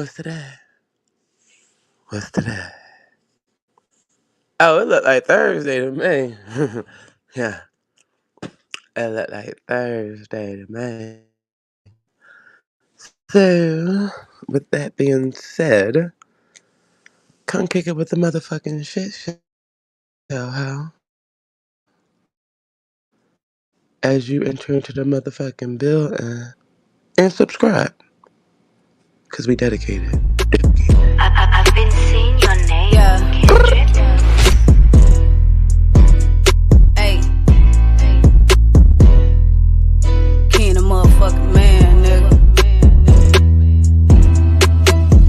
What's today? What's today? Oh, it looked like Thursday to me. Yeah. It looked like Thursday to me. So, with that being said, come kick it with the motherfucking shit show, how? As you enter into the motherfucking building and subscribe. Because we dedicated. I've been seeing your name. Yeah. Hey. King a motherfucking man, nigga.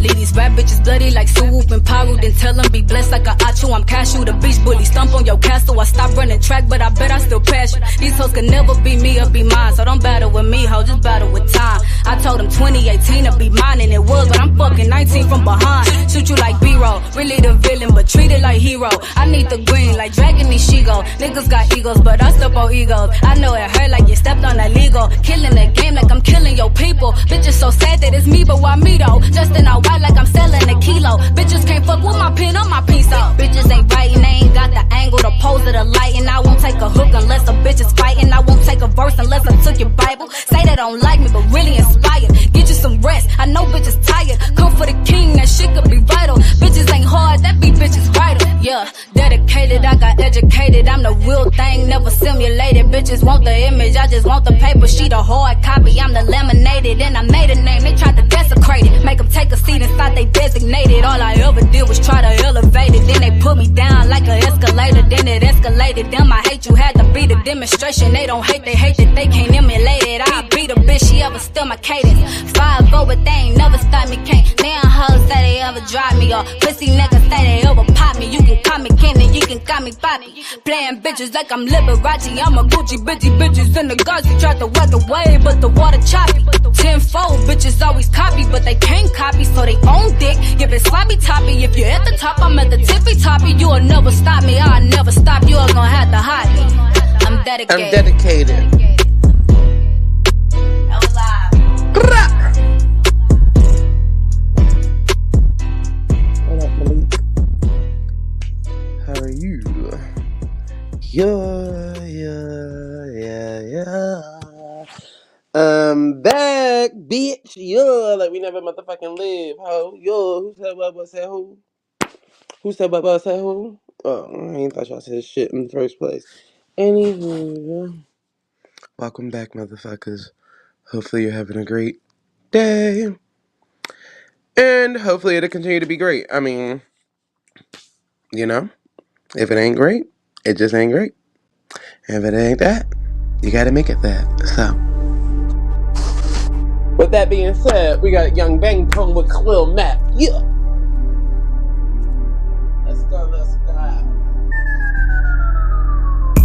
Leave these rap bitches bloody like Swoop and Pyro. Then tell them be blessed like a Acho. I'm Cashew, the beach bully. Stomp on your castle. I stop running track, but I bet I still pass you. These hoes can never be me or be mine. So don't battle with me, ho, just battle with time. I told him 2018 to be mine, and it was, but I'm fucking 19 from behind. Shoot you like B-roll, really the villain, but treat it like hero. I need the green, like Dragon me Shigo. Niggas got egos, but I step on egos. I know it hurt like you stepped on illegal. Killing the game like I'm killing your people. Bitches so sad that it's me, but why me though? Just in all white like I'm selling a kilo. Bitches can't fuck with my pen or my piece off. Bitches ain't writing, they ain't got the angle, the pose of the light. And I won't take a hook unless a bitch is fighting. I won't take a verse unless I took your Bible. Say they don't like me, but really inspired. Get you some rest, I know bitches tired. Come for the king, that shit could be vital. Bitches ain't hard, that be bitches vital. Yeah, dedicated, I got educated. I'm the real thing, never simulated. Bitches want the image, I just want the paper. She the hard copy, I'm the laminated. And I made a name, they tried to desecrate it. Make them take a seat inside they designated. All I ever did was try to elevate it. Then they put me down like an escalator. Then it escalated, them I hate you had to be the demonstration. They don't hate, they hate that they can't emulate it. I beat a bitch, she ever steal my cadence. 5-0, but they ain't never stop me. Can't damn hoes say they ever drive me or pussy niggas say they ever pop me. You can call me Kenny, you can call me Poppy. Playing bitches like I'm Liberace. I'm a Gucci bitches in the Gazi. Tried to weather wave, but the water choppy. 10-fold bitches always copy, but they can't copy, so they own dick. Give it sloppy toppy. If you're at the top, I'm at the tippy toppy. You'll never stop me, I'll never stop. You're gonna have to hide me. I'm dedicated. I'm dedicated. What up, Malik? How are you? Yeah. I'm back, bitch. Yeah, like we never motherfucking live, ho. Yo, who said what said who? Who said what said who? Oh, I ain't thought y'all said shit in the first place. Anywho, welcome back, motherfuckers. Hopefully you're having a great day. And hopefully it'll continue to be great. I mean, you know, if it ain't great, it just ain't great. And if it ain't that, you gotta make it that. So, with that being said, we got Young Bang Tong with Quill Map. Yeah. Let's go.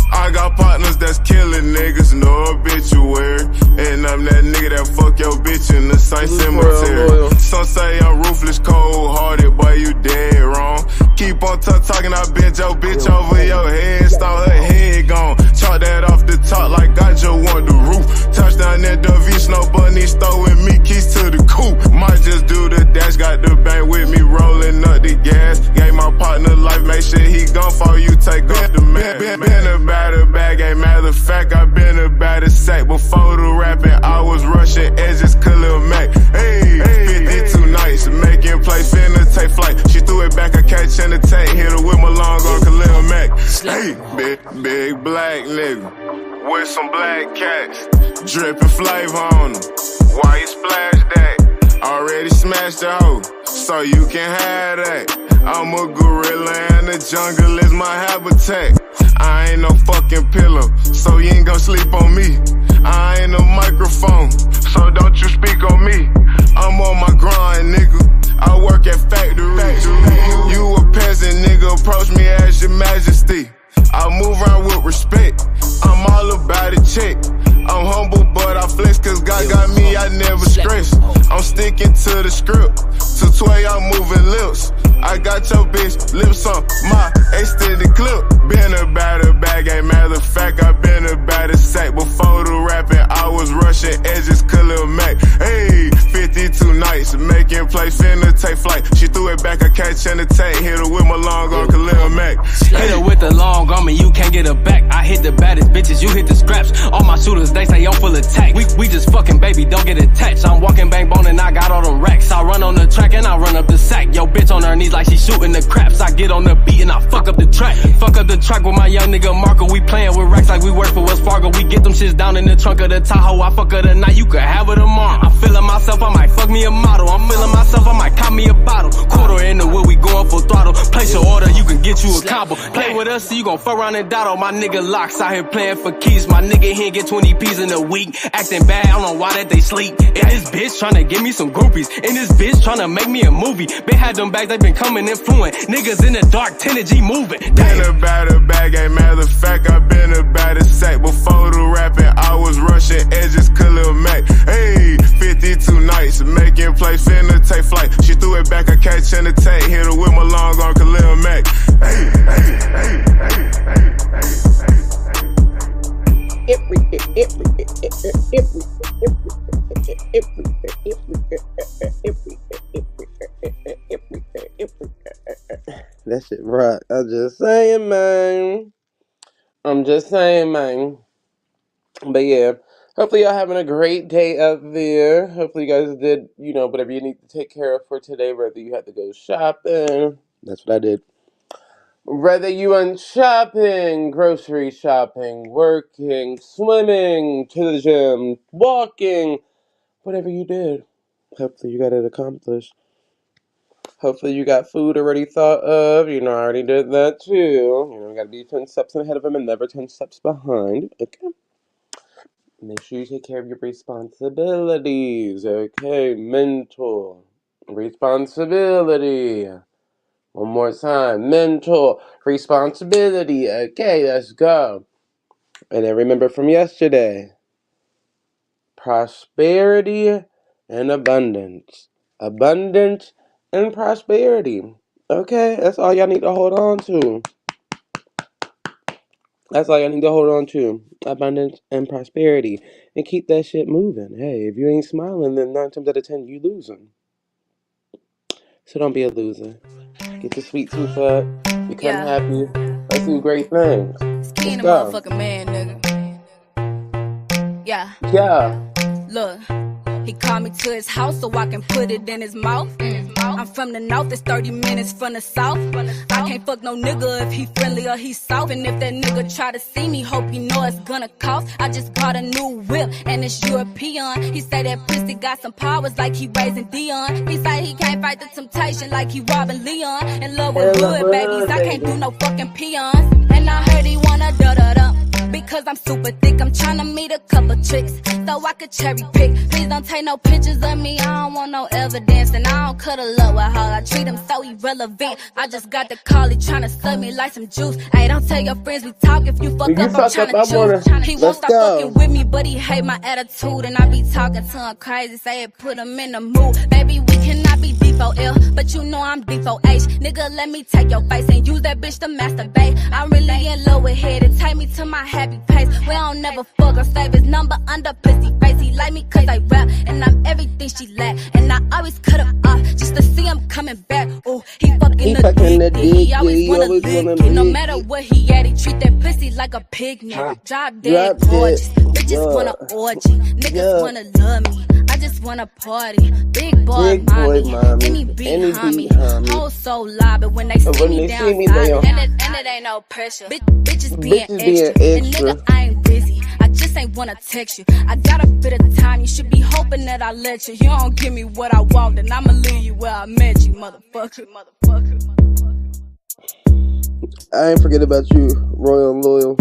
I got partners that's killing niggas, no obituary. And I'm that nigga that fuck your bitch in the same cemetery. Some say I'm ruthless, cold-hearted, boy, you dead wrong. Keep on talking, I bent your bitch over your head, start her head gone. Chalk that off the top like I just want the roof. Touchdown at the V, Snow Bunny store with me, keys to the coupe. Might just do the dash, got the bank with me, rolling up the gas. Gave my partner life, make sure he gone for you, take off the man. Been about a bag, ain't matter of fact, I been about a sack. Before the rapping, I was rushing edges, 𝘾𝙼𝙎𝙃 Hey, 52 nights, making play, finna take flight. She threw it back, I catch and attack, hit her with my long on 𝘾𝙼𝙥. Hey, big black nigga, with some black cats, dripping flavor on them. Why you splash that? Already smashed the hoe, so you can have that. I'm a gorilla and the jungle is my habitat. I ain't no fucking pillow, so you ain't gon' sleep on me. I ain't no microphone, so don't you speak on me. I'm on my grind, nigga. I work at factories. You a peasant, nigga, approach me as your majesty. I move around with respect, I'm all about a check. I'm humble, but I flex, cause God got me, I never stress. I'm sticking to the script, to 12, I'm moving lips. I got your bitch lips on my extended clip. Been about a bag, ain't matter of fact, I been about a sack. Before the rapping, I was rushing edges, 𝘾𝙼𝙥. Hey, 52 nights, make making play, finna take flight. She threw it back, I catch and attack. Hit her with my long arm, 𝘾𝙤𝙎𝙃. Hit her with the long arm and you can't get her back. I hit the baddest bitches, you hit the scraps. All my shooters, they say I'm full attack. We just fucking, baby, don't get attached. I'm walking bang bone and I got all them racks. I run on the track and I run up the sack. Yo, bitch on her knees like she shooting the craps. I get on the beat and I fuck up the track. Fuck up the track with my young nigga Marco. We playing with racks like we work for Wells Fargo. We get them shits down in the trunk of the Tahoe. I fuck her tonight, you could have her tomorrow. I'm feeling myself, I might fuck me a model. I'm feeling myself, I might cop me a bottle. Quarter in the wood, we going for throttle. Place your order, you can get you a combo. Play with us, so you gon' fuck around and dotto. My nigga Locks out here playing for keys. My nigga here get 20 P's in a week. Acting bad, I don't know why that they sleep. And this bitch tryna give me some groupies. And this bitch tryna make me a movie. Been had them bags, they been coming in fluent. Niggas in the dark, 10G moving. Been about a bag, ain't matter of fact, I been about a sack. Before the rapping, I was rushing edges, 𝘾𝙤𝙥. Hey, 52 nights, making play, finna take flight. She threw it back, I catch and attack. Hit her with my long arm, 𝘾𝙤𝙥. Hey, hey, hey, hey, hey, That shit rock. I'm just saying, man. I'm just saying, man. But yeah, hopefully y'all having a great day up there. Hopefully you guys did, you know, whatever you need to take care of for today. Whether you had to go shopping. That's what I did. Whether you went shopping, grocery shopping, working, swimming, to the gym, walking, whatever you did. Hopefully you got it accomplished. Hopefully you got food already thought of. You know, I already did that too. You know, you gotta be 10 steps ahead of them and never 10 steps behind. Okay. Make sure you take care of your responsibilities. Okay. Mental responsibility. One more time. Mental responsibility. Okay, let's go. And then remember from yesterday. Prosperity and abundance. Abundance and prosperity. Okay, that's all y'all need to hold on to. That's all y'all need to hold on to. Abundance and prosperity. And keep that shit moving. Hey, if you ain't smiling, then 9 times out of 10, you losing. So don't be a loser. Get your sweet tooth up. Become happy. Let's do great things. Let's go. Motherfucking man, nigga. Yeah. Yeah. Look. He called me to his house so I can put it in his mouth. I'm from the north, it's 30 minutes from the south. I can't fuck no nigga if he friendly or he soft. And if that nigga try to see me, hope you know it's gonna cost. I just bought a new whip and it's European. He say that pussy got some powers like he raising Dion. He say he can't fight the temptation like he robbing Leon. In love with hood babies, I can't do no fucking peons. And I heard he wanna da-da-da. Because I'm super thick, I'm tryna meet a couple tricks so I could cherry pick. Please don't take no pictures of me, I don't want no evidence. And I don't cuddle up with her, I treat him so irrelevant. I just got the call, he tryna suck me like some juice. Hey, don't tell your friends we talk, if you fuck up, I'm tryna choose. He won't stop fucking with me, but he hate my attitude. And I be talking to him crazy, say it put him in the mood. Baby, we cannot be D4L, but you know I'm D4H. Nigga, let me take your face and use that bitch to masturbate. I'm really in love with head, it take me to my happy pace. We don't never fuck or save his number under pussy face. He like me cause I rap and I'm everything she lack. And I always cut him off just to see him coming back. Oh, he fucking the dick. He always wanna lick it. No matter what he at, he treat that pussy like a picnic. Drop dead gorgeous. Bitches wanna orgy. Niggas wanna love me. I just wanna party. Big boy mommy. Any beat me. Whole so loud, but when they see me down, and it ain't no pressure. Bitches being extra. And nigga, I ain't busy. I just ain't wanna text you. I got a bit of time. You should be hoping that I let you. You don't give me what I want, then I'ma leave you where I met you, motherfucker. I ain't forget about you, Royal and Loyal.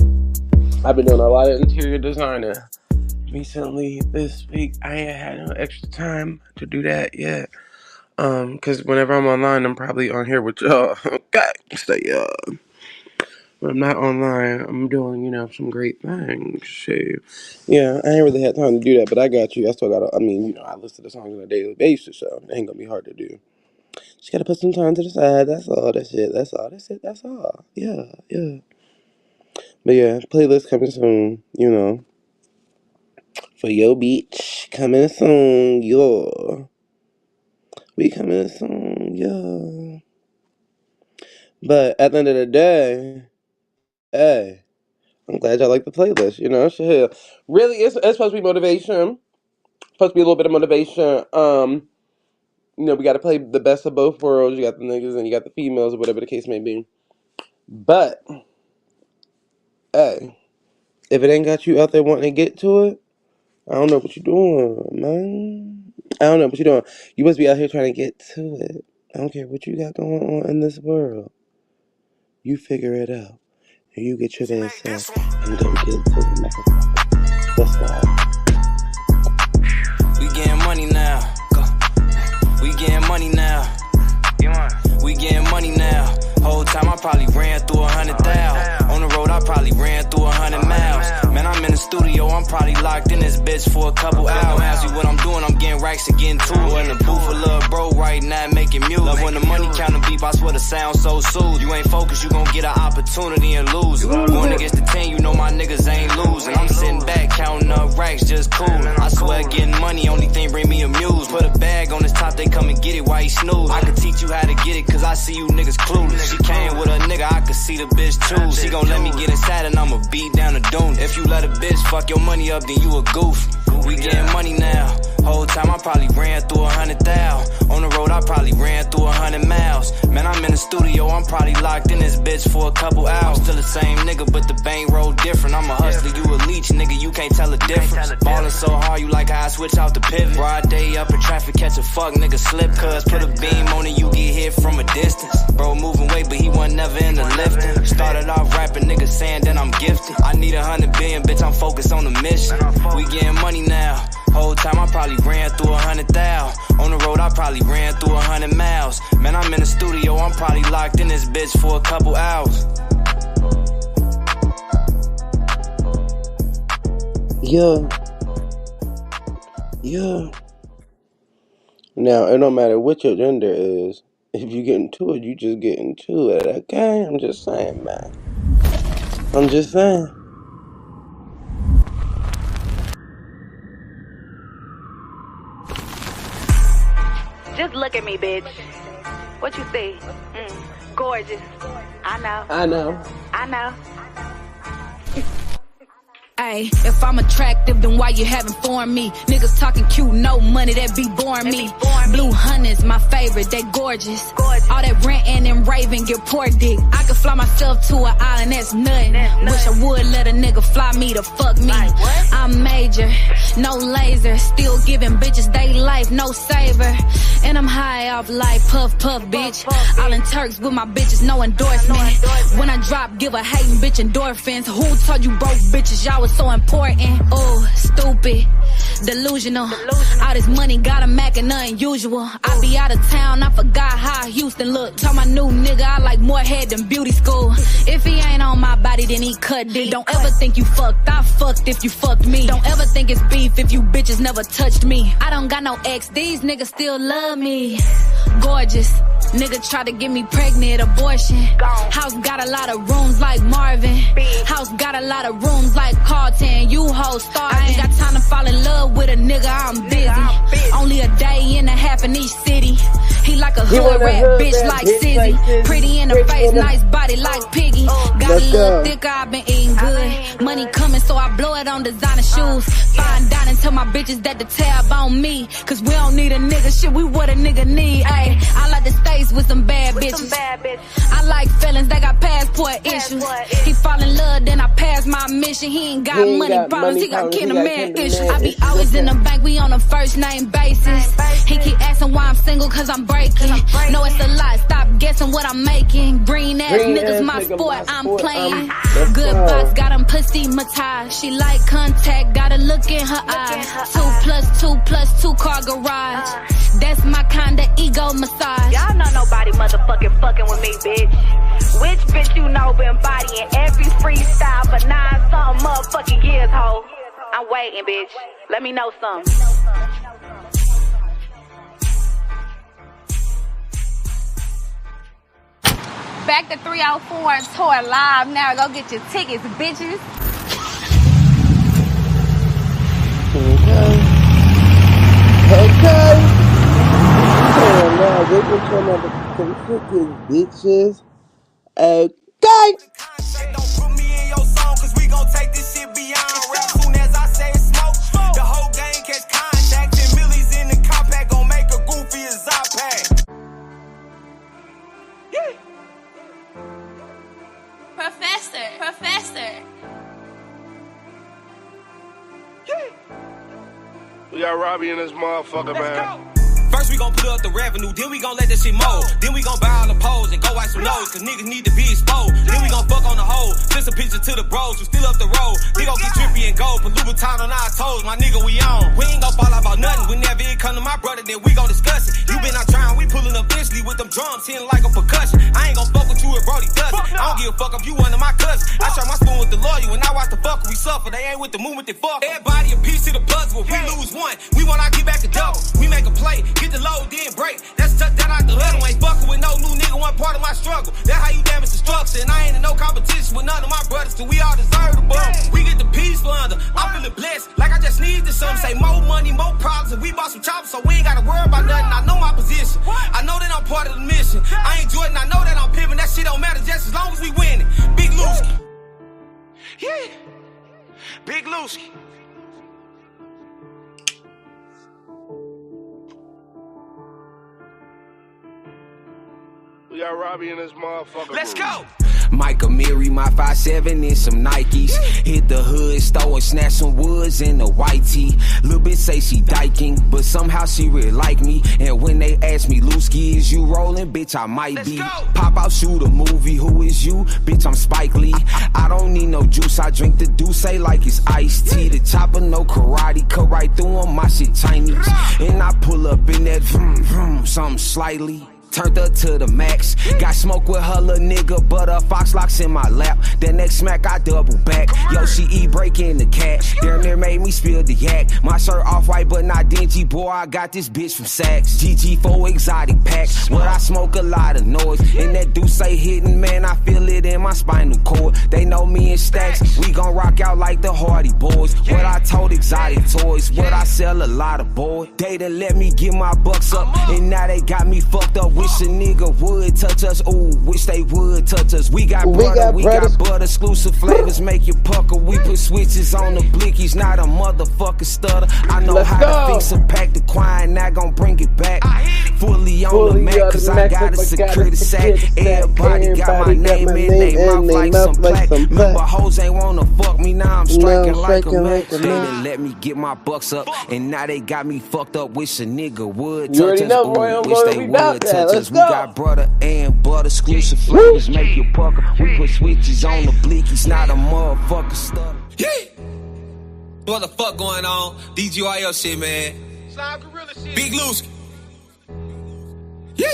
I've been doing a lot of interior designing recently this week. I ain't had no extra time to do that yet. Cause whenever I'm online, I'm probably on here with y'all. Okay, so when I'm not online, I'm doing, you know, some great things. Shit. Yeah, I ain't really had time to do that, but I got you. I still gotta, I mean, you know, I listen to songs on a daily basis, so it ain't gonna be hard to do. Just gotta put some time to the side, that's all, that's it, that's all, that's it, that's all. Yeah. But yeah, playlist coming soon, you know. For Yo Beach, coming soon, yo. We coming soon, yeah. But at the end of the day, hey, I'm glad y'all like the playlist. You know, shit. Really, it's supposed to be motivation. Supposed to be a little bit of motivation. You know, we got to play the best of both worlds. You got the niggas and you got the females, or whatever the case may be. But, hey, if it ain't got you out there wanting to get to it, I don't know what you're doing, man. I don't know what you're doing. You must be out here trying to get to it. I don't care what you got going on in this world. You figure it out. And you get your ass up and go get to the motherfucker. Let's go. We getting money now. We getting money now. We getting money now. Whole time I probably ran through 100,000. On the road I probably ran through 100 miles. Man, I'm in the studio, I'm probably locked in this bitch for a couple hours. Don't ask me what I'm doing, I'm getting racks and getting to it. In the booth with lil' bro right now making music. Love when the money counter beep, I swear the sound so soothe. You ain't focused, you gon' get an opportunity and lose it. Going against the 10, you know my niggas ain't losing. I'm sitting back counting up racks, just coolin'. I swear getting money, only thing bring me amused. Put a bag on his top, they come and get it while he snooze. I can teach you how to get it, cause I see you niggas clueless. She came with a nigga, I could see the bitch choose. She gon' let me get inside and I'ma beat down the dune. If you let a bitch fuck your money up, then you a goof. We getting money now. Whole time I probably ran through 100,000. On the road I probably ran through 100 miles. Man, I'm in the studio, I'm probably locked in this bitch for a couple hours. Still the same nigga, but the bang roll different. I'm a hustler, you a leech, nigga, you can't tell the difference. Ballin' so hard, you like how I switch out the pivot. Broad day up in traffic, catch a fuck nigga slip. Cuz put a beam on it, you get hit from a distance. Bro moving weight, but he wasn't never in the lifting. Started off rapping, niggas saying that I'm gifted. I need 100 billion, bitch, I'm focused on the mission. We getting money now. Whole time I probably ran through 100,000. On the road I probably ran through 100 miles. Man, I'm in the studio, I'm probably locked in this bitch for a couple hours. Yeah. Yeah. Now, it don't matter what your gender is. If you get into it, you just get into it, okay? I'm just saying, man. I'm just saying. Just look at me, bitch. What you see? Gorgeous. I know. I know. I know. Ay, if I'm attractive, then why you haven't formed me? Niggas talking cute, no money, that be boring me. Blue hunters, my favorite, they gorgeous. All that rentin' and raving, get poor dick. I could fly myself to an island, that's nothing. Wish I would let a nigga fly me to fuck me. I'm major, no laser, still giving bitches they life, no saver. And I'm high off life, puff, puff, bitch. All in Turks with my bitches, no endorsement. When I drop, give a hating bitch endorphins. Who told you broke bitches, y'all was so important? Oh, stupid, delusional. All this money got a Mac and nothing usual. I be out of town, I forgot how Houston look. Tell my new nigga I like more head than beauty school. If he ain't on my body, then he cut dick. Don't ever think you fucked, I fucked if you fucked me. Don't ever think it's beef if you bitches never touched me. I don't got no ex, these niggas still love me. Gorgeous, nigga try to get me pregnant, abortion. House got a lot of rooms like Marvin. House got a lot of rooms like Carlton. You hoes starving. I ain't got time to fall in love with a nigga, I'm busy. Only a day and a half in each city. He like a hood rat bitch like Sizzy. Pretty in the face, nice body like Piggy. Got a little thicker, I been eating good. Money coming, so I blow it on designer shoes. Fine dining, tell my bitches that the tab on me. Cause we don't need a nigga, shit, we what a nigga need. Ay, I like the States with some bad bitches. I like felons that got passport issues. He fall in love, then I pass my mission. He ain't got money problems, he got kin of man issues. I be always in the bank, we on a first name basis. He keep asking why I'm single, cause I'm breaking. No, it's a lie, stop guessing what I'm making. Green ass niggas, my sport, I'm playing. Good box, got him pussy massage. She like contact, got a look in her eyes. 2+2+2 car garage. That's my kind of ego massage. Y'all know nobody motherfucking fucking with me, bitch. Which bitch you know been bodying every freestyle for 9-something motherfucking years, ho? I'm waiting, bitch. Let me know something. Back to 304 and tour live now. Go get your tickets, bitches. Okay. Welcome to another freaking bitches. Okay. Don't put me in your song, cause we gon' take this shit beyond rap. Soon as I say smoke, the whole gang catch contact. 10 millies in the compact, gon' make a goofy as 𝘼𝙑. Professor. We got Robbie in this motherfucker, man. First we gon' put up the revenue, then we gon' let that shit mold. Then we gon' buy all the poles and go wipe some nose, cause niggas need to be exposed. Then we gon' fuck on the hoe, send some pictures to the bros who still up the road. We gon' get drippy and gold, put Louboutin on our toes, my nigga we on. We ain't gon' fall out about nothing, whenever it come to my brother, then we gon' discuss it. You been out trying, we pulling up Bentley with them drums hitting like a percussion. I ain't gon' fuck with you if Brody does it. I don't give a fuck if you one of my cousins. I share my spoon with the lawyer, when I watch the fucker we suffer. They ain't with the movement, they fuck. Everybody a piece of the puzzle, if we lose one, we want our get back to double. We make a play, get the load, then break. That's tuck that out the huddle. Ain't fucking with no new nigga, one part of my struggle. That's how you damage the structure. And I ain't in no competition with none of my brothers, cause we all deserve the bump. We get the peace for under. I'm feeling blessed, like I just need this. Some say more money, more problems, and we bought some choppers, so we ain't gotta worry about nothing. I know my position. I know that I'm part of the mission. I ain't Jordan, I know that I'm pivoting. That shit don't matter just as long as we winning. Big Lusky. Yeah. Big Lusky. We got Robbie in this motherfucker. Let's go. Micah Mary, my 5'7" and some Nikes. Hit the hood store and snatch some woods in the white tee. Lil' bitch say she dyking, but somehow she really like me. And when they ask me, Lusky, is you rolling? Bitch, I might be. Pop out, shoot a movie. Who is you? Bitch, I'm Spike Lee. I don't need no juice. I drink the Douce like it's iced tea. The chopper, no karate. Cut right through 'em. My shit Chinese. And I pull up in that vroom, vroom, something slightly. Turned up to the max. Got smoke with her little nigga, but her Fox locks in my lap. That next smack, I double back. Yo, she eat breaking the cat. Damn near made me spill the yak. My shirt off white, but not dingy. Boy, I got this bitch from Saks. GG4 exotic pack. Where I smoke a lot of noise. And that Douce hitting, man, I feel it in my spinal cord. They know me in stacks. We gon' rock out like the Hardy Boys. What I told exotic toys. What I sell a lot of boy. They done let me get my bucks up. And now they got me fucked up. Wish a nigga would touch us, ooh, wish they would touch us. We got butter, exclusive flavors, make you pucker. We put switches on the blickies, not a motherfucker stutter. I know how to fix a pack, the choir, not gon' bring it back. Fully on the Mac, cause I got a security sack. Everybody got my name in they mouth like some plaque. Remember, hoes ain't wanna fuck me, now I'm striking like a Mac. They done let me get my bucks up, and now they got me fucked up. Wish a nigga would touch us, ooh, wish they would touch us. We got butter and butter, exclusive flavors, make you pucker. We put switches on the blickies, not a motherfucker stutter. Yeah. What the fuck going on? DGYL shit, man. Big Lusky. Yeah.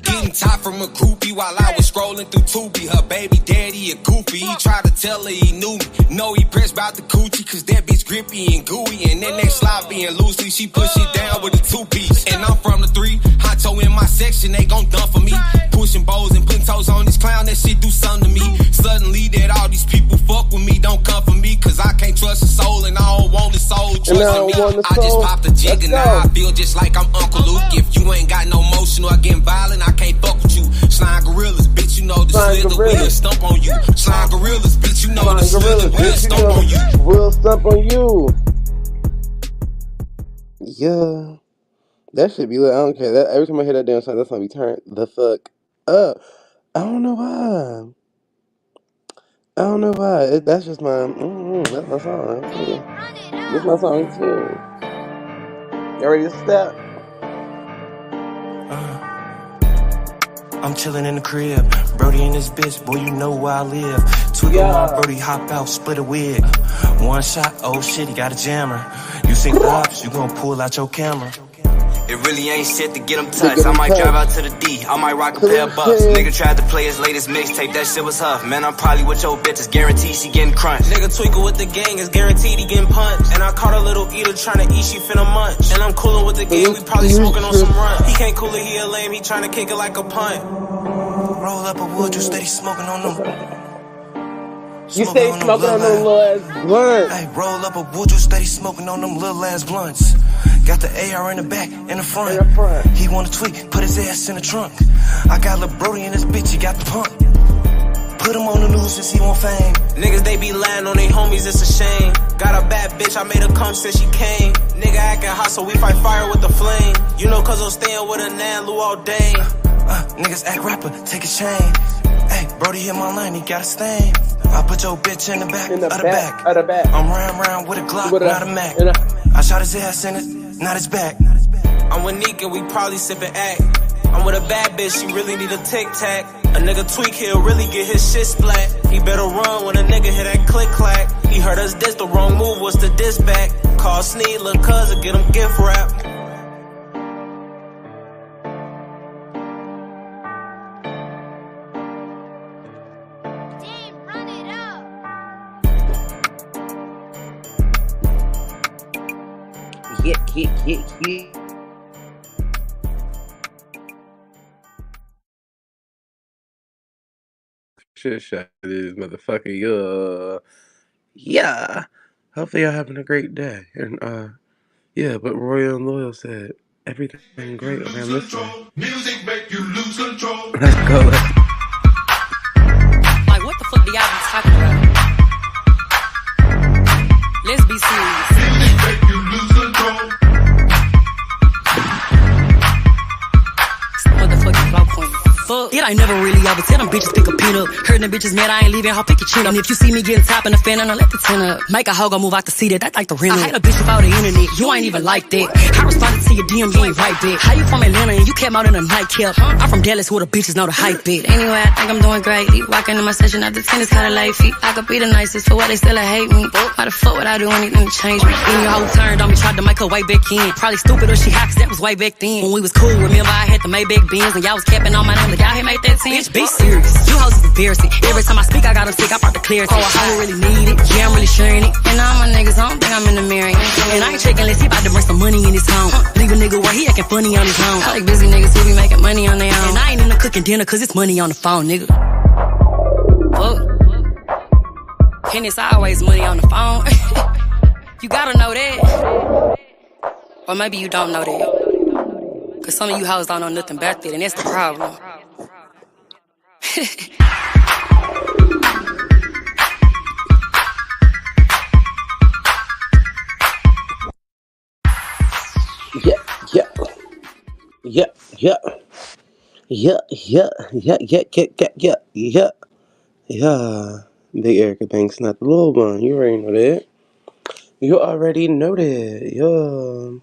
Getting top from a groupie while I was scrolling through Tubi. Her baby daddy a goofy. He tried to tell her he knew me. No, he pressed about the coochie, cause that bitch grippy and gooey. And then they sloppy and loosely. She push it down with a 2-piece. And I'm from the 3. Honcho in my section, they gon' dump for me. Pushing bows and putting toes on this clown, that shit do something to me. Suddenly that all these people fuck with me, don't come for me. Cause I can't trust a soul and I don't want the soul trusting me. I just popped a jig and now I feel just like I'm Uncle Luke. If you ain't got no motion or getting violent, I can't fuck with you. Slime gorillas, bitch, you know the slither, we'll stump on you. Slime gorillas, bitch, you know the slither, we'll stump on you. We'll stump on you. Yeah. That should be lit. I don't care. That, every time I hear that damn song, that's gonna be turned the fuck up. I don't know why. That's just my. That's my song. That's my song too. You ready to step? I'm chillin' in the crib, Brody in this bitch, boy, you know where I live. Twiggle on Brody, hop out, split a wig. One shot, oh shit, he got a jammer. You sink the ops, you gon' pull out your camera. It really ain't shit to get them touched. I might drive out to the D, I might rock a pair of bucks. Nigga tried to play his latest mixtape, that shit was huff. Man, I'm probably with your bitch, it's guaranteed she getting crunched. Nigga twinkle with the gang, it's guaroguaranteed he getting punched. And I caught a little eater tryna eat, she finna munch. And I'm coolin' with the gang, we probably smoking on some run. He can't cool it, he a lame, he tryna kick it like a punt. Roll up a wood, you steady smoking on them. You stay smoking on them little ass blunts. Hey, roll up a wood, you steady smoking on them little ass blunts. Got the AR in the back, in the front. He wanna tweak, put his ass in the trunk. I got Lil Brody in this bitch, he got the pump. Put him on the news since he want fame. Niggas, they be lying on they homies, it's a shame. Got a bad bitch, I made her come since she came. Nigga acting hot, so we fight fire with the flame. You know, cause I'm staying with a Nan Lou all day. Niggas act rapper, take a chain. Hey, Brody hit my line, he got a stain. I put your bitch in the back, of the back. I'm round with a Glock, not a Mac. I shot his ass in it, not his back. I'm with Neek and we probably sippin' act. I'm with a bad bitch, she really need a tic-tac. A nigga tweak, he'll really get his shit splat. He better run when a nigga hit that click-clack. He heard us diss, the wrong move was to diss back. Call Sneed, lil' cousin, get him gift wrap. Yeah. Shut this motherfucker. Yeah. Hopefully y'all having a great day. And yeah, but Royal and Loyal said everything great around this way. Music make you lose control. Let's go. Like what the fuck do y'all be talking about? Let's be serious. Music make you lose control. Motherfucking flow queen. Fuck. It ain't never really over. Tell them bitches pick a pin up. Heard them bitches mad, I ain't leaving, I'll pick your chin up. And if you see me getting top in the fan, I'll let the tin up. Make a hoe go move out the seat, that like the rent. I hate a bitch without the internet, you ain't even like that. I responded to your DM, you ain't right back. How you from Atlanta and you came out in a nightcap? I'm from Dallas where the bitches know the hype bit. Anyway, I think I'm doing great. Walking in my session, I the tennis kinda late feet. I could be the nicest, for what they still hate me. Why the fuck would I do anything to change me? Then your whole turned on me, tried to make her way back in. Probably stupid or she hot, cause that was way back then. When we was cool, remember I had the Maybach Benz and y'all was capping on my name like y'all had made that 10. Bitch, be serious. You hoes is embarrassing. Every time I speak, I got them sick. I brought the clarity. Oh, I don't really need it. Yeah, I'm really sharing it. And all my niggas, I don't think I'm in the mirror. And I ain't checking, let's see about to bring some money in his home. Leave a nigga where he acting funny on his own. I like busy niggas who be making money on their own. And I ain't in the cooking dinner, cause it's money on the phone, nigga. Fuck. And it's always money on the phone. You gotta know that. Or maybe you don't know that. Cause some of you hoes don't know nothing about that, and that's the problem. Yeah. Big Erica Banks, not the little one. You already know that. You already know that. Yeah.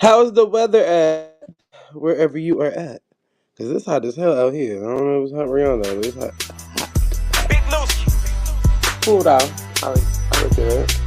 How's the weather at wherever you are at? Cause it's hot as hell out here. I don't know if it's hot around though, but it's hot. Big Lucy. Cool down. I like that.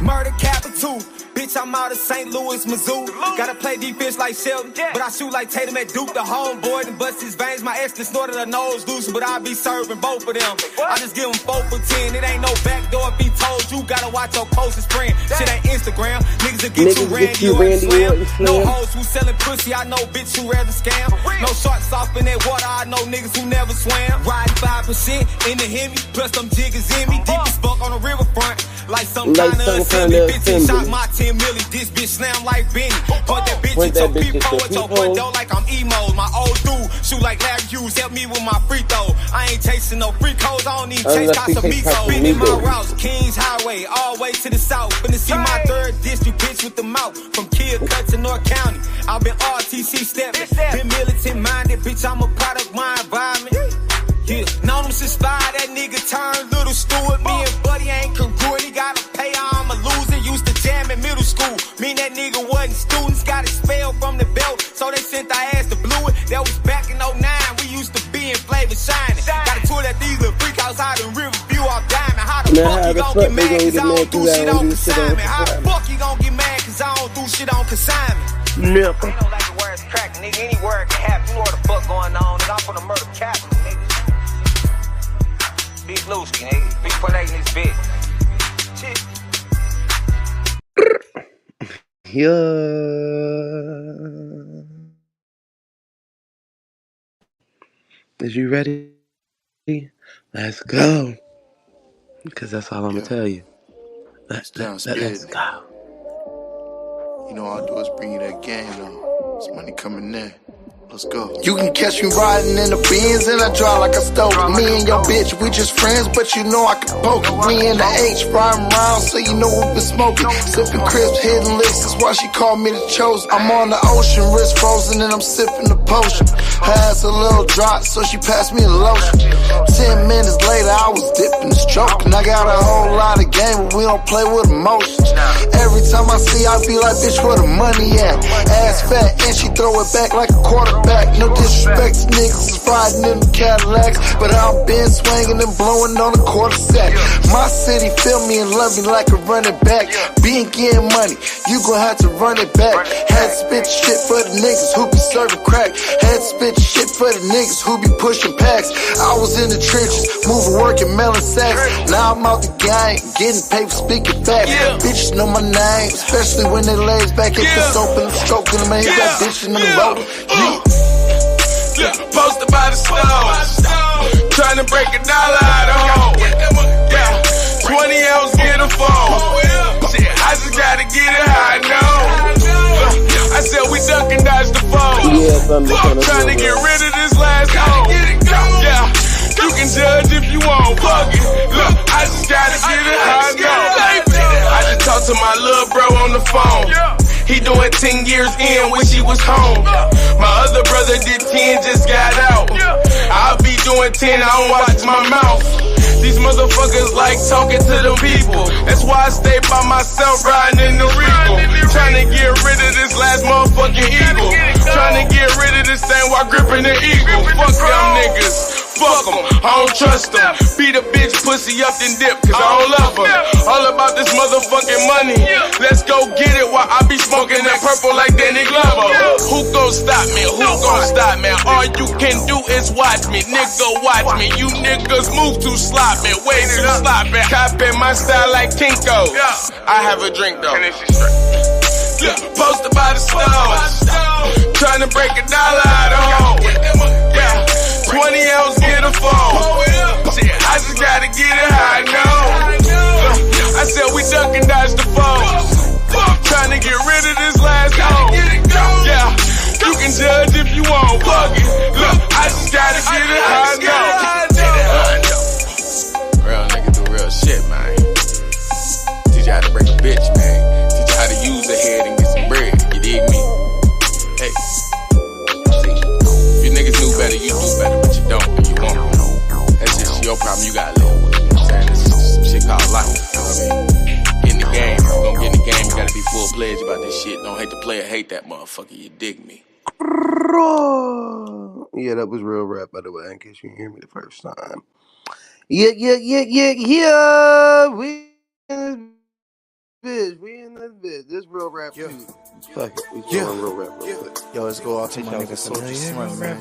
Murder capital. Bitch, I'm out of St. Louis, Missouri. Gotta play defense like Shelton, but I shoot like Tatum at Duke. The homeboy and bust his veins. My ex snorted a nose loose, but I be serving both of them. I just give them 4 for 10. It ain't no backdoor if he told you. Gotta watch your closest friend. Shit ain't Instagram. Niggas will get you Randy Orton slam. No hoes who selling pussy. I know bitch who rather scam. No sharks off in that water. I know niggas who never swam. Riding 5% in the Hemi. Plus them jiggers in me. Deep as fuck on the riverfront. Like some kind of assembly. Bitch, shot my 10 milli. This bitch slam like Benny. Put that bitch into people at your window like I'm emo. My old dude shoot like Larry Hughes. Help me with my free throw. I ain't chasing no free codes. I don't even chase Casamigos. Been in my routes. Kings Highway. All the way to the south. Finna see my 3rd district bitch with the mouth. From 𝘾𝐼𝑎𝑐 to North County. I've been RTC stepping. Been militant minded. Bitch, I'm a product of my environment. Yeah, known him since 5, that nigga turned little steward. Me and Buddy ain't congruent, he gotta pay, I'm a loser. Used to jam in middle school, me and that nigga wasn't students. Got expelled from the belt, so they sent our ass to Blue It. That was back in 09, we used to be in Flavor Shining. Gotta tour that these little freak house out in Riverview off Diamond. How the fuck you gon' get mad cause I don't do shit on consignment? How the fuck you gon' get mad cause I don't do shit on consignment? No. They don't like the words crack, nigga, any word can happen. You know what the fuck going on, nigga, I'm finna murder capital, nigga. Big Lucy, nigga. Big Put in this bitch. Shit. Yeah. Is you ready? Let's go. Because that's all I'm going to tell you. Let's go. You know all I do is bring you that game, though. It's money coming in. Let's go. You can catch me riding in the Benz and I drive like I stole it. Me and your bitch, we just friends, but you know I can poke it. We in the H, riding around, so you know we been smoking. Sipping crisps, hitting licks, that's why she called me the chosen. I'm on the ocean, wrist frozen, and I'm sipping the potion. Her ass a little drop, so she passed me a lotion. 10 minutes later, I was dipping and stroking. I got a whole lot of game, but we don't play with emotions. Every time I see, I be like, bitch, where the money at? Ass fat, and she throw it back like a quarterback. No disrespect to niggas is riding in the Cadillacs, but I've been swinging and blowing on a quarter sack. My city feel me and love me like a running back. Being getting money, you gon' have to run it back. Had to spit shit for the niggas who be serving crack. Had to spit shit for the niggas who be pushing packs. I was in the trenches, moving, working, melon sacks. Now I'm out the game, getting paper, speaking facts. Bitches know my name, especially when they legs back at the soap and stroking them. Ain't got bitches in the road. Posted by the stores, trying to break $1 out of home. 20 ounce, get a phone. Shit, I just gotta get it how I know. I said we duck and dodge the phone. Trying to get rid of this last home. Yeah, you can judge if you want. Fuck it. Look, I just gotta get it how I know. I just talked to my little bro on the phone. He doing 10 years in, wish he was home. My other brother did 10, just got out. I'll be doing 10, I don't watch my mouth. These motherfuckers like talking to the people. That's why I stay by myself riding in the Regal. Trying to get rid of this last motherfucking eagle. Trying to get rid of this thing while gripping the eagle. Fuck them niggas. Fuck them, I don't trust them. Beat a bitch pussy up then dip, cause I don't love her. All about this motherfucking money. Let's go get it while I be smoking that purple like Danny Glover. Who gon' stop me? Who gon' stop me? All you can do is watch me, nigga, watch me. You niggas move too sloppy, way too sloppy. Copy my style like Kinko. I have a drink though. Posted by the stores, trying to break $1 out of home. 20 ounce, get a phone. Shit, I just gotta get it how I know. I said we duck and dodge the phone. Trying to get rid of this last home. Yeah, you can judge if you want. Fuck it. Look, I just gotta get it how I know. Real nigga do real shit, man. Teach you how to break a bitch, man. Teach you how to use a head and get some bread. You dig me? Hey. Niggas knew better, you do better, but you don't and you won't. That's just your problem, you gotta live with it. You know what I'm saying? This is some shit called life. You know what I mean? Get in the game. If you gon' get in the game, you gotta be full-fledged about this shit. Don't hate the player, hate that motherfucker. You dig me? Yeah, that was real rap, by the way, in case you didn't hear me the first time. Yeah. We in this bitch. We in this bitch. This real rap too. Fuck it. We doing real rap real quick. Yo, let's go out to my nigga Soldier Slim, man.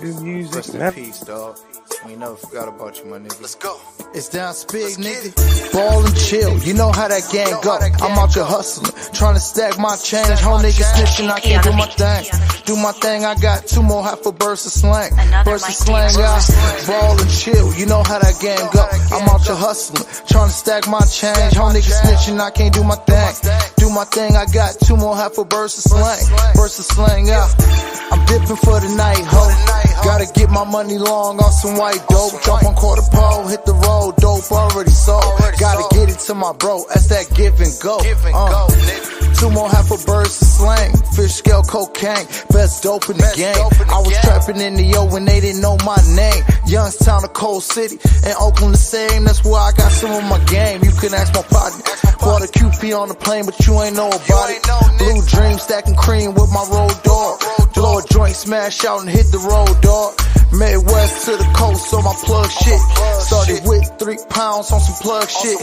Rest in peace, dog. We never forgot about you, my nigga. Let's go. It's down spig, nigga. Ball and chill, you know how that gang go. I'm out here hustling, trying to stack my change. Whole nigga snitching, I can't do my thing. Do my thing, I got 2 more half a burst of slang. Burst of slang, y'all. Ball and chill, you know how that gang go. I'm out here hustling, trying to stack my change. Whole nigga snitching, I can't do my thing. Do my thing, I got 2 more half a burst of slang. Burst of slang, yeah. I'm dipping for the night, ho. Gotta get my money long off some white dope. Jump on quarter pole, hit the road, dope already sold. Gotta get it to my bro, that's that give and go. 2 more half a burst of slang. Fish scale cocaine, best dope in the game. I was trapping in the O when they didn't know my name. Youngstown to Cold City, and Oakland the same. That's where I got some of my game. You can ask my partner. Bought a QP on the plane, but you ain't know about it. Blue dream, stacking cream with my road dog. Blow a joint, smash out and hit the road, dog. Midwest to the coast on my plug shit. Started with 3 pounds on some plug shit.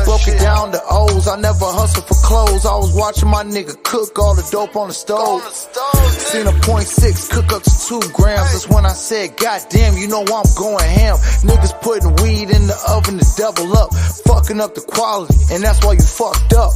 Broke it down to O's, I never hustled for clothes. I was watching my nigga cook all the dope on the stove. Seen a .6 cook up to 2 grams. That's when I said, goddamn, you know I'm going ham. Niggas putting weed in the oven to double up. Fucking up the quality, and that's why you fucked up.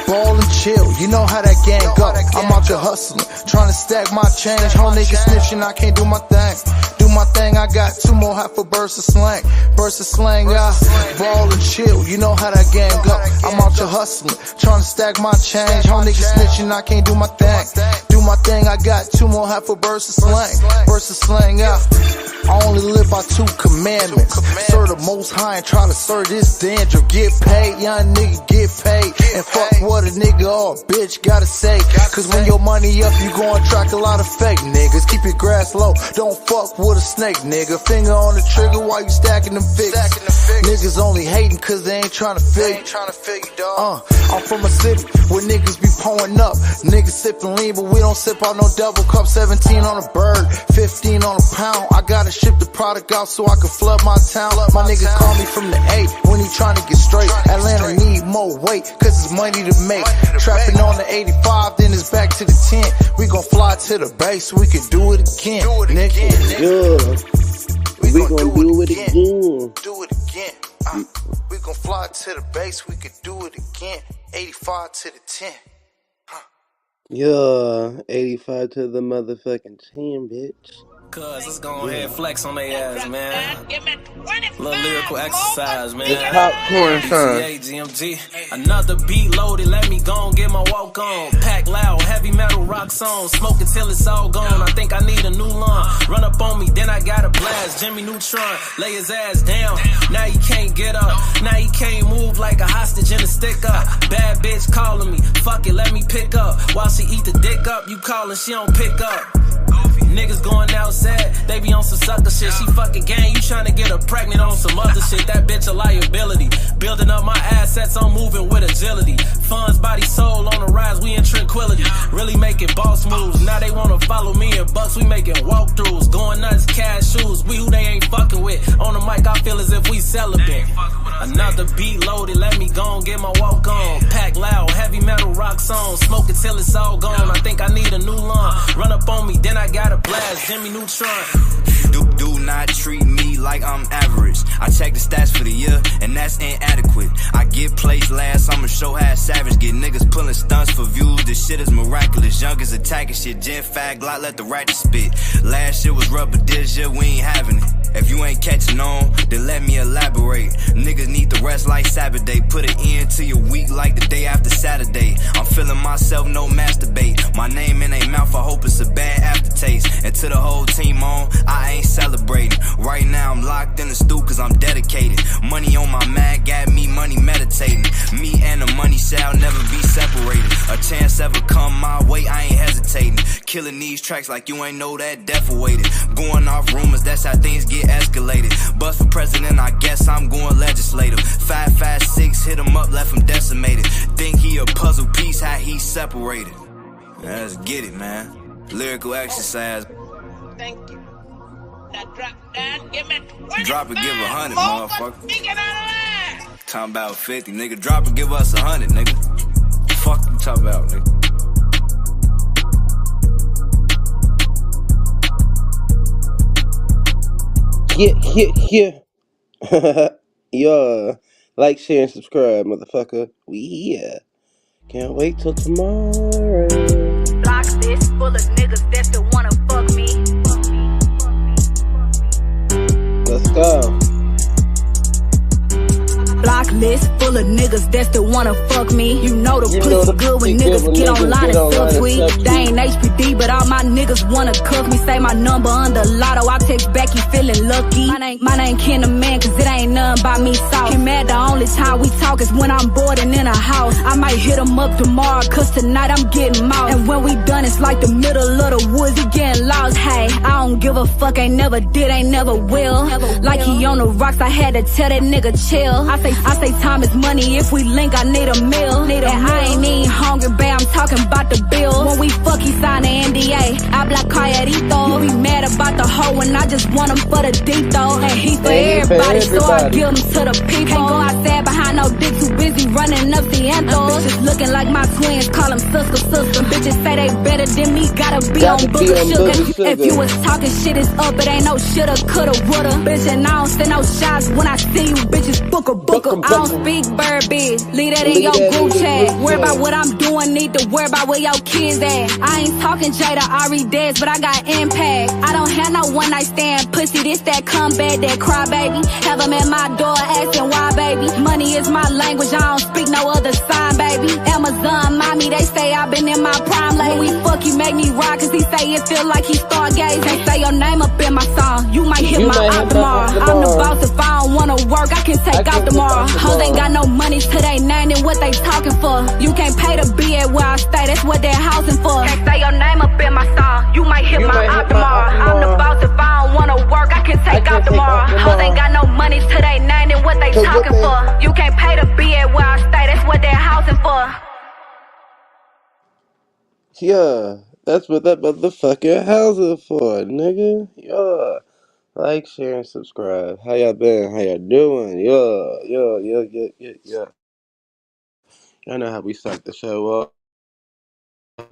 Ball and chill, you know how that gang go. I'm out here hustling, trying to stack my change. Whole nigga snitching, I can't do my thing. Do my thing, I got 2 more half a burst of slang. Burst of slang, I ball and chill. You know how that game go. I'm out here hustling, trying to stack my change. Whole niggas snitching, I can't do my thing. Do my thing, I got 2 more half a burst of slang. Burst of slang, I only live by 2 commandments. Serve the most high and try to serve this danger. Get paid, young nigga, get paid. And fuck what a nigga or a bitch gotta say. Cause when your money up, you gon' attract a lot of fake niggas. Keep your grass low, don't fuck with a snake, nigga. Finger on the trigger while you stacking them fix. Niggas only hating cause they ain't tryna figure. I'm from a city where niggas be pulling up. Niggas sipping lean, but we don't sip out no double cup. 17 on a bird, 15 on a pound. I gotta ship the product out so I can flood my town. My niggas call me from the A when he tryna get straight. Atlanta need more weight cause it's money to make. Trapping on the 85, then it's back to the 10. We gon' fly to the base so we can do it again, nigga. Yeah. We gon' do it again. Do it again. We gon' fly to the base, we could do it again. 85 to the 10. Yeah, 85 to the motherfucking 10, bitch. Cuz, let's go ahead and flex on their ass, man. Little lyrical exercise, man. It's popcorn time. 𝑘𝙤𝙎𝙃. Another beat loaded, let me go and get my walk on. Pack loud, heavy metal rock song. Smoke it till it's all gone. I think I need a new lawn. Run up on me, then I gotta blast. Jimmy Neutron, lay his ass down. Now he can't get up. Now he can't move like a hostage in a stick up. Bad bitch calling me. Fuck it, let me pick up. While she eat the dick up, you calling, she don't pick up. Niggas going outside, they be on some sucker shit. She fucking gang, you tryna get her pregnant on some other shit. That bitch a liability. Building up my assets, I'm moving with agility. Funds, body, soul on the rise, we in tranquility. Really making boss moves, now they wanna follow me in bucks. We making walkthroughs, going nuts, cash shoes. We who they ain't fucking with. On the mic, I feel as if we celibate. Another beat loaded, let me go and get my walk on. Pack loud, heavy metal rock song. Smoke it till it's all gone. I think I need a new lawn. Run up on me, then I gotta blast. Jimmy Neutron. Do not treat me like I'm average. I check the stats for the year, and that's inadequate. I get placed last, I'ma show how savage. Get niggas pulling stunts for views, this shit is miraculous. Youngers attacking shit, Gen Fag, Glock, let the ratchet spit. Last shit was rubber, this year we ain't having it. If you ain't catching on, then let me elaborate. Niggas need the rest like Saturday. Put an end to your week like the day after Saturday. I'm feeling myself, no masturbate. My name in their mouth, I hope it's a bad aftertaste. And to the whole team on, I ain't celebrating. Right now I'm locked in the stoop cause I'm dedicated. Money on my mind, got me money meditating. Me and the money shall never be separated. A chance ever come my way, I ain't hesitating. Killing these tracks like you ain't know that death awaited. Going off rumors, that's how things get escalated. But for president, I guess I'm going legislative. 556, hit him up, left him decimated. Think he a puzzle piece, how he separated. Let's get it, man. Lyrical exercise. Thank you. Now drop down, give me 25. Drop it, give 100, motherfucker. Talking about 50, nigga. Drop it, give us 100, nigga. Fuck you talking about, nigga. Yeah. Like, share, and subscribe, motherfucker. We here. Can't wait till tomorrow. Block this full of niggas that still wanna fuck me. Let's go. Block list full of niggas that still wanna fuck me. You know the pussy good when niggas get online and subtweet. They ain't HPD, but all my niggas wanna cook me. Say my number under lotto, I text back, you feeling lucky. My name 𝘾𝙤𝙥, cause it ain't nothing by me soft. Get mad, the only time we talk is when I'm bored and in a house. I might hit him up tomorrow, cause tonight I'm getting mouse. And when we done, it's like the middle of the woods, he getting lost. Hey, I don't give a fuck, ain't never did, ain't never will. Like he on the rocks, I had to tell that nigga chill. I say time is money, if we link I need a meal. And I ain't even hungry, babe, I'm talking about the bill. When we fuck, he sign an NDA, 𝘼𝙑𝙾𝙎. You be mad about the hoe and I just want him for the deep though. And he for everybody, so I give him to the people. Can't go outside behind no dick, too busy running up the anthem. Bitches looking like my twins, call them sister. Bitch, bitches say they better than me, gotta be on Gotta be booger on sugar. booger If you sugar. was talking shit, it's up, it ain't no shoulda, coulda, woulda. Bitch, and I don't send no shots when I see you bitches booker. I don't speak bird, bitch. Leave that in your group chat. Worry about what I'm doing, need to worry about where your kids at. I ain't talking 𝘾𝙤𝙥𝙃, but I got impact. I don't have no one night stand pussy, this that comeback, that cry baby. Have them at my door asking why, baby. Money is my language, I don't speak no other sign, baby. Amazon, mommy, they say I've been in my prime lately. When we fuck, he make me rock, cause he say it feel like he stargaze. They say your name up in my song, you might hit my out tomorrow. I'm the boss, if I don't wanna work, I can take out tomorrow. Hoes ain't got no money to they name and what they talking for. You can't pay to be at where I stay, that's what they're housing for. They say your name up in my song, you might hit my out tomorrow. I'm the boss, if I don't wanna work, I can take out tomorrow. Hoes ain't got no money to they name and what they talking for. You can't pay to be at where I stay, that's what they're housing for. Yeah, that's what that motherfucking house is for, nigga. Yeah. Like, share, and subscribe. How y'all been? How y'all doing? Yeah. I know how we start the show up.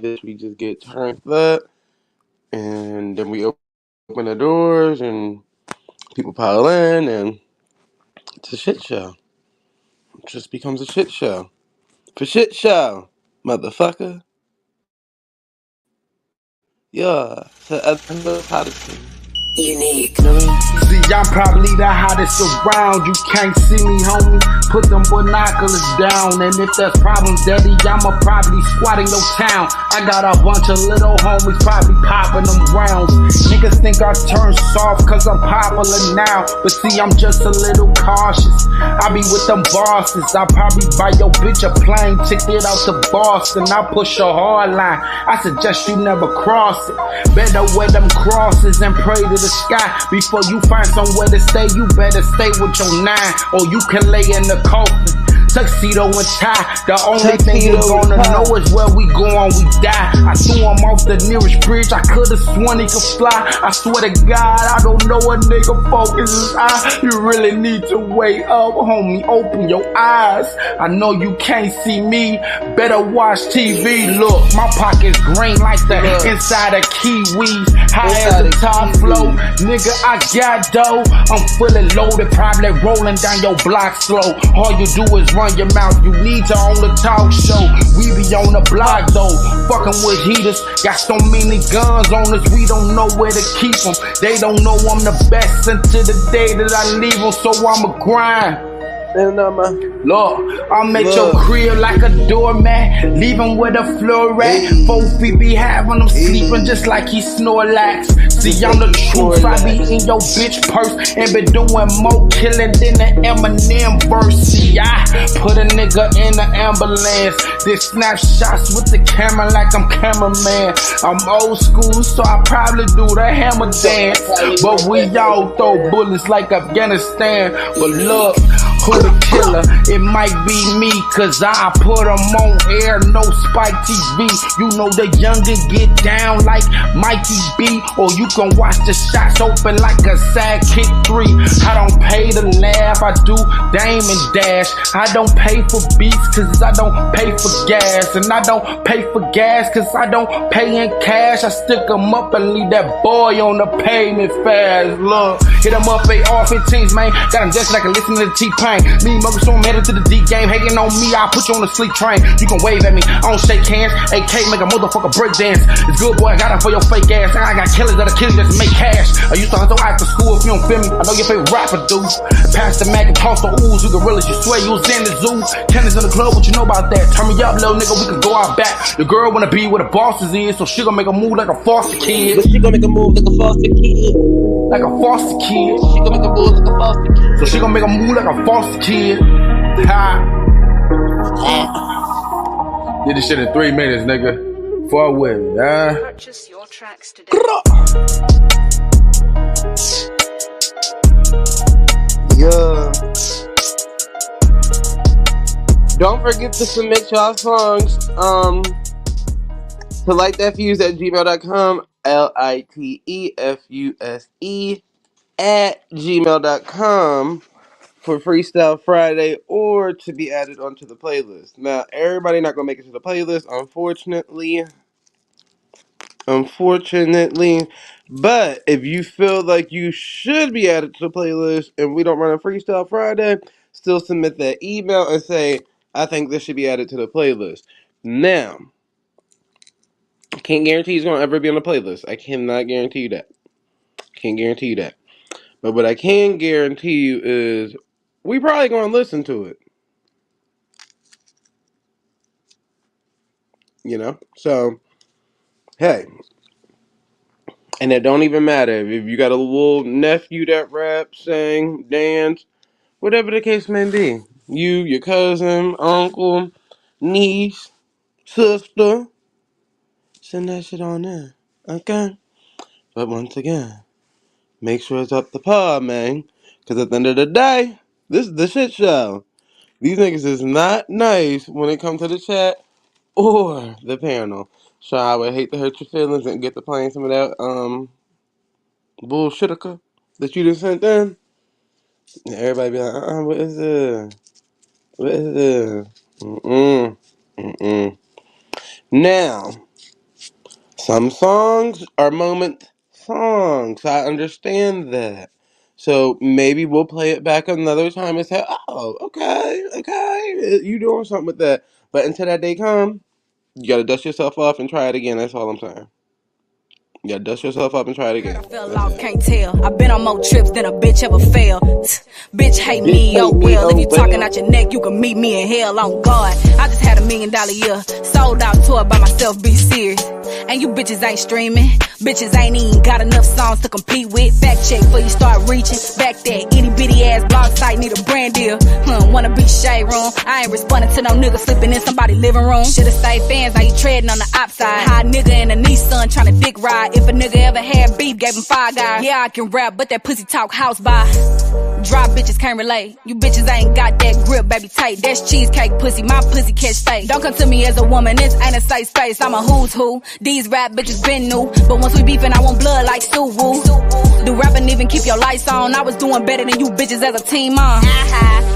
This we just get turned up, and then we open the doors, and people pile in, and it's a shit show. It just becomes a shit show. For shit show, motherfucker. Yeah. So that's the hottest thing. Unique. See, I'm probably the hottest around. You can't see me, homie. Put them binoculars down. And if there's problems, daddy, I'ma probably squatting your town. I got a bunch of little homies probably popping them rounds. Niggas think I turn soft cause I'm popular now. But see, I'm just a little cautious. I be with them bosses. I probably buy your bitch a plane ticket out to Boston. I push a hard line. I suggest you never cross it. Better wear them crosses and pray to the sky. Before you find somewhere to stay, you better stay with your 9, or you can lay in the coffin. Tuxedo and tie, the only thing you gonna know is where we going, we die. I threw him off the nearest bridge, I could've sworn he could fly. I swear to God, I don't know a nigga focus his eye. You really need to wake up, homie, open your eyes. I know you can't see me, better watch TV. Look, my pocket's green like the inside of kiwis. High as the top flow, nigga, I got dough. I'm fully loaded, probably rolling down your block slow. All you do is run your mouth, you need to own the talk show. We be on the block though, fucking with heaters. Got so many guns on us, we don't know where to keep them. They don't know I'm the best until the day that I leave them, so I'ma grind. Lord, I'll make your crib like a doormat, leave him with a floor at. 4 feet be having him sleeping just like he Snorlax. See, I'm the truth, I be in your bitch purse and been doing more killing than the Eminem verse. See, I put a nigga in the ambulance, then snap shots with the camera like I'm cameraman. I'm old school, so I probably do the hammer dance, but we all throw bullets like Afghanistan. But look, who the killer? It might be me, cause I put them on air, no Spike TV. You know the younger get down like Mikey B, or you can watch the shots open like a sad kick 3. I don't pay to laugh, I do Dame and Dash. I don't pay for beats cause I don't pay for gas, and I don't pay for gas cause I don't pay in cash. I stick them up and leave that boy on the pavement fast. Look, hit them up, AR-15s, man. Got them just like I listen to the T-Pain. Me, mother, so I'm headed to the D game. Hating on me, I'll put you on the sleep train. You can wave at me, I don't shake hands. AK make a motherfucker break dance. It's good, boy, I got it for your fake ass. I got killers that'll kill you just to make cash. I used to hustle after school, if you don't feel me. I know your favorite rapper, dude. Pass the Mac and toss the ooze. You gorillas, you swear you was in the zoo. Tennis in the club, what you know about that? Turn me up, little nigga, we can go out back. The girl wanna be where the bosses is, so she gon' make a move like a foster kid. But she gon' make a move like a foster kid. Like a foster kid. She gon' make a move like a foster kid. So she gon' make a move like a foster kid. Ha. Did this shit in 3 minutes, nigga. For a win, Purchase your tracks today. Yeah. Don't forget to submit y'all songs to lightthatfuse@gmail.com, LITEFUSE@gmail.com for Freestyle Friday, or to be added onto the playlist. Now, everybody not gonna make it to the playlist, unfortunately. unfortunately. But if you feel like you should be added to the playlist and we don't run a Freestyle Friday, still submit that email and say, I think this should be added to the playlist. Now, can't guarantee it's going to ever be on the playlist. I cannot guarantee you that. Can't guarantee you that. But what I can guarantee you is we probably going to listen to it. You know? So, hey. And it don't even matter if you got a little nephew that raps, sing, dance, whatever the case may be. You, your cousin, uncle, niece, sister, send that shit on in. Okay? But once again, make sure it's up to par, man. Because at the end of the day, this is the shit show. These niggas is not nice when it comes to the chat or the panel. So I would hate to hurt your feelings and get to playing some of that bullshit that you just sent in. And everybody be like, what is this? What is this? Now, some songs are moment songs. I understand that. So maybe we'll play it back another time and say, oh, okay, you doing something with that. But until that day comes, you gotta dust yourself off and try it again. That's all I'm saying. You gotta dust yourself up and try it again. Fell off, can't tell. I've been on more trips than a bitch ever failed. Bitch hate me, oh well. If you talking out your neck, you can meet me in hell on God. I just had $1 million year. Sold out tour by myself, be serious. And you bitches ain't streaming. Bitches ain't even got enough songs to compete with. Fact check before you start reaching. Back that itty bitty ass blog site need a brand deal. Wanna be shade room. I ain't responding to no nigga sleeping in somebody's living room. Shoulda stayed fans, now you treading on the outside. High nigga in a Nissan tryna dick ride. If a nigga ever had beef, gave him 5 guys. Yeah, I can rap, but that pussy talk house by. Dry bitches can't relate. You bitches ain't got that grip, baby tight. That's cheesecake pussy, my pussy catch fake. Don't come to me as a woman, this ain't a safe space. I'm a who's who. These rap bitches been new, but once we beefin', I want blood like Suwu. Do rapping even keep your lights on? I was doing better than you bitches as a team on.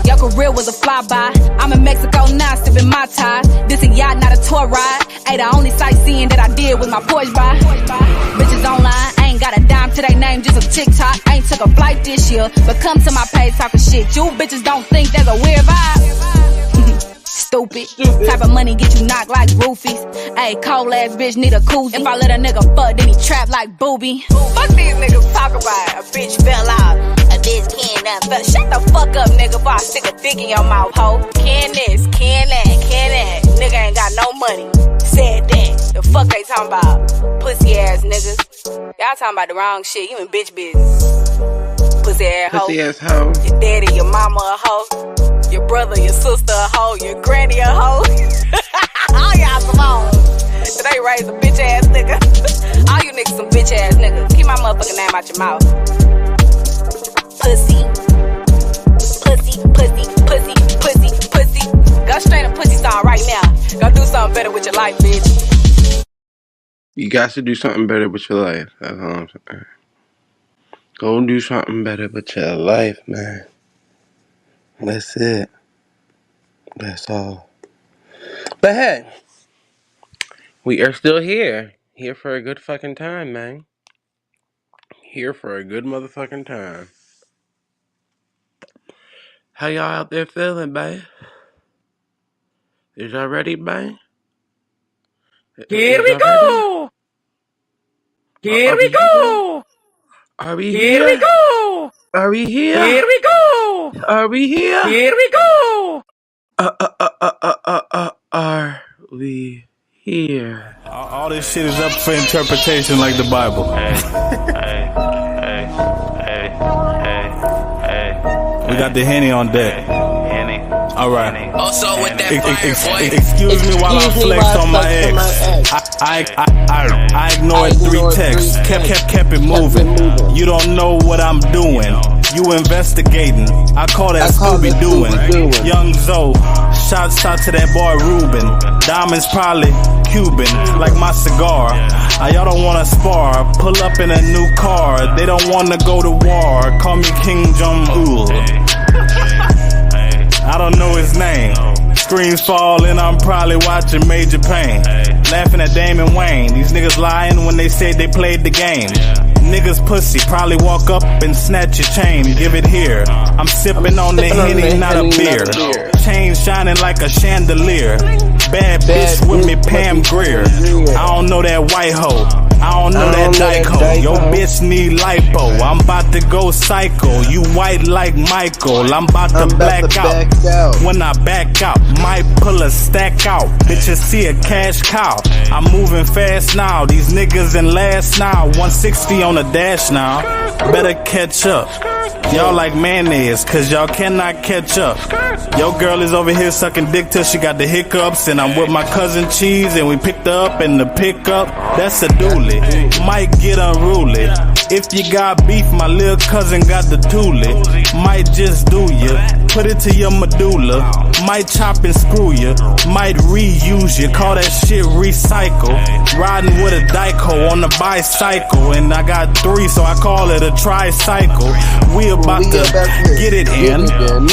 Your career was a flyby. I'm in Mexico now, sipping my tie. This a yacht, not a tour ride. Ain't the only sightseeing that I did was my Porsche buy. Bitches online, I ain't got a dime to their name, just a TikTok. Ain't took a flight this year, but come to my page talking shit. You bitches don't think there's a weird vibe. Stupid. Type of money get you knocked like roofies. Ayy, cold ass bitch need a koozie. If I let a nigga fuck, then he trap like booby. Fuck these niggas talk about. A bitch fell out. A bitch can't nothing. Shut the fuck up, nigga, before I stick a dick in your mouth, ho. Can this, can that. Nigga ain't got no money. Said that. The fuck they talking about? Pussy ass niggas. Y'all talking about the wrong shit. You in bitch business. Pussy ass hoe. Pussy ass hoe. Your daddy, your mama a hoe. Your brother, your sister a hoe. Your granny a hoe. All y'all some hoes. They raised a bitch ass nigga. All you niggas some bitch ass niggas. Keep my motherfucking name out your mouth. Pussy. Go straight a pussy song right now. Go do something better with your life, bitch. You got to do something better with your life. That's all I'm saying. Go do something better with your life, man. That's it. That's all. But hey, we are still here. Here for a good fucking time, man. Here for a good motherfucking time. How y'all out there feeling, babe? Is y'all ready, babe? Here we go! Here we go! Are we here? here? We go! Are we here? Here we go! Are we here? Here we go! Are we here? All this shit is up for interpretation like the Bible. We got the Henny on deck. Alright. Also with that excuse me while I flex on my ex. I ignored 3 texts. Kept it moving. You don't know what I'm doing. You investigating. I call that Scooby-Dooing. Young Zoe. Shots to that boy Ruben. Diamonds probably Cuban, like my cigar. Y'all don't wanna spar. Pull up in a new car. They don't wanna go to war. Call me King Jong-il. I don't know his name. Screens fall and I'm probably watching Major Pain. Laughing at Damon Wayne. These niggas lying when they said they played the game. Niggas pussy, probably walk up and snatch your chain, give it here. I'm sipping on the Henny, not a beer. Chain shining like a chandelier. Bad bitch with me, Pam Grier. I don't know that white hoe, I don't know that dyke hoe. Yo bitch need lipo, I'm about to go psycho. You white like Michael, I'm about to black out. When I back out, might pull a stack out. Bitches see a cash cow. I'm moving fast now, these niggas in last now. 160 on the dash now, better catch up. Y'all like mayonnaise, cause y'all cannot catch up. Yo girl is over here sucking dick till she got the hiccups. And I'm with my cousin Cheese and we picked her up in the pickup. That's a dually, might get unruly. If you got beef, my little cousin got the toolie. Might just do ya, put it to your medulla. Might chop and screw ya, might reuse ya. Call that shit recycle. Riding with a dyke hoe on a bicycle. And I got 3, so I call it a tricycle. We about to get it in.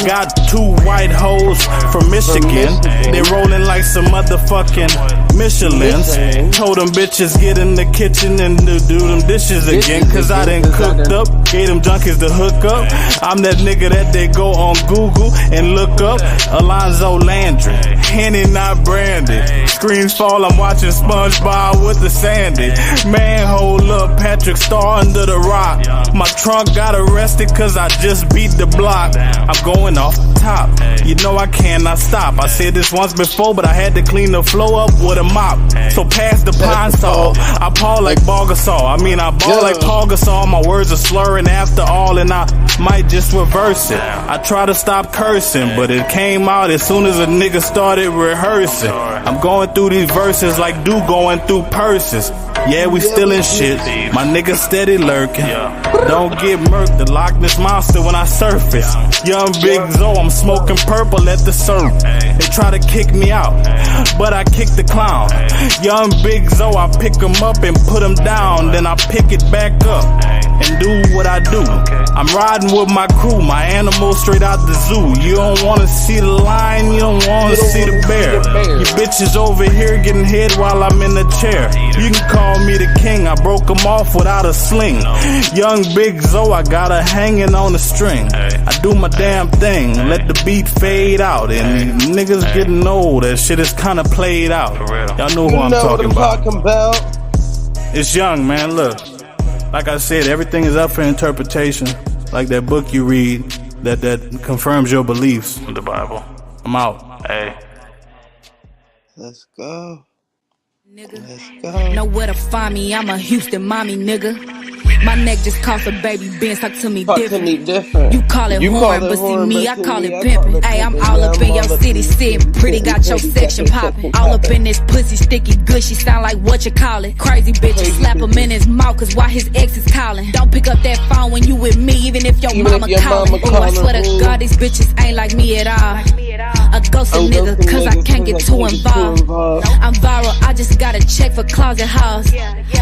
Got 2 white hoes from Michigan. They rolling like some motherfucking Michelins. Told them bitches get in the kitchen and do them dishes again. Cause I done cooked up, gave them junkies the hook up. I'm that nigga that they go on Google and look up. Alonzo Landry, Henny not branded. Screens fall, I'm watching SpongeBob with the Sandy. Man, hold up, Patrick Star under the rock. My trunk got arrested cause I just beat the block. I'm going off the top, you know I cannot stop. I said this once before, but I had to clean the flow up with a mop. So pass the pine saw, I paw like Bulgasaur. I mean I ball like Paul Gasol. My words are slurring after all and I might just reverse it. I try to stop cursing, but it came out as soon as a nigga started rehearsing. I'm going through these verses like dude going through purses. Yeah, we still in shit, my nigga steady lurking. Don't get murked, the Loch Ness Monster when I surface. Young Big Zo, I'm smoking purple at the surf. They try to kick me out, but I kick the clown. Young Big Zo, I pick him up and put him down. Then I pick it back up and do what I do. I'm riding with my crew, my animals straight out the zoo. You don't wanna see the lion, you don't wanna see the bear. You bitches over here getting hit while I'm in the chair. You can call me the king, I broke them off without a sling. Young Big Zo, I got her hanging on a string. I do my damn thing, let the beat fade out. And niggas getting old, that shit is kinda played out. Y'all know who I'm talking about. It's young, man, look. Like I said, everything is up for interpretation. Like that book you read that confirms your beliefs. The Bible. I'm out. Hey. Let's go. Let's go. Know where to find me, I'm a Houston mommy, nigga. My neck just cost a baby Benz, talk to me different. You call it horn, but see me, I call it pimpin'. Ayy, I'm all up in your city, sitting pretty, got your section poppin'. All up in this pussy, sticky gushy, sound like what you call it. Crazy bitches, slap him in his mouth, cause why his ex is calling. Don't pick up that phone when you with me, even if your mama callin'. Oh, I swear to God, these bitches ain't like me at all. A ghosted nigga, cause I can't get too involved. I'm viral, I just got a check for closet house.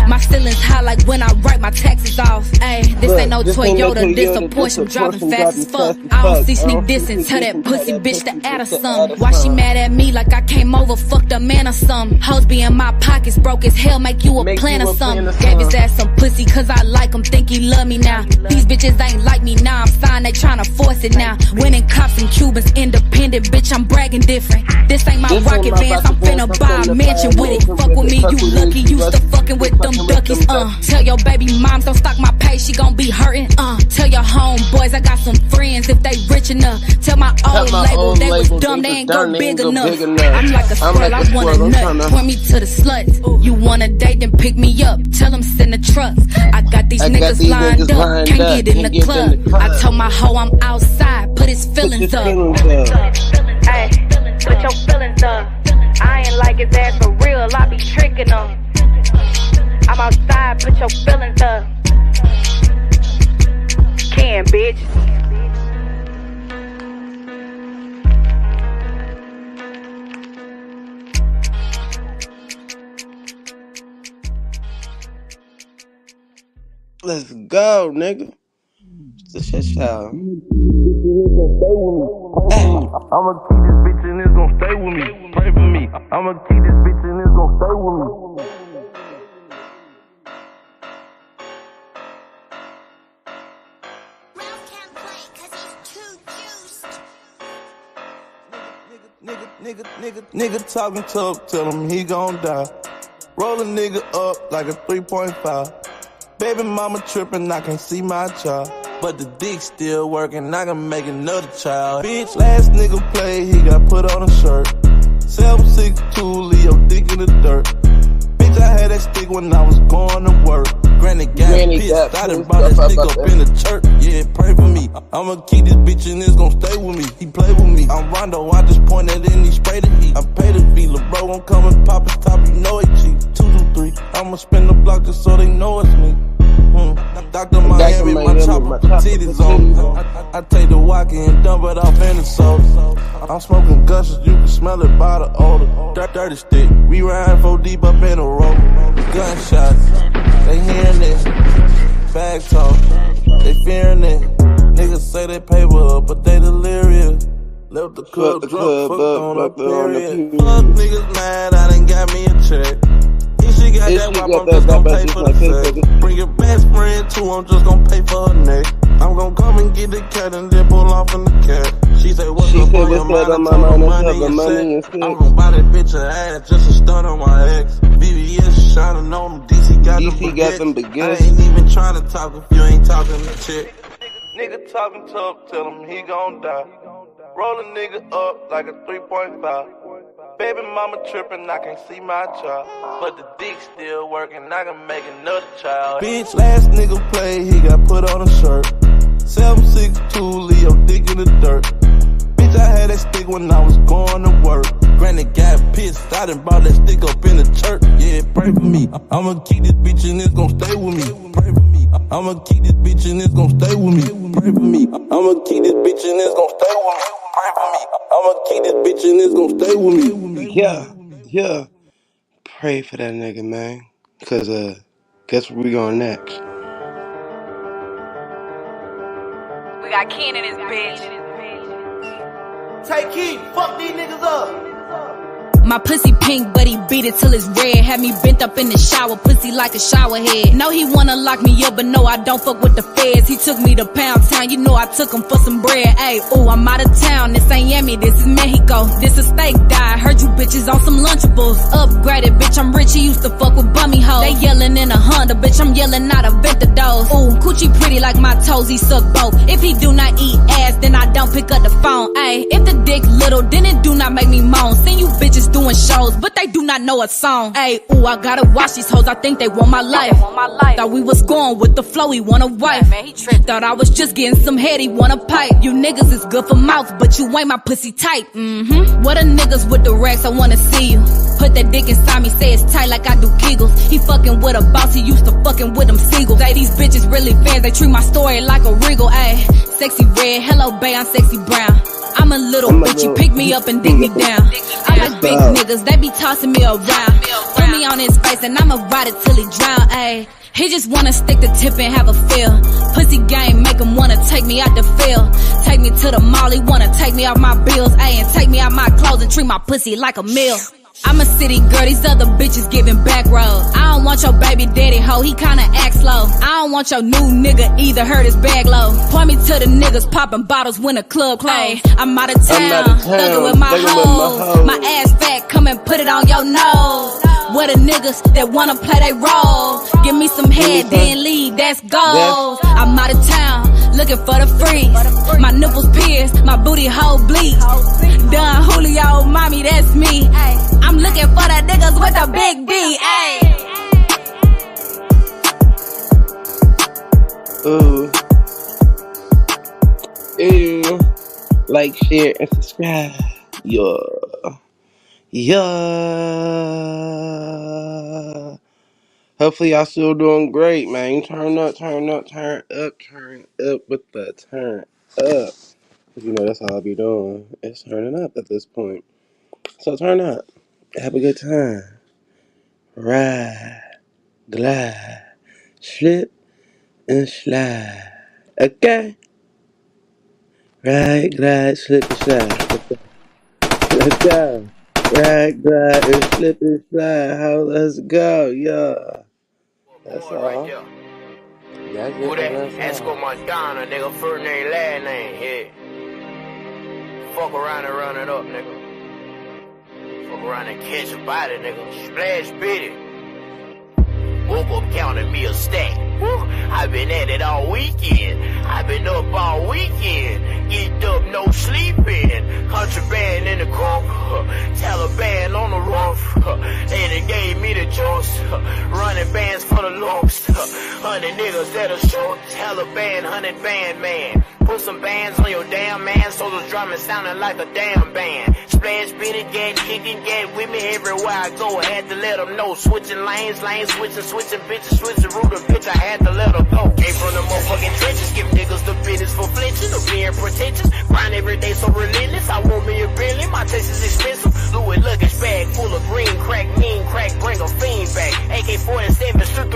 My ceiling's high like when I write my taxes off. Ayy, this ain't no Toyota, this a Porsche, I'm driving fast as fuck. I don't see sneak dissing, tell that pussy bitch to add her some. Why she mad at me like I came over, fucked a man or something? Hoes be in my pockets, broke as hell, make you a plan or something. Gave his ass some pussy cause I like him, think he love me now. These bitches ain't like me now, I'm signed, they tryna force it now. Winning cops and Cubans, independent, bitch, I'm bragging different. This ain't my rocket vans, I'm finna buy a mansion with it. Fuck with me, you lucky, used to fucking with them duckies, Tell your baby moms don't stock my pay, she gon' be hurting, Tell your homeboys I got some friends if they rich enough. Tell my old label they was dumb, they ain't go big enough. I'm like a squirrel, I want a nut, point me to the sluts. You wanna date, then pick me up, tell them send the trucks. I got these niggas lined up, can't get in the club. I told my hoe I'm outside, put his feelings up. Ay, put your feelings up. I ain't like his ass for real, I be tricking him. I'm outside, put your feelings up. Can, bitch. Let's go, nigga. It's a shit show. I'ma keep this bitch in this it's gon' stay with me. Pray for me. I'ma keep this bitch and it's gon' stay with me. Nigga talking tough, tell him he gon' die. Roll a nigga up like a 3.5. Baby mama trippin', I can't see my child. But the dick still working, I can make another child. Bitch, last nigga play, he got put on a shirt. 762, Leo dick in the dirt. Bitch, I had that stick when I was going to work. Granny got pissed, I done brought that stick up in the church. Yeah, pray for me. I'ma keep this bitch and it's gon' stay with me. He play with me. I'm Rondo, I just pointed and he sprayed the heat. I pay the fee, lil' bro won't come and pop his top, you know it cheap. 2, 2, 3. I'ma spin the block just so they know it's me. Dr. Miami, my chopper, titties on. I take the walkie and dump it off in the soul. I'm smoking gushes, you can smell it by the odor. Dirty stick, we ride 4 deep up in a row. Gunshots, they hearing it. Bag talk, they fearing it. Niggas say they paper up, but they delirious. Left the club drunk, fucked on a period. Fuck niggas mad, I done got me a check. She got that wop, I'm just gon' pay for the sex. Bring your best friend too, I'm just gon' pay for her neck. I'm gon' come and get the cat and then pull off in the cat. She say, what's up on your mind? I told her money and sex. I'm gon' buy that bitch a ass just to stun on my ex. VVS shining on them, DC got them baguettes. I ain't even tryna talk if you ain't talking to chick. Nigga talking tough, tell him he gon' die. Roll a nigga up like a 3.5. Baby mama trippin', I can't see my child. But the dick still working, I can make another child. Bitch, last nigga play, he got put on a shirt. 762, Leo dick in the dirt. Bitch, I had that stick when I was going to work. Granny got pissed, I done brought that stick up in the church. Yeah, pray for me. I'ma keep this bitch and it's gon' stay with me. Pray for me. I'ma keep this bitch and it's gon' stay with me. Pray for me. I'ma keep this bitch and it's gon' stay with me. Pray for me. I'ma keep this bitch and it's gon' stay with me. Yeah. Pray for that nigga, man. Cause guess where we going next? We got Ken in his bitch. Take heat, fuck these niggas up. My pussy pink, but he beat it till it's red. Had me bent up in the shower, pussy like a shower head. No, he wanna lock me up, but no, I don't fuck with the feds. He took me to Pound Town, you know I took him for some bread. Ayy, ooh, I'm out of town, this ain't Miami, this is Mexico. This a steak die, heard you bitches on some Lunchables. Upgraded, bitch, I'm rich, he used to fuck with bummy hoes. They yelling in a Honda, bitch, I'm yelling out of Ventadors. Ooh, coochie pretty like my toes, he suck both. If he do not eat ass, then I don't pick up the phone. Ayy, if the dick little, then it do not make me moan. Seen you bitches doing shows, but they do not know a song. Ayy, ooh, I gotta watch these hoes, I think they want my life. Thought we was going with the flow, he want a wife. Man, he tripped. Thought I was just getting some head, he want a pipe. You niggas is good for mouth, but you ain't my pussy tight. What a niggas with the racks, I wanna see you. Put that dick inside me, say it's tight like I do Kegels. He fucking with a boss, he used to fucking with them seagulls. Ay, these bitches really fans, they treat my story like a regal. Ayy, sexy red, hello bae, I'm sexy brown. I'm a little bitch, you pick me up and dig me down. I like big niggas, they be tossing me around. Put me on his face and I'ma ride it till he drown, ayy. He just wanna stick the tip and have a feel. Pussy game make him wanna take me out the field. Take me to the mall, he wanna take me off my bills, ayy. And take me out my clothes and treat my pussy like a meal. I'm a city girl, these other bitches giving back road. I don't want your baby daddy hoe, he kinda act slow. I don't want your new nigga either, hurt his bag low. Point me to the niggas popping bottles when the club close. I'm out of town, thuggin' with my hoes. My ass fat, come and put it on your nose. What the niggas that wanna play they role. Give me some head, then leave, that's goals. I'm out of town, looking for the freeze. My nipples pierced, my booty hole bleed. Done Julio, mommy, that's me. I'm looking for the niggas with the big D, ayy. Ooh. Ew. Like, share, and subscribe. Yeah. Hopefully y'all still doing great, man. Turn up with the turn up. You know that's all I'll be doing. It's turning up at this point. So turn up. Have a good time. Ride, glide, slip, and slide. Okay? Ride, glide, slip, and slide. Okay. Let's go. Rag, glide, and slip and slide. How let's go, yeah. That's all. That's it. 𝘾𝙤𝙢𝙥𝙃, nigga, first name, last name, yeah. Fuck around and run it up, nigga. Fuck around and catch a body, nigga. Splash bitty. Woke up counting me a stack. I've been at it all weekend. I've been up all weekend. Get up, no sleeping. Contraband in the coop. Taliban on the roof. They done gave me the juice. Running bands for the lumps. 100 niggas that'll shoot. Taliban, 100 band man. Put some bands on your damn man, so the drumming sounding like a damn band. Splash, bitty, get kicking, get with me everywhere I go. Had to let them know. Switching lanes, switching bitches, switching route of bitch. I had to let them go. Came from the motherfucking trenches, give niggas the business for flinching or being pretentious. Grind every day so relentless. I want me a billion, my taste is expensive. Louis luggage bag full of green crack, mean crack, bring a fiend back. AK-47, shoot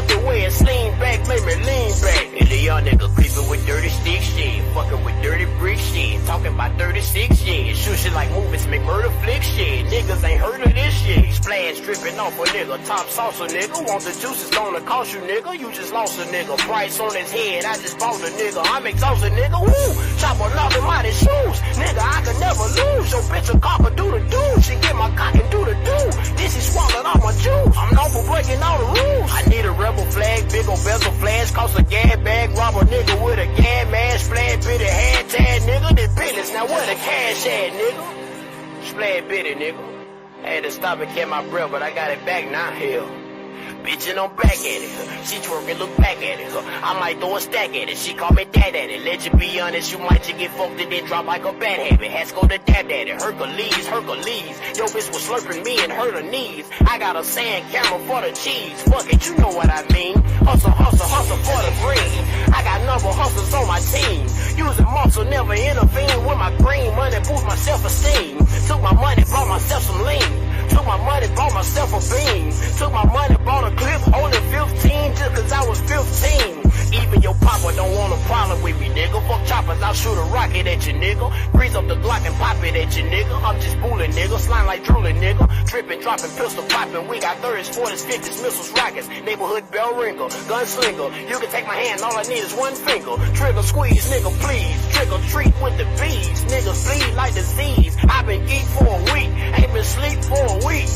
the way and sling back, make me lean back. And the young nigga creeping with dirty stick shit, fucking with dirty brick shit, talking about 36 shit, shoot shit like movies, make murder flick shit. Niggas ain't heard of this shit. Splash dripping off a nigga, top saucer nigga. Want the juices gonna cost you nigga, you just lost a nigga. Price on his head, I just bought a nigga. I'm exhausted nigga, woo. Chop a knock him out his shoes, nigga. I could never lose. Your bitch a copper do the do. She get my cock and do the do. This is swallowed all my juice. I'm known for breaking all the rules. I need a rebel flag, big ol' bezel flash, cost a gas bag, rob a nigga with a gas mask, splash bitty hand tag, nigga. This business, now where the cash at, nigga? Splash bitty, nigga. Had to stop and catch my breath, but I got it back now, hell. Bitch, and I'm back at it. She twerking, look back at it. I might throw a stack at it. She call me dad at it. Let you be honest, you might just get fucked and then drop like a bad habit. Has go to dab at it. Hercules. Yo, bitch was slurping me and hurt her knees. I got a sand camera for the cheese. Fuck it, you know what I mean. Hustle for the green. I got number hustlers on my team. Using muscle, never intervene with my green money. Boost my self-esteem. Took my money, bought myself some lean. Took my money, bought myself a beam. Took my money, bought a clip, only 15 just cause I was 15. Even your papa don't want a problem with me, nigga. Fuck choppers, I'll shoot a rocket at you, nigga. Grease up the Glock and pop it at you, nigga. I'm just fooling, nigga. Slime like drooling, nigga. Tripping, dropping, pistol popping. We got 30s, 40s, 50s, missiles, rockets. Neighborhood bell ringer, gunslinger. You can take my hand, all I need is one finger. Trigger squeeze, nigga, please. Trick or treat with the bees. Niggas bleed like disease. I've been geek for a week, ain't been sleep for a week.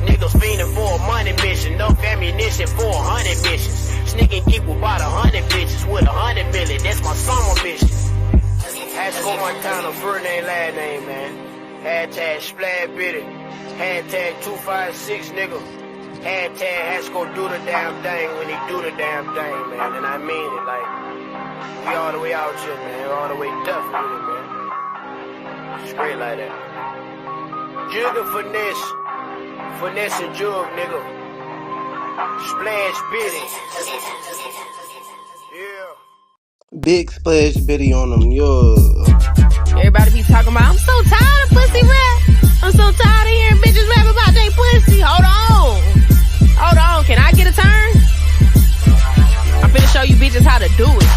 Niggas fiending for a money mission. Enough ammunition for 100 missions. Sneaking geek with about 100 bitches with 100 million. That's my summer mission. 𝘾𝙤𝙢𝙥𝙃, first name, last name, man. Hashtag splash bitty. Hashtag 256, nigga. Hashtag has to go do the damn thing when he do the damn thing, man. And I mean it, like, we all the way out here, man. We all the way tough with it, man. Straight like that. Jug and finesse. Finesse and jug, nigga. Splash bitty. Yeah. Big splash bitty on them, yo. Everybody be talking about, I'm so tired of pussy rap. I'm so tired of hearing bitches rap about they pussy. Hold on, can I get a turn? I'm finna show you bitches how to do it.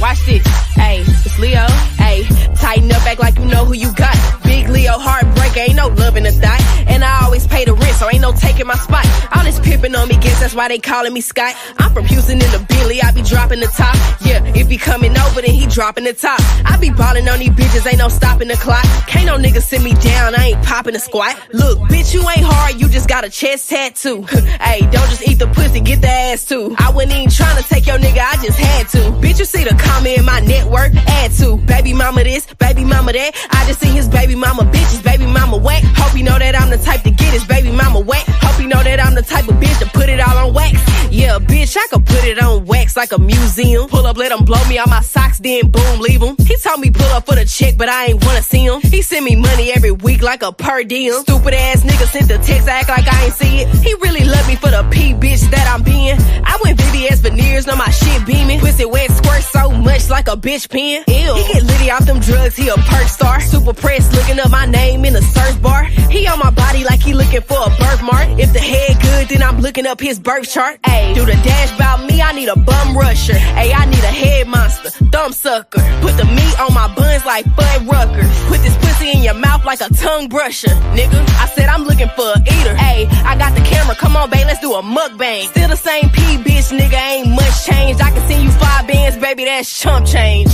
Watch this, ayy, it's Leo, ayy. Tighten up, act like you know who you got. Big Leo, heartbreaker, ain't no love in the thigh. And I always pay the rent, so ain't no taking my spot. All this pimping on me, guess that's why they calling me Scott. I'm from Houston in the Billy, I be dropping the top. Yeah, if he coming over, then he dropping the top. I be ballin' on these bitches, ain't no stopping the clock. Can't no nigga sit me down, I ain't popping a squat. Look, bitch, you ain't hard, you just got a chest tattoo. Ayy, don't just eat the pussy, get the ass too. I wasn't even trying to take your nigga, I just had to. Bitch, you see the comment in my network, add to. Baby mama this, baby mama that. I just seen his baby mama bitches, baby mama wet. Hope you know that I'm the type to get his baby mama wet. Hope you know that I'm the type of bitch to put it all on wax. Yeah, bitch, I could put it on wax like a museum. Pull up, let him blow me all my socks, then boom, leave him. He told me pull up for the check, but I ain't wanna see him. He send me money every week like a per diem. Stupid ass nigga sent the text, I act like I ain't see it. He really love me for the P bitch that I'm being. I went VVS veneers, know my shit beaming. Pussy wet squirt so much like a bitch pen. Ew. He get litty off them drugs, he a perk star. Super pressed, looking up my name in the search bar. He on my body like he looking for a birthmark. If the head good, then I'm looking up his birth chart. Ayy, do the dash bout me, I need a bum rusher. Ayy, I need a head monster, thumb cum sucker. Put the meat on my buns like Bud Rucker. Put this pussy in your mouth like a tongue brusher. Nigga, I said I'm looking for a eater. Ayy, I got the camera, come on babe, let's do a mukbang. Still the same P, bitch, nigga, ain't much change. I can send you 5 bands, baby, that's chump change.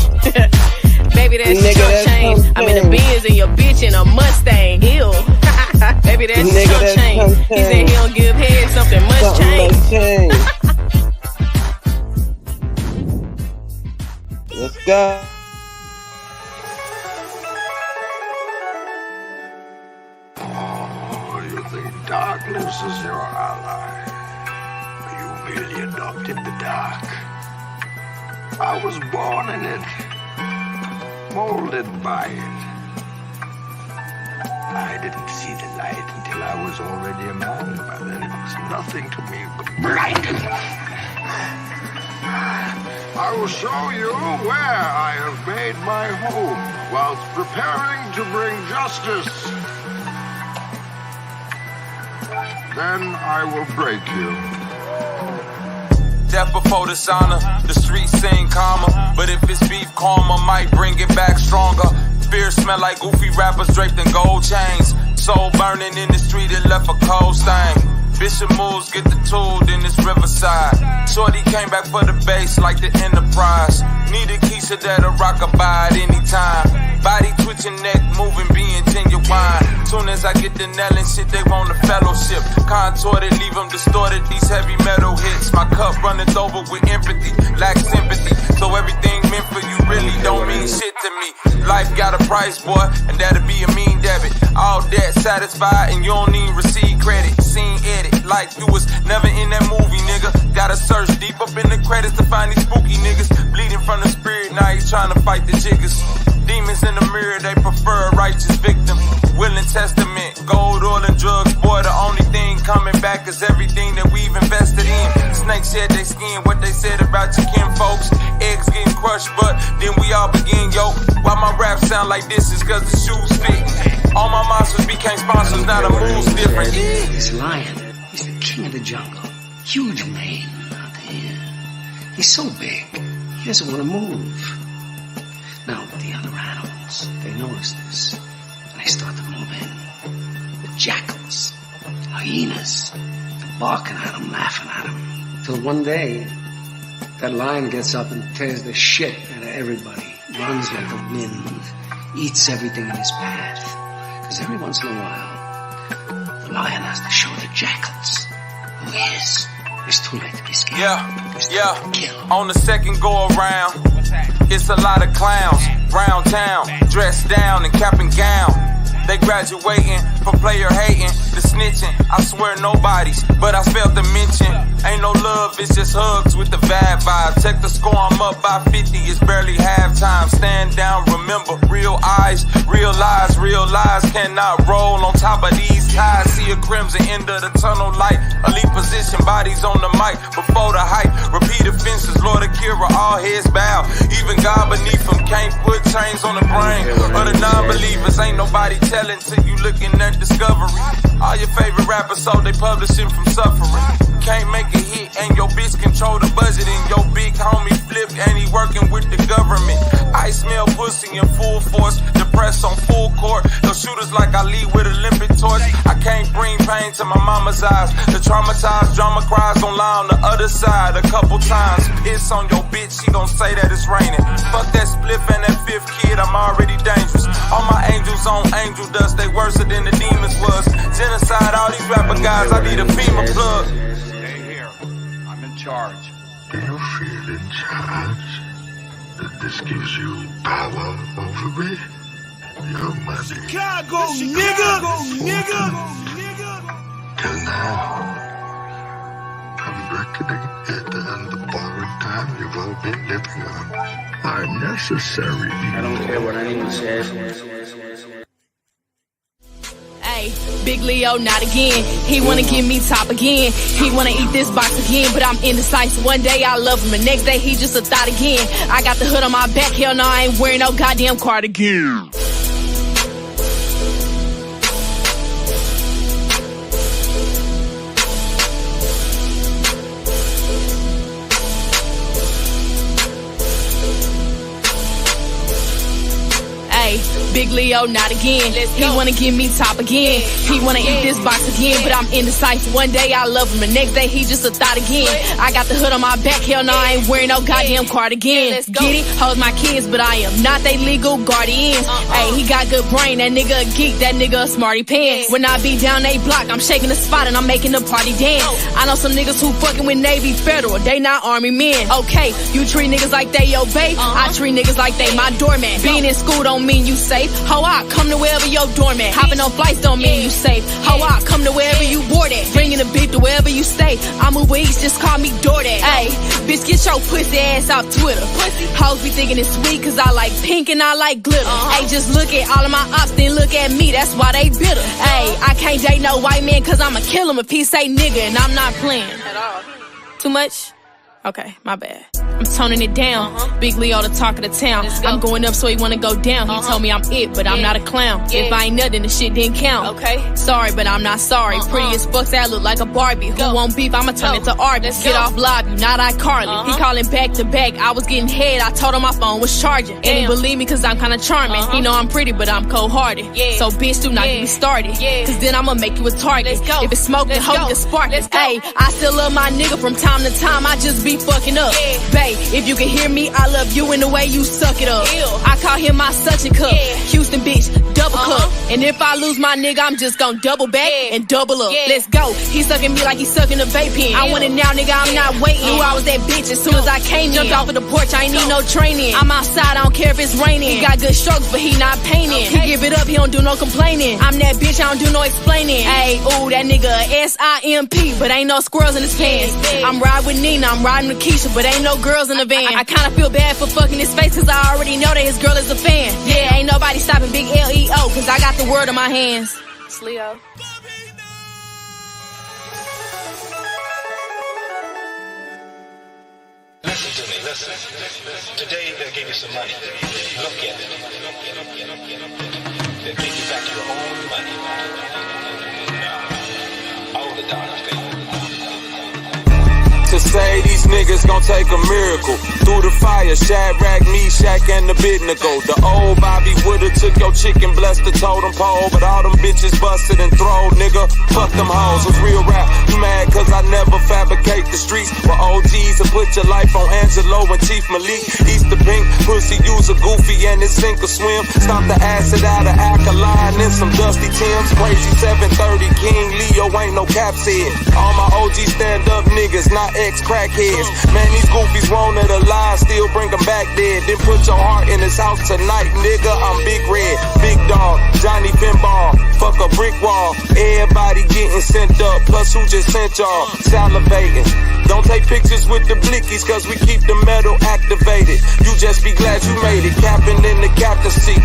Baby, that's nigga, chump change. I'm in the Benz and your bitch in a Mustang. Ew. Baby, that's nigga, chump change. He said he don't give head, something must change. Let's go. Oh, you think darkness is your ally? You merely adopted the dark. I was born in it, molded by it. I didn't see the light until I was already a man. By then it was nothing to me but blinding. I will show you where I have made my home whilst preparing to bring justice. Then I will break you. Death before dishonor, the streets sing calmer. But if it's beef, karma might bring it back stronger. Fear smell like goofy rappers draped in gold chains. Soul burning in the street, it left a cold stain. Bishop moves, get the tool, then it's Riverside. Shorty came back for the bass like the Enterprise. Need a Keisha that'll rock a by at any time. Body twitching, neck moving, being genuine. Soon as I get the nail and shit, they want a fellowship. Contorted, leave them distorted, these heavy metal hits. My cup runneth over with empathy, lack sympathy. So everything meant for you really don't mean shit to me. Life got a price, boy, and that'll be a mean debit. All debt satisfied, and you don't even receive credit. Scene edit, like you was never in that movie, nigga. Gotta search deep up in the credits to find these spooky niggas. Bleeding from the spirit, now he's trying to fight the jiggers. Demons in the mirror, they prefer a righteous victim. Willing testament, gold, oil, and drugs. Boy, the only thing coming back is everything that we've invested in. Snakes shed their skin, what they said about your kin folks. Eggs getting crushed, but then we all begin, yo. Why my rap sound like this is cause the shoes fitting. All my monsters became sponsors, now the move's different. This lion, he's the king of the jungle. Huge mane out there. He's so big, he doesn't want to move. Now, the other animals, they notice this, and they start to move in. The jackals, hyenas, they're barking at him, laughing at him. Till one day, that lion gets up and tears the shit out of everybody, runs like a wind, eats everything in his path. Because every once in a while, the lion has to show the jackals who he is. It's too late to be scared. Yeah. On the second go around, it's a lot of clowns round town, dressed down in cap and gown. They graduating from player hating, the snitching. I swear nobody's, but I failed to mention. Ain't no love, it's just hugs with the bad vibe. Check the score, I'm up by 50, it's barely halftime. Stand down, remember, real eyes, real lies cannot roll on top of these ties. See a crimson end of the tunnel light. Elite position, bodies on the mic before the hype. Repeat offenses, Lord Akira, all heads bow. Even God beneath them can't put chains on the brain of the non-believers. Ain't nobody telling till you looking at discovery. All your favorite rappers, so they publishing from suffering. Can't make a hit and your bitch control the budget, and your big homie flipped and he working with the government. I smell pussy in full force, depressed on full court. Those shooters like I lead with Olympic torch. I can't bring pain to my mama's eyes. The traumatized drama cries gon' lie on the other side a couple times. Piss on your bitch, she gon' say that it's raining. Fuck that spliff and that fifth kid, I'm already dangerous. All my angels on angel dust, they worse than the demons was. Genocide, all these rapper guys, I need a FEMA plug. Stay here, I'm in charge. Do you feel in charge? That this gives you power over me? Your money. Chicago, nigga. Till now, I'm reckoning it and the borrowed time you've all been living on are necessary. I don't care what anyone says. Ay, Big Leo, not again. He wanna give me top again. He wanna eat this box again, but I'm indecisive. One day I love him, the next day he just a thought again. I got the hood on my back, hell no, I ain't wearing no goddamn cardigan. Leo, not again. He wanna give me top again. He wanna eat this box again, but I'm indecisive. One day I love him, the next day he just a thought again. I got the hood on my back, hell no, I ain't wearing no goddamn cardigan. Get it? Hold my kids, but I am not they legal guardians. Hey, he got good brain, that nigga a geek, that nigga a smarty pants. When I be down they block, I'm shaking the spot and I'm making the party dance. I know some niggas who fucking with Navy Federal, they not Army men. Okay, you treat niggas like they your babe, I treat niggas like they my doorman. Being in school don't mean you safe. Ho, I come to wherever your doorman. Hopping on flights don't mean you safe. Ho, I come to wherever you board at. Bringing the beef to wherever you stay. I'm Uber Eats, just call me DoorDash. Ayy, bitch, get your pussy ass off Twitter. Hoes be thinking it's sweet cause I like pink and I like glitter. Ayy, just look at all of my ops, then look at me, that's why they bitter. Ayy, I can't date no white man cause I'ma kill him if he say nigga and I'm not playing. At all. Too much? Okay, my bad. I'm toning it down. Big Leo, the talk of the town. I'm going up so he wanna go down. He told me I'm it, but I'm not a clown. If I ain't nothing, the shit didn't count. Okay. Sorry, but I'm not sorry. Pretty as fuck, I look like a Barbie. Who won't beef? I'ma turn it to Arby's. Get off lobby, not iCarly. He calling back to back. I was getting head. I told him my phone was charging. And he believe me cause I'm kinda charming. He know I'm pretty, but I'm cold-hearted. So bitch, do not get me started. Cause then I'ma make you a target. If it's smoke, then hope you spark it. Ayy, I still love my nigga from time to time. I just be fucking up. Babe, if you can hear me, I love you in the way you suck it up. I call him my suction cup. Houston bitch, double cup. And if I lose my nigga, I'm just gon' double back and double up. Let's go. He sucking me like he sucking a vape pen. I want it now, nigga, I'm not waiting. Knew I was that bitch as soon as I came. Jumped off of the porch, I ain't need no training. I'm outside, I don't care if it's raining. He got good strokes, but he not painting. He give it up, he don't do no complaining. I'm that bitch, I don't do no explaining. Ayy, ooh, that nigga SIMP, but ain't no squirrels in his pants. I'm riding with Nina, I'm riding with Keisha, but ain't no girls in the van. I kinda feel bad for fucking his face cause I already know that his girl is a fan. Yeah, ain't nobody stopping Big LEO cause I got the word in my hands. It's Leo. Listen to me, listen. Today they'll give you some money. Look at it. They'll give you back your own money. All the dollars, baby. To say these niggas gon' take a miracle. Through the fire, Shadrach, Meshach, and Abednego. The old Bobby would've took your chicken, blessed the totem pole. But all them bitches busted and throwed, nigga. Fuck them hoes, it's real rap. You mad cause I never fabricate the streets. With OGs and put your life on Angelo and Chief Malik. Easter pink, pussy use a goofy and it sink or swim. Stop the acid out of alkaline and some dusty Timbs. Crazy 730, King Leo ain't no caps head. All my OG stand up niggas, not ex-crackheads. Man, these goofies wanted alive, still bring them back dead. Then put your heart in his house tonight, nigga. I'm Big Red, Big Dog, Johnny Pinball. Fuck a brick wall, everybody getting sent up. Plus who just sent y'all? Salivating. Don't take pictures with the blickies cause we keep the metal activated. You just be glad you made it, capping in the captain's seat.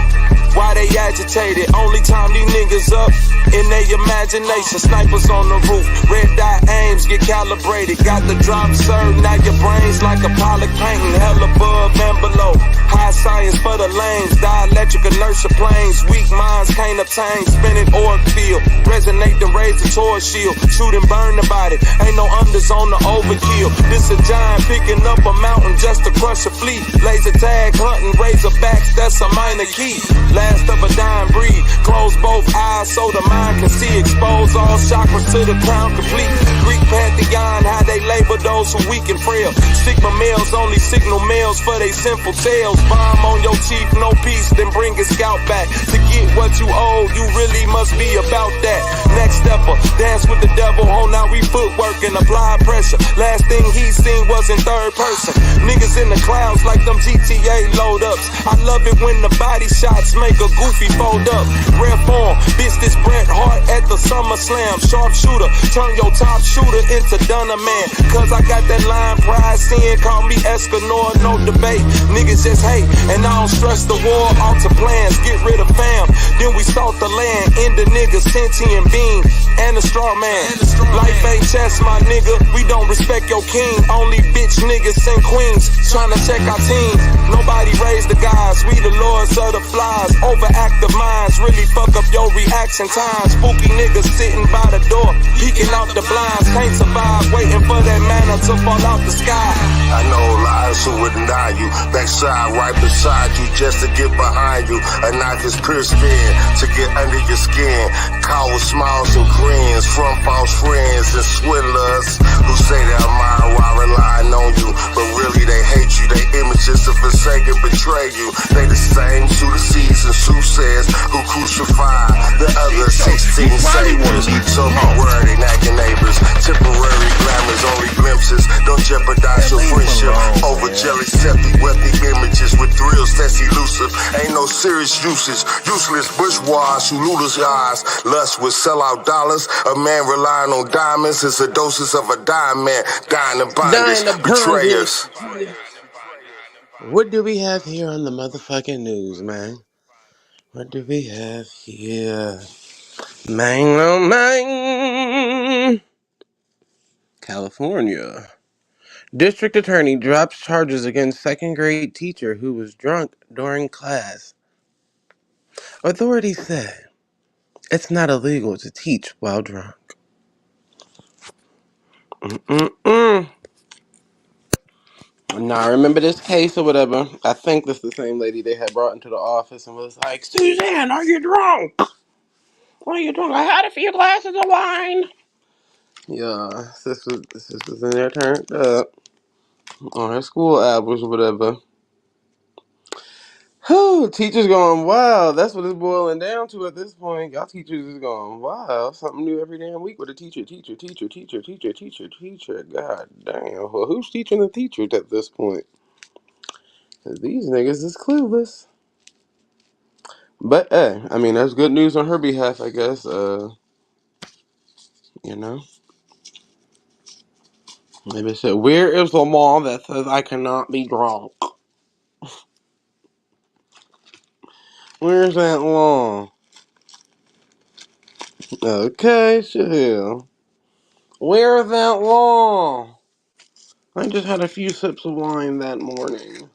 Why they agitated? Only time these niggas up in their imagination. Snipers on the roof, red dot aims get calibrated. Got the drop served, now your brains like a Pollock painting. Hell above and below, high science for the lanes. Dielectric inertia planes, weak minds can't obtain. Spinning orb field, resonate then raise the torch shield. Shoot and burn the body, ain't no unders on the overkill. This a giant picking up a mountain just to crush a fleet. Laser tag hunting, razor backs, that's a minor key. Last of a dying breed, close both eyes so the mind can see. Expose all chakras to the crown complete. Greek pantheon, how they label those who weak and frail. Sigma males only signal males for they sinful tales. Bomb on your teeth, no peace, then bring a scalp back. To get what you owe, you really must be about that. Next stepper, dance with the devil, hold now we footwork and apply pressure. Last thing he seen was in third person. Niggas in the clouds like them GTA load ups. I love it when the body shots make a goofy fold up. Rare form, bitch this Bret Hart at the SummerSlam. Sharpshooter, turn your top shooter into Dunner Man. Cause I got that line pride seeing, call me Escanor, no debate. Niggas just hate, and I don't stress the war, alter plans, get rid of fam. Then we salt the land, end the niggas, sentient being, and the straw man. Life ain't chess, my nigga, we don't respect your king. Only bitch niggas and queens, tryna check our team. Nobody raised the guys, we the lords of the flies. Overactive minds really fuck up your reaction time. Spooky niggas sitting by the door, peeking out the blinds. Can't survive, waiting for that manna to fall out the sky. I know liars who would deny you, backside right beside you just to get behind you. A knife is pierced in to get under your skin. Coward smiles and grins from false friends and swindlers who say they're mine while relying on you, but really they hate you. They images to forsake and betray you. They the same Sadducees and soothsayers who crucified the other 16 saviors. So beware they nagging neighbors. Temporary glamours, only glimpses. Don't jeopardize your friendship over jelly, septic, wealthy images with thrills that's elusive. Ain't no serious usage. Useless bourgeois who looters eyes. Lust with sellout dollars. A man relying on diamonds is a doses of a diamond. Dying in bondage. Betrayers. What do we have here on the motherfucking news, man? What do we have here? Man, oh man. California. District attorney drops charges against second grade teacher who was drunk during class. Authorities say it's not illegal to teach while drunk. Now, I remember this case or whatever. I think this is the same lady they had brought into the office and was like, Suzanne, are you drunk? Are you drunk? I had a few glasses of wine. Yeah, this was in there turned up on her school albums or whatever. Whew, teachers going, wow, that's what it's boiling down to at this point. Y'all teachers is going, wow, something new every damn week with a teacher. God damn. Well, who's teaching the teachers at this point? 'Cause these niggas is clueless. But, hey, I mean, that's good news on her behalf, I guess. You know? Maybe said, where is the law that says I cannot be drunk? Where's that law? Okay, chill. Where's that law? I just had a few sips of wine that morning.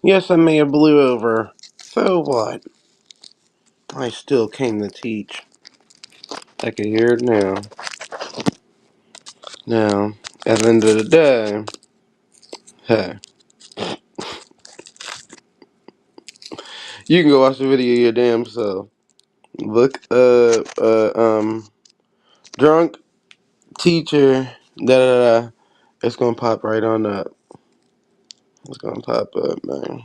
Yes, I may have blew over. So what? I still came to teach. I can hear it now. Now, at the end of the day, hey, you can go watch the video your damn self. Look up, drunk teacher, da-da-da. It's gonna pop right on up. It's gonna pop up, man.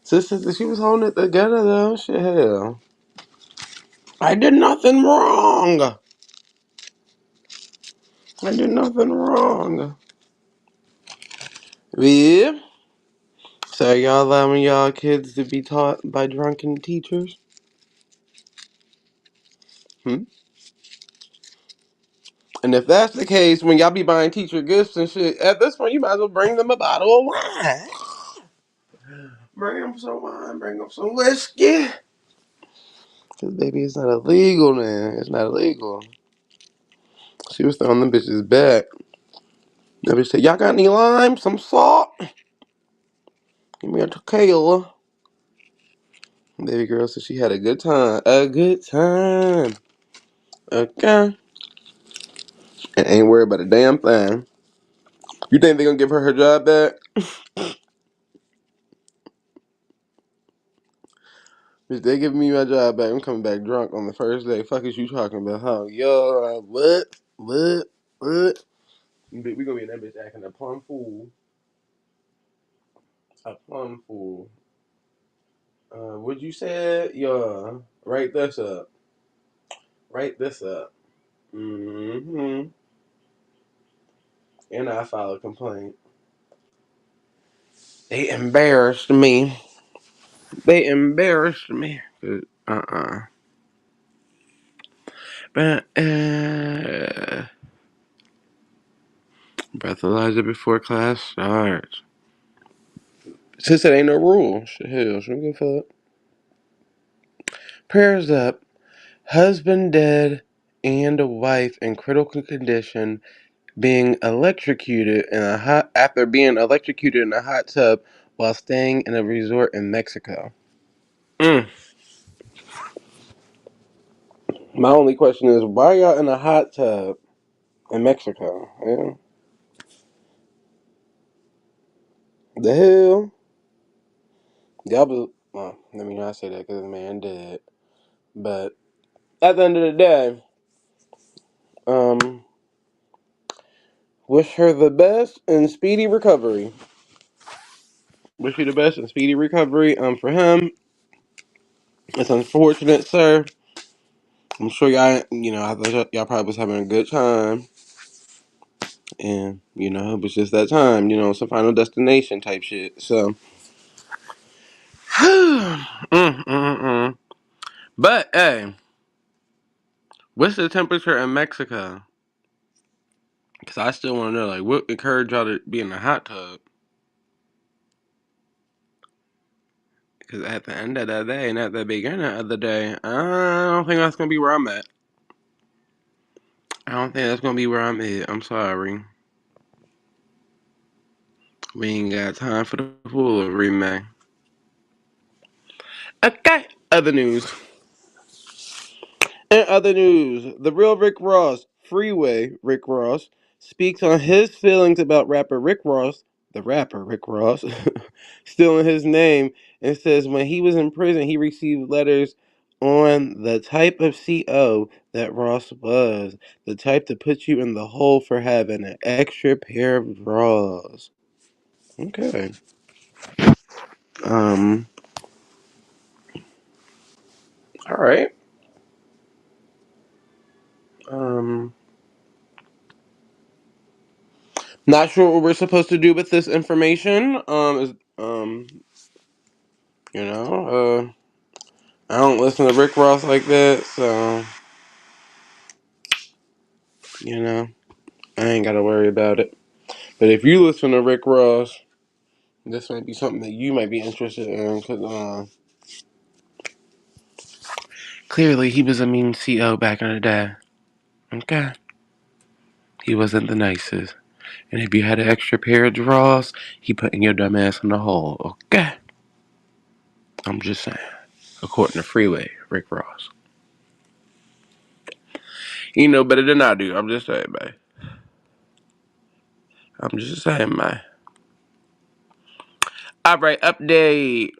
Sister, she was holding it together, though. Shit, hell. I did nothing wrong. I did nothing wrong. Yeah. So y'all allowing y'all kids to be taught by drunken teachers? And if that's the case, when y'all be buying teacher gifts and shit, at this point, you might as well bring them a bottle of wine. Bring them some wine, bring them some whiskey. Because, baby, it's not illegal, man. It's not illegal. She was throwing them bitches back. That bitch said, y'all got any lime? Some salt? Give me a tequila. Baby girl said she had a good time. A good time. Okay. And ain't worried about a damn thing. You think they gonna give her job back? If they give me my job back, I'm coming back drunk on the first day. Fuck is you talking about? Huh? Yo, what? We gonna be in that bitch acting a plum fool. A plum fool. What you said? Yo, write this up. Write this up. And I file a complaint. They embarrassed me. But, But, breathalyzer before class starts. Since it ain't no rule. Shit, hell, she don't give a fuck. Prayers up. Husband dead and a wife in critical condition being electrocuted after being electrocuted in a hot tub while staying in a resort in Mexico. My only question is, why y'all in a hot tub in Mexico? Yeah. The hell? Y'all was, well, let me not say that because the man dead. But at the end of the day, wish her the best and speedy recovery. Wish you the best and speedy recovery. For him, it's unfortunate, sir. I'm sure y'all, I thought y'all probably was having a good time. And, it was just that time, some final destination type shit. So, But, hey, what's the temperature in Mexico? Because I still want to know, like, what encouraged y'all to be in the hot tub? Because at the end of the day and at the beginning of the day, I don't think that's going to be where I'm at. I don't think that's going to be where I'm at. I'm sorry. We ain't got time for the foolery, man. Okay, other news. In other news, the real Rick Ross, Freeway Rick Ross, speaks on his feelings about rapper Rick Ross, the rapper Rick Ross, stealing his name, and says when he was in prison, he received letters on the type of CO that Ross was, the type to put you in the hole for having an extra pair of drawers. Okay. All right. Not sure what we're supposed to do with this information. I don't listen to Rick Ross like that, so I ain't gotta worry about it. But if you listen to Rick Ross, this might be something that you might be interested in, because clearly he was a mean CO back in the day. Okay, he wasn't the nicest, and if you had an extra pair of drawers, he putting your dumb ass in the hole. Okay, I'm just saying. According to Freeway Rick Ross, you know better than I do. I'm just saying, man. I'm just saying, man. All right, update.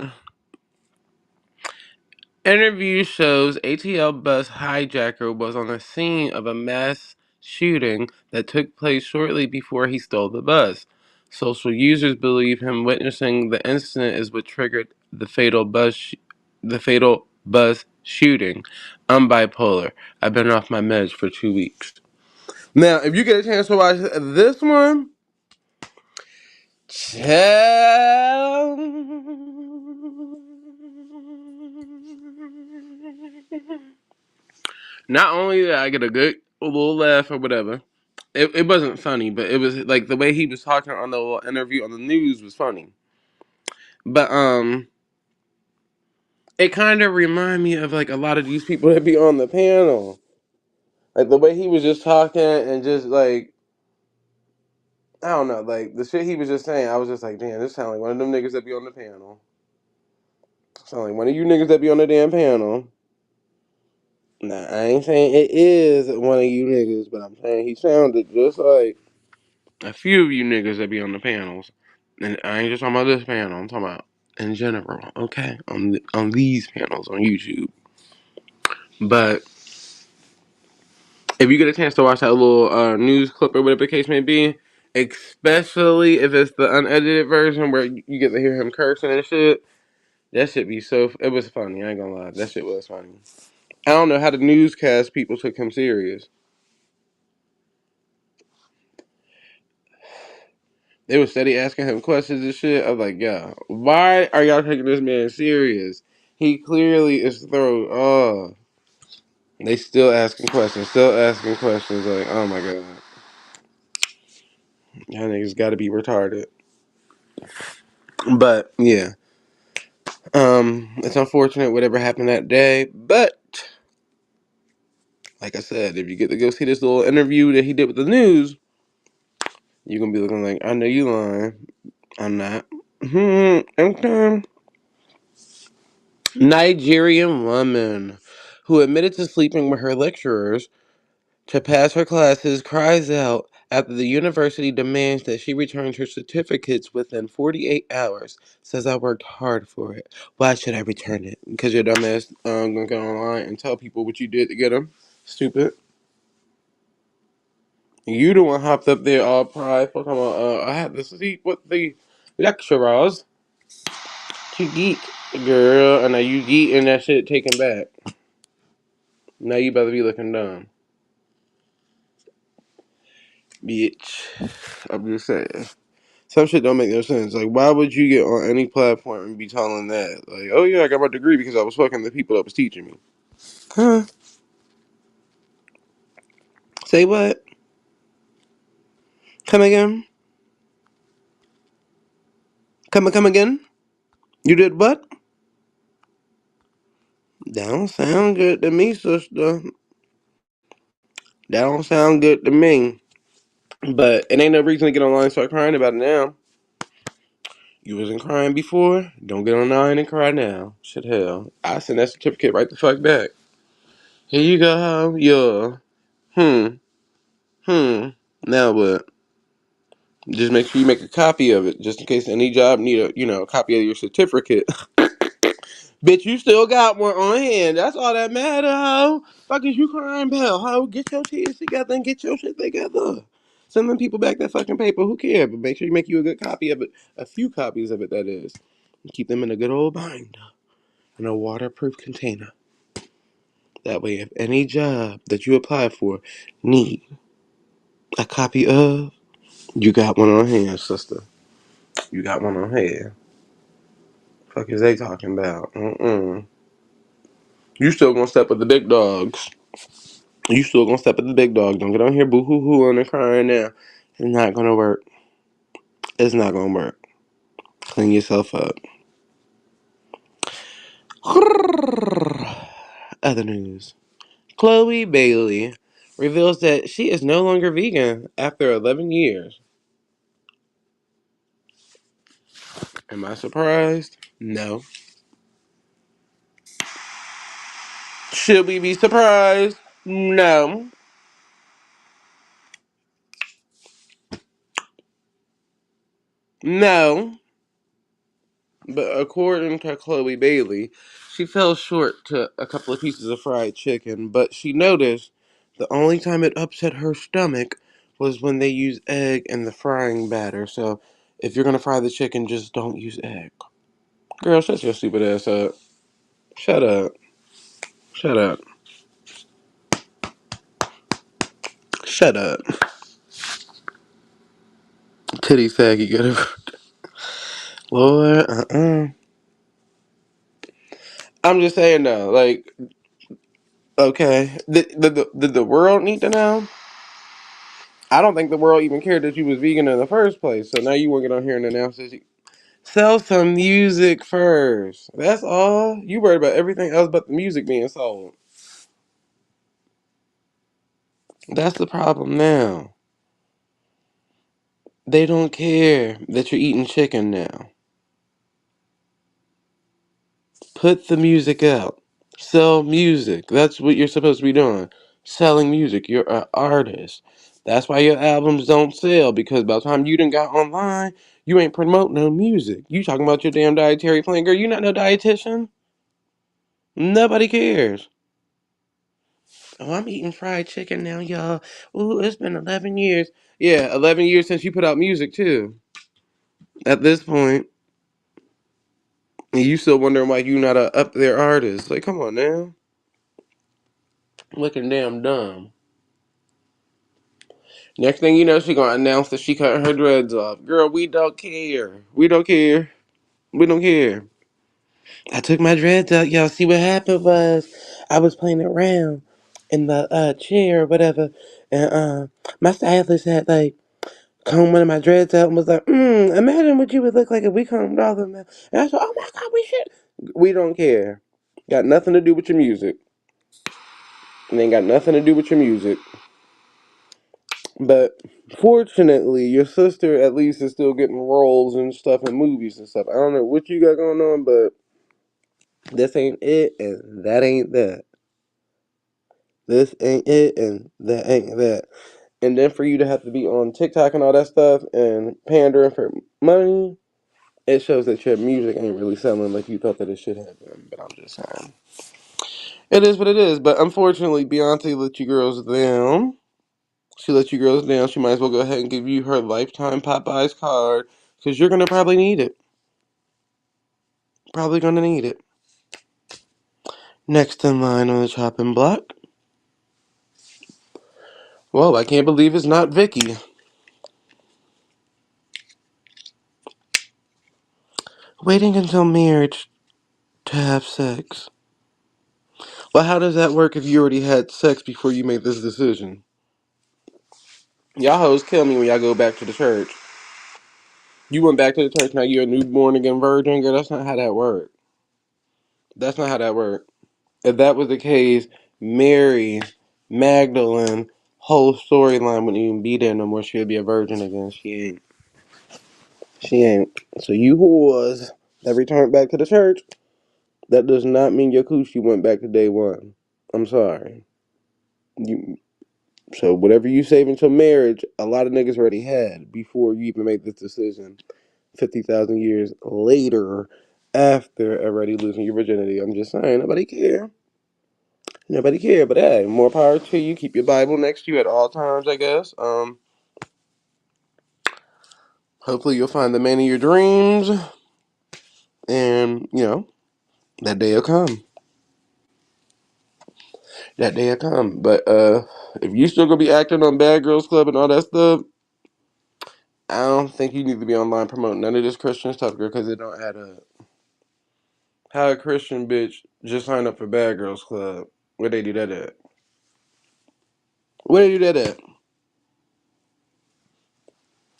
Interview shows ATL bus hijacker was on the scene of a mass shooting that took place shortly before he stole the bus. Social users believe him witnessing the incident is what triggered the fatal bus shooting. I'm bipolar. I've been off my meds for 2 weeks. Now, if you get a chance to watch this one, not only did I get a little laugh or whatever, it wasn't funny, but it was like the way he was talking on the little interview on the news was funny. But it kind of reminded me of like a lot of these people that be on the panel, like the way he was just talking and just like I don't know, like the shit he was just saying. I was just like, damn, this sound like one of them niggas that be on the panel. Sound like one of you niggas that be on the damn panel. Nah, I ain't saying it is one of you niggas, but I'm saying he sounded just like a few of you niggas that be on the panels. And I ain't just talking about this panel, I'm talking about in general, okay? On these panels on YouTube. But if you get a chance to watch that little news clip or whatever the case may be, especially if it's the unedited version where you get to hear him cursing and shit, that shit be so... It was funny, I ain't gonna lie. That shit was funny. I don't know how the newscast people took him serious. They was steady asking him questions and shit. I was like, yeah, why are y'all taking this man serious? He clearly is thrown. Oh, they still asking questions. Like, oh my god, y'all niggas got to be retarded. But yeah, it's unfortunate whatever happened that day. But like I said, if you get to go see this little interview that he did with the news, you're gonna be looking like, I know you lying. I'm not. Okay. Nigerian woman who admitted to sleeping with her lecturers to pass her classes, cries out after the university demands that she return her certificates within 48 hours. Says I worked hard for it. Why should I return it? Because your dumbass gonna go online and tell people what you did to get them. Stupid. You the one hopped up there all prideful. Come on, I had to sleep with the lecturers. You geek, girl. And now you geek and that shit taken back. Now you better be looking dumb. Bitch. I'm just saying. Some shit don't make no sense. Like, why would you get on any platform and be telling that? Like, oh yeah, I got my degree because I was fucking the people that was teaching me. Huh? Say what? Come again? Come again? You did what? That don't sound good to me, sister. That don't sound good to me. But it ain't no reason to get online and start crying about it now. You wasn't crying before. Don't get online and cry now. Shit, hell. I send that certificate right the fuck back. Here you go. Yeah. Now what? Just make sure you make a copy of it, just in case any job need a copy of your certificate. Bitch, you still got one on hand. That's all that matter, ho. Fuck is you crying about, ho? Get your tears together and get your shit together. Send them people back that fucking paper. Who cares? But make sure you make you a good copy of it. A few copies of it, that is. And keep them in a good old binder. In a waterproof container. That way, if any job that you apply for need a copy of, you got one on hand, sister. You got one on hand. Fuck is they talking about? You still gonna step with the big dogs. You still gonna step with the big dogs. Don't get on here boo-hoo-hooing and crying now. It's not gonna work. It's not gonna work. Clean yourself up. Other news. Chloe Bailey reveals that she is no longer vegan after 11 years. Am I surprised? No. Should we be surprised? No. No. But according to Chloe Bailey, she fell short to a couple of pieces of fried chicken, but she noticed the only time it upset her stomach was when they use egg in the frying batter. So if you're going to fry the chicken, just don't use egg. Girl, shut your stupid ass up. Shut up. Shut up. Shut up. Titty saggy, get it. Lord, I'm just saying though, like, okay, did the world need to know? I don't think the world even cared that you was vegan in the first place. So now you want to get on here and announce this. Sell some music first. That's all. You worried about everything else but the music being sold. That's the problem now. They don't care that you're eating chicken now. Put the music out. Sell music. That's what you're supposed to be doing. Selling music. You're an artist. That's why your albums don't sell, because by the time you done got online, you ain't promoting no music. You talking about your damn dietary plan. Girl, you not no dietitian. Nobody cares. Oh, I'm eating fried chicken now, y'all. Ooh, it's been 11 years. Yeah, 11 years since you put out music, too. At this point. And you still wondering why you not a up there artist. Like, come on now. Looking damn dumb. Next thing you know, she gonna announce that she cut her dreads off. Girl, we don't care. We don't care. We don't care. I took my dreads out, y'all. See what happened was I was playing around in the chair or whatever, and my stylist had like combed one of my dreads out and was like, imagine what you would look like if we combed all of them out. And I said, oh my god, we should. We don't care. Got nothing to do with your music. And ain't got nothing to do with your music. But fortunately, your sister at least is still getting roles and stuff in movies and stuff. I don't know what you got going on, but this ain't it, and that ain't that. this ain't it and that ain't that. And then for you to have to be on TikTok and all that stuff and pandering for money, it shows that your music ain't really selling like you thought that it should have been. But I'm just saying. It is what it is. But unfortunately, Beyonce let you girls down. She let you girls down. She might as well go ahead and give you her lifetime Popeyes card because you're going to probably need it. Probably going to need it. Next in line on the chopping block. Whoa, I can't believe it's not Vicky. Waiting until marriage to have sex. Well, how does that work if you already had sex before you made this decision? Y'all hoes kill me when y'all go back to the church. You went back to the church, now you're a newborn again virgin? Girl, that's not how that worked. That's not how that worked. If that was the case, Mary Magdalene whole storyline wouldn't even be there no more. She'd be a virgin again. She ain't. She ain't. So you whores that returned back to the church, that does not mean your coochie went back to day one. I'm sorry. So whatever you save until marriage, a lot of niggas already had before you even made this decision. 50,000 years later, after already losing your virginity. I'm just saying, nobody care. Nobody care, but hey, more power to you. Keep your Bible next to you at all times, I guess. Hopefully you'll find the man of your dreams, and, that day will come. That day will come. But, if you still gonna be acting on Bad Girls Club and all that stuff, I don't think you need to be online promoting none of this Christian stuff, girl, because it don't add up. How a Christian bitch just signed up for Bad Girls Club? Where they do that at? Where they do that at?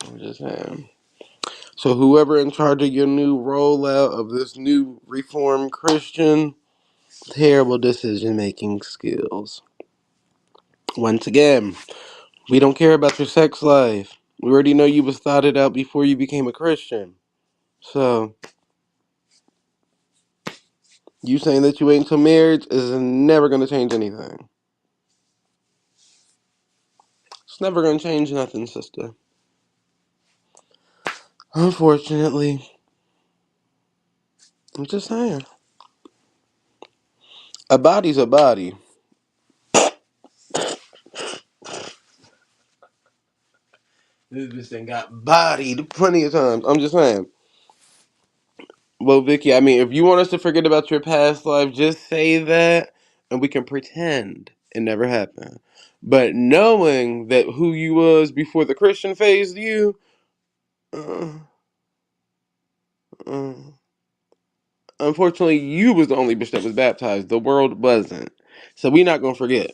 I'm just saying. So whoever in charge of your new rollout of this new reformed Christian, terrible decision-making skills. Once again, we don't care about your sex life. We already know you was thoughted out before you became a Christian. So, you saying that you wait until marriage is never going to change anything. It's never going to change nothing, sister. Unfortunately. I'm just saying. A body's a body. This thing got bodied plenty of times. I'm just saying. Well, Vicky, I mean, if you want us to forget about your past life, just say that and we can pretend it never happened. But knowing that who you was before the Christian phased you, unfortunately, you was the only bitch that was baptized. The world wasn't. So we not going to forget.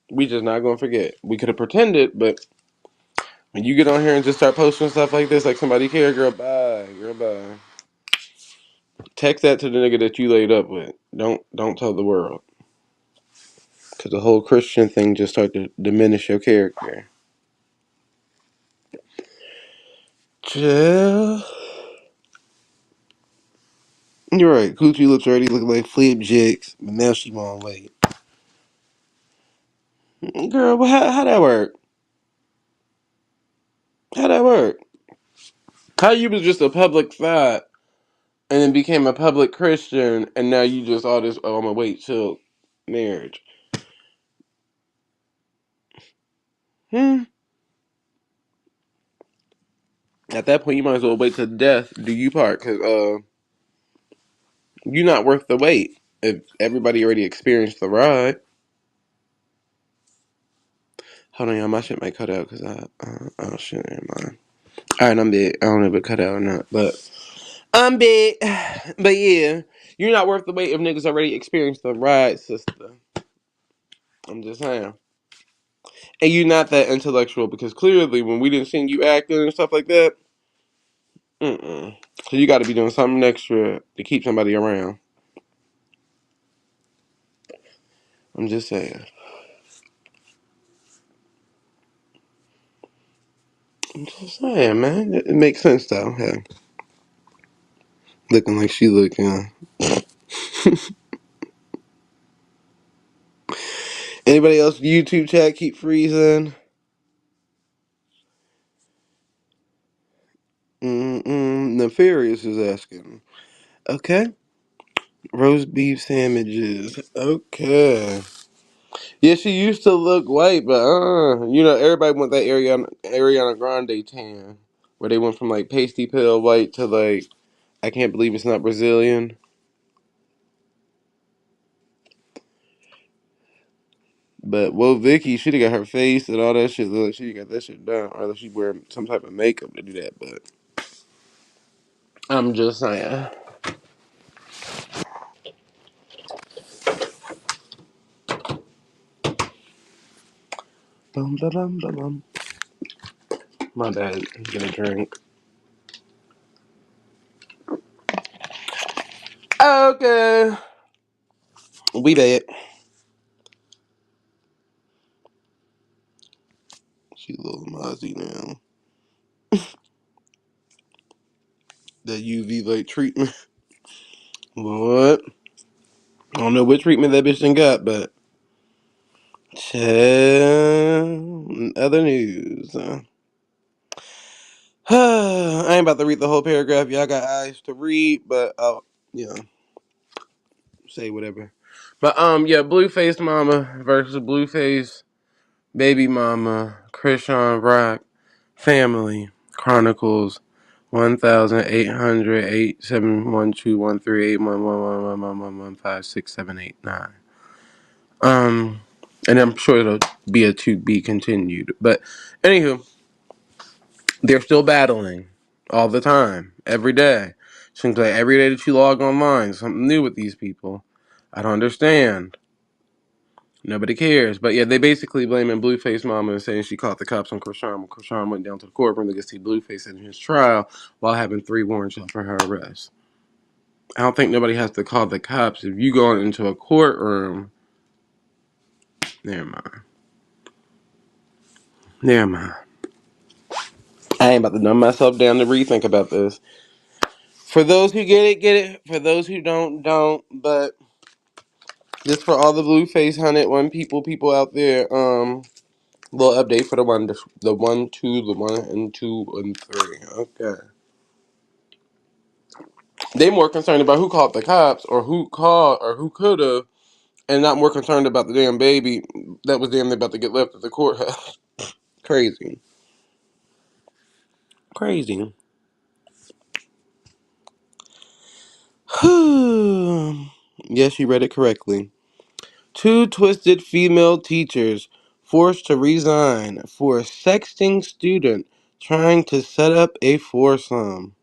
We just not going to forget. We could have pretended, but when you get on here and just start posting stuff like this, like somebody care, girl, bye. Girl, bye. Text that to the nigga that you laid up with. Don't tell the world. Because the whole Christian thing just started to diminish your character. Chill. You're right. Coochie lips already look like 𝘾𝙼𝙎𝙃, but now she won't wait. Girl, well, how that work? How that work? How you was just a public thought and then became a public Christian and now you just all this, oh, I'm going to wait till marriage. At that point, you might as well wait till death do you part, because you're not worth the wait if everybody already experienced the ride. Hold on, y'all, my shit might cut out because oh shit, never mind. Alright, I'm big. I don't know if it cut out or not, but I'm big. But yeah, you're not worth the wait if niggas already experienced the ride, sister. I'm just saying. And you're not that intellectual because clearly when we didn't see you acting and stuff like that, so you got to be doing something extra to keep somebody around. I'm just saying. I'm just saying, man. It makes sense though. Hey, looking like she looking. Anybody else YouTube chat keep freezing? Nefarious is asking. Okay. Roast beef sandwiches. Okay. Yeah, she used to look white, but everybody want that Ariana Grande tan, where they went from like pasty pale white to like I can't believe it's not Brazilian. But Vicky, she'd have got her face and all that shit. Look like she got that shit done, or she wearing some type of makeup to do that. But I'm just saying. Bum, ba, bum, ba, bum. My bad. I'm gonna drink. Okay. We bet. She a little mozzie now. That UV light treatment. What? I don't know what treatment that bitch done got, but other news. I ain't about to read the whole paragraph. Y'all got eyes to read, but I'll, say whatever. But yeah, Blueface Mama versus Blueface Baby Mama, Krishan Rock Family Chronicles 1,800,8712138111111156789. And I'm sure it'll be a to be continued. But anywho, they're still battling all the time, every day. Seems like every day that you log online, something new with these people. I don't understand. Nobody cares. But yeah, they basically blaming Blueface Mama and saying she caught the cops on Krishan when Krishan went down to the courtroom to get see Blueface in his trial while having 3 warrants out for her arrest. I don't think nobody has to call the cops. If you go into a courtroom, never mind. Never mind. I ain't about to dumb myself down to rethink about this. For those who get it, get it. For those who don't, don't. But just for all the Blueface 101 people out there, little update for the 1, 2, the 1 and 2 and 3. Okay. They more concerned about who called the cops or who called or who could have, and not more concerned about the damn baby that was damn about to get left at the courthouse. Crazy. Crazy. Yes, you read it correctly. 2 twisted female teachers forced to resign for sexting student trying to set up a foursome.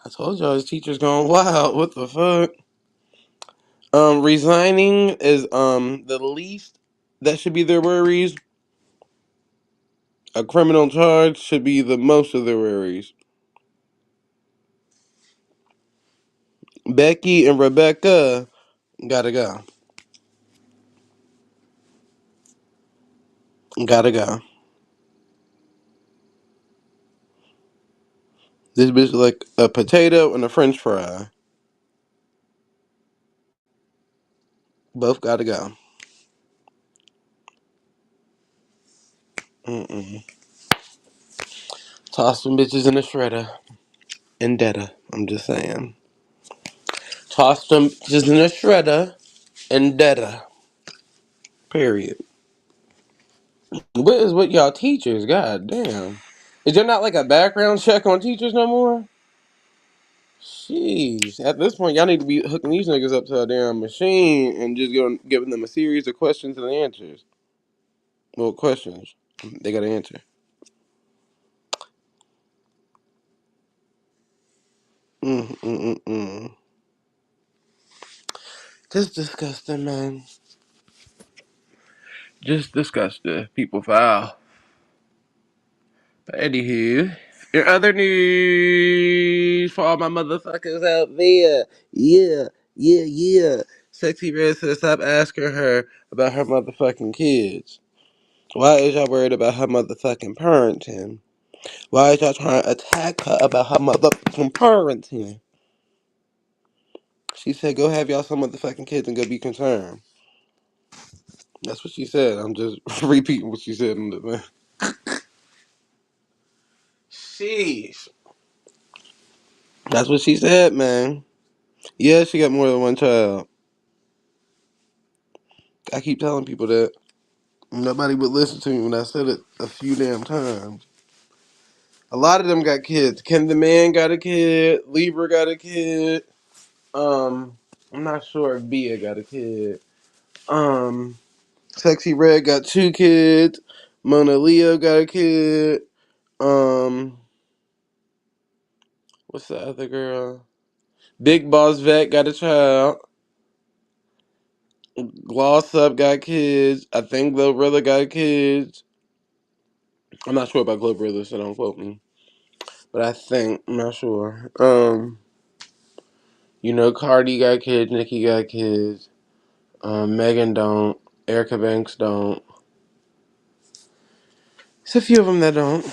I told y'all his teacher's going wild. What the fuck? Resigning is the least that should be their worries. A criminal charge should be the most of their worries. Becky and Rebecca gotta go. Gotta go. This bitch is like a potato and a french fry. Both gotta go. Toss them bitches in the shredder. And detta. I'm just saying. Toss them bitches in the shredder. And detta. Period. What is with y'all teachers? God damn. Is there not like a background check on teachers no more? Jeez. At this point, y'all need to be hooking these niggas up to a damn machine and just giving them a series of questions and answers. Well, questions. They gotta answer. Just disgusting, man. Just disgusting. People foul. But anywho, your other news for all my motherfuckers out there. Yeah. Sexy Red said stop asking her about her motherfucking kids. Why is y'all worried about her motherfucking parenting? Why is y'all trying to attack her about her motherfucking parenting? She said, go have y'all some motherfucking kids and go be concerned. That's what she said. I'm just repeating what she said. Sheesh. That's what she said, man. Yeah, she got more than one child. I keep telling people that. Nobody would listen to me when I said it a few damn times. A lot of them got kids. Ken the Man got a kid. Libra got a kid. I'm not sure if Bia got a kid. Sexy Red got 2 kids. Mona Leo got a kid. What's the other girl? Big Boss Vet got a child. Gloss Up got kids. I think Glorilla got kids. I'm not sure about Glorilla, so don't quote me. But I think, I'm not sure. Cardi got kids, Nicki got kids. Megan don't. Erica Banks don't. It's a few of them that don't.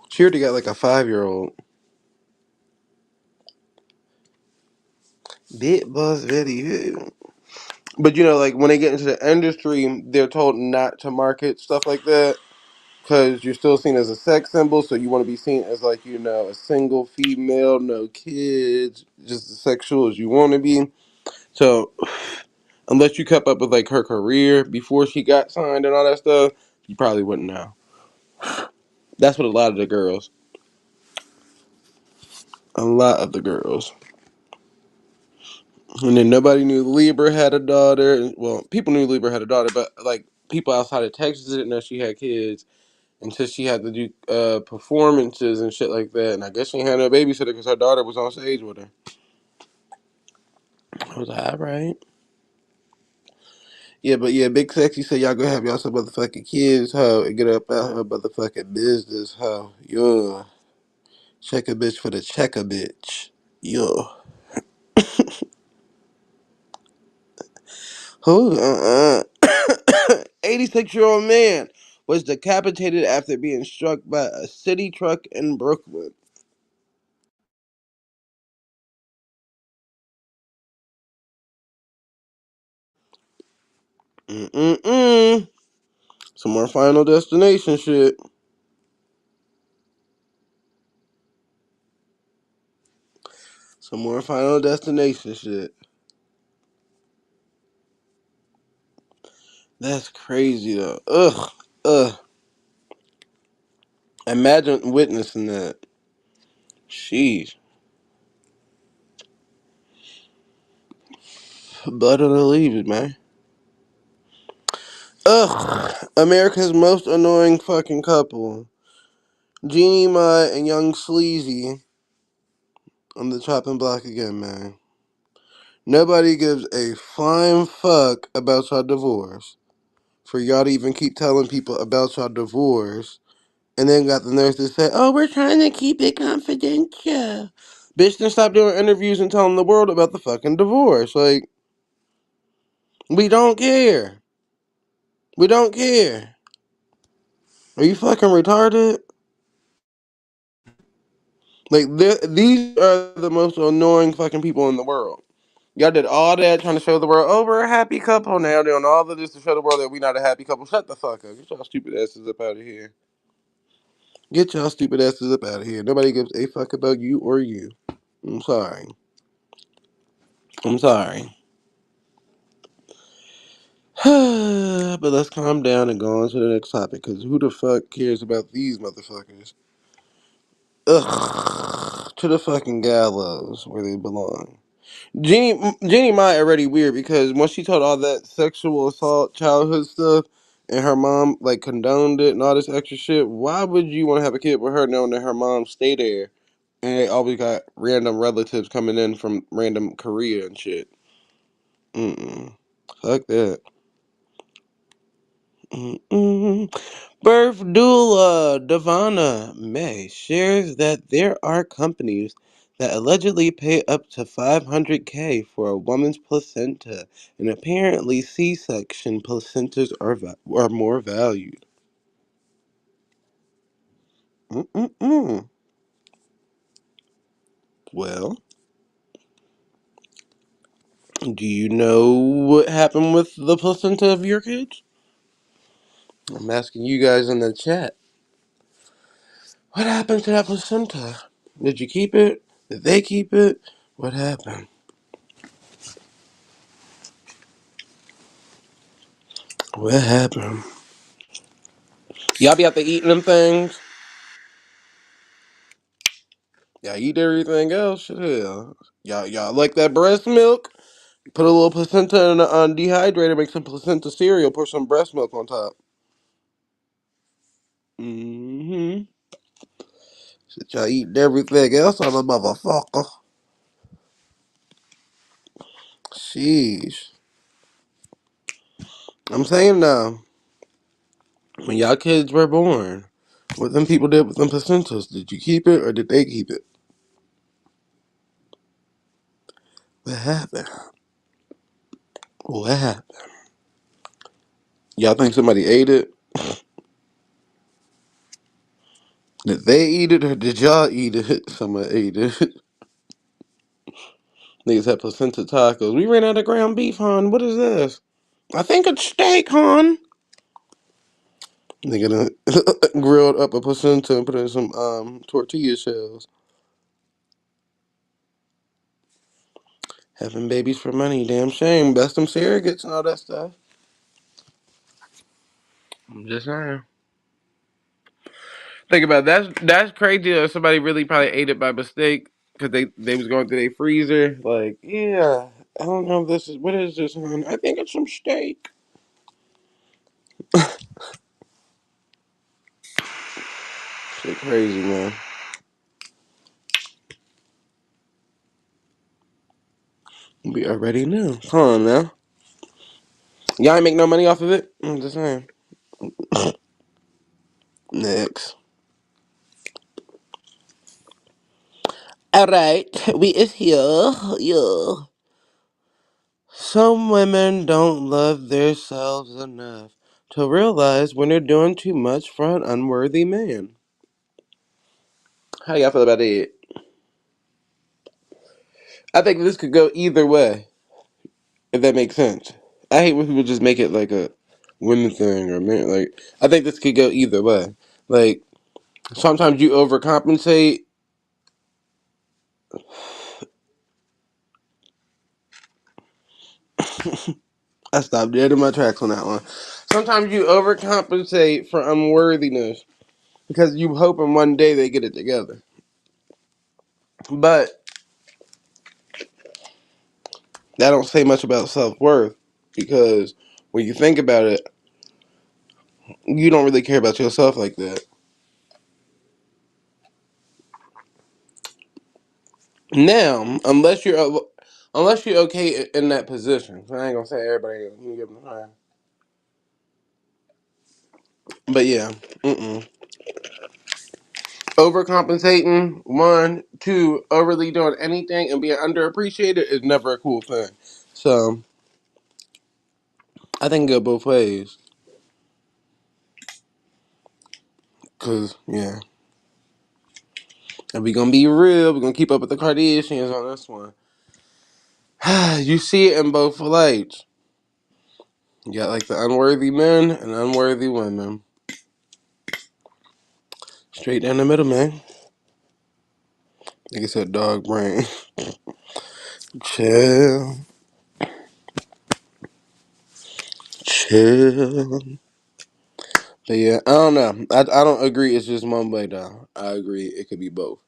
She already got like a 5-year-old. Big Boss Betty. But like when they get into the industry, they're told not to market stuff like that because you're still seen as a sex symbol. So you want to be seen as like a single female, no kids, just as sexual as you want to be. So unless you kept up with like her career before she got signed and all that stuff, you probably wouldn't know. That's what a lot of the girls. A lot of the girls. And then nobody knew Libra had a daughter. Well, people knew Libra had a daughter, but like people outside of Texas didn't know she had kids until she had to do performances and shit like that. And I guess she had no babysitter because her daughter was on stage with her. I was like, all right. Yeah, but yeah, Big Sexy said y'all go have y'all some motherfucking kids, ho, and get up out her motherfucking business, ho. Yeah. Check a bitch for the check a bitch. Yeah. Who? 86-year-old man was decapitated after being struck by a city truck in Brooklyn. Some more Final Destination shit. Some more Final Destination shit. That's crazy though. Ugh. Imagine witnessing that. Sheesh. Blood on the leaves, man. Ugh. America's most annoying fucking couple. Jeannie Mai and Young Sleazy on the chopping block again, man. Nobody gives a flying fuck about your divorce. For y'all to even keep telling people about your divorce. And then got the nerve to say, oh, we're trying to keep it confidential. Bitch, then stop doing interviews and telling the world about the fucking divorce. Like, we don't care. We don't care. Are you fucking retarded? Like, these are the most annoying fucking people in the world. Y'all did all that trying to show the world, oh, we're a happy couple. Now doing all of this to show the world that we're not a happy couple. Shut the fuck up. Get y'all stupid asses up out of here. Get y'all stupid asses up out of here. Nobody gives a fuck about you or you. I'm sorry. But let's calm down and go on to the next topic, because who the fuck cares about these motherfuckers? Ugh. To the fucking gallows where they belong. Jeannie Mai already weird because once she told all that sexual assault childhood stuff and her mom like condoned it and all this extra shit, why would you want to have a kid with her knowing that her mom stay there and they always got random relatives coming in from random Korea and shit? Fuck that. Birth doula Devana May shares that there are companies that allegedly pay up to $500K for a woman's placenta, and apparently C-section placentas are more valued. Well, do you know what happened with the placenta of your kids? I'm asking you guys in the chat. What happened to that placenta? Did you keep it? Did they keep it? What happened? What happened? Y'all be out there eating them things? Y'all eat everything else? Hell. Y'all like that breast milk? Put a little placenta in on dehydrator, make some placenta cereal, pour some breast milk on top. Mm-hmm. Shit, y'all eating everything else on the motherfucker. Sheesh. I'm saying now, when y'all kids were born, what them people did with them placentas, did you keep it or did they keep it? What happened? What happened? Y'all think somebody ate it? Did they eat it or did y'all eat it? Somebody ate it. Niggas had placenta tacos. We ran out of ground beef, hon. What is this? I think it's steak, hon. Nigga done grilled up a placenta and put it in some tortilla shells. Having babies for money, damn shame. Best them surrogates and all that stuff. I'm just saying. Think about it. That's crazy that somebody really probably ate it by mistake because they was going through their freezer. Like, yeah, I don't know if this is, what is this, hon? I think it's some steak. Shit crazy, man. We already knew. Come on now. Y'all ain't make no money off of it? I'm just saying. Next. Alright, we is here. Yeah. Some women don't love themselves enough to realize when they're doing too much for an unworthy man. How y'all feel about that? I think this could go either way, if that makes sense. I hate when people just make it like a women thing or man. Like, I think this could go either way. Like, sometimes you overcompensate. I stopped dead in my tracks on that one. Sometimes you overcompensate for unworthiness because you hoping one day they get it together. But that don't say much about self-worth because when you think about it, you don't really care about yourself like that. Now, unless you're okay in that position, I ain't gonna say everybody can give them a time. But yeah, overcompensating, 1, 2, overly doing anything and being underappreciated is never a cool thing. So I think it go both ways. Cause yeah, and we gonna be real. We gonna keep up with the Kardashians on this one. You see it in both lights. You got like the unworthy men and unworthy women. Straight down the middle, man. Like I said, dog brain. Chill. Chill. But yeah, I don't know. I don't agree it's just one way down. I agree it could be both.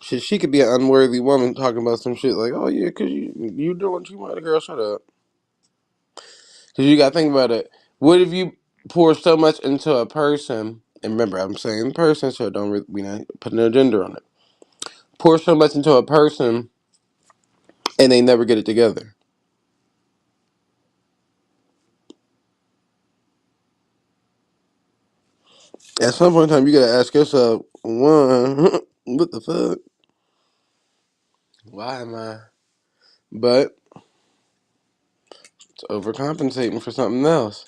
She could be an unworthy woman talking about some shit like, oh yeah, cause you doing too much. Girl, shut up. Cause you gotta think about it. What if you pour so much into a person, and remember I'm saying person, so don't we not put no gender on it. Pour so much into a person and they never get it together. At some point in time, you gotta ask yourself, one, what the fuck? Why am I? But it's overcompensating for something else.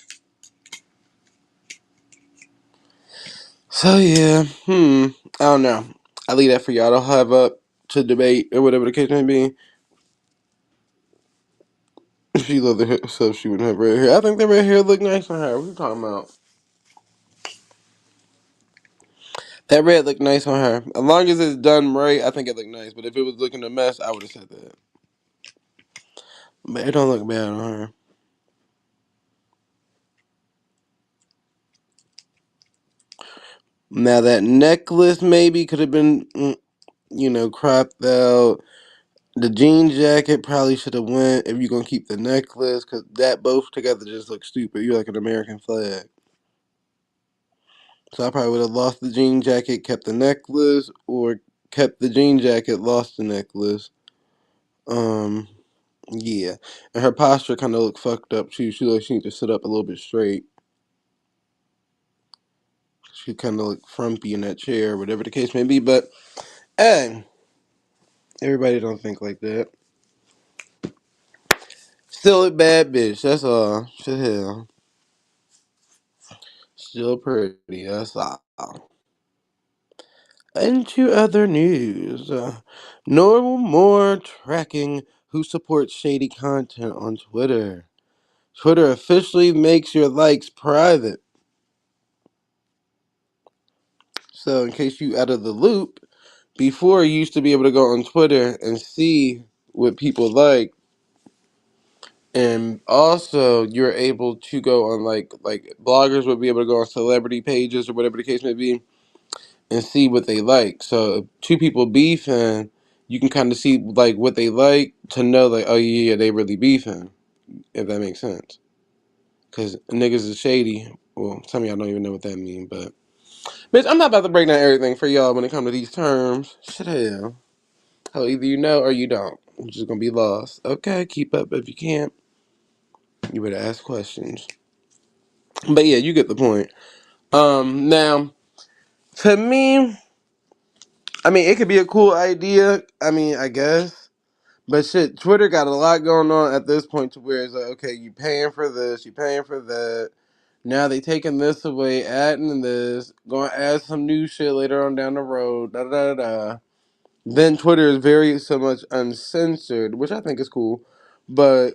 So yeah, I don't know. I leave that for y'all to have up to debate or whatever the case may be. She loved her hair, so she wouldn't have red hair. I think the red hair look nice on her. What you talking about? That red looked nice on her. As long as it's done right, I think it looked nice. But if it was looking a mess, I would have said that. But it don't look bad on her. Now that necklace maybe could have been, cropped out. The jean jacket probably should have went if you're gonna keep the necklace, cause that both together just looks stupid. You're like an American flag. So I probably would have lost the jean jacket, kept the necklace, or kept the jean jacket, lost the necklace. Yeah. And her posture kind of looked fucked up too. She like she need to sit up a little bit straight. She kind of looked frumpy in that chair, whatever the case may be. But hey, everybody don't think like that. Still a bad bitch. That's all. Shit, hell. Still pretty. That's all. Into other news. No more tracking who supports shady content on Twitter. Twitter officially makes your likes private. So in case you out of the loop, before you used to be able to go on Twitter and see what people like. And also you're able to go on like bloggers would be able to go on celebrity pages or whatever the case may be and see what they like. So if two people beefing, you can kind of see like what they like to know like, oh yeah, they really beefing, if that makes sense. Because niggas is shady. Well, some of y'all don't even know what that means, but bitch, I'm not about to break down everything for y'all when it comes to these terms. Shit, hell. Hell, either you know or you don't. You're just gonna be lost. Okay, keep up if you can't. You better ask questions. But yeah, you get the point. Now, to me, I mean, it could be a cool idea. I mean, I guess. But shit, Twitter got a lot going on at this point to where it's like, okay, you paying for this, you paying for that. Now they taking this away, adding this, gonna add some new shit later on down the road, da da da da. Then Twitter is very so much uncensored, which I think is cool. But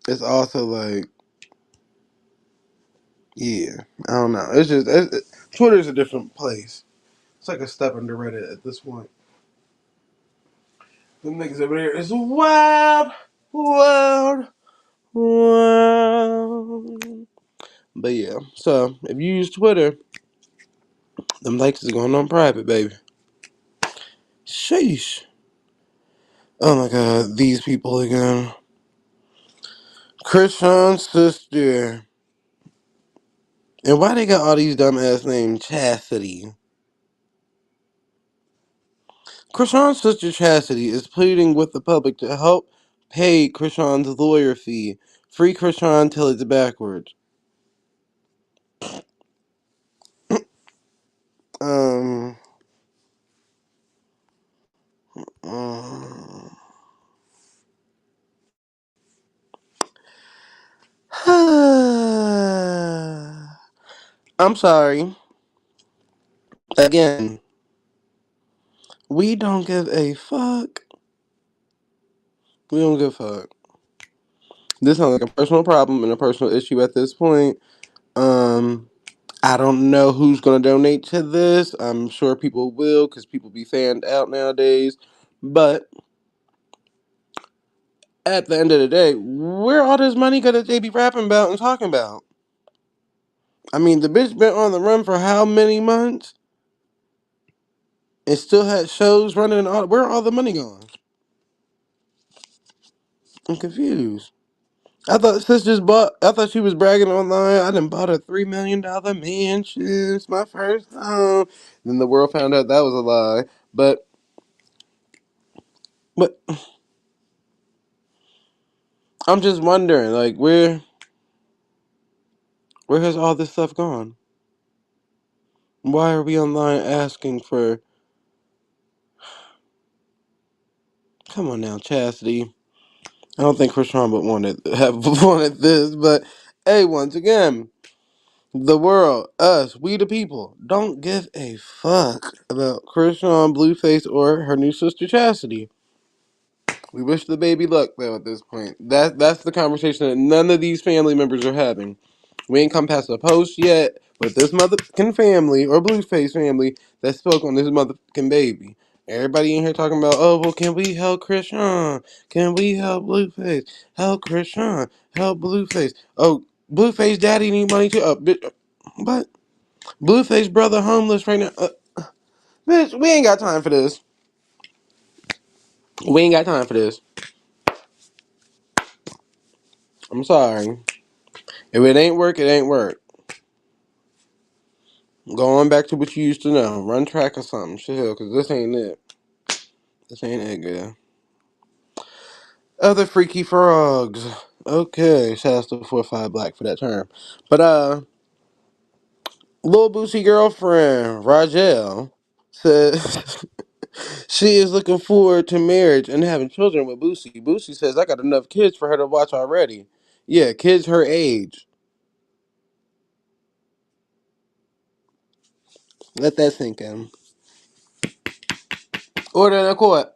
it's also like, yeah, I don't know. It's just Twitter's a different place. It's like a step under Reddit at this point. The niggas over there is wild, wild, wild. But yeah, so if you use Twitter, them likes is going on private, baby. Sheesh. Oh my god, these people again. Krishan's sister. And why they got all these dumbass names? Chastity. Krishan's sister Chastity is pleading with the public to help pay Krishan's lawyer fee. Free Krishan till it's backwards. Um, I'm sorry. Again, we don't give a fuck. We don't give a fuck. This sounds like a personal problem and a personal issue at this point. I don't know who's going to donate to this. I'm sure people will because people be fanned out nowadays. But at the end of the day, where all this money going to they be rapping about and talking about? I mean, the bitch been on the run for how many months? And still had shows running and all. Where all the money gone? I'm confused. I thought I thought she was bragging online. I done bought a $3 million mansion. It's my first home. Then the world found out that was a lie. But I'm just wondering, like, where has all this stuff gone? Why are we online asking for? Come on now, Chastity. I don't think Krishan would have wanted this, but hey, once again, The world, us, we the people, don't give a fuck about Chrisean, Blueface, or her new sister Chastity. We wish the baby luck, though, at this point. That's the conversation that none of these family members are having. We ain't come past a post yet with this motherfucking family, or Blueface family, that spoke on this motherfucking baby. Everybody in here talking about, oh, well, can we help Chrisean? Can we help Blueface? Help Chrisean. Help Blueface. Oh, Blueface daddy need money too. What? Blueface brother homeless right now. Bitch, we ain't got time for this. We ain't got time for this. I'm sorry. If it ain't work, it ain't work. Go on back to what you used to know. Run track or something. Shit, because this ain't it. This ain't it, girl. Other freaky frogs. Okay, shout out to 4-5 Black for that term. But, Lil Boosie girlfriend, Rajel, says she is looking forward to marriage and having children with Boosie. Boosie says, I got enough kids for her to watch already. Yeah, kids her age. Let that sink in. Order in the court.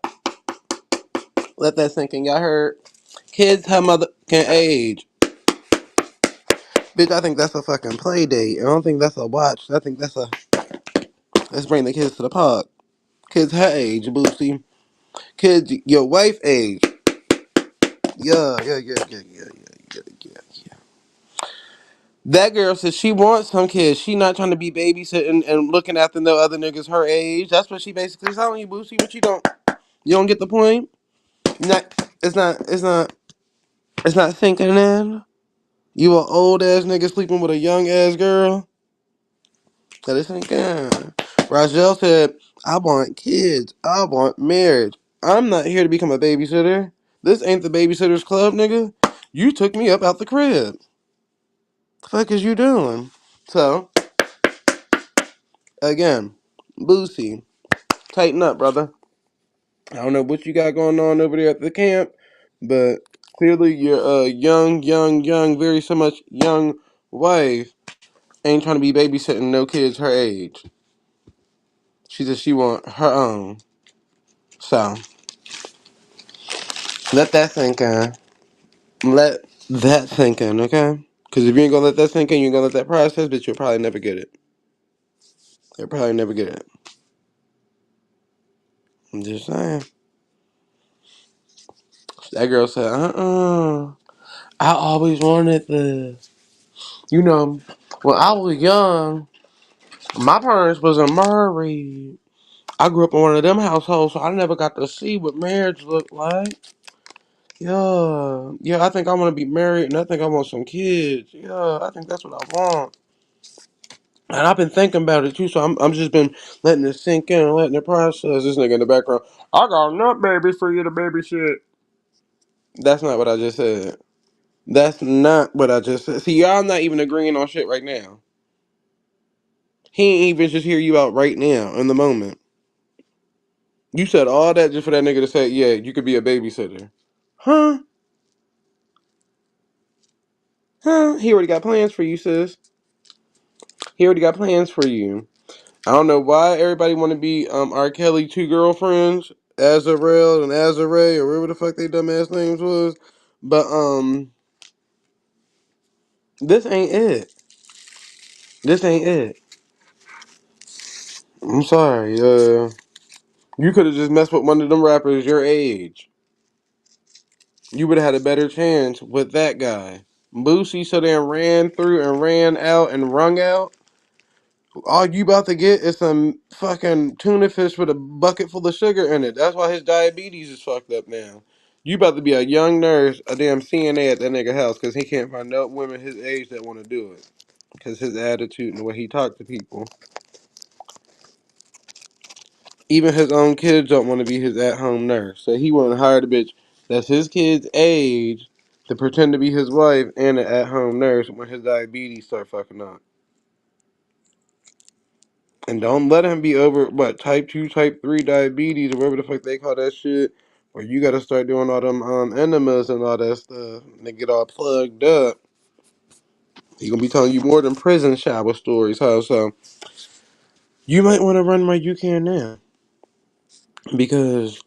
Let that sink in. Y'all heard? Kids her mother can age. Bitch, I think that's a fucking play date. I don't think that's a watch. I think that's a... Let's bring the kids to the park. Kids her age, Boosie. Kids your wife age. Yeah. That girl says she wants some kids. She not trying to be babysitting and looking after no other niggas her age. That's what she basically telling you, Boosie. But you don't get the point? It's not sinking in. You an old ass nigga sleeping with a young ass girl? That is sinking. Rajel said, I want kids. I want marriage. I'm not here to become a babysitter. This ain't the babysitter's club, nigga. You took me up out the crib. The fuck is you doing? So, again, Boosie, tighten up, brother. I don't know what you got going on over there at the camp, but clearly your young, very so much young wife ain't trying to be babysitting no kids her age. She said she want her own. So, let that sink in. Let that sink in, okay? Because if you ain't gonna let that sink in, you're gonna let that process, but you'll probably never get it. You'll probably never get it. I'm just saying. That girl said, I always wanted this. You know, when I was young, my parents wasn't married. I grew up in one of them households, so I never got to see what marriage looked like. Yeah, I think I want to be married, and I think I want some kids. Yeah, I think that's what I want. And I've been thinking about it too, so I'm just been letting it sink in and letting it process. This nigga in the background, I got enough babies for you to babysit. That's not what I just said. That's not what I just said. See, y'all not even agreeing on shit right now. He ain't even just hear you out right now, in the moment. You said all that just for that nigga to say, yeah, you could be a babysitter. Huh? He already got plans for you, sis. He already got plans for you. I don't know why everybody want to be R. Kelly two girlfriends, Azarel and Azare, or whatever the fuck they dumbass names was. But this ain't it. This ain't it. I'm sorry. You could have just messed with one of them rappers your age. You would have had a better chance with that guy. Boosie so damn ran through and ran out and wrung out. All you about to get is some fucking tuna fish with a bucket full of sugar in it. That's why his diabetes is fucked up now. You about to be a young nurse, a damn CNA at that nigga house because he can't find no women his age that want to do it. Because his attitude and the way he talk to people. Even his own kids don't want to be his at-home nurse. So he want to hire the bitch that's his kid's age to pretend to be his wife and an at-home nurse when his diabetes start fucking up. And don't let him be over, type 2, type 3 diabetes, or whatever the fuck they call that shit, where you gotta start doing all them enemas and all that stuff, and they get all plugged up. He gonna be telling you more than prison shower stories, huh? So you might want to run while you can now, because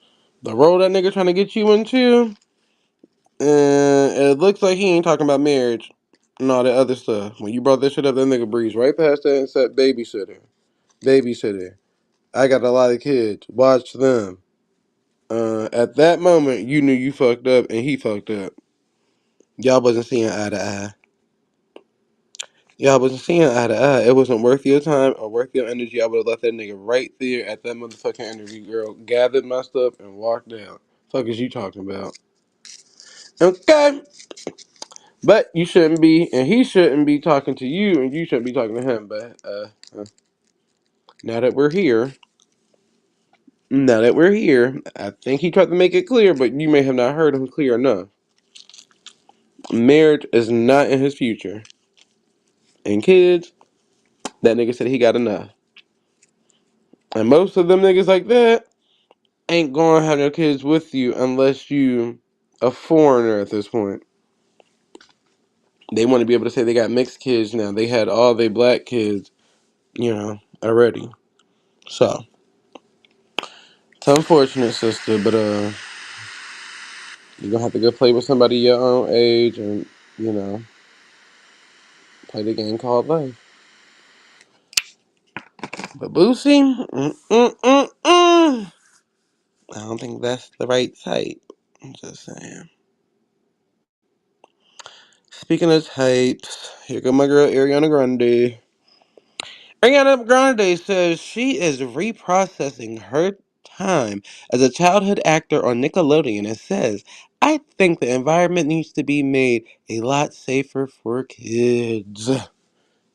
the role that nigga trying to get you into, it looks like he ain't talking about marriage and all that other stuff. When you brought that shit up, that nigga breezed right past that and said, "Babysitter, babysitter. I got a lot of kids. Watch them." At that moment, you knew you fucked up and he fucked up. Y'all wasn't seeing eye to eye. Y'all wasn't seeing eye to eye. It wasn't worth your time or worth your energy. I would have left that nigga right there at that motherfucking interview, girl. Gathered my stuff and walked out. Fuck is you talking about? Okay. But you shouldn't be, and he shouldn't be talking to you, and you shouldn't be talking to him. But now that we're here, I think he tried to make it clear, but you may have not heard him clear enough. Marriage is not in his future. And kids, that nigga said he got enough. And most of them niggas like that ain't gonna have their kids with you unless you a foreigner at this point. They want to be able to say they got mixed kids now. They had all their black kids, already. So, it's unfortunate, sister, but you're gonna have to go play with somebody your own age and, play the game called life. But Boosie, I don't think that's the right type. I'm just saying. Speaking of types, here go my girl Ariana Grande. Ariana Grande says she is reprocessing her time as a childhood actor on Nickelodeon and says, "I think the environment needs to be made a lot safer for kids."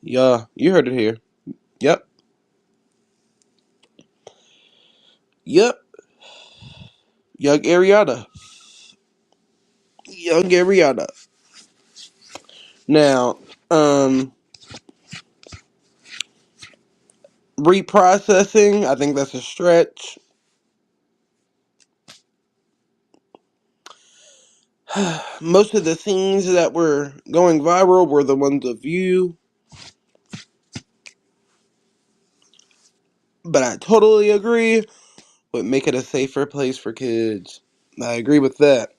Yeah, you heard it here. Yep. Young Ariana. Now, reprocessing, I think that's a stretch. Most of the scenes that were going viral were the ones of you. But I totally agree with make it a safer place for kids. I agree with that.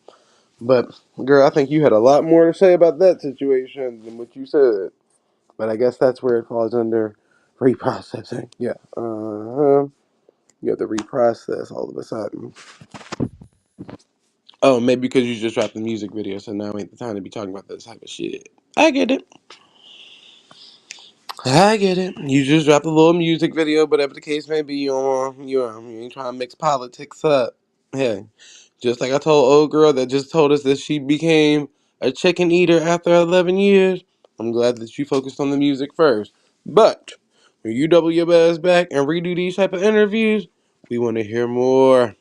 But, girl, I think you had a lot more to say about that situation than what you said. But I guess that's where it falls under reprocessing. Yeah. You have to reprocess all of a sudden. Oh, maybe because you just dropped the music video, so now ain't the time to be talking about that type of shit. I get it. You just dropped a little music video, whatever the case may be. You ain't trying to mix politics up. Hey, just like I told old girl that just told us that she became a chicken eater after 11 years. I'm glad that you focused on the music first. But when you double your ass back and redo these type of interviews, we want to hear more.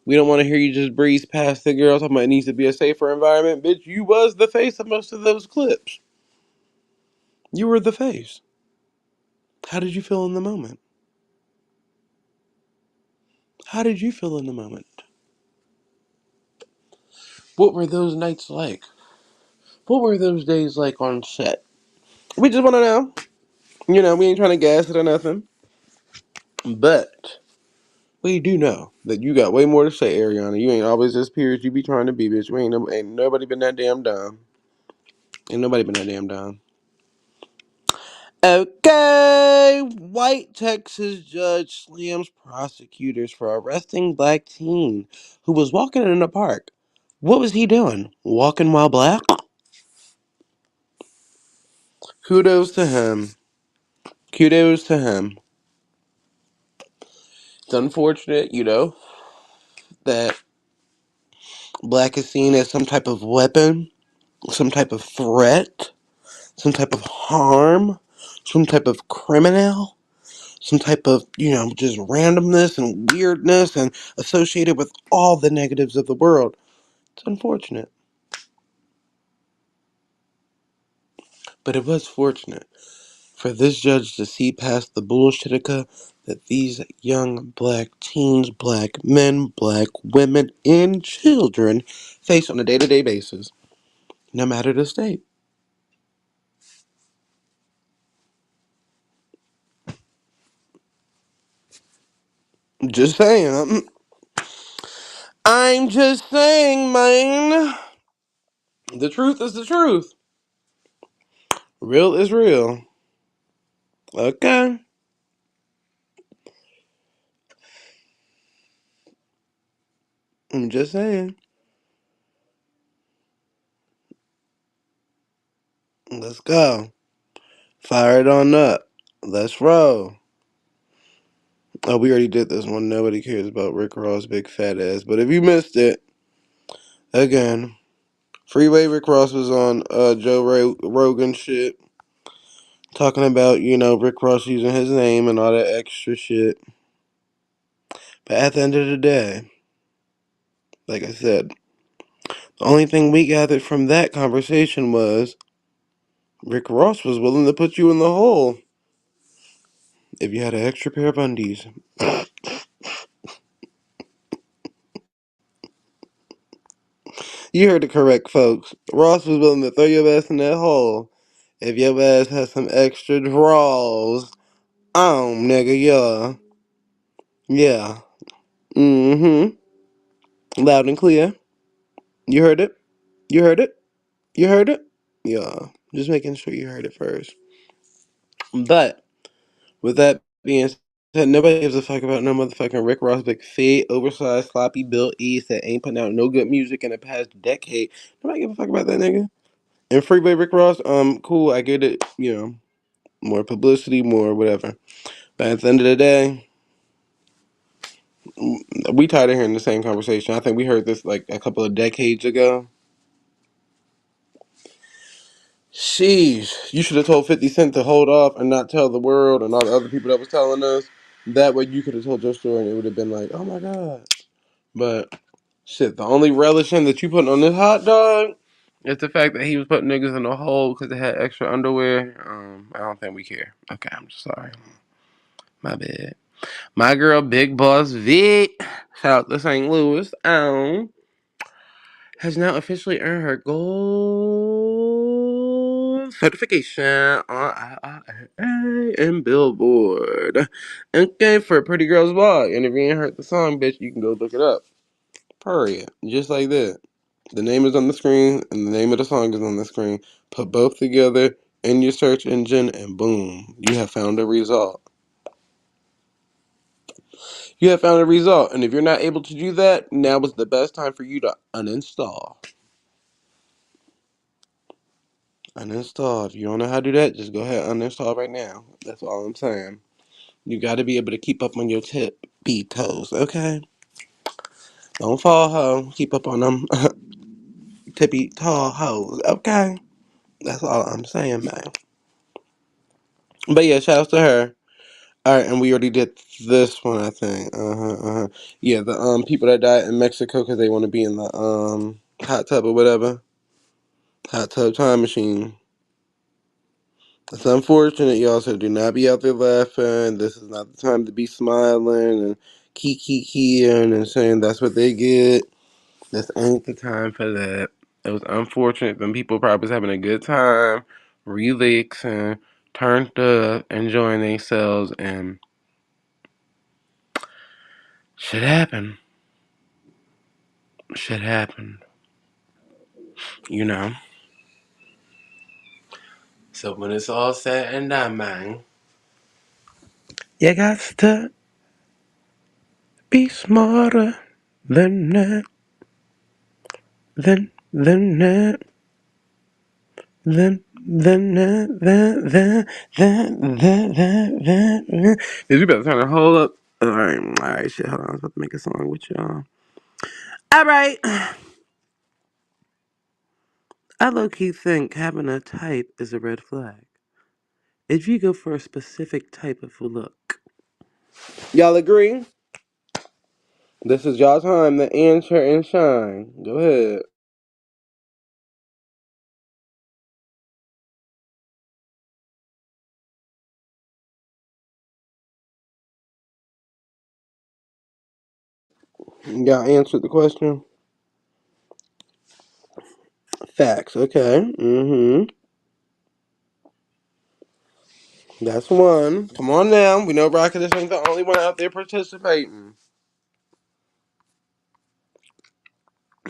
We don't want to hear you just breeze past the girl talking about it needs to be a safer environment. Bitch, you was the face of most of those clips. You were the face. How did you feel in the moment? How did you feel in the moment? What were those nights like? What were those days like on set? We just want to know. We ain't trying to gas it or nothing. But we do know that you got way more to say, Ariana. You ain't always as pure as you be trying to be, bitch. Ain't nobody been that damn dumb. Ain't nobody been that damn dumb. Okay, white Texas judge slams prosecutors for arresting black teen who was walking in a park. What was he doing? Walking while black? Kudos to him. Kudos to him. It's unfortunate, that black is seen as some type of weapon, some type of threat, some type of harm, some type of criminal, some type of, just randomness and weirdness and associated with all the negatives of the world. It's unfortunate. But it was fortunate for this judge to see past the bullshitica that these young black teens, black men, black women, and children face on a day-to-day basis, no matter the state. Just saying. I'm just saying, man. The truth is the truth. Real is real. Okay. I'm just saying. Let's go. Fire it on up. Let's roll. Oh, we already did this one. Nobody cares about Rick Ross' big fat ass. But if you missed it, again, Freeway Rick Ross was on Joe Rogan shit. Talking about, Rick Ross using his name and all that extra shit. But at the end of the day, like I said, the only thing we gathered from that conversation was Rick Ross was willing to put you in the hole if you had an extra pair of undies. You heard it correct, folks. Ross was willing to throw your ass in that hole if your ass has some extra draws. Nigga, yeah. Yeah. Mm-hmm. Loud and clear. You heard it? You heard it? You heard it? Yeah. Just making sure you heard it first. But, with that being said, nobody gives a fuck about no motherfucking Rick Ross, big fat, oversized, sloppy built east that ain't putting out no good music in the past decade. Nobody give a fuck about that nigga. And Freeway Rick Ross, cool, I get it, more publicity, more whatever. But at the end of the day, we tired of hearing the same conversation. I think we heard this like a couple of decades ago. Sheesh, you should have told 50 Cent to hold off and not tell the world and all the other people that was telling us. That way you could have told your story and it would have been like, oh my God. But, shit, the only relishing that you putting on this hot dog is the fact that he was putting niggas in a hole because they had extra underwear. I don't think we care. Okay, I'm just sorry. My bad. My girl, Big Boss Vic, shout out to St. Louis, has now officially earned her gold certification on IRA and Billboard. Okay, for a Pretty Girl's Blog. And if you ain't heard the song, bitch, you can go look it up. Period. Just like that. The name is on the screen, and the name of the song is on the screen. Put both together in your search engine, and boom, you have found a result. You have found a result, and if you're not able to do that, now is the best time for you to uninstall. Uninstall. If you don't know how to do that, just go ahead and uninstall right now. That's all I'm saying. You got to be able to keep up on your tippy toes, okay? Don't fall, ho. Keep up on them tippy toe hoes, okay? That's all I'm saying, man. But yeah, shout out to her. Alright, and we already did this one, I think. Yeah, the people that died in Mexico because they want to be in the hot tub or whatever. Hot tub time machine. It's unfortunate, y'all, so do not be out there laughing. This is not the time to be smiling and kikiing and saying that's what they get. This ain't the time for that. It was unfortunate. Them people probably was having a good time, relaxing, turned up, enjoying themselves, and shit happened. Shit happened. You know. So when it's all said and done, man, you got to be smarter than that. Then that. Is you better turn the whole up? Alright, shit, hold on. I was about to make a song with y'all. Alright. I low-key think having a type is a red flag. If you go for a specific type of look. Y'all agree? This is y'all time to answer and shine. Go ahead. Y'all answered the question? Facts, okay. That's one. Come on now. We know Rocket ain't the only one out there participating.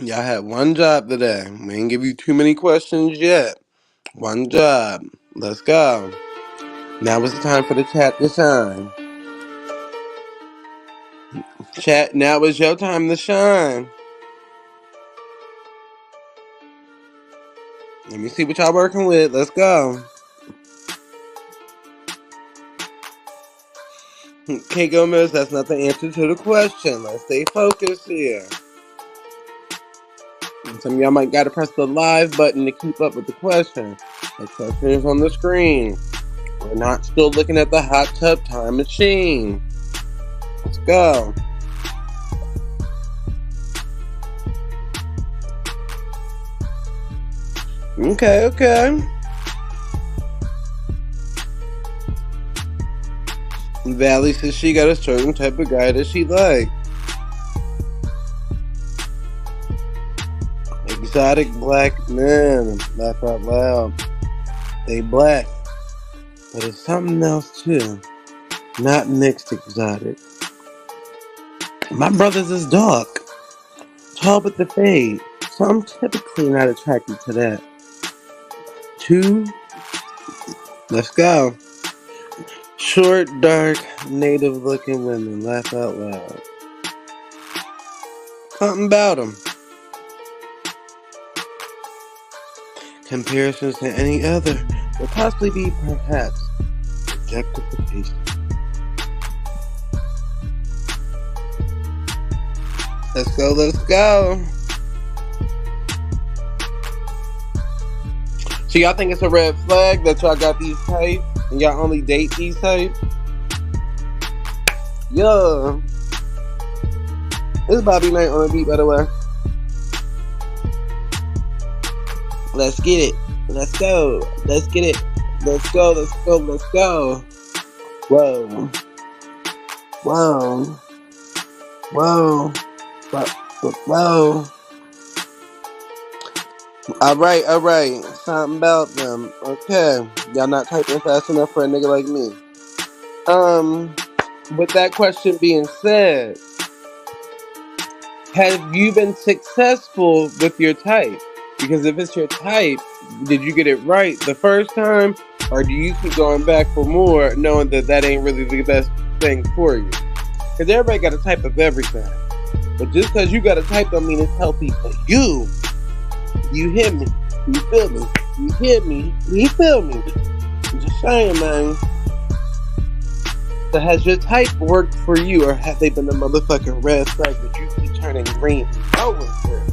Y'all had one job today. We ain't give you too many questions yet. One job. Let's go. Now is the time for the chat to shine. Chat, now is your time to shine. Let me see what y'all working with. Let's go. Can't go miss. That's not the answer to the question. Let's stay focused here. And some of y'all might gotta press the live button to keep up with the question. The question is on the screen. We're not still looking at the hot tub time machine. Let's go. Okay. Valley says she got a certain type of guy that she like. Exotic black men. Laugh out loud. They black. But it's something else too. Not mixed exotic. My brother's is dark. Tall with the fade. So I'm typically not attracted to that. 2. Let's go. Short, dark, native looking women. Laugh out loud. Something about them. Comparisons to any other would possibly be perhaps objectification. Let's go. So y'all think it's a red flag that y'all got these types and y'all only date these types? Yeah. It's Bobby Knight on the beat, by the way. Let's get it. Let's go. Let's get it. Let's go. Whoa. Alright. Something about them. Okay. Y'all not typing fast enough for a nigga like me. With that question being said, have you been successful with your type? Because if it's your type, did you get it right the first time? Or do you keep going back for more knowing that ain't really the best thing for you? Because everybody got a type of everything. But just because you got a type don't mean it's healthy for you. You hear me? You feel me? You hear me? You feel me? I'm just saying, man. So has your type worked for you, or have they been a motherfucking red flag that you keep turning green and going through?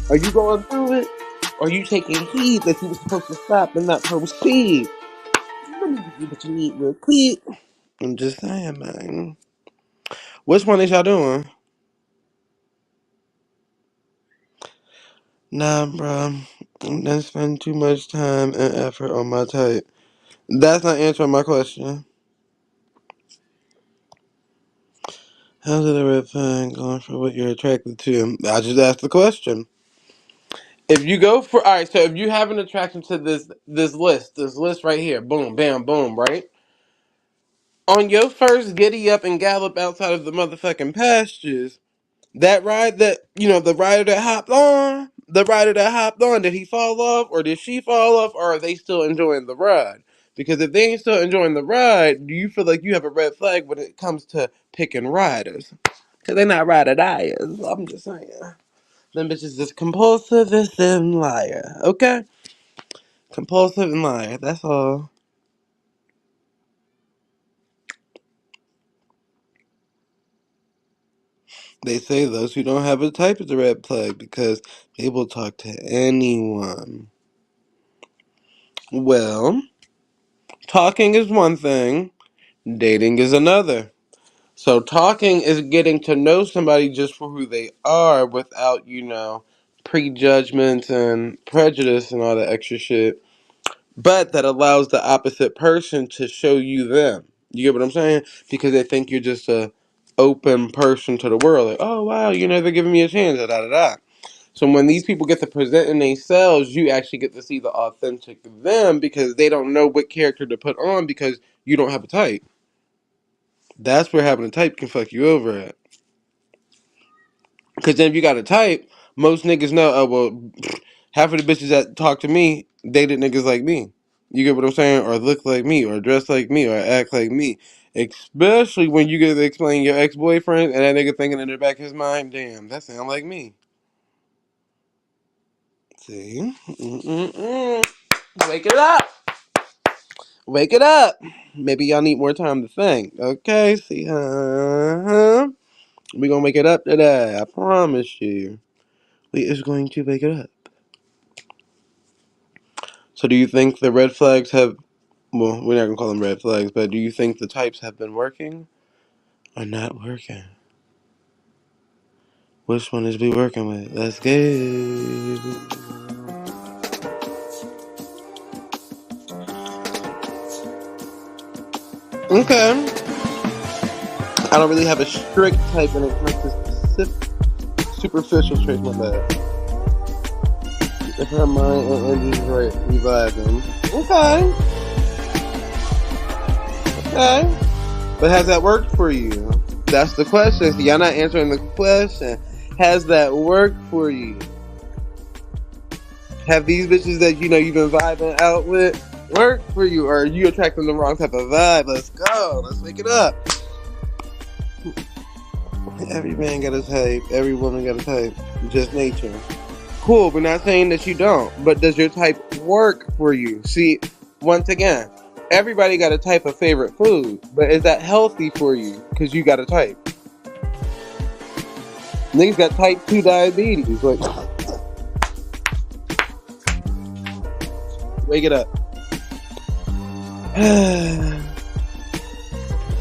Are you going through it? Or are you taking heed that you were supposed to stop and not proceed? Let me give you what you need real quick. I'm just saying, man. Which one is y'all doing? Nah, bro. I'm done spending too much time and effort on my type. That's not answering my question. How's it a red flag going for what you're attracted to? I just asked the question. If you go for, alright, so if you have an attraction to this list right here, boom, bam, boom, right? On your first giddy up and gallop outside of the motherfucking pastures, that ride that, the rider that hopped on, did he fall off or did she fall off, or are they still enjoying the ride? Because if they ain't still enjoying the ride, do you feel like you have a red flag when it comes to picking riders? Because they're not ride or diers. I'm just saying. Them bitches is compulsive and liar. Okay? Compulsive and liar. That's all. They say those who don't have a type is a red flag because they will talk to anyone. Well, talking is one thing, dating is another. So talking is getting to know somebody just for who they are without, prejudgments and prejudice and all that extra shit. But that allows the opposite person to show you them. You get what I'm saying? Because they think you're just a open person to the world. Like, oh, wow, they're giving me a chance. Da, da, da. So when these people get to present in themselves, you actually get to see the authentic them because they don't know what character to put on because you don't have a type. That's where having a type can fuck you over at. Because then if you got a type, most niggas know, oh, well, half of the bitches that talk to me dated niggas like me. You get what I'm saying? Or look like me, or dress like me, or act like me. Especially when you get to explain your ex-boyfriend and that nigga thinking in the back of his mind, damn, that sound like me. See? Wake it up. Wake it up. Maybe y'all need more time to think. Okay? See? We gonna wake it up today. I promise you. We is going to wake it up. So do you think the red flags have... Well, we're not going to call them red flags, but do you think the types have been working or not working? Which one is we working with? Let's go. Okay. I don't really have a strict type when it comes to specific, superficial traits. My bad. If her mind and energy is right, revive them. Okay. Okay. But has that worked for you? That's the question. So y'all not answering the question. Has that worked for you? Have these bitches that you know you've been vibing out with worked for you? Or are you attracting the wrong type of vibe? Let's go. Let's wake it up. Every man got a type. Every woman got a type. Just nature. Cool. We're not saying that you don't. But does your type work for you? See, once again, everybody got a type of favorite food. But is that healthy for you? Because you got a type. Niggas got type 2 diabetes. Like, wake it up.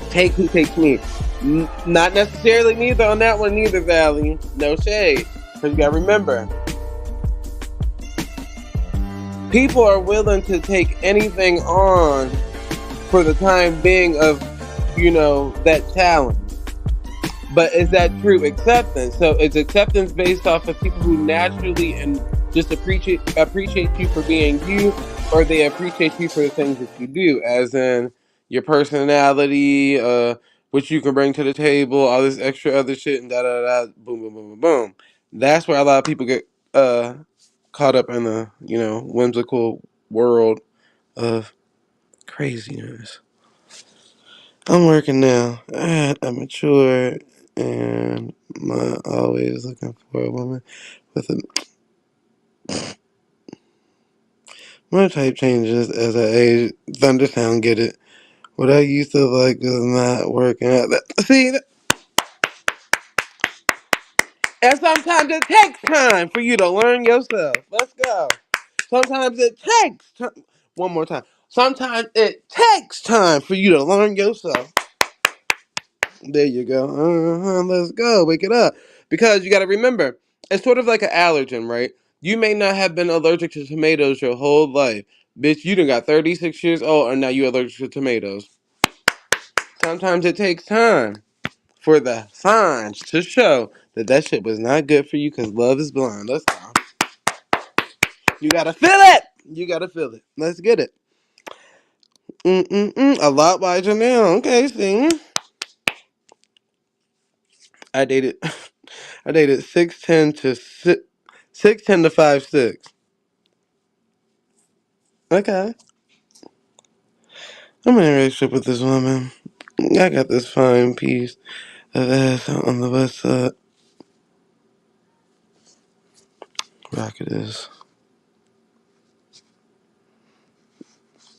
Take who takes me. Not necessarily neither on that one neither, Valley. No shade. Because you gotta remember, people are willing to take anything on for the time being of, you know, that challenge. But is that true acceptance? So is acceptance based off of people who naturally and just appreciate you for being you, or they appreciate you for the things that you do, as in your personality, what you can bring to the table, all this extra other shit, and da-da-da, boom, boom, boom, boom, boom. That's where a lot of people get caught up in the, you know, whimsical world of craziness. I'm working now. I'm mature and I'm always looking for a woman with a... My type changes as I age. Thundersound, get it. What I used to like is not working out. See, and sometimes it takes time for you to learn yourself. Let's go. Sometimes it takes time. One more time. Sometimes it takes time for you to learn yourself. There you go. Let's go. Wake it up. Because you got to remember, it's sort of like an allergen, right? You may not have been allergic to tomatoes your whole life. Bitch, you done got 36 years old and now you're allergic to tomatoes. Sometimes it takes time for the signs to show that that shit was not good for you because love is blind. Let's go. You got to feel it. You got to feel it. Let's get it. A lot wiser now. Okay, see? I dated 6'10" to 5'6". Okay. I'm in a relationship with this woman. I got this fine piece of ass on the west side. Rock it is.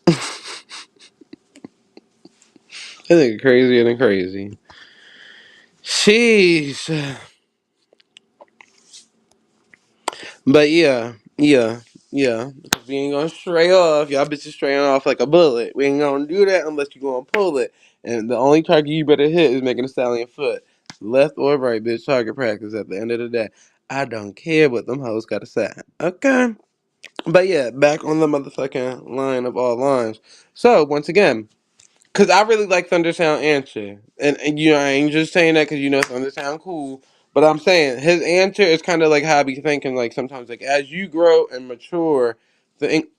I think crazier than crazy. Sheesh. But yeah. We ain't gonna stray off. Y'all bitches straying off like a bullet. We ain't gonna do that unless you gonna pull it. And the only target you better hit is making a stallion foot. Left or right, bitch. Target practice at the end of the day. I don't care what them hoes gotta say. Okay. But yeah, back on the motherfucking line of all lines. So, once again, because I really like Thundersound answer. And you know, I ain't just saying that because you know Thundersound cool. But I'm saying his answer is kind of like how I be thinking. Like sometimes, like as you grow and mature,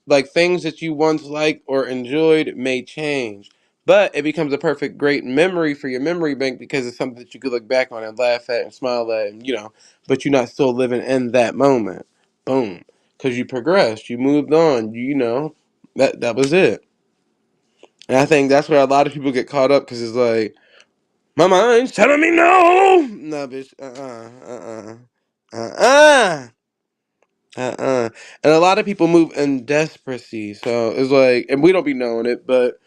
like things that you once liked or enjoyed may change, but it becomes a perfect, great memory for your memory bank because it's something that you could look back on and laugh at and smile at, and but you're not still living in that moment. Boom, because you progressed, you moved on. That was it. And I think that's where a lot of people get caught up because it's like, my mind's telling me no. No, bitch. And a lot of people move in desperacy. So it's like, and we don't be knowing it, but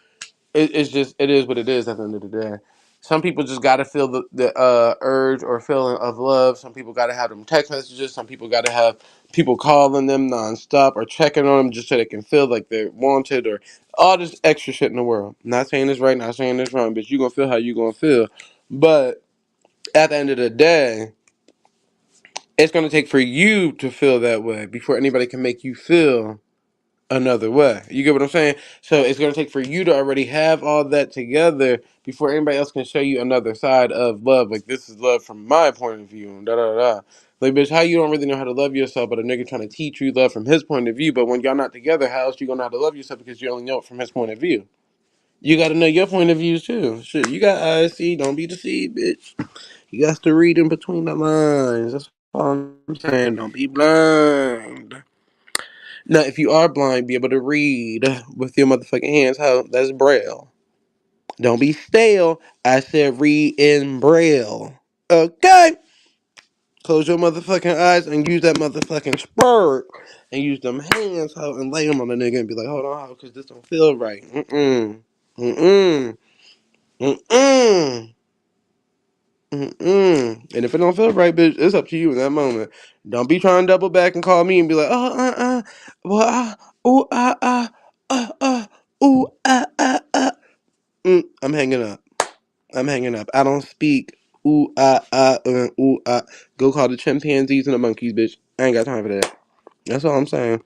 it is what it is at the end of the day. Some people just got to feel the urge or feeling of love. Some people got to have them text messages. Some people got to have people calling them nonstop or checking on them just so they can feel like they're wanted or all this extra shit in the world. Not saying this right, not saying this wrong, but you going to feel how you going to feel. But at the end of the day, it's going to take for you to feel that way before anybody can make you feel another way. You get what I'm saying? So it's going to take for you to already have all that together before anybody else can show you another side of love. Like, this is love from my point of view. And da da da. Like, bitch, how you don't really know how to love yourself, but a nigga trying to teach you love from his point of view. But when y'all not together, how else you going to know how to love yourself because you only know it from his point of view? You got to know your point of views too. Shit, you got eyes, see, don't be deceived, bitch. You got to read in between the lines. That's all I'm saying. Don't be blind. Now, if you are blind, be able to read with your motherfucking hands. How? That's Braille. Don't be stale. I said read in Braille. Okay? Close your motherfucking eyes and use that motherfucking spurt. And use them hands, ho, and lay them on the nigga and be like, hold on, ho, because this don't feel right. Mm-mm. Mm-mm. And if it don't feel right, bitch, it's up to you in that moment. Don't be trying to double back and call me and be like, well, ooh, ooh, I'm hanging up. I don't speak ooh, ooh, Go call the chimpanzees and the monkeys, bitch. I ain't got time for that. That's all I'm saying.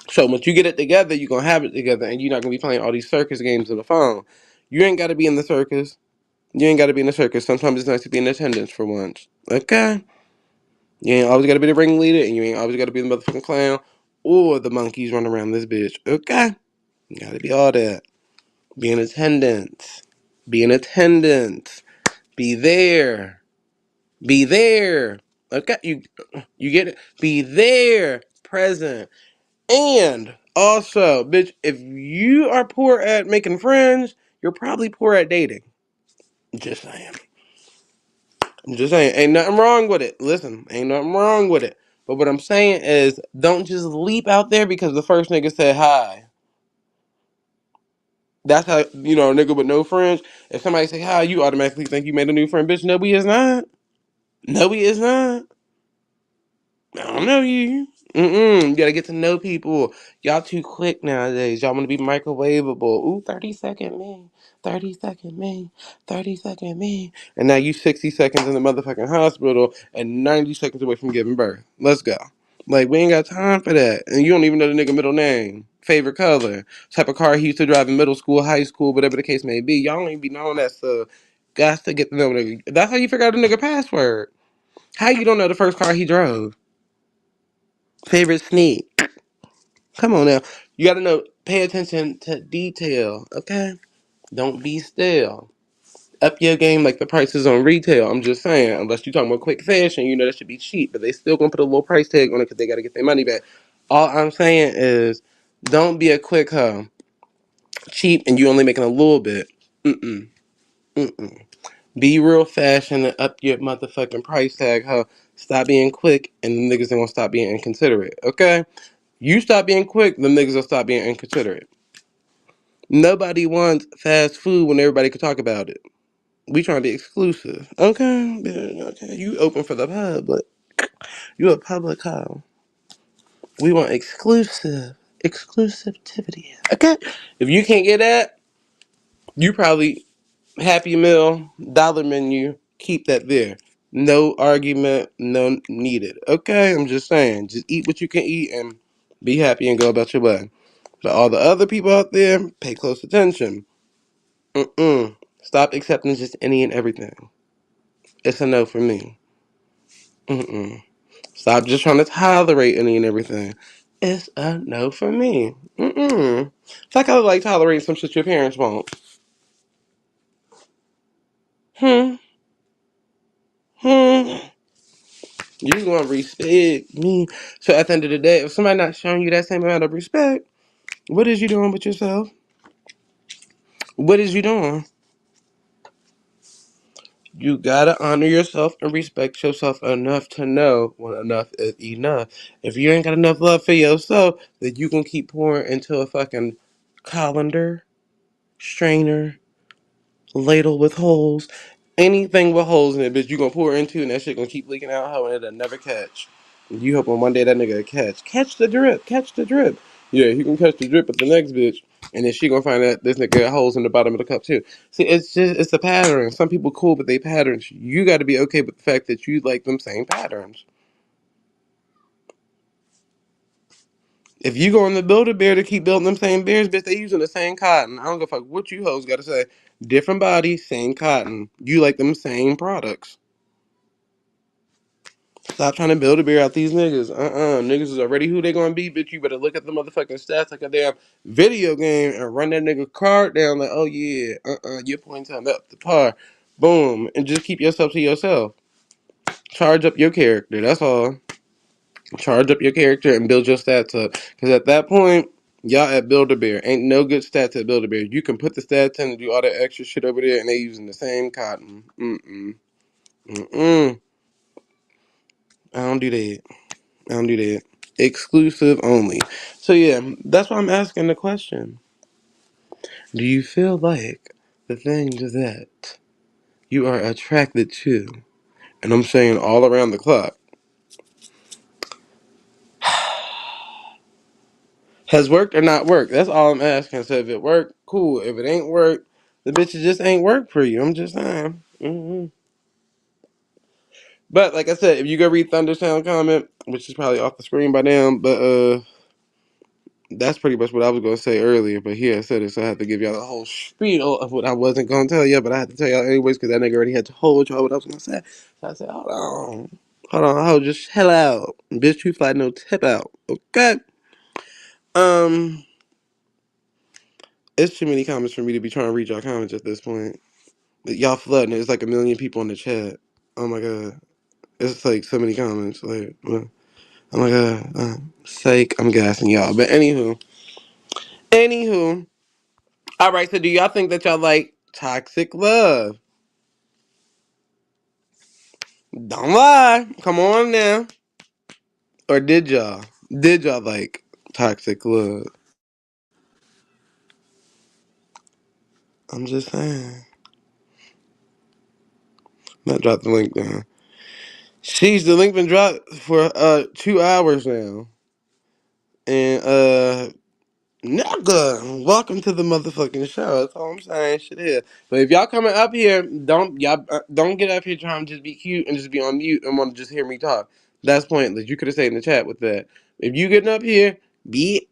So once you get it together, you're going to have it together, and you're not going to be playing all these circus games on the phone. You ain't got to be in the circus. You ain't got to be in the circus. Sometimes it's nice to be in attendance for once. Okay? You ain't always got to be the ringleader, and you ain't always got to be the motherfucking clown or the monkeys running around this bitch. Okay? You got to be all that. Be in attendance. Be in attendance. Be there. Be there. Okay? You get it? Be there. Present. And also, bitch, if you are poor at making friends, you're probably poor at dating. Just saying. I'm just saying, ain't nothing wrong with it. Listen, ain't nothing wrong with it. But what I'm saying is, don't just leap out there because the first nigga said hi. That's how, a nigga with no friends, if somebody say hi, you automatically think you made a new friend. Bitch, no, he is not. No, he is not. I don't know you. You gotta get to know people. Y'all too quick nowadays. Y'all wanna be microwavable. Ooh, 30-second me. 30-second me. 30-second me. And now you 60 seconds in the motherfucking hospital and 90 seconds away from giving birth. Let's go. Like, we ain't got time for that. And you don't even know the nigga middle name. Favorite color. Type of car he used to drive in middle school, high school, whatever the case may be. Y'all don't even be knowing that stuff. Got to get to know nigga. That's how you figure out a nigga password. How you don't know the first car he drove? Favorite sneak. Come on now. You gotta know, pay attention to detail, okay? Don't be stale. Up your game like the prices on retail. I'm just saying, unless you're talking about quick fashion, that should be cheap, but they still gonna put a little price tag on it because they gotta get their money back. All I'm saying is, don't be a quick hoe. Cheap and you only making a little bit. Mm-mm. Be real fashion and up your motherfucking price tag, hoe. Stop being quick and the niggas are gonna stop being inconsiderate, okay? You stop being quick, them niggas will stop being inconsiderate. Nobody wants fast food when everybody can talk about it. We trying to be exclusive. Okay? Okay. You open for the public. You a public hoe. We want exclusivity. Okay? If you can't get that, you probably Happy Meal, dollar menu, keep that there. No argument, no needed. Okay? I'm just saying. Just eat what you can eat and be happy and go about your way. But all the other people out there, pay close attention. Stop accepting just any and everything. It's a no for me. Mm-mm. Stop just trying to tolerate any and everything. It's a no for me. Mm-mm. It's like I like tolerating some shit your parents won't. Hmm. You gonna respect me. So at the end of the day, if somebody not showing you that same amount of respect, what is you doing with yourself? What is you doing? You gotta honor yourself and respect yourself enough to know when enough is enough. If you ain't got enough love for yourself, then you gonna keep pouring into a fucking colander, strainer, ladle with holes, anything with holes in it, bitch, you gonna pour into and that shit gonna keep leaking out how and it'll never catch. You hoping one day that nigga will catch the drip, catch the drip. Yeah, he can catch the drip at the next bitch, and then she gonna find out this nigga got holes in the bottom of the cup too. See, it's a pattern. Some people cool with they patterns. You got to be okay with the fact that you like them same patterns. If you go in the Build-A-Bear to keep building them same bears, bitch, they using the same cotton. I don't give a fuck what you hoes got to say. Different body, same cotton. You like them same products. Stop trying to build a bear out these niggas. Niggas is already who they gonna be, bitch. You better look at the motherfucking stats like a damn video game and run that nigga card down like, oh yeah, your points on up the par. Boom. And just keep yourself to yourself. Charge up your character, that's all. Charge up your character and build your stats up. Cause at that point, y'all at Build-A-Bear. Ain't no good stats at Build-A-Bear. You can put the stats in and do all that extra shit over there and they using the same cotton. I don't do that. I don't do that. Exclusive only. So yeah, that's why I'm asking the question. Do you feel like the things that you are attracted to, and I'm saying all around the clock, has worked or not worked? That's all I'm asking. So if it worked, cool. If it ain't worked, the bitches just ain't work for you. I'm just saying. But like I said, if you go read Thundersound comment, which is probably off the screen by now, but that's pretty much what I was going to say earlier, but here I said it, so I had to give y'all the whole spiel of what I wasn't going to tell y'all, but I had to tell y'all anyways, because that nigga already had told y'all what I was going to say. So I said, hold on, just chill out. Bitch, you fly no tip out, okay? It's too many comments for me to be trying to read y'all comments at this point. Y'all flooding it. It's like 1 million people in the chat. Oh my god. It's like so many comments. Like, oh my god. Sake, I'm gassing y'all. But anywho. All right, so do y'all think that y'all like toxic love? Don't lie. Come on now. Or did y'all? Did y'all like toxic love? I'm just saying. I'm gonna drop the link down. Sheesh, the link been dropped for 2 hours now. And nigga, welcome to the motherfucking show. That's all I'm saying. Shit here. But if y'all coming up here, don't get up here trying to just be cute and just be on mute and want to just hear me talk. That's pointless. You could have stayed in the chat with that. If you getting up here, be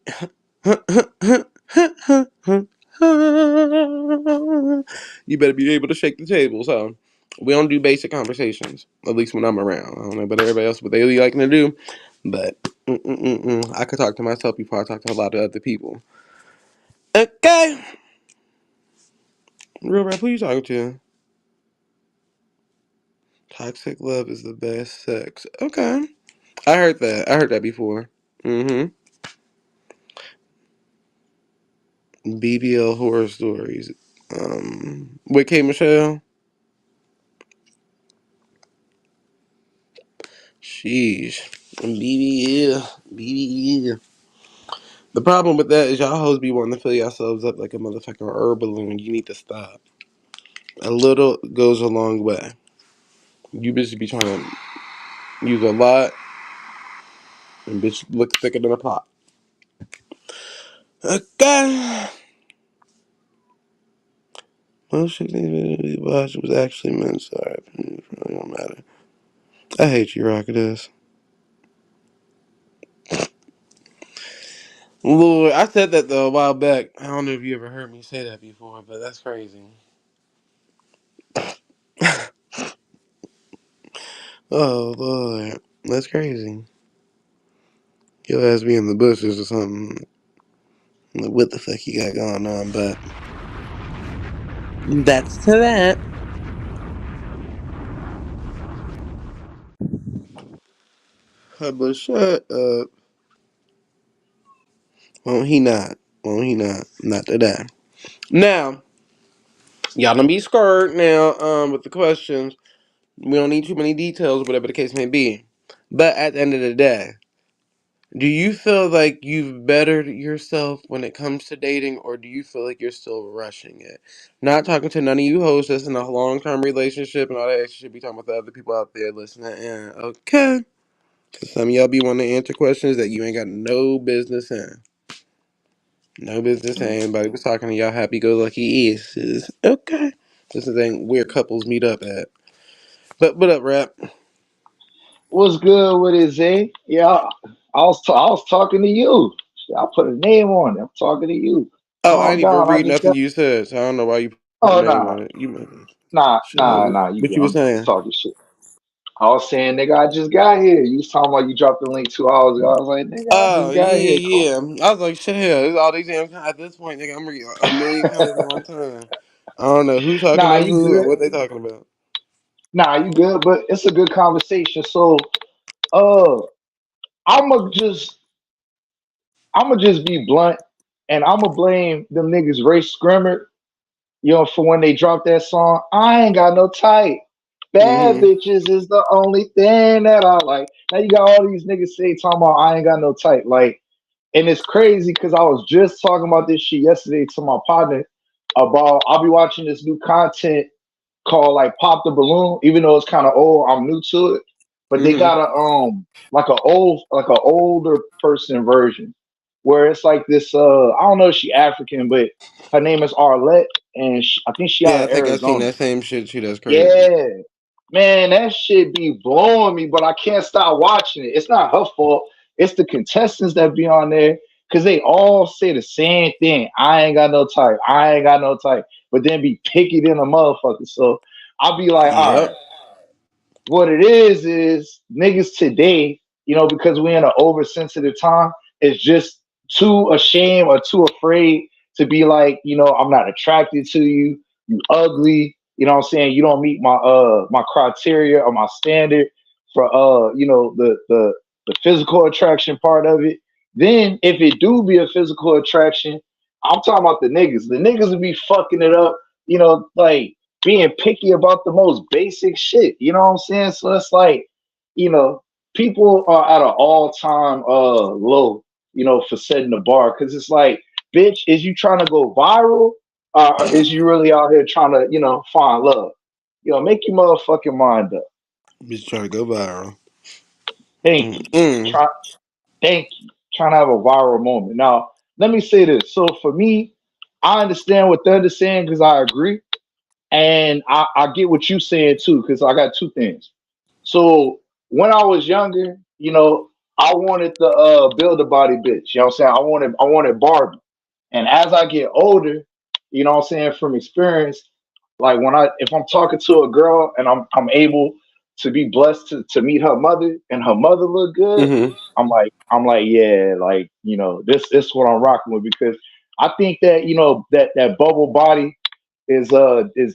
you better be able to shake the table. So we don't do basic conversations. At least when I'm around. I don't know about everybody else what they really liking to do, but I could talk to myself before I talk to a lot of other people. Okay. Real rap, who you talking to? Toxic love is the best sex. Okay. I heard that. I heard that before. BBL horror stories. With 𝘾𝑼𝙎𝙎. Sheesh. BBL. The problem with that is y'all hoes be wanting to fill yourselves up like a motherfucking herb balloon. You need to stop. A little goes a long way. You bitches be trying to use a lot, and bitch look thicker than a pot. Okay. Most chicks need to be watched. It was actually meant. Sorry, it really don't matter. I hate you, Rocketess. Lord, I said that though a while back. I don't know if you ever heard me say that before, but that's crazy. Oh Lord, that's crazy. Your ass be in the bushes or something. Like, what the fuck you got going on? But that's to that. But shut up. Won't he not? Won't he not? Not today. Now, y'all don't be scared now. With the questions, we don't need too many details, whatever the case may be. But at the end of the day, do you feel like you've bettered yourself when it comes to dating, or do you feel like you're still rushing it? Not talking to none of you hosts that's in a long-term relationship and all that extra shit. Be talking about the other people out there listening in. Okay? 'Cause some of y'all be wanting to answer questions that you ain't got no business in. No business in. Anybody was talking to y'all happy-go-lucky is. Okay. This is the thing where couples meet up at. But what up, Rap? What's good with it, Zay? Yeah, I was talking to you. I put a name on it. I'm talking to you. Oh, I Calm didn't even down. I read just nothing got. you said, so I don't know why you put a Oh name nah, on it. You shut up. nah. You What good? you were I'm just saying? talking shit. I was saying, nigga, I just got here. You was talking about you dropped the link 2 hours ago. I was like, nigga, I Oh, just got here. yeah. I was like, shit, hell, there's all these damn, at this point, nigga, I'm reading a million comments at one time. I don't know who talking Nah, to you who or good. what they talking about. Nah, you good. But it's a good conversation. So, uh, I'ma just, I'ma just be blunt, and I'ma blame them niggas Ray Scrimmer, for when they dropped that song. I ain't got no type. Bad Mm-hmm. bitches is the only thing that I like. Now you got all these niggas talking about I ain't got no type. Like, and it's crazy because I was just talking about this shit yesterday to my partner about I'll be watching this new content called like Pop the Balloon, even though it's kind of old, I'm new to it. But they Mm-hmm. got like a older person version where it's like this I don't know if she African, but her name is Arlette and I think she out Yeah, I of think I seen Arizona. that same shit too. That's crazy. Yeah. Man, that shit be blowing me, but I can't stop watching it. It's not her fault. It's the contestants that be on there because they all say the same thing. I ain't got no type. I ain't got no type. But then be picky than a motherfucker. So I'll be like, all right, Yep. what it is niggas today, because we're in an oversensitive time, is just too ashamed or too afraid to be like, I'm not attracted to you, you ugly, you know what I'm saying? You don't meet my criteria or my standard for the physical attraction part of it. Then if it do be a physical attraction, I'm talking about the niggas. The niggas will be fucking it up, like being picky about the most basic shit. You know what I'm saying? So it's like, you know, people are at an all-time low, for setting the bar. Cause it's like, bitch, is you trying to go viral? Or is you really out here trying to, find love? Make your motherfucking mind up. Bitch trying to go viral. Thank you. Mm-mm. Thank you. Trying to have a viral moment. Now, let me say this. So for me, I understand what they're saying because I agree. And I get what you're saying too, because I got two things. So when I was younger, I wanted the build a body bitch. You know what I'm saying? I wanted Barbie. And as I get older, what I'm saying, from experience, like if I'm talking to a girl and I'm able to be blessed to meet her mother and her mother look good, Mm-hmm. I'm like, yeah, like, this what I'm rocking with because I think that, that bubble body is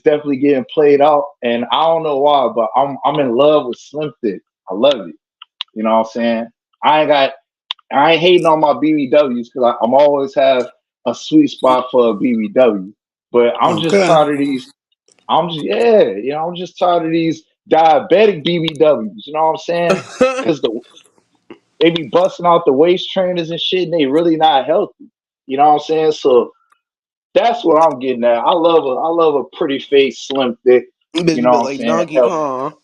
definitely getting played out. And I don't know why, but I'm in love with Slim Thick. I love it. You know what I'm saying? I ain't got I ain't hating on my BBWs because I'm always have a sweet spot for a BBW. But I'm just Okay. tired of these. I'm just tired of these diabetic BBWs. You know what I'm saying? Because they be busting out the waist trainers and shit, and they really not healthy. You know what I'm saying? So that's what I'm getting at. I love a pretty face, slim, thick. You Bitch know what built I'm like saying? Donkey Healthy. Kong.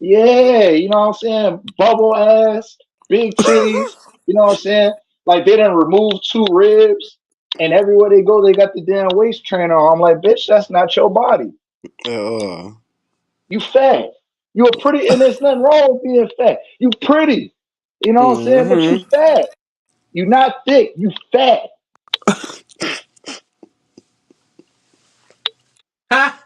Yeah, you know what I'm saying? Bubble ass, big titties, you know what I'm saying? Like they done remove two ribs and everywhere they go, they got the damn waist trainer on. I'm like, bitch, that's not your body. Uh, You fat. You are pretty, and there's nothing wrong with being fat. You pretty. You know what I'm saying? But you mm-hmm. fat. You not thick. You fat. Ha!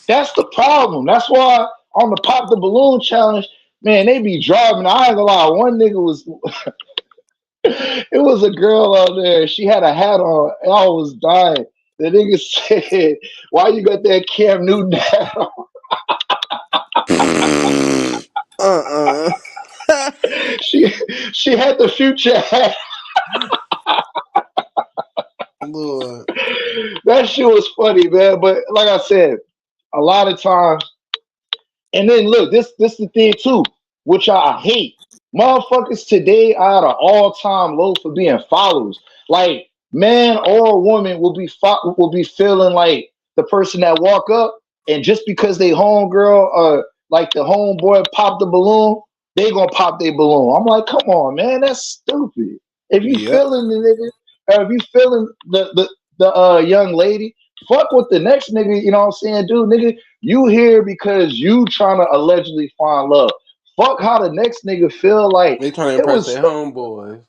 That's the problem. That's why on the pop the balloon challenge, man, they be driving. I ain't gonna lie, one nigga was it was a girl out there. She had a hat on. And I was dying. The nigga said, "Why you got that Cam Newton hat on?" she she had the Future hat. Lord. That shit was funny, man. But like I said, a lot of times, and then look, this the thing too, which I hate. Motherfuckers today are at an all-time low for being followers. Like, man or woman will be feeling like the person that walk up, and just because they homegirl or like the homeboy pop the balloon, they gonna pop their balloon. I'm like, come on, man, that's stupid. If you Yep. feeling the nigga, or if you feeling the young lady, fuck with the next nigga. You know what I'm saying, dude, nigga, you here because you trying to allegedly find love. Fuck how the next nigga feel like They trying to it impress was. their homeboys.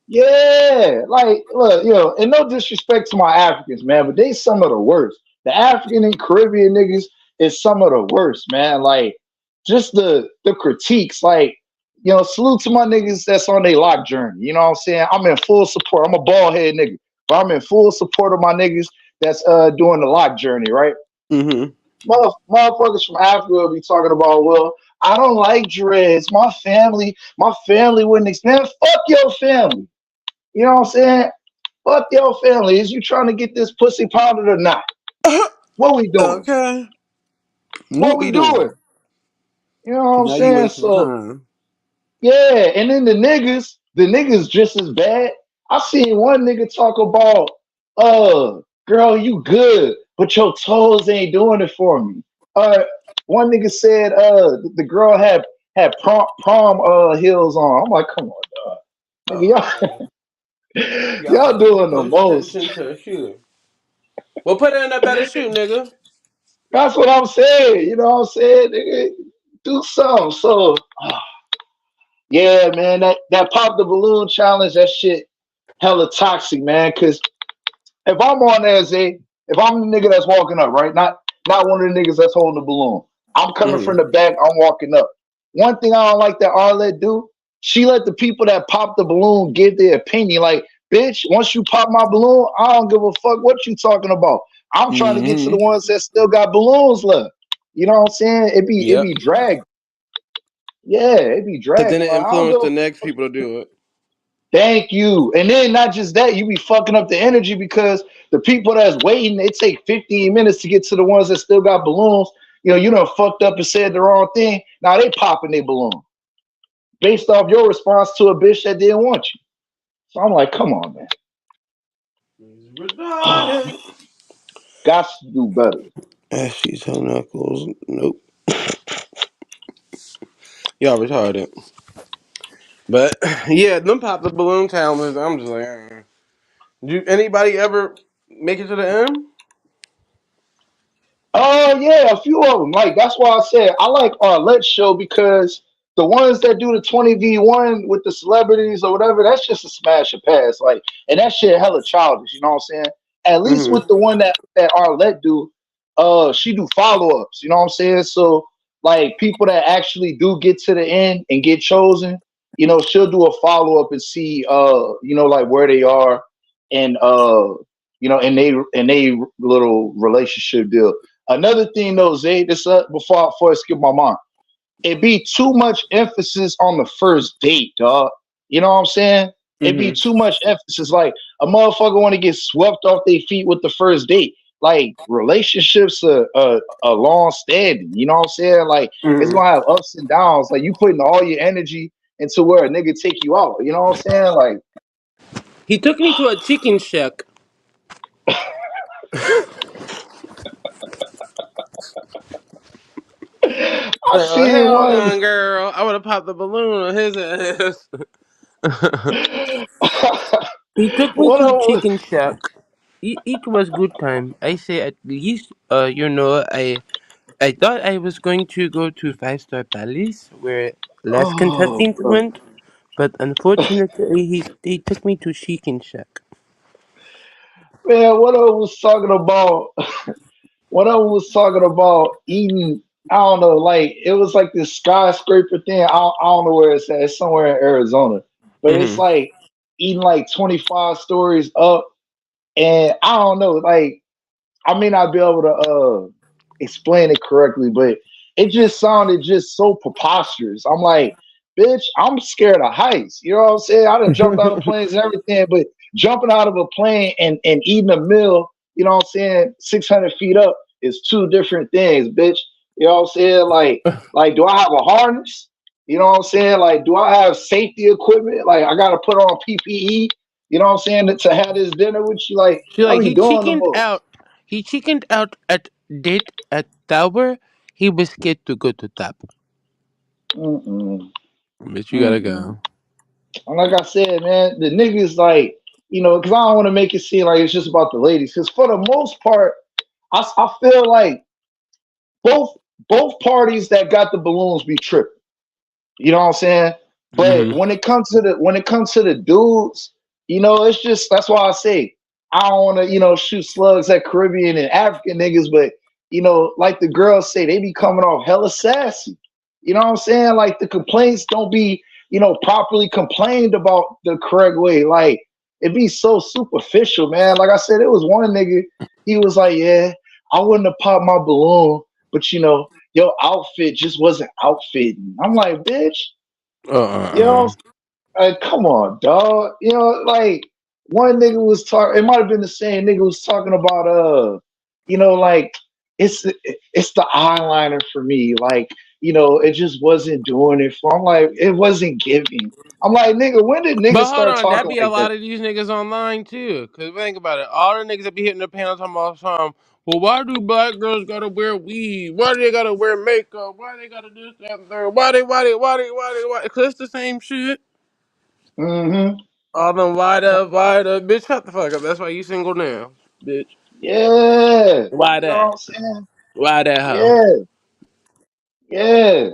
Yeah, like look, and no disrespect to my Africans, man, but they some of the worst. The African and Caribbean niggas is some of the worst, man. Like just the critiques, like salute to my niggas that's on their lock journey. You know what I'm saying? I'm in full support. I'm a bald head nigga, but I'm in full support of my niggas that's doing the lock journey, right? Mm-hmm. Motherfuckers from Africa will be talking about, well, I don't like dreads. My family wouldn't expand. Fuck your family. You know what I'm saying? Fuck your family. Is you trying to get this pussy pounded or not? What we doing? Okay. What we doing? You know what I'm Now you saying? wasting So time. yeah, and then the niggas just as bad. I seen one nigga talk about, girl, you good, but your toes ain't doing it for me. One nigga said, the girl had prom heels on. I'm like, come on, dog. Nigga, y'all doing the Close most. attention to a shoe. Well, put her in a better shoe, nigga. That's what I'm saying. You know what I'm saying? Nigga, do something. So, yeah, man, that pop the balloon challenge, that shit hella toxic, man. Cause if I'm on there, if I'm the nigga that's walking up, right? Not one of the niggas that's holding the balloon. I'm coming from the back, I'm walking up. One thing I don't like that Arlette do, she let the people that pop the balloon give their opinion. Like, bitch, once you pop my balloon, I don't give a fuck what you talking about. I'm trying to get to the ones that still got balloons left. You know what I'm saying? It be dragged. Yeah, it be Cause dragged. then it Like, I don't influenced give the a next people to do it. Thank you. And then not just that, you be fucking up the energy because the people that's waiting, it take 15 minutes to get to the ones that still got balloons. You done fucked up and said the wrong thing. Now they popping their balloon based off your response to a bitch that didn't want you. So I'm like, come on, man. Retarded. Got to do better. Ashley's her knuckles. Nope. Y'all retarded. But yeah, them pop the balloon challenges. I'm just like, do anybody ever make it to the end? Oh yeah, a few of them. Like that's why I said I like Arlette's show because the ones that do the 20v1 with the celebrities or whatever, that's just a smash and pass. Like, and that shit hella childish. You know what I'm saying? At least with the one that Arlette do, she do follow ups. You know what I'm saying? So like people that actually do get to the end and get chosen, she'll do a follow up and see, like where they are and in they little relationship deal. Another thing though, Zay, this before I skip my mind, it be too much emphasis on the first date, dog. You know what I'm saying? It be too much emphasis. Like a motherfucker want to get swept off their feet with the first date. Like relationships are long standing. You know what I'm saying? Like it's gonna have ups and downs. Like you putting all your energy into where a nigga take you out. You know what I'm saying? Like he took me to a chicken shack. I Like, oh seen hell one. no, girl! I would have popped the balloon on his ass. He took me What to I chicken shack. It was good time. I say at least, I thought I was going to go to Five-Star Palace where last contestant bro. went, but unfortunately they took me to chicken shack. Man, what I was talking about, eating. I don't know, like it was like this skyscraper thing. I don't know where it's at. It's somewhere in Arizona, but it's Mm-hmm. like eating like 25 stories up, and I don't know, like I may not be able to explain it correctly, but it just sounded just so preposterous. I'm like, bitch, I'm scared of heights. You know what I'm saying? I done jumped out of planes and everything, but jumping out of a plane and eating a meal, you know what I'm saying, 600 feet up is two different things, bitch. You know what I'm saying? Like, do I have a harness? You know what I'm saying? Like, do I have safety equipment? Like, I gotta put on PPE. You know what I'm saying? To have this dinner with you, like, She what like are we he doing the chickened most? out. He chickened out at date at Tower. He was scared to go to top. Mm-mm. But you gotta Mm-mm. go. And like I said, man, the niggas like, you know, because I don't want to make it seem like it's just about the ladies. Because for the most part, I feel like both both parties that got the balloons be tripping. You know what I'm saying? But Mm-hmm. when it comes to the dudes, you know, it's just that's why I say I don't want to, you know, shoot slugs at Caribbean and African niggas, but you know, like the girls say, they be coming off hella sassy. You know what I'm saying? Like the complaints don't be, you know, properly complained about the correct way. Like it be so superficial, man. Like I said, it was one nigga, he was like, yeah, I wouldn't have popped my balloon, but you know, your outfit just wasn't outfitting. I'm like, bitch, you know, like, come on, dog. You know, like one nigga was talking. It might have been the same nigga was talking about you know, like it's the eyeliner for me. Like, you know, it just wasn't doing it for. I'm like, it wasn't giving. I'm like, nigga, when did But niggas hold start on, that talking be a like that? lot of these niggas online too. Cause think about it, all the niggas that be hitting their pants talking about some. Well, why do black girls gotta wear weave? Why do they gotta wear makeup? Why they gotta do this, that, and third? Why? Cause it's the same shit. Mm-hmm. All them wide up, bitch. Shut the fuck up. That's why you single now, bitch. Yeah. Why You know what that? I'm saying? Why that hoe? Yeah. Yeah.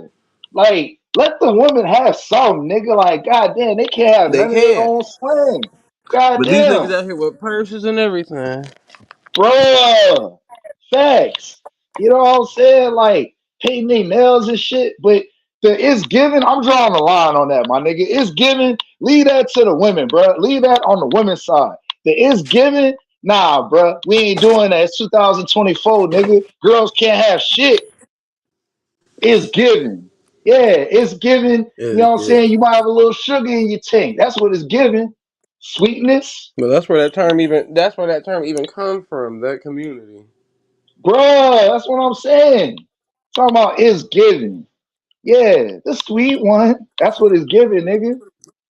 Like, let the women have some, nigga. Like, goddamn, they can't have They none of their can't. own slang. But these niggas Goddamn. out here with purses and everything. Bruh. Facts. You know what I'm saying? Like, painting their nails and shit. But the it's given, I'm drawing a line on that, my nigga. It's given. Leave that to the women, bruh. Leave that on the women's side. The it's given, nah, bruh. We ain't doing that. It's 2024, nigga. Girls can't have shit. It's given. Yeah, it's given. You know It's what I'm good. saying? You might have a little sugar in your tank. That's what it's given. Sweetness. But that's where that term even. That's where that term even comes from. That community. Bruh, that's what I'm saying. Talking about is given. Yeah, the sweet one. That's what it's given, nigga.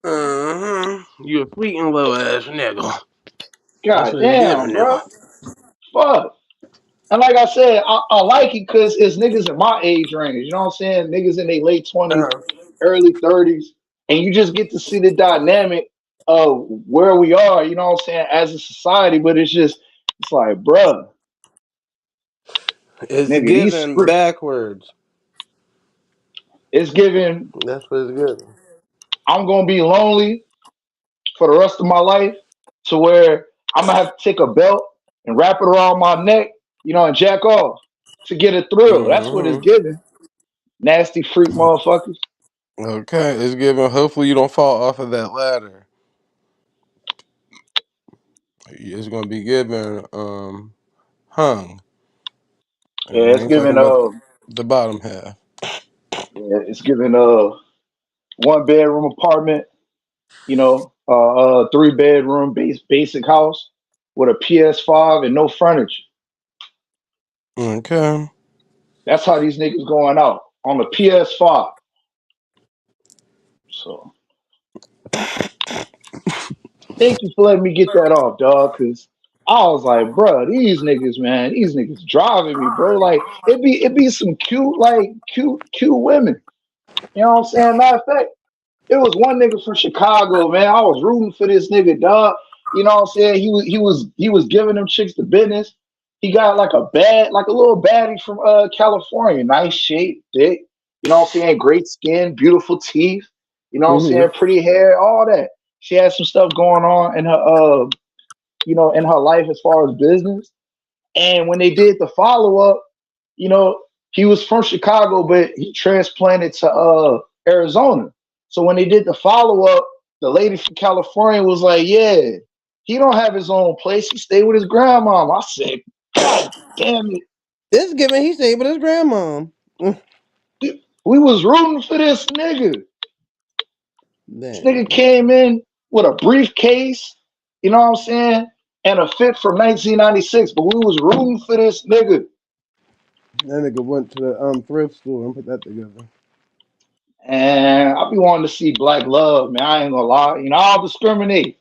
You a sweet and low ass nigga. That's God what it's damn, giving, bro. nigga. Fuck. And like I said, I like it because it's niggas in my age range. You know what I'm saying? Niggas in their late 20s, early 30s. And you just get to see the dynamic of where we are, you know what I'm saying, as a society. But it's like, bruh, It's nigga, given backwards. it's giving, That's what it's giving. I'm going to be lonely for the rest of my life to where I'm gonna have to take a belt and wrap it around my neck, you know, and jack off to get a thrill. That's what it's given. Nasty freak motherfuckers. Okay, it's given. Hopefully, you don't fall off of that ladder. It's gonna be given. Hung. And Yeah, we it's ain't talking giving about the bottom half. yeah, it's giving one bedroom apartment, you know, 3 bedroom basic house with a PS5 and no furniture. Okay. That's how these niggas going out on the PS5. So thank you for letting me get that off, dog. Cause I was like, bro, these niggas, man, these niggas driving me, bro. Like it be some cute, like cute women. You know what I'm saying? Matter of fact, it was one nigga from Chicago, man. I was rooting for this nigga, dog. You know what I'm saying? He was giving them chicks the business. He got like a little baddie from California, nice shape, thick. You know what I'm saying? Great skin, beautiful teeth. You know what I'm saying? Pretty hair, all that. She had some stuff going on in her you know, in her life as far as business. And when they did the follow up, you know, He was from Chicago, but he transplanted to Arizona. So when they did the follow up, the lady from California was like, "Yeah, he don't have his own place. He stayed with his grandmom." I said, "God damn it!" This giving he stayed with his grandmom. We was rooting for this nigga. This Dang. nigga came in with a briefcase, you know what I'm saying, and a fit from 1996, but we was rooting for this nigga. That nigga went to the thrift store and put that together. And I be wanting to see black love, man. I ain't gonna lie. You know, I don't discriminate.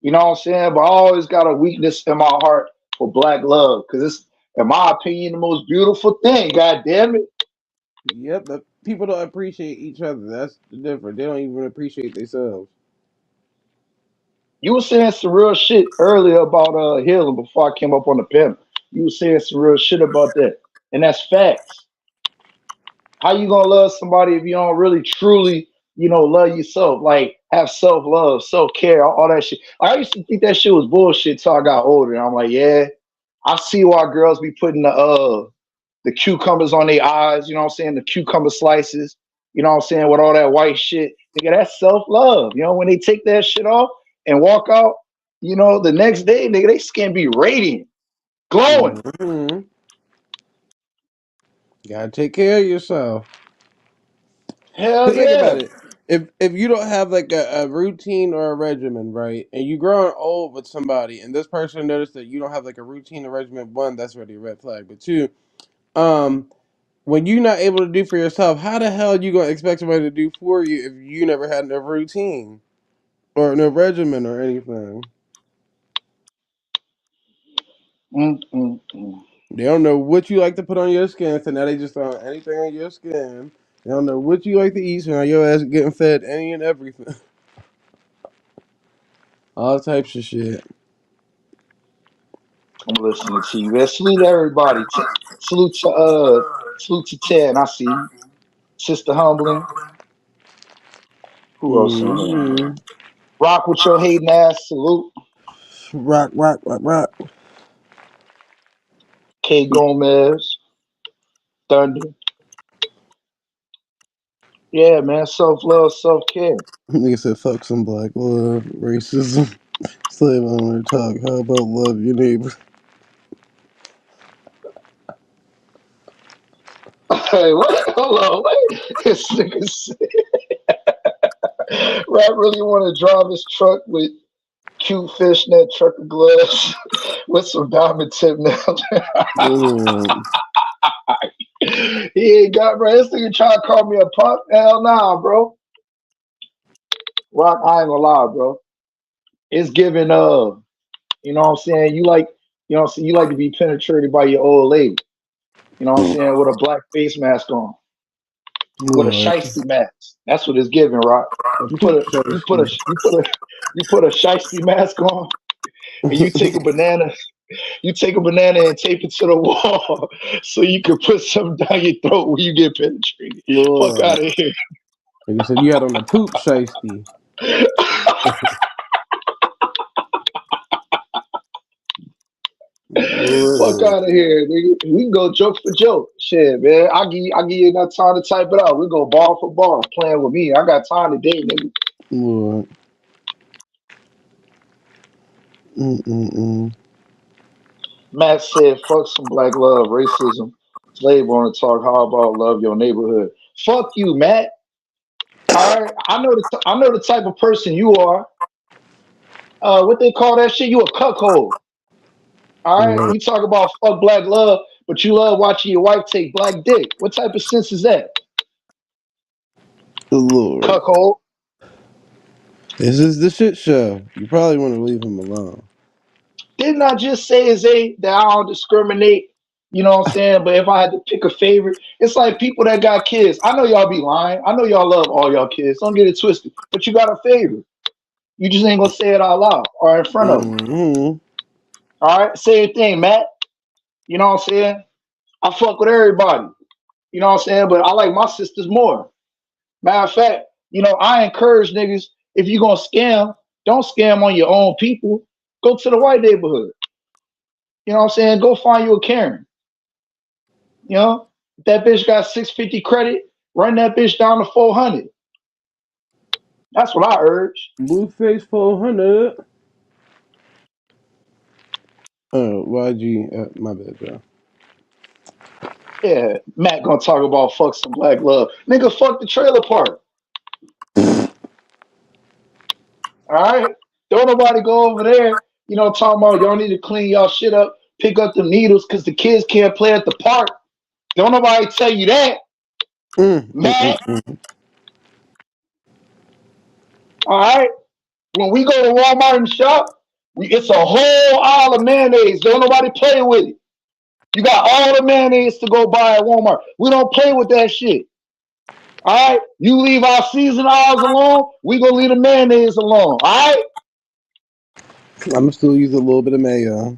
You know what I'm saying? But I always got a weakness in my heart for black love. Cause it's, in my opinion, the most beautiful thing. God damn it. Yep, but people don't appreciate each other. That's the difference. They don't even appreciate themselves. You were saying some real shit earlier about healing before I came up on the panel. You were saying some real shit about that. And that's facts. How you gonna love somebody if you don't really truly, you know, love yourself? Like have self-love, self-care, all that shit. I used to think that shit was bullshit till I got older. And I'm like, yeah, I see why girls be putting the cucumbers on their eyes, you know what I'm saying? The cucumber slices, you know what I'm saying, with all that white shit. Nigga, that's self-love. You know, when they take that shit off and walk out, you know, the next day, nigga, they skin be radiant, glowing. Mm-hmm. Gotta take care of yourself. Hell Cause think yeah. about it. If you don't have like a routine or a regimen, right, and you growing old with somebody, and this person noticed that you don't have like a routine or regimen, one, that's already a red flag. But two, when you're not able to do for yourself, how the hell you gonna expect somebody to do for you if you never had no routine or no regimen or anything? They don't know what you like to put on your skin, so now they just throw anything on your skin. They don't know what you like to eat, so now your ass getting fed any and everything. All types of shit. I'm listening to you, man. Salute everybody. Salute to Ted. I see you. Sister Humbling. Who else in here? Mm-hmm. Rock with your hating ass. Salute. Rock, rock, rock, rock. K Gomez. Thunder. Yeah, man. Self-love, self-care. Nigga said, fuck some black love, racism, slave owner talk. How about love your neighbor? Hey, what? Hold on. Wait. This nigga said, Rock really want to drive his truck with cute fishnet trucker gloves with some diamond tip nails. Mm. He ain't got, bro. This nigga trying to call me a punk. Hell nah, bro. Rock, I ain't gonna lie, bro. It's giving you know what I'm saying? You like, you know what I'm saying, you like to be penetrated by your old lady. You know what I'm saying? With a black face mask on. With a Lord. shiesty mask. That's what it's giving, Rock. A You put poop a you put a shiesty. you put a shiesty mask on and you take a banana and tape it to the wall so you can put something down your throat when you get penetrated. Fuck Lord. out of here. Like I said, you had on a poop shiesty. Fuck Lord. out of here, nigga. We can go joke for joke. Shit, man. I'll give you enough time to type it out. We go ball for ball playing with me. I got time today, nigga. Lord. Mm-mm-mm. Matt said, fuck some black love, racism. Slave want to talk how about love your neighborhood. Fuck you, Matt. All right. I know the type of person you are. What they call that shit? You a cuckold. All right. Lord. You talk about fuck black love, but you love watching your wife take black dick. What type of sense is that? Lord. Cuckold. This is the shit show. You probably want to leave him alone. Didn't I just say, Zay, that I don't discriminate? You know what I'm saying? But if I had to pick a favorite, it's like people that got kids. I know y'all be lying. I know y'all love all y'all kids. Don't get it twisted. But you got a favorite. You just ain't gonna say it out loud or in front of them. Mm-hmm. All right? Same thing, Matt. You know what I'm saying? I fuck with everybody. You know what I'm saying? But I like my sisters more. Matter of fact, you know, I encourage niggas, if you gonna scam, don't scam on your own people. Go to the white neighborhood. You know what I'm saying? Go find you a Karen. You know? If that bitch got 650 credit, run that bitch down to 400. That's what I urge. Blueface 400. Oh, YG. My bad, bro. Yeah, Matt gonna talk about fuck some black love. Nigga, fuck the trailer park. All right? Don't nobody go over there, you know, talking about y'all need to clean y'all shit up, pick up the needles because the kids can't play at the park. Don't nobody tell you that, Matt. All right? When we go to Walmart and shop, it's a whole aisle of mayonnaise. Don't nobody play with it. You got all the mayonnaise to go buy at Walmart. We don't play with that shit. All right? You leave our season aisles alone, we gonna leave the mayonnaise alone. All right? I'ma still use a little bit of mayo.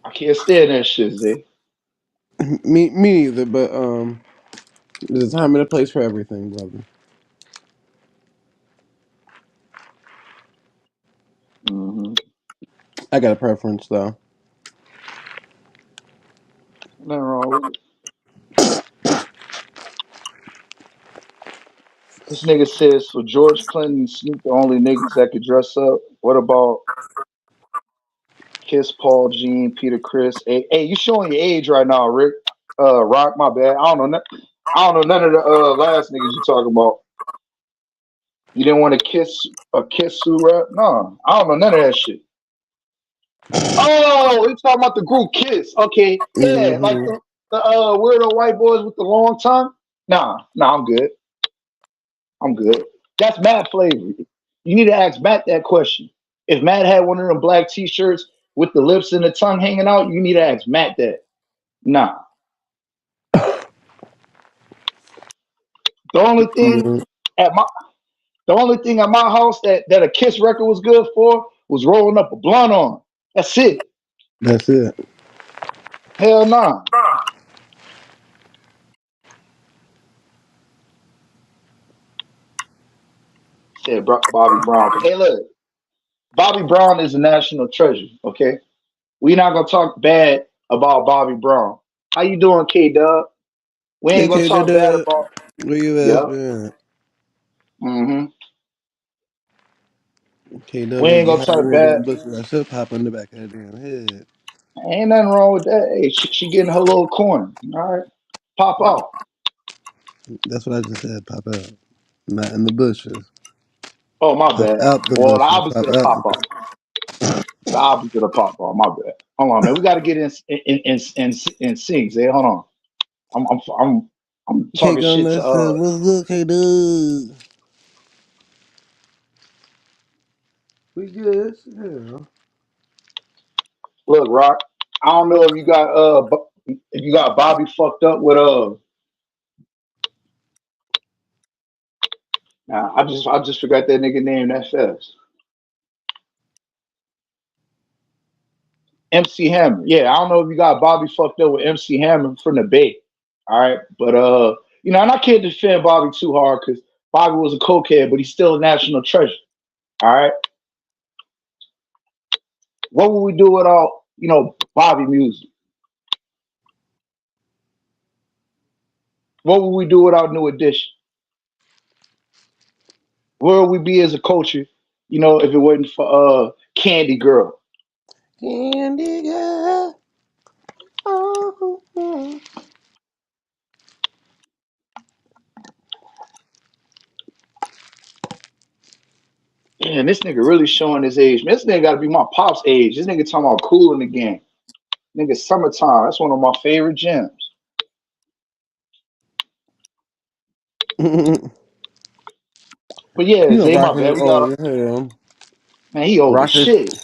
I can't stand that shit, Zay. Me neither, but there's a time and a place for everything, brother. Mm-hmm. I got a preference though. Nothing wrong with it. This nigga says for George Clinton and Snoop the only niggas that could dress up. What about Kiss, Paul, Gene, Peter, Chris? Hey, you showing your age right now, Rick. Rock, my bad. I don't know none of the last niggas you talking about. You didn't want to kiss Sue rap? No, I don't know none of that shit. Oh, we talking about the group Kiss. Okay, yeah, like the weirdo white boys with the long tongue. Nah, I'm good. I'm good. That's Matt flavor. You need to ask Matt that question. If Matt had one of them black t-shirts with the lips and the tongue hanging out, you need to ask Matt that. Nah. The only thing at my house that a Kiss record was good for was rolling up a blunt on. That's it. That's it. Hell nah. Said Bobby Brown. Hey, look, Bobby Brown is a national treasure. Okay, we not gonna talk bad about Bobby Brown. How you doing, K-Dub? We ain't gonna Okay, talk bad about. where you at, Yep. man? Mm-hmm. K-Dub We gonna ain't be gonna hiding talk in bad. the bushes. I should pop in the back of her damn head. Ain't nothing wrong with that. Hey, she getting her little coin. All right, pop out. That's what I just said. Pop out, not in the bushes. Oh, my Pop bad. out the Well, the bushes. opposite Pop of out pop the out. The opposite of pop out. My bad. Hold on, man. We got to get in sync. Hey, hold on. I'm K talking shit Gunner to said, "What's good, K-Dub? We good? Yeah. Look, Rock. I don't know if you got Bobby fucked up with Nah, I just forgot that nigga name that fast. MC Hammer. Yeah, I don't know if you got Bobby fucked up with MC Hammer from the Bay. All right. But and I can't defend Bobby too hard because Bobby was a cokehead, but he's still a national treasure. All right. What would we do without, Bobby music? What would we do without New Edition? Where would we be as a culture, if it wasn't for Candy Girl? Candy girl. Oh. Man, this nigga really showing his age. Man, this nigga gotta be my pop's age. This nigga talking about Cool in the Game. Nigga, Summertime. That's one of my favorite gems. But yeah, Zay, my Rocker bad. is We got old as hell. man, he old as shit.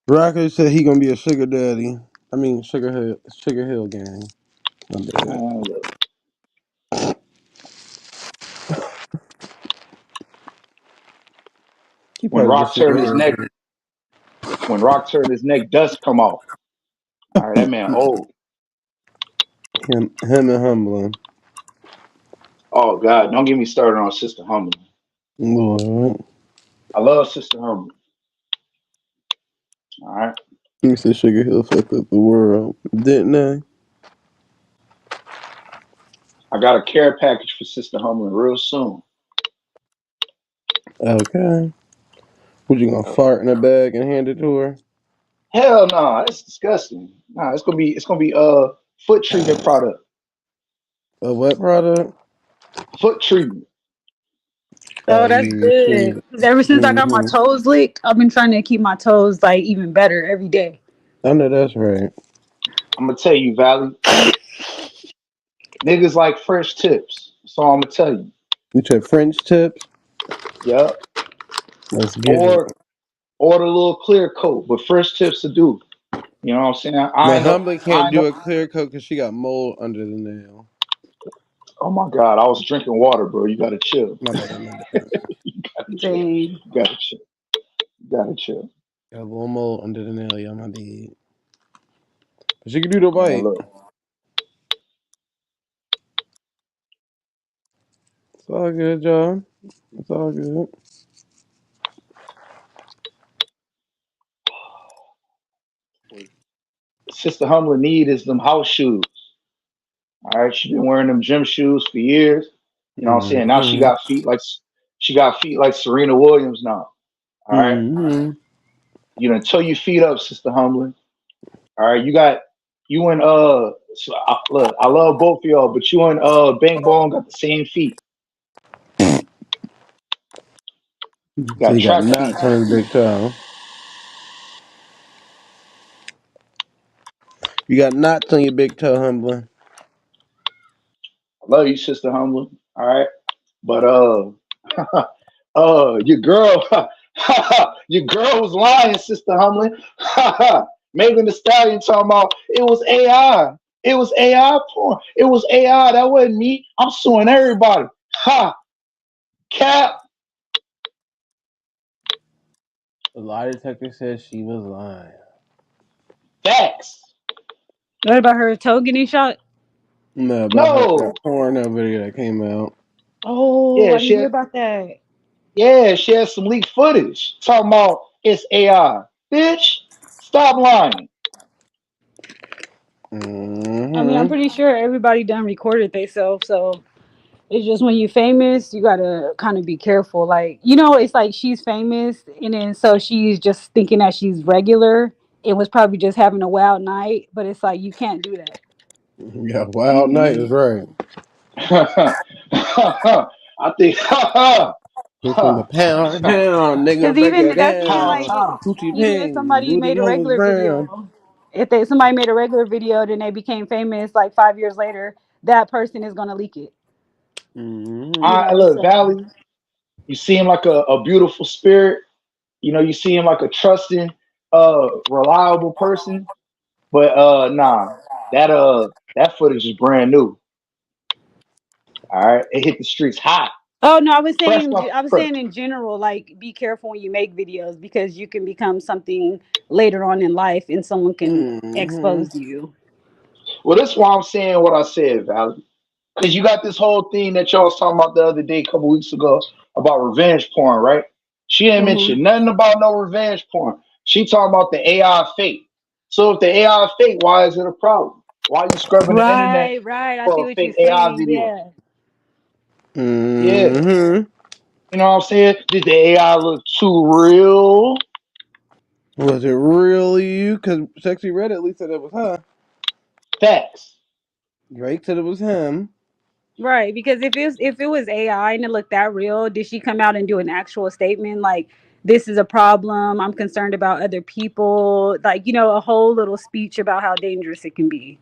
Rocker said he gonna be a sugar daddy. I mean, Sugar Hill gang. My bad. Look. He When part of the Rock turned Sugar his Hill neck, gang. dust come out. All right, that man old. Him and Humblin'. Oh God, don't get me started on Sister Humble. Lord. I love Sister Humble. All right. He said Sugar Hill fucked up the world, didn't they? I got a care package for Sister Humlin real soon. Okay. What you gonna fart in a bag and hand it to her? Hell no, that's disgusting. Nah, it's gonna be foot treatment product. A what product? Foot treatment. Oh Oh, that's yeah, good. shit. 'Cause ever since I got my Mm-hmm. toes licked, I've been trying to keep my toes like even better every day. I know that's right. I'm gonna tell you, Valley. Niggas like fresh tips. So I'm gonna tell you. You said French tips. Yup. Let's get it. Or the little clear coat, but fresh tips to do. You know what I'm saying? Now I ain't up. Humbly I can't ain't do up. a clear coat because she got mold under the nail. Oh my God, I was drinking water, bro. You gotta chill. My bad. My bad. You gotta chill. Dang. You gotta chill. You gotta chill. Got a little mold under the nail, y'all. My bad. But she can do the Man, white. look. It's all good, y'all. It's all good. Sister Humlin need is them house shoes. All right, she been wearing them gym shoes for years. You know what I'm saying? Now Mm-hmm. she got feet like Serena Williams now. All right, Mm-hmm. you done toe your feet up, Sister Humlin. All right, you and look, I love both of y'all, but you and Bang Bong got the same feet. So Got you got track feet. knots on his big toe. You got knots on your big toe, Humbly. I love you, Sister Humlin. All right, but your girl, your girl was lying, Sister Humlin. Megan the Stallion talking about it was AI. It was AI porn. It was AI. That wasn't me. I'm suing everybody. Ha! Cap. The lie detector says she was lying. Facts. What about her toe getting shot? No, about her that No. porno video that came out. Oh, Yeah, I didn't hear about that. she had some leaked footage talking about it's AI. Bitch, stop lying. I mean, I'm Mm-hmm. pretty sure everybody done recorded themselves, so it's just when you're famous, you gotta kind of be careful. Like, it's like she's famous, and then so she's just thinking that she's regular. It was probably just having a wild night, but it's like you can't do that. Yeah, Wild Night is Mm-hmm. right. I think We're from the pound town, nigga, Because break even it that's even pound like down. town. Coochie even if ping, somebody booty made a holes regular brown. video, if somebody made a regular video, then they became famous like 5 years later, that person is gonna leak it. Mm-hmm. I look, So Valley, you seem like a beautiful spirit. You know, you seem like a trusting, reliable person. But nah, that footage is brand new. All right. It hit the streets hot. oh no, Fresh off I the was press. saying in general, like be careful when you make videos because you can become something later on in life and someone can Mm-hmm. expose you. Well, that's why I'm saying what I said, Valley. Because you got this whole thing that y'all was talking about the other day, a couple weeks ago, about revenge porn, right? She didn't Hmm. mention nothing about no revenge porn. She talking about the AI fake. So if the AI fake, why is it a problem? Why are you scrubbing the internet Right, right. I see for a what you're fake AI saying. video? Yeah. Yeah. Mm-hmm. You know what I'm saying? Did the AI look too real? Was it really you? Because Sexy Red at least said it was her. Facts. Drake said it was him. Right, because if it was AI and it looked that real, did she come out and do an actual statement like this is a problem, I'm concerned about other people, like a whole little speech about how dangerous it can be?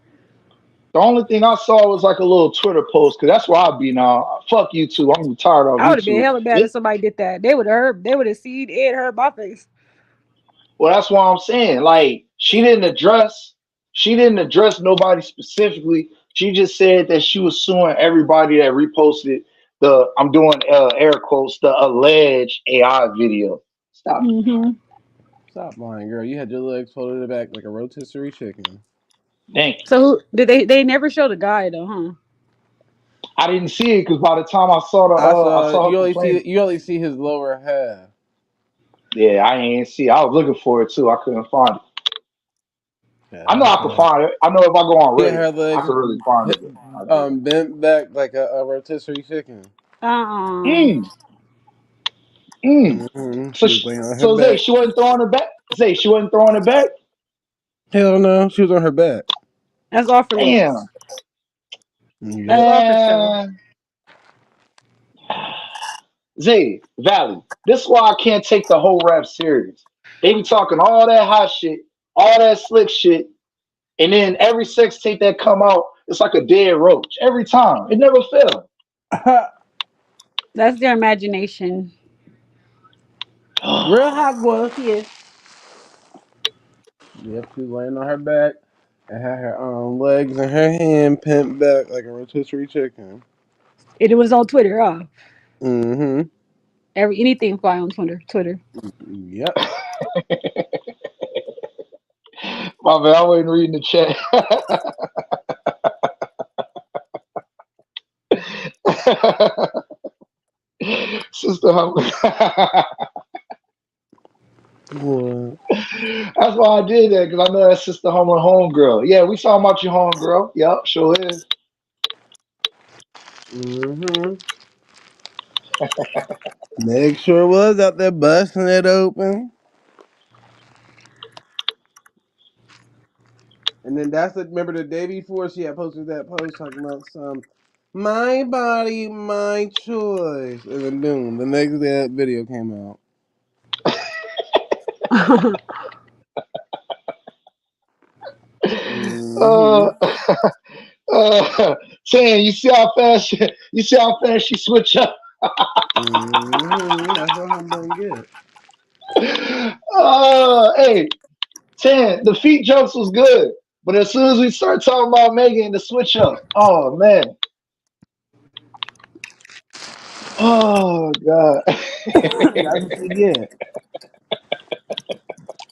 The only thing I saw was like a little Twitter post, because that's where I be now. Fuck YouTube. I'm retired off I would have been YouTube. hella bad if somebody did that. They would have seen it hurt my face. Well, that's why I'm saying, like, she didn't address nobody specifically. She just said that she was suing everybody that reposted I'm doing air quotes, the alleged AI video. Stop it. Hmm. Stop lying, girl. You had your legs folded in the back like a rotisserie chicken. Thank you. So did they never show the guy though, huh? I didn't see it because by the time I I saw saw her you only complaining. see his lower half. Yeah, I ain't see it. I was looking for it too. I couldn't find it. I know I can find it. I know if I go on Yeah, Reddit, her I legs could really find it. bent back like a rotisserie chicken. Mm, mm. So, She was laying on her so Zay, back. she wasn't throwing it back. Zay, she wasn't throwing it back. Hell no, she was on her back. That's all for looks. Damn, Yep. That's all for show. man. Zay, Valley. This is why I can't take the whole rap serious. They be talking all that hot shit, all that slick shit, and then every sex tape that come out, it's like a dead roach every time. It never fails. That's their imagination. Real hot boy. Yes. Yep, she was laying on her back and had her legs and her hand bent back like a rotisserie chicken. It was on Twitter. Oh, Mm-hmm. anything fly on Twitter. Twitter. Yep. My bad, I wasn't reading the chat. Sister Humble. What? That's why I did that, because I know that's Sister Humble homegirl. Yeah, we talking about your homegirl. Yep, sure is. Mm-hmm. Meg sure was out there busting it open. And then remember the day before she had posted that post talking about my body, my choice. And then boom, the next day that video came out. Uh, Mm-hmm. Saying, you see how fast she switch up. Mm-hmm. That's what I'm gonna get. Hey, 10, the feet jokes was good. But as soon as we start talking about Megan, the switch up. Oh man. Oh God. That's what you get.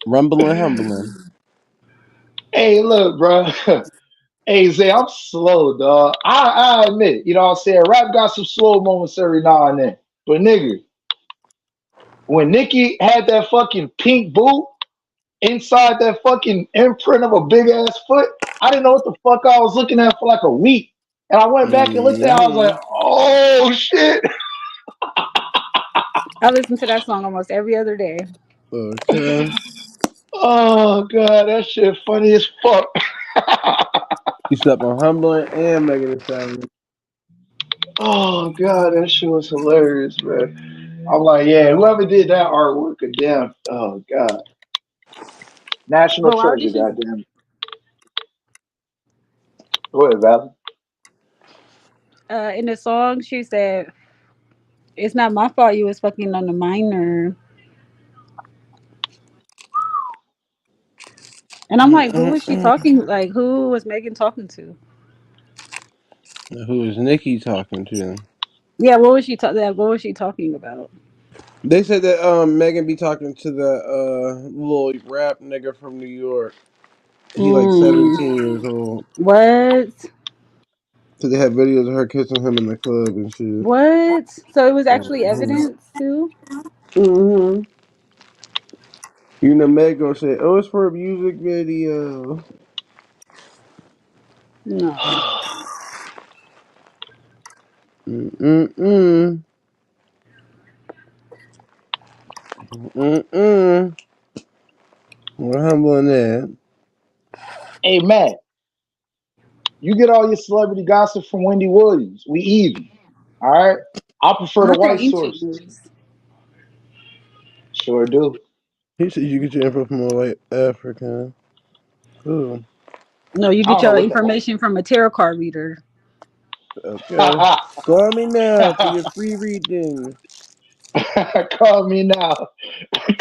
Rumbling, humbling. Hey, look, bro. Hey, Zay, I'm slow, dog. I admit, you know what I'm saying? Rap got some slow moments every now and then. But nigga, when Nicki had that fucking pink boot inside that fucking imprint of a big ass foot, I didn't know what the fuck I was looking at for like a week. And I went back and looked at it, I was like, Mm-hmm. oh shit. I listen to that song almost every other day. Okay. Oh God, that shit funny as fuck. You slept on humbling and Megan Thee Stallion. Oh God, that shit was hilarious, man. I'm like, yeah, whoever did that artwork, damn, oh God. National But why treasure, did she? goddamn it. Go ahead, Val. In the song, she said, "It's not my fault you was fucking on the minor." And I'm like, who was she talking? Like, who was Megan talking to? Who is Nicki talking to? Yeah, what was she talking? What was she talking about? They said that Megan be talking to the little rap nigga from New York. He like Mm, 17 years old. what? So they had videos of her kissing him in the club and shit. What? So it was actually Mm-hmm. evidence too? Mm-hmm. You know, Meg gonna say, "Oh, it's for a music video." No. Mm-mm-mm. Mm-mm. We're humbling that. Hey, Matt, you get all your celebrity gossip from Wendy Williams. We even. All right. I prefer the Not the white ancient sources. news. Sure do. He said you get your info from a white African. Cool. No, you I get don't know your what the information from a tarot card reader. Okay. Call me now for your free reading. Call me now.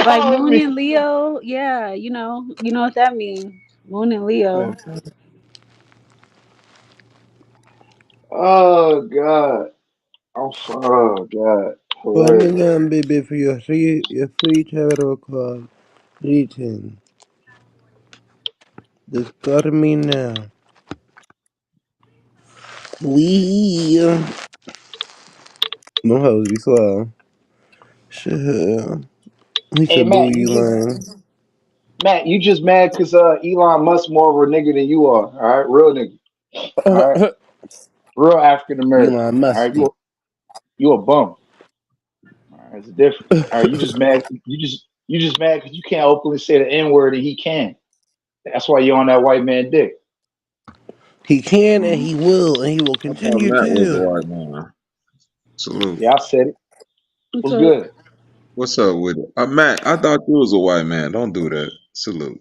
Like Call Moon me. and Leo, yeah, you know what that means. Moon and Leo. Okay. Oh God. Oh God. Call me Hilarious. now, baby, for your free tarot card reading. Just call me now. We no hoes be slow. Shit. He Hey said, "Boo, Matt, you lying." Matt, you just mad because Elon Musk more of a nigga than you are. All right, real nigga. All right, real African American. Elon All right, Musty. you a bum. All right, it's different. All right, you just mad. You just mad because you can't openly say the N word and he can. That's why you're on that white man dick. He can and he will and he will I thought continue Matt was the to. white man. Salute. Yeah, I said it. What's What's up? good? What's up with it? Matt, I thought you was a white man. Don't do that. Salute.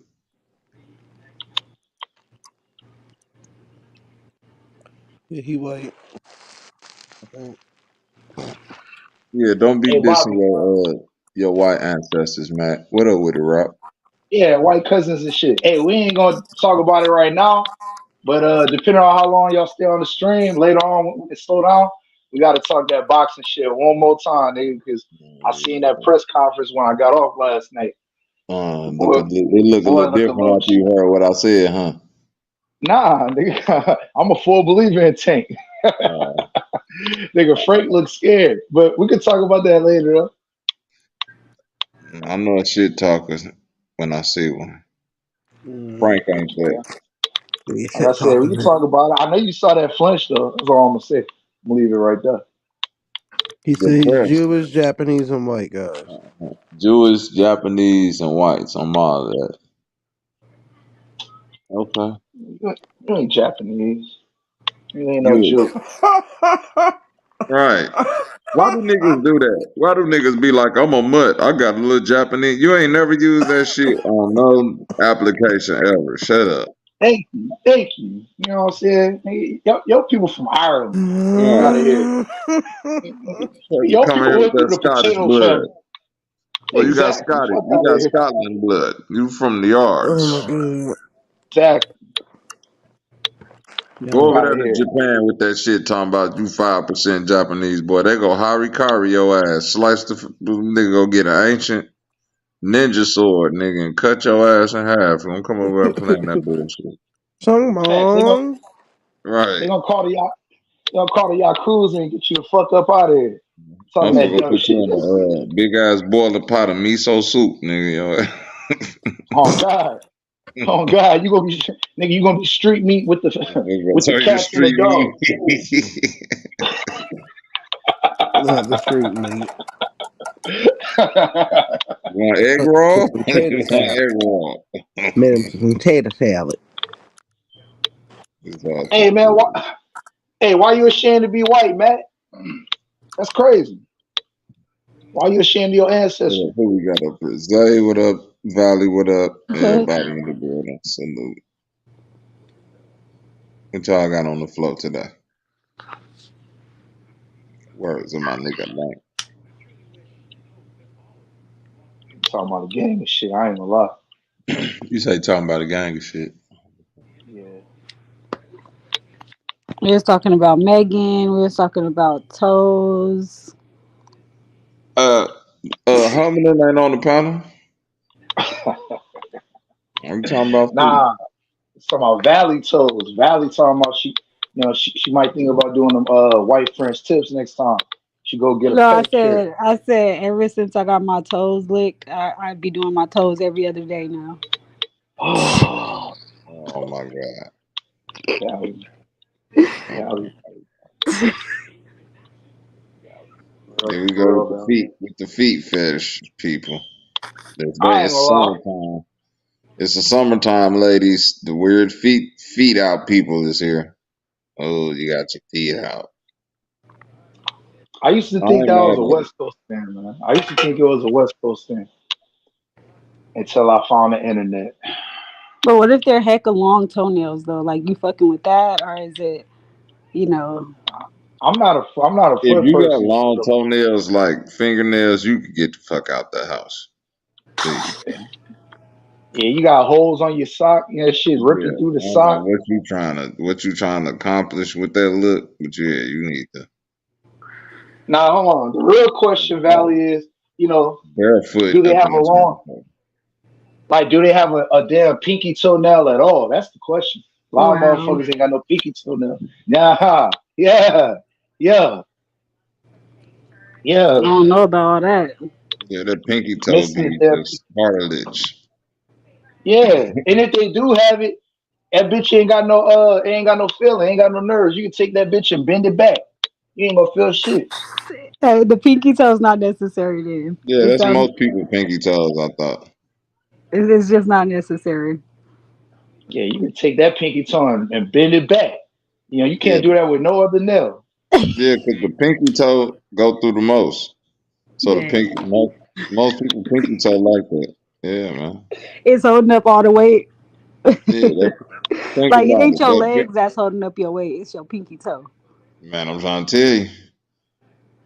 Yeah, he white. Yeah, don't be Hey, dissing Bobby. your white ancestors, Matt. What up with it, Rock? Yeah, white cousins and shit. Hey, we ain't gonna talk about it right now, but depending on how long y'all stay on the stream, later on when it slow down, we gotta talk that boxing shit one more time, nigga, because I seen that press conference when I got off last night. It Boy, look a boy little look a different little after you heard what I said, huh? nah, nigga. I'm a full believer in Tank. Nigga, Frank looks scared, but we could talk about that later. Though. I know a shit talker when I see one. Frank ain't that. Yeah, Like I shit said, we talking. can talk about it. I know you saw that flinch though. That's all I'm gonna say. I'm gonna leave it right there. He said he's Depressed. Jewish, Japanese, and white guys. Jewish, Japanese, and whites. I'm all of that. Okay. You ain't Japanese. You ain't no You Jew. right. Why do niggas do that? Why do niggas be like, I'm a mutt, I got a little Japanese? You ain't never used that shit on no application ever. Shut up. Thank you. Thank you. You know what I'm saying? Nigga, Yo people from Ireland. Fuck out Right. of here. So you Yo come people here with went through that the Scottish potato blood. famine. Well, you got Exactly. Scottish. Fuck You out of got here. Scotland blood. You from the Oh yards. my god. Exactly. Go Fuck over out there of to here. Japan with that shit talking about you 5% Japanese, boy. They go harikari your ass. Slice the nigga, go get an ancient ninja sword, nigga, and cut your ass in half. Don't come over there playing that bullshit. Facts. Songmong. They Right. gonna call the yacht. They gonna call the yacht cruise and get you the fuck up out of here. Talking that Motherfucker dumb put you shit. in a big ass boiler pot of miso soup, nigga. Oh God. Oh God, you gonna be nigga, you gonna be street meat with the with the Turn your cats and the street meat. dogs. Not the street meat. You want egg roll? Potato You want salad. egg roll. Made him some potato salad. Hey man, why you ashamed to be white, Matt? That's crazy. Why you ashamed of your ancestry? Who we got up here? Zay, what up? Valley, what up? Everybody in the building. Salute. What y'all got on the floor today? Words of my nigga Link. Talking about the game and shit. I ain't gonna lie. You say talking about a gang of shit. Yeah. We was talking about Megan. We was talking about toes. Hominin ain't on the panel. Are you talking about food? Nah, it's talking about Valley toes. Valley talking about she might think about doing them white French tips next time. She go get a No, pedicure. I said, ever since I got my toes licked, I be doing my toes every other day now. Oh, Oh my god. Valley, Valley, There we go for with real, the Valley. feet, fetish people. I ain't It's gonna lie. summertime. It's the summertime, ladies. The weird feet out people is here. Oh, you got your feet out. I used to I think ain't that mad was a at it. West Coast thing, man. I used to think it was a West Coast thing until I found the internet. But what if they're hecka long toenails though? Like you fucking with that, or is it, you know? I'm not a If foot you got person. long toenails like fingernails, you can get the fuck out the house. Please. Yeah, you got holes on your sock. You know, shit Yeah. ripping through the I don't know sock. what you trying to accomplish with that look, but yeah, you need to Now, hold on. The real question, Valley, is barefoot do they up have in a this long, motherfucker. like, do they have a damn pinky toenail at all? That's the question. A lot of Wow. motherfuckers ain't got no pinky toenail. Nah, yeah, yeah, I yeah. don't know about all that. Yeah, that pinky toe Missing the be damn. just cartilage. Yeah, and if they do have it, that bitch ain't got no feeling, ain't got no nerves. You can take that bitch and bend it back. You ain't gonna feel shit. Hey, the pinky toe is not necessary. Then Yeah, it that's sounds most people pinky toes, I thought. it's just not necessary. Yeah, you can take that pinky toe and bend it back. You know, you Yeah, can't do that with no other nail. yeah, because the pinky toe go through the most. So the pinky, Dang, most people pinky toe like that. Yeah, man. it's holding up all the weight. Yeah, that, think Like it about ain't it. your legs that's holding up your weight. It's your pinky toe. Man, I'm trying to tell you,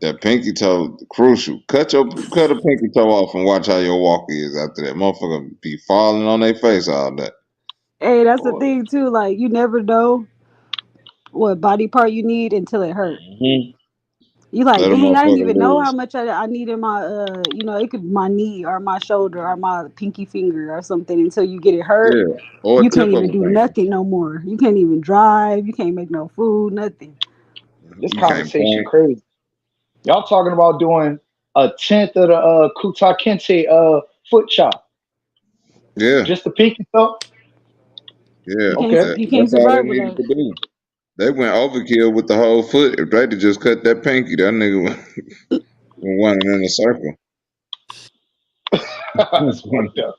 that pinky toe crucial. Cut a pinky toe off and watch how your walk is after that. Motherfucker be falling on their face all day. Hey, that's the Boy, thing too. Like you never know what body part you need until it hurt. Mm-hmm. You like, Let a dang, I didn't motherfucker even know how lose. much I need in my it could be my knee or my shoulder or my pinky finger or something until you get it hurt. Yeah, or a You can't tip of even a do finger. nothing no more. You can't even drive. You can't make no food, nothing. this You can't conversation point. crazy. Y'all talking about doing a tenth of the Kuta Kente foot chop. Yeah, Just the pinky toe? yeah. Okay. You can't That's all they survive needed without to it. do. They went overkill with the whole foot. If they'd just cut that pinky, that nigga was running in a circle. That's fucked up.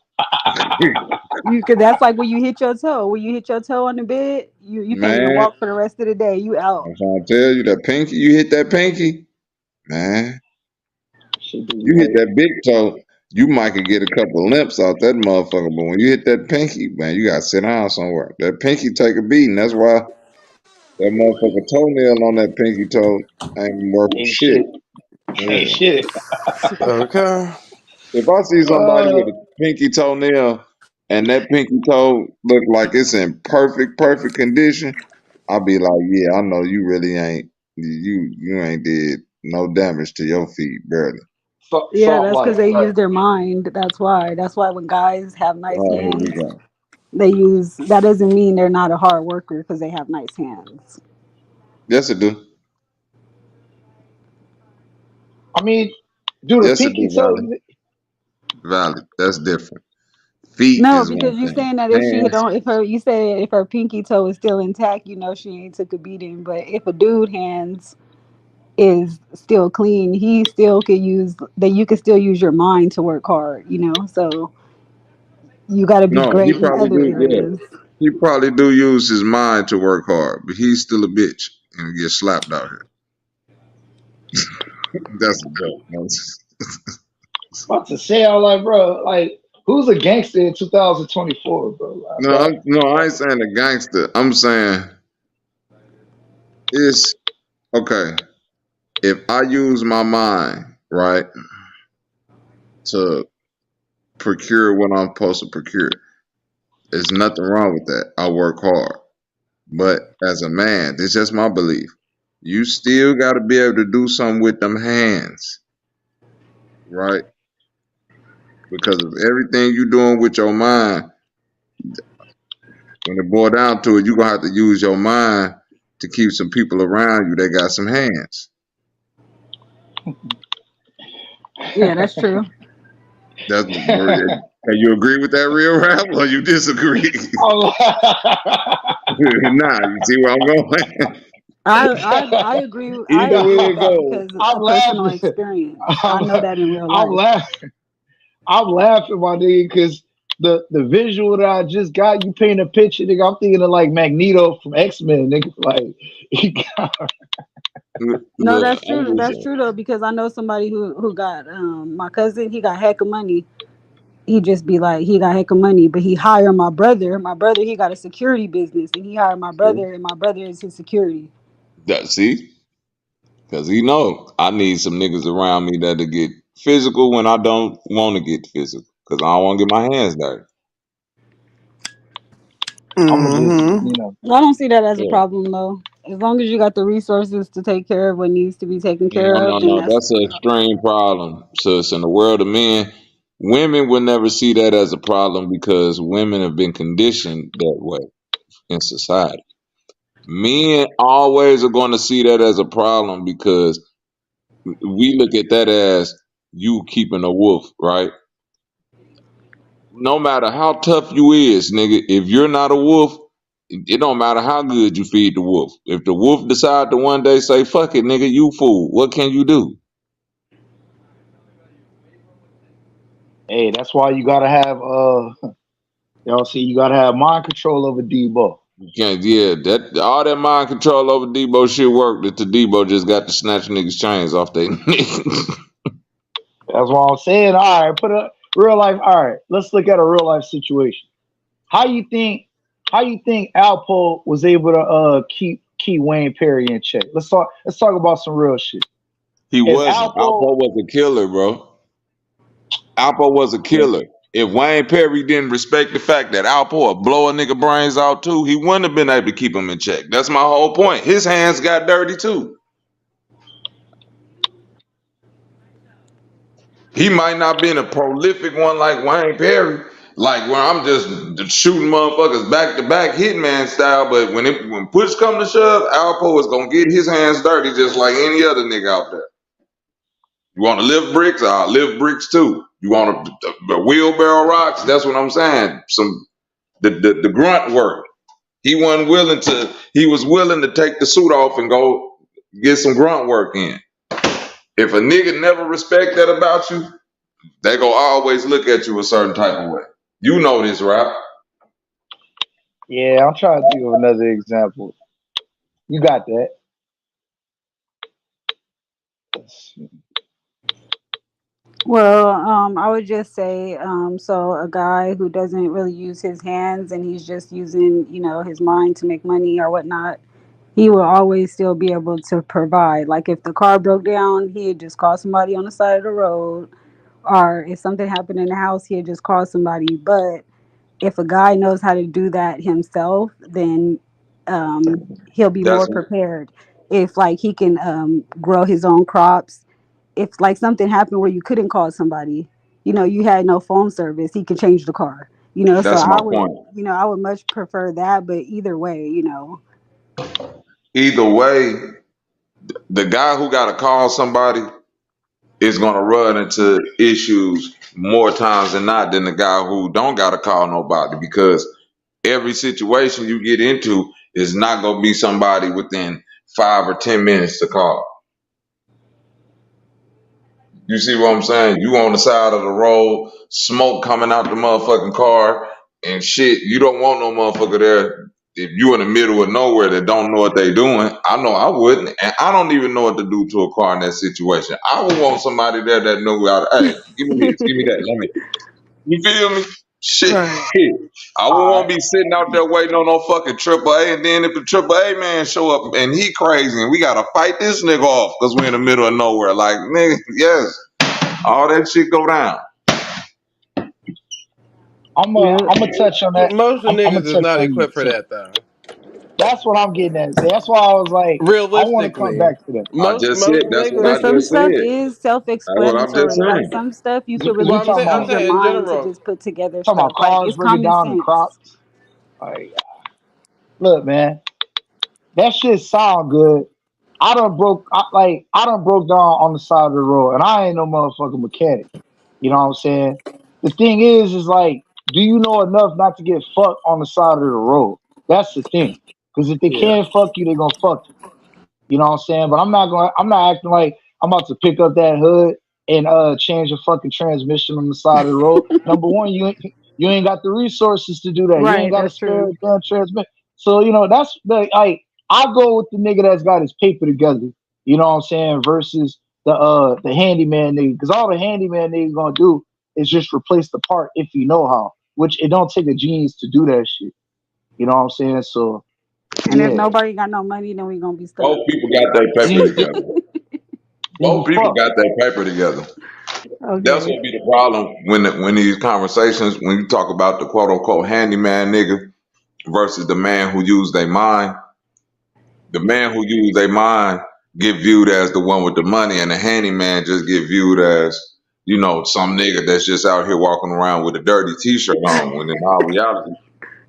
You could that's like when you hit your toe. When you hit your toe on the bed, you can't even Man, walk for the rest of the day. You out. I'm trying to tell you that pinky, you hit that pinky, man. Should be You hit like that big toe, you might could get a couple of limps out that motherfucker. But when you hit that pinky, man, you gotta sit down somewhere. That pinky take a beating. That's why that motherfucker toenail on that pinky toe ain't worth a ain't shit. shit. Ain't Yeah. shit. Okay. If I see somebody Uh, with a pinky toenail and that pinky toe look like it's in perfect condition, I'll be like, yeah, I know you really ain't you ain't did no damage to your feet, barely. Yeah, something that's because like they right. use their mind. That's why. That's why when guys have nice Oh, here we hands, go. they use that doesn't mean they're not a hard worker because they have nice hands. Yes, it do. I mean, do the Yes, it pinky do, toe. Valley. Valley. That's different. Feet No, is because one you're thing. saying that if she Hands. don't, if her, you say if her pinky toe is still intact, she ain't took a beating. But if a dude hands is still clean, he still could use that. You could still use your mind to work hard. So you got to be No, he great in probably other do. Yeah, areas. he probably do use his mind to work hard, but he's still a bitch and get slapped out here. That's a joke. About to say, I'm like, bro, like, who's a gangster in 2024, bro? Like, No, I ain't saying a gangster. I'm saying it's okay. If I use my mind, right, to procure what I'm supposed to procure, there's nothing wrong with that. I work hard. But as a man, this is just my belief. You still got to be able to do something with them hands, right? Because of everything you doing with your mind, when it boil down to it, you're going to have to use your mind to keep some people around you that got some hands. Yeah, that's true. That's can you agree with that real rap or you disagree? Nah, you see where I'm going? I agree. I Either way agree with it that goes. because I'm of personal laughing. experience. I know that in real I'm life. laughing. I'm laughing, my nigga, because the visual that I just got, you paint a picture, nigga. I'm thinking of like Magneto from X-Men, nigga. Like, he got, No, Look, that's I'm true. just That's saying. true though because I know somebody who got my cousin. He got heck of money. He just be like he got heck of money, but he hired my brother. My brother he got a security business, and he hired my brother, and my brother is his security. See? Because he know I need some niggas around me that'll get physical when I don't want to get physical. Because I don't want to get my hands dirty. I'm gonna just, Mm-hmm. I don't see that as a Yeah. problem though. As long as you got the resources to take care of what needs to be taken care No, of, no, then no. that's That's an extreme problem, sis. In the world of men, women will never see that as a problem because women have been conditioned that way in society. Men always are going to see that as a problem because we look at that as you keeping a wolf, right? no matter how tough you is, nigga, if you're not a wolf, it don't matter how good you feed the wolf. If the wolf decide to one day say, fuck it, nigga, you fool, what can you do? Hey, that's why you gotta have y'all see, you gotta have mind control over Debo. You can't, yeah, that all that mind control over Debo shit worked. That the Debo just got to snatch niggas' chains off they neck. That's what I'm saying. All right, put a real life. All right, let's look at a real life situation. How you think Alpo was able to keep Wayne Perry in check? Let's talk about some real shit. He wasn't. Alpo was a killer, bro. Alpo was a killer. If Wayne Perry didn't respect the fact that Alpo would blow a nigga brains out too, he wouldn't have been able to keep him in check. That's my whole point. His hands got dirty too. He might not been a prolific one like Wayne Perry, like where I'm just shooting motherfuckers back to back hitman style. But when push come to shove, Alpo is gonna get his hands dirty just like any other nigga out there. You want to lift bricks? I'll lift bricks too. You want to wheelbarrow rocks? That's what I'm saying. The grunt work. He wasn't willing to. He was willing to take the suit off and go get some grunt work in. If a nigga never respect that about you, they go always look at you a certain type of way. You know this, right? Yeah, I'm trying to think of another example. You got that. Let's see. Well, I would just say, so a guy who doesn't really use his hands and he's just using, his mind to make money or whatnot, he will always still be able to provide. Like if the car broke down, he'd just call somebody on the side of the road, or if something happened in the house, he'd just call somebody. But if a guy knows how to do that himself, then he'll be more That's prepared. If like he can grow his own crops, if like something happened where you couldn't call somebody, you had no phone service, he could change the car. So my I would, point. I would much prefer that. But either way. Either way, the guy who got to call somebody is gonna run into issues more times than not than the guy who don't gotta call nobody, because every situation you get into is not gonna be somebody within 5 or 10 minutes to call. You see what I'm saying? You on the side of the road, smoke coming out the motherfucking car and shit. You don't want no motherfucker there. If you in the middle of nowhere that don't know what they doing, I know I wouldn't. And I don't even know what to do to a car in that situation. I would want somebody there that know how to, hey, give me this, give me that. Let me. You feel me? Shit. Right. I wouldn't want to be sitting out there waiting on no fucking AAA, and then if the AAA man show up and he crazy and we gotta fight this nigga off because we're in the middle of nowhere. Like, nigga, yes. All that shit go down. I'm gonna touch on that. Most of I'm the gonna niggas is touch not on equipped for that. that though. That's what I'm getting at. See, that's why I was like, I want to come Realistically, back to that. I most just said that's what I But niggas. some just stuff said. is That's what I'm just self-explanatory. Like saying. some stuff you could Because really we just talking I'm use about your saying in mind to general. just put together talking about stuff. Like cars it's breaking common down and sense. crops. Like, look, man, that shit sound good. I done broke down on the side of the road, and I ain't no motherfucking mechanic. You know what I'm saying? The thing is like, do you know enough not to get fucked on the side of the road? That's the thing. Because if they Yeah. can't fuck you, they gonna fuck you. You know what I'm saying? But I'm not acting like I'm about to pick up that hood and change a fucking transmission on the side of the road. Number one, you ain't got the resources to do that. You ain't Right, got a that's spare true. damn transmission. So, that's the I go with the nigga that's got his paper together. You know what I'm saying? Versus the handyman nigga. Because all the handyman nigga gonna do is just replace the part if you know how. Which it don't take a genius to do that shit. You know what I'm saying? So And if yeah. nobody got no money, then we gonna be stuck. Both people got their paper Then together. you Both people fuck. got their paper together. That's Okay. what be the problem when these conversations, when you talk about the quote unquote handyman nigga versus the man who used their mind. The man who used their mind get viewed as the one with the money, and the handyman just get viewed as, some nigga that's just out here walking around with a dirty t-shirt on, when in all reality,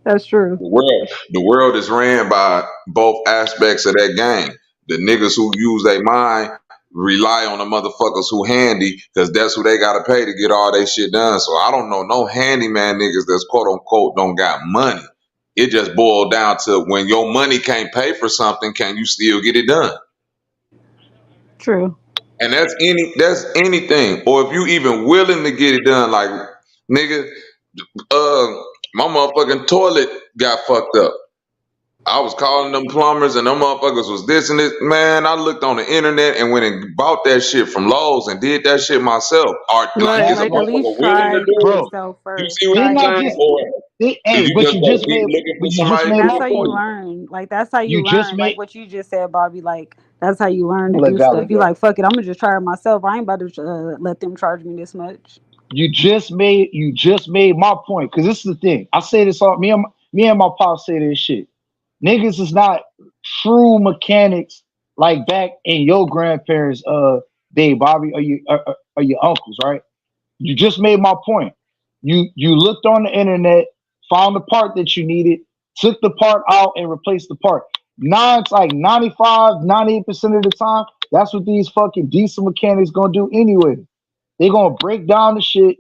That's true. the world is ran by both aspects of that game. The niggas who use their mind rely on the motherfuckers who handy, because that's who they gotta pay to get all their shit done. So I don't know no handyman niggas that's quote unquote don't got money. It just boiled down to when your money can't pay for something, can you still get it done? True. And that's anything. Or if you even willing to get it done, like nigga, my motherfucking toilet got fucked up. I was calling them plumbers and them motherfuckers was this and this. Man, I looked on the internet and went and bought that shit from Lowe's and did that shit myself. Right, Is a like at motherfucker least willing to try do for it? yourself You first. see what They I'm not Like saying? just Or hey, you but just you gonna just keep made looking for you just somebody to made do that's my how it for you point. you? learn. Like that's how you You just learn. Like made what you just said, Bobby. Like that's how you learn to let do Valley stuff. You go. like fuck it. I'm gonna just try it myself. I ain't about to let them charge me this much. You just made my point. Cause this is the thing. I say this all me and my pop say this shit. Niggas is not true mechanics like back in your grandparents' day, Bobby, or your uncles, right? You just made my point. You looked on the internet, found the part that you needed, took the part out and replaced the part. It's like 95, 98% of the time, that's what these fucking diesel mechanics gonna do anyway. They're gonna break down the shit,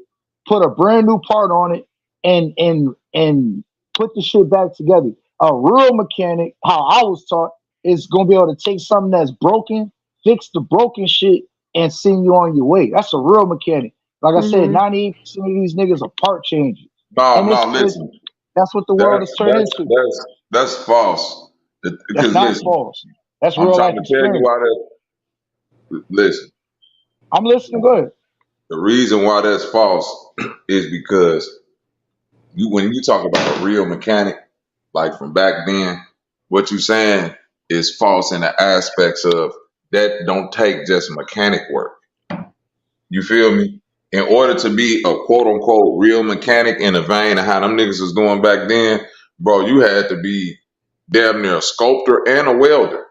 put a brand new part on it, and put the shit back together. A real mechanic, how I was taught, is gonna be able to take something that's broken, fix the broken shit, and send you on your way. That's a real mechanic. Like I said, Mm-hmm. 98% of these niggas are part changers. And No, listen. that's what the world That's has turned that's into. that's that's false. That's Because not listen, false. That's I'm real trying life to tell you experience. why that. Listen, I'm listening. Go ahead. the reason why that's false is because when you talk about a real mechanic, like from back then, what you saying is false in the aspects of that don't take just mechanic work. You feel me? In order to be a quote unquote real mechanic in the vein of how them niggas was doing back then, bro, you had to be damn near a sculptor and a welder.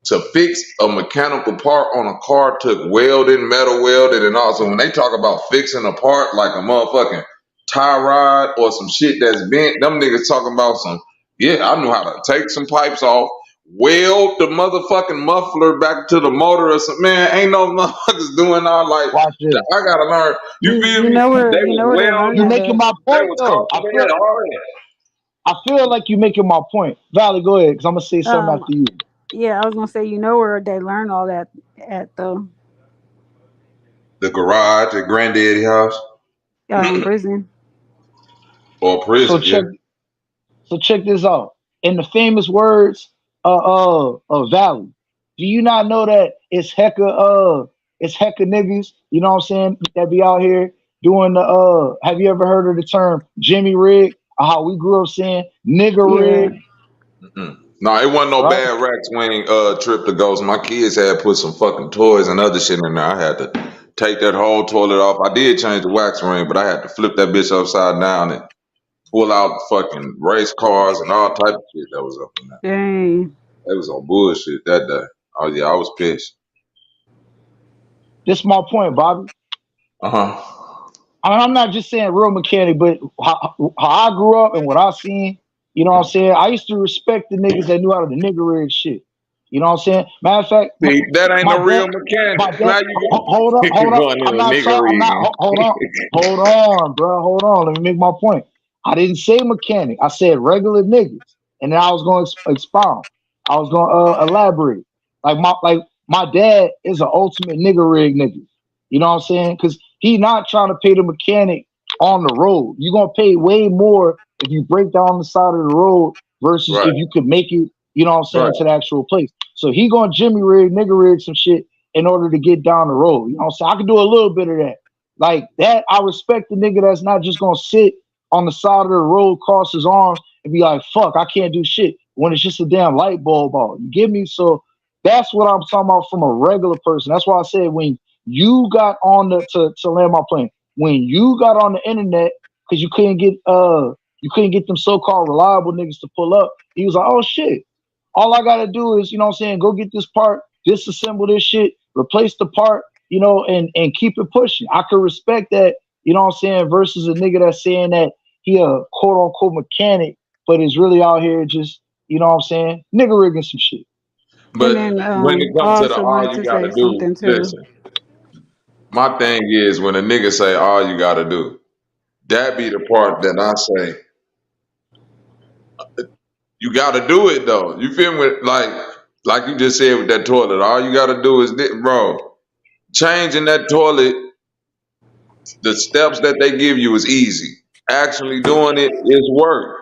To fix a mechanical part on a car took welding, metal welding, and also when they talk about fixing a part like a motherfucking tie rod or some shit that's bent, them niggas talking about some, yeah, I knew how to take some pipes off, weld the motherfucking muffler back to the motor or something. Man, ain't no motherfuckers doing all like, Watch this. I gotta learn. You feel You me? know They where was they learn You welding, that making at. my they point was though. caulking, they had all that. I feel like you making my point. Valley, go ahead, because I'm gonna say something Um, after you. yeah, I was gonna say you know where they learn all that at though. The garage at granddaddy house Prison. or So prison, yeah. check this out. In the famous words of Valley, do you not know that it's hecka niggas, you know what I'm saying, that be out here doing the have you ever heard of the term Jimmy rig? Or how we grew up saying nigga Yeah. rig, No, it wasn't no right? bad rack swing trip to go. So my kids had put some fucking toys and other shit in there. I had to take that whole toilet off. I did change the wax ring, but I had to flip that bitch upside down and pull out fucking race cars and all type of shit that was up in there. Dang. They was on bullshit that day. Oh yeah, I was pissed. This is my point, Bobby. Uh-huh. I'm not just saying real mechanic, but how I grew up and what I seen, you know what I'm saying? I used to respect the niggas that knew how to the nigga rig shit. You know what I'm saying? Matter of fact, See, that ain't my no real dad, mechanic. Now hold up, you going in I'm a not nigga talking, I'm not, rigging. hold on, bro, hold on. Let me make my point. I didn't say mechanic. I said regular niggas. And then I was going to expound. I was going to elaborate. Like my dad is an ultimate nigga rig nigga. You know what I'm saying? Because he not trying to pay the mechanic on the road. You're gonna pay way more if you break down the side of the road versus Right, if you could make it, you know what I'm right. saying, to the actual place. So he gonna Jimmy rig, nigga rig some shit in order to get down the road. You know what I'm saying? I can do a little bit of that. Like that, I respect the nigga that's not just gonna sit on the side of the road, cross his arms, and be like, fuck, I can't do shit when it's just a damn light bulb out. You get me? So that's what I'm talking about from a regular person. That's why I said when you got on the to land my plane. When you got on the internet because you couldn't get them so-called reliable niggas to pull up, he was like, oh shit. All I gotta do is, you know what I'm saying, go get this part, disassemble this shit, replace the part, you know, and keep it pushing. I could respect that, you know what I'm saying, versus a nigga that's saying that he a quote unquote mechanic, but is really out here just, you know what I'm saying, nigga rigging some shit. And But then when it I comes to the also all wanted you to gotta say do, something too. listen. My thing is when a nigga say all you gotta do, that be the part that I say you gotta do it though. You feel me? Like you just said with that toilet, all you gotta do is bro. Changing that toilet, the steps that they give you is easy. Actually doing it is work.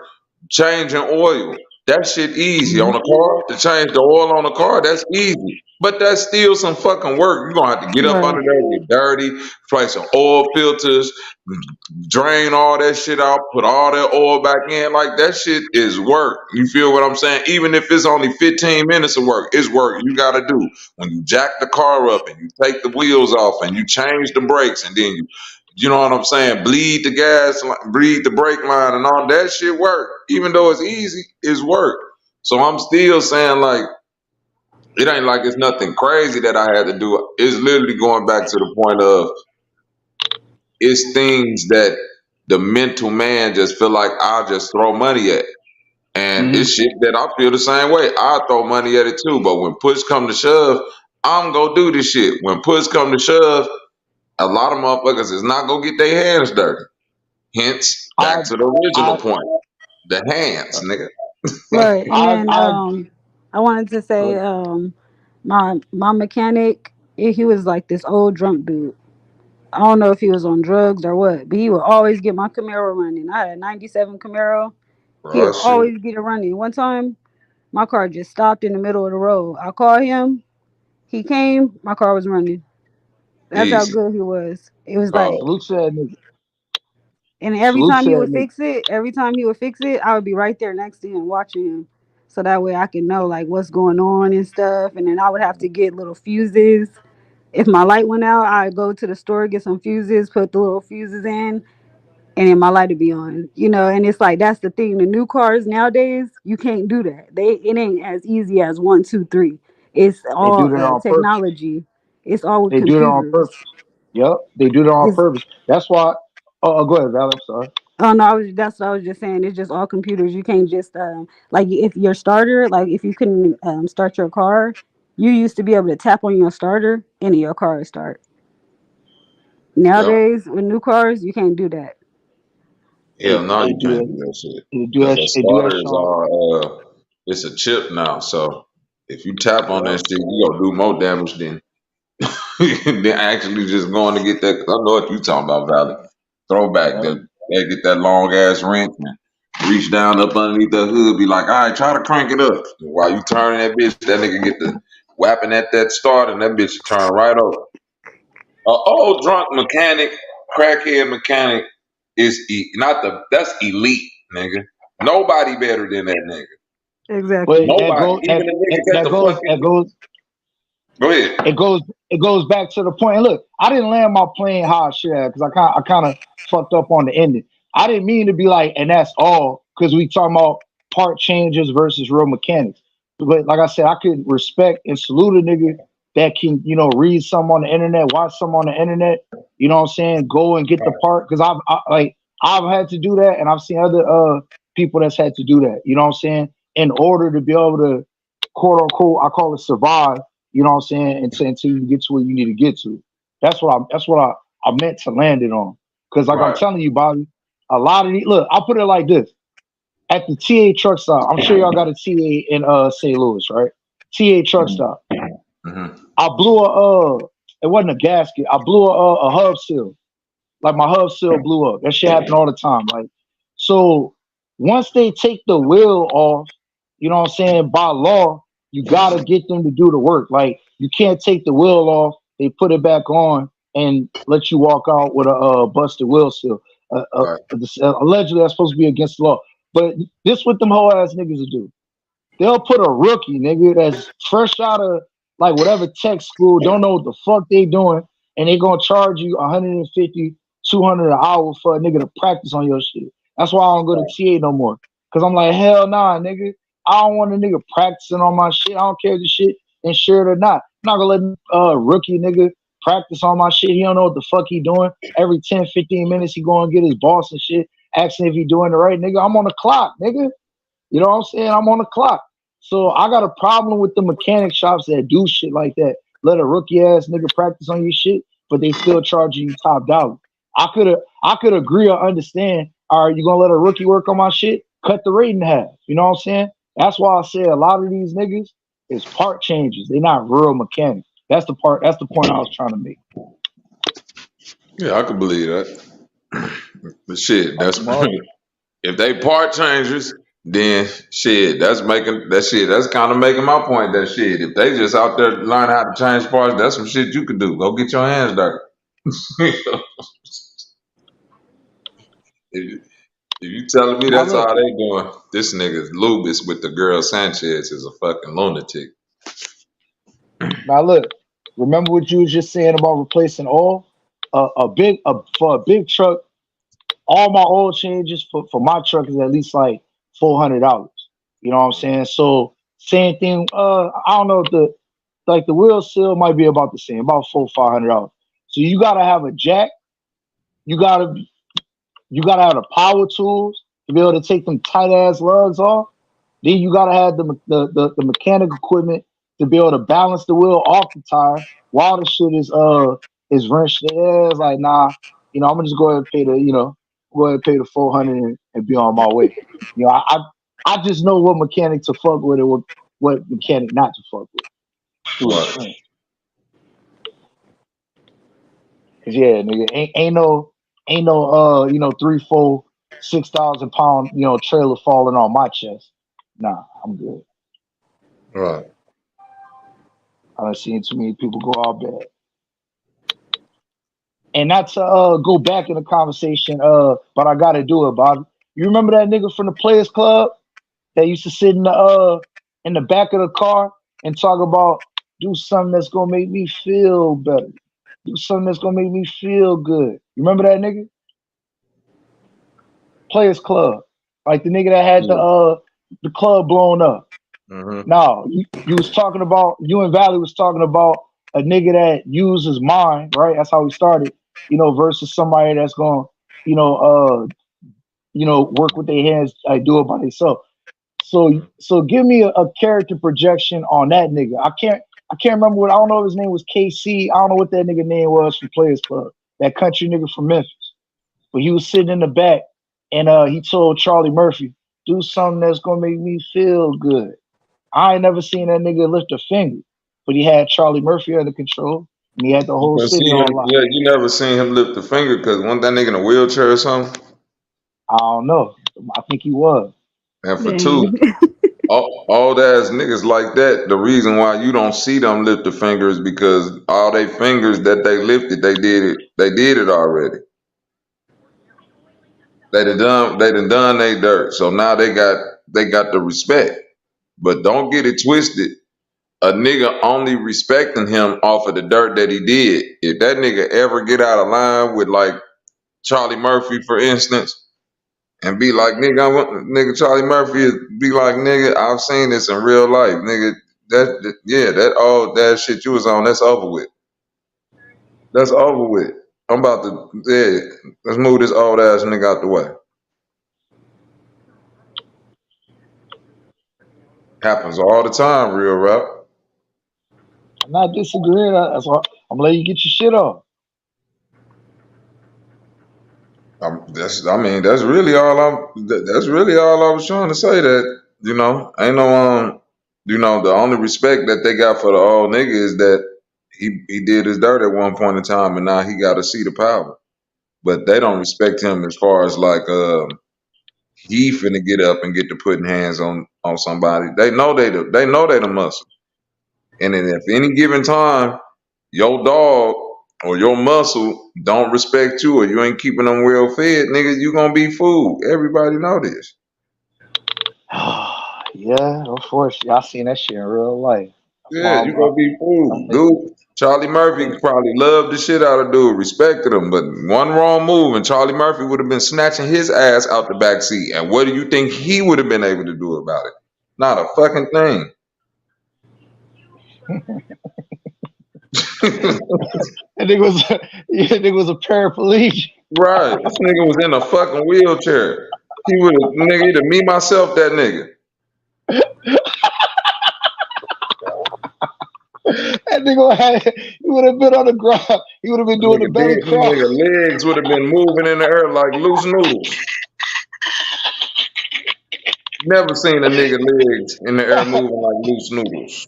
Changing oil, that shit easy. On a car, to change the oil on a car, that's easy. But that's still some fucking work. You're gonna have to get up under Right. there, get dirty, place some oil filters, drain all that shit out, put all that oil back in. Like that shit is work. You feel what I'm saying? Even if it's only 15 minutes of work, it's work you gotta do. When you jack the car up and you take the wheels off and you change the brakes and then you know what I'm saying? Bleed the gas, bleed the brake line, and all that shit work. Even though it's easy, it's work. So I'm still saying like it ain't like it's nothing crazy that I had to do. It's literally going back to the point of it's things that the mental man just feel like I'll just throw money at. And it's shit that I feel the same way. I throw money at it too. But when push come to shove, I'm gonna do this shit. When push come to shove, a lot of motherfuckers is not gonna get their hands dirty. Hence, back to the original point. The hands, nigga. Right. And then I wanted to say my mechanic, he was like this old drunk dude. I don't know if he was on drugs or what, but he would always get my Camaro running. I had a 97 Camaro. He Oh would shit. always get it running. One time, my car just stopped in the middle of the road. I called him. He came. My car was running. That's how Easy. good he was. It was like, Oh. Salute to that nigga. and Salute to that nigga. every time he would fix it, I would be right there next to him watching him. So that way I can know like what's going on and stuff. And then I would have to get little fuses. If my light went out, I'd go to the store, get some fuses, put the little fuses in, and then my light would be on. You know, and it's like that's the thing. The new cars nowadays, you can't do that. It ain't as easy as 1, 2, 3. It's They do all that on purpose. technology. It's all with They do it on computers. purpose. Yep, they do it on It's purpose. That's why. Go ahead, Val. I'm sorry. Oh no, that's what I was just saying. It's just all computers. You can't just like if your starter, like if you couldn't start your car, you used to be able to tap on your starter and your car would start. Yep. Nowadays with new cars, you can't do that. Hell no, They you do can't that. do that shit. They do Cause that. the They do that, starters Sean. are it's a chip now. So if you tap on that Yep. shit, you gonna do more damage than than actually just going to get that. Cause I know what you talking about, Valley. Throwback. Yep. They get that long ass wrench and reach down up underneath the hood, be like, all right, try to crank it up. While you turning that bitch, that nigga get the whapping at that start and that bitch turn right over. Old drunk mechanic, crackhead mechanic is that's elite, nigga. Nobody better than that nigga. Exactly. But that Nobody. goes. Even the niggas at That the goes. That fucking goes. go ahead. It goes back to the point. Look, I didn't land my plane how I should have because I kind of fucked up on the ending. I didn't mean to be like, and that's all because we talking about part changes versus real mechanics. But like I said, I could respect and salute a nigga that can, read some on the internet, watch some on the internet. You know what I'm saying? Go and get the part because I've had to do that, and I've seen other people that's had to do that. You know what I'm saying? In order to be able to, quote unquote, I call it survive. You know what I'm saying? Until you get to where you need to get to. That's what I meant to land it on. Because like I'm Right. telling you, Bobby, a lot of these, look, I'll put it like this. At the TA truck stop, I'm sure y'all got a TA in St. Louis, right? TA truck stop. Mm-hmm. I blew it wasn't a gasket. I blew a hub seal. Like my hub seal blew up. That shit happen all the time. Like, so once they take the wheel off, you know what I'm saying, by law, you gotta get them to do the work. Like, you can't take the wheel off, they put it back on, and let you walk out with a busted wheel seal. Right. Allegedly, that's supposed to be against the law. But this what them whole ass niggas will do. They'll put a rookie, nigga, that's fresh out of like whatever tech school, don't know what the fuck they doing, and they gonna charge you 150, 200 an hour for a nigga to practice on your shit. That's why I don't go to TA no more. Cause I'm like, hell nah, nigga. I don't want a nigga practicing on my shit. I don't care if the shit insured or not. I'm not gonna let rookie nigga practice on my shit. He don't know what the fuck he doing. Every 10, 15 minutes he go and get his boss and shit, asking if he doing the right, nigga. I'm on the clock, nigga. You know what I'm saying? I'm on the clock. So I got a problem with the mechanic shops that do shit like that. Let a rookie ass nigga practice on your shit, but they still charging you top dollar. I could agree or understand. All right, you gonna let a rookie work on my shit? Cut the rate in half. You know what I'm saying? That's why I say a lot of these niggas is part changes. They're not real mechanics. That's the point I was trying to make. Yeah, I could believe that. But shit, that's if they part changers, then shit, that's making that shit. That's kind of making my point. That shit, if they just out there learn how to change parts, that's some shit you could do. Go get your hands dirty. if you telling me that's how they doing, this nigga Lubis with the girl Sanchez is a fucking lunatic. Now look, remember what you was just saying about replacing oil? For a big truck, all my oil changes for my truck is at least like $400. You know what I'm saying? So same thing. I don't know if the wheel seal might be about the same, about $400-500. So you gotta have a jack. You gotta have the power tools to be able to take them tight ass lugs off. Then you gotta have the mechanic equipment to be able to balance the wheel off the tire while the shit is wrenched. It's like, nah, I'm gonna just go ahead and pay the $400 and be on my way. I just know what mechanic to fuck with and what mechanic not to fuck with. Cause yeah, nigga, ain't no 3, 4, 6,000 pound trailer falling on my chest. Nah, I'm good. Right. I've seen too many people go out bad. And not to go back in the conversation, but I gotta do it, Bob. You remember that nigga from the Players Club that used to sit in the back of the car and talk about do something that's gonna make me feel better. Do something that's gonna make me feel good. You remember that nigga? Players Club. Like the nigga that had the club blown up. Mm-hmm. No, you was talking about, you and Valley was talking about a nigga that uses mind, right? That's how we started, versus somebody that's going, work with their hands, do it by themselves. So give me a character projection on that nigga. I can't remember I don't know if his name was KC. I don't know what that nigga name was from Players Club. That country nigga from Memphis. But he was sitting in the back and he told Charlie Murphy, do something that's gonna make me feel good. I ain't never seen that nigga lift a finger, but he had Charlie Murphy under control, and he had the whole city on lock. Yeah, you never seen him lift a finger because wasn't that nigga in a wheelchair or something? I don't know. I think he was. And for two, all ass niggas like that, the reason why you don't see them lift a finger is because all they fingers that they lifted, they did it already. They done they dirt. So now they got the respect. But don't get it twisted. A nigga only respecting him off of the dirt that he did. If that nigga ever get out of line with like Charlie Murphy, for instance, and be like, nigga, Charlie Murphy be like, nigga, I've seen this in real life, nigga. That shit you was on, that's over with. That's over with. I'm about to, let's move this old ass nigga out the way. Happens all the time, real rap. I'm not disagreeing. That's why I'm gonna let you get your shit off. That's really all I was trying to say. That ain't no the only respect that they got for the old nigga is that he did his dirt at one point in time and now he got a seat of power. But they don't respect him as far as like he finna get up and get to putting hands on somebody. They know they the muscle. And then if any given time your dog or your muscle don't respect you or you ain't keeping them well fed, nigga, you gonna be fooled. Everybody know this. Yeah, unfortunately, I seen that shit in real life. Yeah, you gonna be fooled. Dude, Charlie Murphy probably loved the shit out of dude, respected him, but one wrong move and Charlie Murphy would have been snatching his ass out the back seat. And what do you think he would have been able to do about it? Not a fucking thing. That nigga was a paraplegic. Right. This nigga was in a fucking wheelchair. He would have, nigga, either me, myself, that nigga. That nigga he would have been on the ground. He would have been doing the belly crawl. Nigga legs would have been moving in the air like loose noodles. Never seen a nigga legs in the air moving like loose noodles.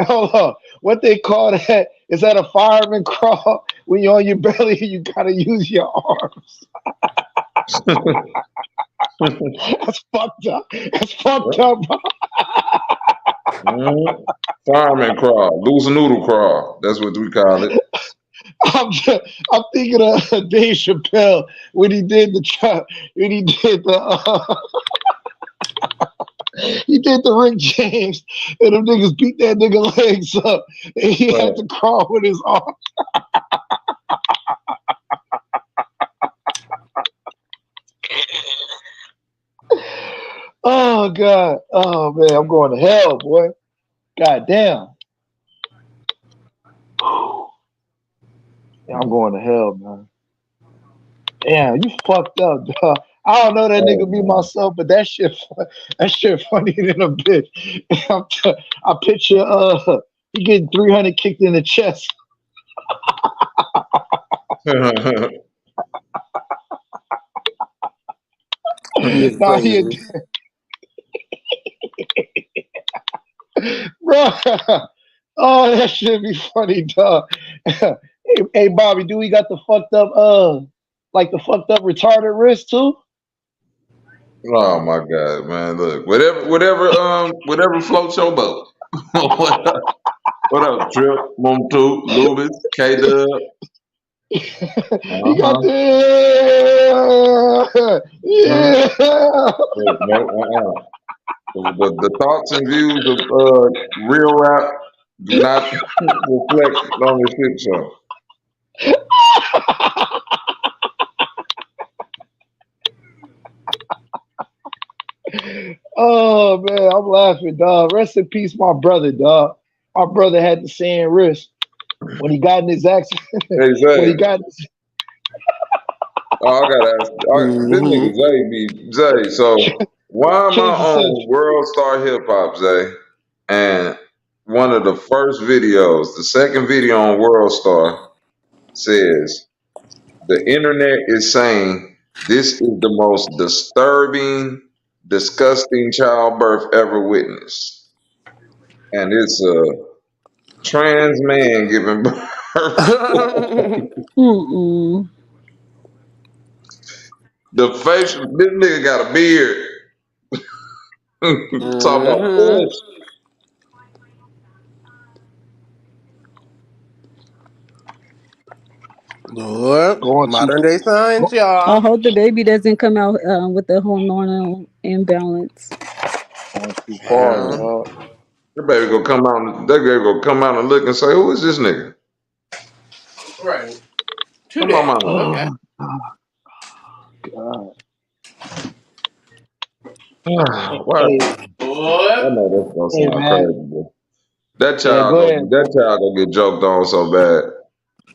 Hold on. What they call that? Is that a fireman crawl? When you're on your belly, you gotta use your arms. That's fucked up. That's fucked up, bro. Fireman crawl, loose noodle crawl. That's what we call it. I'm thinking of Dave Chappelle when he did the he did the Rick James, and them niggas beat that nigga legs up, and he had to crawl with his arms. Oh God! Oh man, I'm going to hell, boy. God damn. Yeah, I'm going to hell, man. Damn, you fucked up, dog. I don't know that nigga be myself, but that shit funny than a bitch. I picture he getting 300 kicked in the chest. Nah, bro. Oh, that shit be funny, dog. Hey, Bobby, do we got the fucked up like the fucked up retarded wrist too? Oh my God, man! Look, whatever floats your boat. What up, Trip? Montu, Lubis, K-Dub. You got the The thoughts and views of real rap do not reflect on the shit show. Oh man, I'm laughing, dog. Rest in peace, my brother, dog. My brother had the same wrist when he got in his accident. Exactly. When he got his... I gotta ask. This nigga Zay. So why am I on World Star Hip Hop, Zay? And one of the first videos, the second video on World Star, says the internet is saying this is the most disturbing, disgusting childbirth ever witnessed, and it's a trans man giving birth. The facial, this nigga got a beard. Talking about push. Lord, modern day science, I y'all. hope the baby doesn't come out with the hormonal imbalance. Going too far, dog. That baby gonna come out. That baby gonna come out and look and say, "Who is this nigga?" Right. Come on, mama. Okay. God. What? I know that's gonna sound crazy, but that child gonna get joked on so bad.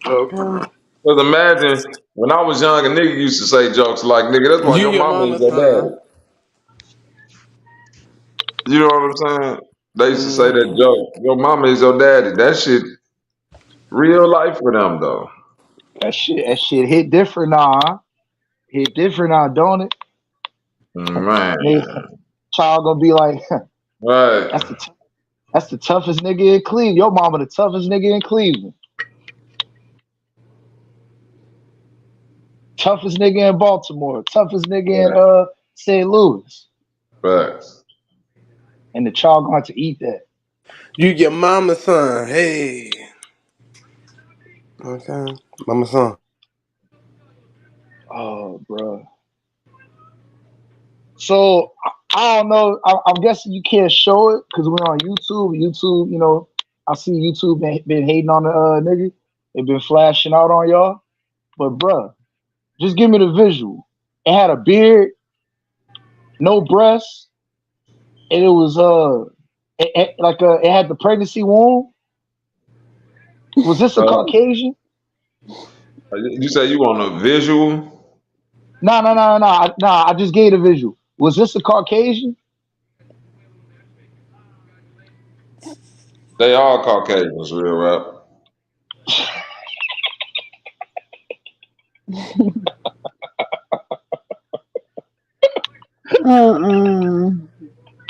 Okay. Because imagine when I was young, a nigga used to say jokes like, "Nigga, that's why your mama is your daddy." You know what I'm saying? They used to say that joke. Your mama is your daddy. That shit, real life for them though. That shit hit different now, huh? Hit different now, don't it? Man. Child gonna be like, right. That's the toughest nigga in Cleveland. Your mama the toughest nigga in Cleveland. Toughest nigga in Baltimore. Toughest nigga in St. Louis. Right. And the child going to eat that. You your mama's son. Hey. Okay. Mama's son. Oh, bro. So I don't know. I'm guessing you can't show it because we're on YouTube. YouTube, you know, I see YouTube been hating on the nigga. They've been flashing out on y'all. But bruh, just give me the visual. It had a beard, no breasts, and it was it had the pregnancy wound. Was this a Caucasian? You say you want a visual? No. I just gave a visual. Was this a Caucasian? They all Caucasians, real rap.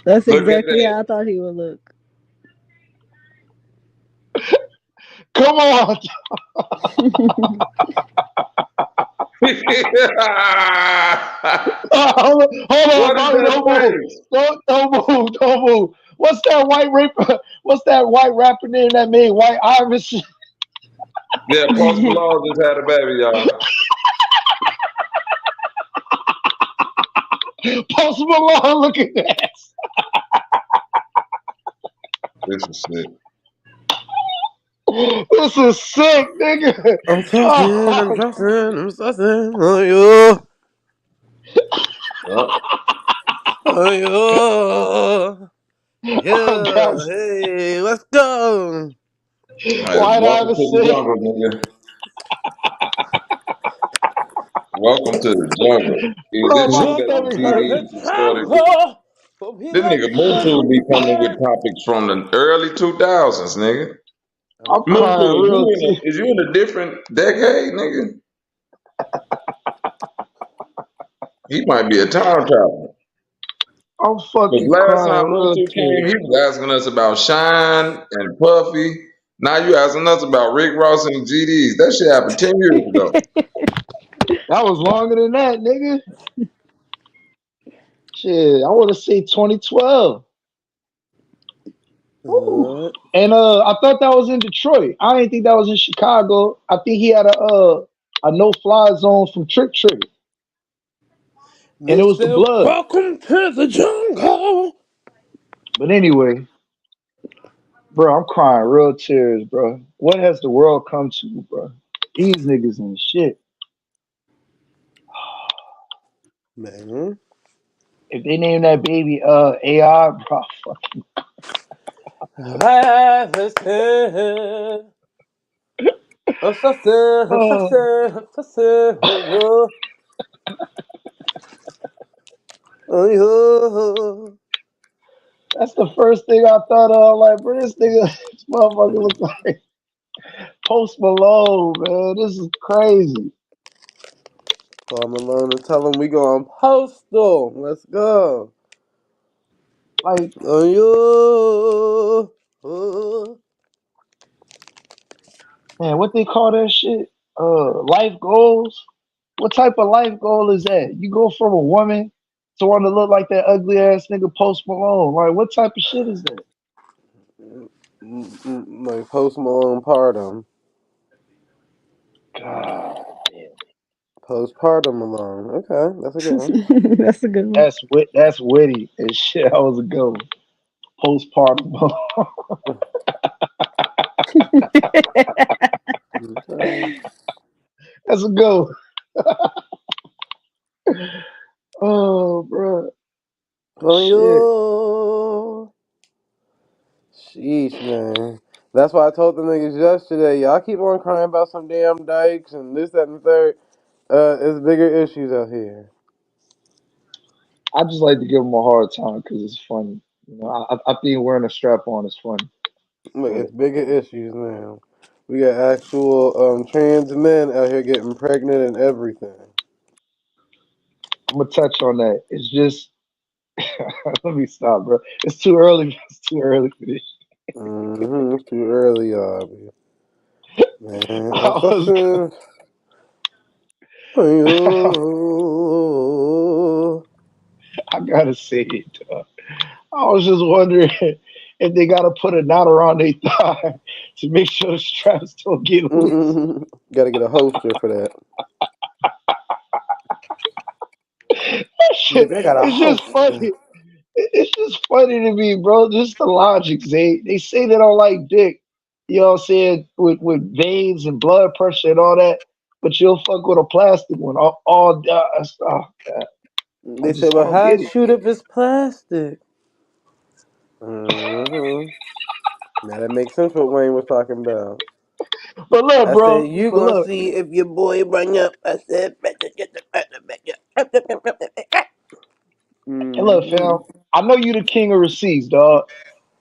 That's Look at exactly that. how I thought he would look. Come on. Hold on, What is Bobby, that don't move. face? Don't move. What's that white rapper? What's that white rapper name that made White Iverson? Yeah, Post Malone just had a baby, y'all. Post Malone, look at that. This is sick. This is sick, nigga. I'm saucing, I'm saucing, I'm saucing. Oh, yo. Yep. Oh, yo. Oh, Yeah. God. Hey, let's go. Hey, White welcome to the Iverson. jungle, nigga. Welcome to the jungle. Is Bro, this my shit that Welcome the stomach to hurt. the GD started with? jungle. For we This like nigga to Mutu be coming with play. topics from the early 2000s, nigga. I'm crying Mutu, real tears. is you in a different decade, nigga? He might be a time traveler. I'm Because fucking last crying time real Mutu tears. came, he was asking us about Shine and Puffy. Now you asking us about Rick Ross and the GDs. That shit happened 10 years ago. That was longer than that, nigga. Shit, I want to say 2012. Ooh. And I thought that was in Detroit. I didn't think that was in Chicago. I think he had a no-fly zone from Trick Trick, and They it was the said, blood. welcome to the jungle. But anyway, bro, I'm crying real tears, bro. What has the world come to, bro? These niggas ain't shit. Man. If they name that baby AI, bro, fucking. That's the first thing I thought of. Like, bro, this nigga, this motherfucker look like Post Malone, man. This is crazy. Call Malone and tell him we going postal. Let's go. Like, man, what they call that shit? Life goals. What type of life goal is that? You go from a woman to want to look like that ugly ass nigga Post Malone. Like, what type of shit is that? Like Post Malone Partum. God, Postpartum Malone. Okay, that's a good one. That's a good one. that's witty and shit. That was a good one. Postpartum. Okay. That's a good one. Oh, bro. Shit. Oh, yo. Sheesh, man. That's why I told the niggas yesterday, y'all keep on crying about some damn dykes and this, that, and the third. It's bigger issues out here. I just like to give them a hard time because it's funny. You know, I think wearing a strap on is funny. Look, But it's bigger issues now. We got actual trans men out here getting pregnant and everything. I'm gonna touch on that. It's just let me stop, bro. It's too early. It's too early for this. It's too early, man. I I'm was, fucking. I gotta say it. Dog. I was just wondering if they gotta put a knot around their thigh to make sure the straps don't get loose. Gotta get a holster for that. That shit, Look, I got a it's just holster. funny. It's just funny to me, bro. Just the logic. They say they don't like dick. You know what I'm saying? With veins and blood pressure and all that, but you'll fuck with a plastic one. All oh, God. They say, I well, don't how get it. shoot if it's plastic? Now that makes sense what Wayne was talking about. But look, I said, bro. you But gonna look. see if your boy bring up. I said, And look, fam. I know you the king of receipts, dog.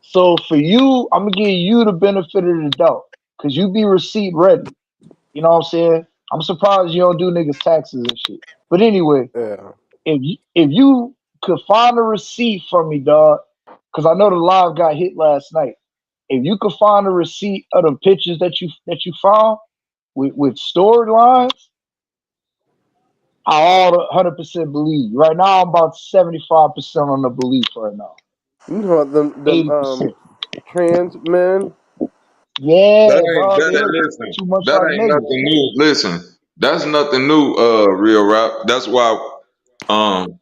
So for you, I'm gonna give you the benefit of the doubt because you be receipt ready. You know what I'm saying? I'm surprised you don't do niggas taxes and shit. But anyway, Yeah. if you could find a receipt from me, dog, because I know the live got hit last night. If you could find a receipt of the pictures that you found with storylines, I all 100% believe. Right now, I'm about 75% on the belief right now. You know what, them 80%. trans men? Yeah, bro, they look Listen, too much that like ain't niggas. nothing new. Listen, that's nothing new, real rap. That's why um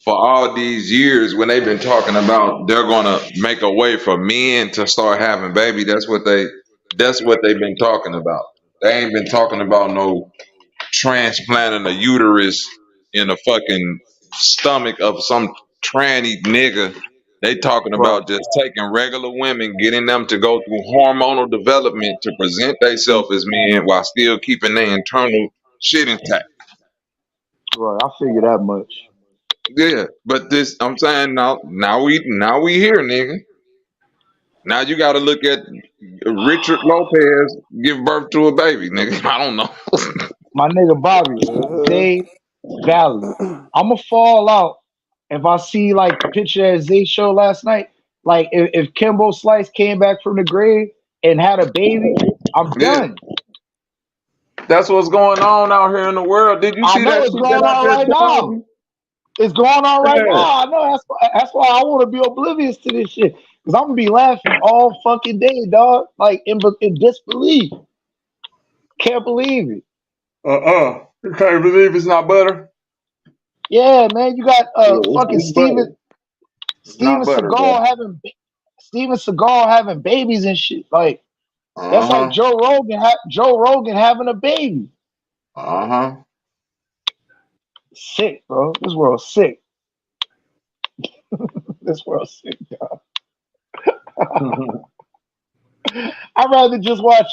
for all these years when they've been talking about they're gonna make a way for men to start having baby, that's what they've been talking about. They ain't been talking about no transplanting a uterus in a fucking stomach of some tranny nigga. They talking Right. about just taking regular women, getting them to go through hormonal development to present themselves as men while still keeping their internal shit intact. Right. I figure that much. Yeah, but this I'm saying now we here, nigga. Now you got to look at Richard Lopez give birth to a baby, nigga. I don't know. My nigga Bobby, Uh-huh. Zay Valley. I'ma fall out if I see like the picture that Zay showed last night. Like if Kimbo Slice came back from the grave and had a baby, I'm Yeah, done. that's what's going on out here in the world. Did you I see know that it's shit that going I on just right told now. you? It's going on right Yeah. now. I know that's why I want to be oblivious to this shit. Cause I'm gonna be laughing all fucking day, dog. Like in disbelief. Can't believe it. You can't believe it's not butter. Yeah, man. You got Yeah, fucking it's butter. It's Steven not butter, bro. Seagal having babies and shit. Like Uh that's like huh. Joe Rogan having a baby. Uh Sick, bro. This world's sick. This world's sick, dog. huh. I'd rather just watch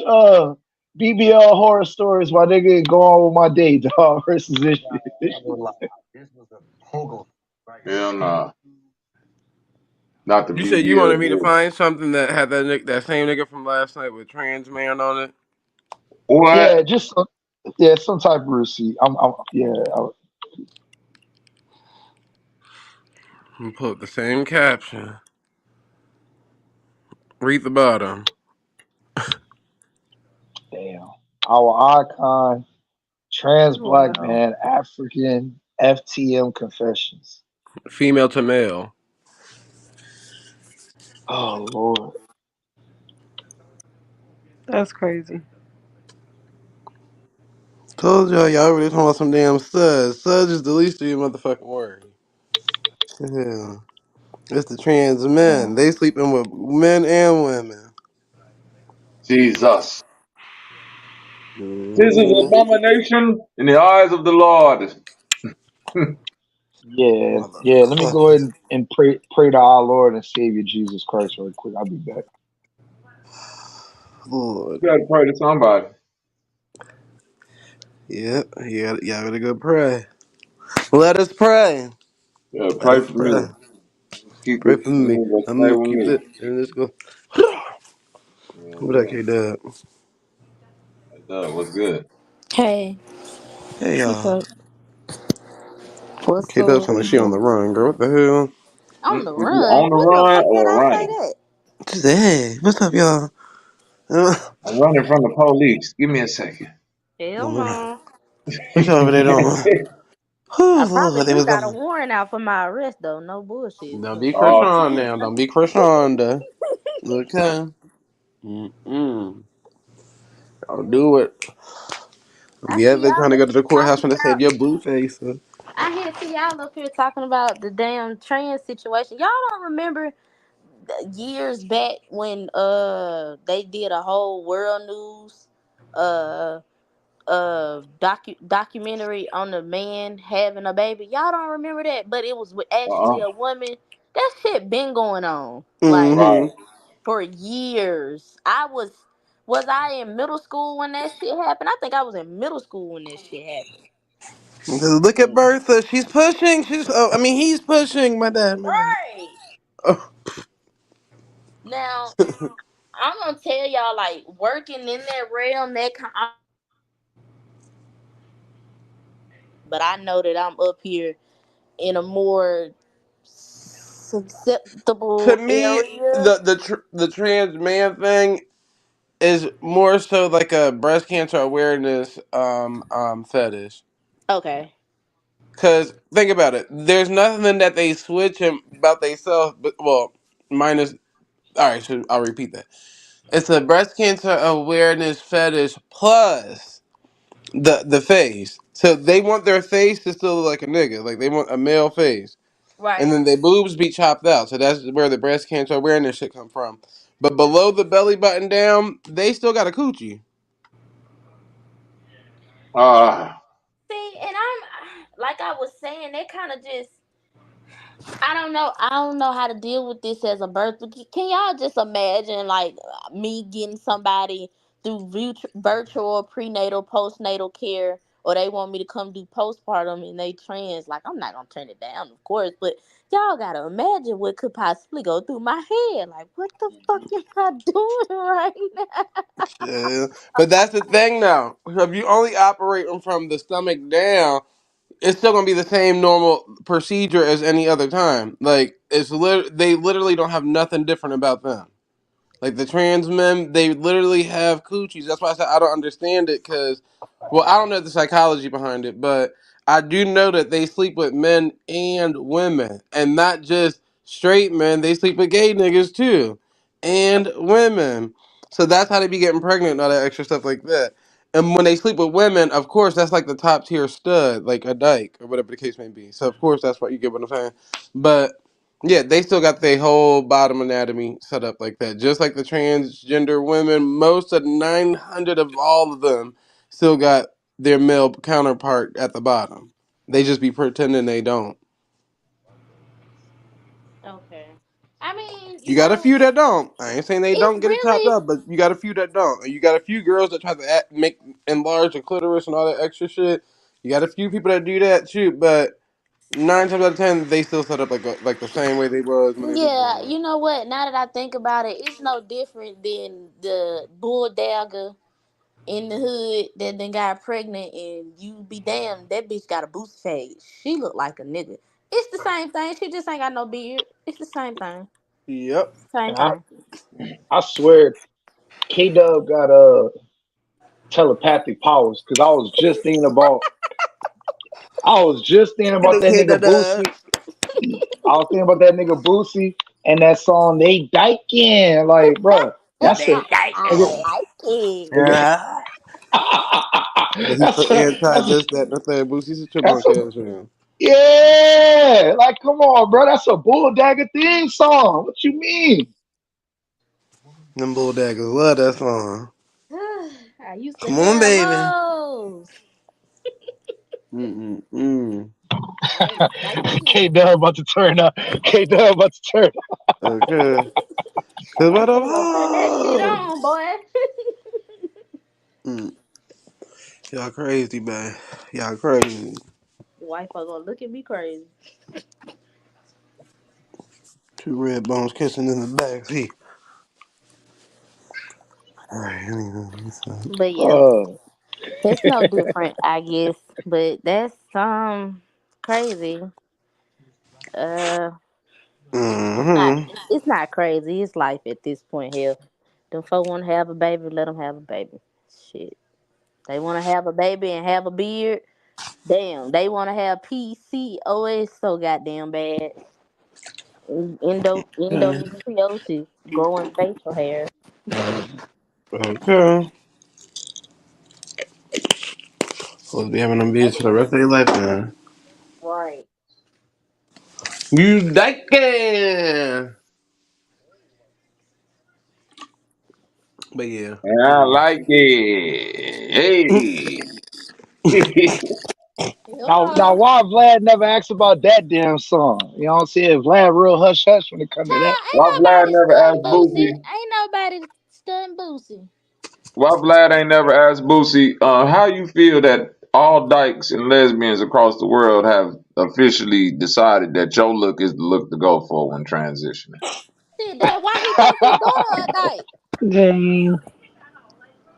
BBL horror stories while nigga go on with my day, dog, versus this shit. This shit sick. Hell nah. Not the You said you wanted BBL me to boy. find something that had that same nigga from last night with trans man on it. Yeah, What? just yeah, some type of receipt. And put the same caption. Read the bottom. Damn. Our icon, trans black Wow. man, African FTM confessions. Female to male. Oh Lord. That's crazy. Told y'all really talking about some damn studs. Studs is the least of your motherfucking worry. Yeah. It's the trans Damn. men. They sleeping with men and women. Jesus. This is Mm-hmm. abomination in the eyes of the Lord. Yeah, yeah. Let me go Motherfuckers. ahead and pray to our Lord and Savior Jesus Christ real quick. I'll be back. Lord. You gotta pray to somebody. Yep. Y'all gotta go pray. Let us pray. Yeah, Let pray us for pray. me. Keep Pray it. for me. I'm Stay gonna with keep me. it. And let's go. Yeah, What that yeah. K-Dub? That was good. Hey, Hey, what's y'all. up? What's K-Dub up? sound like she on the run, girl. What the hell? On the You run? on the When the run fuck did or I say running? that? She said, hey, what's up, y'all? I'm running from the police. Give me a second. Hell What no. y'all over there doing? I Oh, probably Lord, they do was got a going. warrant out for my arrest though. No bullshit. Don't be So. Oh, Krishan now. Don't be Krishan. Okay. Mm-mm. Don't do it. I Be see ever trying to y'all go up to here the courthouse talking trying to save about. your blue face. I hear see y'all up here talking about the damn trans situation. Y'all don't remember years back when they did a whole world news uh documentary on the man having a baby. Y'all don't remember that, but it was with actually a woman. That shit been going on like right. Mm-hmm. for years. Was I in middle school when that shit happened? I think I was in middle school when that shit happened. Look at Bertha. She's pushing. He's pushing. My dad. Right. Oh, Now, I'm gonna tell y'all, like, working in that realm, but I know that I'm up here in a more To susceptible me, area. the trans man thing is more so like a breast cancer awareness fetish. Okay. Cause think about it, there's nothing that they switch about themselves, but well, minus. All right, so I'll repeat that. It's a breast cancer awareness fetish plus the face. So they want their face to still look like a nigga, like they want a male face, and Right. then their boobs be chopped out. So that's where the breast cancer awareness shit come from. But below the belly button down, they still got a coochie. See, and I'm like I was saying, they kind of just I don't know. I don't know how to deal with this as a birth. But can y'all just imagine, like, me getting somebody through virtual prenatal, postnatal care, or they want me to come do postpartum and they trans? Like, I'm not gonna turn it down, of course, but y'all gotta imagine what could possibly go through my head. Like, what the fuck am I doing right now? Yeah. But that's the thing now. If you only operating from the stomach down, it's still gonna be the same normal procedure as any other time. Like they literally don't have nothing different about them. Like the trans men, they literally have coochies. That's why I said I don't understand it. Cause, well, I don't know the psychology behind it, but I do know that they sleep with men and women, and not just straight men. They sleep with gay niggas too, and women. So that's how they be getting pregnant and all that extra stuff like that. And when they sleep with women, of course, that's like the top tier stud, like a dyke or whatever the case may be. So of course, that's what you get what I'm saying. But yeah, they still got their whole bottom anatomy set up like that. Just like the transgender women, most of 900 of all of them still got their male counterpart at the bottom. They just be pretending they don't. Okay. I mean, You got a few that don't. I ain't saying they it's don't get it chopped really up, but you got a few that don't. And you got a few girls that try to make enlarge the clitoris and all that extra shit. You got a few people that do that too, but 9 times out of 10, they still set up like the same way they was when they was yeah. born. You know what? Now that I think about it, it's no different than the bull dagger in the hood that then got pregnant, and you be damned, that bitch got a boost face. She look like a nigga. It's the same thing. She just ain't got no beard. It's the same thing. Yep. Same And thing. I swear, K Dub got telepathic powers because I was just thinking about that nigga Boosie. I was thinking about that nigga Boosie and that song They Dyking. Like, bruh, that's They a nigga. like it. nigga Yeah. He's so that's a anti that's a this, that, and the third. Boosie's a that's a chipmunk ass man. yeah. Like, come on, bro. That's a Bull Dagger theme song. What you mean? Them bulldaggers love that song. I used to Come on, have baby. hoes. Mm-mm-mm. They like K it. Dub about to turn up. K Dub about to turn up. Okay. Cause Wife what up, ain't gonna turn that shit hoes? on, boy. Mm. Y'all crazy, man. Y'all crazy. Wife ain't gonna look at me crazy. Two red bones kissing in the back seat. All right, anyway. But yeah, Oh. it's no different, I guess. But that's crazy. Uh, Mm-hmm. it's not crazy. It's life at this point. Hell, them folk want to have a baby, let them have a baby. Shit, they want to have a baby and have a beard. Damn, they want to have PCOS so goddamn bad. Okay. Endometriosis, growing facial hair. Okay. Supposed to be having them beers for the rest of their life, man. Right. You dyking. But yeah. And I like it. Hey. Now, Yeah. why Vlad never asked about that damn song? You know what I'm saying? Vlad real hush hush when it come to that. Child, ain't Why Vlad nobody never stunned asked Boosie. Boosie? Ain't nobody stunned Boosie. Why Vlad ain't never asked Boosie, how you feel that all dykes and lesbians across the world have officially decided that your look is the look to go for when transitioning? Shit, that why he is his daughter a dyke? Dang.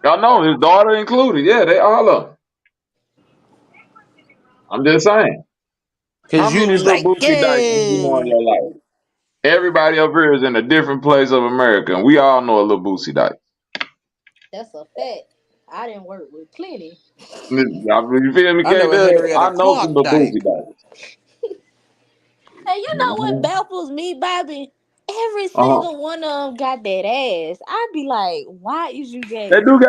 Y'all know his daughter included. Yeah, they all of them. I'm just saying. How Cause you many little boosie dykes do you know in liking. your life? Everybody up here is in a different place of America, and we all know a little boosie dyke. That's a fact. I didn't work with plenty. You feel me, I K know a Dub? I Henrietta know some Clark little boosie dyke. dykes. And you know what Mm-hmm. baffles me, Bobby? Every Uh-huh. single one of them got that ass. I'd be like, why is you They gay? do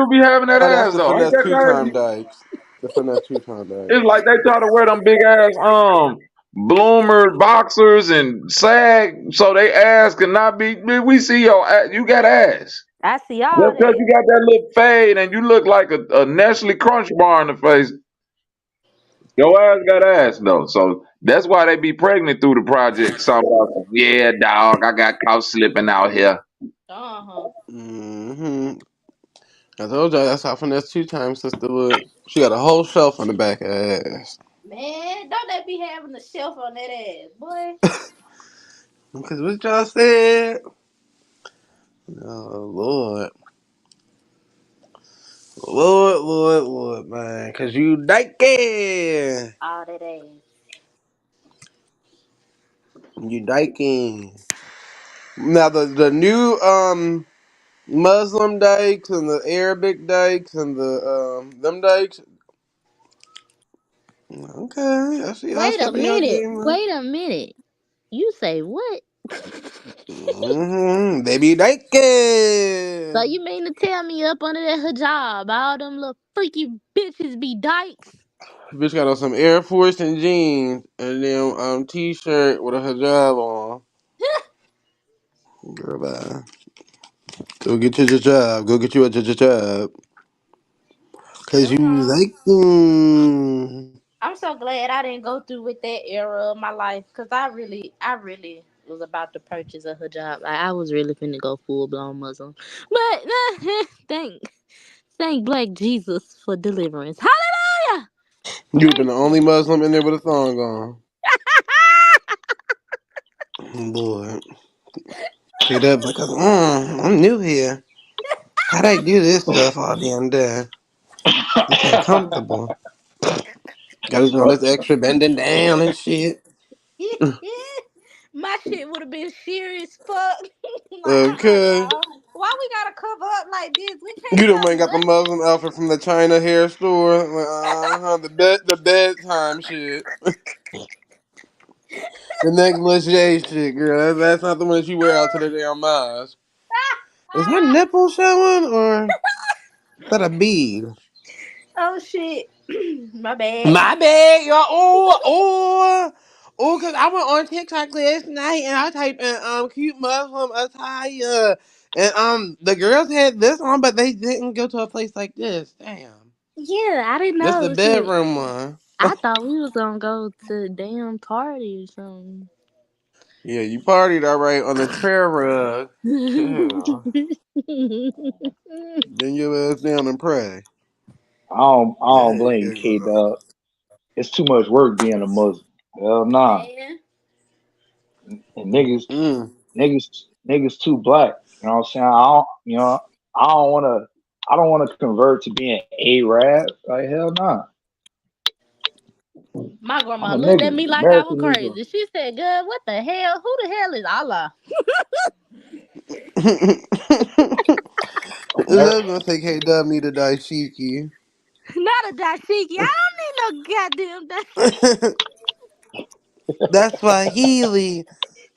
be having that Oh, that's ass the though. Ain't finesse that two time crazy? dykes. The finesse two time dykes. It's like they try to wear them big ass bloomer boxers and sag so they ass cannot be. We see your ass. You got ass. I see all Just because that. you got that little fade and you look like a Nestle Crunch bar in the face, your ass got ass though. So that's why they be pregnant through the project. Somebody, yeah, dog, I got caught slipping out here. Uh-huh. Mm-hmm. I told y'all that's how finesse two times sister look. She got a whole shelf on the back of her ass. Man, don't they be having a shelf on that ass, boy? Because what y'all said? Oh Lord. Lord, man. Cause you dyking. All that ass. You dyking. Now the new Muslim dykes and the Arabic dykes and the them dykes. Okay, I see y'all Wait a stepping your minute. game up. Wait a minute. You say what? Mm-hmm. They be So dyking. you mean to tell me up under that hijab, all them little freaky bitches be dykes? Bitch got on some Air Force and jeans and then t-shirt with a hijab on. Girl, bye. Go get you a job. Go get you a job. Cause you like I'm so glad I didn't go through with that era of my life because I really was about to purchase a hijab. Like, I was really finna go full blown Muslim. But thank Black Jesus for deliverance. Hallelujah! you've been Thank the you. only Muslim in there with a thong on. Boy. Kid up like I'm new here. How'd I do this stuff all damn day? It's uncomfortable. Gotta do all this extra bending down and shit. My shit would have been sheer as fuck. Like, Okay. y'all. Why we gotta cover up like this? We You can't done show went and got the nothing. Muslim outfit from the China hair store. Like, the bedtime shit. The negligee shit, girl. That's not the one that you wear out to the damn mosque. Is my nipple showing or is that a bead? Oh shit. My bad. My bad, y'all. Cause I went on TikTok last night and I typed in cute Muslim attire. And the girls had this on, but they didn't go to a place like this. Damn. Yeah, I didn't That's the know shit. bedroom one. I thought we was gonna go to a damn party or something. Yeah, you partied all right on the prayer rug. Chill. Bend your ass down and pray. I don't There blame you, you K go. Dub. It's too much work being a Muslim. Hell nah. Man. And Mm. niggas too black. You know what I'm saying? I don't wanna convert to being Arab. Like hell nah. My I'm grandma a looked at nigga, me like I was American Negro. crazy. She said, "Good, what the hell? Who the hell is Allah?" I was gonna say K Dub need a dashiki. Not a dashiki. I don't need no goddamn dashiki. That's Swahili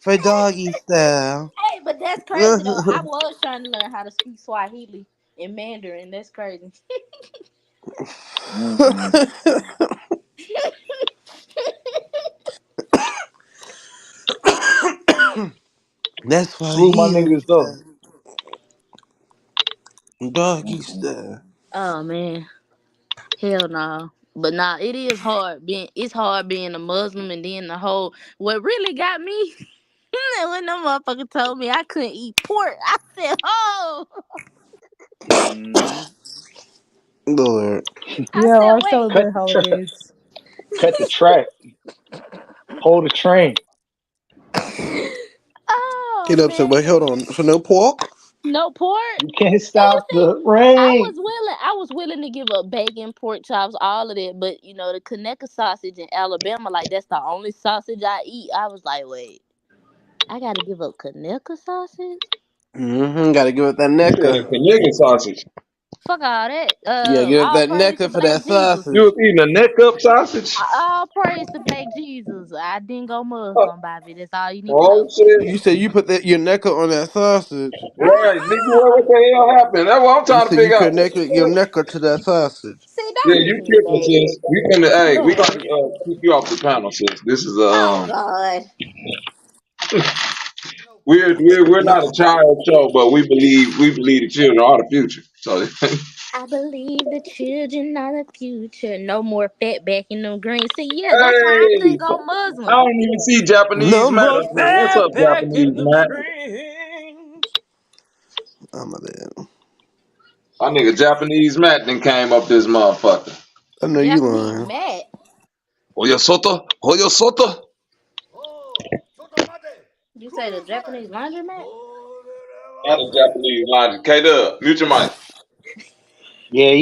for doggy style. Hey, but that's crazy though. I was trying to learn how to speak Swahili and Mandarin. That's crazy. Mm-mm. That's Salute my Swahili niggas though. doggy Mm-mm. style. Oh man, hell no. But nah, it is hard being. It's hard being a Muslim and then the whole. What really got me when them motherfucker told me I couldn't eat pork. I said, "Oh." Mm-hmm. Lord. I Yeah, said, or "Wait." Cut celebrate the track. holidays. Cut the track. Hold the train. Get up, so man. wait, hold on. So no pork? No pork. You can't And you stop see, the rain. I was willing to give up bacon, pork chops, all of that, but you know the Conecuh sausage in Alabama, like that's the only sausage I eat. I was like, wait, I gotta give up Conecuh sausage? Gotta give it that You said necker. a nigga sausage. Fuck all that. Yeah, give it All that praise necker to for Black that Jesus. You sausage. was eating a neck up sausage? All praise to Black Jesus. I didn't go Muslim, Bobby. That's all you need to Oh know. shit. You said you put your necker on that sausage. Right, nigga, what the hell happened? That's what I'm You trying to said you figure out. What the connected your fuck? necker to that sausage. See, Yeah, don't do you me tripping, sis. today. We gonna, hey, we Lord. gonna kick you off the panel, sis. This is Oh God. we're not a child show, but we believe the children are the future. So I believe the children are the future. No more fat back in them green. See, yeah, that's why I couldn't hey, go I Muslim. don't even see Japanese No Matt more up here. What's up, fat back Japanese in the Matt? greens. Oh my bad. Our nigga Japanese Matt then came up this motherfucker. I know you Japanese lying. mad. Hoyo Soto? Hoyo Soto? You say the Japanese laundromat? Not a Japanese logic. K-Dub, mute your mic. Yeah,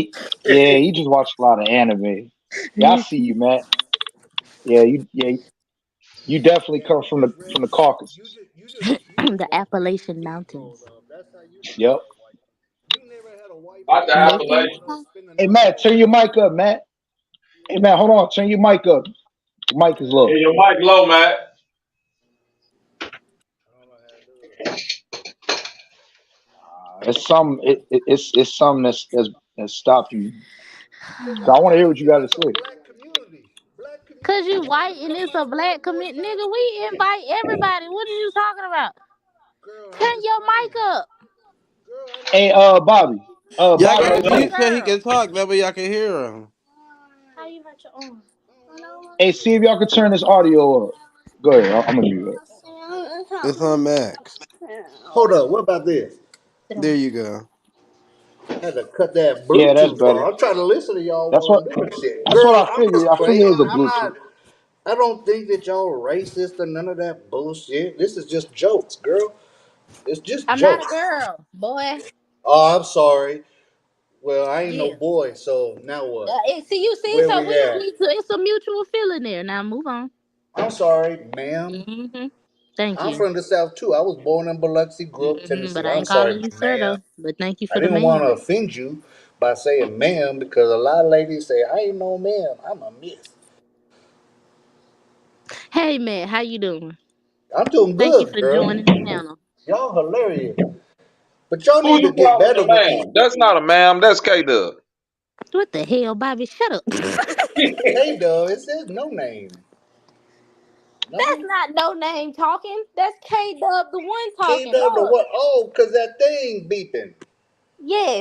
you just watch a lot of anime. Yeah, I see you, Matt. Yeah, you definitely come from the Caucasus. The Appalachian Mountains. Yep. Not the Macon. Appalachian. Hey, Matt, turn your mic up, Matt. Hey, Matt, hold on. Turn your mic up. The mic is Hey, low. your mic low, Matt. It's something that's stopped you. So I want to hear what you got to say. Cause you white and it's a black community. Nigga, we invite everybody. What are you talking about? Turn your mic up. Hey, Bobby. Y'all Bobby, gotta hey, Girl, mute Bobby. so he girl. can talk. That way y'all can hear him. How you hurt your arm? Hey, see if y'all can turn this audio up. Go ahead. I'm gonna mute it. It's on Max. Hold up, what about this? There you go. I had to cut that Yeah, that's Bluetooth better. off. I'm trying to listen to y'all That's while what. I'm doing shit. That's what Girl, I I'm figured. just I figured it was playing. a Bluetooth. I don't think that y'all racist or none of that bullshit. This is just jokes, girl. It's just I'm not a jokes. girl, boy. Oh, I'm sorry. Well, I ain't no Yeah. boy, so now what? See, you see, Where so we we at? need to. It's a mutual feeling there. Now move on. I'm sorry, ma'am. Thank I'm you. from the South too. I was born in Biloxi, grew up But Tennessee. I I'm ain't calling sorry, you sir ma'am. though. But thank you I for the didn't want man. to offend you by saying ma'am because a lot of ladies say, I ain't no ma'am. I'm a miss. Hey man, how you doing? I'm doing Thank you good, for girl. joining the panel. Y'all hilarious. But y'all Who need to you get calling better a with this. ma'am? That's not a ma'am. That's K-Dub. What the hell, Bobby? Shut up. K Dub, it says no name. That's No? not no name talking. That's K Dub, the one K talking. Dub the Lord. what? Oh, because that thing beeping.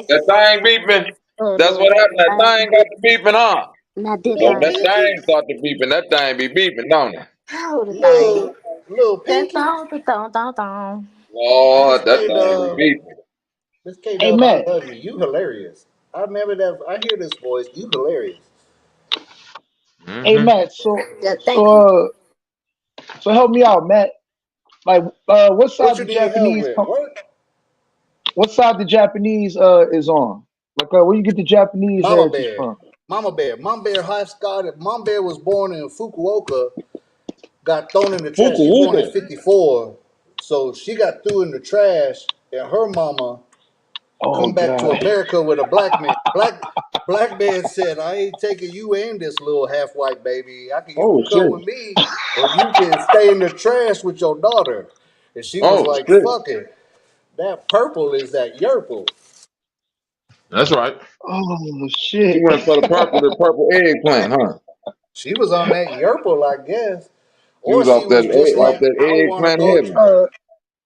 That Yes. thing beeping. Oh That's Lord, what not happened. That that thing got the beeping on. not that Little When that thing. pinky? thing start to beeping, that thing be beeping, don't it? Oh the thing. Little That's pinky? all the thong. Miss Lord, that K thing Dub. be beeping. Miss K Hey, Dub, I Matt. love you. You hilarious. I remember that. I hear this voice. You hilarious. Hey, Mm-hmm. Matt. So Yeah, so thank you. uh so help me out, Matt. Like, what What side you the need help Japanese with? come? What? What side the Japanese is on? Like, where you get the Japanese Mama heritage Bear. from? Mama Bear. Mama Bear High Scott. Mama Bear was born in Fukuoka, got thrown in the trash. She born in Fuku. 54. So she got threw in the trash, and her mama Oh come back to God. America with a black man. Black man said, I ain't taking you and this little half white baby. You Oh can come shit. with me, or you can stay in the trash with your daughter. And she was Oh like, shit. fuck it. That purple is that Yerple. That's right. Oh She shit. went for the purple eggplant, huh? She was on that Yerple, I guess. She Or was she off was just off like, that I want to eggplant go. heaven.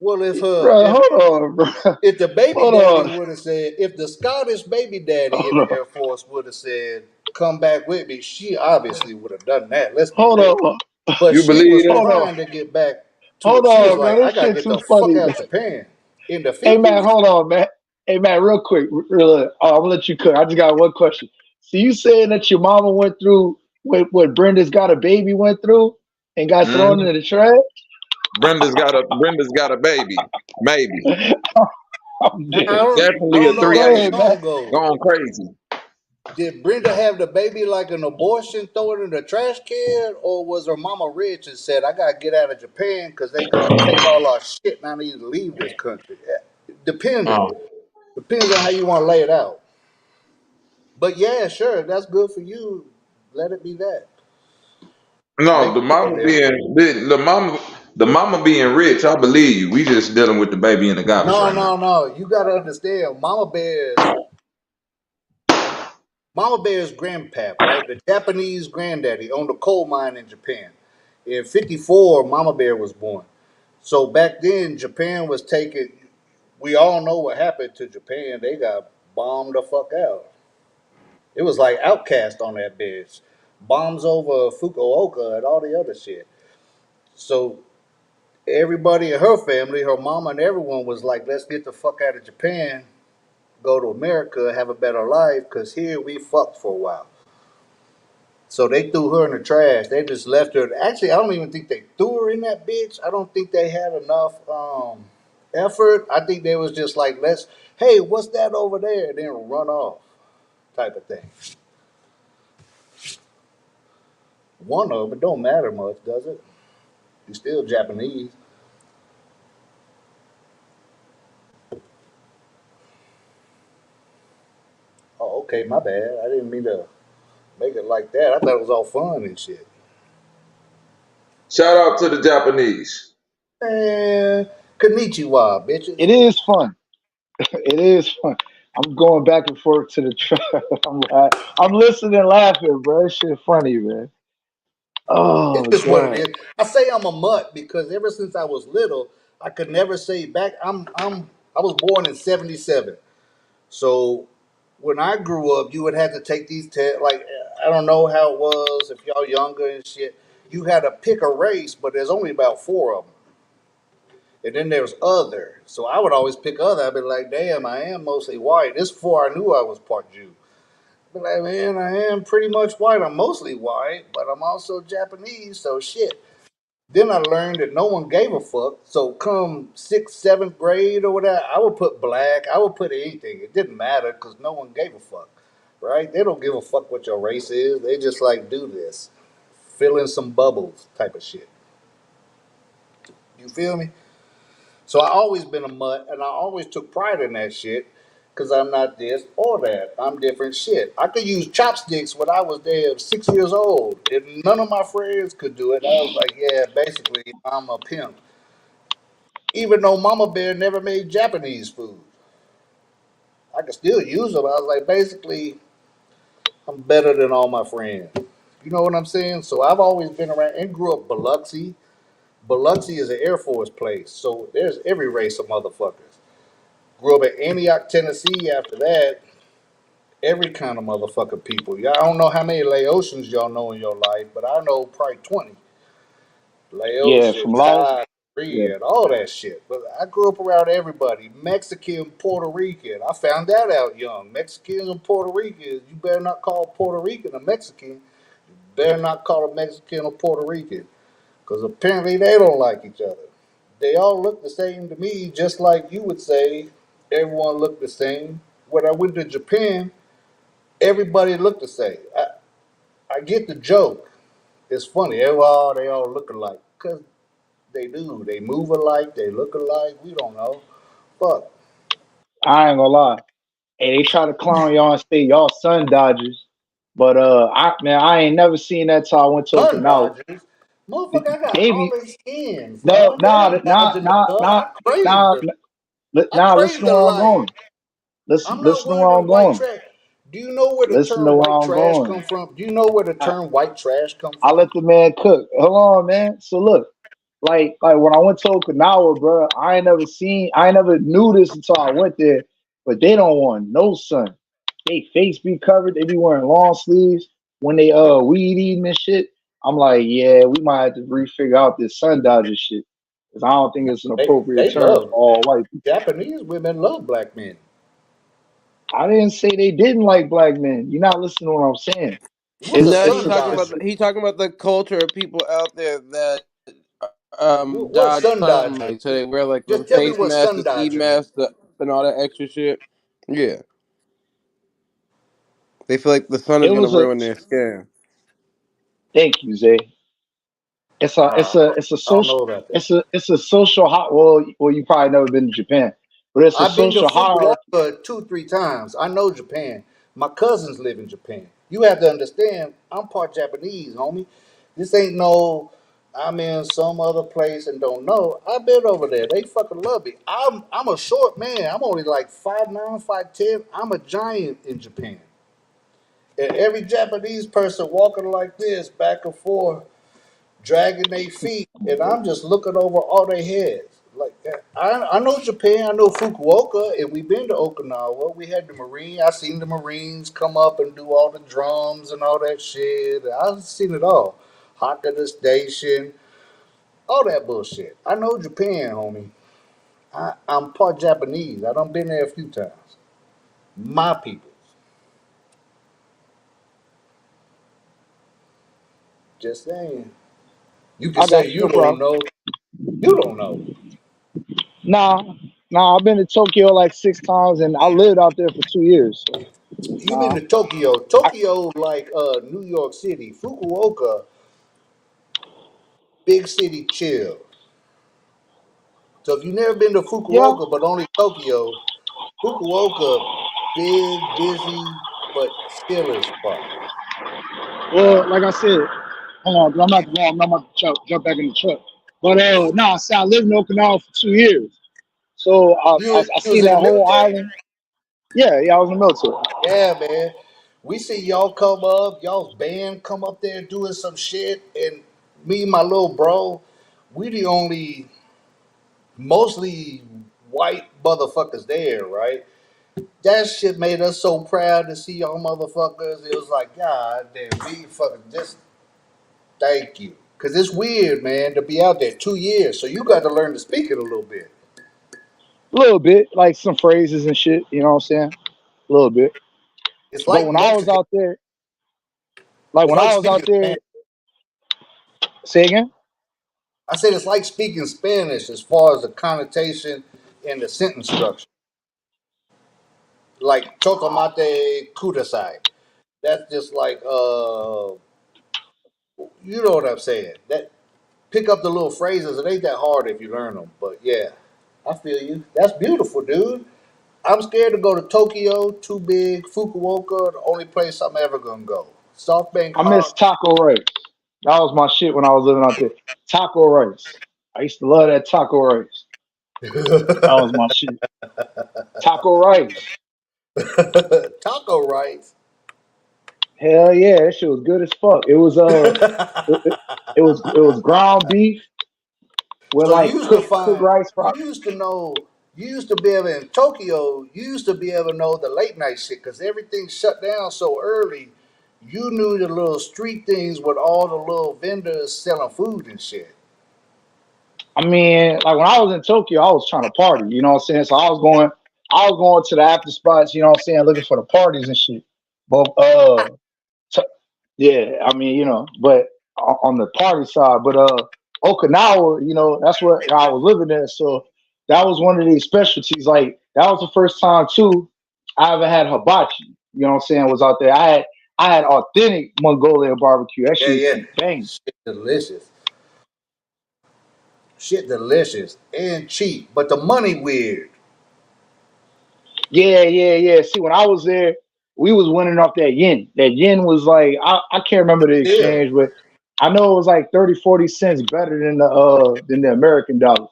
Well, Bro, hold on, bro. if the baby Hold daddy on. would have said, if the Scottish baby daddy in Hold the on. Air Force would have said, come back with me, she obviously would have done that. Let's be Hold real. on. But You she believe was that? Hold on. trying to get back to Hold it. She was on, bro. like, I This got to shit get too the fuck funny, out man. of Japan. In the Hey, man, 50s? hold on, man. Hey, man, real quick. I'm gonna let you cook. I just got one question. So you saying that your mama went through what Brenda's got a baby went through and got thrown Mm-hmm. in the trash? Brenda's got a baby. Maybe. I'm Now, dead. I Definitely a don't know Go how the 3-8. ahead, man. song goes. Going crazy. Did Brenda have the baby like an abortion, throw it in the trash can, or was her mama rich and said, "I gotta get out of Japan because they gonna take all our shit and I need to leave this country"? Depending, Oh. depends on how you want to lay it out. But yeah, sure, that's good for you. Let it be that. No, Make the it mama there. being the mama being rich, I believe you. We just dealing with the baby in the garbage No, right now. no, no. You gotta understand, Mama Bear's grandpap, right? The Japanese granddaddy owned a coal mine in Japan. In '54, Mama Bear was born. So back then, Japan was taking. We all know what happened to Japan. They got bombed the fuck out. It was like outcast on that bitch. Bombs over Fukuoka and all the other shit. So everybody in her family, her mama and everyone was like, let's get the fuck out of Japan, go to America, have a better life, because here we fucked for a while. So they threw her in the trash. They just left her. Actually, I don't even think they threw her in that bitch. I don't think they had enough effort. I think they was just like, hey, what's that over there? And then run off type of thing. One of them, it don't matter much, does it? You're still Japanese. Oh, okay, my bad. I didn't mean to make it like that. I thought it was all fun and shit. Shout out to the Japanese. Man, konnichiwa, bitches. It is fun. It is fun. I'm going back and forth to the track. I'm listening and laughing, bro. That shit funny, man. It's Oh just what it god. is. I say I'm a mutt because ever since I was little, I could never say back. I was born in '77, so when I grew up, you would have to take these tests. Like I don't know how it was if y'all younger and shit. You had to pick a race, but there's only about four of them, and then there's other. So I would always pick other. I'd be like, damn, I am mostly white. This before I knew I was part Jew. Be like, man, I am pretty much white. I'm mostly white, but I'm also Japanese. So shit. Then I learned that no one gave a fuck. So come sixth, seventh grade or whatever, I would put black. I would put anything. It didn't matter because no one gave a fuck, right? They don't give a fuck what your race is. They just like do this, fill in some bubbles type of shit. You feel me? So I always been a mutt, and I always took pride in that shit. Cause I'm not this or that. I'm different shit. I could use chopsticks when I was there 6 years old. And none of my friends could do it. I was like, yeah, basically I'm a pimp. Even though Mama Bear never made Japanese food. I could still use them. I was like, basically, I'm better than all my friends. You know what I'm saying? So I've always been around and grew up Biloxi. Biloxi is an Air Force place, so there's every race of motherfuckers. Grew up in Antioch, Tennessee. After that, every kind of motherfucking people. Y'all, I don't know how many Laotians y'all know in your life, but I know probably 20. Yeah, Laotian, from Laos. Thai, Yeah. Korean, all that shit. But I grew up around everybody. Mexican, Puerto Rican. I found that out young. Mexicans and Puerto Ricans, you better not call a Puerto Rican a Mexican. You better not call a Mexican a Puerto Rican. Because apparently they don't like each other. They all look the same to me, just like you would say everyone looked the same. When I went to Japan, everybody looked the same. I get the joke. It's funny. They all look alike. Because they do. They move alike. They look alike. We don't know. Fuck. I ain't gonna lie. Hey, they try to clown y'all and say y'all sun dodgers. But I ain't never seen that till I went to Sun Okinawa. Dodgers. Motherfucker, I got They all be their skins, no, son. They nah, ain't nah, dodging the nah, sun. nah, I crave nah, the nah. Listen to where I'm going. I'm not Listen to one of where them I'm white going. trash. Do you know where the Listen to term where white I'm trash going. come from? Do you know where the term white trash come I from? let the man cook. Hold on, man. So look, like when I went to Okinawa, bro, I ain't never knew this until I went there. But they don't want no sun. They face be covered. They be wearing long sleeves when they weed eating and shit. I'm like, yeah, we might have to refigure out this sun dodger shit because I don't think it's an appropriate They term for love all white people. Japanese women love black men. I didn't say they didn't like black men. You're not listening to what I'm saying. What's a No, It's sun a, dodger? he's talking about the culture of people out there that What dodge sun something. dodging? Like, so they wear like the Just tell me face what mask, sun the ski dodging is. mask, and all that extra shit. Yeah, they feel like the sun It is gonna was a ruin their skin. thank you, Zay. It's a I don't social know about that. it's a social well you probably never been to Japan, but it's a I've been to social hierarchy. Fukuoka 2, 3 times. I know Japan. My cousins live in Japan. You have to understand, I'm part Japanese, homie. This ain't no, I'm in some other place and don't know. I've been over there. They fucking love me. I'm a short man. I'm only like 5'9", 5'10". I'm a giant in Japan. And every Japanese person walking like this, back and forth, dragging their feet, and I'm just looking over all their heads. Like that. I know Japan, I know Fukuoka, and we've been to Okinawa. We had the Marine. I seen the Marines come up and do all the drums and all that shit. I've seen it all. Hakata Station, all that bullshit. I know Japan, homie. I'm part Japanese. I done been there a few times. My people. Just saying. You can I say got you, you no don't problem. know. You don't know. Nah, I've been to Tokyo like 6 times and I lived out there for 2 years. So You've been to Tokyo. Tokyo like New York City. Fukuoka, big city chill. So if you've never been to yeah. Fukuoka but only Tokyo, Fukuoka, big, busy, but chiller spot. Well, like I said, hold on, 'cause I'm not going. I'm about to jump back in the truck. But no, see, I lived in Okinawa for 2 years, so I You was seen in the that whole military? island. Yeah, I was in the military. Yeah, man. We see y'all come up, y'all's band come up there doing some shit, and me and my little bro, we the only mostly white motherfuckers there, right? That shit made us so proud to see y'all motherfuckers. It was like, God damn, we fucking just thank you. Cause it's weird, man, to be out there 2 years. So you got to learn to speak it a little bit. A little bit, like some phrases and shit. You know what I'm saying? A little bit. It's But like when I was Mexican. out there, like It's when like I was out speaking there, Spanish. say again. I said it's like speaking Spanish as far as the connotation and the sentence structure. Like chocolate kudasai. That's just like you know what I'm saying. That pick up the little phrases. It ain't that hard if you learn them. But yeah, I feel you. That's beautiful, dude. I'm scared to go to Tokyo. Too big. Fukuoka, the only place I'm ever gonna go. South I miss Bangkok. taco rice. That was my shit when I was living out there. Taco rice. I used to love that taco rice. That was my shit. Taco rice. Taco rice. Hell yeah, that shit was good as fuck. It was it was ground beef with So like cooked rice. you used to know, you used to be able in Tokyo, you used to be able to know the late night shit because everything shut down so early. You knew the little street things with all the little vendors selling food and shit. I mean, like when I was in Tokyo, I was trying to party, you know what I'm saying? So I was going to the after spots, you know what I'm saying, looking for the parties and shit. But t- yeah, I mean, you know, but on the party side, but Okinawa, you know, that's where I was living there. So that was one of these specialties. Like that was the first time too I ever had hibachi. You know what I'm saying? Was out there. I had authentic Mongolian barbecue. That Yeah, shit used to yeah. be banging. Shit delicious. Shit delicious and cheap, but the money weird. Yeah. See, when I was there, we was winning off that yen. That yen was like I can't remember the Still. exchange, but I know it was like 30, 40 cents better than the American dollar.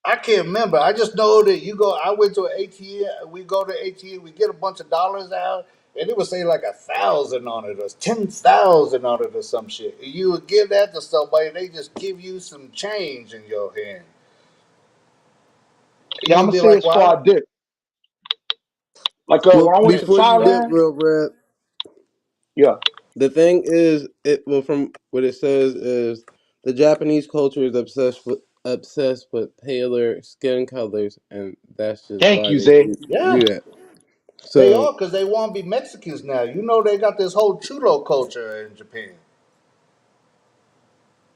I can't remember. I just know that you go. I went to an ATM. We go to ATM. We get a bunch of dollars out, and it would say like 1,000 on it or 10,000 on it or some shit. And you would give that to somebody, they just give you some change in your hand. And Yeah, I'm you'll gonna be say like, this before "Why?" I dip. Like Well, when I went to before you dip, Thailand, real rap. yeah. The thing is, from what it says is the Japanese culture is obsessed with paler skin colors, and that's just Thank why you, they Zay. Yeah, do that. they So are because they want to be Mexicans now. You know, they got this whole chulo culture in Japan.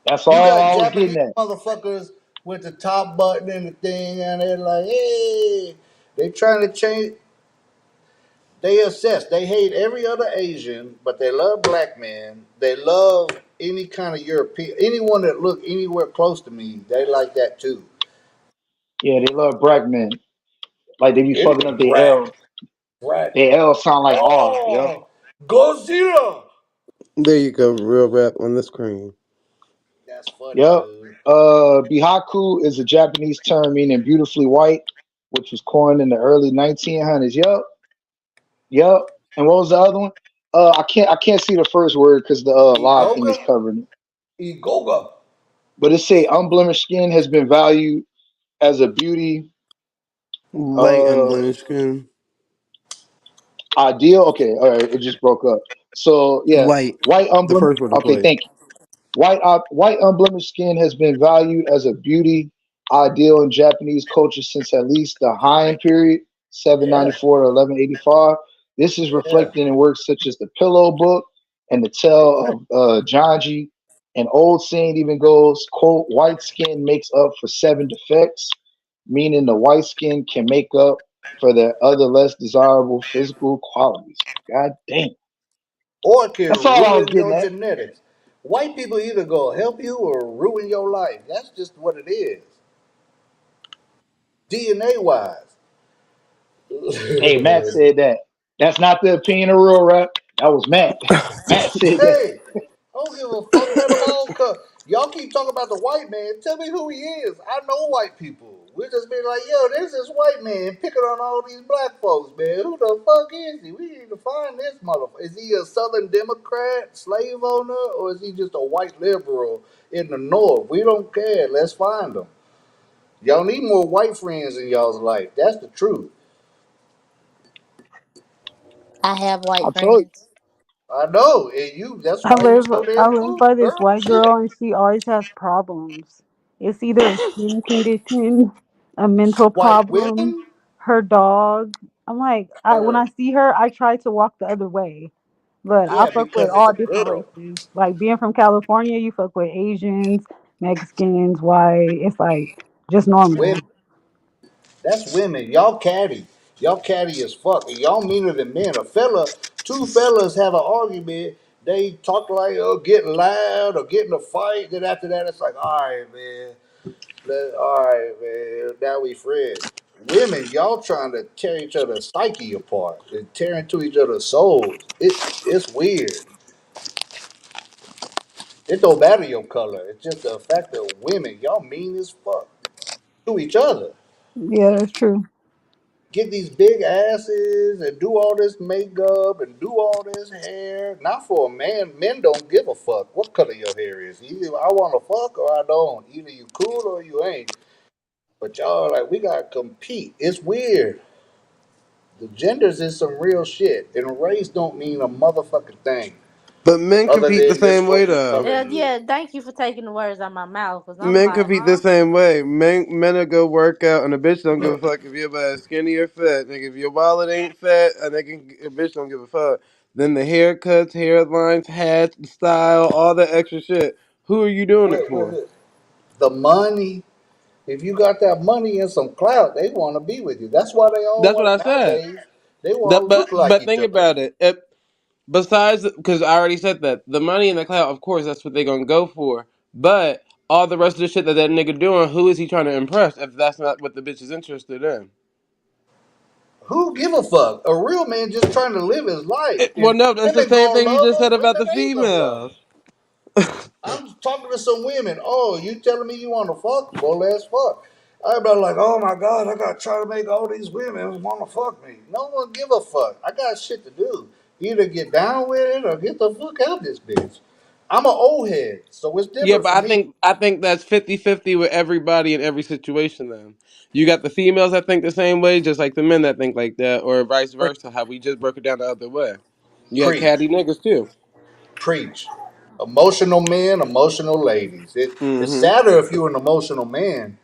That's You all got I was Japanese getting at. motherfuckers with the top button and the thing, and they're like, hey, they trying to change. They assess. They hate every other Asian, but they love black men. They love any kind of European, anyone that look anywhere close to me. They like that too. Yeah, they love black men. Like they be It fucking is up their black, L. black. Their L sound like R. Yep. Oh, Godzilla. There you go, real rap on the screen. That's funny, Yep. dude. Bihaku is a Japanese term meaning beautifully white, which was coined in the early 1900s. Yep. Yep. And what was the other one? I can't see the first word because the live thing is Igoga, covering it. Igoga. But it say unblemished skin has been valued as a beauty Light uh unblemished skin. ideal. Okay, all right, it just broke up. So yeah, Light. white The unblemished. first one is Okay, light. thank you. White unblemished skin has been valued as a beauty ideal in Japanese culture since at least the Heian period, Yeah, 794 to 1185. This is yeah. reflected in works such as the Pillow Book and the Tale of Janji. An old saying even goes, quote, white skin makes up for seven defects, meaning the white skin can make up for the other less desirable physical qualities. God damn. Or it can That's all I was ruin getting your at. genetics. White people either go help you or ruin your life. That's just what it is, DNA wise. Hey, Matt said that. That's not the opinion of real rap. That was Matt. Matt said that. Hey, I don't give a fuck. Let them all come. Y'all keep talking about the white man. Tell me who he is. I know white people. We just be like, yo, there's this white man picking on all these black folks, man. Who the fuck is he? We need to find this motherfucker. Is he a Southern Democrat, slave owner, or is he just a white liberal in the North? We don't care. Let's find him. Y'all need more white friends in y'all's life. That's the truth. I have white I told you. friends. I know. And you, that's I why you live so I damn live cool, by this girl. white girl Shit. and she always has problems. It's either a skin condition, a mental White problem, women her dog. I'm like, when are, I see her, I try to walk the other way. But I yeah, fuck with because it's all a different girl. races. Like being from California, you fuck with Asians, Mexicans, white. It's like just Women. normal. That's women. Y'all catty. Y'all catty as fuck. And y'all meaner than men. Two fellas have an argument. They talk like getting loud or getting a fight. Then after that, it's like, all right, man. All right, man. Now we friends. Women, y'all trying to tear each other's psyche apart and tear into each other's souls. It's weird. It don't matter your color. It's just the fact that women, y'all mean as fuck to each other. Yeah, that's true. Get these big asses and do all this makeup and do all this hair. Not for a man. Men don't give a fuck what color your hair is. Either I want to fuck or I don't. Either you cool or you ain't. But y'all like we gotta compete. It's weird. The genders is some real shit, and race don't mean a motherfucking thing But men other compete the than this same way fucking though. color Yeah, you. yeah. Thank you for taking the words out of my mouth, cause I'm Men like, compete the huh? same way. Men will go work out, and a bitch don't give a fuck if your butt is skinny or fat. Nigga, if your wallet ain't fat, a bitch don't give a fuck. Then the haircuts, hairlines, hats, the style, all that extra shit. Who are you doing it for? Wait. The money. If you got that money and some clout, they want to be with you. That's why they all That's what want I said. nowadays. They want to look like But each think other. about it. Besides, because I already said that the money and the clout, of course, that's what they're gonna go for. But all the rest of the shit that nigga doing, who is he trying to impress? If that's not what the bitch is interested in. Who give a fuck? A real man just trying to live his life. Well, If no, that's the women same gonna thing you love just said him, about women the ain't gonna love him. females. I'm talking to some women. Oh, you telling me you want to fuck? Well, let's fuck. I'm about like, oh my god, I gotta try to make all these women want to fuck me. No one give a fuck. I got shit to do. Either get down with it or get the fuck out this bitch. I'm an old head, so it's Yeah, different but for me. I think that's 50-50 with everybody in every situation. Then you got the females that think the same way, just like the men that think like that, or vice Pre- versa. How we just broke it down the other way. You got Preach, catty niggas too. preach. Emotional men, emotional ladies. It's Mm-hmm. sadder if you're an emotional man.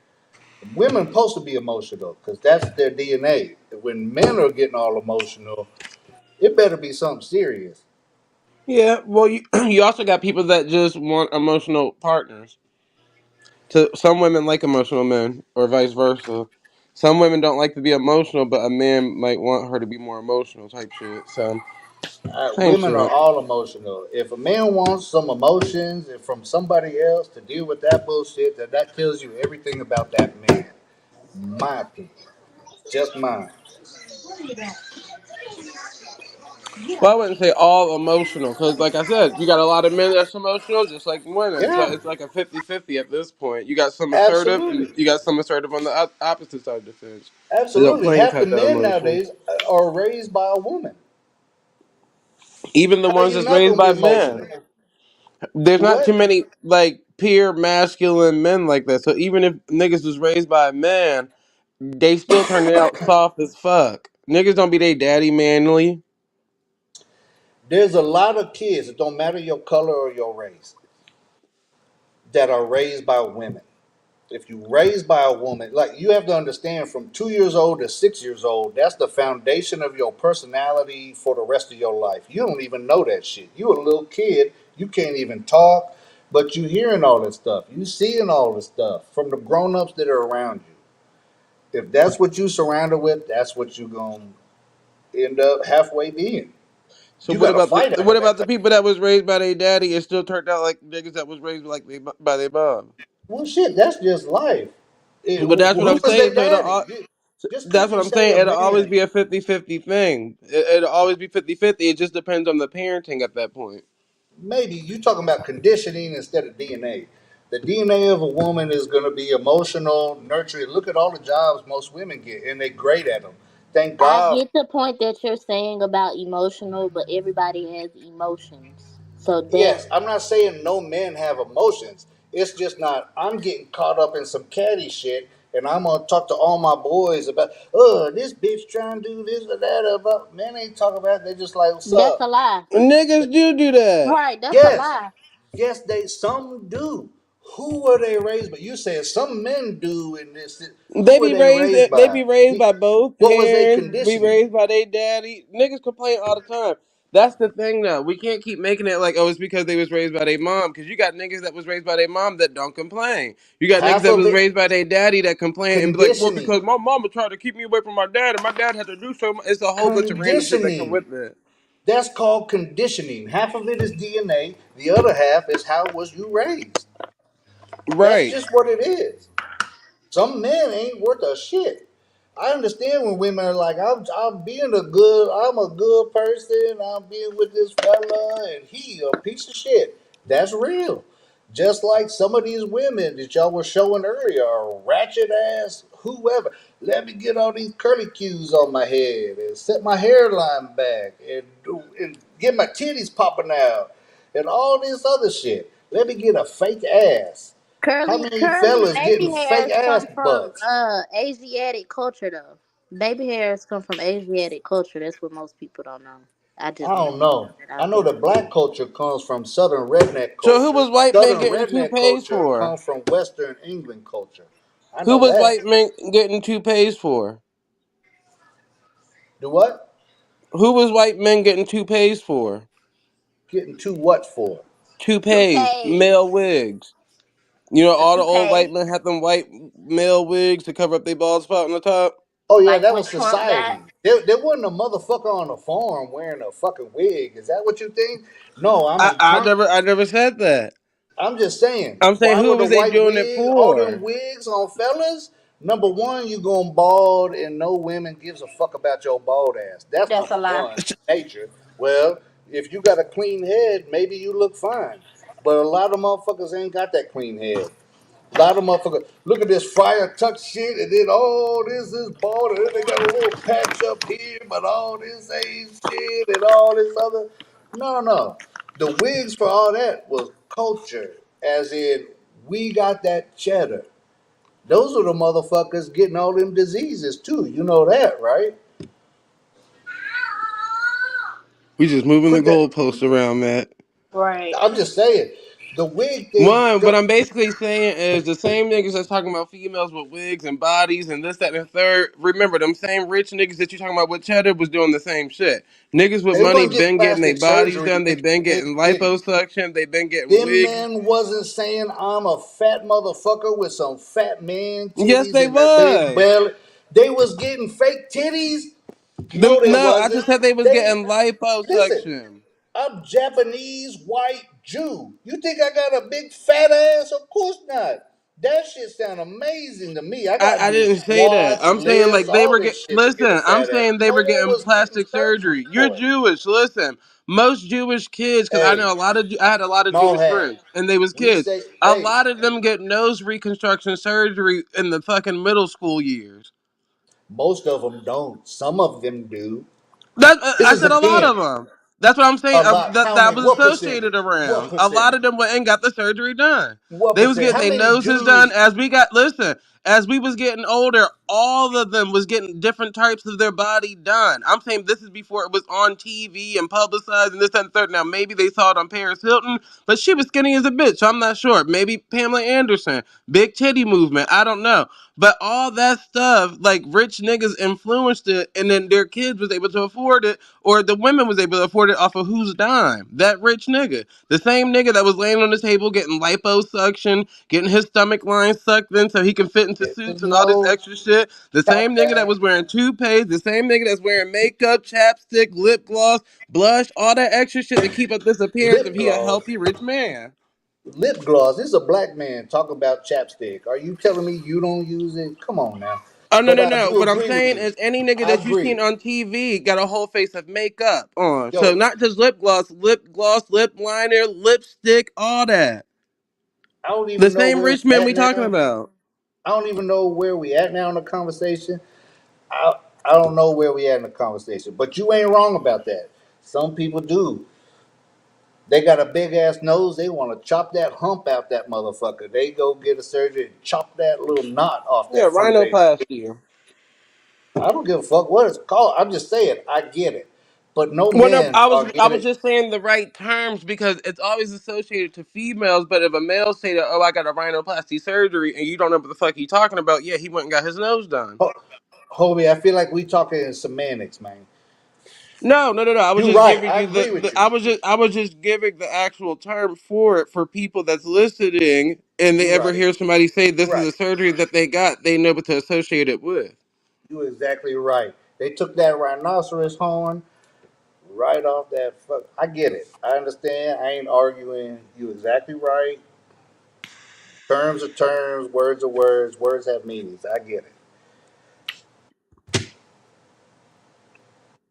Women supposed to be emotional because that's their DNA. When men are getting all emotional, it better be something serious. Yeah, well, you you also got people that just want emotional partners. To some women like emotional men, or vice versa. Some women don't like to be emotional, but a man might want her to be more emotional, type shit. So same Women are shit. all emotional. If a man wants some emotions and from somebody else to deal with that bullshit, then that tells you everything about that man. My opinion, just mine. Well, I wouldn't say all emotional, because like I said, you got a lot of men that's emotional, just like women. So Yeah, it's like a 50-50 at this point. You got some assertive, and absolutely, you got some assertive on the opposite side of the fence. They don't absolutely. claim to Half the have that men emotion. nowadays are raised by a woman. Even the How ones you that's not raised gonna be by men. emotional? There's not too What? many like pure masculine men like that. So even if niggas was raised by a man, they still turn it out soft as fuck. Niggas don't be they daddy manly. There's a lot of kids. It don't matter your color or your race that are raised by women. If you raised by a woman, like you have to understand from 2 years old to 6 years old, that's the foundation of your personality for the rest of your life. You don't even know that shit. You a little kid, you can't even talk, but you hearing all this stuff. You seeing all this stuff from the grown-ups that are around you. If that's what you surrounded with, that's what you gonna end up halfway being. So You gotta fight out what of about that the thing. people that was raised by their daddy and still turned out like niggas that was raised like by their mom? Well shit, that's just life. But that's what Who I'm was their saying. So daddy? Just that's because what you I'm say saying. a It'll always man. be a 50-50 thing. It'll always be 50-50. It just depends on the parenting at that point. Maybe you talking about conditioning instead of DNA. The DNA of a woman is going to be emotional, nurturing. Look at all the jobs most women get, and they're great at them. Thank I God. get the point that you're saying about emotional, but everybody has emotions. So that Yes, I'm not saying no men have emotions. It's just not. I'm getting caught up in some catty shit, and I'm gonna talk to all my boys about, oh, this bitch trying to do this or that. About men ain't talking about. It. They just like, what's that's a up? lie. Niggas do that. Right, that's a Yes, lie. yes, they some do. Who were they raised by? You said some men do in this. Who were they raised They by? be raised by both What was their parents, be conditioning? raised by their daddy. Niggas complain all the time. That's the thing though. We can't keep making it like, oh, it's because they was raised by their mom. Because you got niggas that was raised by their mom that don't complain. You got niggas Half that of was it raised by their daddy that complain and be like, well, conditioning. because my mama tried to keep me away from my dad and my dad had to do so much. It's a whole bunch of random shit that come Conditioning. with it. That's called conditioning. Half of it is DNA. The other half is how was you raised. That's Right. just what it is. Some men ain't worth a shit. I understand when women are like, I'm a good person. I'm being with this fella, and he a piece of shit. That's real. Just like some of these women that y'all were showing earlier, are ratchet ass whoever. Let me get all these curly cues on my head and set my hairline back and get my titties popping out and all this other shit. Let me get a fake ass. How many Curly fellas getting baby fake hairs ass come from butts? Asiatic culture though. Baby hairs come from Asiatic culture. That's what most people don't know. I I just wanted don't to throw know. that I out know there. that black culture comes from Southern redneck So who culture. was white men Southern getting redneck toupees culture for? comes from Western England culture. I Who know was that. white men getting toupees for? Do what? Who was white men getting toupees for? Getting to what for? Toupees, male Toupees. wigs. You know, A all the old white toupee. men had them white male wigs to cover up their bald spot on the top. Oh yeah, Like that what was Trump got. society. There wasn't a motherfucker on the farm wearing a fucking wig. Is that what you think? No, I never said that. I'm just saying, I'm saying why who would the was they white doing it wig, all them for? wigs on fellas? Number one, you going bald and no women gives a fuck about your bald ass. That's That's number a lie. one, nature. Well, if you got a clean head, maybe you look fine. But a lot of motherfuckers ain't got that clean head. A lot of motherfuckers look at this fire touch shit, and then oh, this is bald, and then they got a little patch up here, but all this ain't shit, and all this other. No, no, the wigs for all that was culture, as in we got that cheddar. Those are the motherfuckers getting all them diseases too. You know that, right? We just moving the Put that. goalposts around, Matt. Right. I'm just saying. The wig thing. One, what I'm basically saying is the same niggas that's talking about females with wigs and bodies and this, that, and the third. Remember, them same rich niggas that you talking about with cheddar was doing the same shit. Niggas with They money wasn't getting been getting their plastic bodies surgery. done. They been getting liposuction. They been getting Them wigs. men wasn't saying I'm a fat motherfucker with some fat man Yes, titties they and a big was. belly. They was getting fake titties. No, they No, I wasn't. just said they was They getting listen. liposuction. I'm Japanese white Jew. You think I got a big fat ass? Of course not. That shit sound amazing to me. I got to I do didn't say that. squats, I'm saying lifts, like they all were this get. shit to get a Listen, I'm fat ass. saying they No were one getting was getting plastic surgery surgery. You're for it. Jewish. Listen, most Jewish kids, because I Hey, know a lot of. I had a lot of small Jewish hat. friends, and they was We kids. say, A hey, lot of them get nose reconstruction surgery in the fucking middle school years. most of them don't. Some of them do. That This I is said a lot again of them. That's what I'm saying. a lot. That How that many? was What percentage? associated What around. A lot percentage? of them went and got the surgery done. What They was percent? getting How their many noses done. Jews? As we was getting older, all of them was getting different types of their body done. I'm saying this is before it was on TV and publicized and this that, and third. Now maybe they saw it on Paris Hilton, but she was skinny as a bitch. So I'm not sure. Maybe Pamela Anderson, big titty movement. I don't know. But all that stuff, like rich niggas influenced it, and then their kids was able to afford it, or the women was able to afford it off of whose dime? That rich nigga. The same nigga that was laying on the table getting liposuction, getting his stomach line sucked in so he can fit into suits and all this No, extra shit. The cap same nigga that that. was wearing toupees, the same nigga that's wearing makeup, chapstick, lip gloss, blush, all that extra shit to keep up this appearance if Lip he a gloss. healthy rich man. Lip gloss. This is a black man talking about chapstick. Are you telling me you don't use it? Come on now. Oh no But no I no! do What I'm agree with saying you. is any nigga I that you agree. seen on TV got a whole face of makeup on. So Yo, not just lip gloss, lip liner, lipstick, all that. I don't The even know same where rich we men at we talking now. about. I don't even know where we at now in the conversation. I I don't know where we at in the conversation. But you ain't wrong about that. Some people do. They got a big ass nose. They want to chop that hump out that motherfucker. They go get a surgery and chop that little knot off Yeah, that front of their. rhinoplasty. I don't give a fuck what it's called. I'm just saying, I get it. But no Well, no, men are I was getting. just saying the right terms because it's always associated to females. But if a male say that, oh, I got a rhinoplasty surgery, and you don't know what the fuck he talking about, yeah, he went and got his nose done. Hobie, I feel like we talking in semantics, man. No, no, no, no. I was You're just right. giving I you agree with you. I was just giving the actual term for it for people that's listening, and they You're ever right. hear somebody say You're this is right. a surgery that they got, they know what to associate it with. You're exactly right. They took that rhinoceros horn right off that fuck. I get it. I understand. I ain't arguing. You exactly right. Terms are terms. Words are words. Words have meanings. I get it.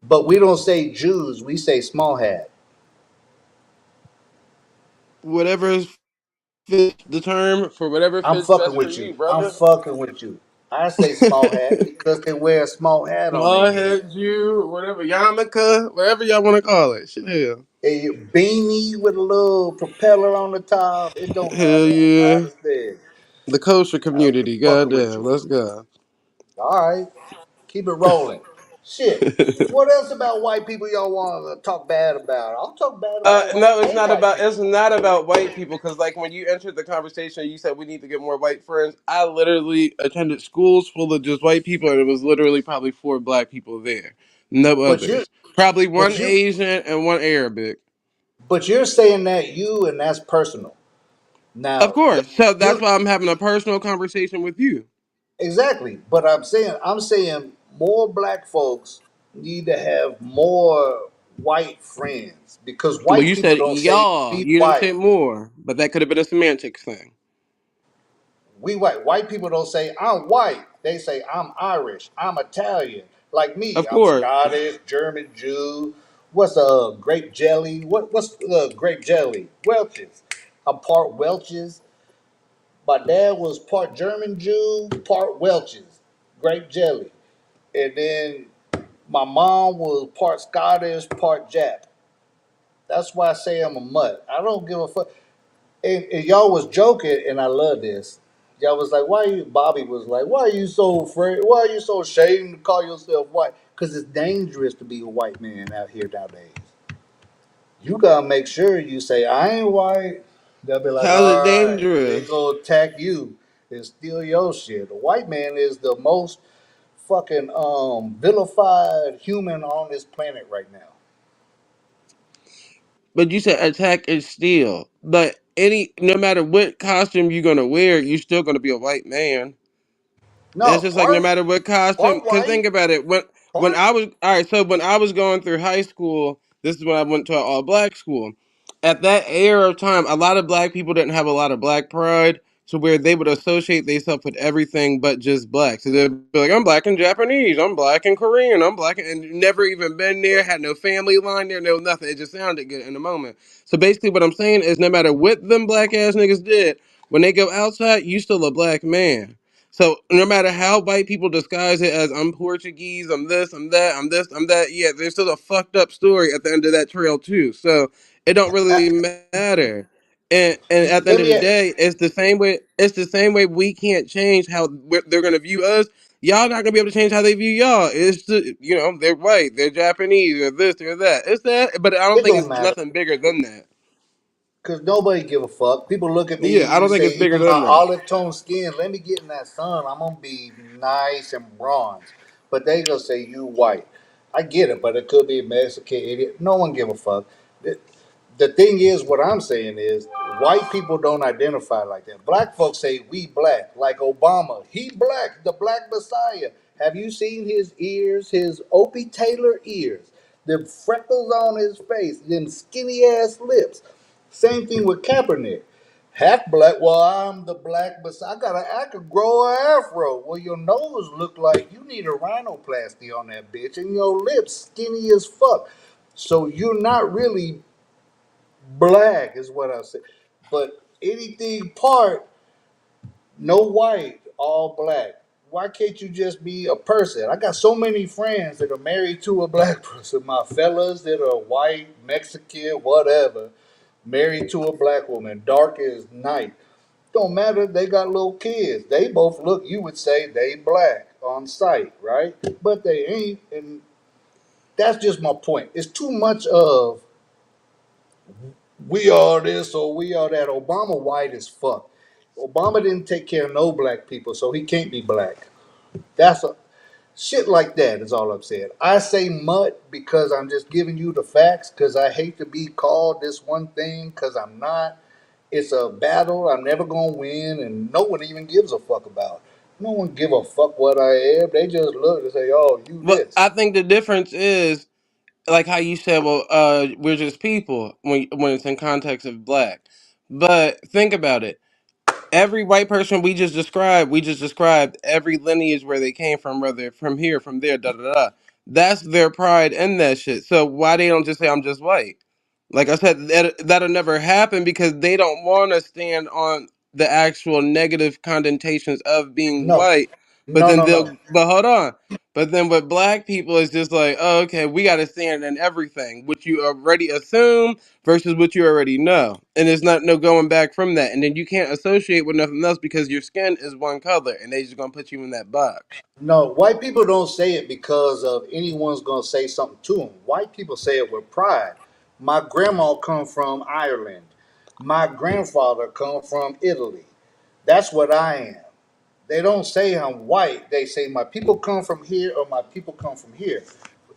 But we don't say Jews. We say small hat. Whatever fits the term for whatever I'm fits fucking best for with you. you, I'm brother. fucking with you. I say small hat because they wear a small hat on their Small head. head Jew, whatever yarmulke, whatever y'all want to call it. Shit, A beanie with a little propeller on the top. It don't hell matter. I yeah. understand. The kosher I'm just community, fucking with goddamn, you. let's go. All right. Keep it rolling. Shit. What else about white people y'all want to talk bad about? I'll talk bad about No, it's any not white about people. white people because like when you entered the conversation, you said we need to get more white friends. I literally attended schools full of just white people, and it was literally probably 4 black people there, no But you, others. Probably one but you, Asian and one Arabic. but you're saying that you, and that's personal. Of Now, course, so that's you why I'm having a personal conversation with you. exactly. But I'm saying more black folks need to have more white friends because Well, white you people said don't say y'all, be you didn't white. say more, but that could have been a semantics thing. We white. White people don't say I'm white. They say I'm Irish. I'm Italian. Like me, Of I'm course, Scottish, German, Jew. What's grape jelly? What's grape jelly? Welch's. I'm part Welch's. My dad was part German Jew, part Welch's. Grape jelly. And then my mom was part Scottish, part Jap. That's why I say I'm a mutt. I don't give a fuck. And y'all was joking, and I love this. Y'all was like, why you, Bobby was like, why are you so afraid? Why are you so ashamed to call yourself white? Because it's dangerous to be a white man out here nowadays. You gotta make sure you say, I ain't white. They'll be like, How's it all right, they dangerous? go attack you and steal your shit. The white man is the most fucking vilified human on this planet right now. But you said attack and steal. But no matter what costume you're gonna wear, you're still gonna be a white man. It's No, just like no part matter what costume. Cause white, think about it. When part I was all right, so when I was going through high school, this is when I went to an all black school. At that era of time, a lot of black people didn't have a lot of black pride, so where they would associate themselves with everything but just black. So they'd be like, "I'm black and Japanese, I'm black and Korean, I'm black," and never even been there, had no family line there, no nothing. It just sounded good in the moment. So basically, what I'm saying is, no matter what them black ass niggas did, when they go outside, you still a black man. So no matter how white people disguise it as I'm Portuguese, I'm this, I'm that, I'm this, I'm that, yeah, there's still a fucked up story at the end of that trail too. So it don't really matter. And at the end let of the me day, it's the same way. It's the same way we can't change how they're gonna view us. Y'all not gonna be able to change how they view y'all. It's they're white, they're Japanese, or this, or that. It's that, but I don't it think don't it's matter. nothing bigger than that. Because nobody give a fuck. People look at Yeah, I me, don't think say, it's bigger even my than that. olive tone skin, let me get in that sun. I'm going to be nice and bronze. But they going to say, you white. I get it, but it could be a Mexican idiot. No one give a fuck. The thing is, what I'm saying is, white people don't identify like that. Black folks say, we black. Like Obama, he black, the black messiah. Have you seen his ears, his Opie Taylor ears? The freckles on his face, them skinny ass lips. Same thing with Kaepernick. Half black, well, I'm the black, but I could grow an afro. Well, your nose look like you need a rhinoplasty on that bitch, and your lips skinny as fuck. So you're not really black, is what I say. But anything part, no white, all black. Why can't you just be a person? I got so many friends that are married to a black person. My fellas that are white, Mexican, whatever, married to a black woman, dark as night. Don't matter, they got little kids. They both look, you would say they black on sight, right? But they ain't, and that's just my point. It's too much of we are this or we are that. Obama white as fuck. Obama didn't take care of no black people, so he can't be black. That's a shit like that is all I'm saying. I say mutt because I'm just giving you the facts because I hate to be called this one thing because I'm not. It's a battle I'm never gonna win, and no one even gives a fuck about. No one give a fuck what I am. They just look and say, "Oh, you But this." I think the difference is like how you said, well, we're just people when it's in context of black. But think about it. Every white person we just described every lineage where they came from, whether from here, from there, da da da. That's their pride in that shit. So why they don't just say I'm just white? Like I said, that'll never happen because they don't want to stand on the actual negative connotations of being No, white. But no, then no, no. but hold on. But then with black people, it's just like, oh, okay, we got to stand in everything, which you already assume versus what you already know. And there's not no going back from that. And then you can't associate with nothing else because your skin is one color and they just going to put you in that box. No, white people don't say it because of anyone's gonna say something to them. White people say it with pride. My grandma come from Ireland. My grandfather come from Italy. That's what I am. They don't say I'm white. They say my people come from here or my people come from here.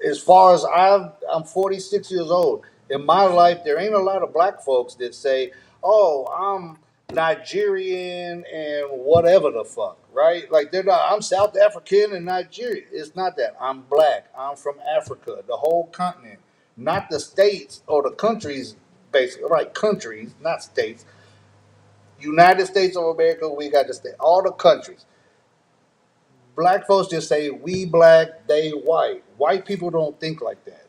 As far as I'm 46 years old. In my life, there ain't a lot of black folks that say, "Oh, I'm Nigerian and whatever the fuck," right? Like they're not. I'm South African and Nigerian. It's not that. I'm black. I'm from Africa, the whole continent, not the states or the countries. Basically, right? Countries, not states. United States of America. We got the state. All the countries. Black folks just say we black, they white. White people don't think like that.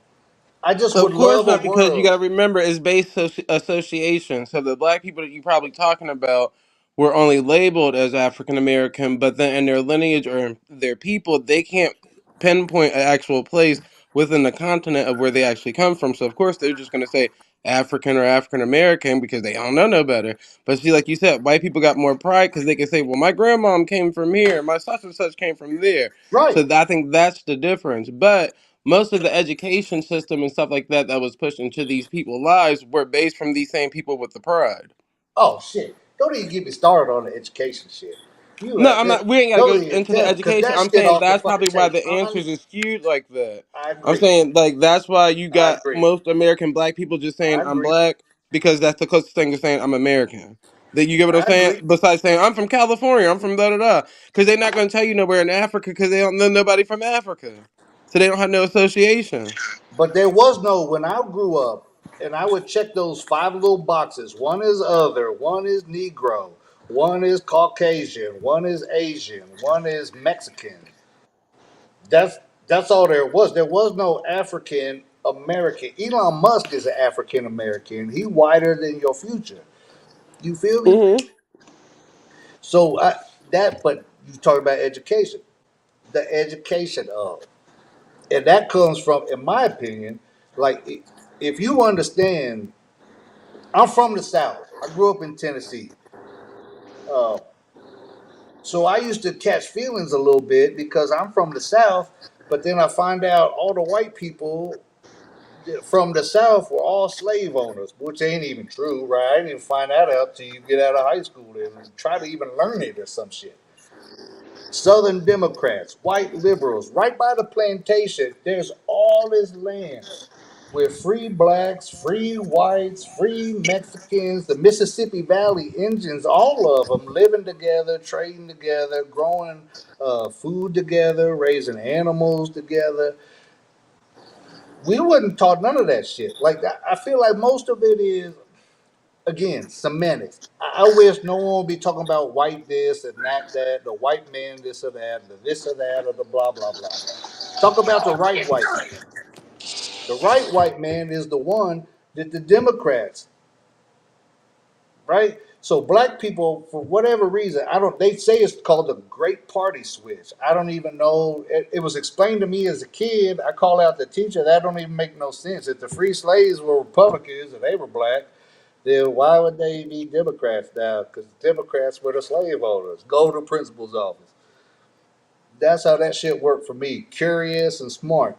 I just Of would course love a not, because you got world. to remember it's based association. So the black people that you're probably talking about were only labeled as African American, but then in their lineage or in their people, they can't pinpoint an actual place within the continent of where they actually come from. So of course they're just going to say African or African American because they don't know no better. But see, like you said, white people got more pride because they can say, "Well, my grandmom came from here, my such and such came from there." Right. So I think that's the difference. But most of the education system and stuff like that that was pushed into these people's lives were based from these same people with the pride. Oh shit! Don't even get me started on the education shit. You No, I'm not. We ain't got to don't go even into the because education. that I'm shit saying off the that's fucking probably why table. the answers is skewed like that. I I'm agree. saying like that's why you I got agree. most American black people just saying I I'm agree. black because that's the closest thing to saying I'm American. That you get what I'm I saying? agree. Besides saying I'm from California, I'm from da da da, because they're not going to tell you nowhere in Africa because they don't know nobody from Africa, so they don't have no association. But there was no when I grew up, and I would check those five little boxes. One is other. One is Negro. One is Caucasian. One is Asian. One is Mexican. That's that's all there was. There was no African American. Elon Musk is an African American. He whiter than your future. You feel me? Hmm. So but you talk about education, the education of, and that comes from, in my opinion, like if you understand, I'm from the South. I grew up in Tennessee, uh, so I used to catch feelings a little bit because I'm from the South, but then I find out all the white people from the South were all slave owners, which ain't even true, right? I didn't even find that out till you get out of high school and try to even learn it or some shit. Southern Democrats, white liberals, right by the plantation, there's all this land with free blacks, free whites, free Mexicans, the Mississippi Valley Indians, all of them living together, trading together, growing food together, raising animals together. We wasn't taught none of that shit. Like I feel like most of it is, again, semantics. I wish no one would be talking about white this and that, the white man this or that, the this or that, or the blah blah blah. Talk about the right white man. The right white man is the one that the Democrats, right? So black people, for whatever reason, I don't. They say it's called the Great Party Switch. I don't even know. It was explained to me as a kid. I call out the teacher. That don't even make no sense. If the free slaves were Republicans and they were black, then why would they be Democrats now? Because Democrats were the slave owners. Go to the principal's office. That's how that shit worked for me. Curious and smart.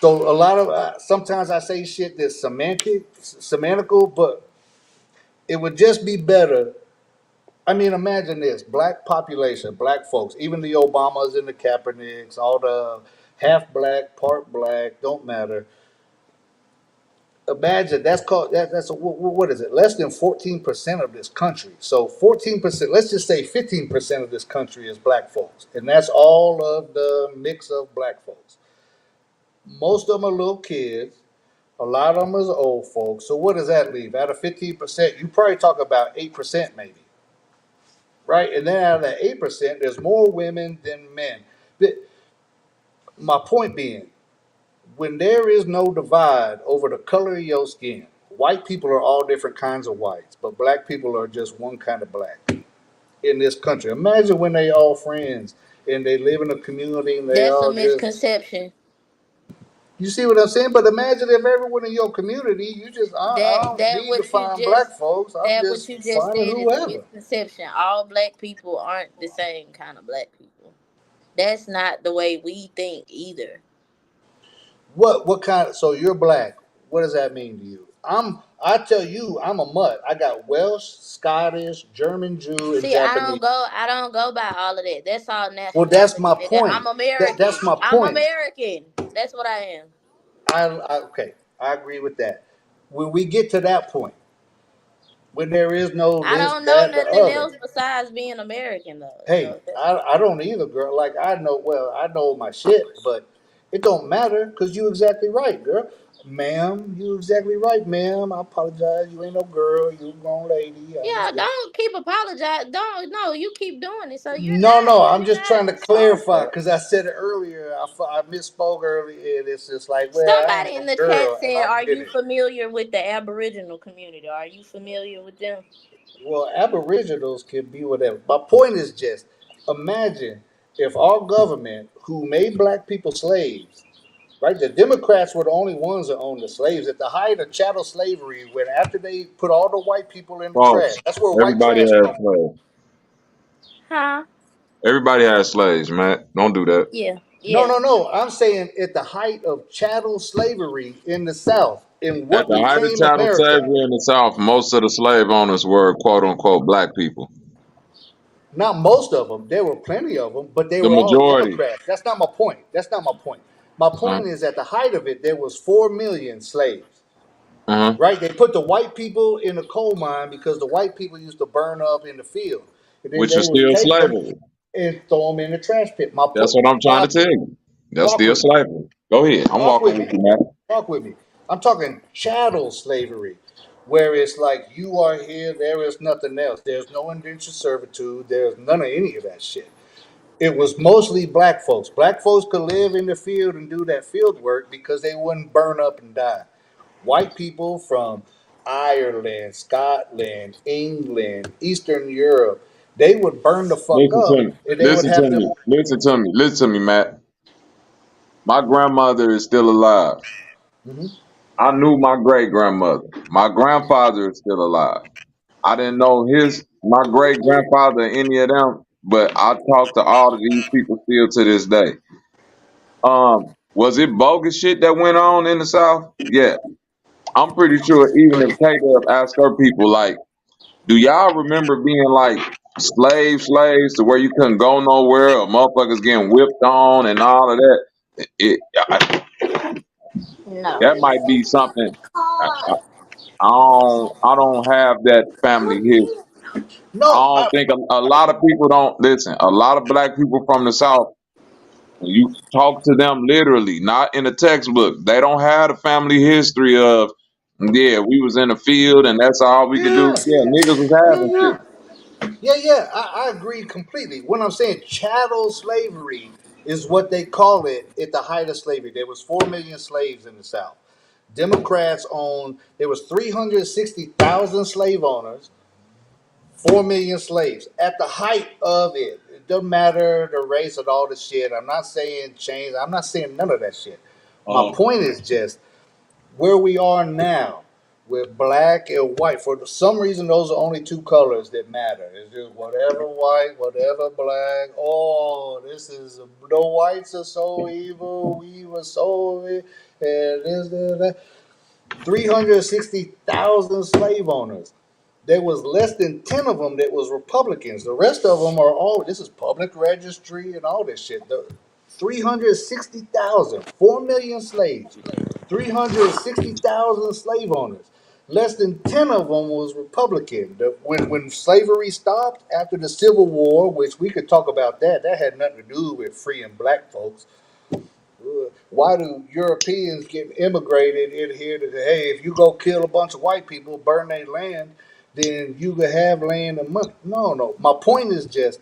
So a lot of sometimes I say shit that's semantical, but it would just be better. I mean, imagine this: black population, black folks, even the Obamas and the Kaepernicks, all the half black, part black, don't matter. Imagine that's called that's what is it? Less than 14% of this country. So 14%. Let's just say 15% of this country is black folks, and that's all of the mix of black folks. Most of them are little kids. A lot of them is old folks. So what does that leave? Out of 15%, you probably talk about 8% maybe, right? And then out of that 8%, there's more women than men. But my point being, when there is no divide over the color of your skin, white people are all different kinds of whites, but black people are just one kind of black in this country. Imagine when they all friends and they live in a community and they That's a all just, misconception. you see what I'm saying? But imagine if everyone in your community, you just, I That don't that need to what you find just black folks. I'm that what just you just finding said is a whoever. misconception. All black people aren't the same kind of black people. That's not the way we think either. What kind of, so you're black. What does that mean to you? I tell you, I'm a mutt. I got Welsh, Scottish, German Jew, and See, Japanese. I don't go by all of that. That's all Well, that's nationality, my nigga. point. I'm American. That's my I'm point. American. That's what I am. Okay, I agree with that. When we get to that point, when there is no I this, don't know that, the nothing other. else besides being American though. Hey, So that's I don't either, girl. Like I know my shit, but it don't matter because you exactly right, girl. Ma'am, you exactly right, ma'am. I apologize. You ain't no girl. You a grown lady. I yeah. understand. Don't keep apologizing. Don't no. You keep doing it. So No. I'm you're just trying not to clarify responsible. because I said it earlier. I misspoke earlier, and it's just like, well, I ain't Somebody no in the chat girl, and said, I'm "Are getting you it. familiar with the Aboriginal community? Are you familiar with them?" Well, Aboriginals can be whatever. My point is just imagine if our government, who made black people slaves, right? The Democrats were the only ones that owned the slaves at the height of chattel slavery. When after they put all the white people in the trash, False. that's where white Everybody trash has come from. slaves. Huh? Everybody has slaves, man. Don't do that. Yeah. No, Yeah. no, no. I'm saying at the height of chattel slavery in the South, in At what the height of became chattel America. slavery in the South, most of the slave owners were quote unquote black people. Not most of them. There were plenty of them, but they The were all majority. Democrats. That's not my point. That's not my point. My Uh point is, at the height of it, there was 4 million slaves. huh. Right? They put the white people in the coal mine because the white people used to burn up in the field, and then Which they is would still take them slavery. and throw them in the trash pit. That's what I'm trying to tell you. That's Walk still with me. slavery. Go ahead. I'm Walk walking with with me. you, man. Walk with me. I'm talking chattel slavery, where it's like you are here, there is nothing else. There's no indentured servitude. There's none of any of that shit. It was mostly black folks. Black folks could live in the field and do that field work because they wouldn't burn up and die. White people from Ireland, Scotland, England, Eastern Europe, they would burn the fuck Listen to up me. and they would Listen have to to. me. Listen to me. Listen to me, Matt. My grandmother is still alive. Mhm. I knew my great grandmother. My grandfather is still alive. I didn't know my great grandfather, any of them, but I talk to all of these people still to this day. Was it bogus shit that went on in the South? Yeah. I'm pretty sure even if K-Dub asked her people, like, do y'all remember being like slaves to where you couldn't go nowhere or motherfuckers getting whipped on and all of that? No. That might be something. I don't have that family history. I No, don't think a lot of people don't listen. A lot of black people from the South, when you talk to them literally, not in a textbook, they don't have the family history of, yeah, we was in the field and that's all we could do. yeah, Yeah, niggas was yeah, having yeah. shit. Yeah. I agree completely. What I'm saying, chattel slavery is what they call it at the height of slavery. There was 4 million slaves in the South. Democrats owned. There was 360,000 slave owners. 4 million slaves at the height of it. It doesn't matter the race and all the shit. I'm not saying change. I'm not saying none of that shit. My point is just where we are now with black and white. For some reason, those are only two colors that matter. It's just whatever white, whatever black. Oh, this is the whites are so evil. We were so and this and that. 360,000 slave owners. There was less than 10 of them that was Republicans. The rest of them are all, this is public registry and all this shit. The 360,000, 4 million slaves, 360,000 slave owners. Less than 10 of them was Republican. When slavery stopped after the Civil War, which we could talk about that had nothing to do with freeing black folks. Why do Europeans get immigrated in here to say, hey, if you go kill a bunch of white people, burn their land, then you could have land and money? No. My point is just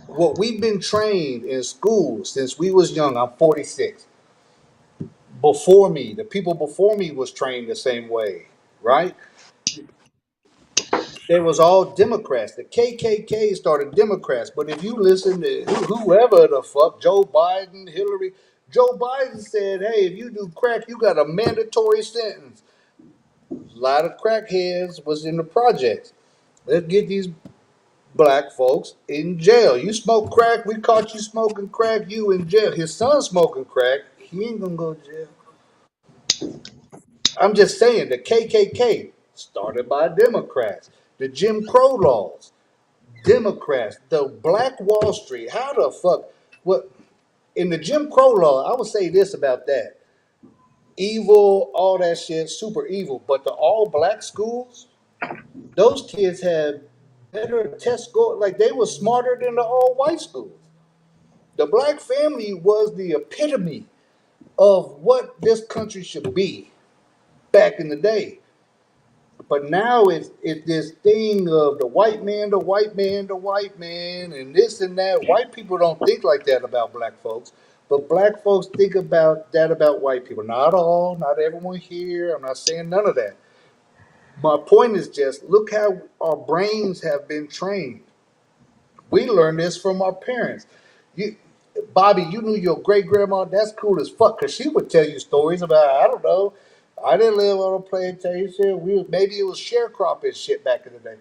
what we've been trained in school since we was young. I'm 46. Before me, the people before me was trained the same way, right? They was all Democrats. The KKK started Democrats. But if you listen to whoever the fuck, Joe Biden, Hillary, Joe Biden said, hey, if you do crack, you got a mandatory sentence. A lot of crackheads was in the projects. Let's get these black folks in jail. You smoke crack, we caught you smoking crack, you in jail. His son smoking crack, he ain't gonna go to jail. I'm just saying, the KKK started by Democrats. The Jim Crow laws, Democrats. The Black Wall Street. How the fuck? What in the Jim Crow law? I would say this about that: evil, all that shit, super evil. But the all black schools, those kids had better test score. Like they were smarter than the all white schools. The black family was the epitome of what this country should be back in the day. But now it's this thing of the white man, the white man, the white man, and this and that. White people don't think like that about black folks, but black folks think about that about white people. Not all, not everyone here. I'm not saying none of that. My point is just look how our brains have been trained. We learned this from our parents. You, Bobby, you knew your great grandma. That's cool as fuck because she would tell you stories about I don't know. I didn't live on a plantation. Maybe it was sharecropping shit back in the day.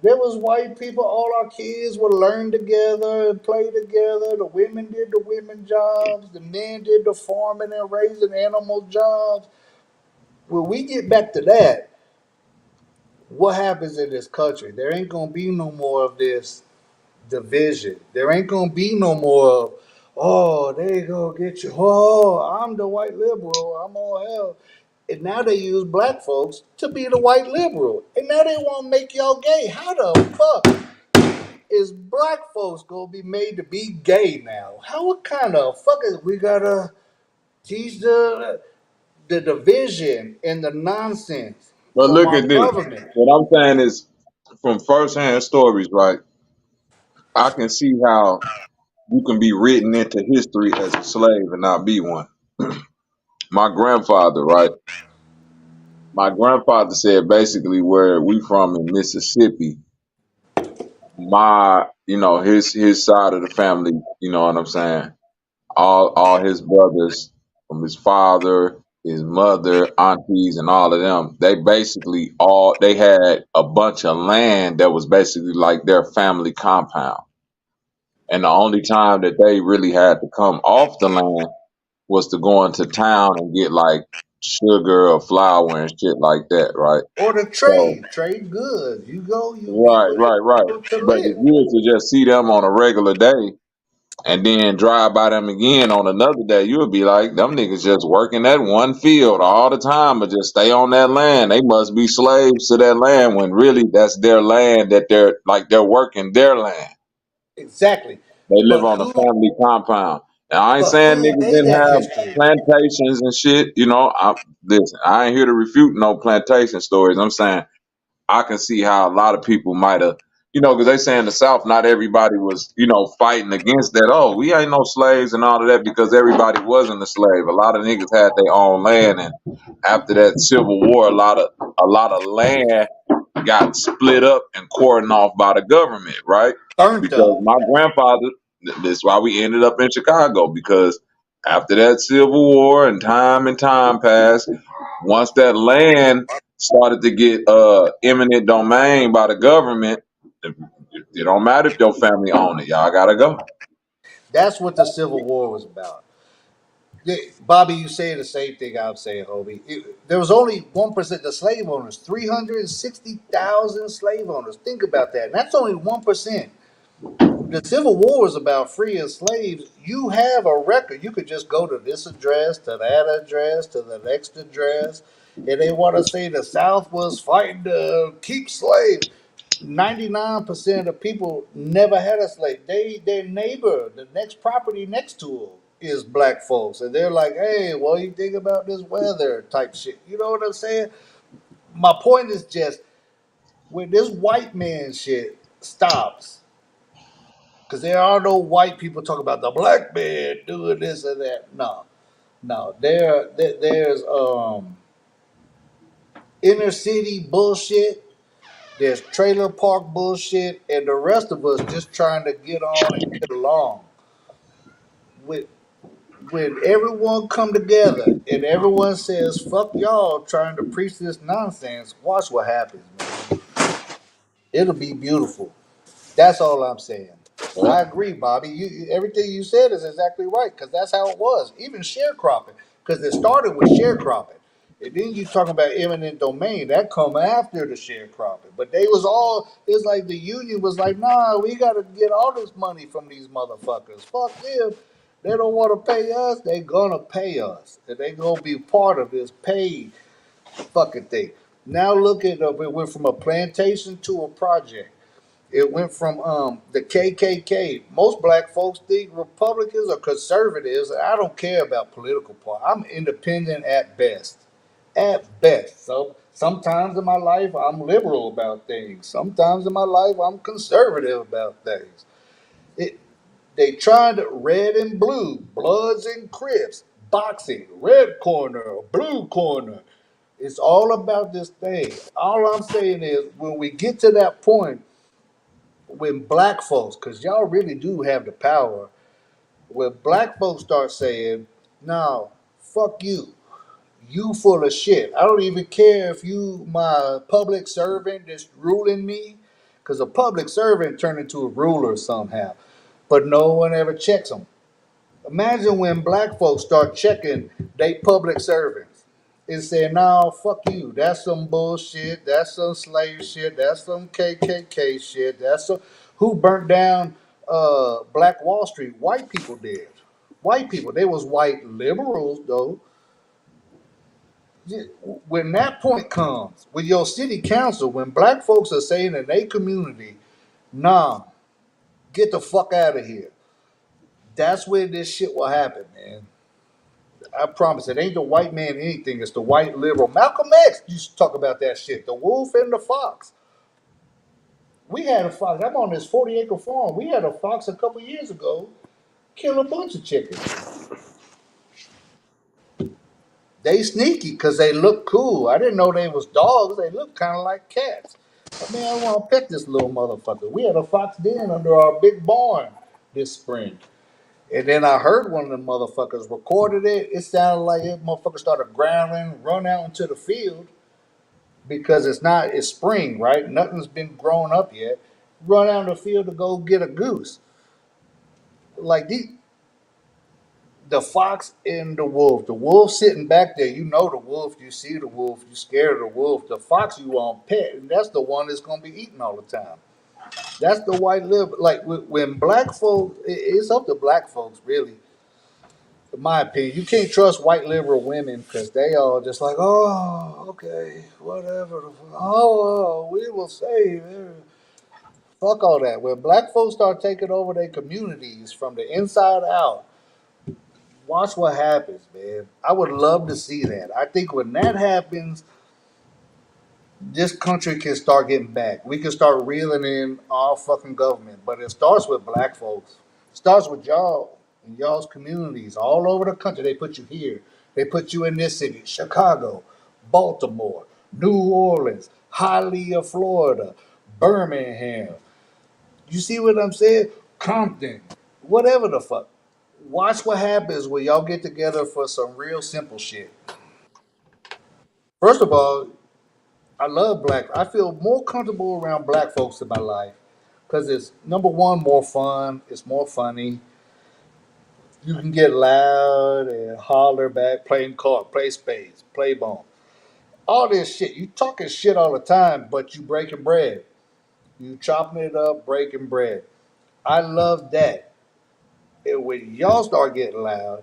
There was white people. All our kids would learn together and play together. The women did the women jobs. The men did the farming and raising animal jobs. when we get back to that, what happens in this country? There ain't gonna be no more of this division. There ain't gonna be no more of, oh, they gonna get you. Oh, I'm the white liberal. I'm all hell. And now they use black folks to be the white liberal. And now they want to make y'all gay. How the fuck is black folks gonna be made to be gay now? What kind of fuck is we gotta teach the division and the nonsense But from look our at this. government? What I'm saying is, from firsthand stories, right? I can see how you can be written into history as a slave and not be one. My grandfather, right? My grandfather said basically where we from in Mississippi, his side of the family, you know what I'm saying? All his brothers from his father, his mother, aunties, and all of them, they had a bunch of land that was basically like their family compound. And the only time that they really had to come off the land was to go into town and get like sugar or flour and shit like that, right? Or the So trade goods. You go, you right, people right, right. to But if live. you were to just see them on a regular day and then drive by them again on another day, you would be like, them niggas just working that one field all the time, but just stay on that land. They must be slaves to that land when really that's their land that they're working their land. Exactly. They live But on a who family compound. And I ain't saying who niggas made didn't that have history? plantations and shit. Listen, I ain't here to refute no plantation stories. I'm saying I can see how a lot of people might have, because they say in the South, not everybody was, fighting against that. Oh, we ain't no slaves and all of that because everybody wasn't a slave. A lot of niggas had their own land, and after that Civil War, a lot of land got split up and cordoned off by the government, right? Burnt Because up. my grandfather, that's why we ended up in Chicago, because after that Civil War and time passed, once that land started to get eminent domain by the government, it don't matter if your family own it, y'all gotta go. That's what the Civil War was about. Bobby, you say the same thing I'm saying, Hobie. There was only 1% the slave owners, 360,000 slave owners. Think about that. And that's only 1%. The Civil War was about freeing slaves. You have a record. You could just go to this address, to that address, to the next address, and they want to say the South was fighting to keep slaves. 99% of people never had a slave. Their neighbor, the next property next to them, is black folks, and they're like, "Hey, what do you think about this weather?" type shit. You know what I'm saying? My point is just when this white man shit stops, because there are no white people talking about the black man doing this and that. No, no. There's inner city bullshit. There's trailer park bullshit, and the rest of us just trying to get on and get along. With when everyone come together and everyone says "fuck y'all" trying to preach this nonsense, watch what happens, man. It'll be beautiful. That's all I'm saying. Yeah. I agree, Bobby. Everything you said is exactly right because that's how it was. Even sharecropping, because it started with sharecropping, and then you talking about eminent domain that come after the sharecropping. But they was all. It's like the union was like, nah, we got to get all this money from these motherfuckers. Fuck them. They don't want to pay us. They gonna pay us, and they gonna be part of this paid fucking thing. Now look at it went from a plantation to a project. It went from the KKK. Most black folks think Republicans are conservatives. I don't care about political party. I'm independent at best. At best. So sometimes in my life I'm liberal about things. Sometimes in my life I'm conservative about things. It they tried red and blue, Bloods and Crips, boxing, red corner, blue corner. It's all about this thing. All I'm saying is when we get to that point when black folks, because y'all really do have the power, when black folks start saying, no, fuck you. You full of shit. I don't even care if you my public servant that's ruling me, because a public servant turned into a ruler somehow. But no one ever checks them. Imagine when black folks start checking they public servants. and said, "No, fuck you. That's some bullshit. That's some slave shit. That's some KKK shit. That's some who burnt down Black Wall Street. White people did. White people. They was white liberals though. When that point comes with your city council, when black folks are saying in their community, nah, get the fuck out of here. That's where this shit will happen, man. I promise. It ain't the white man anything. It's the white liberal. Malcolm X used to talk about that shit. The wolf and the fox. We had a fox. I'm on this 40-acre farm. We had a fox a couple years ago kill a bunch of chickens. They sneaky because they look cool. I didn't know they was dogs. They look kind of like cats. I mean, I want to pet this little motherfucker. We had a fox den under our big barn this spring. And then I heard one of the motherfuckers recorded it. It sounded like it motherfucker started growling, run out into the field because it's spring, right? Nothing's been grown up yet. Run out in the field to go get a goose. Like the fox and the wolf. The wolf sitting back there, you know the wolf, you see the wolf, you scared of the wolf. The fox you want pet, and that's the one that's gonna be eating all the time. That's the white liberal. Like when black folks, it's up to black folks really. In my opinion, you can't trust white liberal women because they all just like, oh, okay, whatever. Oh, we will save. Fuck all that. When black folks start taking over their communities from the inside out, watch what happens, man. I would love to see that. I think when that happens, this country can start getting back. We can start reeling in our fucking government. But it starts with black folks. It starts with y'all in y'all's communities all over the country. They put you here. They put you in this city, Chicago, Baltimore, New Orleans, Hialeah, Florida, Birmingham. You see what I'm saying? Compton, whatever the fuck. Watch what happens when y'all get together for some real simple shit. First of all, I love black. I feel more comfortable around black folks in my life because it's number one, more fun. It's more funny. You can get loud and holler back, playing card, play spades, play bone. All this shit. You talking shit all the time, but you breaking bread. You chopping it up, breaking bread. I love that. And when y'all start getting loud,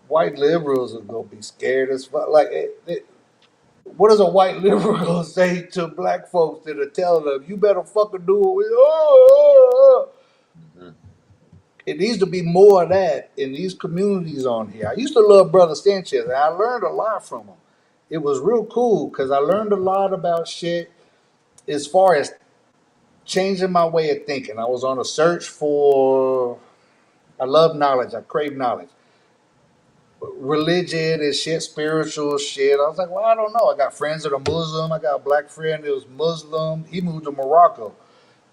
white liberals are gonna be scared as fuck. Like, what is a white liberal gonna say to black folks that are telling them, "You better fucking do it"? It needs to be more of that in these communities on here. I used to love Brother Sanchez, and I learned a lot from him. It was real cool because I learned a lot about shit as far as changing my way of thinking. I was on a search for. I love knowledge. I crave knowledge. Religion and shit, spiritual shit. I was like, well, I don't know. I got friends that are Muslim. I got a black friend that was Muslim. He moved to Morocco.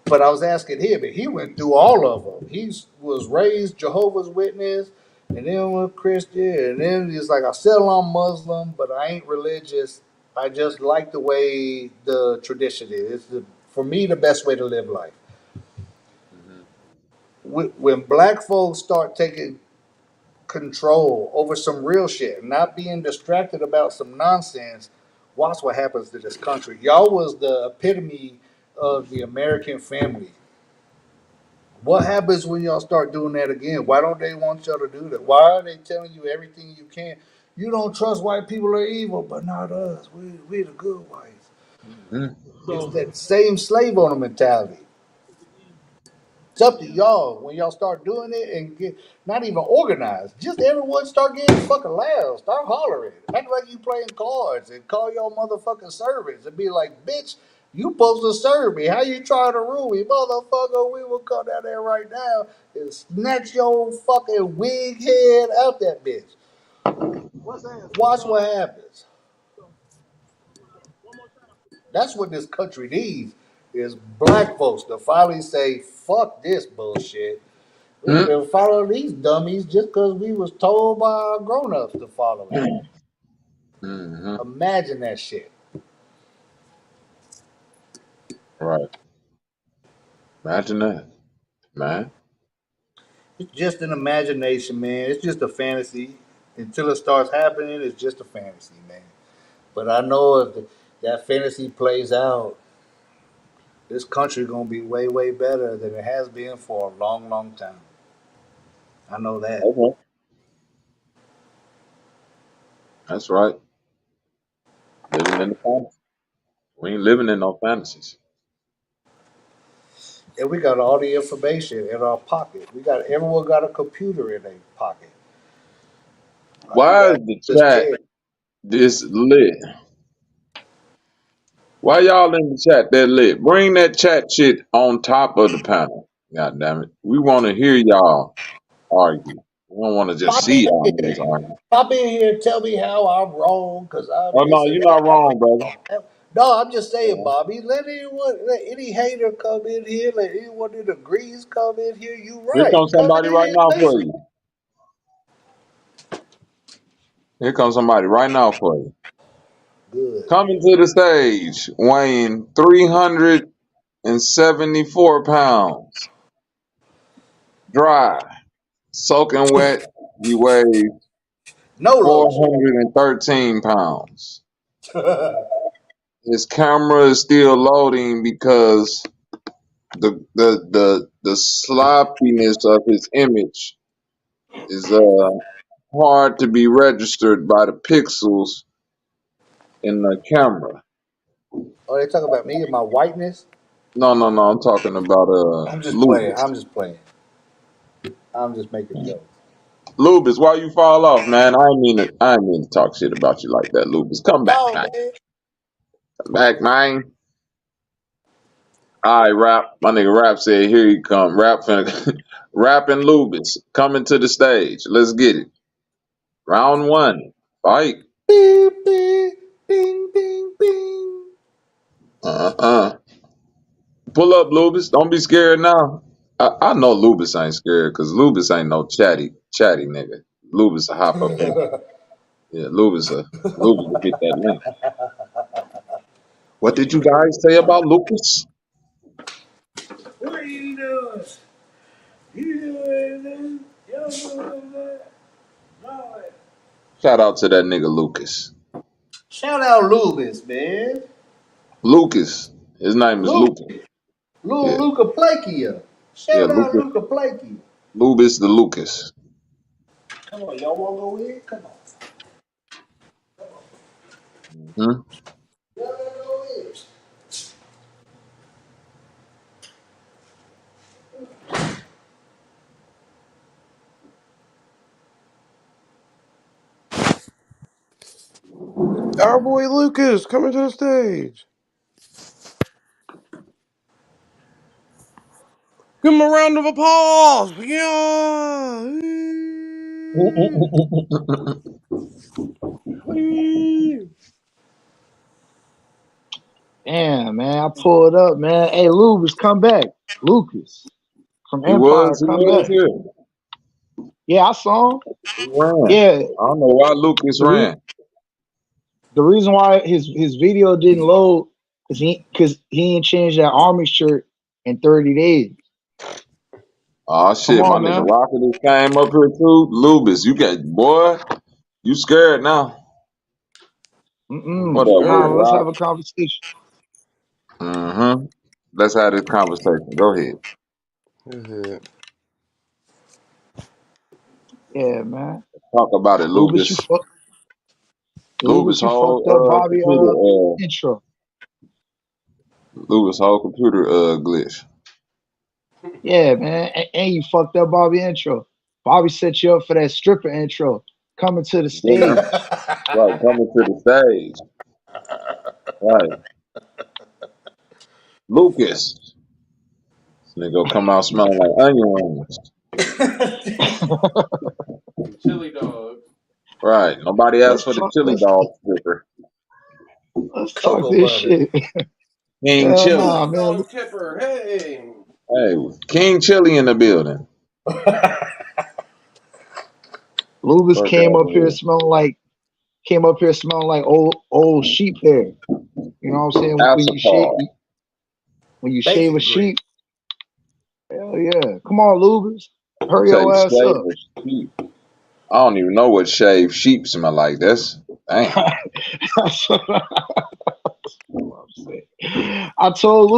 But I was asking him, and he went through all of them. He was raised Jehovah's Witness, and then was Christian, and then he's like, I settle on Muslim, but I ain't religious. I just like the way the tradition is. It's for me, the best way to live life. When black folks start taking control over some real shit, not being distracted about some nonsense, watch what happens to this country. Y'all was the epitome of the American family. What happens when y'all start doing that again? Why don't they want y'all to do that? Why are they telling you everything you can? You don't trust white people are evil, but not us. We the good whites. It's that same slave owner mentality. It's up to y'all when y'all start doing it and get not even organized. Just everyone start getting fucking loud. Start hollering. Act like you playing cards and call your motherfucking servants and be like, bitch, you supposed to serve me. How you trying to rule me? Motherfucker, we will come down there right now and snatch your fucking wig head out that bitch. Watch what happens. That's what this country needs is black folks to finally say, fuck this bullshit. We've been following these dummies just because we was told by our grown-ups to follow it. Imagine that shit. Right. Imagine that, man. It's just an imagination, man. It's just a fantasy. Until it starts happening, it's just a fantasy, man. But I know if that fantasy plays out, this country gonna be way, way better than it has been for a long, long time. I know that. Okay, that's right. Living in the fantasy. We ain't living in no fantasies. And we got all the information in our pocket. Everyone got a computer in their pocket. All you Why got is the is chat care. this lit? Why y'all in the chat that lit? Bring that chat shit on top of the panel. God damn it. We want to hear y'all argue. We don't want to just Pop in see y'all here. niggas argue. Pop in here and tell me how I'm wrong because I'm Oh this no, and you're that. not wrong, brother. No, I'm just saying, Uh, Bobby. Let any hater come in here. Let anyone that agrees come in here. You Here right. comes Come somebody in right here now and say for something. you. Here comes somebody right now for you. Good. Coming to the stage, weighing 374 pounds, dry, soaking wet. He weighs No lotion. 413 pounds. His camera is still loading because the sloppiness of his image is hard to be registered by the pixels in the camera. Oh, they talk about me and my whiteness. No, no, no. I'm talking about I'm just playing. Lubis. I'm just playing. I'm just making jokes. Lubis, why you fall off, man? I ain't mean to talk shit about you like that, Lubis. Come back, No, man. man. Come back, man. All right, Rap. My nigga Rap said, here he come. Rap finna Rap and Lubis coming to the stage. Let's get it. Round one. Fight. Beep, beep, bing, bing, bing. Uh-uh. Pull up, Lubis. Don't be scared now. I know Lubis ain't scared because Lubis ain't no chatty nigga. Lubis a hop up in. Yeah, Lubis will get that link. What did you guys say about Lucas? What are you doing? You doing this? You're doing that? No. Shout out to that nigga Lucas. Shout out Lubis, man. Lucas. His name is Luke, Lucas. little Yeah. Luca Plakia. Yeah, Shout out Lucas. Luca Plakia. Lubis the Lucas. Come on, y'all want to go in? Come on. Hmm? Y'all want to go in? Our boy Lucas coming to the stage. Give him a round of applause. Yeah. Damn, man, I pulled up, man. Hey, Lucas, come back. Lucas from he Empire, come was back. here. Yeah, I saw him. He ran. Yeah, I don't know why Lucas the ran. the reason why his video didn't load because he ain't changed that army shirt in 30 days. Oh Come shit, my on, nigga man. Rocket just came up here too. Lubis, you got boy, you scared now. What up with Nah, it, let's have Rock? a conversation. Mm-hmm. Let's have this conversation. Go ahead. Mhm. Yeah, man. Talk about it, Lucas, Lubis. Lubis Lucas, you fucked up whole Bobby computer intro. Lubis whole computer glitch. Yeah, man. And you fucked up Bobby intro. Bobby set you up for that stripper intro. Coming to the Didn't stage. Right, coming to the stage. Right. Lucas. This nigga gonna come out smelling like onion rings. Chili dog. Right. Nobody asked let's for the talk. chili dog stripper. Let's talk Cocoa this butter. shit. King Hell Chili. nah, Chili man. dog kipper. Hey. Hey, King Chili in the building. Lucas Fuck out of here. came up here smelling like old sheep hair. You know what I'm saying? Asapar. When you shave a Bacon grease. sheep. Hell yeah. Come on, Lucas. You Hurry say your ass shave up. a sheep. I don't even know what shaved sheep smell like. That's damn. That's what I'm saying. I told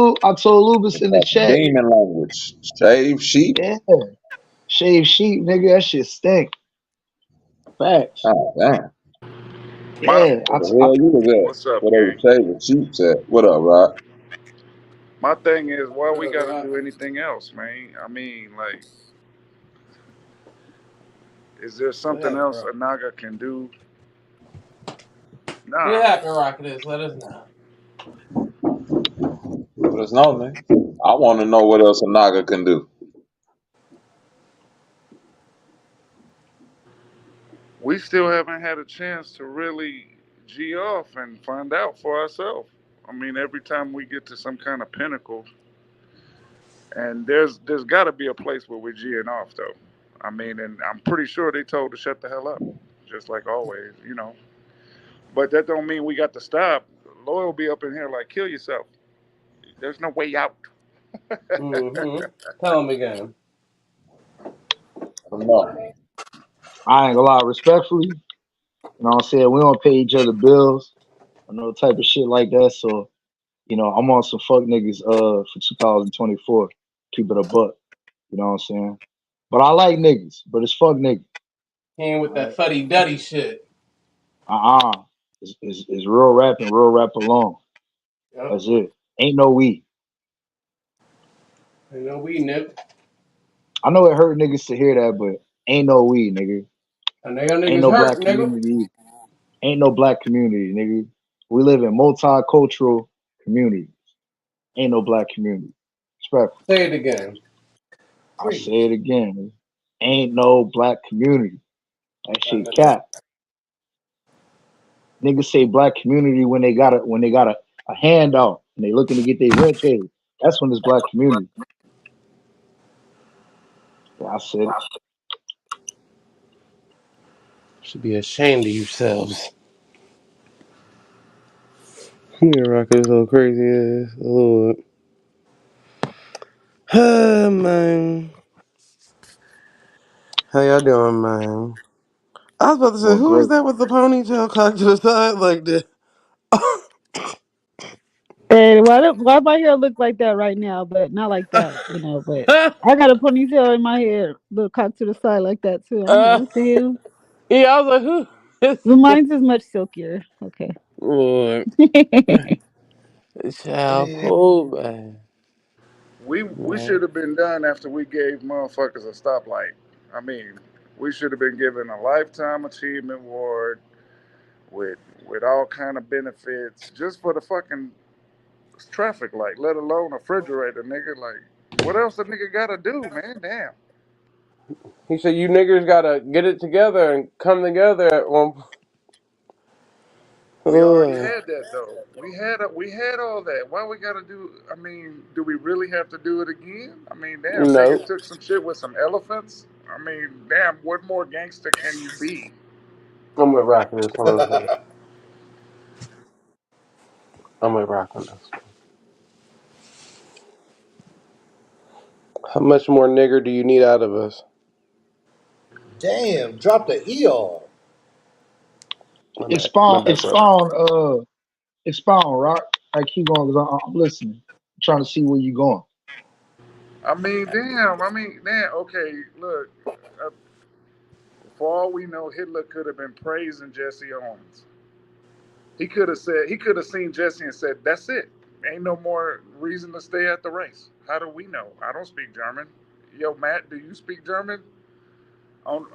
Lubis in the That's chat. demon language. Shaved sheep. Yeah, shaved sheep, nigga. That shit stink. Facts. Oh damn. My Yeah, Where the hell you was at? what's up, Where they were gang? shaving sheep at? What up, Rod? My thing is, why we Brother got to Rock. do anything else, man? I mean, like, is there What something happened, else Rock? a Naga can do? What Nah. happened, Rock? This. Let us know. Let us know, man. I want to know what else a Naga can do. We still haven't had a chance to really G off and find out for ourselves. I mean, every time we get to some kind of pinnacle, and there's got to be a place where we're G'ing off, though. I mean, and I'm pretty sure they told to shut the hell up, just like always, you know. But that don't mean we got to stop. Lloyd will be up in here like, kill yourself. There's no way out. Mm-hmm. Tell him again. I don't know. I ain't gonna lie, respectfully. You know what I'm saying? We don't pay each other bills or no type of shit like that. So, you know, I'm on some fuck niggas for 2024. Keep it a buck. You know what I'm saying? But I like niggas, but it's fuck niggas. He ain't with that Right? fuddy duddy shit. Uh-uh. It's real rap and real rap alone. Yep. That's it. Ain't no we. Ain't no we, nip. I know it hurt niggas to hear that, but ain't no we, nigga. And they got Ain't niggas no hurt, black nigga. community. Ain't no black community, nigga. We live in multicultural communities. Ain't no black community. Respectful. Say it again. I Please. say it again. Nigga. Ain't no black community. That Got shit that. cap. Niggas say black community when they got a handout and they looking to get their rent paid. That's when it's black community. Yeah, I said it. Should be ashamed of yourselves. Yeah, Rocket so crazy ass. Lord. Man. How y'all doing, man? I was about to say, Doing who is great. that with the ponytail cocked to the side like that? And why my hair look like that right now, but not like that, you know, but I got a ponytail in my hair, look cocked to the side like that too. I'm like, what the hell? Yeah, I was like, who is But that? mine's is much silkier. Okay. Lord. Child, Hey, pull, man. We should have been done after we gave motherfuckers a stoplight. I mean, we should have been given a lifetime achievement award with all kind of benefits just for the fucking traffic light, let alone a refrigerator, nigga. Like, what else a nigga gotta do, man? Damn. He said, you niggers gotta get it together and come together at one point. We already had that though. We had all that. Why we gotta do? I mean, do we really have to do it again? I mean, damn, No. nigga took some shit with some elephants. I mean, damn, what more gangster can you be? I'm with Rock on this one. I'm with Rock on this one. How much more nigger do you need out of us? damn, drop the ER. My Expound, bad, brother. expound, Rock. I keep going because I'm listening. I'm trying to see where you going. I mean, damn. I mean, damn. Okay, look. Uh, for all we know, Hitler could have been praising Jesse Owens. He could have seen Jesse and said, "That's it. Ain't no more reason to stay at the race." How do we know? I don't speak German. Yo, Matt, do you speak German? On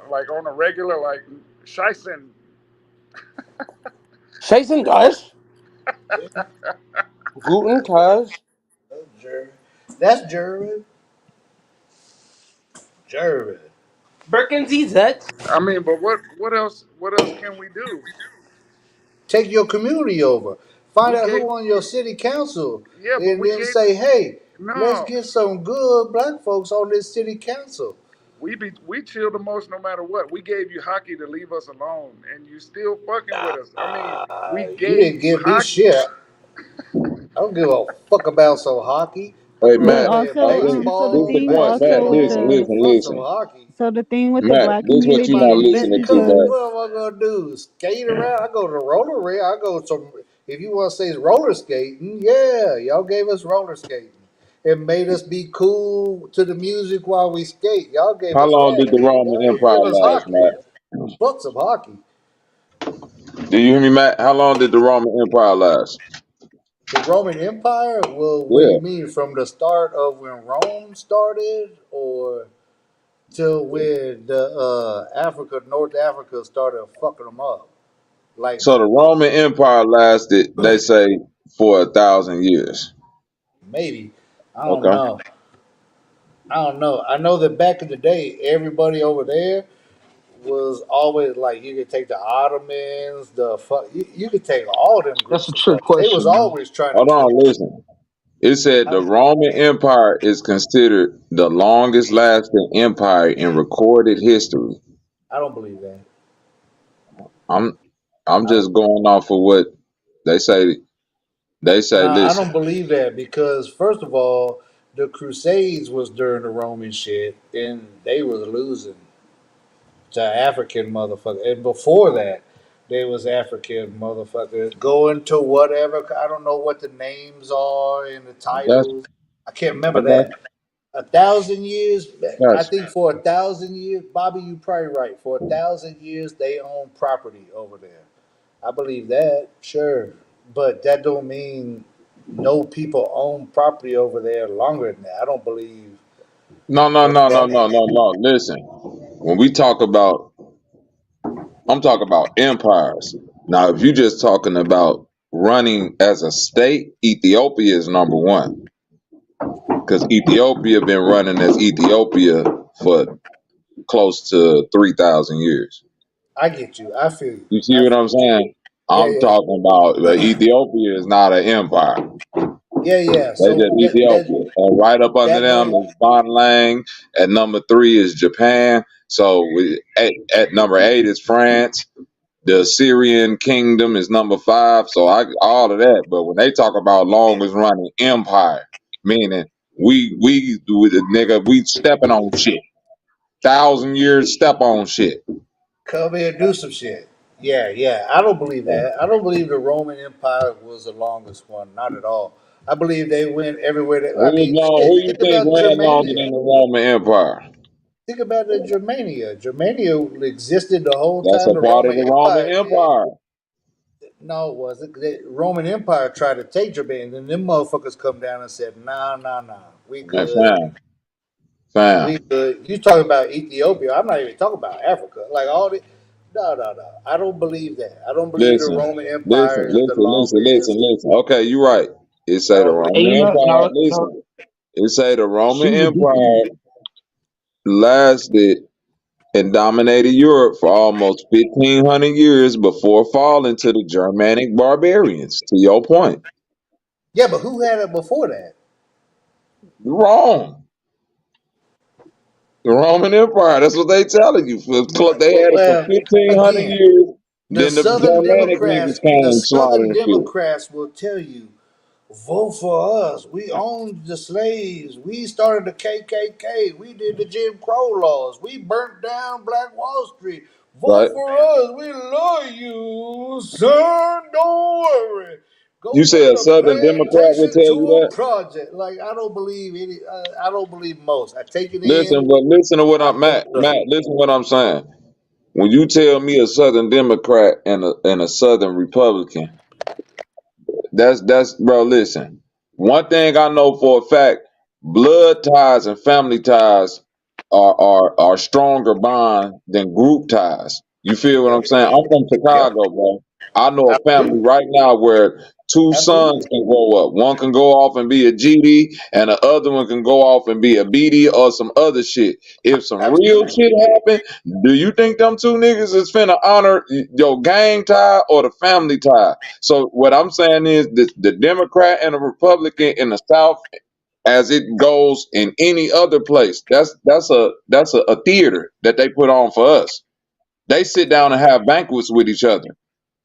a regular, like Scheissen. Scheißen Deutsch. Guten Tag. That's German. That's German. German. Birken Sie that. I mean, but what else can we do? Take your community over. Find We out gave who on your city council, Yeah, but and we then gave say, "Hey, let's no. get some good black folks on this city council." We chill the most no matter what. We gave you hockey to leave us alone, and you still fucking with us. I mean, we You gave didn't you give me hockey. shit. I don't give a fuck about some hockey. Hey But Matt, playing also, so the this baseball, the thing point, Matt. also with Listen, the basketball, listen, fuck some listen. hockey. so the thing with the Matt, black this what you community not is listening to, Because Matt. because what am I gonna do? Skate around? I go to roller rink. I go to if you want to say roller skating, yeah, y'all gave us roller skating. It made us be cool to the music while we skate. Y'all gave How us long did that. the Roman Y'all didn't give Empire us last, hockey. Matt? Fuck some hockey. Do you hear me, Matt? How long did the Roman Empire last? The Roman Empire? Well, what do Yeah. you mean? From the start of when Rome started, or till when the North Africa started fucking them up? Like So the Roman Empire lasted, they say, for 1,000 years. maybe. I don't Okay. know. I don't know. I know that back in the day, everybody over there was always like you could take the Ottomans, the fuck you could take all them That's groups a of trick fuckers. They was question, man. always trying to Hold kill. on, listen. It said the I, Roman Empire is considered the longest lasting empire in recorded history. I don't believe that. I'm I'm I don't. just going off of what they say. They say, No, I listen. don't believe that because first of all, the Crusades was during the Roman shit, and they was losing to African motherfuckers. And before that, they was African motherfuckers going to whatever. I don't know what the names are and the That's titles. I can't remember okay. that. 1,000 years. I Gotcha. think for 1,000 years, Bobby, you probably right. For 1,000 years, they own property over there. I believe that, sure, but that don't mean no people own property over there longer than that. I don't believe No, no, no, no, that. no, no, no. Listen, when we talk about, I'm talking about empires. Now, if you're just talking about running as a state, Ethiopia is number one because Ethiopia been running as Ethiopia for close to 3,000 years. I get you. I feel you. You see I what feel I'm you. saying? Yeah, I'm talking about Ethiopia is not an empire. yeah, yeah. They just So Ethiopia. And right up under that them don't. is Bonlang. At number 3 is Japan. So at number 8 is France. The Syrian kingdom is number 5. So all of that. But when they talk about longest running empire, meaning we do the nigga, we stepping on shit. 1,000 years step on shit. Come here and do some shit. Yeah, yeah. I don't believe that. I don't believe the Roman Empire was the longest one. Not at all. I believe they went everywhere. I mean, Who shit. you Think think about ran longer Germania. than the Roman Empire? Think about the Germania. Germania existed the whole That's time a the part of Roman the Roman Empire did. Empire. No, it wasn't. The Roman Empire tried to take Japan, and then them motherfuckers come down and said, "Nah, nah, nah, we Man, good, we fam. good." You talking about Ethiopia? I'm not even talking about Africa. Like all the, no, no, no. I don't believe that. I don't believe the Listen, Roman listen, Empire is the listen, listen, listen, longest. listen. Okay, you're right. It I say the don't Hey, Roman believe you that. know, Empire. no, no, Listen, it say the Roman super duper. Empire lasted and dominated Europe for almost 1,500 years before falling to the Germanic barbarians. To your point, Yeah, but who had it before that? you're wrong. The Roman Empire. That's what they telling you. They had it for Well, 1,500 again, years. Then the Germanic niggas The came Southern slaughtering shit. Democrats will tell you, vote for us. We owned the slaves. We started the KKK. We did the Jim Crow laws. We burnt down Black Wall Street. Vote Right? for us. We love you, son. Don't worry. You Go say from a the Southern Democrat would plantation tell to you a that? project. Like I don't believe any. I don't believe most. I take it in. Listen, but listen to what I I'm Matt. don't Matt, though. listen to what I'm saying. When you tell me a Southern Democrat and a Southern Republican, that's bro. Listen, one thing I know for a fact: blood ties and family ties are stronger bond than group ties. You feel what I'm saying? I'm from Yep. Chicago, bro. I know a family Absolutely. right now where two Absolutely. sons can grow up. One can go off and be a GD, and the other one can go off and be a BD or some other shit. If some real Absolutely. shit happen, do you think them two niggas is finna honor your gang tie or the family tie? So what I'm saying is the Democrat and the Republican in the South, as it goes in any other place, that's a theater that they put on for us. They sit down and have banquets with each other.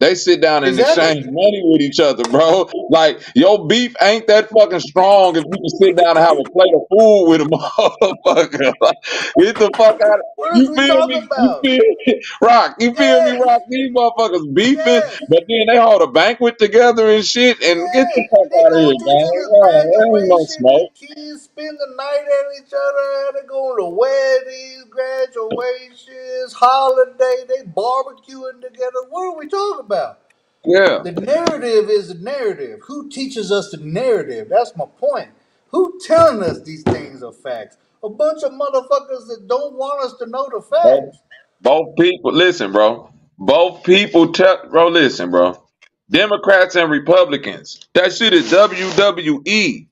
They sit down and Exactly. exchange money with each other, bro. Like your beef ain't that fucking strong if you can sit down and have a plate of food with a motherfucker. Like, get the fuck out of What is you we feel talking me? You about? feel me? Rock, you feel me, Yes, Rock? These motherfuckers beefing, yes, but then they hold a banquet together and shit and get the yes. fuck They out of go here, to each man. other's Right, ain't no graduation. The smoke. kids spend the night at each other. They go to weddings, graduations, holiday. They barbecuing together. What are we talking about? Yeah. The narrative is the narrative. Who teaches us the narrative? That's my point. Who telling us these things are facts? A bunch of motherfuckers that don't want us to know the Both, facts. both people, listen, bro. Both people tell, bro. Listen, bro. Democrats and Republicans. That shit is WWE.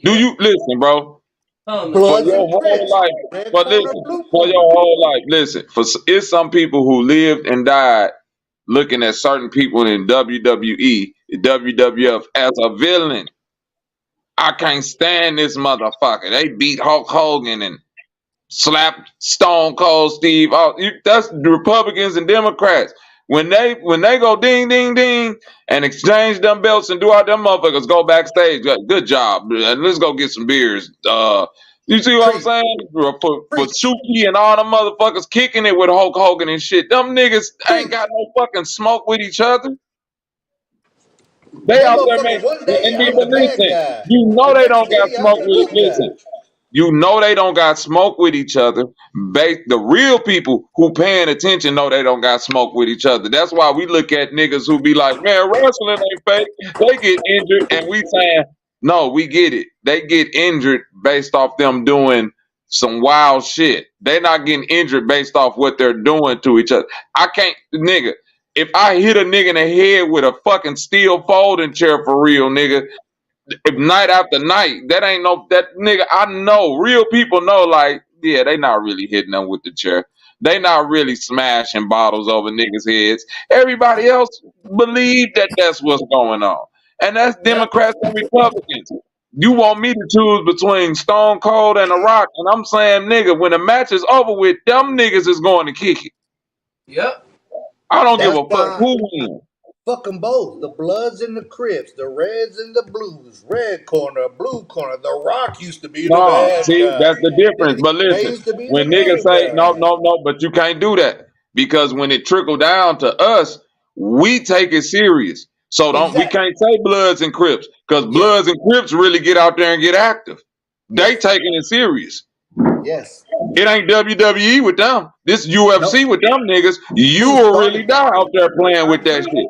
Do you listen, bro? For Bloods your and whole Crips. life, Red but corner, listen, blue for your corner. whole life, listen. It's some people who lived and died looking at certain people in WWE, WWF as a villain. I can't stand this motherfucker. They beat Hulk Hogan and slapped Stone Cold Steve. Oh, that's the Republicans and Democrats. When they go ding ding ding and exchange them belts and do all them motherfuckers go backstage. Like, good job. Let's go get some beers. You see what I'm Preach, saying? For preach, Suki and all them motherfuckers kicking it with Hulk Hogan and shit. Them niggas ain't preach. got no fucking smoke with each other. They That out there, man. motherfucker, one day And then, I'm but the bad listen, guy. you know The they next don't got day I'm smoke the with. good guy. Listen, you know they don't got smoke with each other. The real people who paying attention know they don't got smoke with each other. That's why we look at niggas who be like, man, wrestling ain't fake. They get injured, and we saying, no, we get it. They get injured based off them doing some wild shit. They not getting injured based off what they're doing to each other. I can't, nigga. If I hit a nigga in the head with a fucking steel folding chair for real, nigga, if night after night, that ain't no that nigga. I know real people know, like, yeah, they not really hitting them with the chair. They not really smashing bottles over niggas' heads. Everybody else believe that that's what's going on, and that's Yep, Democrats and Republicans. You want me to choose between Stone Cold and The Rock, and I'm saying, nigga, when the match is over with, them niggas is going to kick it. Yep. I don't give that's a fuck why. who wins. Fuck them both. The Bloods and the Crips, the Reds and the Blues, red corner, blue corner. The Rock used to be the No, bad see, guy. that's the difference. But They listen, used to be the when niggas good say no, guy. no, no, but you can't do that because when it trickle down to us, we take it serious. So don't we Exactly. can't say Bloods and Crips because Yes, Bloods and Crips really get out there and get active. They yes, taking it serious. yes. It ain't WWE with them. This No, UFC with them niggas. You who will really started die that out shit? there playing I with that agree. shit.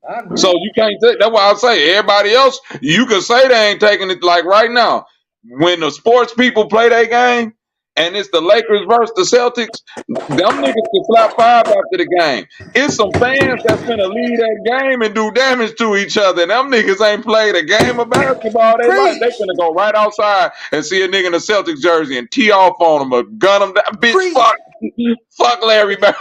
I So agree. you can't say that's why I say everybody else, you can say they ain't taking it like right now. When the sports people play their game and it's the Lakers versus the Celtics, them niggas can slap five after the game. It's some fans that's gonna leave that game and do damage to each other. And them niggas ain't played a game of basketball they life. They Preach, finna go right outside and see a nigga in a Celtics jersey and tee off on him or gun him down. Bitch, preach. fuck Larry Bird.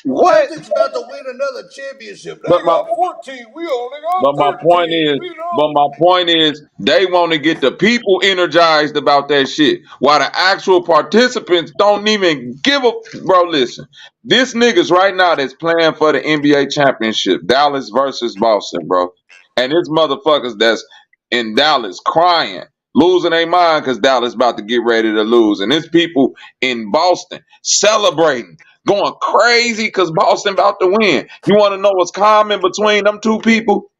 What? Celtics about to win another championship. But They my got 14. We only got But my point 13. is, We but know. my point is, they want to get the people energized about that shit, while the actual participants don't even give a. Bro, listen, this niggas right now that's playing for the NBA championship, Dallas versus Boston, bro, and it's motherfuckers that's in Dallas crying, losing their mind because Dallas about to get ready to lose, and it's people in Boston celebrating, going crazy because Boston about to win. You want to know what's common between them two people?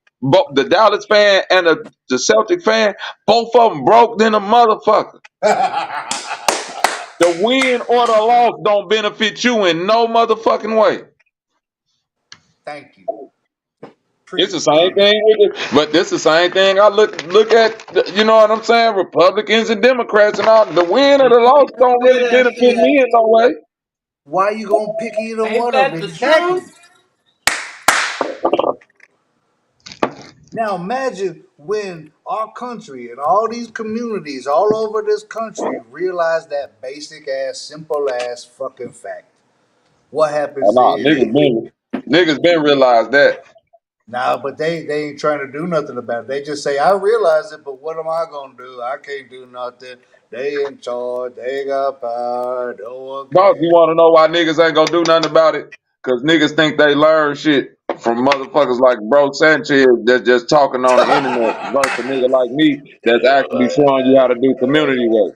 The Dallas fan and the Celtic fan, both of them broke than a motherfucker. The win or the loss don't benefit you in no motherfucking way. Thank you. It's the Preach, same King. thing with it, but this the same thing. I look at, you know what I'm saying? Republicans and Democrats and all. The win or the loss don't Hear really that benefit shit. me in no way. Why you gonna pick either Ain't one of that them? the Exactly. truth? Now imagine when our country and all these communities all over this country realize that basic ass, simple ass fucking fact. What Oh, happens nah, is, niggas been realized that. nah, but they ain't trying to do nothing about it. They just say, I realize it, but what am I gonna do? I can't do nothing. They in charge, they got power, no one Dog, you cares. want to know why niggas ain't gonna do nothing about it? Cause niggas think they learn shit from motherfuckers like Bro Sanchez that's just talking on the internet versus a nigga like me that's actually showing you how to do community work.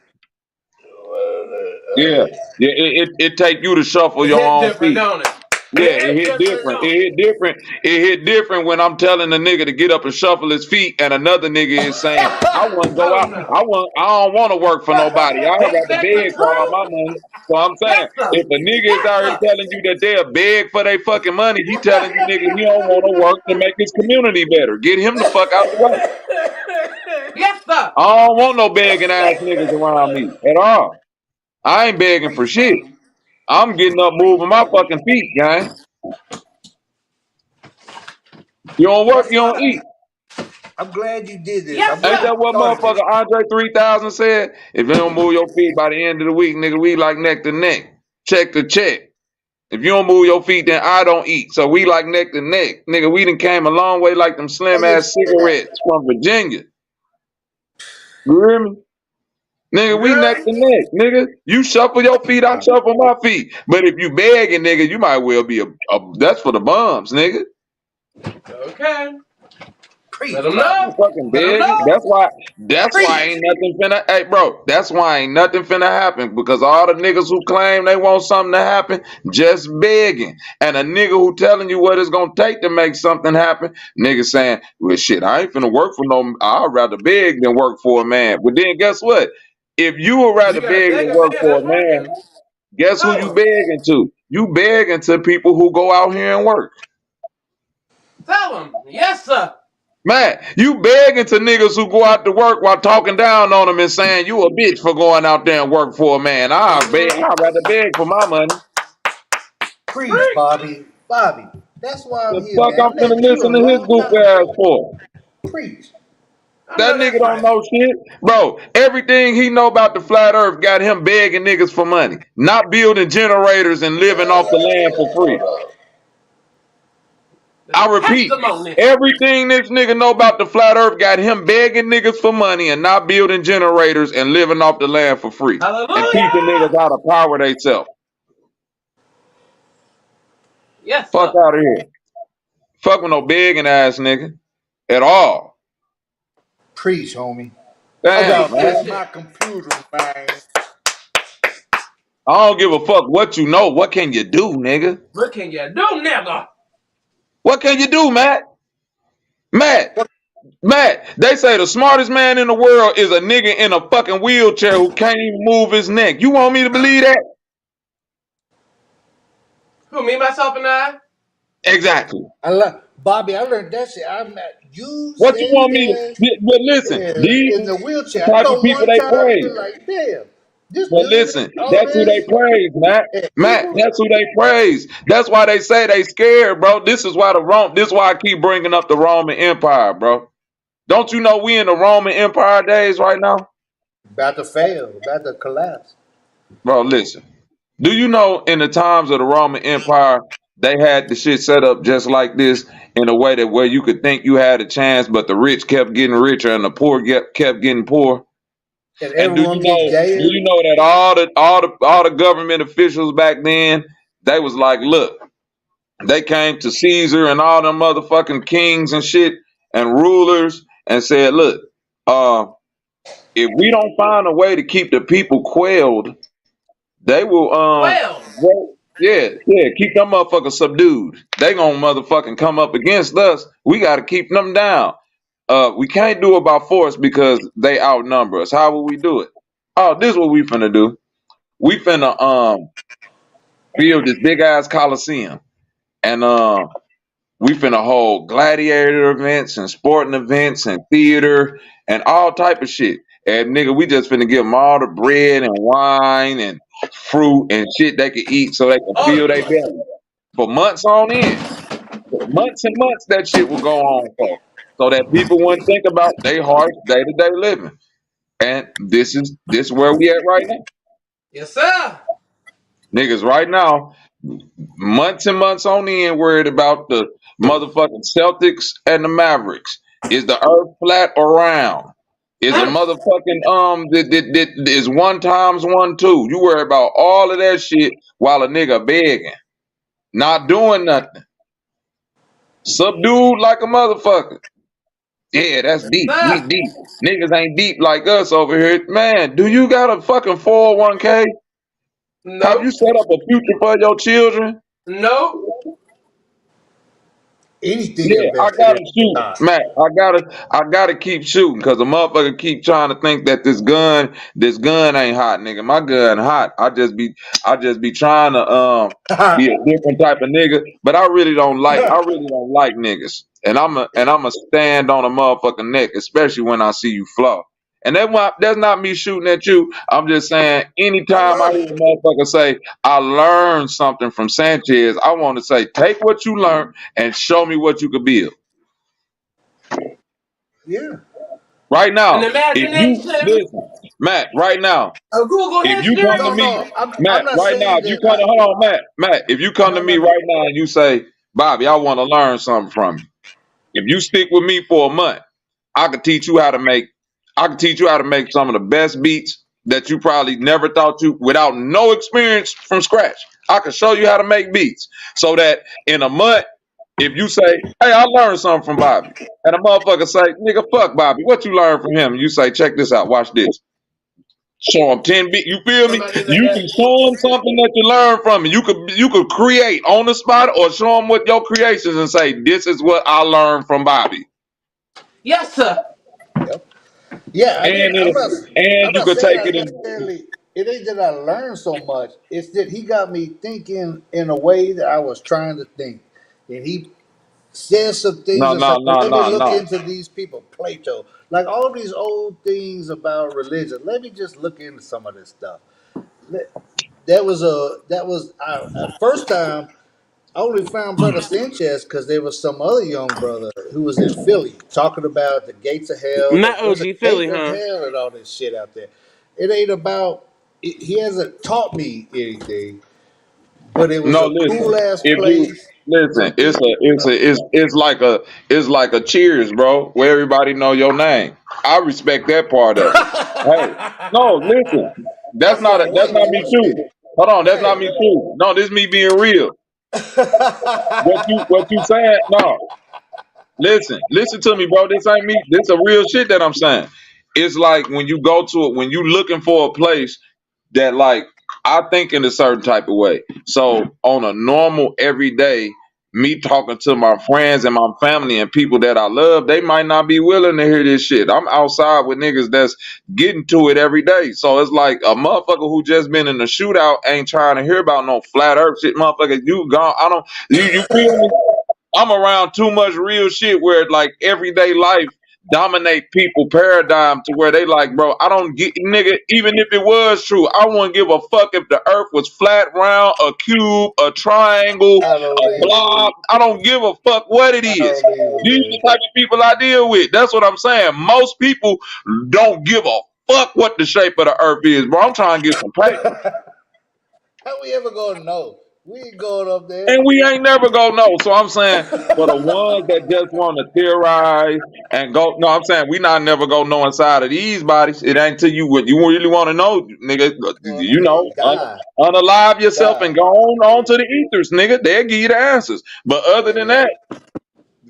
Yeah. Yeah, it take you to shuffle It your hit own different, feet. don't it? Yeah, It it hit hit different, different. It don't hit different. It hit different when I'm telling a nigga to get up and shuffle his feet, and another nigga is saying, "I wouldn't go Oh out. no. I don't want to work for nobody. I'd Ain't rather that the beg for all truth? my money." So I'm saying, Yes, sir. if a nigga is Yes, out here sir. telling you that they'll beg for their fucking money, he telling you nigga he don't want to work to make his community better. Get him the fuck out the way. Yes, sir. I don't want no begging ass niggas around me at all. I ain't begging for Preach, shit. Bobby. I'm getting up, Preach, moving my Bobby. fucking feet, gang. You don't work, That's you don't why eat. I'm glad you did this. Yes, I'm Ain't glad you sir. that what started this. motherfucker Andre 3000 said? If you don't move your feet by the end of the week, nigga, we like neck to neck, check to check. If you don't move your feet, then I don't eat. So we like neck to neck. Nigga, we done came a long way like them slim Hey, you ass say that? cigarettes from Virginia. You hear me? Nigga, You we neck heard to me? neck. Nigga, you shuffle your feet, I shuffle my feet. But if you begging, nigga, you might well be that's for the bums, nigga. Okay. Let Preach, them Bobby. know. Fucking Let them big. know. That's why Preach. ain't nothing finna. Hey, bro, that's why ain't nothing finna happen because all the niggas who claim they want something to happen just begging, and a nigga who telling you what it's gonna take to make something happen, nigga saying, "Well, shit, I ain't finna work for no. I'd rather beg than work for a man." But then guess what? If you would You rather got beg than bigger work man. for a That's right man, now. guess who Tell you them. begging to? You begging to people who go out here and work. Tell them. Yes, sir. Man, you begging to niggas who go out to work while talking down on them and saying you a bitch for going out there and work for a man. Mm-hmm. I'd rather beg for my money. Preach, Preach. Bobby. Bobby. That's why I'm The here, fuck man. I'm I finna met you listen a to his long goof time ass ago. for? Preach. I That know nigga that's don't right. know shit. Bro, everything he know about the flat earth got him begging niggas for money. Not building generators and living off the land for free. Hold up. I The repeat, testimony. everything this nigga know about the flat earth got him begging niggas for money and not building generators and living off the land for free. And teaching Hallelujah. niggas how to power themselves. Yes, Fuck sir. out of here. Fuck with no begging ass nigga. At all. Preach, homie. I Damn, gotta man. fix my computer, man. I don't give a fuck what you know. What can you do, nigga? What can you do, nigga? What can you do, Matt? Matt, they say the smartest man in the world is a nigga in a fucking wheelchair who can't even move his neck. You want me to believe that? Who, me, myself, and I? Exactly. Bobby, I learned that shit. You What you say want me that to? But listen, these in the wheelchair. I type know of people one they time I praise. feel like, damn, this But dude, listen, all that's who they this, praise, Matt. and Matt, people, that's who they praise. That's why they say they scared, bro. This is why this is why I keep bringing up the Roman Empire, bro. Don't you know we in the Roman Empire days right now? about to fail, about to collapse. Bro, listen. Do you know in the times of the Roman Empire, they had the shit set up just like this in a way that where you could think you had a chance, but the rich kept getting richer and the poor kept getting poor? And And everyone get do jailed. you know that all the government officials back then, they was like, look, they came to Caesar and all them motherfucking kings and shit and rulers and said, look, uh, if we don't find a way to keep the people quelled, they will Well. keep them motherfuckers subdued. They gonna motherfucking come up against us. We gotta keep them down. We can't do it by force because they outnumber us. How will we do it? Oh, this is what we finna do. We finna build this big ass coliseum, and we finna hold gladiator events and sporting events and theater and all type of shit. And nigga, we just finna give them all the bread and wine and fruit and shit they can eat so they can All the fill their good. belly for months on end. For months and months that shit will go on for. So that people wouldn't think about their harsh day-to-day living. And this where we at right now. Yes, sir. Niggas right now, months and months on end worried about the motherfucking Celtics and the Mavericks. Is the earth flat or round? Is a motherfucking is one times one two? You worry about all of that shit while a nigga begging. not doing nothing, subdued like a motherfucker. Yeah, that's deep. We deep. Niggas ain't deep like us over here. Man, do you got a fucking 401k? Have you Nope. set up a future for your children? Nope. Anything Yeah, I invested in gotta shoot, time. Matt. I gotta keep shooting because the motherfucker keep trying to think that this gun ain't hot, nigga. My gun hot. I just be trying to be a different type of nigga, but I really don't like niggas, and I'm a stand on a motherfucking neck, especially when I see you flaw. And that's not me shooting at you. I'm just saying, I anytime I love hear it. a motherfucker say, I learned something from Sanchez, I want to say, take what you learned and show me what you could build. Yeah. Right An now, if you imagination, listen, Matt, right now, a Google if you come to No, history. me, no. I'm Matt, not right now, saying if you that come to hold on, Matt, if you come to no, me no, no. right now and you say, Bobby, I want to learn something from you. If you stick with me for a month, I could teach you how to make some of the best beats that you probably never thought you without no experience from scratch. I could show you how to make beats so that in a month, if you say, hey, I learned something from Bobby, and a motherfucker say, nigga, fuck Bobby, what you learned from him? You say, check this out, watch this. Show him 10 beats. You feel me? Somebody You can show him something that you learned from it. You could create on the spot or show him with your creations and say, this is what I learned from Bobby. Yes, sir. Yep. Yeah, I And didn't. I'm not. I'm you not could saying take I it in. necessarily. It ain't that I learned so much. It's that he got me thinking in a way that I was trying to think, and he said some things No, and said, no, "Well, no, let me no, look no. into these people." Plato, like all these old things about religion. Let me just look into some of this stuff. Let- first time I only found Brother Sanchez because there was some other young brother who was in Philly talking about the gates of hell. Not There's a OG gate Philly, of huh? hell and all this shit out there. It ain't about. He hasn't taught me anything, but it was No, a cool listen. ass If you place to listen, be. it's like a cheers, bro, where everybody know your name. I respect that part of it. Hey, no, listen. I said, That's wait, not me what? too. Hold on, that's not Hey. me too. No, this me being real. What you saying? No, listen to me, bro. This ain't me. This a real shit that I'm saying. It's like when you go to it, when you looking for a place that like I think in a certain type of way. So on a normal everyday, me talking to my friends and my family and people that I love, they might not be willing to hear this shit. I'm outside with niggas that's getting to it every day. So it's like a motherfucker who just been in a shootout ain't trying to hear about no flat earth shit, motherfucker. You gone. I don't you feel me? I'm around too much real shit where like everyday life dominate people paradigm to where they like, bro, I don't get nigga, even if it was true, I wouldn't give a fuck if the earth was flat, round, a cube, a triangle, I don't a either. blob. I don't give a fuck what it I is. don't either, These man. are the type of people I deal with. That's what I'm saying. Most people don't give a fuck what the shape of the earth is, bro. I'm trying to get some paper. How we ever gonna know? We ain't going up there. And we ain't never gonna know. So I'm saying for the ones that just want to theorize and go, no, I'm saying we not never gonna know inside of these bodies. It ain't till you when you really want to know, nigga. Go up there and die. Unalive yourself and Die. go on to the ethers, nigga. They'll give you the answers. But other than Man. that,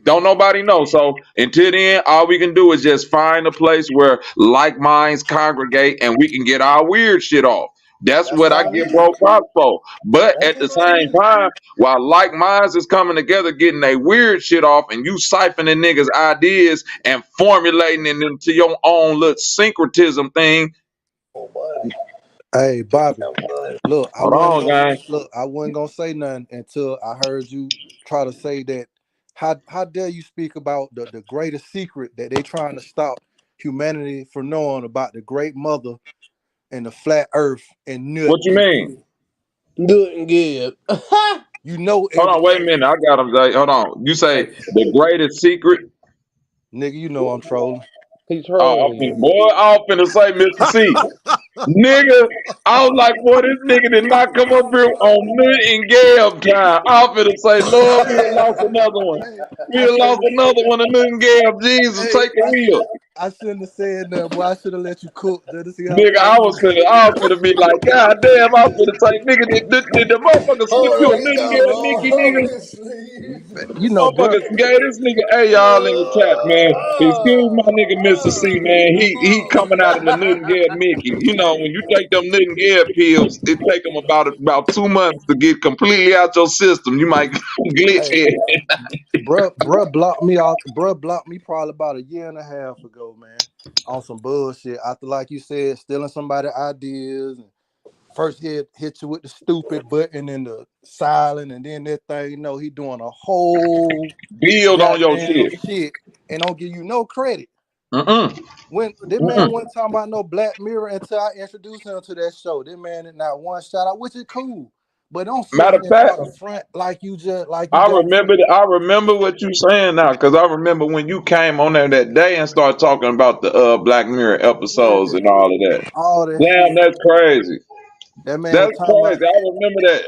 don't nobody know. So until then, all we can do is just find a place where like minds congregate and we can get our weird shit off. That's That's what what I I give need. bro props for. But That's at the what I same need. time, while like minds is coming together, getting a weird shit off, and you siphoning niggas' ideas and formulating it into your own little syncretism thing. Oh, buddy. Hey, Bobby. Oh, buddy. Look, Hold on, gang. I wasn't gonna say nothing until I heard you try to say that. How dare you speak about the greatest secret that they trying to stop humanity from knowing about the great mother and the flat earth and nut What you and mean? Good and good. you know Hold on, wait a everything. minute. I got him. Hold on. You say Hey, the greatest secret? Nigga, you know I'm trolling. he Oh, trolling you. boy, I was finna say Mr. C. Nigga, I was like, boy, this nigga did not come up here on Nut and Gab time. I was finna say, Lord, we done lost another one. We I done say lost another one of Nut and Gab. Jesus, hey, take the wheel. I shouldn't have said nothing, boy. I should have let you cook just to see how Nigga, funny you get. I was finna be like, God damn, I was finna say, nigga, did the motherfucker slip you Hold a on, he nigga got get a Mickey, nigga? long sleeves. You know, bro. Motherfuckers gave this nigga, hey y'all in the chat, man. Excuse my nigga Mr. C, man. He coming out of the Nuttingale Mickey. You know, when you take them Nuttingale pills, it take them about 2 months to get completely out your system. You might glitch Hey, here. bruh blocked me out. Bruh blocked me probably about a year and a half ago, man. On some bullshit. After, like you said, stealing somebody's ideas. And first hit you with the stupid button and the silent, and then that thing, he doing a whole Build on your goddamn shit. shit and don't give you no credit. Mm-mm. When this man wasn't talking about no Black Mirror until I introduced him to that show. This man did not one shout out, which is cool. But don't sit Matter of here and try fact, to front like you just I remember what you saying now, because I remember when you came on there that day and started talking about the Black Mirror episodes and all of that. all that Damn, shit. that's crazy. That man was That's talking about crazy. I remember that.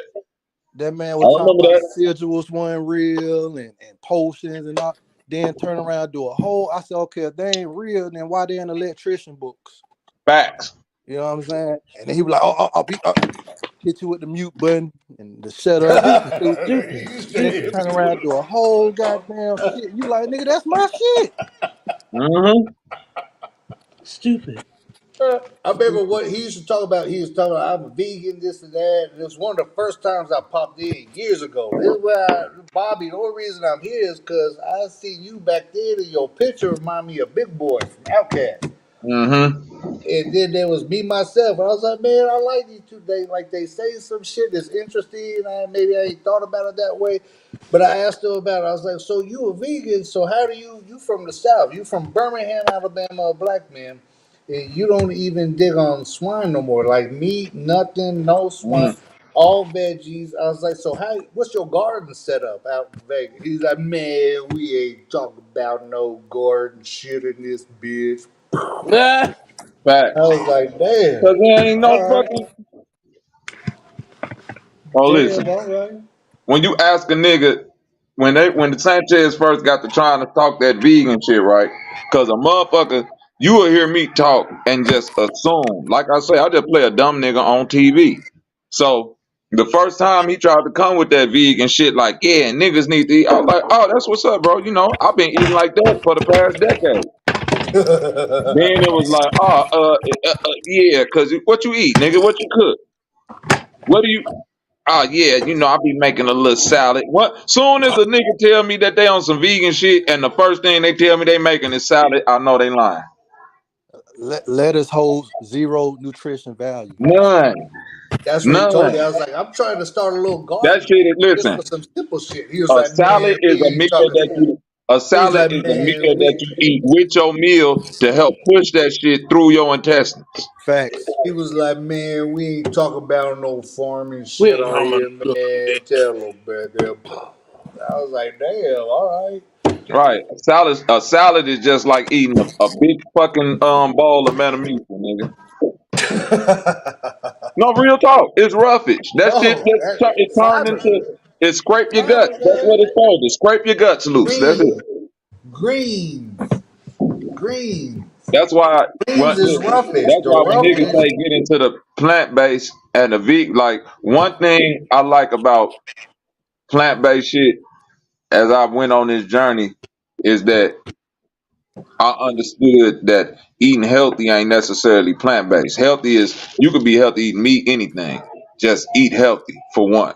that man I was talking remember about that. sigils wasn't real and potions and all. Then turn around and do a whole. I said, okay, if they ain't real, then why they in electrician books? Facts. You know what I'm saying? And then he was like, oh, I'll be hit you with the mute button and the shut up. He's stupid. Then turn around and do a whole goddamn shit. You like, nigga, that's my shit. Mm-hmm. Stupid. I remember what he used to talk about. He was talking about I'm a vegan, this and that. And it was one of the first times I popped in years ago. This is where Bobby, the only reason I'm here is because I see you back there and your picture remind me of Big Boy from Outkast. Mm-hmm. And then there was me myself. And I was like, man, I like these two. They say some shit that's interesting. Maybe I ain't thought about it that way. But I asked him about it. I was like, so you a vegan, so how do you from the South? You from Birmingham, Alabama, a black man. And you don't even dig on swine no more. Like meat, nothing, no swine, Mm. all veggies. I was like, so what's your garden set up out in Vegas? He's like, man, we ain't talking about no garden shit in this bitch. I Facts. was like, damn. Cause there ain't no All right. fucking. Oh, listen. Damn, all right. When you ask a nigga, when the Sanchez first got to trying to talk that vegan shit, right? Cause a motherfucker, you will hear me talk and just assume. Like I say, I just play a dumb nigga on TV. So the first time he tried to come with that vegan shit, like, yeah, niggas need to eat. I was like, oh, that's what's up, bro. You know, I've been eating like that for the past decade. Then it was like, yeah, cause what you eat, nigga? What you cook? What do you? Oh yeah, you know, I be making a little salad. What? Soon as a nigga tell me that they on some vegan shit, and the first thing they tell me they making is salad, I know they lying. Lettuce holds zero nutrition value. None, That's what he told none. me. I was like, I'm trying to start a little That garden shit is just listen. for some simple shit. He was A like, salad man, is we a ain't meal talking. that you. A He's salad like, is a man, meal that we. you eat with your meal to help push that shit through your intestines. Facts. He was like, man, we ain't talking about no farming We shit ain't on talking about here, no man. Tell a little bit there. I was like, damn, all Right. A salad is just like eating a big fucking bowl of Metamucil, nigga. right. No, real talk. It's roughage. That shit No, it turned fiber, into it scrape your guts. fiber, That's what man. it's called. To scrape your guts loose. That's it. Green, greens. That's why Greens is listen, roughage. that's The why when niggas roughage. say get into the plant based and the vegan, like one thing I like about plant based shit as I went on this journey is that I understood that eating healthy ain't necessarily plant based. Healthy is you could be healthy eating meat, anything. Just eat healthy for one.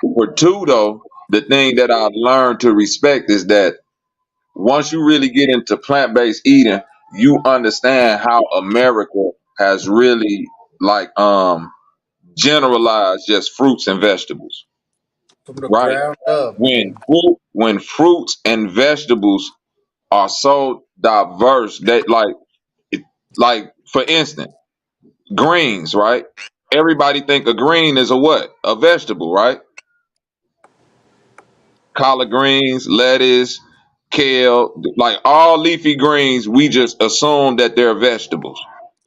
For two, though, the thing that I've learned to respect is that once you really get into plant based eating, you understand how America has really like generalized just fruits and vegetables. From the Right. ground up, man. When fruits and vegetables are so diverse that like for instance, greens, right? Everybody think a green is a what? A vegetable, right? Collard greens, lettuce, kale, like all leafy greens, we just assume that they're vegetables.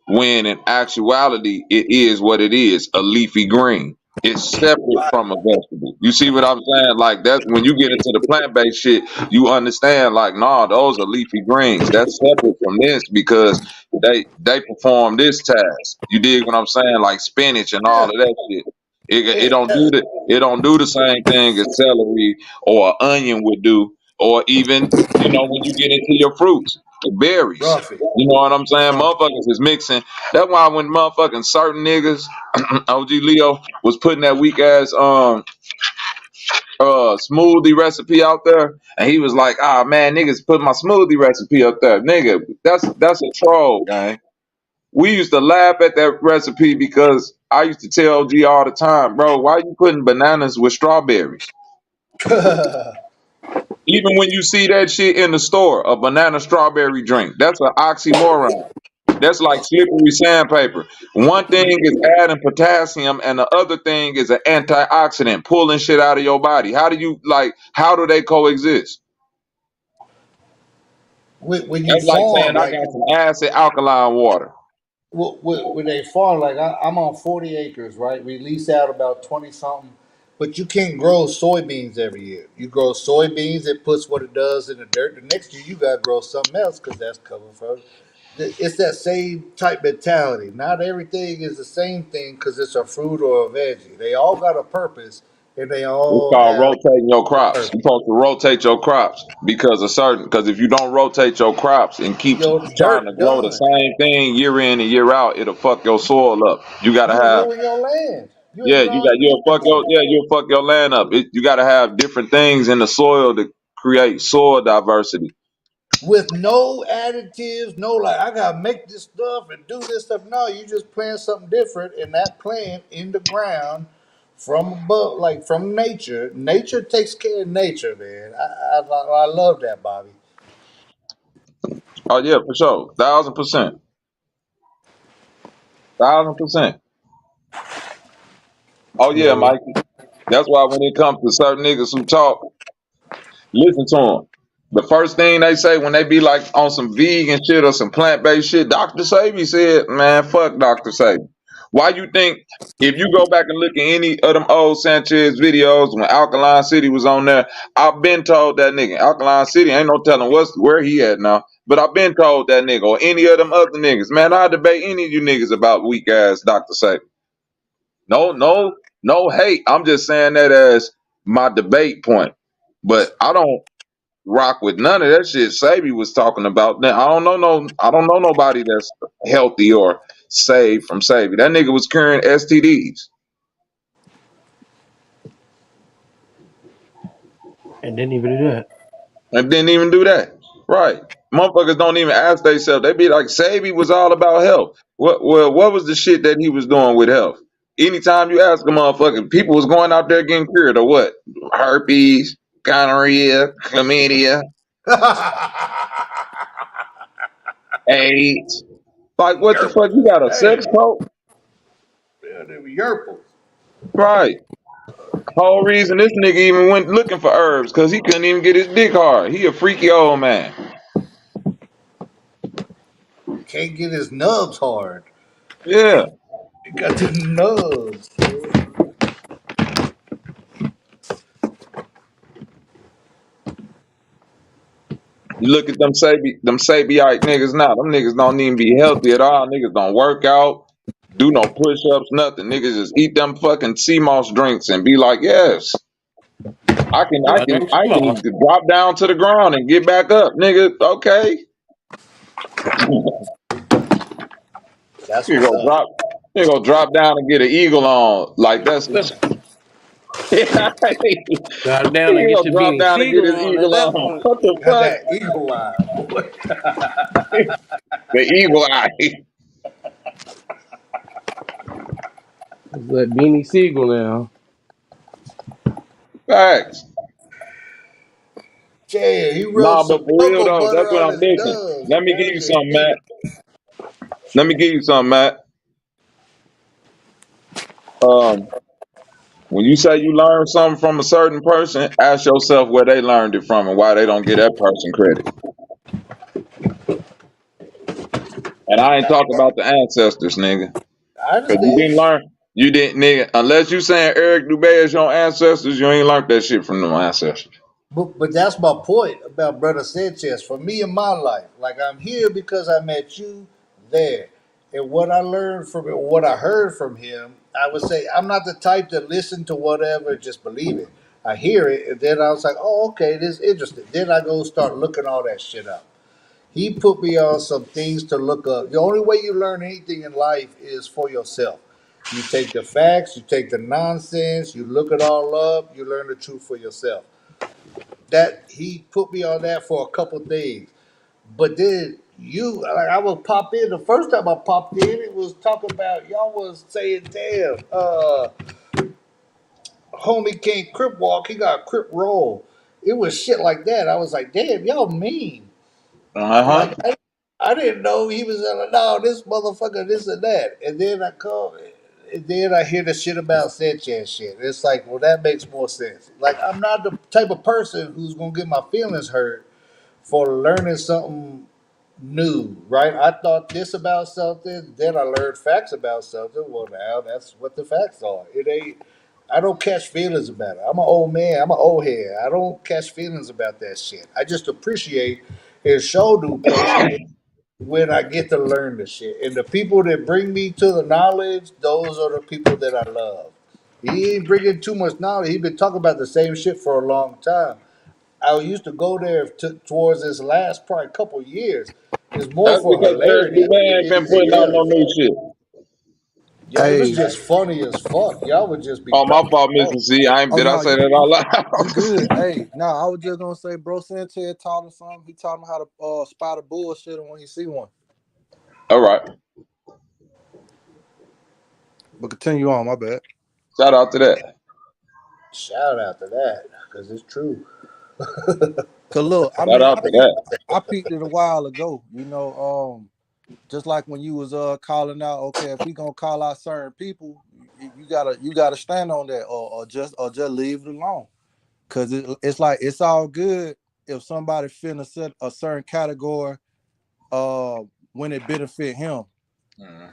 When in actuality, it is what it is, a leafy green. It's separate from a vegetable. You see what I'm saying? Like that's when you get into the plant-based shit, you understand like, nah, those are leafy greens. That's separate from this because they perform this task. You dig what I'm saying? Like spinach and all Yeah. of that shit. It It, don't do the same thing as celery or onion would do, or even when you get into your fruits, the berries. Ruffy. You know what I'm saying? Ruffy. Motherfuckers is mixing. That's why when motherfucking certain niggas, OG Leo was putting that weak ass smoothie recipe out there, and he was like, "Ah man, niggas put my smoothie recipe up there, nigga. That's a troll, gang." We used to laugh at that recipe because I used to tell OG all the time, bro, why you putting bananas with strawberries? Even when you see that shit in the store, a banana strawberry drink, that's an oxymoron. That's like slippery sandpaper. One thing is adding potassium, and the other thing is an antioxidant, pulling shit out of your body. How do they coexist? when you That's like farm, saying I like got some acid alkaline water. when they farm, like I'm on 40 acres, right? We lease out about 20 something, but you can't grow soybeans every year. You grow soybeans, it puts what it does in the dirt. The next year you gotta grow something else because that's cover for. It's that same type mentality. Not everything is the same thing because it's a fruit or a veggie. They all got a purpose, and they It's all called have rotating your a crops. purpose. You're supposed to rotate your crops because if you don't rotate your crops and keep Your trying to dirt grow the done. same thing year in and year out, it'll fuck your soil up. You gotta You have ruin your land. You ain't Yeah, growing anything. you'll fuck your land up. You got to have different things in the soil to create soil diversity. With no additives, no like I gotta make this stuff and do this stuff. No, you just plant something different, and that plant in the ground from above, like from nature. Nature takes care of nature, man. I love that, Bobby. Oh yeah, for sure, 1,000%, 1,000%. Oh yeah, Yeah. Mikey. That's why when it comes to certain niggas who talk, listen to them. The first thing they say when they be like on some vegan shit or some plant based shit, Dr. Sebi said, "Man, fuck Dr. Sebi." Why you think if you go back and look at any of them old Sanchez videos when Alkaline City was on there, I've been told that nigga Alkaline City ain't no telling where he at now. But I've been told that nigga or any of them other niggas, man, I debate any of you niggas about weak ass Dr. Sebi. No hate. I'm just saying that as my debate point. But I don't rock with none of that shit Sabi was talking about. Now I don't know nobody that's healthy or saved from Sabi. That nigga was curing STDs And didn't even do that. and didn't even do that. Right. Motherfuckers don't even ask themselves. They be like, Sabi was all about health. What was the shit that he was doing with health? Anytime you ask a motherfucker, people was going out there getting cured or what? Herpes, gonorrhea, chlamydia, AIDS. Like what the fuck? You got a Hey, sex cult? yeah, they were Yerples. Right. Whole reason this nigga even went looking for herbs because he couldn't even get his dick hard. He a freaky old man. Can't get his nubs hard. Yeah. He got the nubs. You look at them Sabiite niggas now. Them niggas don't even be healthy at all. Niggas don't work out, do no push ups, nothing. Niggas just eat them fucking sea moss drinks and be like, yes, Yeah, them I Seamoss. can drop down to the ground and get back up, nigga. Okay, That's you what's go up. drop, you go drop down and get an eagle on. Like that's you Got down and get gonna your drop beanie down and get Siegel his on at eagle that on. point. What the Got fuck? that eagle eye, boy. The eagle eye. It's that beanie Siegel now. Facts. Yeah, he rubbed Nah, but some for real cocoa though, butter that's what on I'm his thinking. nubs, Let and me now give you he a something, eagle. Matt. Let me give you something, Matt. Um, when you say you learn something from a certain person, ask yourself where they learned it from and why they don't get that person credit. And I ain't talking about the ancestors, nigga. I Cause understand. You didn't, nigga. Unless you saying Eric Dubé is your ancestors, you ain't learned that shit from them ancestors. But that's my point about Brother Sanchez. For me in my life, like I'm here because I met you there. And what I learned from it, what I heard from him, I would say I'm not the type to listen to whatever, just believe it. I hear it, and then I was like, oh, okay, this is interesting. Then I go start looking all that shit up. He put me on some things to look up. The only way you learn anything in life is for yourself. You take the facts, you take the nonsense, you look it all up, you learn the truth for yourself. That he put me on that for a couple days. But then you, like, I would pop in. The first time I popped in, it was talking about y'all was saying, "Damn, homie can't crip walk. He got a crip roll." It was shit like that. I was like, "Damn, y'all mean." Uh-huh. Like I didn't know he was like, no, this motherfucker, this and that. And then I come, and then I hear the shit about Sanchez shit. It's like, well, that makes more sense. Like I'm not the type of person who's gonna get my feelings hurt for learning something new, right? I thought this about something, then I learned facts about something. Well, now that's what the facts are. It ain't. I don't catch feelings about it. I'm an old man. I'm an old head. I don't catch feelings about that shit. I just appreciate his shoulder placement when I get to learn the shit. And the people that bring me to the knowledge, those are the people that I love. He ain't bringing too much knowledge. He been talking about the same shit for a long time. I used to go there towards this last probably couple years. It's more That's for because Eric hilarity than Dubé ain't been anything putting out no else. new shit. Yeah, it was Hey, just funny as fuck. Y'all would just be Oh, my cracking fault, me up. Mr. C. I ain't, oh did I no, say that out you loud? good. Hey, no, I was just gonna say, bro, Sanchez taught him something. He taught him how to spot a bullshit when he see one. All right. But continue on, my bad. Shout out to that. Shout out to that, because it's true. Cause look, I Shout mean, out to that. I peeped it a while ago. You know, just like when you was calling out, okay, if we gonna call out certain people, you gotta stand on that, or just leave it alone. Cause it's like it's all good if somebody fit a certain category when it benefit him.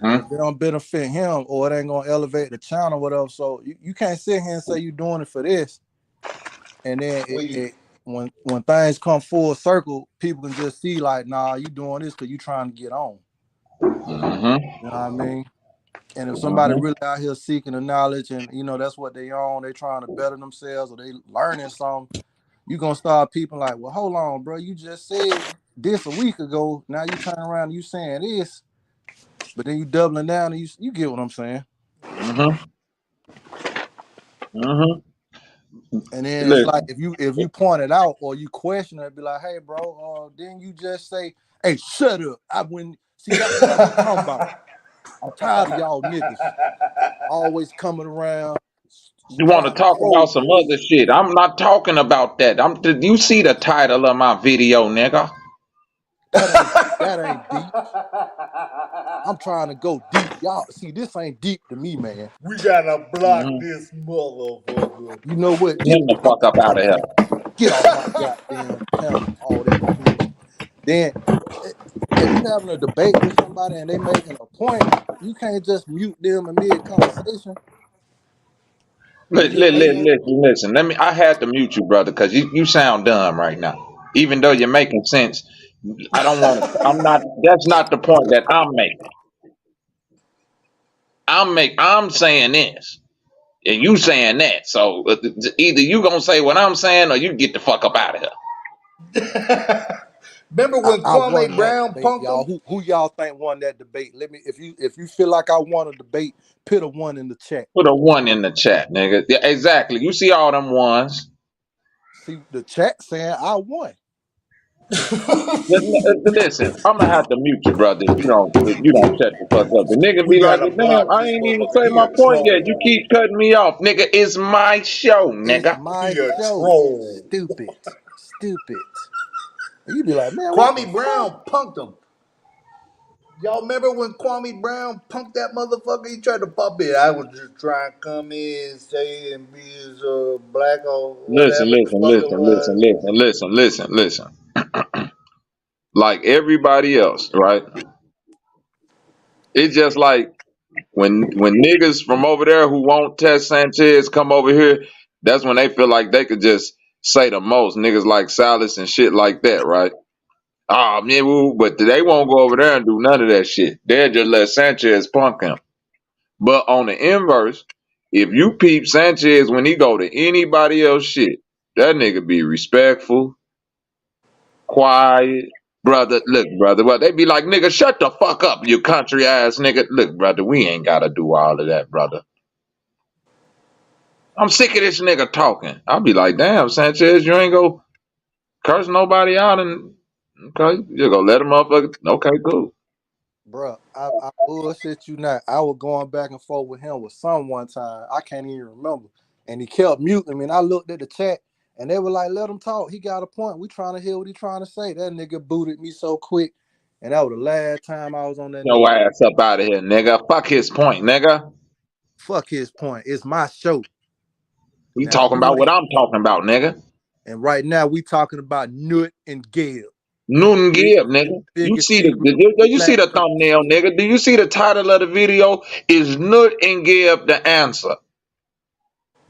But if Mm-hmm. it don't benefit him or it ain't gonna elevate the channel, whatever. So you can't sit here and say you doing it for this, and then Well, you, when things come full circle, people can just see like, nah, you doing this because you trying to get on. Mm-hmm. You know what I mean? And if somebody Mm-hmm. really out here seeking the knowledge and that's what they own, they trying to better themselves or they learning something, you gonna start peeping like, well, hold on, bro. You just said this a week ago. Now you turn around and you saying this, but then you doubling down and you get what I'm saying. Mm-hmm. Mm-hmm. And then it's like Listen. if you point it out or you question it, be like, hey, bro, didn't you just say, hey, shut up? I wouldn't see that's what I be talking about. I'm tired of y'all niggas always coming around You want to trying to talk about troll some me. other shit? I'm not talking about that. You see the title of my video, nigga? That ain't deep. I'm trying to go deep. Y'all see this ain't deep to me, man. we gotta block Mm-hmm. this motherfucker. You know what? Get the fuck up out of here. Get off my goddamn channel. All that bullshit. Then if you having a debate with somebody and they making a point, you can't just mute them in mid conversation. Listen. Let me. I had to mute you, brother, because you sound dumb right now. Even though you're making sense, I don't want to. I'm not. That's not the point that I'm making. I'm saying this, and you saying that. So either you gonna say what I'm saying, or you get the fuck up out of here. Remember when I won Kwame that Brown debate, punked y'all. him? Who y'all think won that debate? Let me if you feel like I won a debate, put a one in the chat. Put a one in the chat, nigga. Yeah, exactly. You see all them ones. See the chat saying I won. Listen, I'm gonna have to mute you, brother, if you don't shut the fuck up. The nigga We be like, gotta damn, block I this ain't even motherfucker. say He my a point yet. You troll. keep cutting me off, nigga. It's my show, It's nigga. my He a show. troll. Stupid. And you be like, man, what the Kwame fuck? Brown punked him. Y'all remember when Kwame Brown punked that motherfucker? He tried to pop it. I was just trying to come in and say and be as black or Listen, whatever the listen, fuck it listen, listen, was. listen, listen, listen, listen. Like everybody else, right? It's just like When niggas from over there who won't test Sanchez come over here, that's when they feel like they could just say the most. Niggas like Salas and shit like that, right? Ah, man, but they won't go over there and do none of that shit. They'll just let Sanchez punk him. But on the inverse, if you peep Sanchez when he go to anybody else shit, that nigga be respectful, quiet. Brother, look, brother, well, they be like, nigga, shut the fuck up, you country ass nigga. Look, brother, we ain't gotta do all of that, brother. I'm sick of this nigga talking. I'll be like, damn, Sanchez, you ain't go curse nobody out and okay, you go let him motherfucker. Okay, cool. Bruh, I bullshit you not. I was going back and forth with him with some one time. I can't even remember. And he kept muting me. And I looked at the chat and they were like, let him talk. He got a point. We trying to hear what he trying to say. That nigga booted me so quick. And that was the last time I was on that Your nigga. ass up out of here, nigga. Fuck his point, nigga. Fuck his point. It's my show. We Now talking you about what ain't. I'm talking about, nigga. And right now we talking about Nut and Gale. Newton Big, Gibb, the nigga. You biggest see the secret you see black the person. thumbnail, nigga. Do you see the title of the video? Is Nut and Gibb the answer?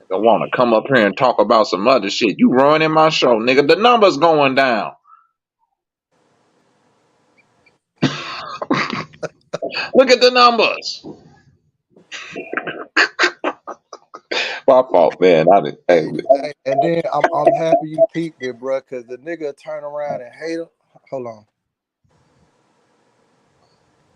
Nigga wanna come up here and talk about some other shit. You ruining my show, nigga. The numbers going down. Look at the numbers. My fault, man. I didn't. Hey, And then I'm happy you peeped it, bro, because the nigga turn around and hate him. Hold on.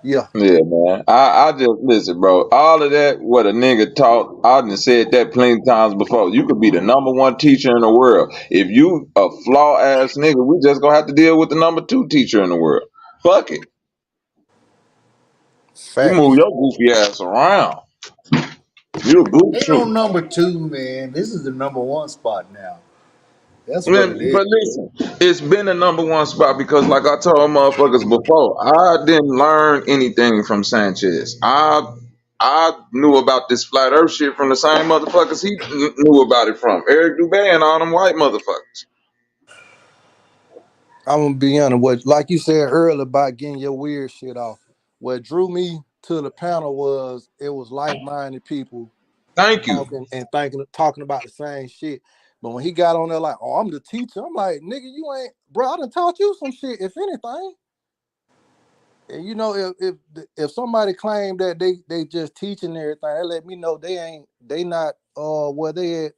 Yeah. yeah, man. I just listen, bro. All of that, what a nigga taught. I done said that plenty times before. You could be the number one teacher in the world. If you a flaw ass nigga, we just gonna have to deal with the number two teacher in the world. Fuck it. You move Facts. your goofy ass around. You a goof Ain't no troop. number two, man. This is the number one spot now. That's what it Man, is. but listen, it's been a number one spot because, like I told motherfuckers before, I didn't learn anything from Sanchez. I knew about this flat Earth shit from the same motherfuckers he knew about it from. Eric Dubé and all them white motherfuckers. I'm gonna be honest. What, like you said earlier about getting your weird shit off. What drew me to the panel was it was like-minded people Thank you. talking and talking about the same shit. But when he got on there like, oh, I'm the teacher, I'm like, nigga, you ain't, bro. I done taught you some shit, if anything. And you know, if somebody claimed that they just teaching everything, they let me know they not where they at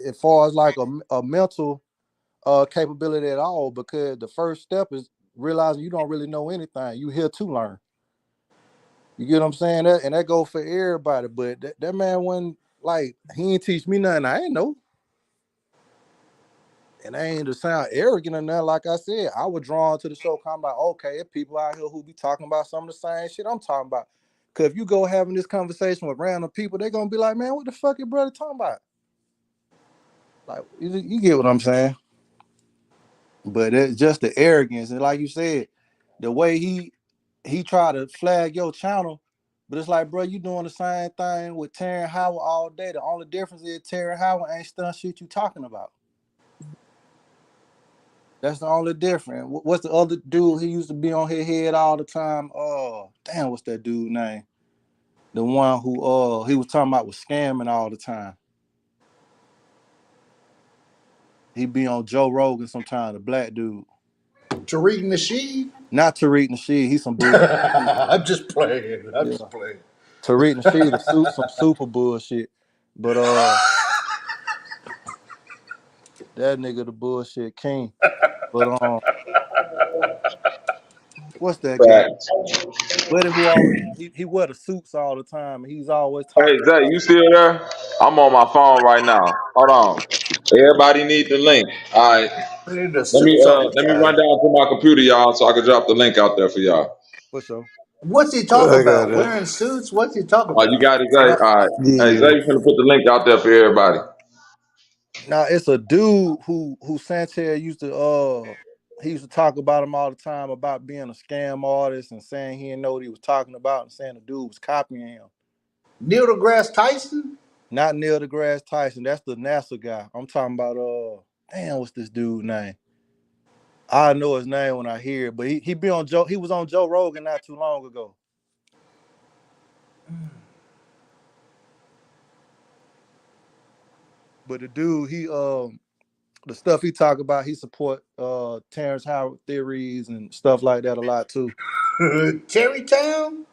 as far as like a mental capability at all, because the first step is realizing you don't really know anything. You here to learn. You get what I'm saying? That goes for everybody. But that man wasn't like, he ain't teach me nothing I ain't know. And I ain't to sound arrogant or nothing. Like I said, I was drawn to the show. I'm like, okay, if people out here who be talking about some of the same shit I'm talking about. Cause if you go having this conversation with random people, they're gonna be like, man, what the fuck your brother talking about? Like, you get what I'm saying? But it's just the arrogance. And like you said, the way he tried to flag your channel, but it's like, bro, you doing the same thing with Terrence Howard all day. The only difference is Terrence Howard ain't stuff shit you talking about. That's the only difference. What's the other dude? He used to be on his head all the time. Oh, damn, what's that dude name? The one who he was talking about was scamming all the time. He be on Joe Rogan sometimes, the black dude. Tariq Nasheed? Not Tariq Nasheed. He's some bullshit. I'm just playing. I'm Yeah. just playing. Tariq Nasheed is some super bullshit. But that nigga the bullshit king. But what's that guy? Facts. Buddy who always he wear the suits all the time. He's always Hey, talking Zay, about. you still there? I'm on my phone right now. Hold on. Everybody need the link. All right. The suits all the Let me run time. down to my computer, y'all, so I can drop the link out there for y'all. For sure. What's he talking I got about? it. Wearing suits? What's he talking Oh, you about? got it, Zay? Now, All right. Hey, Yeah. Zay, you finna put the link out there for everybody. now it's a dude who Sanchez used to he used to talk about him all the time about being a scam artist and saying he didn't know what he was talking about and saying the dude was copying him. Neil deGrasse Tyson? Not Neil deGrasse Tyson. That's the NASA guy. I'm talking about damn, what's this dude's name? I know his name when I hear it, but he was on Joe Rogan not too long ago. But the dude, he the stuff he talk about, he support Terrence Howard theories and stuff like that a lot too. Terrytown?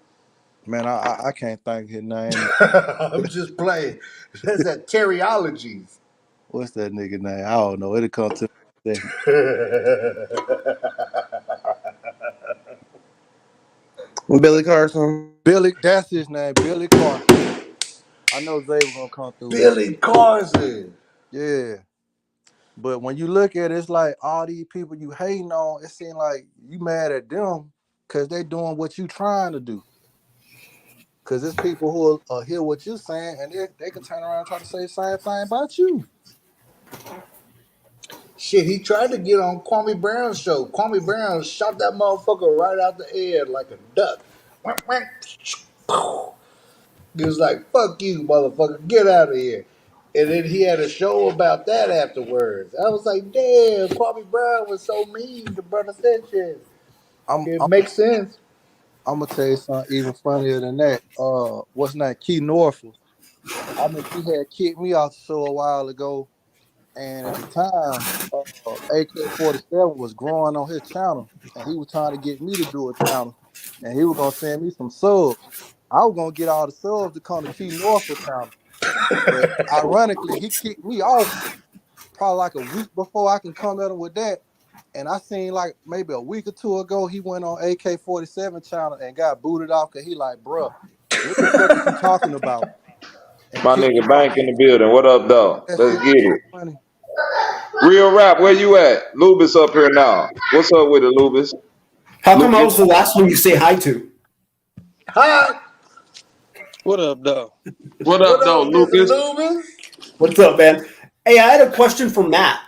Man, I can't think his name. I'm just playing. That's that Terryologies. What's that nigga name? I don't know. It'll come to me in a second. Billy Carson. Billy, that's his name. Billy Carson. I know Zay was gonna come through with it. Billy Carson. Yeah. But when you look at it, it's like all these people you hating on, it seems like you mad at them because they doing what you trying to do. Because it's people who will hear what you're saying and they can turn around and try to say the same thing about you. Shit, he tried to get on Kwame Brown's show. Kwame Brown shot that motherfucker right out the air like a duck. He was like, fuck you, motherfucker, get out of here. And then he had a show about that afterwards. I was like, damn, Kwame Brown was so mean to Brother Sanchez. It makes sense. I'm gonna tell you something even funnier than that. What's his name? 𝘾𝙤𝙎𝙃. I mean, he had kicked me off the show a while ago, and at the time, AK-47 was growing on his channel, and he was trying to get me to do a channel, and he was gonna send me some subs. I was gonna get all the subs to come to 𝘾𝙤𝙎 channel, but ironically, he kicked me off probably like a week before I can come at him with that. And I seen like maybe a week or two ago, he went on AK-47 channel and got booted off because he like, bruh, what the fuck is you talking about? And My kicked nigga me off. Bank in the building. What up, though? That Let's shit get it. funny. Real rap, where you at? Lubis up here now. What's up with it, Lubis? How come I was the last one you say hi to? Hi. What up, though? What up, though, Lucas? What's up, man? Hey, I had a question for Matt.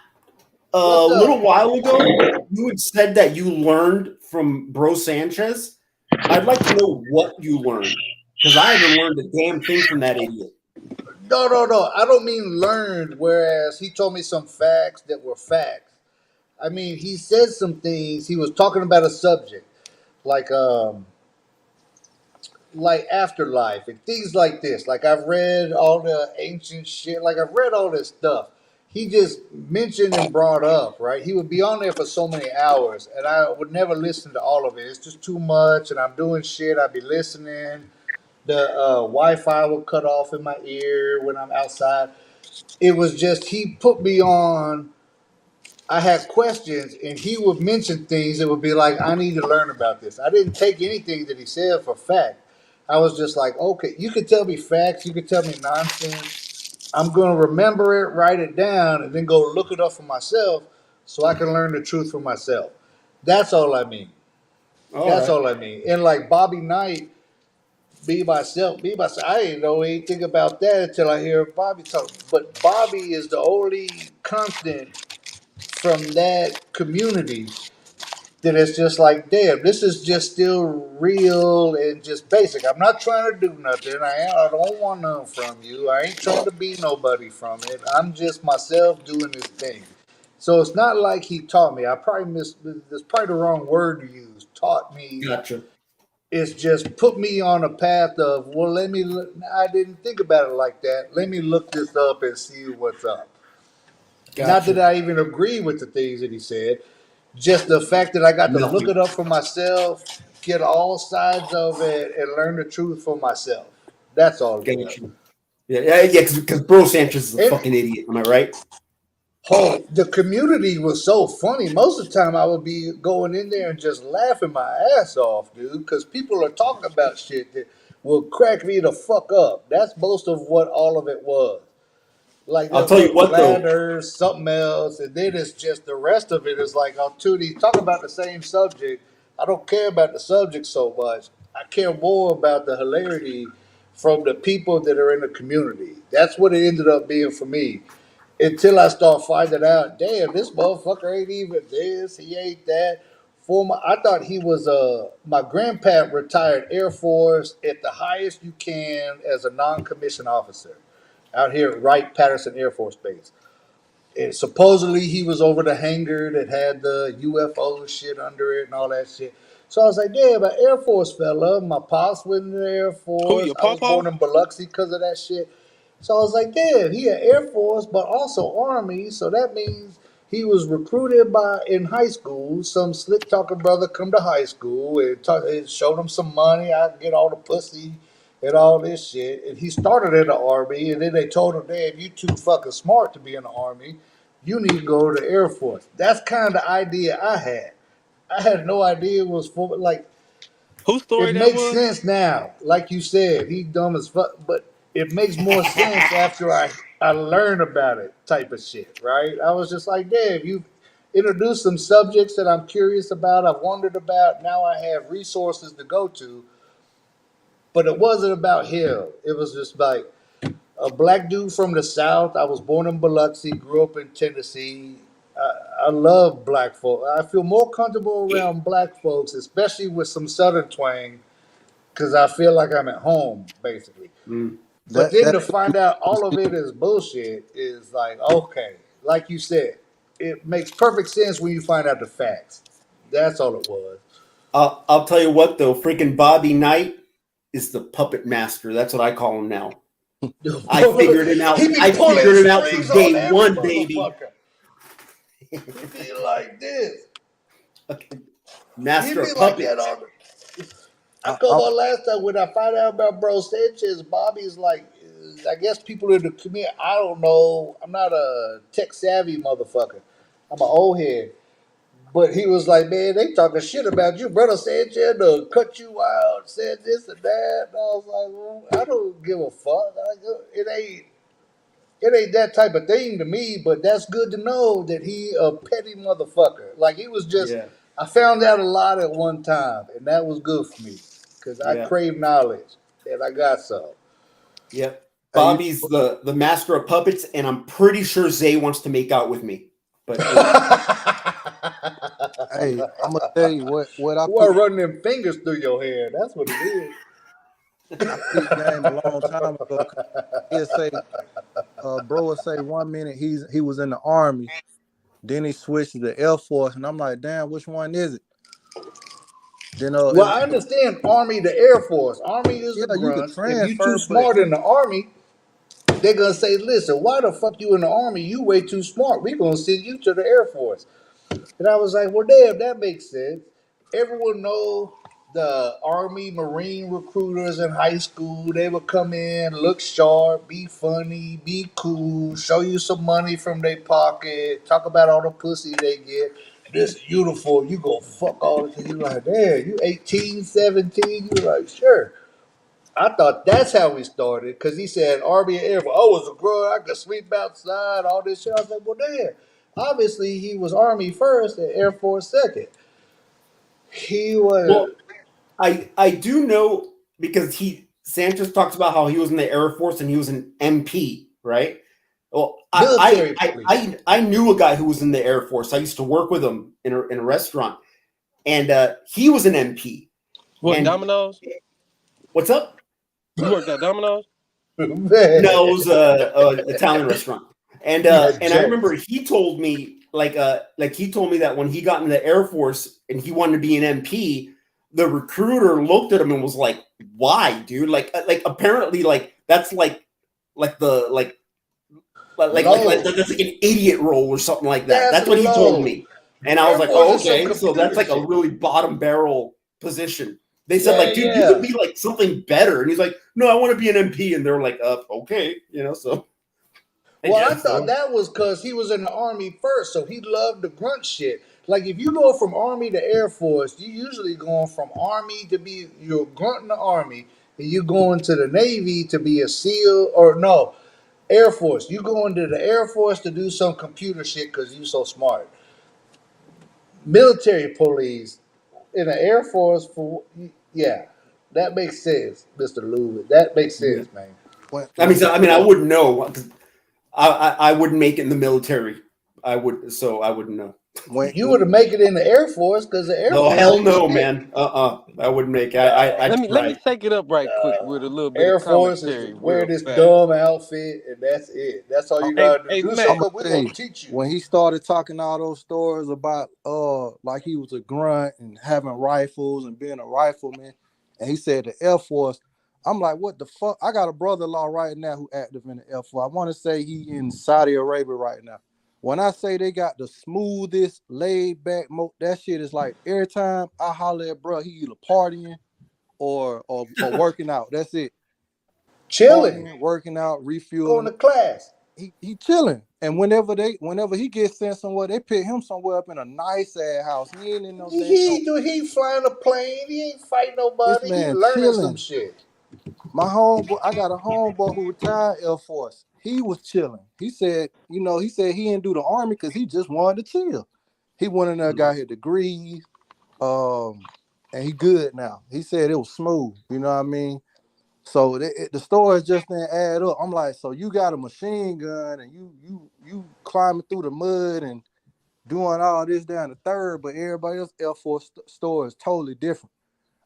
A little while ago, you had said that you learned from Bro Sanchez. I'd like to know what you learned, because I haven't learned a damn thing from that idiot. No. I don't mean learned, whereas he told me some facts that were facts. I mean, he said some things. He was talking about a subject like afterlife and things like this. Like I've read all the ancient shit. Like I've read all this stuff. He just mentioned and brought up, right? He would be on there for so many hours, and I would never listen to all of it. It's just too much, and I'm doing shit. I'd be listening. The Wi-Fi would cut off in my ear when I'm outside. It was just he put me on. I had questions, and he would mention things that would be like, I need to learn about this. I didn't take anything that he said for fact. I was just like, okay, you could tell me facts, you could tell me nonsense. I'm going to remember it, write it down, and then go look it up for myself so I can learn the truth for myself. That's all I mean. That's all I mean. And like Bobby Knight, be myself. I didn't know anything about that until I hear Bobby talk. But Bobby is the only constant from that community that it's just like, damn, this is just still real and just basic. I'm not trying to do nothing. I don't want nothing from you. I ain't trying to be nobody from it. I'm just myself doing this thing. So it's not like he taught me. I probably that's probably the wrong word to use. Taught me. Gotcha. It's just put me on a path of, well, let me look. I didn't think about it like that. Let me look this up and see what's up. Gotcha. Not that I even agree with the things that he said. Just the fact that I got to look it up for myself, get all sides of it, and learn the truth for myself. That's all it was. Yeah, because Bro Sanchez is a fucking idiot. Am I right? Oh, the community was so funny. Most of the time, I would be going in there and just laughing my ass off, dude, because people are talking about shit that will crack me the fuck up. That's most of what all of it was. Like, I'll tell you what, flat though. earth, something else, and then it's just the rest of it is like, oh, Tootie, talk about the same subject. I don't care about the subject so much. I care more about the hilarity from the people that are in the community. That's what it ended up being for me. Until I start finding out, damn, this motherfucker ain't even this, he ain't that. I thought he was my grandpa retired Air Force at the highest you can as a non-commissioned officer out here at Wright-Patterson Air Force Base. And supposedly he was over the hangar that had the UFO shit under it and all that shit. So I was like, damn, an Air Force fella. My pops was in the Air Who, Force. your I was papa? born in Biloxi because of that shit. So I was like, damn, he had Air Force, but also Army. So that means he was recruited by in high school. Some slick talking brother come to high school and showed him some money. I get all the pussy and all this shit. And he started in the Army, and then they told him, damn, you too fucking smart to be in the Army. You need to go to the Air Force. That's kind of the idea I had. I had no idea it was for like Whose story it that makes was? sense now. Like you said, he dumb as fuck, but it makes more sense after I learn about it type of shit, right? I was just like, damn, you introduced some subjects that I'm curious about, I've wondered about. Now I have resources to go to, but it wasn't about him. It was just like a black dude from the South. I was born in Biloxi, grew up in Tennessee. I love black folk. I feel more comfortable around black folks, especially with some Southern twang, because I feel like I'm at home, basically. But then That to find out all of it is bullshit is like, okay, like you said, it makes perfect sense when you find out the facts. That's all it was. I'll tell you what though, freaking Bobby Knight is the puppet master. That's what I call him now. I figured him out. He be I pulling figured him out from strings on day every one, baby. motherfucker. He be like this. Master He be of like puppets. that all the I told her last time when I find out about Bro Sanchez, Bobby's like, I guess people in the community, I don't know. I'm not a tech savvy motherfucker. I'm an old head. But he was like, man, they talking shit about you. Brother Sanchez cut you out, said this and that. And I was like, well, I don't give a fuck. It ain't that type of thing to me, but that's good to know that he a petty motherfucker. Like he was just, Yeah, I found out a lot at one time, and that was good for me because I yeah, crave knowledge, and I got some. yep. hey, Bobby's the master of puppets, and I'm pretty sure Zay wants to make out with me. But hey, I'm gonna tell you what I Boy, running them fingers through your hair. That's what it is. I peeped game a long time ago. He'll say, bro will say 1 minute he was in the Army, then he switched to the Air Force, and I'm like, damn, which one is it? Then Well, I understand Army to Air Force. Army is the yeah, you could grunts. If you too transfer, but smart in the Army, they're gonna say, listen, why the fuck you in the Army? You way too smart. We gonna send you to the Air Force. And I was like, well, damn, that makes sense. Everyone know the Army Marine recruiters in high school. They would come in, look sharp, be funny, be cool, show you some money from their pocket, talk about all the pussy they get. This uniform, you go fuck all this. You like, damn, you 18, 17. You like, sure. I thought that's how we started because he said Army and Air Force. I was a girl, I could sleep outside, all this shit. I was like, well, damn. Obviously, he was Army first and Air Force second. He was well, I do know because Sanchez talks about how he was in the Air Force and he was an MP, right? Well, military police. I knew a guy who was in the Air Force. I used to work with him in a restaurant, and he was an MP. What, And Domino's? what's up? You worked at Domino's? No, it was a Italian restaurant. And I jokes. remember he told me he told me that when he got in the Air Force and he wanted to be an MP, the recruiter looked at him and was like, "Why, dude? Like apparently that's like that's like an idiot role or something like that." That's what he told me, and I was like, "Oh, okay, so that's like a really bottom barrel position." They said, like, dude, you could be like something better. And he's like, no, I want to be an MP. And they're like, okay, so. Well, I thought that was because he was in the Army first, so he loved the grunt shit. Like, if you go from Army to Air Force, you usually going from Army to be, you're grunt in the Army, and you going to the Navy to be a SEAL, or no, Air Force. You go into the Air Force to do some computer shit because you so smart. Military police in the Air Force that makes sense, Mr. Lubin. That makes sense, man. I wouldn't know. I wouldn't make it in the military. I wouldn't know. You would have make it in the Air Force because the Air Force. No, hell no, man. I wouldn't make it. Let me take it up right quick with a little bit Air of Force commentary. is wear this dumb outfit, and that's it. That's all you gotta do. Do I'm something, we're gonna teach you. When he started talking all those stories about like he was a grunt and having rifles and being a rifleman, and he said the Air Force, I'm like, what the fuck? I got a brother-in-law right now who active in the Air Force. I want to say he in Saudi Arabia right now. When I say they got the smoothest, laid back, that shit is like every time I holler at bro, he either partying or working out. That's it. Chilling. Partying, working out, Going refueling. to class. He chilling. And whenever he gets sent somewhere, they pick him somewhere up in a nice ass house. He ain't in no damn. He flying a plane. He ain't fighting This nobody. He man learning some chilling. shit. My homeboy, I got a homeboy who retired Air Force. He was chilling. He said he didn't do the Army because he just wanted to chill. He went in there, got his degree, and he good now. He said it was smooth. You know what I mean? So the stories just didn't add up. I'm like, so you got a machine gun and you climbing through the mud and doing all this down the third, but everybody else Air Force story is totally different.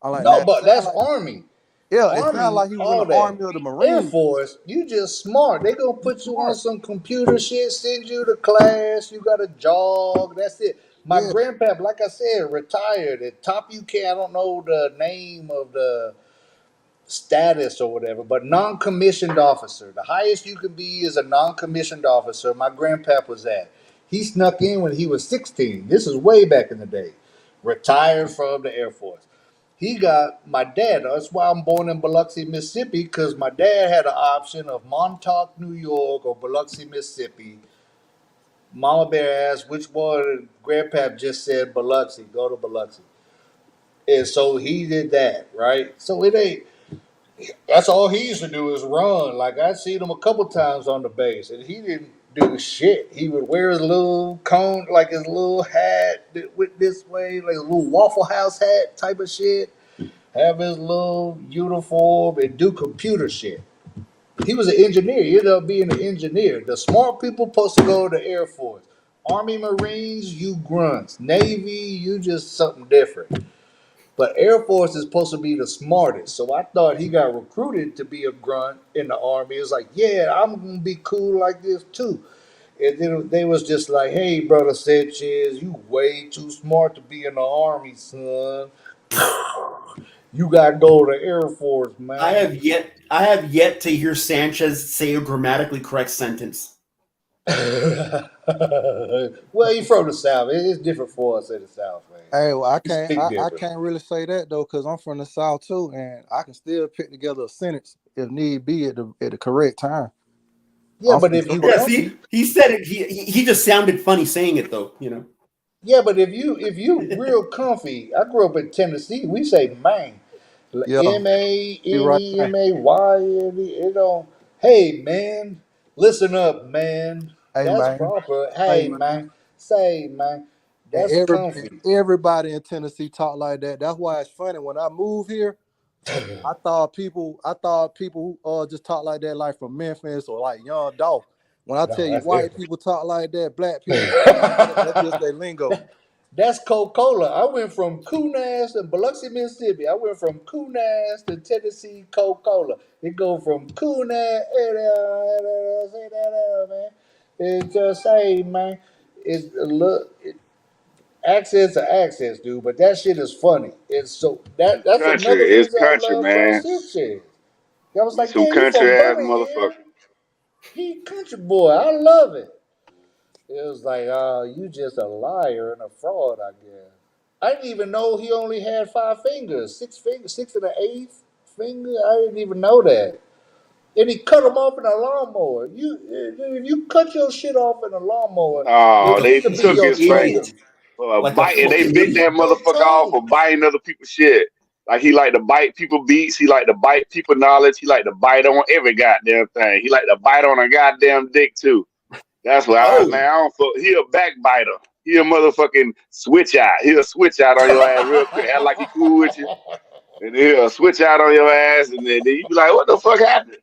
I'm like, now No, it but sound that's like Army. it sounded Army, like he was in the all that. Army or the Air Marines. Force, you just smart. They gonna You put you on smart. some computer shit, send you to class. You got to jog. That's it. My Yeah, grandpa, like I said, retired at top UK. I don't know the name of the status or whatever, but non-commissioned officer. The highest you can be is a non-commissioned officer. My grandpa was that. He snuck in when he was 16. This is way back in the day. Retired from the Air Force. He got my dad. That's why I'm born in Biloxi, Mississippi, because my dad had an option of Montauk, New York, or Biloxi, Mississippi. Mama Bear asked which one. Grandpa just said Biloxi. Go to Biloxi. And so he did that, right? So it ain't. That's all he used to do is run. Like I seen him a couple times on the base, and he didn't do shit. He would wear his little cone, like his little hat with this way, like a little Waffle House hat type of shit. Have his little uniform and do computer shit. He was an engineer. He ended up being an engineer. The smart people supposed to go to the Air Force. Army, Marines, you grunts. Navy, you just something different. But Air Force is supposed to be the smartest. So I thought he got recruited to be a grunt in the Army. It's like, yeah, I'm going to be cool like this too. And then they was just like, hey, brother Sanchez, you way too smart to be in the Army, son. You got to go to the Air Force, man. I have yet to hear Sanchez say a grammatically correct sentence. Well, he's from the South. It's different for us in the South, man. hey, well, We speak I different. can't really say that though, because I'm from the South too, and I can still pick together a sentence if need be at the correct time. Yeah, I'm but from if you Georgia. Yeah, see, he said it. He just sounded funny saying it though. You know. Yeah, but if you real comfy, I grew up in Tennessee. We say man, Yeah, you're right there. MANEMAY. You know, hey man, listen up, man. Hey That's man, proper. hey Hey man, man, say man. and That's comfy. everybody in Tennessee talk like that. That's why it's funny when I moved here. I thought people who just talk like that, like from Memphis or like Young Dolph. When I tell No, you that's white different. people talk like that, black people talk like that, that's just their lingo. That's Coca-Cola. I went from Kunas to Biloxi, Mississippi. I went from Kunas to Tennessee Coca-Cola. It go from Kunas, man. It's just say, man. It's look accents are accents, dude. But that shit is funny. It's so that's another Country. It's reason I country, love Bro man. Sanchez. I was We like, some damn, you country from ass Birmingham? motherfucker. He country boy. I love it. It was like, you just a liar and a fraud, I guess. I didn't even know he only had 5 fingers, 6 fingers, six and an eighth finger. I didn't even know that. And he cut them off in a lawnmower. If you cut your shit off in a lawnmower, it Oh, they used to be took Fucking your his finger. idiot. toes. Like a Bite, and they fucking bit that idiot. Your motherfucker off for toes. biting other people's shit. Like he like to bite people beats. He like to bite people knowledge. He like to bite on every goddamn thing. He like to bite on a goddamn dick too. That's why Oh, man, I don't fuck. He a backbiter. He a motherfucking switch out. He'll switch out on your ass real quick. Act like he cool with you. And he'll switch out on your ass. And then you be like, what the fuck happened?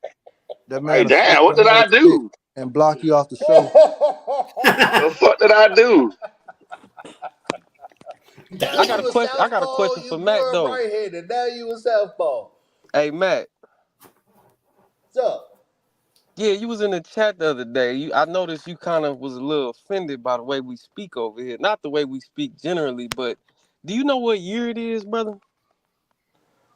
That man Like, will switch damn, what did your I ass stick do? and block you off the show. The fuck did I do? Now I got you a a question. I got a southpaw, question for you Mac grew up though. right-handed. Now you a southpaw. Hey Mac. What's up? Yeah, you was in the chat the other day. I noticed you kind of was a little offended by the way we speak over here. Not the way we speak generally, but do you know what year it is, brother?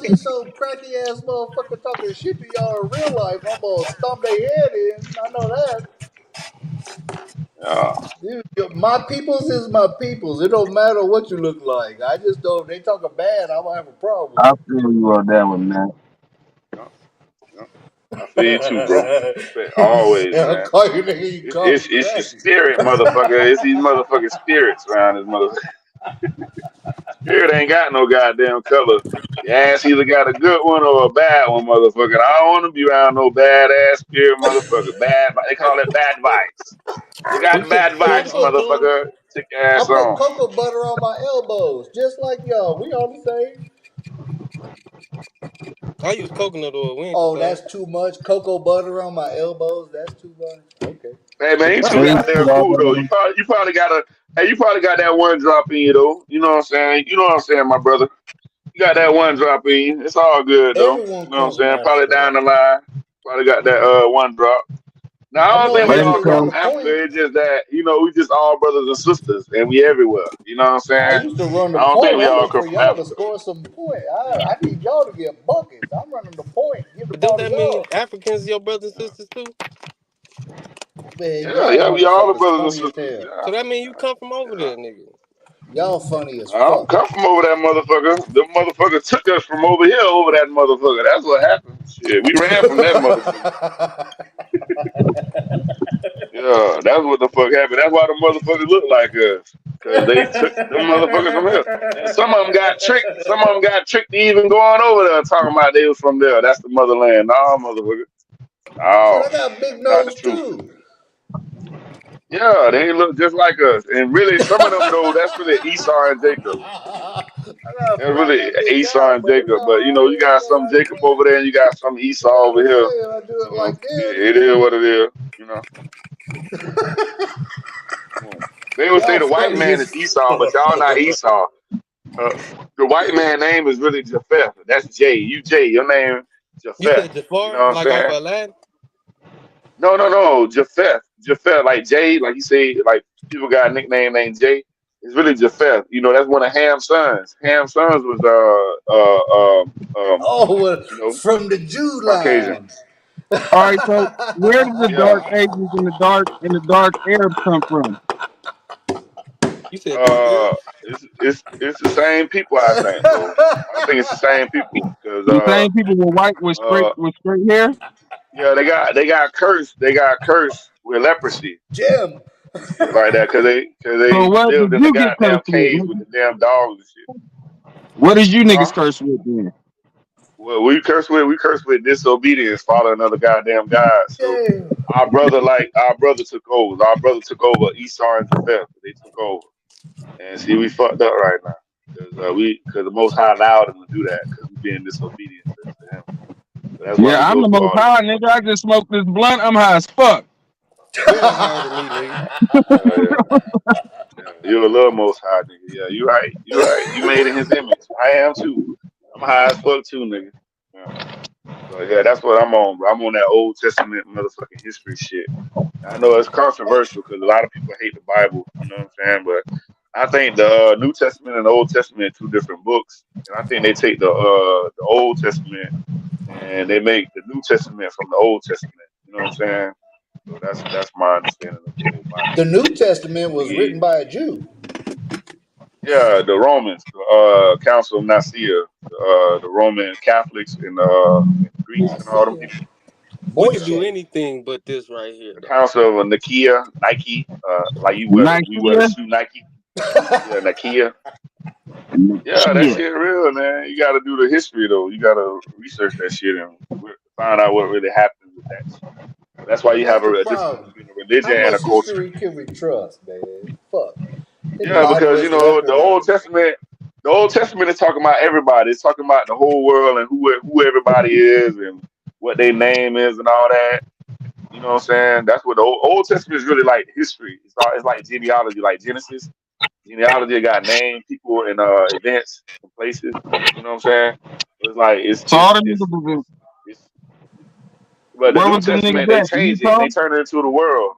see some cracky ass motherfucker talking shit to y'all in real life, I'm gonna stomp their head in. I know that. My peoples is my peoples. It don't matter what you look like. I just don't. They talking bad. I don't have a problem I feel you on that one, man. Yeah, yeah. I feel you too, bro. Respect always, Yeah, I man. call you nigga. You call me It's your crazy. spirit, motherfucker. It's these motherfucking spirits around this motherfucker. Spirit ain't got no goddamn color. Your ass either got a good one or a bad one, motherfucker. I don't want to be around no bad ass spirit, motherfucker. Bad. They call it bad vibes. You Who got said bad I vibes, put cocoa? motherfucker. Take your I ass put on. cocoa butter on my elbows, just like y'all. We all the same. I use coconut oil. We ain't the Oh, same. that's too much. Cocoa butter on my elbows. That's too much. Okay. Hey man, you too They ain't goddamn put all cool that though. on. You probably got a hey, you probably got that one drop in you though. You know what I'm saying? You know what I'm saying, my brother. You got that one drop in you. It's all good though. Everyone You know what I'm come from saying? Probably Africa, down the though. line. Probably got that one drop. Now I I don't know think I we used Later all to come run from the come. Africa. point. It's just that, we just all brothers and sisters and we everywhere. You know what I'm I saying? used to run the I don't think point. we I'm all looking come for from y'all to Africa. score some point. I need y'all to get buckets. I'm running the point. Give the But don't ball to that mean y'all. Africans your brothers and sisters too? Man, Yeah, y'all yeah, we all the motherfuckers brothers and funny as sisters. hell. Yeah, So that mean you come from over yeah. there, nigga. Y'all funny as I don't fuck. come from over that motherfucker. The motherfucker took us from over here over that motherfucker. That's what happened. Shit, we ran from that motherfucker. Yeah, that's what the fuck happened. That's why the motherfuckers look like us. Cause they took them motherfuckers from here. And some of them got tricked. Some of them got tricked to even going over there talking about they was from there. That's the motherland. Nah, motherfucker. Shit, I No, got big that's not the nose truth. too. Yeah, they look just like us. And really, some of them though, that's really Esau and Jacob. I got a That's flat really that bitch Esau out, and but it's Jacob. But alright. you It got ain't some nothing Jacob over bad. there, and you got some Esau I'm over just here. saying, I do it So like this, it is what it is. You know. Mm. They would say y'all the white funny man as is Esau, but y'all not fuck. Esau. Uh, the white man name is really Japheth. That's J. You J. Your name You Japheth. said You know Jafar, what I'm like off saying? of Aladdin? No, no, no. Japheth. Japheth, like J. Like you say, like people got a nickname named J. It's really Japheth. That's one of Ham's sons. Ham's sons was Oh, well, you know from the Jew Caucasian. line. All right, so where did the Yeah. dark ages and the dark Arabs come from? You said dark Arabs? It's the same people. I think though. I think it's the same people because The same people were white with straight uh with straight hair. yeah, they got cursed. They got cursed with leprosy Jim. and shit like that because So they what did lived in the you get goddamn cursed with, caves with nigga? the damn dogs and shit. What did you niggas Huh? curse with then? Well, we cursed with disobedience, following another goddamn God. So Damn. our brother took over. Our brother took over Esau and Japheth. They took over, and see, we fucked up right now because the Most High allowed them to do that because we being disobedient to Him. So that's why we Yeah, I'm go the through most all this high, fuck nigga. I shit. just smoked this blunt. I'm high as fuck. You ain't higher than me, nigga. Yeah, yeah. Yeah, you're a little Most High nigga. Yeah, you right. You right. You made in His image. I am too. I'm high as fuck too, nigga. Yeah. So yeah, that's what I'm on, bro. I'm on that Old Testament motherfucking history shit. I know it's controversial because a lot of people hate the Bible. You know what I'm saying? But I think the New Testament and the Old Testament are two different books, and I think they take the Old Testament and they make the New Testament from the Old Testament. You know what I'm saying? So that's my understanding of the whole Bible. The New Testament was written Nigga, by a Jew. yeah, the Romans, the Council of Nicaea, the Roman Catholics and the Greeks and all them Nicaea. people. We Boy could do shit. anything but this right here, The though. Council of Nicaea, Nike, like we wear the Nigeria, shoe Nike. Yeah, Nicaea. Yeah, that Nigeria. shit real, man. You got to do the history though. You got to research that shit and find out what really happened with that shit. So that's why And you have that's the a difference problem. between a religion How and a much culture. history can we trust, man? Fuck. They Yeah, lie to because us left the and Old right. Testament, is talking about everybody. It's talking about the whole world and who everybody is and what their name is and all that. You know what I'm saying? That's what the Old Testament is really like history. It's like genealogy, like Genesis. Genealogy got names, people, and events and places. You know what I'm saying? So it's like So all them niggas was it's but the where New was them Testament niggas they at? change it and Utah? they turn it into the world.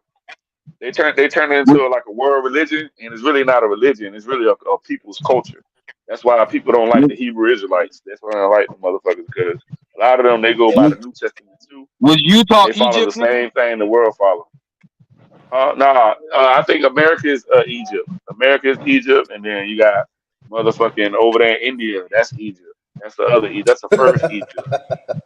They turn it into like a world religion, and it's really not a religion. It's really a people's culture. That's why people don't like the Hebrew Israelites. That's why I don't like the motherfuckers because a lot of them they go by the New Testament too, Was and Utah they follow the Egypt, nigga? same thing the world follows. Nah, I think America is Egypt. America is Egypt, and then you got motherfucking over there in India. That's Egypt. That's the other Egypt. That's the first Egypt.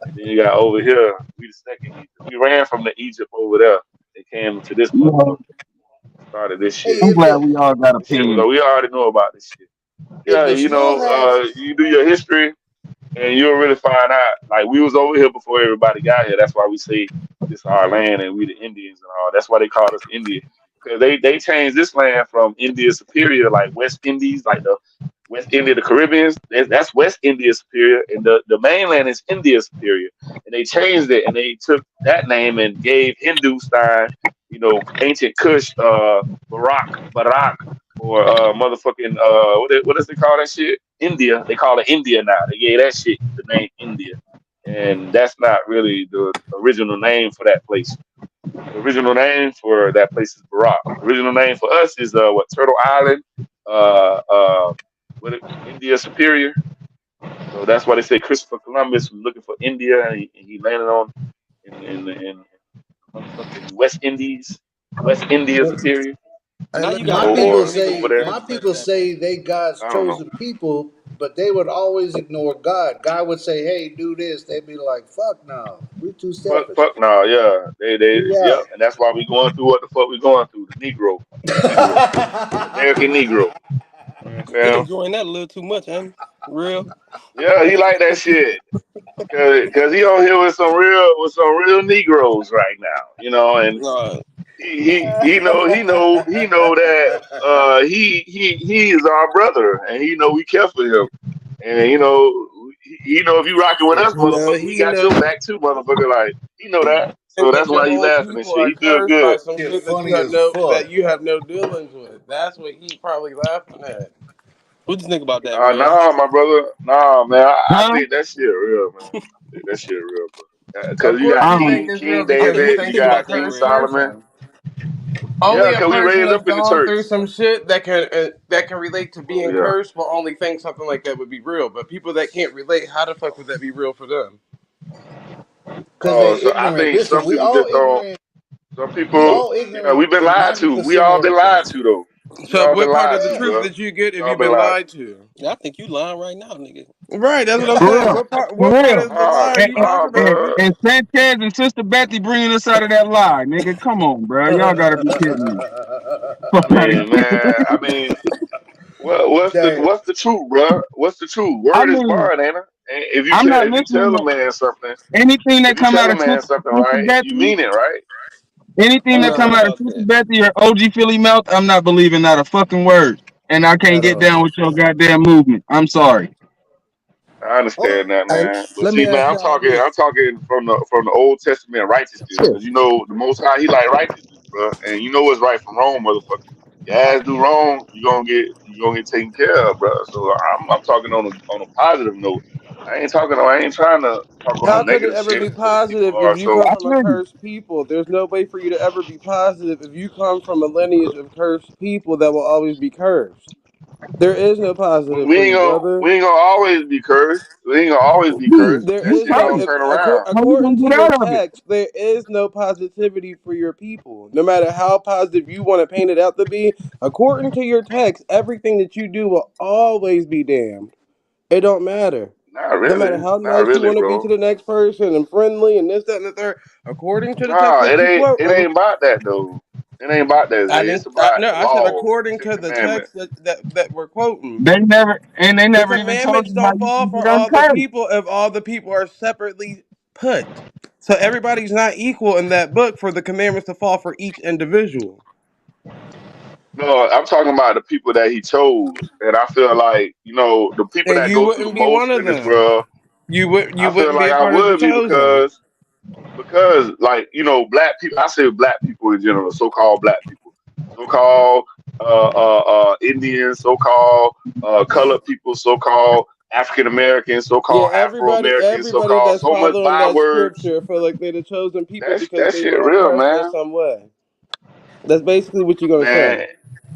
And then you got over here, we the second Egypt. We ran from the Egypt over there. They came to this You know, motherfucker and started this Hey, shit. I'm glad we all got opinions. So we already know about this shit. if Yeah, the slaughterhouse, you do your history, and you'll really find out. Like we was over here before everybody got here. That's why we say this our land and we the Indians and all. That's why they called us Indian. Because they changed this land from India Superior, like West Indies, like the West India, the Caribbeans. That's West India Superior, and the mainland is India Superior. And they changed it, and they took that name and gave Hindustan, ancient Kush, Barak, or motherfucking what does they call that shit? India. They call it India now. They gave that shit the name India, and that's not really the original name for that place. The original name for that place is Barak. The original name for us is Turtle Island, India Superior. So that's why they say Christopher Columbus was looking for India, and he landed on in motherfucking West Indies, West India Superior. Now you got my a Or people damn nigga over with say there. my sense people that say they God's I don't know. chosen people, but they would always ignore God. God would say, "Hey, do this." They'd be like, "Fuck no, we too selfish." Fuck no, yeah. Yeah. Yep, and that's why we going through what the fuck we going through. The American Negro. You know what I'm he saying? enjoying that a little too much, ain't he? Real. Yeah, he like that shit. Cause he on here with some real Negroes right now, and Uh, he know that he is our brother, and he know we care for him, and he know if you rocking with us, no, motherfucker, we he got your know. back too, motherfucker. Like he know that, Think so that that's your why he own laughing and people shit. are He doing cursed by good. some Shit shit that funny as fuck. you have no dealings with. That's what he probably laughing at. What you think about that, real? Nah, my brother, nah, man. I Huh? think that shit real, man. I think that shit real, bro. Of Because you course got I you don't. think King it's real King because you David, think you he's a got King cursed Solomon. person. Yeah, Only a because we person raised that's up in the gone church. through some shit that can relate to Oh being yeah. cursed will only think something like that would be real. But people that can't relate, how the fuck would that be real for them? Cause Oh, they so I ignorant. think Listen, some we people all just don't. ignorant. Some We people, all yeah, ignorant we've been in lied to. We 90% all of been the time. lied to though. We So all been what part lied of the to, truth bro. did you get We if all you've been been lied lied to. to? Yeah, I think you lying right now, nigga. Right, that's what I'm For saying. real. What For part real. of the lie are you Nah, talking about, bro. Real? And Sanchez and Sister Betty bringing us out of that lie, nigga. Come on, bro. Y'all gotta be kidding me. Fuck I out of mean, here. man. What's the Dang. truth, bro? What's the truth? I Word is mean, bond, ain't it? And I'm not if you listening tell a to man something, anything that if you come tell out a of man something Sister right, you Betty. mean it, right? Anything I'm that not come out of about Sister that. Betty or OG Philly Mouth, I'm not believing not a fucking word. And I can't At get all. down with your goddamn movement. I'm sorry. I Oh, understand that, hey, man. But let me see, man, ask y'all this. I'm talking from the Old Testament righteousness, Sure. because the Most High, He like righteousness, bro. And you know what's right from wrong, motherfucker. Your ass do wrong, you gonna get taken care of, bro. So I'm talking on a positive note. I ain't trying to talk on no How could it negative ever shit be because people positive if are you come so. I from a feel you. cursed people? There's no way for you to ever be positive if you come from a lineage of cursed people that will always be cursed. There is no positive for you, brother. We ain't gonna always be cursed. We ain't gonna always be Dude, cursed. There That you is shit no, gonna told turn around. how you according gonna to get your out of it? text, there is no positivity for your people. No matter how positive you want to paint it out to be, according to your text, everything that you do will always be damned. It don't matter. No matter how Not nice you really, want to be bro. to the next person and friendly and this, that, and the third, according to the text Nah, that you it quoting, ain't about that though. It ain't about that, I Zay. didn't. It's about No, the I said laws, the according Ten to the Commandments. text that we're quoting. They The never even told commandments you how don't you fall can for get all the uncursed. people if all the people are separately put. So everybody's not equal in that book for the commandments to fall for each individual. No, I'm talking about the people that he chose. And I feel like, the people And that you go through wouldn't the be one most of in this them. world, You I feel wouldn't be like a I part of the would be chosen. because like, black people, I say black people in general, so-called black people, so-called Indians, so-called colored people, so-called African Americans, Yeah, so-called Afro Americans, everybody so-called that's so much following that bywords. scripture feel like they're the chosen people because That they've shit been real, oppressed in man. some way. That's basically what you're gonna Man, say.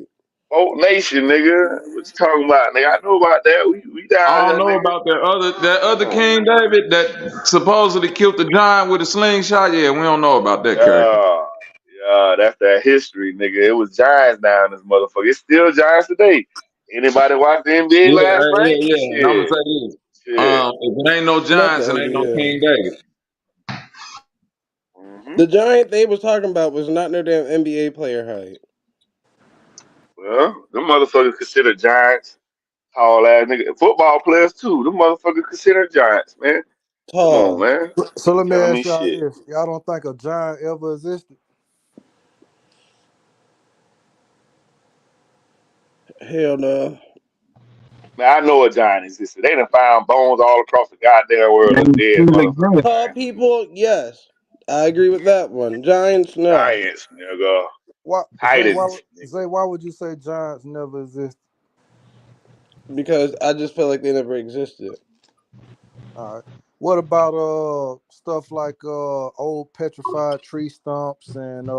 married. Folk Nation, nigga. What you talking about, nigga? I know about that. We down I don't here, know nigga. about that other Come on, King man. David that supposedly killed the giant with a slingshot. Yeah, we don't know about that character. Yeah, yeah, that's that history, nigga. It was Giants down this motherfucker. It's still Giants today. Anybody watch the NBA Yeah, last night? yeah. And I'm gonna Shit, say this. shit. If it ain't no Not the Giants, it ain't no NBA. King David. Hmm. The giant they was talking about was not no damn NBA player height. Well, them motherfuckers consider Giants tall ass nigga. Football players too. Them motherfuckers consider Giants, man. Come on, Tall. man. So You let me telling me ask y'all shit? this: y'all don't think a giant ever existed? Hell no. Man, I know a giant existed. They done found bones all across the goddamn world They of dead still motherfuckers, exist. Tall man. people, yes. I agree with that one. Giants, no. Giants, nigga. Why, Titans, nigga. Why would you say giants never existed? Because I just feel like they never existed. All right. What about stuff like old petrified tree stumps and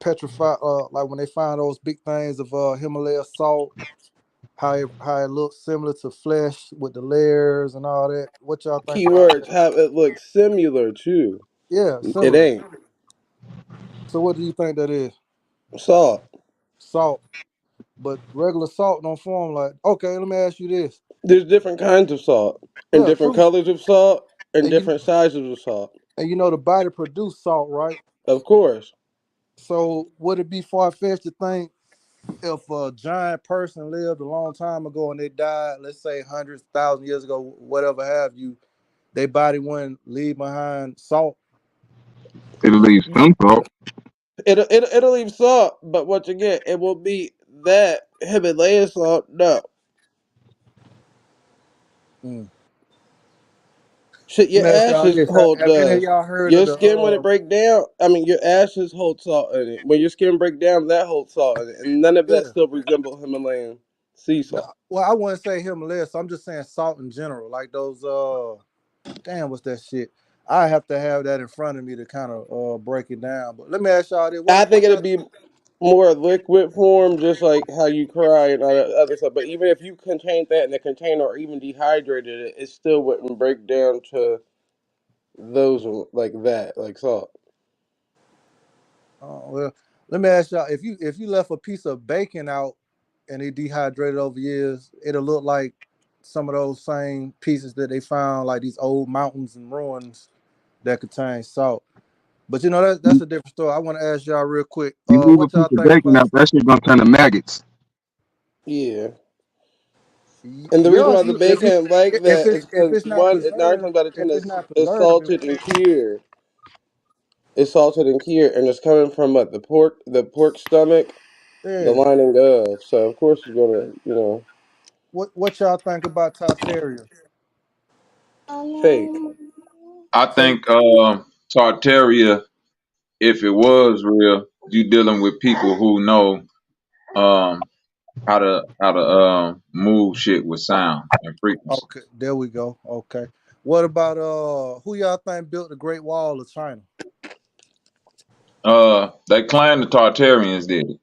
petrified like when they find those big things of Himalaya salt, how it looks similar to flesh with the layers and all that. What y'all think about Keywords that? have it look similar too. Yeah, It similar. ain't. So what do you think that is? Salt. Salt. But regular salt don't form like. Okay, let me ask you this. There's different kinds of salt. And Yeah, different true. colors of salt. And And different sizes of salt. you know the body produce salt, right? Of course. So would it be far fetched to think if a giant person lived a long time ago and they died, let's say hundreds, thousand years ago, whatever have you, their body wouldn't leave behind salt? It'll leave some salt. It'll leave salt, but once again, it will be that Himalaya salt. No. Mm. Shit, Let your me ask y'all ashes this: hold have any of y'all heard of your the? skin when it break down. I mean, your ashes hold salt in it. When your skin break down, that holds salt in it, and none of that Yeah. still resemble Himalayan sea No, salt. well, I wouldn't say Himalaya. So I'm just saying salt in general, like those. Damn, what's that shit? I have to have that in front of me to kind of break it down. But let me ask y'all this: I think what it'll y'all? be more liquid form, just like how you cry and all that other stuff. But even if you contained that in the container or even dehydrated it, it still wouldn't break down to those like that, like salt. Oh, well, let me ask y'all: if you left a piece of bacon out and it dehydrated over years, it'll look like some of those same pieces that they found, like these old mountains and ruins that contain salt. But you know that's a different story. I want to ask y'all real quick. You move a What piece y'all of think bacon about? out, that shit gonna turn to maggots. Yeah. And the reason Yeah, why the bacon like that is if because it's not one, it nine preserved, times out of if ten it's not is preserved, it salted will. and cured. It's salted and cured, and it's coming from what the pork stomach, the Yeah. lining of. So of course it's gonna, What y'all think about Tartaria? fake. I Fake. think Tartaria, if it was real, you dealing with people who know um how to move shit with sound and frequency. Okay, there we go. Okay. What about who y'all think built the Great Wall of China? They claim the Tartarians did it.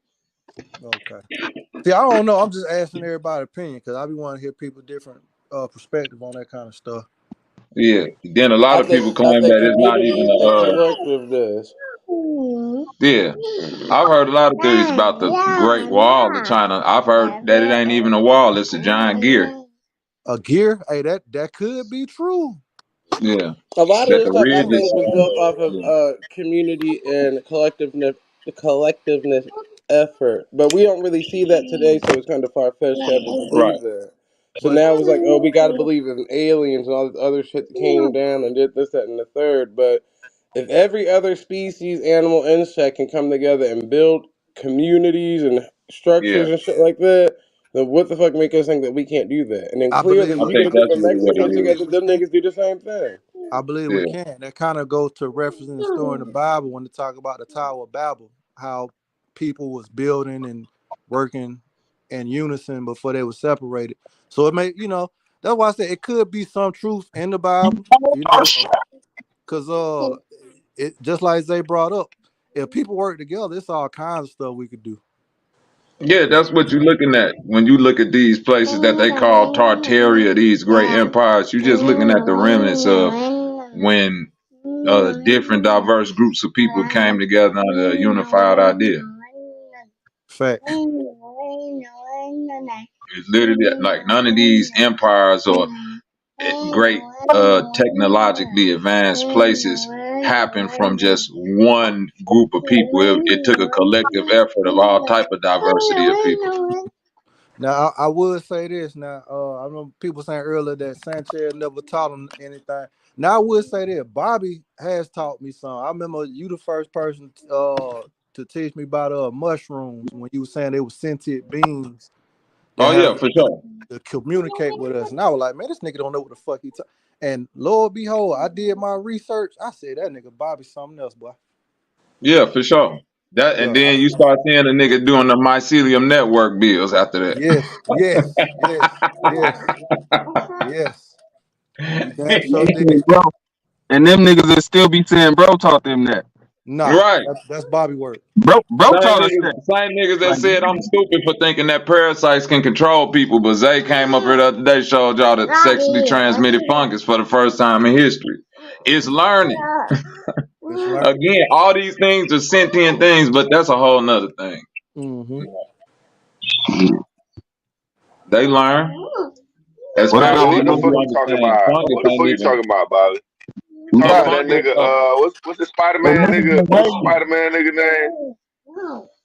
Okay. See, I don't know. I'm just asking everybody's opinion because I be wanting to hear people different perspective on that kind of stuff. Yeah. Then a lot I of think people I claim think that it's not even community and a collectiveness. yeah. I've heard a lot of theories about the Great Wall of China. I've heard that it ain't even a wall, it's a giant gear. A gear? Hey, that could be true. Yeah. A lot of That this the stuff I ridge think was built off of is community and collectiveness effort, but we don't really see that today, so it's kind of far fetched to ever right. believe that. So But now it's like, oh, we got to believe in aliens and all this other shit that came down and did this, that, and the third. But if every other species, animal, insect can come together and build communities and Yeah. structures and shit like that, then what the fuck make us think that we can't do that? And then I believe clearly, I we even think the can. that's people in really what Mexico it I is. together, believe them we can. niggas do the same thing. I believe we Yeah. can. That kind of goes to referencing the story in the Bible when they talk about the Tower of Babel, how people was building and working in unison before they were separated. So it may, that's why I said it could be some truth in the Bible, because it just like Zay brought up, if people work together, it's all kinds of stuff we could do. Yeah, that's what you're looking at when you look at these places that they call Tartaria, these great empires. You're just looking at the remnants of when different diverse groups of people came together under a unified idea. Facts. It's literally like none of these empires or great technologically advanced places happen from just one group of people. It took a collective effort of all type of diversity of people. Now I would say this. Now I know people saying earlier that Sanchez never taught him anything. Now I would say that Bobby has taught me some. I remember you the first person to teach me about mushrooms when you were saying they were sentient beings that Oh have yeah, for sure. to communicate with us. And I was like, man, this nigga don't know what the fuck he talking. And Lord behold, I did my research. I said that nigga Bobby something else, boy. Yeah, for sure. That Yeah. and then you start seeing a nigga doing the mycelium network bills after that. Yes. Yes. Yes. Yes. Yes. He damn sure did. Bro. And them niggas that still be saying bro taught them that. Nah, Right. that's Bobby word. Bro taught us that. Same niggas that Like, said I'm stupid for thinking that parasites can control people, but Zay came up here the other day, showed y'all that sexually transmitted fungus for the first time in history. It's learning. It's like, Again, all these things are sentient things, but that's a whole nother thing. mm-hmm. They learn. what Bobby, about Especially what the when fuck you you talking understand about? fungus What the ain't fuck you even talking about, Bobby? You you talking a got about that fungus. nigga? What's the Spider the Man niggas nigga? that What's the raised Spider Man nigga name?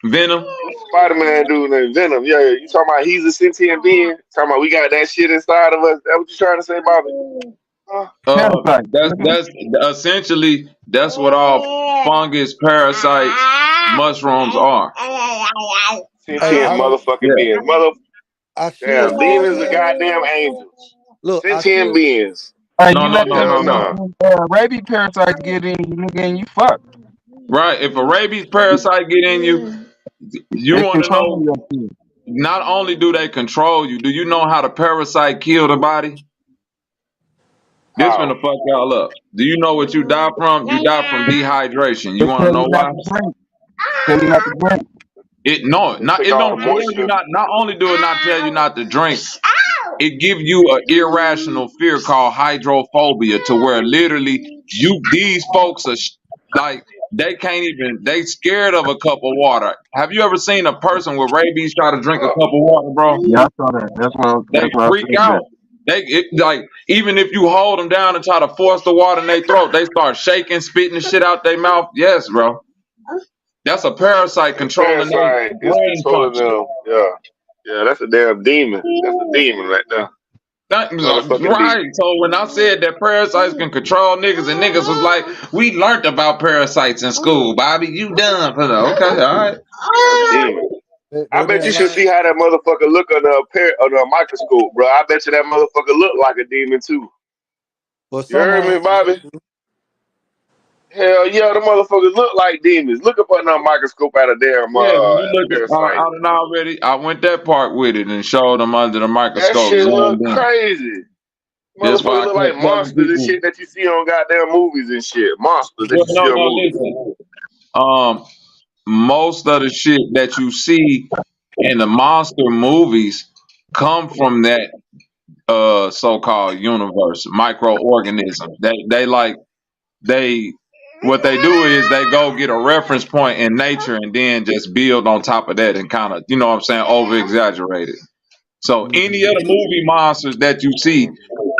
Venom. What's the Spider Man dude named Venom? Yeah, you talking about he's a sentient being? Talking about we got that shit inside of us? That what you trying to say, Bobby? Huh? parasites, nigga. That's essentially that's what all fungus, parasites, mushrooms are. Hey, Sentient I don't motherfucking Yeah. beings. I should Damn, say demons are goddamn angels. look, I Sentient should beings. Hey, No, you no, let no, them no, Hell no. no. rabies parasites get in you, nigga, and you fuck. Right. If a rabies parasite get in you, you They want to control know. your shit. Not only do they control you, do you know how the parasite kill the body? This How? finna fuck y'all up. Do you know what you die from? You die from dehydration. You They want to tell know you not why? to drink. Tell you not to drink. They take It all don't the tell you moisture. not. Not only do it not tell you not to drink, it give you an irrational fear called hydrophobia, to where literally these folks are like they can't even they scared of a cup of water. Have you ever seen a person with rabies try to drink a cup of water, bro? Yeah, I saw that. They That's what I freak said out. that. Like even if you hold them down and try to force the water in their throat, they start shaking, spitting the shit out their mouth. Yes, bro. That's a parasite The controlling parasite their is brain controlling function. them. Yeah. Yeah, that's a damn demon. That's a demon right there. Motherfucking demon. Right. So when I said that parasites can control niggas, and niggas was like, we learned about parasites in school, Bobby. You done. Okay, all right. Damn demon. I they bet you didn't should learn see how that motherfucker look under a microscope, bro. I bet you that motherfucker look like a demon too. for You some heard of me, Bobby? them. Hell yeah, the motherfuckers look like demons. Look up under a microscope at a damn Yeah, when you look at parasite. I done already, I went that part with it and showed them under the That microscope, shit zoomed look in. crazy. That's why Motherfuckers I look like kept telling monsters and people, shit that you see on goddamn movies and shit. Monsters that well, you see on no, movies. listen. Most of the shit that you see in the monster movies come from that so-called universe, microorganisms. They what they do is they go get a reference point in nature and then just build on top of that and kind of, you know what I'm saying, over exaggerate it. So any Mhm. of the movie monsters that you see,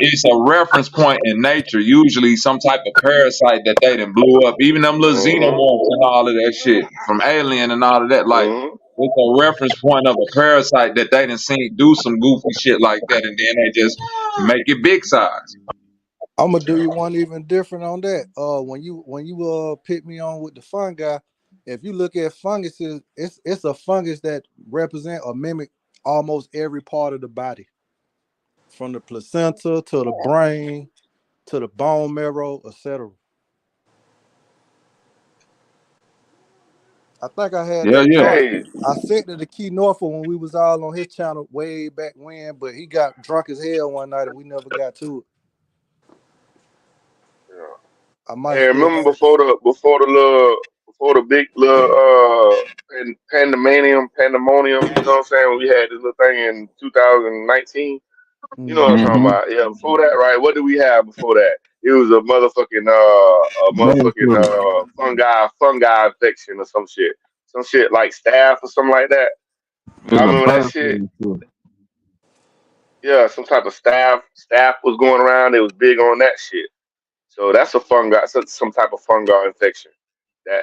it's a reference point in nature, usually some type of parasite that they done blew up. Even them little Mm-hmm. xenomorphs and all of that shit from Alien and all of that, like Mm-hmm. it's a reference point of a parasite that they done seen do some goofy shit like that, and then they just make it big size. I'm gonna do you one even different on that. When you pick me on with the fungi, if you look at funguses, it's a fungus that represent or mimic almost every part of the body, from the placenta to the brain to the bone marrow, etc. I think I had Yeah, that yeah. chart. Hey, I sent it to Key Norfolk when we was all on his channel way back when, but he got drunk as hell one night and we never got to it. I might hey, still remember have it. before the big little pandemonium. You know what I'm saying? When we had this little thing in 2019. You know what I'm talking Mm-hmm. about? Yeah. Before that, right? What did we have before that? It was Very true. fungi infection or some shit like staph or something like that. It was Y'all a remember that shit? butterfly too. Yeah, some type of staph was going around. It was big on that shit. So that's a fungi, some type of fungal infection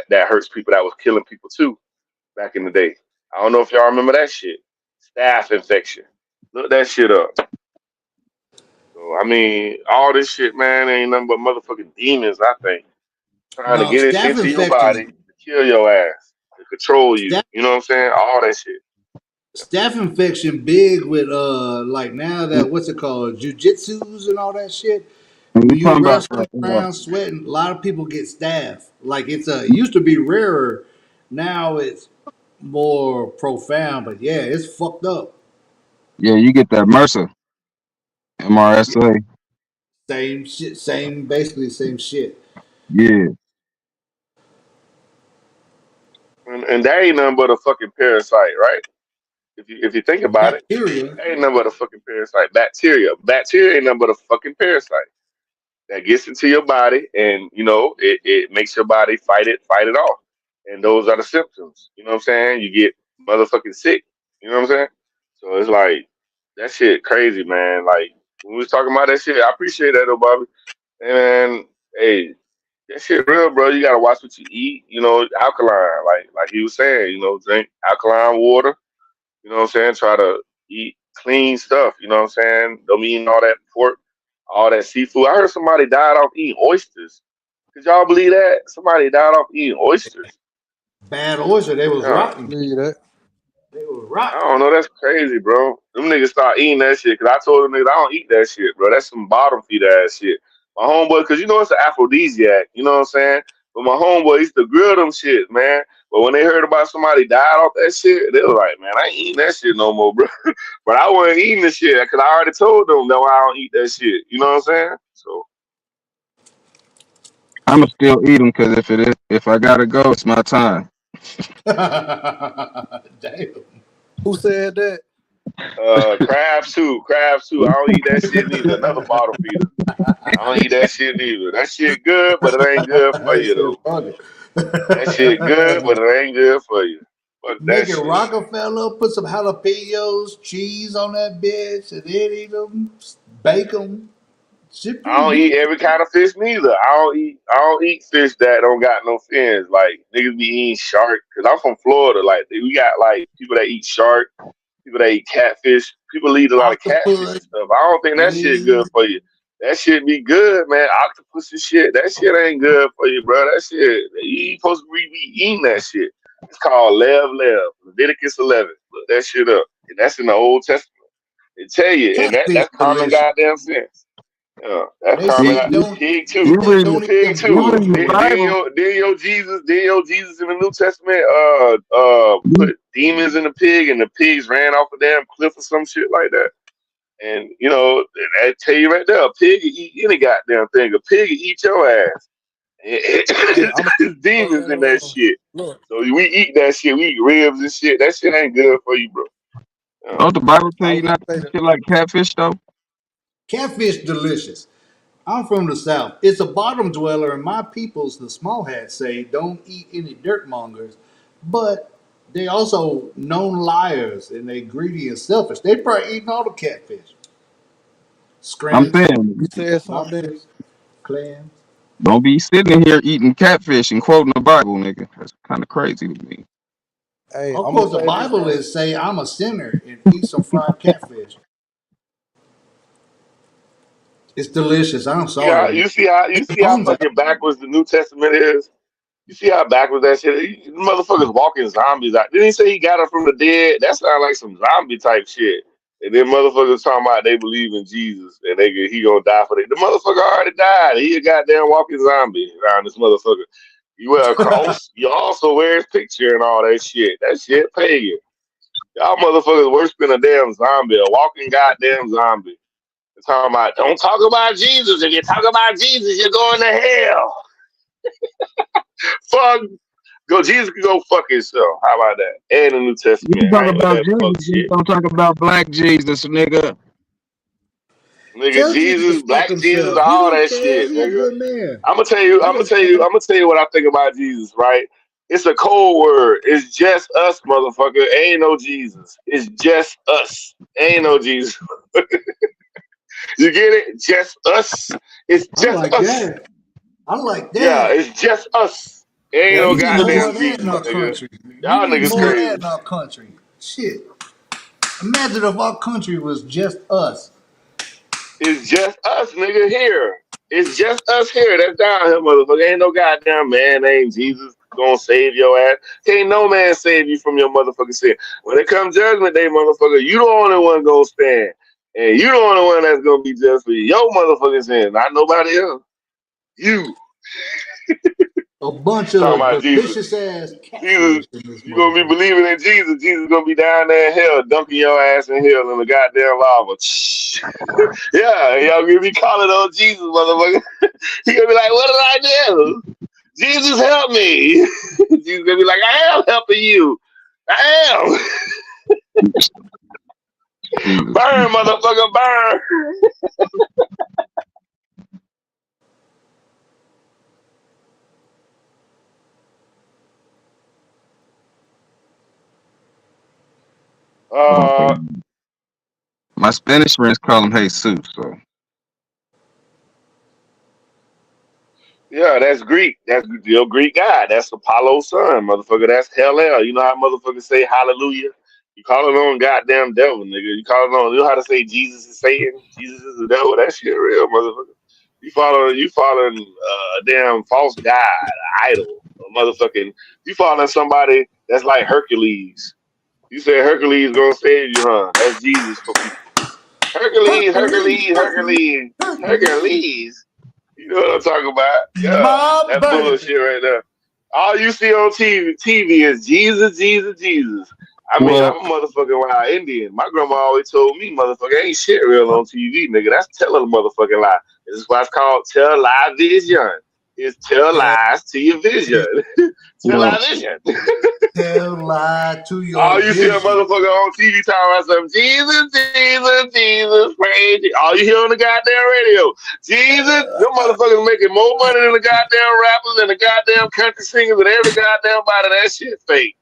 that hurts people. That was killing people too back in the day. I don't know if y'all remember that shit. Staph infection. Look that shit up. So I mean, all this shit, man, ain't nothing but motherfucking demons. I think trying to No, get staph into your body infection. to kill your ass, to control you. Staph, You know what I'm saying? All that shit. staph infection big with like now that what's it called, jujitsus and all that shit. And When you you talking about wrestling around sweating, a lot of people get staph. Like it used to be rarer, now it's more profound. But yeah, it's fucked up. yeah, you get that MRSA, MRSA. Same shit, same basically same shit. Yeah. And that ain't nothing but a fucking parasite, right? If you think about it, Bacteria. that ain't nothing but a fucking parasite. Bacteria ain't nothing but a fucking parasite that gets into your body, and it makes your body fight it off. And those are the symptoms. You know what I'm saying? You get motherfucking sick. You know what I'm saying? So it's like that shit crazy, man. Like when we was talking about that shit, I appreciate that though, Bobby. And hey, that shit real, bro. You gotta watch what you eat. Alkaline, like he was saying. Drink alkaline water. You know what I'm saying? Try to eat clean stuff. You know what I'm saying? Don't be eating all that pork, all that seafood. I heard somebody died off eating oysters. Could y'all believe that? Somebody died off eating oysters. Bad oyster, they was Yeah. rotten. Believe that. They was I rotten. don't know. That's crazy, bro. Them niggas start eating that shit because I told them niggas I don't eat that shit, bro. That's some bottom feeder ass shit. My homeboy, because it's an aphrodisiac. You know what I'm saying? But my homeboy used to grill them shit, man. But when they heard about somebody died off that shit, they was like, man, I ain't eating that shit no more, bro. But I wasn't eating the shit because I already told them that I don't eat that shit. You know what I'm saying? So I'ma still eat them because if I gotta go, it's my time. Damn. Who said that? crabs too. I don't eat that shit neither. Another bottom feeder. I don't eat that shit neither. That shit good, but it ain't good for I you said though. fuck That shit good, it. but it ain't good for you. Fuck that Make it shit. Rockefeller, put some jalapenos, cheese on that bitch, and then eat them, bake them. Shit I pretty don't eat good. every kind of fish neither. I don't eat fish that don't got no fins. Like niggas be eating shark. Cause I'm from Florida. Like we got like people that eat shark, people that eat catfish. People eat a lot of catfish Octopus, and stuff. I don't think that shit good squid. for you. That shit be good, man. Octopus and shit. That shit ain't good for you, bro. That shit. You ain't supposed to be eating that shit. It's called Leviticus 11. Look that shit up. And that's in the Old Testament. They tell you, and Catfish that's common delicious. goddamn sense. Yeah, that's They common. say You, you, don't Pig you too. say read don't eat Pig them you too. read your goldfish. Bible. Then your Jesus in the New Testament put demons in the pig and the pigs ran off a damn cliff or some shit like that. And I tell you right there, a pig will eat any goddamn thing. A pig will eat your ass. Hey, I'm There's demons in that shit. look. So we eat that shit. We eat ribs and shit. That shit ain't good for you, bro. Don't the Bible tell I you was gonna not to say eat that. shit like catfish though? Catfish delicious. I'm from the South. It's a bottom dweller, and my peoples, the small hats, say don't eat any dirt mongers, but they also known liars and they greedy and selfish. They probably eating all the catfish, I'm scramps, You saying, said something. lobsters, clams. don't be sitting here eating catfish and quoting the Bible, nigga. That's kind of crazy to me. Hey, Of I'm gonna course, the say this Bible though. is say I'm a sinner and eat some fried catfish. It's delicious. I'm See how sorry, man. you see how you Take see your how phones out. fucking backwards the New Testament is. You see how backwards that shit is? These motherfuckers walking zombies out. Didn't he say he got her from the dead? That sounds like some zombie type shit. And then motherfuckers talking about they believe in Jesus and he gonna die for them. The motherfucker already died. He a goddamn walking zombie around this motherfucker. You wear a cross. You also wear his picture and all that shit. That shit pagan. Y'all motherfuckers worse than a damn zombie, a walking goddamn zombie. They're talking about don't talk about Jesus. If you talk about Jesus, you're going to hell. Fuck. Jesus can go fuck himself. How about that? And the New You Testament. talk I ain't with about that fuck Jesus, just shit. don't talk about black Jesus, nigga. Nigga, Tell Jesus Jesus, to fuck black Jesus, himself. He all don't that care. shit, He a nigga. good man. I'm gonna tell you, He don't care. what I think about Jesus, right? It's a cold word. It's just us, motherfucker. Ain't no Jesus. It's just us. Ain't no Jesus. You get it? Just us. It's I just like us. that. I like Yeah, that. it's just us. Ain't Yeah, no we need more goddamn of that in Jesus, our nigga. country. We Y'all need niggas more of that crazy. in our country. Shit. Imagine if our country was just us. It's just us, nigga, here. It's just us here. That's down here, motherfucker. Ain't no goddamn man named Jesus gonna save your ass. Can't no man save you from your motherfucking sin. When it comes judgment day, motherfucker, you the only one gonna stand. And you the only one that's gonna be just for your motherfucking sin, not nobody else. You. A bunch Talking of about Jesus. vicious ass Jesus, catfish in this you gonna be motherfucker. believing in Jesus. Jesus gonna be down there in hell, dunking your ass in hell in the goddamn lava. Yeah, y'all gonna be calling on Jesus, motherfucker. He gonna be like, what did I do? Jesus, help me. Jesus gonna be like, I am helping you. I am. Jesus. Burn, motherfucker, burn. Uh, My Spanish friends call him Jesus, so yeah, that's Greek. That's your Greek God. That's Apollo's son, motherfucker. That's Hell. You know how motherfuckers say hallelujah? You calling on goddamn devil, nigga. You calling on, you know how to say Jesus is Satan? Jesus is the devil? That shit real, motherfucker. You following a damn false god, idol, a motherfucking, you following somebody that's like Hercules. You said Hercules gonna save you, huh? That's Jesus for people. Hercules, Hercules, Hercules, Hercules, Hercules, Hercules. Hercules. You know what I'm talking about? Yeah, My that baby. bullshit right there. All you see on TV is Jesus, Jesus, Jesus. I mean, I'm well, a motherfucking wild Indian. My grandma always told me, motherfucker, ain't shit real on TV, nigga. That's telling a motherfucking lie. This is why it's called tell lie vision. It's tell Tell, lies to your vision. Tell well, lie vision. tell lie to All your you see a vision. motherfucker on TV talking about something, Jesus, Jesus, Jesus, praise you. All you hear on the goddamn radio, Jesus, them motherfuckers making more money than the goddamn rappers and the goddamn country singers and every goddamn body. That shit fake.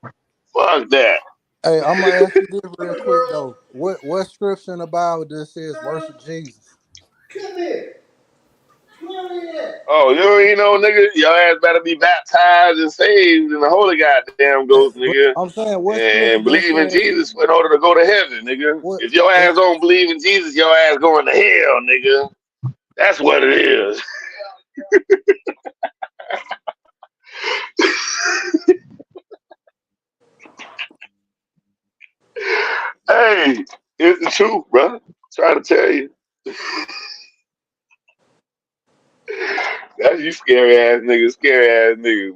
Fuck that. Hey, I'm gonna ask you this real quick though. What scripture in the Bible that says worship Jesus? Come here. Come here. Oh, you ain't know, nigga, your ass better be baptized and saved in the Holy Goddamn Hey, Ghost, nigga, I'm saying what scripture and that believe in says Jesus in order to go to heaven, nigga. what? If your ass don't believe in Jesus, your ass going to hell, nigga. That's what it is. Hey, it's the truth, bro. Trying to tell you. That's you scary ass niggas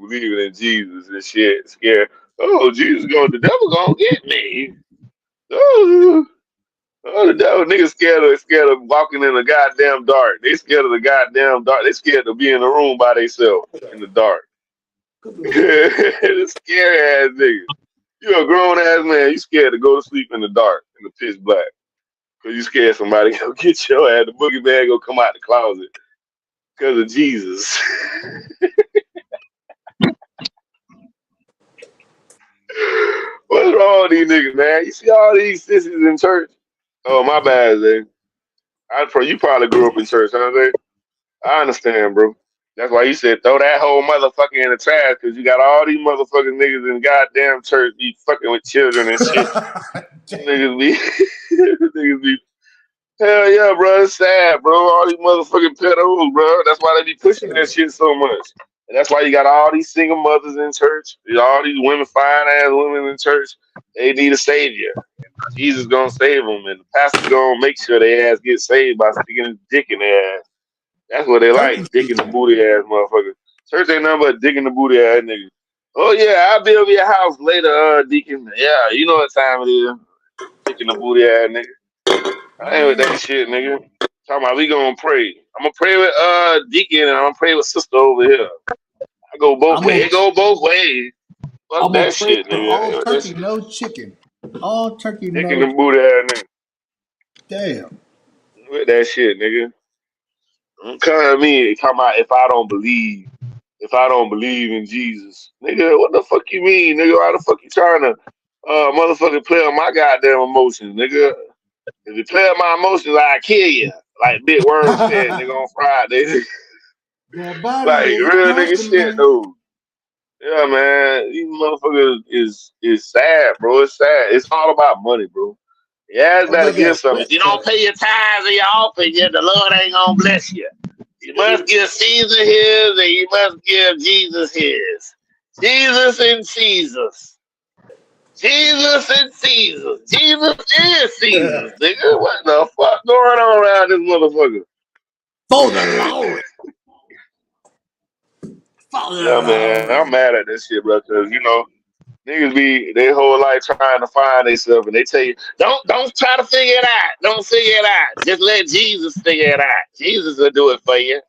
believing in Jesus and shit. Scared. Oh, Jesus going, the devil gonna get me. Oh, oh, the devil niggas scared of walking in the goddamn dark. They scared of the goddamn dark. They scared to be in the room by themselves in the dark. The scary ass nigga. You a grown ass man, you scared to go to sleep in the dark, in the pitch black. Cause you scared somebody go get your ass. The boogeyman go come out the closet because of Jesus. What's wrong with these niggas, man? You see all these sissies in church? Oh, my bad, Zay. You probably grew up in church, huh, Zay? I understand, bro. That's why you said throw that whole motherfucker in the trash, because you got all these motherfucking niggas in goddamn church be fucking with children and shit. Niggas be, niggas be. Hell yeah, bro. It's sad, bro. All these motherfucking pedos, bro. That's why they be pushing that shit so much. And that's why you got all these single mothers in church. All these women, fine ass women in church. They need a savior. Jesus gonna save them, and the pastor gonna make sure they ass get saved by sticking his dick in their ass. That's what they Church like, is dick in the booty ass motherfucker. Church ain't nothing but dick in the booty ass nigga. Oh yeah, I'll build your house later, deacon. Yeah, you know what time it is. Dick in the booty ass nigga. I ain't with that shit, nigga. Talking about we gonna pray. I'm gonna pray with deacon and I'm gonna pray with sister over here. I go both I'm ways. gonna It go both ways. Fuck I'm gonna that pray shit, for nigga. all That turkey, shit. no chicken. All turkey, Dicking no. and booty ass nigga. Damn. With that shit, nigga. Don't come at me talking about if I don't believe in Jesus. Nigga, what the fuck you mean, nigga? Why the fuck you trying to motherfucking play on my goddamn emotions, nigga? If you play on my emotions, I kill you. Like Big Worm said, nigga, on Friday. That body Like is real nigga shit testament. though. Yeah, man. These motherfuckers is sad, bro. It's sad. It's all about money, bro. Yeah, it's Oh, better that give something. If wet you don't cat. pay your tithes and your offering, yeah, the Lord ain't gonna bless you. You must give Caesar his, and you must give Jesus his. Jesus and Caesars. Jesus and Caesars. Jesus is Caesars, nigga. What the fuck going on around this motherfucker? For the Lord. For Yeah, the man. I'm Lord. mad at this shit, bro, because, niggas be their whole life trying to find themselves, and they tell you, don't try to figure it out. Don't figure it out. Just let Jesus figure it out. Jesus will do it for you.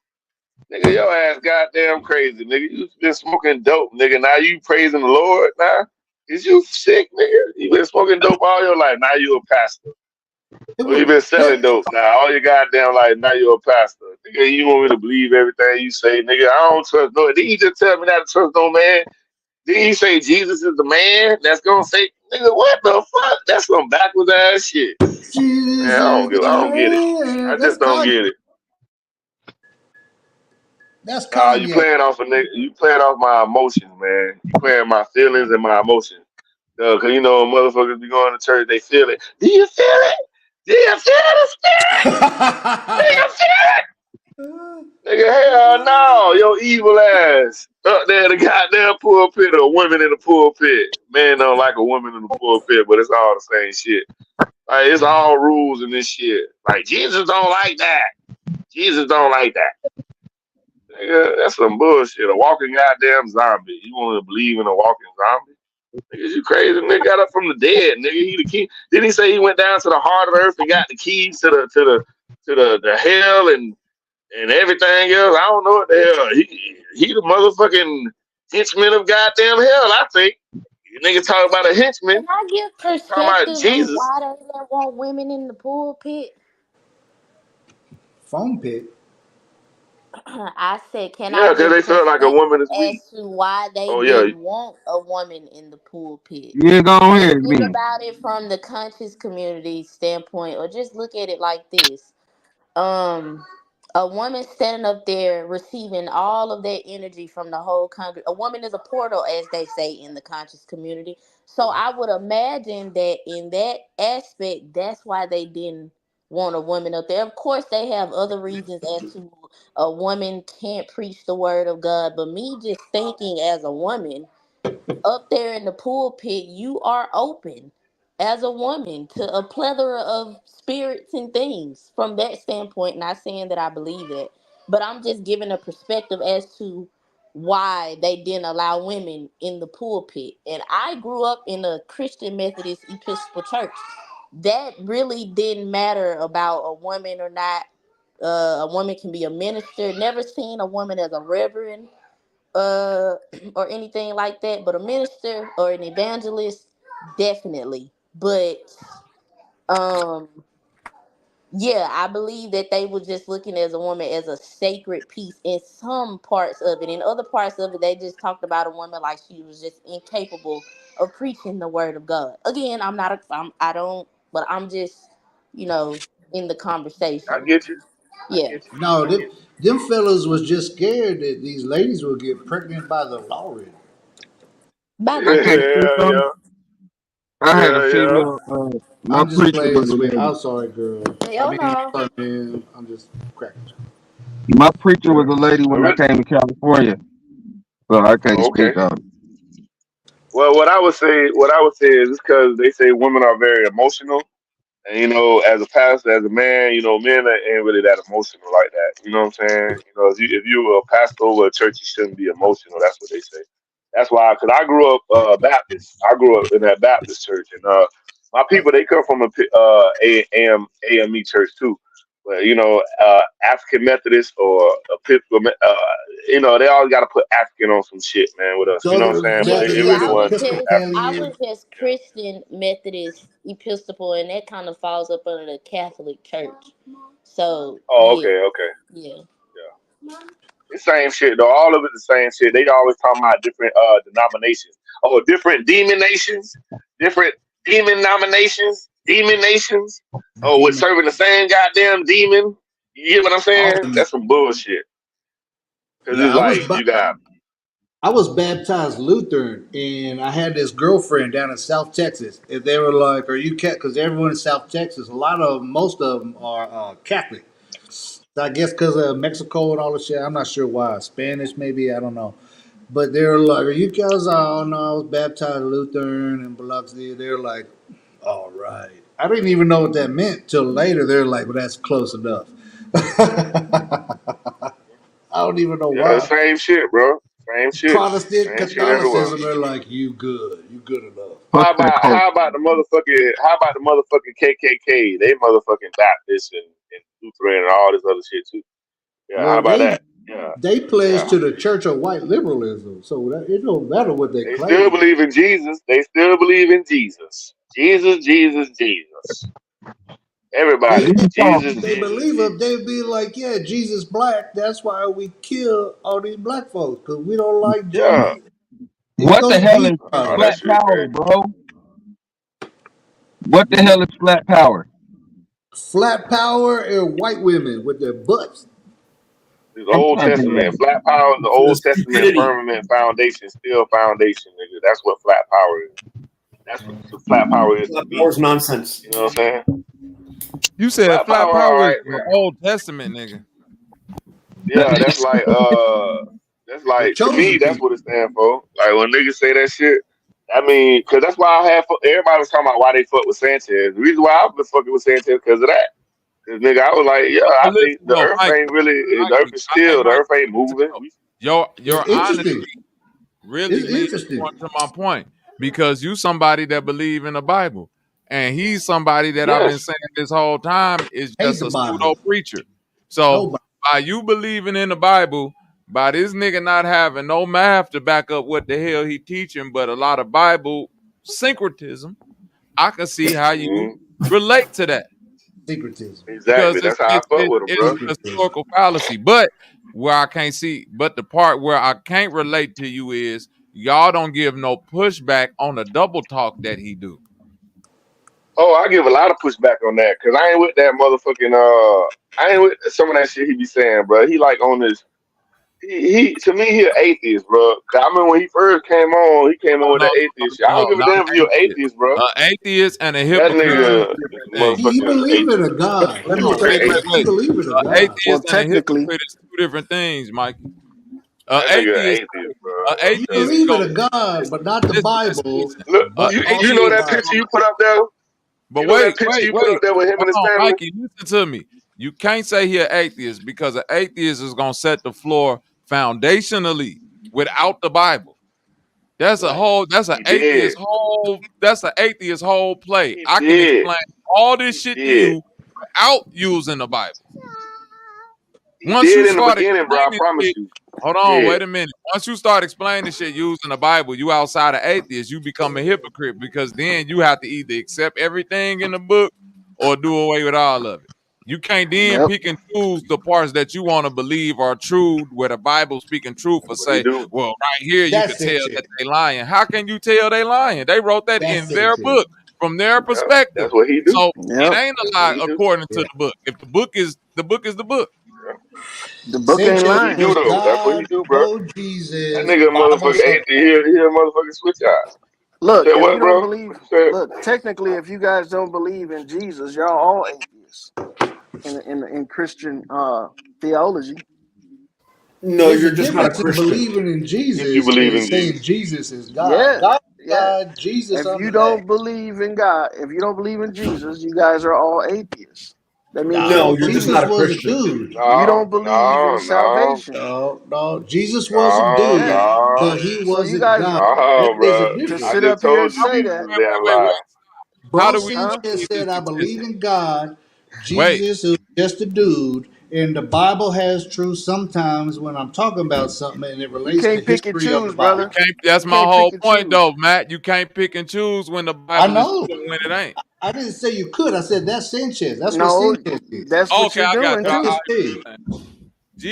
Nigga, your ass goddamn crazy, nigga. You been smoking dope, nigga. Now you praising the Lord now? Is you sick, nigga? You been smoking dope all your life. Now you a pastor. It Or you was, been selling dope now all your goddamn life. Now you a pastor. Nigga, you want me to believe everything you say, nigga? I don't trust no. Did you just tell me not to trust no man? Did he say Jesus is the man that's gonna say, nigga, what the fuck? That's some backwards ass shit. Man, Jesus is I the don't get it. I man. That's just don't Kanye. get it. That's Nah, you Kanye. playing off a nigga. You playing off my emotions, man. You playing my feelings and my emotions. Cause motherfuckers be going to church, they feel it. Do you feel it? Do you feel the spirit? Do you feel it? Nigga, hell no, your evil ass. Up there in the goddamn pulpit or women in the pulpit. Man don't like a woman in the pulpit, but it's all the same shit. Like, it's all rules in this shit. Like, Jesus don't like that. Jesus don't like that. Nigga, that's some bullshit. A walking goddamn zombie. You want to believe in a walking zombie? Nigga, you crazy? Nigga got up from the dead. Nigga, he the key. Didn't he say he went down to the heart of the earth and got the keys to the hell and everything else? I don't know what the hell. He the motherfucking henchman of goddamn hell, I think. You nigga talk about a Can henchman. I give Talking about perspective on Jesus. why they don't want women in the pulpit? Foam pit. I said, can I Yeah, because give they felt like a perspective woman is weak. as to why they Oh, yeah. didn't want a woman in the pulpit? Yeah, go Just ahead, think then. about it from the conscious community standpoint, or just look at it like this. um a woman standing up there receiving all of that energy from the whole country. A woman is a portal, as they say in the conscious community. So I would imagine that in that aspect, that's why they didn't want a woman up there. Of course, they have other reasons as to a woman can't preach the word of God, but me just thinking as a woman, up there in the pulpit, you are open as a woman to a plethora of spirits and things from that standpoint. Not saying that I believe it, but I'm just giving a perspective as to why they didn't allow women in the pulpit. And I grew up in a Christian Methodist Episcopal church. That really didn't matter about a woman or not. A woman can be a minister. Never seen a woman as a reverend uh or anything like that, but a minister or an evangelist, definitely. But um yeah, I believe that they were just looking as a woman as a sacred piece in some parts of it. In other parts of it, they just talked about a woman like she was just incapable of preaching the word of God. Again, I don't, but I'm just, you know, in the I conversation. get you. I Yeah. get you. No, I get them fellas was just scared that these ladies would get pregnant by the Lord. By you. the I can't say Yeah, something. yeah. I had a Yeah, yeah. female. My I'm just preacher playing was a sweet. lady. I'm sorry, girl. I hell mean, no. man, I'm just cracking. My preacher was a lady I when I really, came to California, so I can't oh, okay. speak on it. Well, what I would say is because they say women are very emotional. And as a pastor, as a man, men ain't really that emotional like that. You know what I'm saying? If you were a pastor over a church, you shouldn't be emotional. That's what they say. That's why, because I grew up Baptist. I grew up in that Baptist church, and my people they come from a AME church too. But African Methodist or Episcopal, they always got to put African on some shit, man, with us. You know what Southern I'm saying? But Yeah, it see, really Methodist, wasn't I African. Episcopalian. was just Christian, Methodist, Episcopal, and that kind of falls up under the Catholic Church. So Oh, yeah, okay, okay. yeah. Yeah. The same shit though. All of it the same shit. They always talking about different denominations. Oh, different demon nations, different demon nominations, demon nations. Oh, we're Demon. serving the same goddamn demon. You get what I'm saying? Awesome. That's some bullshit. Cause Yeah, it's like you got I was baptized Lutheran, and I had this girlfriend down in South Texas, and they were like, "Are you Catholic?" Because everyone in South Texas, most of them are Catholic. So I guess because of Mexico and all the shit. I'm not sure why. Spanish, maybe, I don't know. But they were like, "Are you Catholic?" Oh no, I was baptized Lutheran in Biloxi. They're like, "All right." I didn't even know what that meant till later. They're like, "Well, that's close enough." I don't even know yeah, why. same shit, bro. Same shit. Protestant Same shit everywhere. Catholicism, they're like, you good. You good enough. Fuck that cult. How about the motherfucking KKK? They motherfucking Baptist and Lutheran and all this other shit too. Yeah, how Well, about that? Yeah, they pledge yeah. to the Church of White Liberalism, so that, it don't matter what they They still claim. believe in Jesus. They still believe in Jesus. Jesus, Jesus, Jesus. They, Everybody, Jesus, if they Jesus, believe Jesus. it, they'd be like, yeah, Jesus black. That's why we kill all these black folks, because we don't like Yeah. Jesus. It's What the those hell beef is Oh, products. that flat shit power, crazy. bro? What the hell is flat power? Flat power and white women with their butts. This Old Testament, flat power is the For the Old Testament stupidity. firmament foundation, still foundation, nigga. That's what flat power is. That's what the flat power is to That me. power's nonsense. You know what I'm saying? You said Flat flat power, all power is right, the man. Old Testament, nigga. Yeah, that's The like to me, chosen that's people. what it stands for. Like when niggas say that shit, I mean, cause that's why everybody was talking about why they fuck with Sanchez. The reason why I've been fucking with Sanchez because of that. Cause nigga, I was like, yeah, I But think listen the though, earth ain't Mikey, really, the earth is Hey still, the Mikey, earth ain't listen moving. though. Your It's honesty interesting. really It's leads interesting. more to my point because you somebody that believe in the Bible, and he's somebody that I've been Yes. saying this whole time is Hate just the a pseudo Bible. preacher. So Nobody. by you believing in the Bible, by this nigga not having no math to back up what the hell he teaching, but a lot of Bible syncretism, I can see how you Mhm. relate to that Secretism. because Exactly. That's how I fuck with him, it's bro. a Secretism. historical fallacy. But where I can't see, but the part where I can't relate to you is y'all don't give no pushback on the double talk that he do. Oh, I give a lot of pushback on that because I ain't with that motherfucking I ain't with some of that shit he be saying, bro. He like on this. He to me he an atheist, bro. 'Cause I remember when he first came on, he came on with No, that atheist shit. I don't give a not damn if you're atheist. atheist, bro. Atheist and a That hypocrite is nigga two is different a things. He motherfucking believe in a atheist. God. Let me Motherfucking say this. He atheist. believe in a God. Well, Atheist and a technically, hypocrite is two different things, Mikey. That nigga an atheist, bro. I'm You telling Atheist you. believe in go a God, but not the Bible, listen. Look, A you know also the atheist that Bible. picture you put up there? But You know that picture you put up wait. there with him and his Hold on, family? Mikey. Listen to me. You can't say he an atheist because an atheist is gonna set the floor foundationally without the Bible. That's a Right. whole. That's an He atheist did. whole. That's an atheist whole play. He I can did. explain all this He shit to did. you without using the Bible. He Once did you in the start beginning, bro. I explaining promise shit, you. hold He on, did. wait a minute. Once you start explaining shit using the Bible, you outside of atheist, you become a hypocrite because then you have to either accept everything in the book or do away with all of it. You can't then yep. pick and choose the parts that you want to believe are true, where the Bible speaking truth, or That's what he say, do. well, right here you That's could tell censorship. that they lying. How can you tell they lying? They wrote that That's in their censorship. book from their Yeah. perspective. That's what he do. So it Yep. ain't a That's what lie he do. according to Yeah. the book. If the book is the book is the book. Yeah. The book ain't That's what Censorship he lying. do is though. That's what he God, do, bro. no That Jesus, nigga a Bible motherfucking something. atheist. He a motherfucking switch eyes. You Look, said if you what, don't bro? believe, What you said? look, technically, if you guys don't believe in Jesus, y'all all atheists in Christian theology. No, There's a you're just not a difference in Christian. believing in If you Jesus believe and in saying Jesus. Jesus is God. Yeah, God is yeah. God, Jesus If you unmatched. don't believe in God, if you don't believe in Jesus, you guys are all atheists. That means you Nah, No, don't you're just believe not Jesus a was a Christian. dude. you No, don't believe in no, no, salvation. No. Jesus was a no, Yeah. dude, no, but he So you wasn't guys God. no, There's a bro. to I difference. sit just up here and told you say Jesus that. was a damn Wait. lie. How Bro do we know Sanchez he was said, I believe inconsistent? in God, Wait, Jesus is just a dude, and the Bible has truth sometimes when I'm talking about something and it You relates to can't pick and history of the choose, you Bible. brother. can't. That's You my can't pick whole and point, choose. though, Matt. You can't pick and choose when the I Bible is know. true and when it ain't. I didn't say you could. I said that's Sanchez. That's what No, Sanchez is. that's what Okay, you're I got doing you. That's too. his thing.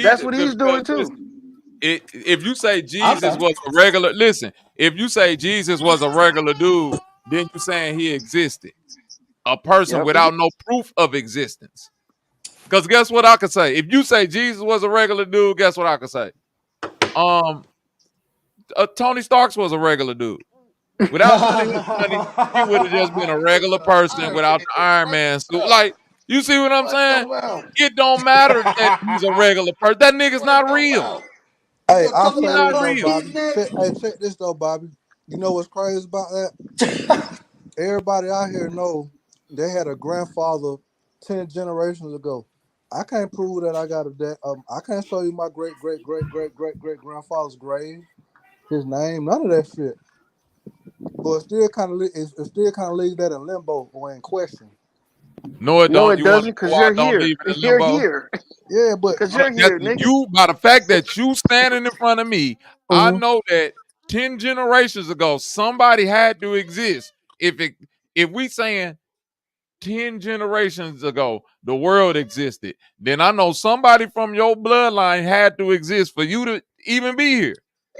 That's Jesus, what he's because doing too. listen, if you say I Jesus know. was a regular, listen, if you say Jesus was a regular dude, then you saying he existed, a person Yep. without no proof of existence. Because guess what I could say? If you say Jesus was a regular dude, guess what I could say? Um, Tony Starks was a regular dude. Without none of his money, he would have just been a regular person Iron without Man. the Iron Man suit. Like, you see what I'm What saying? the hell? It don't matter that he's a regular person. That nigga's What not the real. hell? You Hey, gonna I'll talk He's say about not this though, real. pumpkins Bobby. next? Check this though, Bobby. You know what's crazy about that? Everybody out here know they had a grandfather 10 generations ago. I can't prove that I got a dad. I can't show you my great great great great great great grandfather's grave, his name, none of that shit. But it still kind of it still kind of leaves that in limbo or in question. No, it No, don't. it You want doesn't, to know because why you're I don't here. leave it in You're limbo? here. Yeah, but Because you're That's here, nigga. you, by the fact that you standing in front of me, I mhm. know that 10 generations ago somebody had to exist. If we saying 10 generations ago the world existed, then I know somebody from your bloodline had to exist for you to even be here.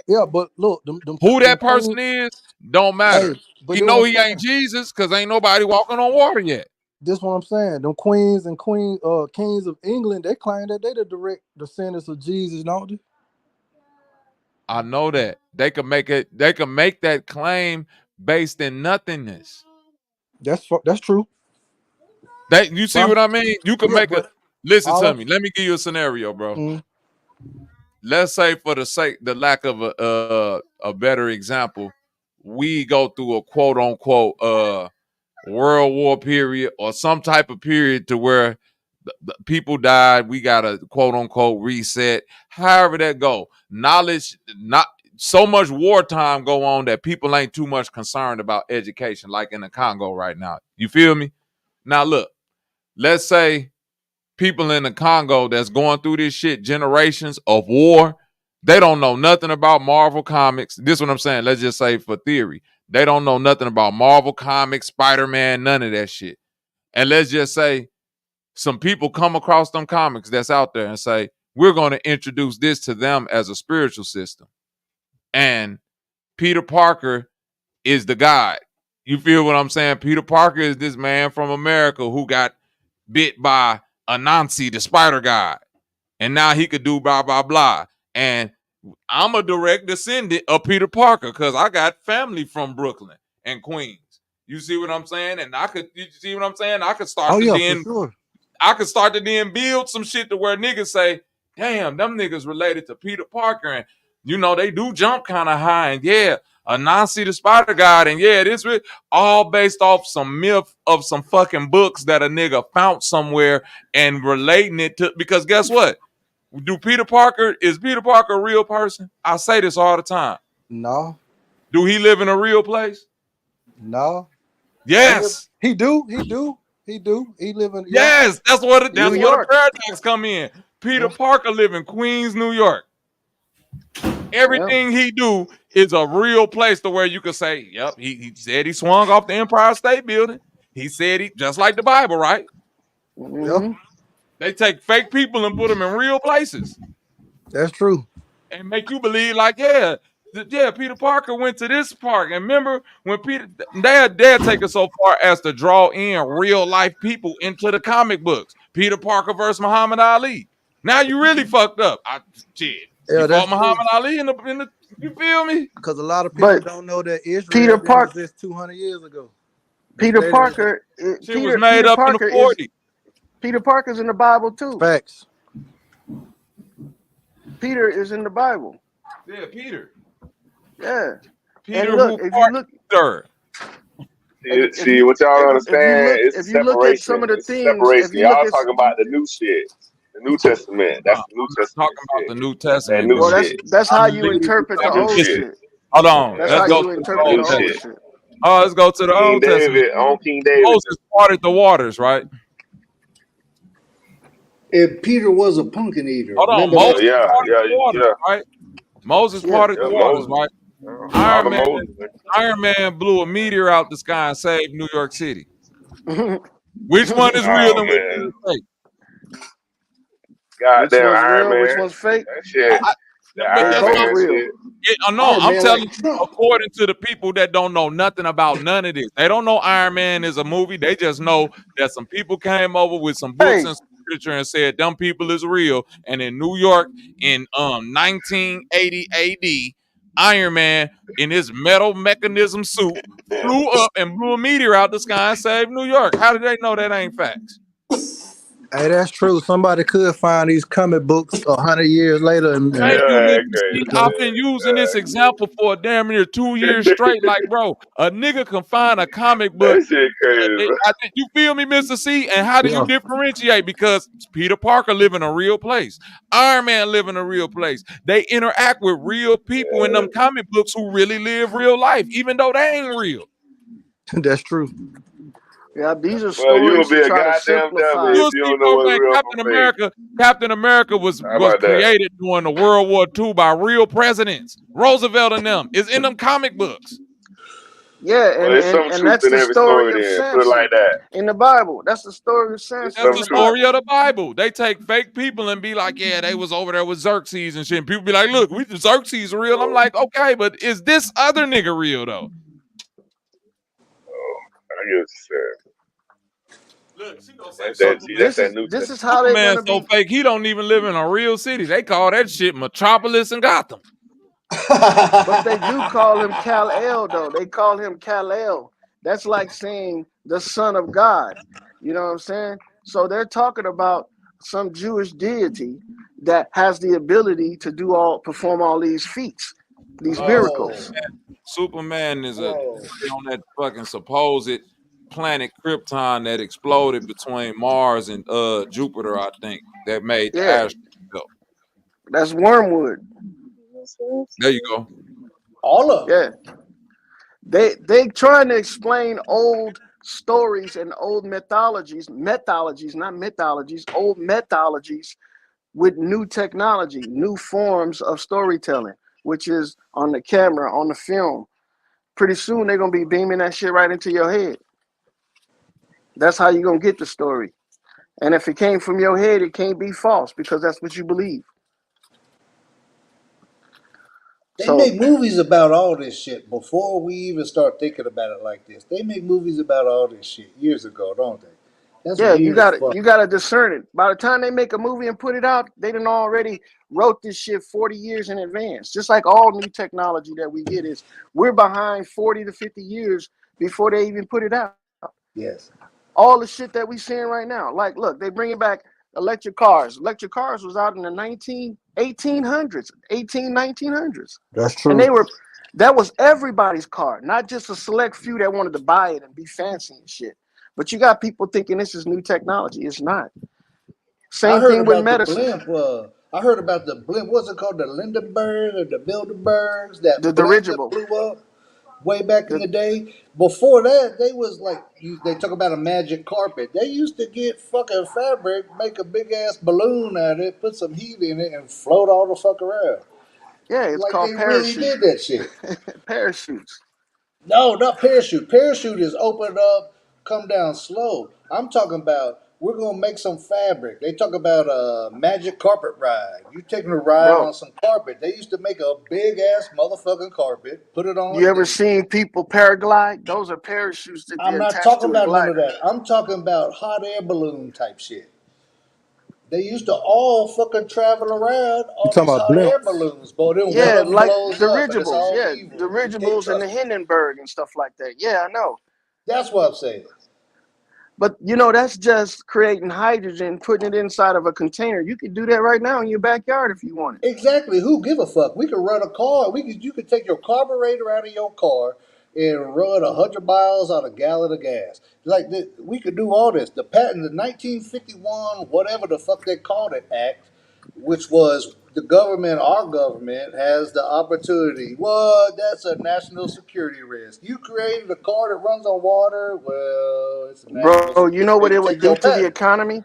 Yeah, but look, Who them that person queens. is don't Hey, matter. but We then what know I'm he ain't saying. Jesus because ain't nobody walking on water yet. This what I'm saying. Them queens and kings of England, they claim that they the direct descendants of Jesus, don't they? I know that. They could make that claim based in nothingness. That's true. That you see But what I mean? You can yeah, make a but listen all to I'm me. Let me give you a scenario, bro. mm, Let's say for the lack of a better example, we go through a quote unquote World War period or some type of period to where the people died. We got a quote unquote reset. However that go, knowledge not so much wartime go on that people ain't too much concerned about education, like in the Congo right now. You feel me? Now look, let's say people in the Congo that's going through this shit, generations of war, they don't know nothing about Marvel Comics. This is what I'm saying. Let's just say for theory. They don't know nothing about Marvel Comics, Spider-Man, none of that shit. And let's just say some people come across them comics that's out there and say, we're going to introduce this to them as a spiritual system. And Peter Parker is the guy. You feel what I'm saying? Peter Parker is this man from America who got bit by Anansi, the spider guy. And now he could do blah, blah, blah. And I'm a direct descendant of Peter Parker because I got family from Brooklyn and Queens. You see what I'm saying? And you see what I'm saying? I could oh start to yeah, for then sure. build some shit to where niggas say, damn, them niggas related to Peter Parker. And, they do jump kind of high. And yeah, Anansi the Spider God. And yeah, this all based off some myth of some fucking books that a nigga found somewhere and relating it to, because guess what? Is Peter Parker a real person? I say this all the time. No, Do he live in a real place? no. Yes. He do. He live in yeah. Yes. That's where New the York. paradox come in. Peter Yeah. Parker live in Queens, New York. Yep. Everything he do is a real place to where you could say, yep, he said he swung off the Empire State Building. He said he, just like the Bible, right? Yeah. Mm-hmm. They take fake people and put them in real places That's true. and make you believe like, yeah, Peter Parker went to this park. And remember when they'll take it so far as to draw in real life people into the comic books. Peter Parker versus Muhammad Ali. Now you really fucked up. Shit. He Yeah, fought that's true. Muhammad Ali in the you feel me? Because a lot of people But don't know that Peter Israel didn't Park, exist 200 years ago. Peter They didn't. Parker, Shit was made Peter up in the Parker is 40s. Peter Parker's in the Bible too. Facts. Peter is in the Bible. Yeah, Peter. Yeah. Peter And look, who if you part look, third. See what y'all don't understand is the if you look at some separation. of the It's the things, if separation. you look Y'all at, talking about the new shit, the New Testament. That's the New I'm Testament talking about shit. the New That Testament, new well, dude. shit. that's I how you believe interpret the That new old shit. shit. Hold on. That's Yeah, Let's how go you to the that interpret new the Old old shit. Testament. shit. Oh, let's go to the King Old Testament. David, on King David. Moses parted the waters, right? And Peter was a pumpkin eater. Hold on, Remember Well, that? Moses yeah, parted yeah, the waters, yeah, right? Moses Yeah. parted the yeah. waters, Moses, right? all Iron the Man, Moses. Iron Man blew a meteor out the sky and saved New York City. Which one is real Oh and which one man, is fake? Which goddamn one's Iron real? Which Man, one's fake? that shit, I, the but They Iron that's both what Man real. shit. no, Iron I'm Man telling like you, Trump. according to the people that don't know nothing about none of this. They don't know Iron Man is a movie. They just know that some people came over with some books Hey, and some literature and said them people is real. And in New York in 1980 AD, Iron Man in his metal mechanism suit flew up and blew a meteor out the sky and saved New York. How did they know that ain't facts? Hey, that's true. Somebody could find these comic books 100 years later and Thank you, Yeah, Mr. crazy, C. go. I've been using this example for damn near 2 years straight. Like, bro, a nigga can find a comic book. that shit crazy, bro. I think you feel me, Mr. C. And how do you Yeah, differentiate? Because Peter Parker live in a real place. Iron Man live in a real place. They interact with real people in them comic books who really live real life, even though they ain't real. that's true. yeah, these are Well, you will stories to be a try to goddamn devil simplify. if You'll you see, don't know folks, what's man, real from Captain fake. America. Captain America was How about that? created during the World War II by real presidents. Roosevelt and them is in them comic books. Yeah, Well, there's some and truth that's in the every story. story of Then put it like Samson that. in the Bible. That's the story of There's Samson That's in some the the truth. story of Bible. the Bible. They take fake people and be like, yeah, they was over there with Xerxes and shit. And people be like, look, we Xerxes real. I'm like, okay, but is this other nigga real though? I get what you said. Look, she gonna say That's So that. See, Superman. that's this that is New this Testament. is how they're Superman gonna so be. fake, he don't even live in a real city. They call that shit Metropolis and Gotham. But they do call him Kal-El though. They call him Kal-El. That's like saying the Son of God. You know what I'm saying? So they're talking about some Jewish deity that has the ability to perform all these feats, these Whoa. miracles. Superman is a Whoa. on that fucking supposed planet Krypton that exploded between Mars and Jupiter, I think, that made the Yeah, asteroid belt. that's wormwood. There you go. All of it. Yeah. They trying to explain old stories and old mythologies, not mythologies, old mythologies with new technology, new forms of storytelling, which is on the camera, on the film. Pretty soon they're gonna be beaming that shit right into your head. That's how you're gonna get the story. And if it came from your head, it can't be false because that's what you believe. They So make movies about all this shit before we even start thinking about it like this. They make movies about all this shit years ago, don't they? That's yeah, you weird as got to fuck. you got to discern it. By the time they make a movie and put it out, they done already wrote this shit 40 years in advance. Just like all new technology that we get is we're behind 40 to 50 years before they even put it out. Yes. All the shit that we seeing right now. Like, look, they bringing back electric cars. Electric cars was out in the 1800s, 1900s. That's And true. that was everybody's car, not just a select few that wanted to buy it and be fancy and shit. But you got people thinking this is new technology. It's not. I Same heard thing with about the medicine. blimp. I heard about the blimp. What's it called? The Lindenberg or the Bilderbergs? That The blimp that dirigible. blew up way back in The, the day. Before that, they was like they talk about a magic carpet. They used to get fucking fabric, make a big ass balloon out of it, put some heat in it, and float all the fuck around. yeah, it's Like called they really parachute. did that shit. Parachutes. No, not parachute. Parachute is open up, come down slow. I'm talking about we're gonna make some fabric. They talk about a magic carpet ride. You taking a ride Bro, on some carpet. They used to make a big ass motherfucking carpet, put it on a you ever thing. seen people paraglide? Those are parachutes that they I'm not attach talking to a about none of glider. that. I'm talking about hot air balloon type shit. They used to all fucking travel around You on talking these about hot air blimps? balloons, but then one Yeah, of them like blows up and it's dirigibles. all Yeah, evil. You can't dirigibles and the trust them. Hindenburg and stuff like that. Yeah, I know. That's what I'm saying. But that's just creating hydrogen, putting it inside of a container. You could do that right now in your backyard if you wanted. Exactly. Who give a fuck? We could run a car. You could take your carburetor out of your car and run 100 miles on a gallon of gas. We could do all this. The patent, the 1951, whatever the fuck they called it, act, which was the government, our government has the opportunity. What? That's a national security risk. You created a car that runs on water. Well, it's a national Bro, you know what security. it would Take do your to the patent. economy?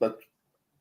But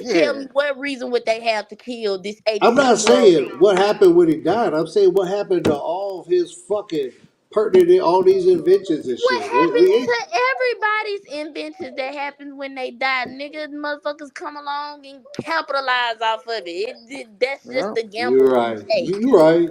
just tell Yeah. me what reason would they have to kill this I'm not 86-year-old saying man? what happened when he died. I'm saying what happened to all of his fucking pertinent, all these inventions and What shit. We happens ain't. to everybody's inventions that happens when they die? Nigga, motherfuckers come along and capitalize off of it. That's just Yeah. the You're gamble you right. take. You're right.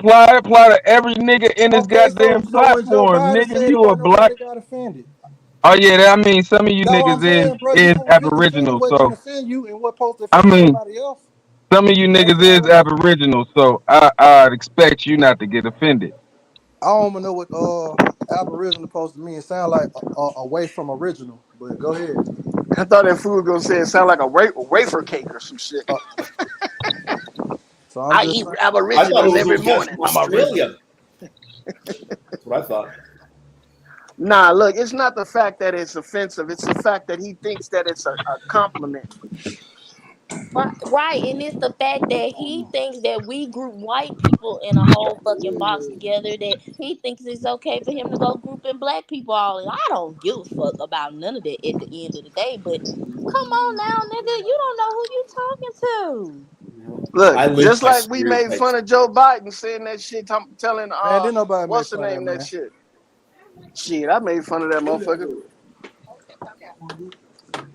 apply to every nigga in this Okay, goddamn so when Joe platform. Biden Nigga, said it, you a wasn't black. nobody got offended. Oh yeah, that I mean some of you That's what I'm niggas saying, bro. You is doing 50 Cent aboriginal, what can so offend you and what supposed to I offend mean everybody else. some of you That's niggas is all. aboriginal, so I'd expect you not to get offended. I don't even know what aboriginal supposed to mean. It sound like away from original, but go ahead. I thought that fool was gonna say it sound like a wafer cake or some shit. So I'm I just eat saying. I thought it aboriginals was every those guys morning. from I'm original. Australia. That's what I thought. Nah, look, it's not the fact that it's offensive. It's the fact that he thinks that it's a compliment. Right, and it's the fact that he thinks that we group white people in a whole fucking box together. That he thinks it's okay for him to go grouping black people all in. I don't give a fuck about none of that at the end of the day. But come on now, nigga, you don't know who you talking Look, I live just by like we made stereotypes. fun of Joe Biden saying that shit, telling Man, didn't nobody make what's the fun of that name that man. shit? Shit, I made fun of that motherfucker.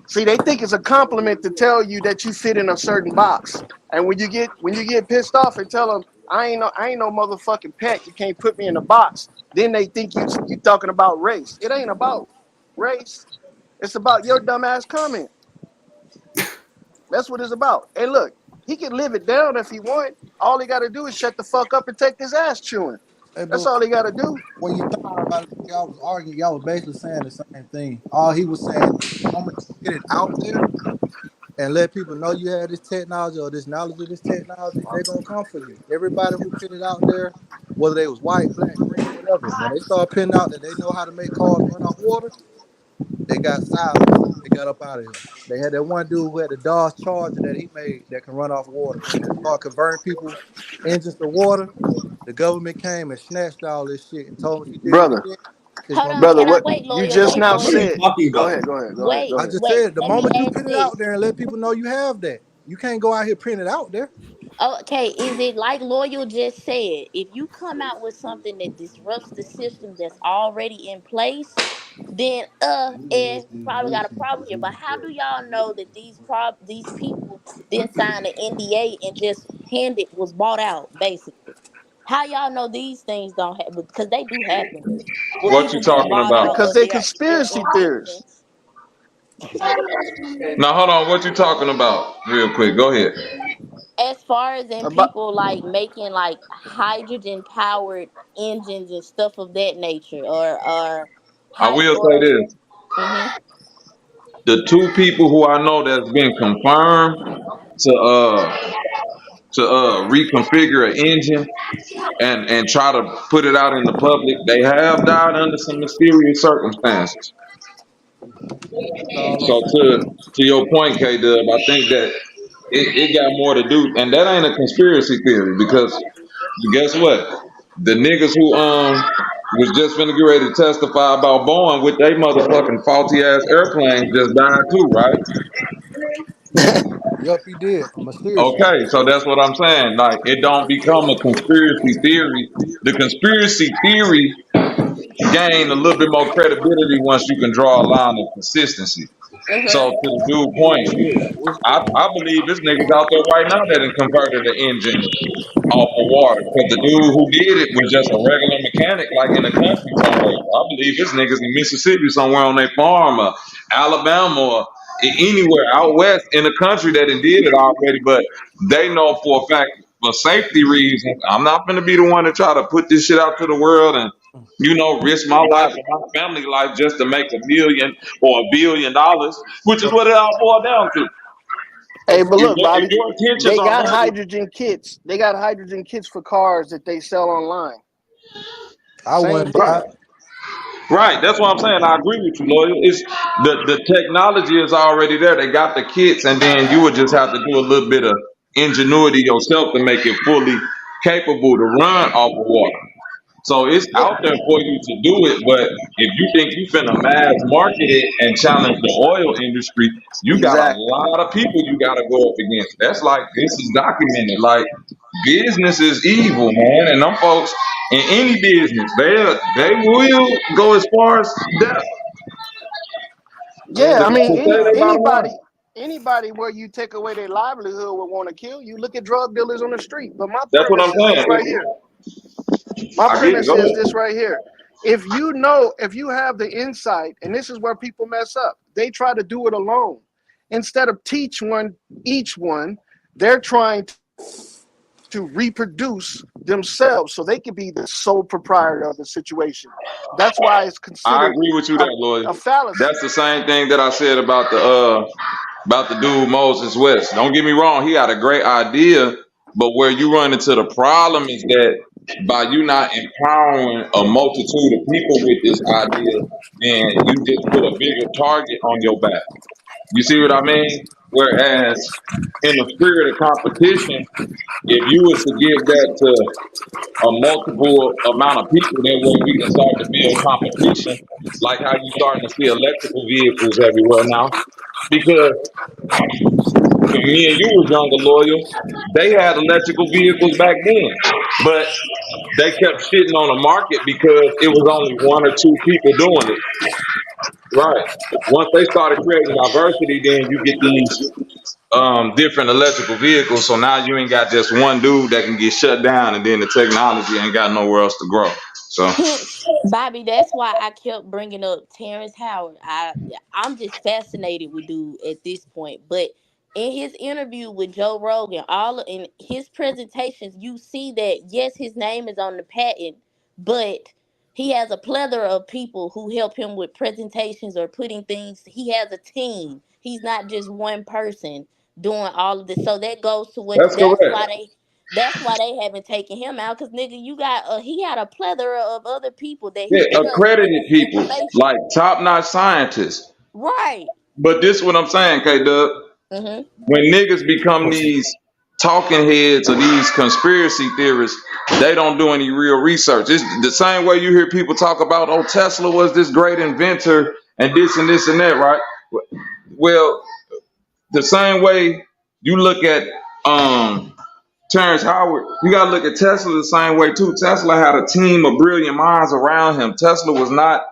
See, they think it's a compliment to tell you that you fit in a certain box, and when you get pissed off and tell them I ain't no motherfucking pet, you can't put me in a box. Then they think you talking about race. It ain't about race. It's about your dumbass comment. That's what it's about. And look, he can live it down if he want. All he got to do is shut the fuck up and take his ass chewing. Hey, That's but all he got to do. when you think about it, y'all was arguing, y'all was basically saying the same thing. All he was saying, the moment you get it out there and let people know you have this technology or this knowledge of this technology, they're gonna come for you. Everybody who put it out there, whether they was white, black, green, whatever, when they start putting out that they know how to make cars run off water, they got silent. They got up out of here. They had that one dude who had the Dodge Charger that he made that can run off water. When they start converting people engines to water, the government came and snatched all this shit and told them if you did it Brother, again, it's Hold gonna on, be brother, can over. I what wait, you lawyer? just Wait, now What are lawyer. you said. talking Go about? ahead, go ahead, go ahead, go I ahead. just Wait. said the Let me moment you ask put it this. out there and let people know you have that, you can't go out here printing it out there. Okay, is it like Loyal just said? If you come out with something that disrupts the system that's already in place, then we probably got a problem here. But how do y'all know that these people didn't sign an NDA and just was bought out basically? How y'all know these things don't happen? Because they do happen. Where What you people get talking bought about? out Because of they their conspiracy theorists. inventions. Now hold on, what you talking about? Real quick, go ahead. As far as in About people like making like hydrogen powered engines and stuff of that nature, or I will say or this: hmm the two people who I know that's been confirmed to reconfigure an engine and try to put it out in the public, they have died under some mysterious circumstances. That's all I'm So saying. to your point, K Dub, I think that it got more to do, and that ain't a conspiracy theory because guess what? The niggas who was just finna get ready to testify about Boeing with they motherfucking faulty ass airplanes just died too, right? Yep, he did. Mysteriously. Okay, so that's what I'm saying. Like it don't become a conspiracy theory. The conspiracy theory gain a little bit more credibility once you can draw a line of consistency. So to the dude point, I believe this nigga's out there right now that done converted the engine off of water. Because the dude who did it was just a regular mechanic, like in the country somewhere. I believe this nigga's in Mississippi somewhere on their farm, or Alabama, or anywhere out west in the country that done did it already. But they know for a fact, for safety reasons, I'm not going to be the one to try to put this shit out to the world and risk my life and my family life just to make $1 million or $1 billion, which is So, what it all boils down to. so Hey, but look, If Bobby, your intentions they are got noble, hydrogen kits. They got hydrogen kits for cars that they sell online. I Same wouldn't. thing. right? That's what I'm saying. I agree with you, lawyer. It's the technology is already there. They got the kits, and then you would just have to do a little bit of ingenuity yourself to make it fully capable to run off of water. So it's Yeah, out there for you to do it, but if you think you finna mass market it and challenge the oil industry, you got a exactly. lot of people you gotta go up against. That's like this is documented. Like business is evil, man, and them folks in any business, they will go as far as death Yeah, Yeah, to, I you mean, to say they bottom line. anybody where you take away their livelihood would want to kill you. Look at drug dealers on the street. But my That's what I'm premise is saying. this right here. My I get it. premise Go is ahead. this right here. If you have the insight, and this is where people mess up, they try to do it alone. Instead of each one, they're trying to reproduce themselves so they can be the sole proprietor of the situation. That's why it's I considered agree with you there, lawyer. a fallacy. That's the same thing that I said about the dude Moses West. Don't get me wrong, he had a great idea, but where you run into the problem is that by you not empowering a multitude of people with this idea, then you just put a bigger target on your back. You see what I mean? Whereas in the spirit of competition, if you was to give that to a multiple amount of people, that way we can start to build competition, like how you starting to see electrical vehicles everywhere now. Because when me and you was younger, lawyer, they had electrical vehicles back then, but they kept shitting on the market because it was only one or two people doing it. Right. Once they started creating diversity, then you get these different electrical vehicles. So now you ain't got just one dude that can get shut down, and then the technology ain't got nowhere else to grow. So Hence, Bobby, that's why I kept bringing up Terrence Howard. I'm just fascinated with dude at this point. But in his interview with Joe Rogan, in his presentations, you see that yes, his name is on the patent, but he has a plethora of people who help him with presentations or putting things. He has a team. He's not just one person doing all of this. So that goes to what. that's correct. That's why they haven't taken him out, because nigga, you got he had a plethora of other people that he Yeah, trusts with accredited his people, information. like top-notch scientists. Right. But this what I'm saying, K-Dub. Mm-hmm. When niggas become these talking heads or these conspiracy theorists, they don't do any real research. It's the same way you hear people talk about, oh, Tesla was this great inventor and this and this and that, right? Well, the same way you look at Terrence Howard, you gotta look at Tesla the same way too. Tesla had a team of brilliant minds around him. Tesla was not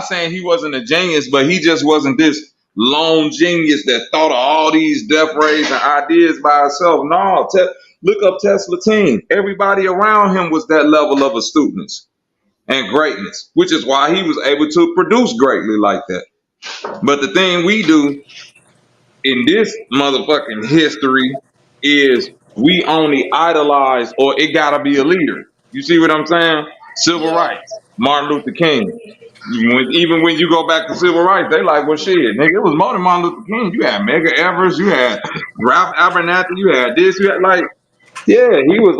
saying he wasn't a genius, but he just wasn't this lone genius that thought of all these death rays and ideas by himself. No, look up Tesla team. Everybody around him was that level of astuteness and greatness, which is why he was able to produce greatly like that. But the thing we do in this motherfucking history is we only idolize, or it gotta be a leader. You see what I'm saying? Civil Yeah. rights, Martin Luther King. Even when you go back to civil rights, they like, well, shit, nigga, it was more than Martin Luther King. You had Medgar Evers, you had Ralph Abernathy, you had this, you had like, yeah, he was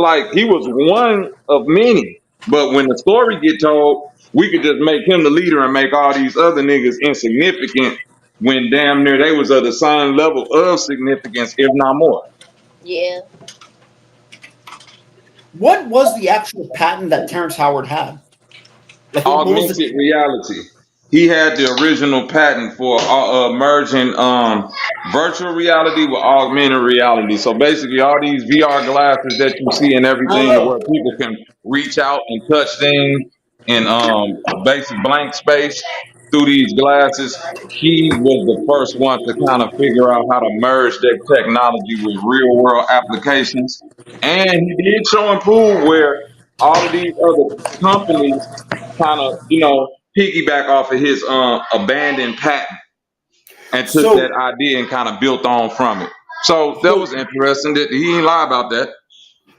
one of many. But when the story get told, we could just make him the leader and make all these other niggas insignificant when damn near they was of the same level of significance, if not more. Yeah. What was the actual patent that Terrence Howard had? Like, what was the? Augmented reality. He had the original patent for merging virtual reality with augmented reality. So basically, all these VR glasses that you see and everything, to where Oh, people can reach out and touch things in basic blank space through these glasses. He was the first one to kind of figure out how to merge that technology with real world applications, and he did show and prove where all of these other companies kind of, piggyback off of his abandoned patent and took that so idea and kind of built on from it. So that so was interesting. That he ain't lie about that.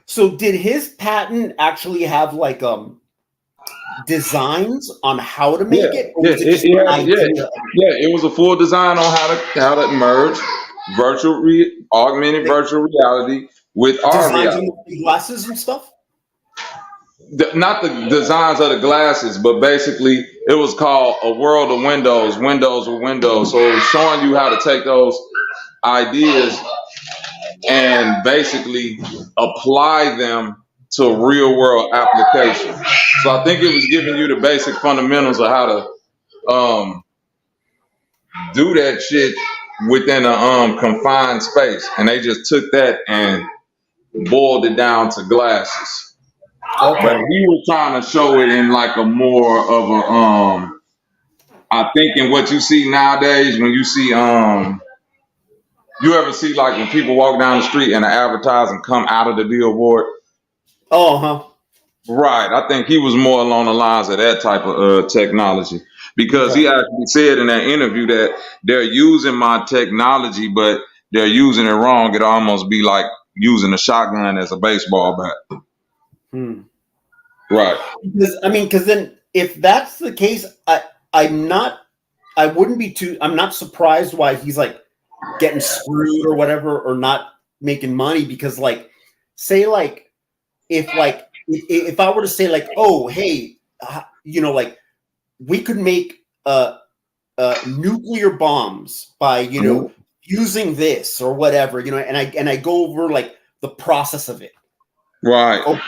so did his patent actually have like designs on how to Yeah, make it, or yeah, was it just an idea? yeah. It was a full design on how to merge augmented Like virtual reality with our designs on reality. the glasses and stuff? Not the designs of the glasses, but basically it was called a world of windows, windows with windows. So it was showing you how to take those ideas and basically apply them to real world applications. So I think it was giving you the basic fundamentals of how to do that shit within a confined space. And they just took that and boiled it down to glasses. But Okay. he was trying to show it in like a more of a I think in what you see nowadays when you see you ever see like when people walk down the street and the advertising come out of the billboard? Oh, huh. Right. I think he was more along the lines of that type of technology, because Okay. he actually said in that interview that they're using my technology, but they're using it wrong. It'd almost be like using a shotgun as a baseball bat. Hmm. Right. Because then if that's the case, I'm not surprised why he's like getting screwed or whatever, or not making money, because like, say like, if I were to say like, oh, hey, like we could make nuclear bombs by Mhm. using this or whatever, and I go over like the process of it. Right. Oh,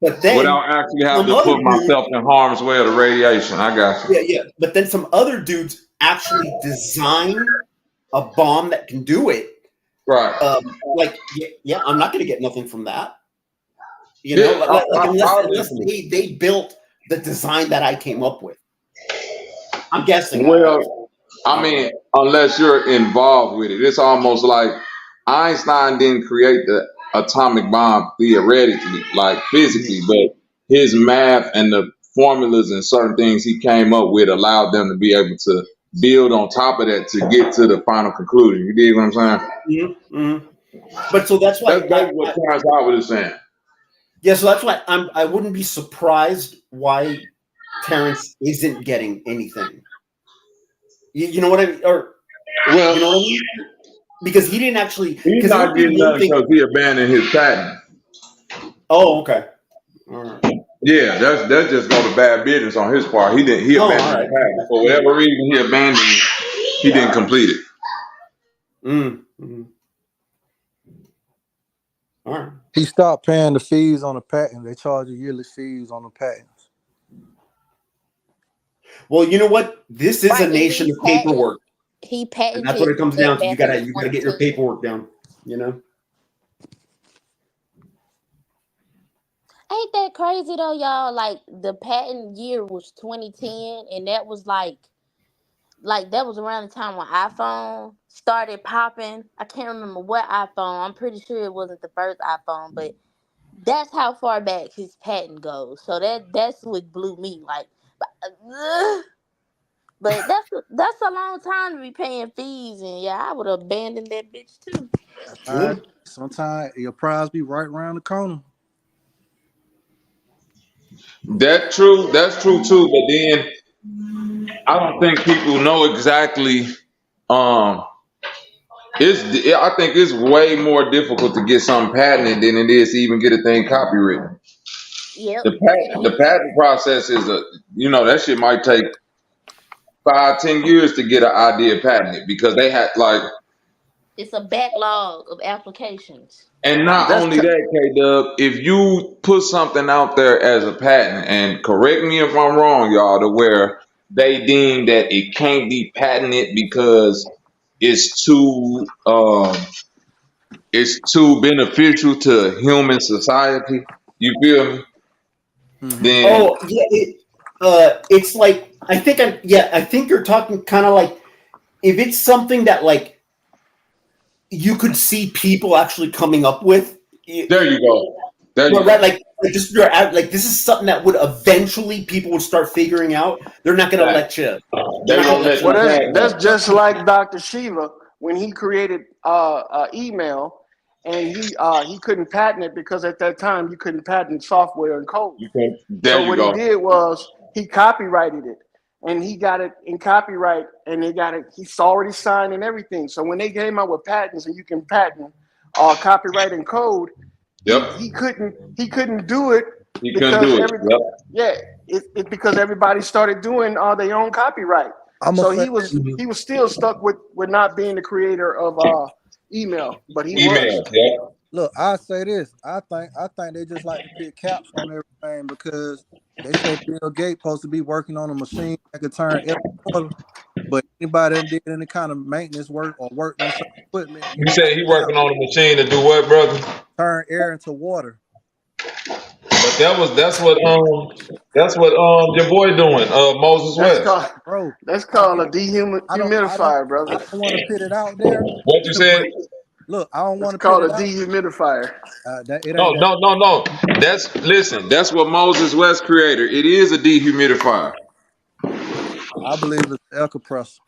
but then Without actually having some to other put dude, myself in harm's way of the radiation. I got you. yeah. But then some other dudes actually design a bomb that can do it. Right. Yeah, I'm not going to get nothing from that. Yeah, Unless they built the design that I came up with. I'm guessing. Well, I mean, unless you're involved with it, it's almost like Einstein didn't create the atomic bomb theoretically, like physically, but his math and the formulas and certain things he came up with allowed them to be able to build on top of that to get to the final conclusion. You dig what I'm saying? Mm-hmm, mm-hmm. But so that's why that's what Terrence Howard is saying. Yeah, so that's why I wouldn't be surprised why Terrence isn't getting anything. You know what I mean? Or well, you know what I mean? Because he didn't actually. He's not getting nothing because he abandoned his patent. Oh, okay. All right. Yeah, that's just go to bad business on his part. He abandoned the patent for whatever reason. He abandoned it. He didn't complete it. Mm-hmm. All right. He stopped paying the fees on the patent. They charge you yearly fees on the patents. Well, you know what? This is a nation of paperwork. He patented. And that's what it comes down to. You gotta get your paperwork down. Ain't that crazy though, y'all? Like the patent year was 2010, and that was like that was around the time when iPhone started popping. I can't remember what iPhone. I'm pretty sure it wasn't the first iPhone, but that's how far back his patent goes. So that's what blew me. But that's a long time to be paying fees, and yeah, I would have abandoned that bitch too. Sometimes your prize be right around the corner. That's true too. But then I don't think people know exactly. I think it's way more difficult to get something patented than it is to even get a thing copywritten. Yep. The patent process is that shit might take 5-10 years to get an idea patented because they had it's a backlog of applications. And not only that, K-Dub, if you put something out there as a patent, and correct me if I'm wrong, y'all, to where they deem that it can't be patented because it's too beneficial to human society. You feel me? Mm-hmm. Then it's like I think you're talking kind of like if it's something that you could see people actually coming up with. There you go. Right, this is something that would eventually people would start figuring out. They're not going to let you. That's just like Dr. Shiva when he created email, and he couldn't patent it because at that time you couldn't patent software and code. He did was he copyrighted it. And he got it in copyright, and he's already signed and everything. So when they came out with patents, and you can patent copyright and code, he couldn't do it. It's because everybody started doing their own copyright. He was still stuck with not being the creator of email, but he was. Yeah. Look, I say this. I think they just like to put caps on everything because they say Bill Gates supposed to be working on a machine that could turn every quarter. But anybody that did any kind of maintenance work or worked on some equipment, you said he working on a machine to do what, brother? Turn air into water. But that's what your boy doing, Moses West. That's called a dehumidifier, brother. I don't want to put it out there. What you said? Look, I don't want to call it a dehumidifier. No. That's what Moses West created. It is a dehumidifier. I believe it's air compressor.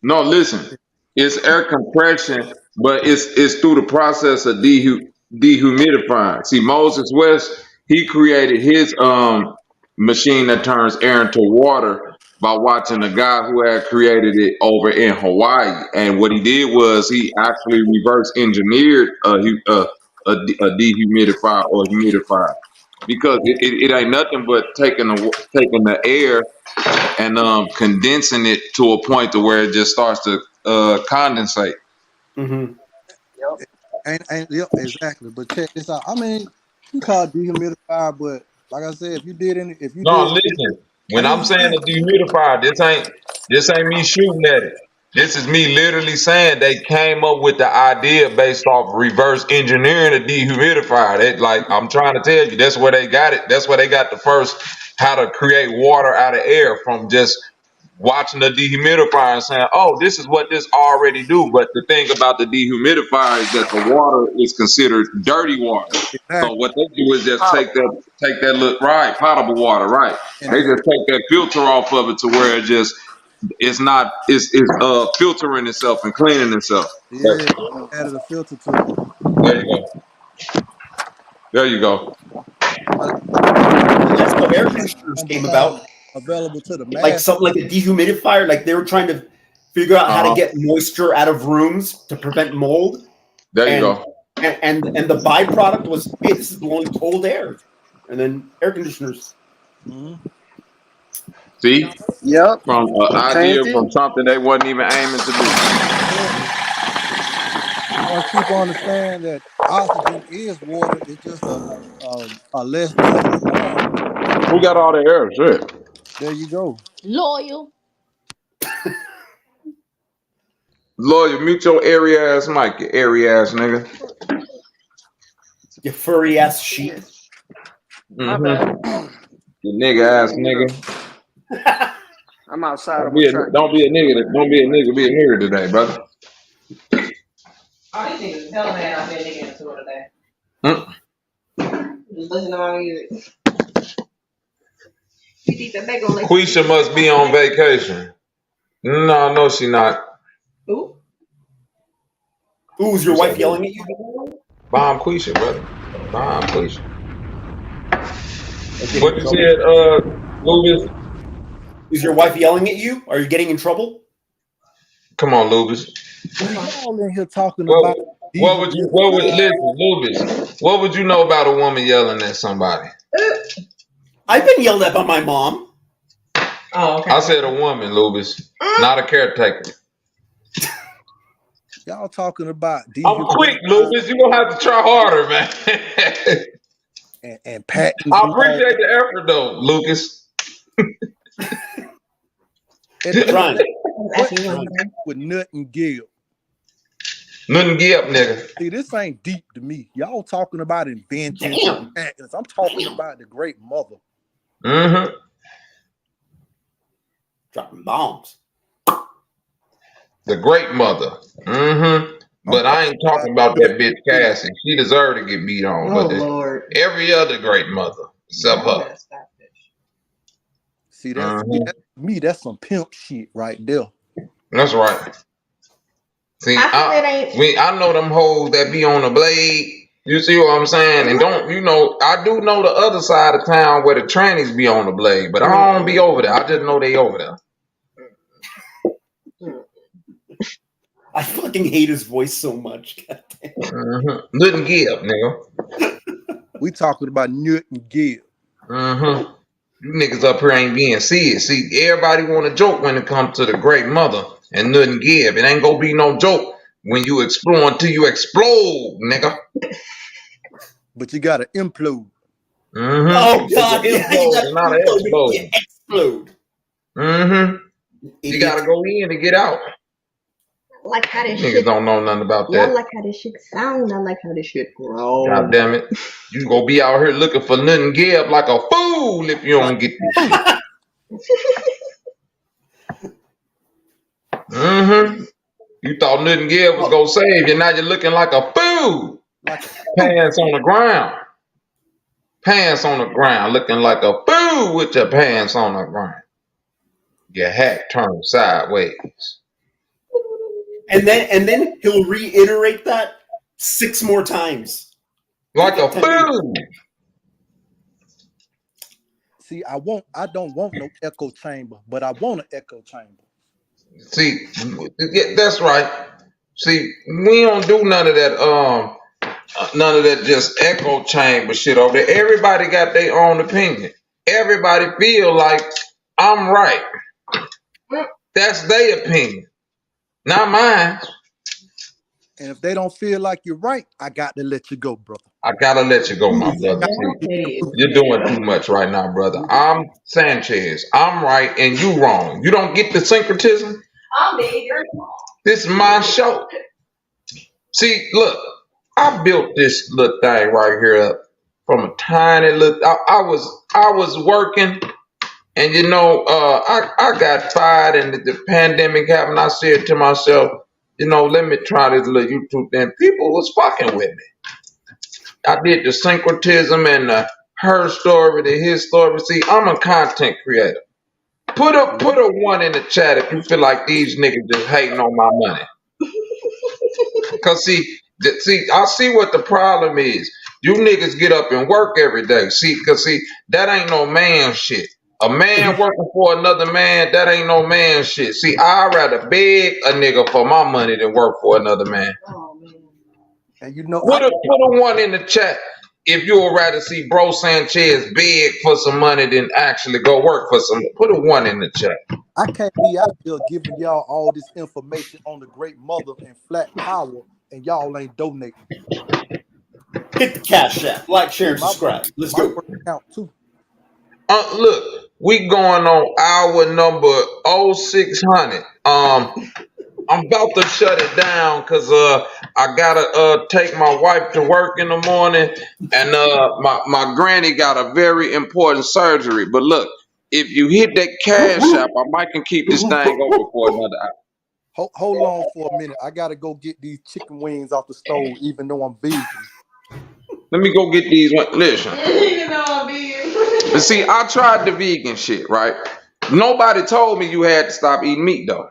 No, listen. It's air compression, but it's through the process of dehumidifying. See, Moses West, he created his machine that turns air into water by watching a guy who had created it over in Hawaii. And what he did was he actually reverse engineered a dehumidifier or humidifier because it ain't nothing but taking the air and condensing it to a point to where it just starts to condensate. Mm-hmm. Yep. Ain't yep, exactly. But check this out. I mean, you call it dehumidifier, but like I said, if you No, did, listen. I When hear I'm you saying saying. a dehumidifier, this ain't me shooting at it. This is me literally saying they came up with the idea based off reverse engineering a dehumidifier. That, like, I'm trying to tell you, that's where they got it. That's where they got the first how to create water out of air from just watching the dehumidifier and saying, "Oh, this is what this already do." But the thing about the dehumidifier is that the water is considered dirty water. So Exactly. what they do is just take Potable. that look right, potable water, right? And They just take that filter off of it to where it's filtering itself and cleaning itself. yeah, added a filter to it. There you go. There you go. But And that's how air conditioners don't came become about. available to the Like mass. something like a dehumidifier. Like they were trying to figure out how to Uh-huh. get moisture out of rooms to prevent mold, There you and go. and the byproduct was, hey, this is blowing cold air, and then air conditioners. Mm-hmm. See? Yep. From an idea Painted. from something they wasn't even aiming to do. Exactly. Once people understand that oxygen is water, it's just a less density form. Who got all the air? Shit. There you go. Loyal. Lawyer, mute your airy ass mic, you airy ass nigga. You furry ass sheep. My bad. You nigga ass nigga. I'm outside. Don't I'm a be a tractor. don't be a nigga. Don't be a nigga. Be a nigga today, brother. All these niggas hell man out there nigga into it today. Hmm? Just listen to my music. You think that they gonna let Quisha must be on vacation. No, she not. Who? Ooh, is your wife yelling at you? Bomb Quisha, brother. Bomb Quisha. Okay, What you said, Lucas? is your wife yelling at you? Are you getting in trouble? Come on, Lucas. Y'all in here talking about What would dehumidifiers. listen, Lucas? What would you know about a woman yelling at somebody? I've been yelled at by my mom. Oh, okay. I said a woman, Lucas, not a caretaker. Y'all talking about I'm quick, dehumidifiers Lucas. You gonna have to try harder, man. and patents I and all appreciate that. the effort, though, Lucas. At the end of the Ryan. day, what with Nut and Gill? Nothing give up, nigga. See, this ain't deep to me. Y'all talking about inventions and patents. I'm talking about the great mother. Mm-hmm. Dropping bombs. The great mother. Mm-hmm. But I ain't talking about that bitch Cassie. She deserved to get beat on. Oh, But Lord. every other great mother, except her. See, that's some pimp shit right there. That's right. See, I I know them hoes that be on the blade. You see what I'm saying? And I do know the other side of town where the trannies be on the blade, but I don't be over there. I just know they over there. I fucking hate his voice so much. Nothing give, nigga. We talking about Nut and Gill. Mm-hmm. You niggas up here ain't being serious. See, everybody want to joke when it comes to the great mother and nothing give. It ain't gonna be no joke when you explore until you explode, nigga. But you gotta implode. Mm-hmm. Oh God, Implode, not explode. Explode. Mm-hmm. You gotta go in to get out. I like how this Niggas shit. don't know nothing about Yeah, I that. like how this shit sound. I like how this shit grow. God damn it. You gonna be out here looking for nothing give like a fool if you don't get this shit. Mm-hmm. You thought nothing give was gonna save you. Now you're looking like a fool. Pants on the ground. Pants on the ground. Looking like a fool with your pants on the ground. Your hat turned sideways. And then he'll reiterate that 6 more times. Like a fool. See, I don't want no echo chamber, but I want an echo chamber. See, that's right. See, we don't do none of that just echo chamber shit over there. Everybody got their own opinion. Everybody feel like I'm right. That's their opinion, not mine. And if they don't feel like you're right, I got to let you go, brother. I gotta let you go, my brother. You're doing too much right now, brother. I'm Sanchez. I'm right and you wrong. You don't get the syncretism? This is my show. See, look, I built this little thing right here up from a tiny little. I was working, and I got fired, and the pandemic happened. I said to myself, let me try this little YouTube thing. People was fucking with me. I did the syncretism and her story, the his story. See, I'm a content creator. Put a one in the chat if you feel like these niggas just hating on my money. Cause see, I see what the problem is. You niggas get up and work every day. Cause that ain't no man shit. A man working for another man, that ain't no man shit. See, I'd rather beg a nigga for my money than work for another man. And put a one in the chat if you would rather see Bro Sanchez beg for some money than actually go work for some. Put a one in the chat. I can't be out here giving y'all all this information on the great mother and flat power, and y'all ain't donating. Hit the cash app, like, share, and subscribe. Let's go. Count too. Look, we going on hour number 0600. I'm about to shut it down because I gotta take my wife to work in the morning, and my granny got a very important surgery. But look, if you hit that cash app, I might can keep this thing open for another hour. Hold on for a minute. I gotta go get these chicken wings off the stove, even though I'm vegan. Let me go get these ones. Listen. But see, I tried the vegan shit, right? Nobody told me you had to stop eating meat, though.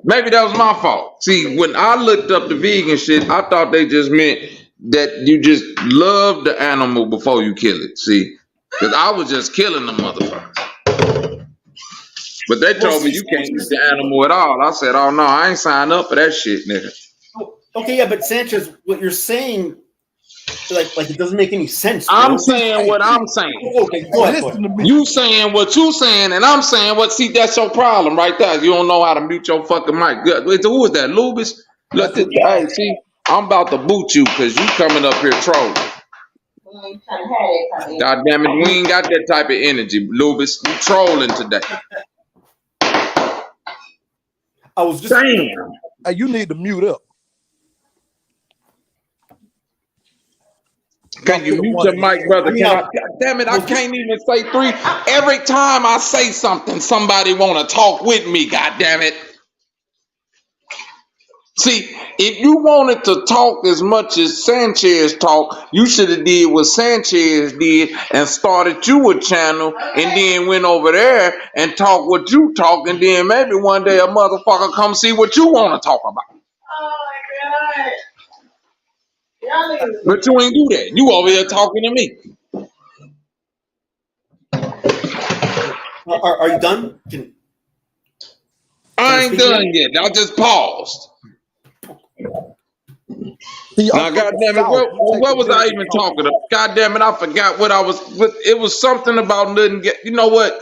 Maybe that was my fault. See, when I looked up the vegan shit, I thought they just meant that you just love the animal before you kill it. See, because I was just killing the motherfuckers. But they told me you can't eat the animal at all. I said, oh no, I ain't signed up for that shit, nigga. Okay, yeah, but Sanchez, what you're saying, like it doesn't make any sense. Bro. I'm saying what I'm saying. Okay, go ahead. You saying what you saying, and I'm saying what. See, that's your problem right there. You don't know how to mute your fucking mic. Wait, who is that, Lubis? Look, hey, see, I'm about to boot you because you coming up here trolling. God damn it, we ain't got that type of energy, Lubis. You trolling today. I was just saying. Hey, you need to mute up. Can you mute your mic, brother? God damn it, I can't even say three. Every time I say something, somebody want to talk with me, god damn it. See, if you wanted to talk as much as Sanchez talked, you should have did what Sanchez did and started you a channel and then went over there and talk what you talk, and then maybe one day a motherfucker come see what you want to talk about. Oh my God. But you ain't do that. You over here talking to me. Are you done? I ain't done yet. I just paused. Now, goddamn it, what was I even talking about? Goddamn it, I forgot what I was. It was something about nothing. You know what?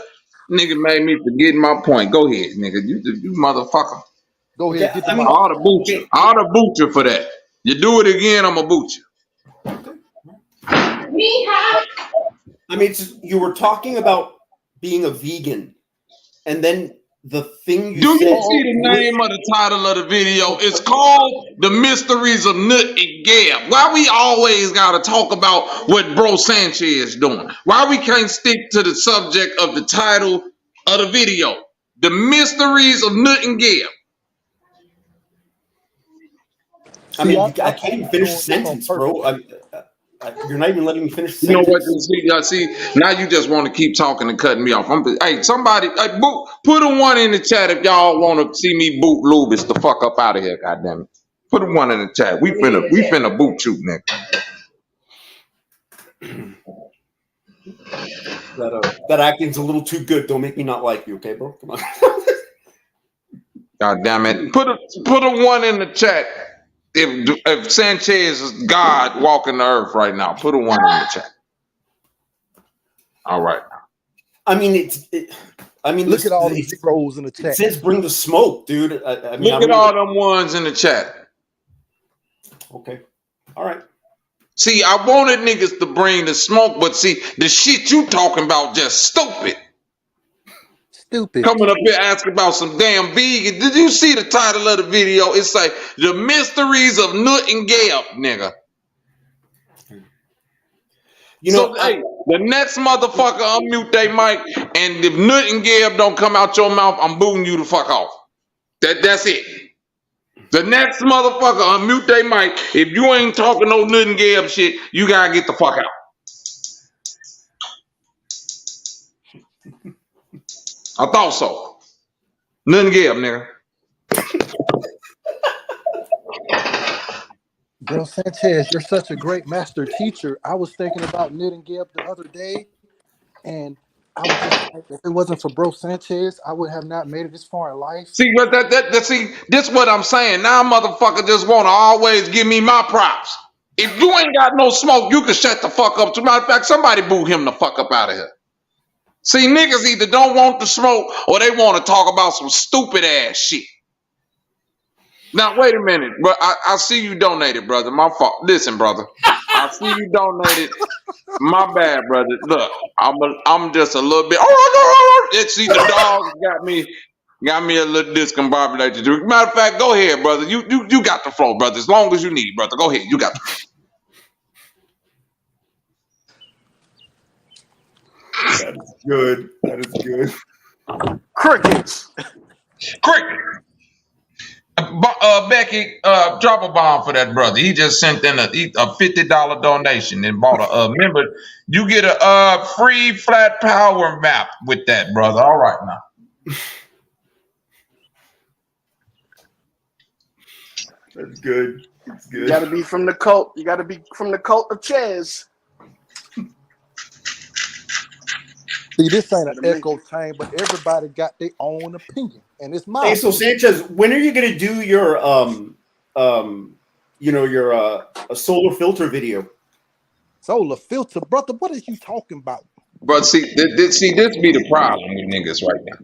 Nigga made me forget my point. Go ahead, nigga. You motherfucker. Go ahead. Get the mic. I ought to boot you. I ought to boot you for that. You do it again, I'm gonna boot you. I mean, you were talking about being a vegan, and then the thing you do said. You see the name of the title of the video? It's called The Mysteries of 𝘾𝙼𝙎 𝘾𝑉. Why we always gotta talk about what Bro Sanchez is doing? Why we can't stick to the subject of the title of the video? The Mysteries of 𝘾𝙼𝙎 𝘾𝑉. I mean, I can't even finish the sentence, bro. You're not even letting me finish the sentence. You know what? See, now you just want to keep talking and cutting me off. Hey, somebody, put a one in the chat if y'all want to see me boot Lubis the fuck up out of here. Goddamn it! Put a one in the chat. We finna boot you, nigga. That acting's a little too good. Don't make me not like you, okay, bro? Come on. God damn it! Put a one in the chat. If Sanchez is God walking the earth right now, put a one in the chat. All right. I mean, Look at all the zeros in the chat. It says bring the smoke, dude. I mean, Look at all them ones in the chat. Okay. All right. See, I wanted niggas to bring the smoke, but see, the shit you talking about just stupid. Stupid. Coming up here asking about some damn vegan. Did you see the title of the video? It's like the mysteries of Nut and Gab, nigga. You know, hey, the next motherfucker unmute their mic, and if Nut and Gab don't come out your mouth, I'm booting you the fuck off. That's it. The next motherfucker unmute their mic. If you ain't talking no Nut and Gab shit, you gotta get the fuck out. I thought so. Nut and Gab, nigga. Bro Sanchez, you're such a great master teacher. I was thinking about Nut and Gab the other day, and I was just like, if it wasn't for Bro Sanchez, I would have not made it this far in life. See, but see, this what I'm saying. Now, motherfucker just want to always give me my props. If you ain't got no smoke, you can shut the fuck up. As a matter of fact, somebody boo him the fuck up out of here. See, niggas either don't want the smoke or they want to talk about some stupid ass shit. Now, wait a minute, but I see you donated, brother. My fault. Listen, brother. I see you donated. My bad, brother. Look, I'm just a little bit. See, the dog got me a little discombobulated. Matter of fact, go ahead, brother. You got the flow, brother. As long as you need, brother. Go ahead. You got the flow. That is good. That is good. Crickets. Cricket. Becky, drop a bomb for that brother. He just sent in a $50 donation and bought a member. You get a free flat power map with that, brother. All right now. That's good. That's good. You got to be from the cult. You got to be from the cult of Chez. See, this ain't an echo chamber, but everybody got their own opinion, and it's mine. Hey, so Sanchez, when are you gonna do your your a solar filter video? Solar filter, brother. What are you talking about? But see, this be the problem with niggas right now.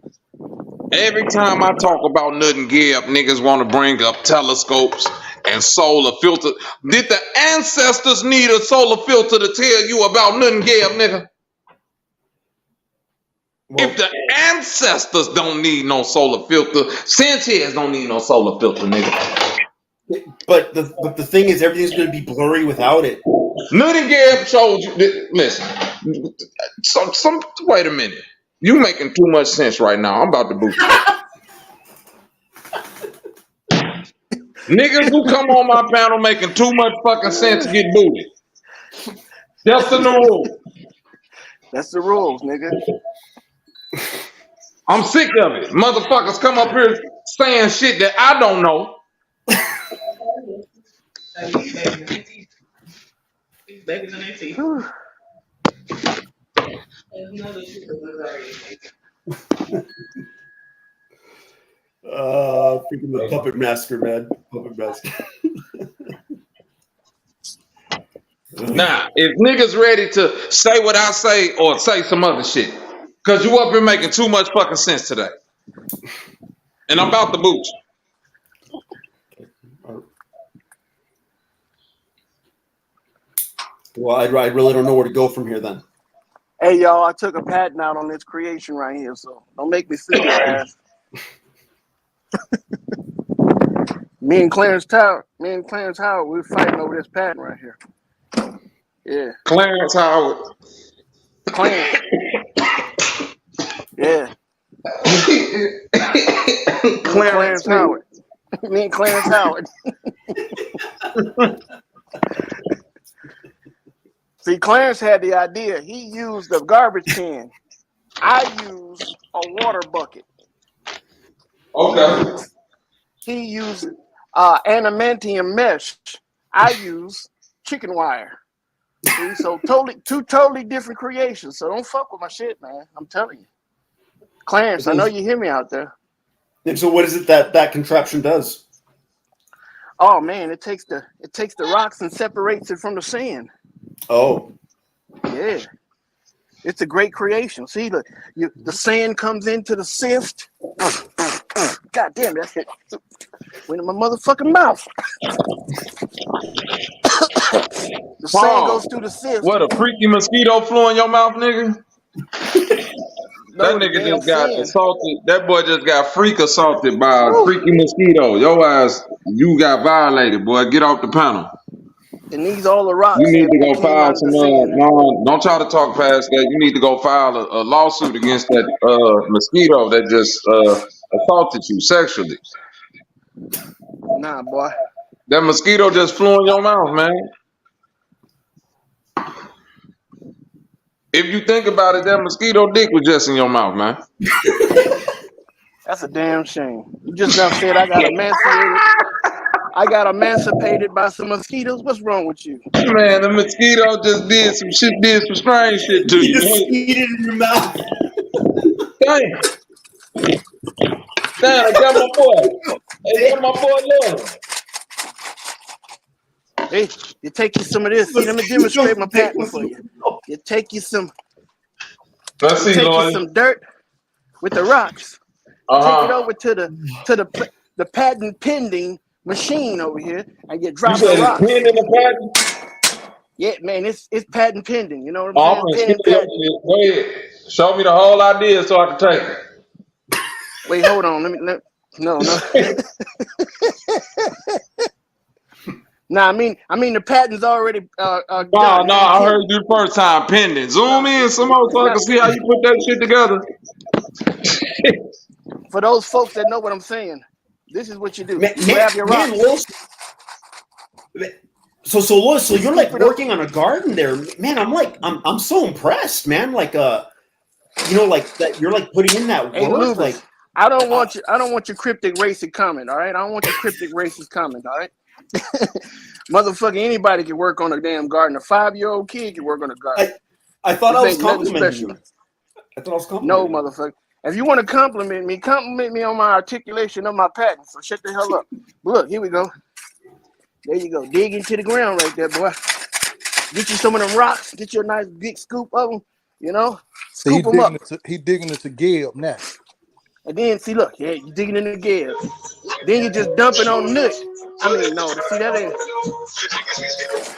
Every time I talk about Nut and Gab, niggas want to bring up telescopes and solar filter. Did the ancestors need a solar filter to tell you about Nut and Gab, nigga? Well, if the ancestors don't need no solar filter, Sanchez don't need no solar filter, nigga. But the thing is, everything's going to be blurry without it. Nut and Gab showed you. Listen, wait a minute. You making too much sense right now. I'm about to boot you. Niggas who come on my panel making too much fucking sense get booted. That's the rule. That's the rules, nigga. I'm sick of it. Motherfuckers come up here saying shit that I don't know. Freaking the puppet master, man. Puppet master. Now, if niggas ready to say what I say or say some other shit, because you up here making too much fucking sense today. And I'm about to boot you. Well, I really don't know where to go from here then. Hey, y'all, I took a patent out on this creation right here, so don't make me sue your ass. Me and Clarence Howard, we were fighting over this patent right here. Yeah. Clarence Howard. Clarence. Yeah. Clarence Howard. Me and Clarence Howard. See, Clarence had the idea. He used a garbage can. I used a water bucket. Okay. He used adamantium mesh. I use chicken wire. See, so two totally different creations. So don't fuck with my shit, man. I'm telling you. Clarence, I know you hear me out there. And so what is it that contraption does? Oh man, it takes the rocks and separates it from the sand. Oh. Yeah. It's a great creation. See, the sand comes into the sift. God damn, that shit went in my motherfucking mouth. The sand goes Paul, through the sift. what a freaky mosquito flew in your mouth, nigga? That No, the nigga damn just got sand. assaulted. That boy just got freak assaulted by a Woo. freaky mosquito. Your ass, you got violated, boy. Get off the panel. It needs all the You rocks need to that go came file out of some. the sand. No, don't try to talk past that. You need to go file a lawsuit against that mosquito that just assaulted you sexually. Nah, boy. That mosquito just flew in your mouth, man. If you think about it, that mosquito dick was just in your mouth, man. That's a damn shame. You just now said I got emancipated. I got emancipated by some mosquitoes. What's wrong with you? Man, the mosquito just did some shit, did some strange shit to You you. just eat it in your mouth. Damn. Damn, I got my boy. Hey, got my boy Love. Hey, you take you some of this. See, let me demonstrate my patent for you. You take you some. Let's see, Take you Lloyd. some dirt with the rocks. Take it over to the patent pending machine over here, and you You drop said the it's rocks. pinned in the patent? Yeah, man, it's patent pending. You know what Oh, I'm I'm saying? gonna Pending steal your patent. shit. Go ahead. Show me the whole idea so I can take it. Wait, hold on. No. Nah, I mean the patent's already done. No, I heard you the first time. Pending. Zoom in some more so I can see how you put that shit together. For those folks that know what I'm saying, this is what you do. Man, You grab your rocks. So you're like working on a garden there, man. I'm so impressed, man. Like like that you're like putting in that Hey, work. Lubis, Like I don't want your cryptic racist comment. All right, I don't want your cryptic racist comment. All right, motherfucker, anybody can work on a damn garden. A 5-year-old kid can work on a garden. I thought I was ain't nothing complimenting special. you. I thought I was complimenting No, motherfucker. If you want to compliment me on my articulation of my patent. So shut the hell up. Look, here we go. There you go. Dig into the ground right there, boy. Get you some of them rocks. Get you a nice big scoop of them. You know, See, scoop them up. he digging into Gib now. And then see, look, yeah, you digging in the gas. Then you just dump it on nut. I mean, no, see that ain't.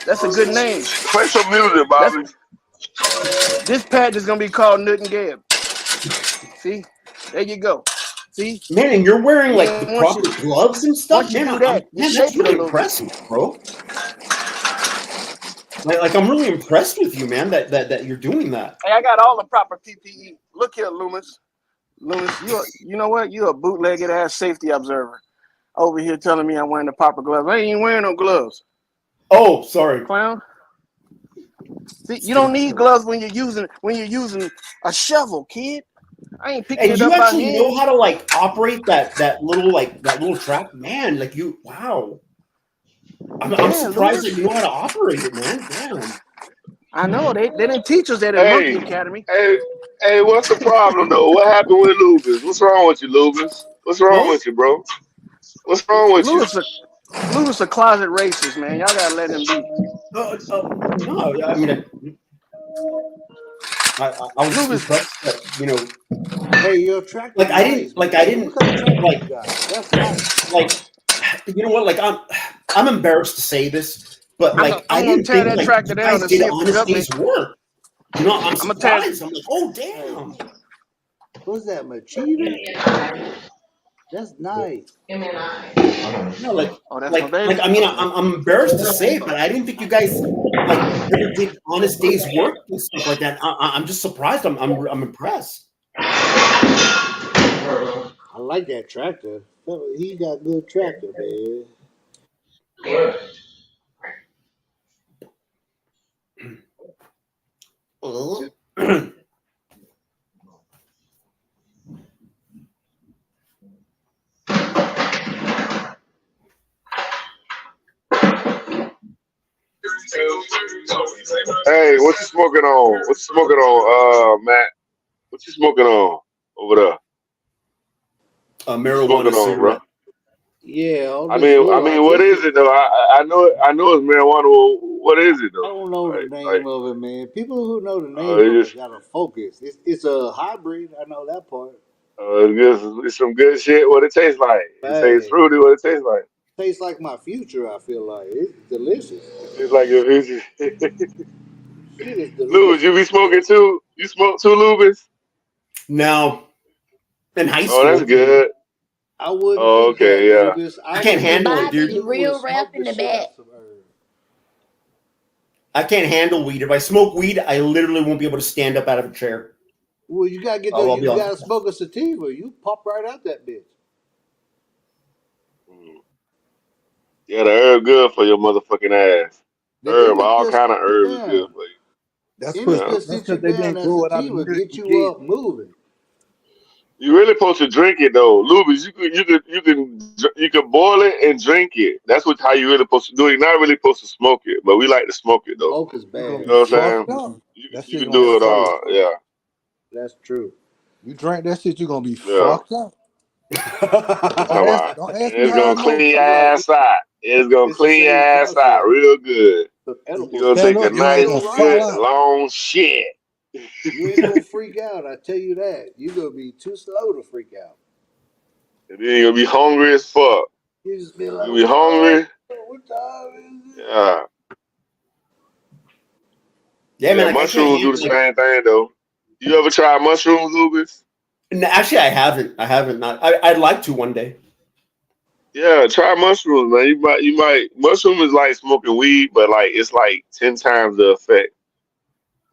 That's a good name. Play some music, Bobby. This patent is gonna be called Nut and Gab. See, there you go. See, man, and you're wearing like the proper gloves and stuff. Man, that's really impressive, bro. Like I'm really impressed with you, man. That you're doing that. Hey, I got all the proper PPE. Look here, Loomis, you know what? You're a bootlegged ass safety observer over here telling me I'm wearing the proper gloves. I ain't even wearing no gloves. Oh, sorry, clown. See, you don't need gloves when you're using a shovel, kid. I ain't picking it up by hand. And you actually know how to like operate that little track, man. Like wow. I'm surprised that you know how to operate it, man. Damn. I know they didn't teach us that at Monkey Academy. Hey, what's the problem though? What happened with Lubis? What's wrong with you, Lubis? What's wrong with you, bro? What's wrong with you? Lubis a closet racist, man. Y'all gotta let him be. No, I mean, I was just impressed that Hey, your tractor. Like I didn't like that's nice. Like you know what? Like I'm embarrassed to say this, but like I didn't think that tractor down and see if honest day's work. You know, I'm surprised. I'm like, oh damn. What's that, Machida? That's nice. No, like I mean, I'm embarrassed to say, but I didn't think you guys like ever did honest day's work and stuff like that. I'm just surprised. I'm impressed. I like that tractor. He got good tractor, man. Hey, what you smoking on? What you smoking on, Matt? What you smoking on over there? Marijuana cigarette. Yeah. I mean, what is it though? I know it's marijuana. what is it I though? don't know the Like name of it, man. People who know the name it of it just gotta focus. It's a hybrid. I know that part. it's some good shit. What it tastes like? It tastes Bang. fruity. What it tastes like? Tastes like my future. I feel like it's delicious. It tastes like your vision. Shit is Lubis, delicious. you be smoking too? You smoke too, Lubis? Now, in high Oh, that's school, good. I wouldn't Oh, do that, okay, yeah. Lubis. I I can't would do handle it, what you dude. Bobby, do and real rap smoke in the the shit back. out some herb. I can't handle weed. If I smoke weed, I literally won't be able to stand up out of a chair. Well, you gotta get I'll the be you honest. gotta smoke a sativa. You pop right out that bitch. Mm. Yeah, the herb good for your motherfucking ass. The Herb, all indica kind of sit you herbs is good down. for you. That's because Yeah. Indica that's sit you because they down. didn't That grow it out of sativa get miracle you seed. up moving. You really supposed to drink it though, Lubis. You can boil it and drink it. That's how you really supposed to do it. You're not really supposed to smoke it, but we like to smoke it though. Smoke is You're gonna bad. You be know what I'm Yeah, fucked saying? up. That You shit can gonna do that's it true. all. Yeah, That's true. you drink that shit, you're gonna be yeah. fucked up. I'm Don't talking ask about, don't and ask me it's how I gonna know. clean your It's like ass out. It's gonna it's the clean your same ass out concept. real good. Some You're edibles. gonna Stand take a up, your ass nice, gonna Feel fall right. good, out. long shit. You ain't gonna freak out. I tell you that. You gonna be too slow to freak out. And then you're gonna be hungry as fuck. You just be like, You'll be what? hungry. What time is it? Yeah. Yeah, man, Yeah, like I can't mushrooms do the handle like. same thing though. You ever try mushrooms, Lucas? No, actually, I haven't. I haven't. Not. I'd like to one day. Yeah, try mushrooms, man. Mushroom is like smoking weed, but like it's like 10 times the effect.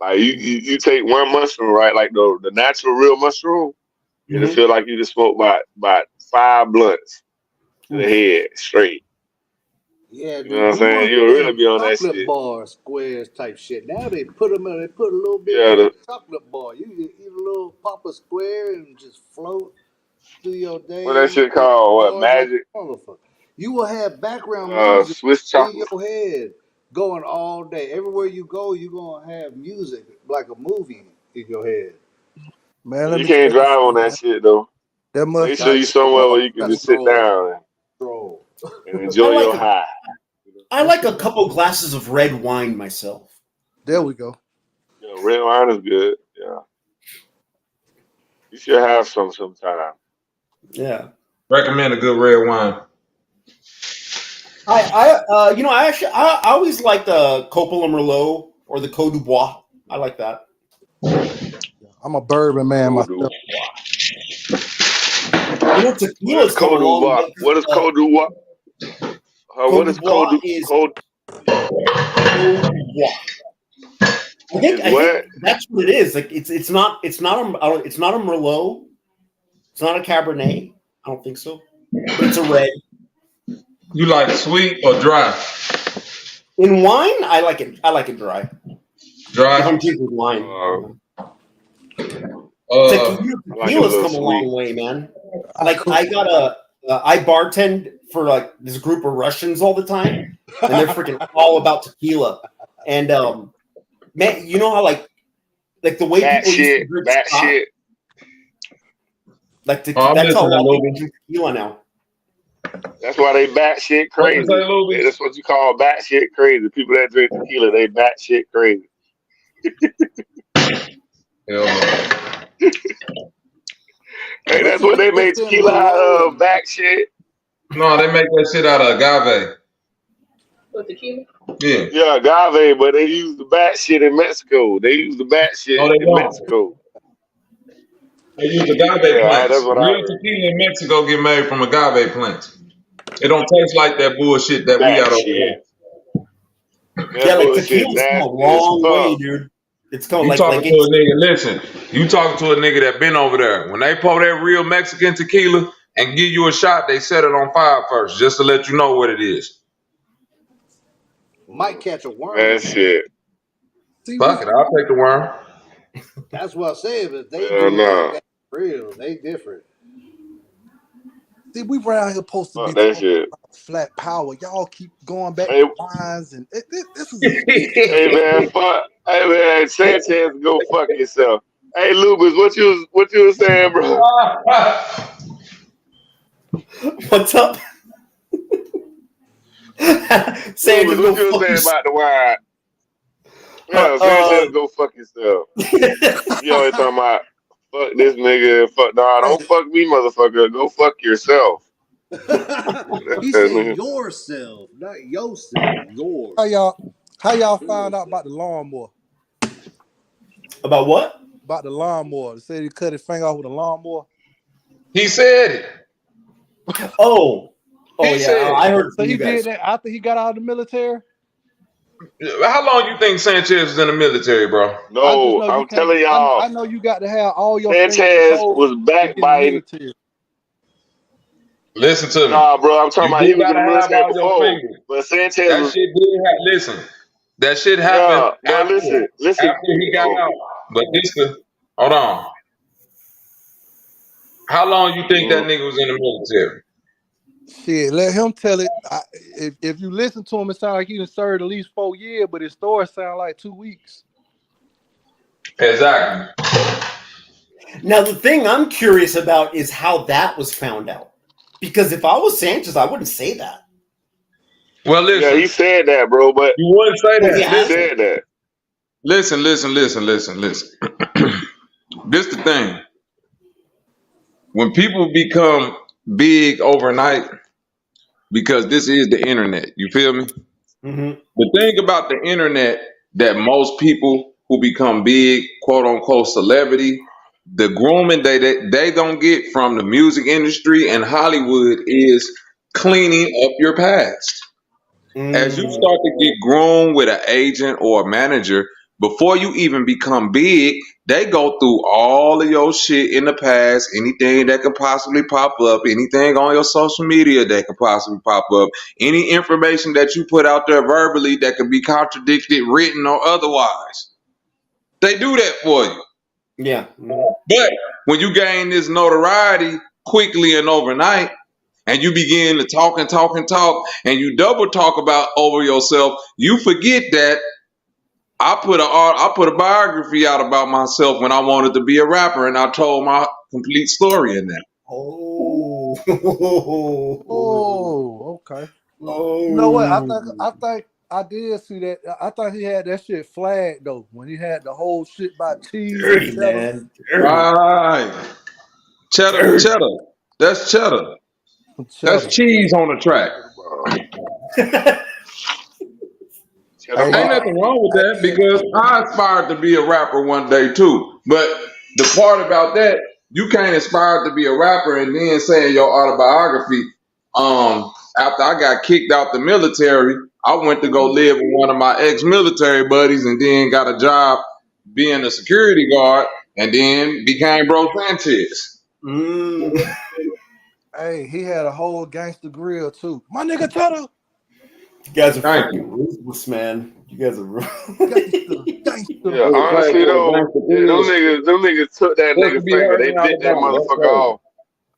Like you take one mushroom, right? Like the natural real mushroom, it'll Mm-hmm. feel like you just smoked about 5 blunts to the head straight. Yeah, You know dude. what I'm We saying? want You'll really them be on that chocolate shit. bar squares type shit. Now they put them in. They put a little bit Yeah, in the chocolate bar. You can eat a little pop a square and just float through your what that day. You shit gonna called? What, charge like magic? a motherfucker. You will have background music Swiss in chocolate. your head going all day. Everywhere you go, you're gonna have music like a movie in your head. Man, let You me tell can't you drive on something, that man. shit though. That Make Got sure mushroom, you to somewhere where stroll. you can gotta just sit Stroll. down Stroll. and I enjoy like your a. high. I that like shit. a couple glasses of red wine myself. There we go. Yeah, red wine is good. Yeah, you should have some sometime. Yeah. Recommend a good red wine. I actually, I always like the Coppola Merlot or the Côte du Bois. I like that. I'm a bourbon man Cold myself. Dubois. What is Tequila's come a Cold long Dubois? way. What is Cold Dubois? Côte What du is Cold Bois Du is Cold? Côte du Bois. Is I think what? that's what it is. Like it's not a Merlot. It's not a Cabernet. I don't think so. But it's a red. You like sweet or dry? In wine, I like it. I like it dry. If I'm Dry. drinking wine, Uh, I like it a tequila's little come a sweet. long way, man. I Like cook. I bartend for like this group of Russians all the time, and they're freaking all about tequila. And man, you know how like the way Bat people used to shit, drink bat scotch, shit. like Oh, I'm that's how a listening, lot of people Luby. drink tequila now. That's why they bat shit What you say, crazy. Luby? That's what you call bat shit crazy. People that drink tequila, they bat shit crazy. Hell no. Hey, What's that's the what they difference made in tequila out Merlot of. and Bat shit. No, they make that shit out of agave. With tequila? Yeah. Yeah, agave, but they use the bat shit in Mexico. They use the bat No, shit they in don't. Mexico. They use agave Yeah, that's plants. what I Real heard. tequila in Mexico get made from agave plants. It don't taste like that bullshit that we Bat got over shit. here. Yeah, That like bullshit tequila's come a nasty as long way, fuck. dude. It's come You like talking to it's a nigga, listen, you talking to a nigga that been over there. When they pour that real Mexican tequila and give you a shot, they set it on fire first, just to let you know what it is. might catch a That worm. shit. See, Fuck it, I'll take the worm. That's what I said. If they Hell do it like no. that for real, they different. we around here supposed to be Fuck that talking shit. about flat power. Y'all keep going back Hey, to wines, and this is a space for hey man, fuck. Hey man, Sanchez, go fuck yourself. Hey Lubis, what you was saying, bro? what's up? Sanchez, what go you fuck saying yourself. about the wine? Yeah, Sanchez, go fuck yourself. You always talking about fuck this nigga, fuck nah, Hey, don't fuck me, motherfucker. Go fuck yourself. He said yourself, not yourself. Yours. how y'all found out about the lawnmower? About what? About the lawnmower. They said he cut his finger off with a lawnmower. He said it. Oh He yeah, said I it. heard So from he you did guys. that after he got out of the military? How long you think Sanchez was in the military, bro? I just No, know you I'm can't. telling y'all, I know you got to have all your fingers Sanchez toes was to get in the backbiting. military. Listen to me. Nah, bro, I'm talking You about he do was in gotta the have military all your before. fingers. But Sanchez That was shit did have. Listen, that shit happened yeah, but listen, after he got oh, out. But hold on. How long you think that nigga was in the military? Shit, let him tell it. If you listen to him, it sounds like he done served at least 4 years, but his story sound like 2 weeks. Exactly. Now the thing I'm curious about is how that was found out. Because if I was Sanchez, I wouldn't say that. Well, yeah, listen. he said that, bro, but You wouldn't say Well, he that. he hasn't. said that. Listen. This the thing. When people become big overnight, because this is the internet, you feel me? Mm-hmm. The thing about the internet that most people who become big, quote unquote, celebrity, the grooming they don't get from the music industry and Hollywood is cleaning up your past. As you Mm. start to get groomed with an agent or a manager, before you even become big, they go through all of your shit in the past, anything that could possibly pop up, anything on your social media that could possibly pop up, any information that you put out there verbally that could be contradicted, written or otherwise. They do that for you. Yeah. But when you gain this notoriety quickly and overnight, and you begin to talk, and you double talk about over yourself, you forget that I put a biography out about myself when I wanted to be a rapper, and I told my complete story in that. Oh. Oh, okay. You know what? I think I did see that. I thought he had that shit flagged though when he had the whole shit about cheese and Dirty, cheddar. man. Dirty. Right, cheddar. Dirty. That's cheddar. That's Cheddar. cheese on the track. Cheddar Hey, Ain't bar. nothing wrong with that because I aspired to be a rapper one day too. But the part about that, you can't aspire to be a rapper and then say in your autobiography, after I got kicked out the military, I went to go live with one of my ex-military buddies and then got a job being a security guard and then became Bro Sanchez. Mm. hey, he had a whole gangster grill too. My nigga Cheddar. You guys are Thank fucking you. ruthless, man. You guys are Gangster. Yeah, honestly though, them niggas took that Supposed nigga to be finger. heard They in bit that Alabama. That's motherfucker crazy. off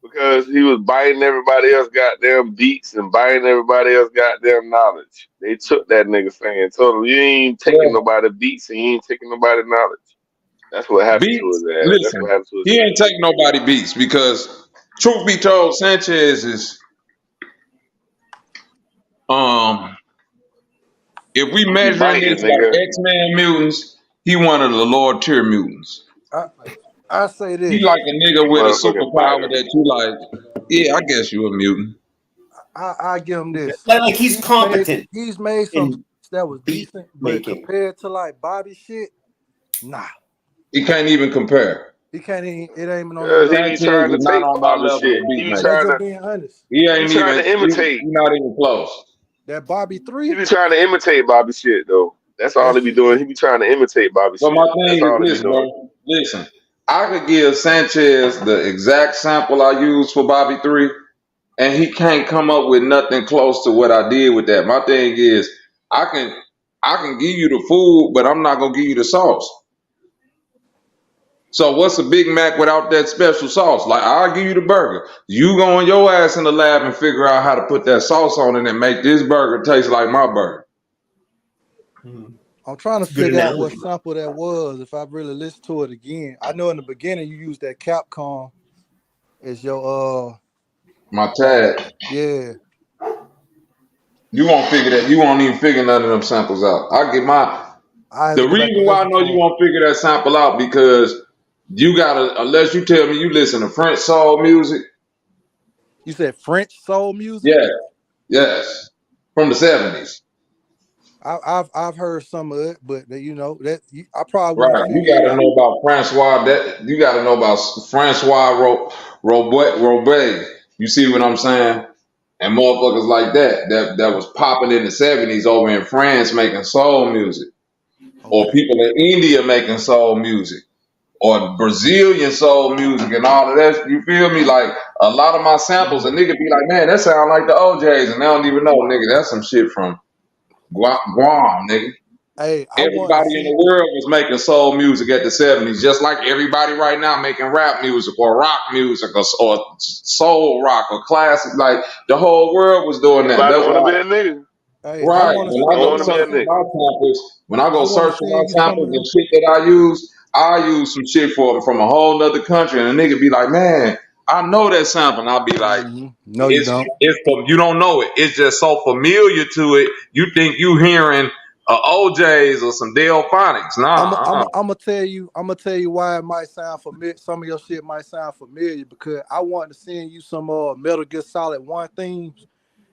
because he was biting everybody else goddamn beats and biting everybody else goddamn knowledge. They took that nigga finger and told him, you ain't taking Yeah. nobody beats and you ain't taking nobody knowledge. That's what happened to Beats, his ass. That's what listen, happened to his he ass. ain't take nobody beats because truth be told, Sanchez is if we He measuring biting, this like nigga. X-Men mutants, he one of the lower tier mutants. I say He this. like a nigga That with a motherfucking superpower biter. that you like, yeah, I guess you a mutant. I give him this. like he's competent He's made some in that was beat decent, but making. compared to like Bobby shit, nah. He can't even compare. He can't even. It ain't even on that Cause he level. be Sanchez trying to is not take on my Bobby level shit. of beat He be making. That's trying just to being honest. He he be ain't trying even, to imitate. he not even close. That Bobby He 3, be trying to imitate Bobby shit though. That's all that he be shit doing. is. He be trying to imitate Bobby But shit. my That's thing is all he be this, doing. bro. Listen, I could give Sanchez the exact sample I used for Bobby 3, and he can't come up with nothing close to what I did with that. My thing is, I can give you the food, but I'm not gonna give you the sauce. So what's a Big Mac without that special sauce? Like I'll give you the burger. You go on your ass in the lab and figure out how to put that sauce on it and make this burger taste like my burger. I'm trying to It's a good figure out what analogy. sample that was. If I really listen to it again, I know in the beginning you used that Capcom as your My tag. yeah. You won't figure that. You won't even figure none of them samples out. I get my. I had The to go back reason and why I listen know to you them. won't figure that sample out because you gotta, unless you tell me you listen to French soul music. You said French soul music? Yes, yes, from the 70s. I've heard some of it, but you know that I probably wouldn't Right. You figure it gotta out. know about Francois. That you gotta know about Francois Robet. You see what I'm saying? And motherfuckers like that was popping in the 70s over in France making soul music, or Okay. people in India making soul music, or Brazilian soul music and all of that. You feel me? Like a lot of my samples, a nigga be like, man, that sound like the OJs, and they don't even know, nigga, that's some shit from Guam, nigga. Hey, I want to Everybody in see. the world was making soul music at the 70s, just like everybody right now making rap music or rock music or soul rock or classic. Like the whole world was doing that. Everybody That's want to why, be a nigga. Hey, I right. want to When I send go Want to you be a search for some. nigga. my samples, when I I go want to search for my send you some samples of and them. shit that I use some shit from a whole nother country, and a nigga be like, man, I know that sample, and I'll be like, No, you don't. you don't know it. It's just so familiar to it. You think you hearing OJ's or some Delphonics. Nah. I'm gonna tell you. I'm gonna tell you why it might sound familiar. Some of your shit might sound familiar because I want to send you some Metal Gear Solid 1 themes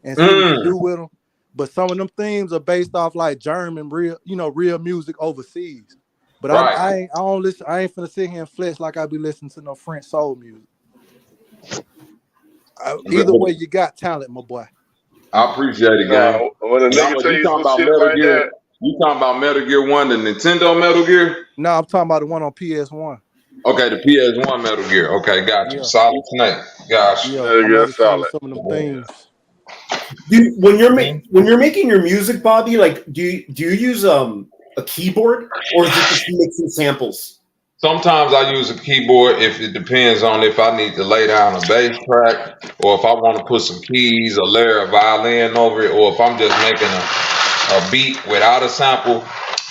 and see what you Mm, do with them. But some of them themes are based off like German real, real music overseas. But right. I don't listen. I ain't finna sit here and flex like I be listening to no French soul music. Either way, you got talent, my boy. I appreciate it, Nah, gang. when a And nigga tell you you talking some about shit Metal like Gear? that, You talking about Metal Gear One, the Nintendo Metal Gear? No, I'm talking about the one on PS1. Okay, the PS1 Metal Gear. Okay, got you. Yeah, Solid Snake. Got you. yeah. Metal I Gear might have sent you Solid. some of them Yeah. themes. When you're making your music, Bobby, like do you use a keyboard or is it just mixing samples? Sometimes I use a keyboard if it depends on if I need to lay down a bass track or if I want to put some keys or layer a violin over it, or if I'm just making a beat without a sample,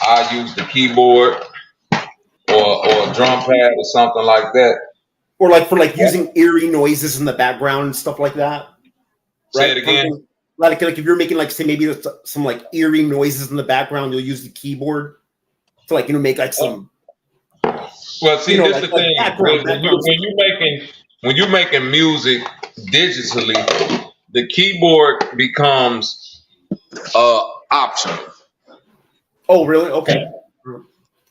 I use the keyboard or a drum pad or something like that. Or like for like using eerie noises in the background and stuff like that, Say it right? Kind of again. thing. Like if you're making like say maybe there's some like eerie noises in the background, you'll use the keyboard to like make like some Well, see, this the like thing. background stuff. When you're making music digitally, the keyboard becomes optional. Oh, really? Okay.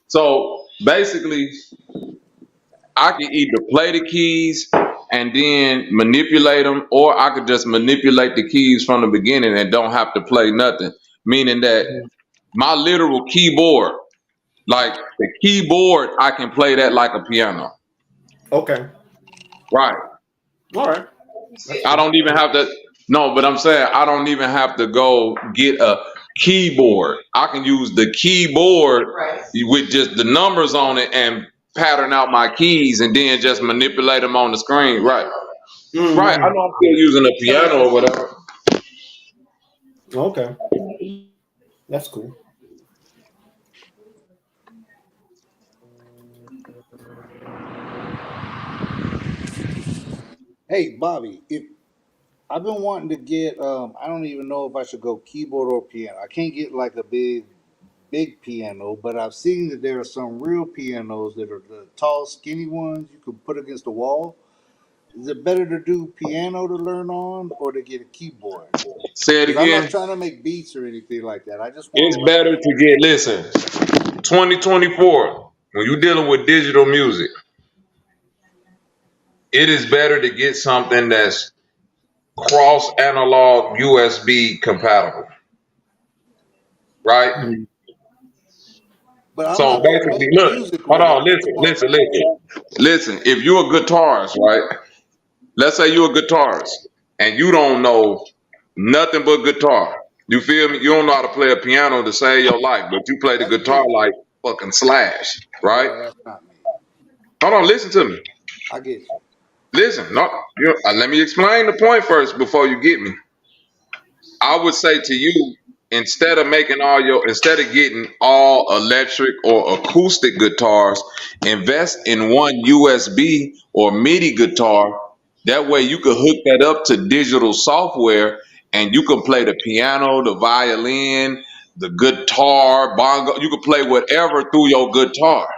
So basically, I can either play the keys and then manipulate them, or I could just manipulate the keys from the beginning and don't have to play nothing. Meaning that my literal keyboard, like the keyboard, I can play that like a piano. Okay. Right. All right. That's I cool. don't even have to. No, but I'm saying I don't even have to go get a keyboard. I can use the keyboard with just the numbers on it and pattern out my keys and then just manipulate them on the screen. Right. Right. I Mm-hmm. know I'm still using a piano or whatever. Okay. That's cool. Hey, Bobby, if I've been wanting to get, I don't even know if I should go keyboard or piano. I can't get like a big piano, but I've seen that there are some real pianos that are the tall, skinny ones you can put against the wall. Is it better to do piano to learn on or to get a keyboard? Say it Because I'm not again. trying to make beats or anything like that. I just want to It's learn. better to get, listen, 2024, when you're dealing with digital music, it is better to get something that's cross analog USB compatible. Right? But I'm So not going to basically, make look, music hold with it. on, I just want to learn. listen. If you're a guitarist, right? Let's say you're a guitarist and you don't know nothing but guitar. You feel me? You don't know how to play a piano to save your life, but you play the That's guitar me. like fucking Slash, right? Yeah, that's not me. Hold on, listen to me. I get you. Listen, no, let me explain the point first before you get me. I would say to you, instead of getting all electric or acoustic guitars, invest in one USB or MIDI guitar. That way you could hook that up to digital software and you can play the piano, the violin, the guitar, bongo. You can play whatever through your guitar.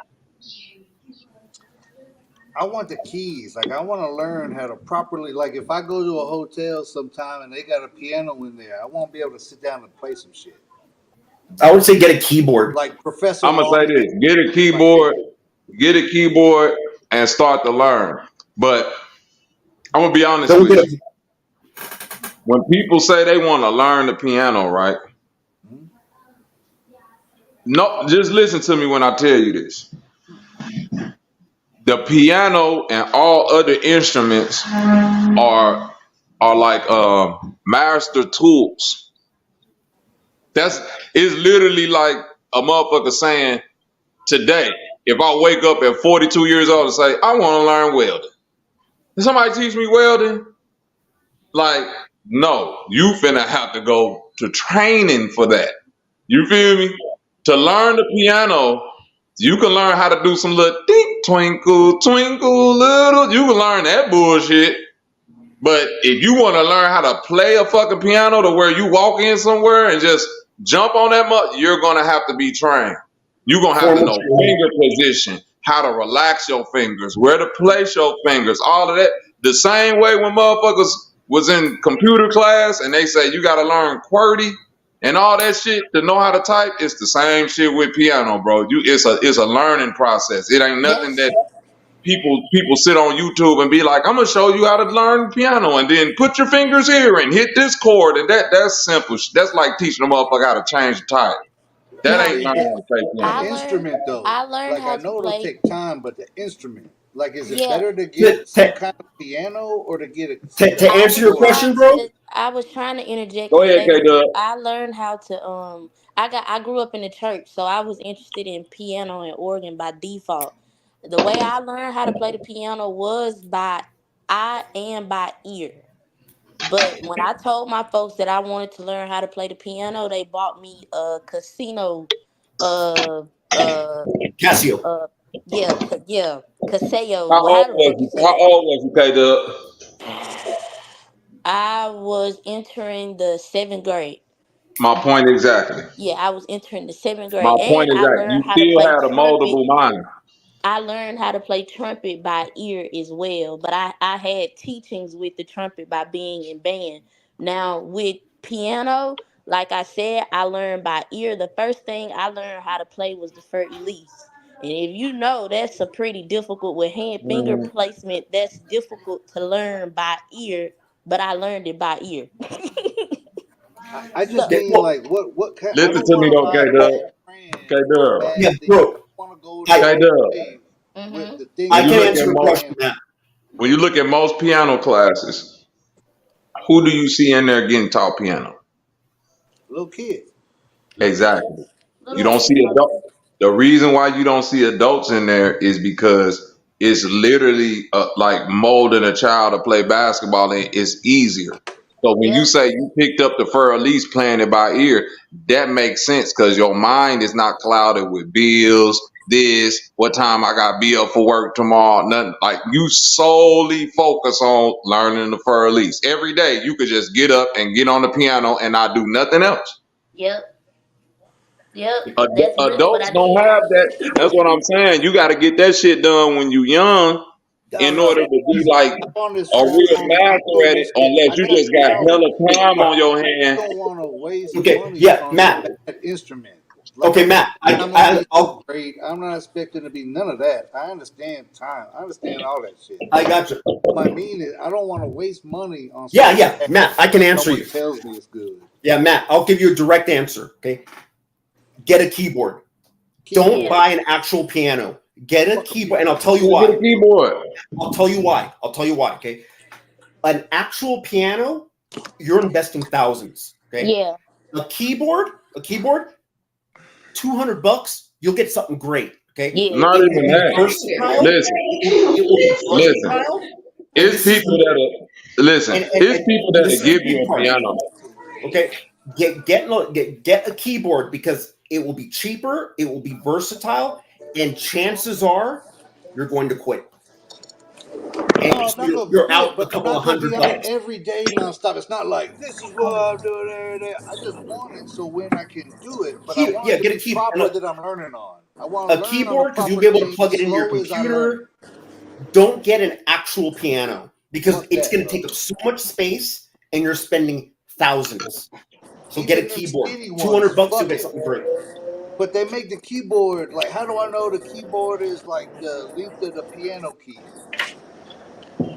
I want the keys. Like I want to learn how to properly. Like if I go to a hotel sometime and they got a piano in there, I won't be able to sit down and play some shit. I would say get a keyboard. Like Professor I'm gonna say Longman. this: get a keyboard, and start to learn. But I'm gonna be honest Don't with get you. When people say they want to learn the piano, right? No, just listen to me when I tell you this. The piano and all other instruments are like master tools. It's literally like a motherfucker saying today, if I wake up at 42 years old and say, I want to learn welding. Can somebody teach me welding? Like, no, you finna have to go to training for that. You feel me? To learn the piano, you can learn how to do some little ding, twinkle, twinkle, little. You can learn that bullshit. But if you want to learn how to play a fucking piano to where you walk in somewhere and just jump on that you're gonna have to be trained. You're gonna have to know finger position, how to relax your fingers, where to place your fingers, all of that. The same way when motherfuckers was in computer class and they say you gotta learn QWERTY and all that shit to know how to type, it's the same shit with piano, bro. It's a learning process. It ain't nothing that people sit on YouTube and be like, I'm gonna show you how to learn piano and then put your fingers here and hit this chord and that's simple. That's like teaching a motherfucker how to change the tire. That No, ain't see learning how to play the piano. instrument though. I learned Like I how to know it'll play. take time, but the instrument. Like, is it Yeah, better to get some kind of piano or to get some To answer your keyboard? question, bro. I was trying to interject Go and ahead, say K-Dub. I learned how to I grew up in the church, so I was interested in piano and organ by default. The way I learned how to play the piano was by eye and by ear. But when I told my folks that I wanted to learn how to play the piano, they bought me a casino uh uh Casio. Casio. How Well, how old the was fuck you you? say How that? old was you, K-Dub? I was entering the seventh grade. My point exactly. Yeah, I was entering the seventh My grade, point and I exactly. You learned how to still play had a trumpet. moldable mind. I learned how to play trumpet by ear as well, but I had teachings with the trumpet by being in band. Now with piano, like I said, I learned by ear. The first thing I learned how to play was the 𝘾𝙧. And if you know, that's a pretty difficult with hand finger Mm. placement. That's difficult to learn by ear, but I learned it by ear. I just So, mean like what kind? I Listen don't to me want to though, buy a K-Dub. bad brand or a K-Dub. Yeah, bad thing. bro. I want to go to I a K-Dub. place with mhm. the thing I When you that can look I answer at your most question, understand. Matt. when you look at most piano classes, who do you see in there getting taught piano? Little kids. Little Exactly. kids, You little don't kids. see adults. The reason why you don't see adults in there is because it's literally like molding a child to play basketball, and it's easier. So when you Yep, say you picked up the fur least playing it by ear, that makes sense because your mind is not clouded with bills, this, what time I got to be up for work tomorrow, nothing. Like you solely focus on learning the fur least. Every day you could just get up and get on the piano and not do nothing else. yep, yep. That's really what Adults I don't did. have that. That's what I'm saying. You got to get that shit done when you young in Dog, order to be like I'm on this a phone. real I'm master at doing it. this shit. Unless I you got just got talent. hella time on your hand. I don't want to waste Okay, money yeah, on Matt. a bad instrument. Like Okay, I said, Matt. I'm gonna be so I'll great. I'm not expecting to be none of that. I understand time. I understand all that shit. I got you. My mean is I don't want to waste money on Yeah, something yeah, bad Matt. I can because answer someone you. tells me it's good. Yeah, Matt. I'll give you a direct answer. Okay, get a keyboard. Don't Keyboard. Yeah, buy an actual piano. Get a Fuck a keyboard, and piano. I'll tell you Go get a why. keyboard. I'll tell you why. I'll tell you why. Okay, an actual piano, you're investing thousands. Okay, yeah, a keyboard, $200, you'll get something great. Okay, yeah, Not it yeah. will even be that. versatile. Listen, It will be listen. versatile, and It's this is people that'll listen. It's people and this that'll is the give you big a part. piano. Okay, get a keyboard because it will be cheaper, it will be versatile, and chances are you're going to quit. and No, I'm not you're, gonna you're quit, out a but I'm couple not of gonna be on it $100. every day nonstop. It's not like this is what I'm doing every day. I just want it so when I can do it, but I want Yeah, it to get a be keyboard, proper that I'm learning on. I want to a learn on the keyboard because you'll proper be able to thing, plug it into your slow as I learn computer. it. Don't get an actual piano because Fuck it's that, going to bro. take up so much space, and you're spending thousands. So get a Even them keyboard. skinny ones, $200, you'll fuck get it. something great. But they make the keyboard like, how do I know the keyboard is like the length of the piano keys?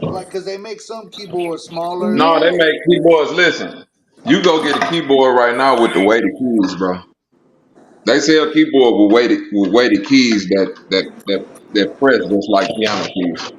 Like, cause they make some keyboards smaller. No, they You make keyboards. Listen, you go get a keyboard right now with the weighted keys, bro. They sell keyboard with weighted keys that press just like piano keys.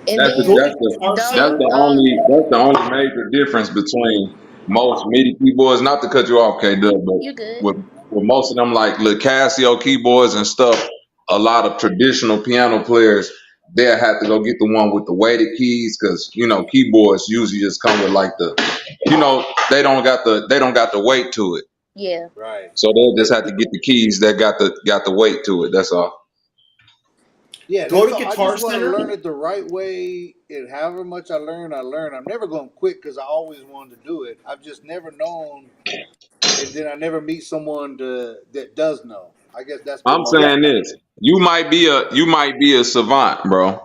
and That's the Go then to that's the Guitar that's those Center. the only that's the only major difference between most MIDI keyboards. Not to cut you off, K Dub, but you good. with most of them like the Casio keyboards and stuff, a lot of traditional piano players they'll have to go get the one with the weighted keys because keyboards usually just come with like they don't got the weight to it. Yeah. Right. So they'll just have to get the keys that got the weight to it. That's all. Yeah, Go that's to all. I Guitar just want to Center. learn it the right way, and however much I learn, I learn. I'm never gonna quit because I always wanted to do it. I've just never known, and then I never meet someone that does know. I guess that's been I'm my Yeah. saying problem. this. You might be a savant, bro.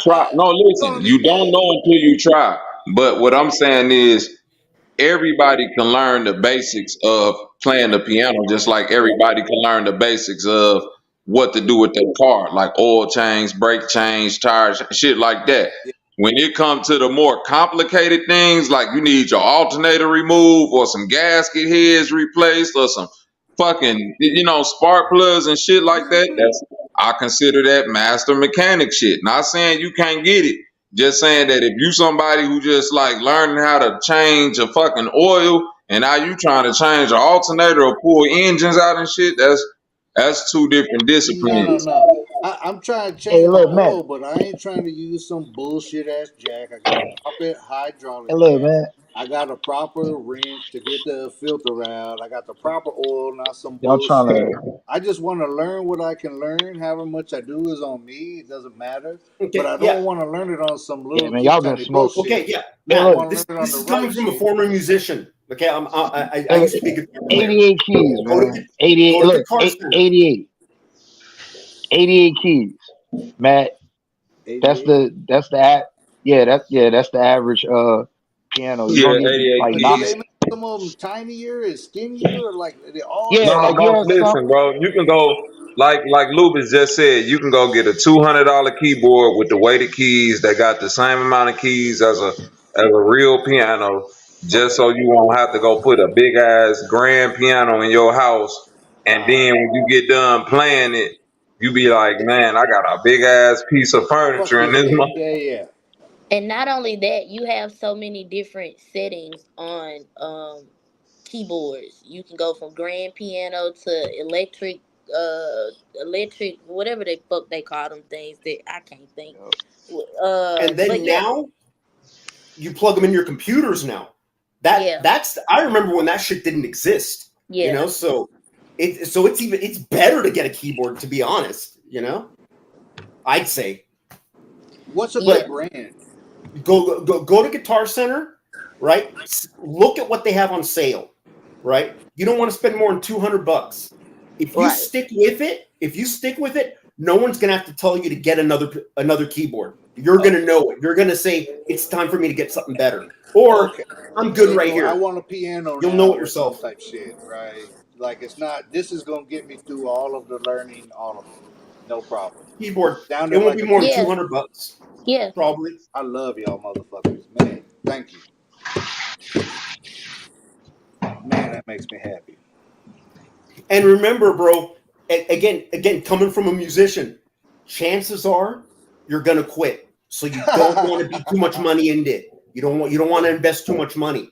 Try. No, listen. Calling me You don't that? know until you try. But what I'm saying is, everybody can learn the basics of playing the piano, just like everybody can learn the basics of what to do with their car, like oil change, brake change, tires, shit like that. Yeah. When it comes to the more complicated things, like you need your alternator removed or some gasket heads replaced or some fucking spark plugs and shit like that, that's I consider that master mechanic shit. Not saying you can't get it, just saying that if you somebody who just like learning how to change a fucking oil and now you trying to change an alternator or pull engines out and shit, that's two different No, no, disciplines. no. I'm trying to Hey, change my look, man. oil, but I ain't trying to use some bullshit ass jack. I got a proper Hey, hydraulic look, jack. man. I got a proper wrench to get the filter out. I got the proper oil, not some Y'all trying bullshit. to? I just want to learn what I can learn. However much I do is on me. It doesn't matter. But Okay. I Yeah. don't want to learn it on some Yeah, little man. Y'all been teeny bro smoking. Okay. shit. Yeah, Hey, I Matt. look. want to This learn it on this the is coming right from a shit. former musician. Okay. I Hey, look. used to be a guitar player. 88 keys, Go to man. 88. go to Look, Guitar Center. 88. 88 keys, Matt. That's 88. that's the average piano. You're Yeah, gonna get 88 like But do not they keys. make some of them tinier and skinnier, or like they all the yeah, No, same like bro, yeah, size? some listen, bro. You can go like Lubis just said. You can go get a $200 keyboard with the weighted keys that got the same amount of keys as a real piano, just Okay. so you won't have to go put a big ass grand piano in your house. And then when you get done playing it, you be like, man, I got a big ass piece of Fuck furniture in this this. shit. Yeah, yeah. And not only that, you have so many different settings on keyboards. You can go from grand piano to electric whatever the fuck they call them things that I can't think. And But then yeah, now you plug them in your computers now. yeah, That's I remember when that shit didn't exist. yeah. So it's better to get a keyboard, to be honest. I'd say. What's a Yeah. good brand? Go to Guitar Center, right? Look at what they have on sale, right? You don't want to spend more than $200. If you Right. stick with it, no one's gonna have to tell you to get another keyboard. You're gonna know it. You're gonna say it's time for me to get something better, or Okay. I'm So good you right know, I here. want a piano You'll know now it or some yourself. type shit, right? Like it's not. This is gonna get me through all of the learning, all of it. No problem. Keyboard. Down It there won't like be a more than piano. Yeah. $200, Yeah. probably. I love y'all motherfuckers, man. Thank you, man. That makes me happy. And remember, bro, again, coming from a musician, chances are you're gonna quit. So you don't want to be too much money in it. You don't want to invest too much money.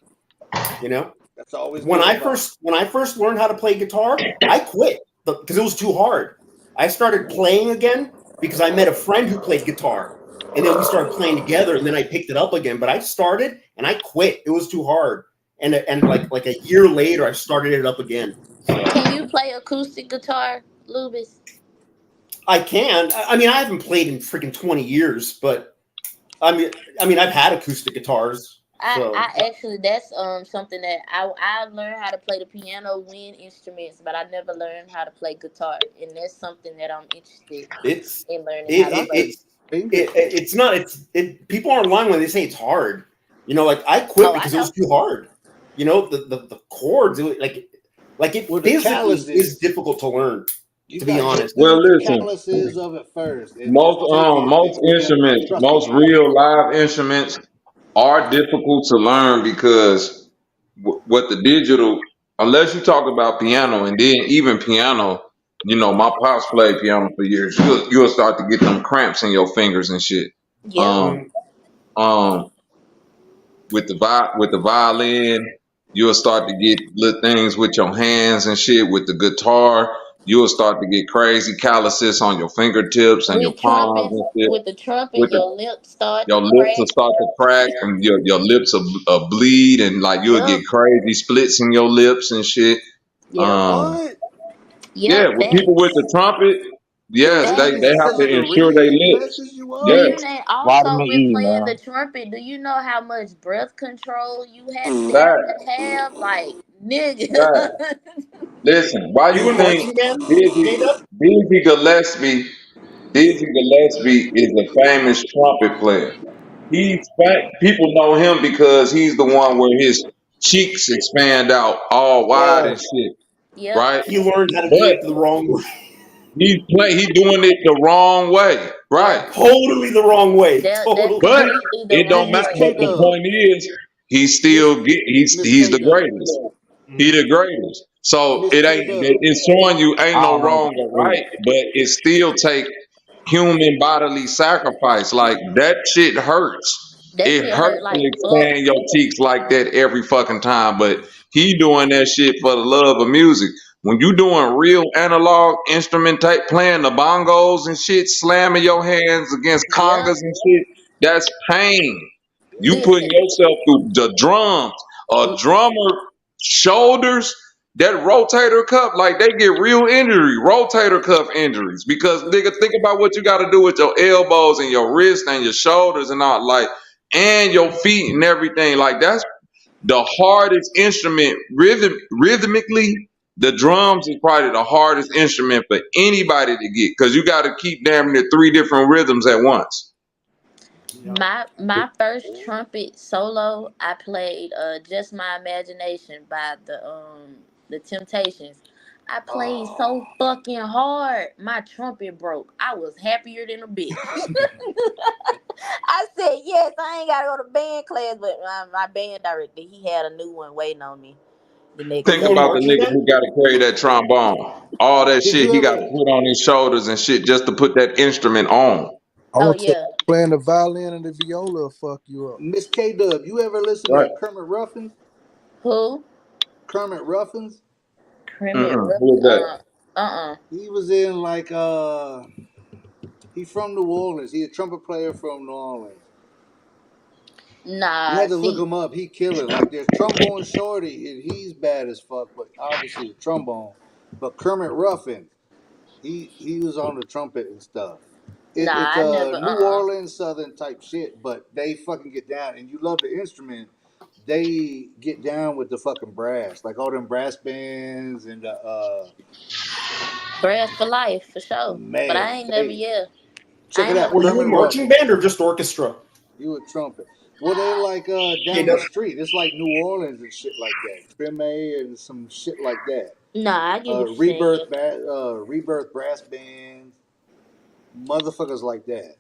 You know, That's always when good I advice. first when I first learned how to play guitar, I quit because it was too hard. I started playing again because I met a friend who played guitar, and then we started playing together. And then I picked it up again. But I started and I quit. It was too hard. And like a year later, I started it up again. So Can you play acoustic guitar, Lubis? I can. I mean, I haven't played in freaking 20 years, but I mean, I've had acoustic guitars, so I actually that's something that I learned how to play the piano, wind instruments, but I never learned how to play guitar, and that's something that I'm interested it's in learning how to it, play. it, it's not people aren't lying when they say it's hard. You know, like I quit Oh, I because it was know. too hard. You know, the chords, like it Well, the physically is calluses, difficult to learn. you To be got get honest, through Well, the listen, calluses of it first, and just take most it, most and then instruments, trust me, most man. real live instruments are difficult to learn because what the digital, unless you talk about piano, and then even piano, you know, my pops played piano for years. You'll start to get them cramps in your fingers and shit. Yep. Um, um, with the violin, you'll start to get little things with your hands and shit. With the guitar, you'll start to get crazy calluses on your fingertips and your With palms trumpets, and shit. with the trumpet, With the your lips start your to lips will crack. start to crack and your lips will bleed and like you'll Yep. get crazy splits in your lips and shit. Yep. Um, What? yeah, Yep. with people with the Facts. trumpet, So yes, they Facts. have to the ensure their reed lips. messes you Do up? Yes, you know also Vitamin with E, playing the man. trumpet? Do you know how much breath control you have that to have? Like, nigga. that. Listen, why you you in think marching band, Dizzy J Dub? Dizzy Gillespie Dizzy Gillespie is a famous trumpet player. People know him because he's the one where his cheeks expand out all wide and Oh, shit, Yep. right? he learned how to do But it the wrong way. he doing it the wrong way, right? Yep. Totally the wrong way. That's Totally. But completely the it don't wrong matter. Miss But K way. the Dub, point is, Miss Miss he's K the Dub, greatest. He the greatest. So Miss it K ain't. Dub. It's showing you ain't I no don't know wrong about or the right, but it still take human bodily sacrifice. Like that shit hurts. That It shit hurts hurt to like fuck. expand your cheeks like that every fucking time. But he doing that shit for the love of music. When you doing real analog instrument type, playing the bongos and shit, slamming your hands against Yep. congas and shit, that's pain. You putting Listen. yourself through the drums. A drummer shoulders, that rotator cuff, like they get real injury, rotator cuff injuries. Because nigga, think about what you gotta do with your elbows and your wrist and your shoulders and all like and your feet and everything. Like that's the hardest instrument rhythmically. The drums is probably the hardest instrument for anybody to get because you got to keep damn near three different rhythms at once. My first trumpet solo, I played Just My Imagination by the Temptations. I played so fucking hard, my trumpet broke. I was happier than a bitch. I said, yes, I ain't gotta go to band class, but my band director, he had a new one waiting on me the Were next Think you in day. about the marching nigga band? who got to carry that trombone, all that Did shit you he got to ever, put on his shoulders and shit just to put that instrument on. I Oh want to tell yeah. you, playing the violin and the viola will fuck you up. Miss K Dub? You ever listen Right? to Kermit Ruffins? Who? Kermit Ruffins. Kermit Mm-mm. Who Ruffin. is that? He was in like he from New Orleans. He a trumpet player from New Orleans. You Nah, had to look see, him up. He killing. Like there's trombone shorty, and he's bad as fuck. But obviously the trombone. But Kermit Ruffin, he was on the trumpet and stuff. It's nah, I never. New Orleans Southern type shit, but they fucking get down. And you love the instrument. They get down with the fucking brass, like all them brass bands and Brass for life, for sure. But I man, ain't never, they yeah. check I it ain't out. never Were you Kermit in listened to it. marching Ruffin. band or just orchestra? You a trumpet. Well, they like J down the Dub. street. It's like New Orleans and shit like that. Creme and some shit like that. Nah, I get what you're saying. Rebirth brass bands, motherfuckers like that.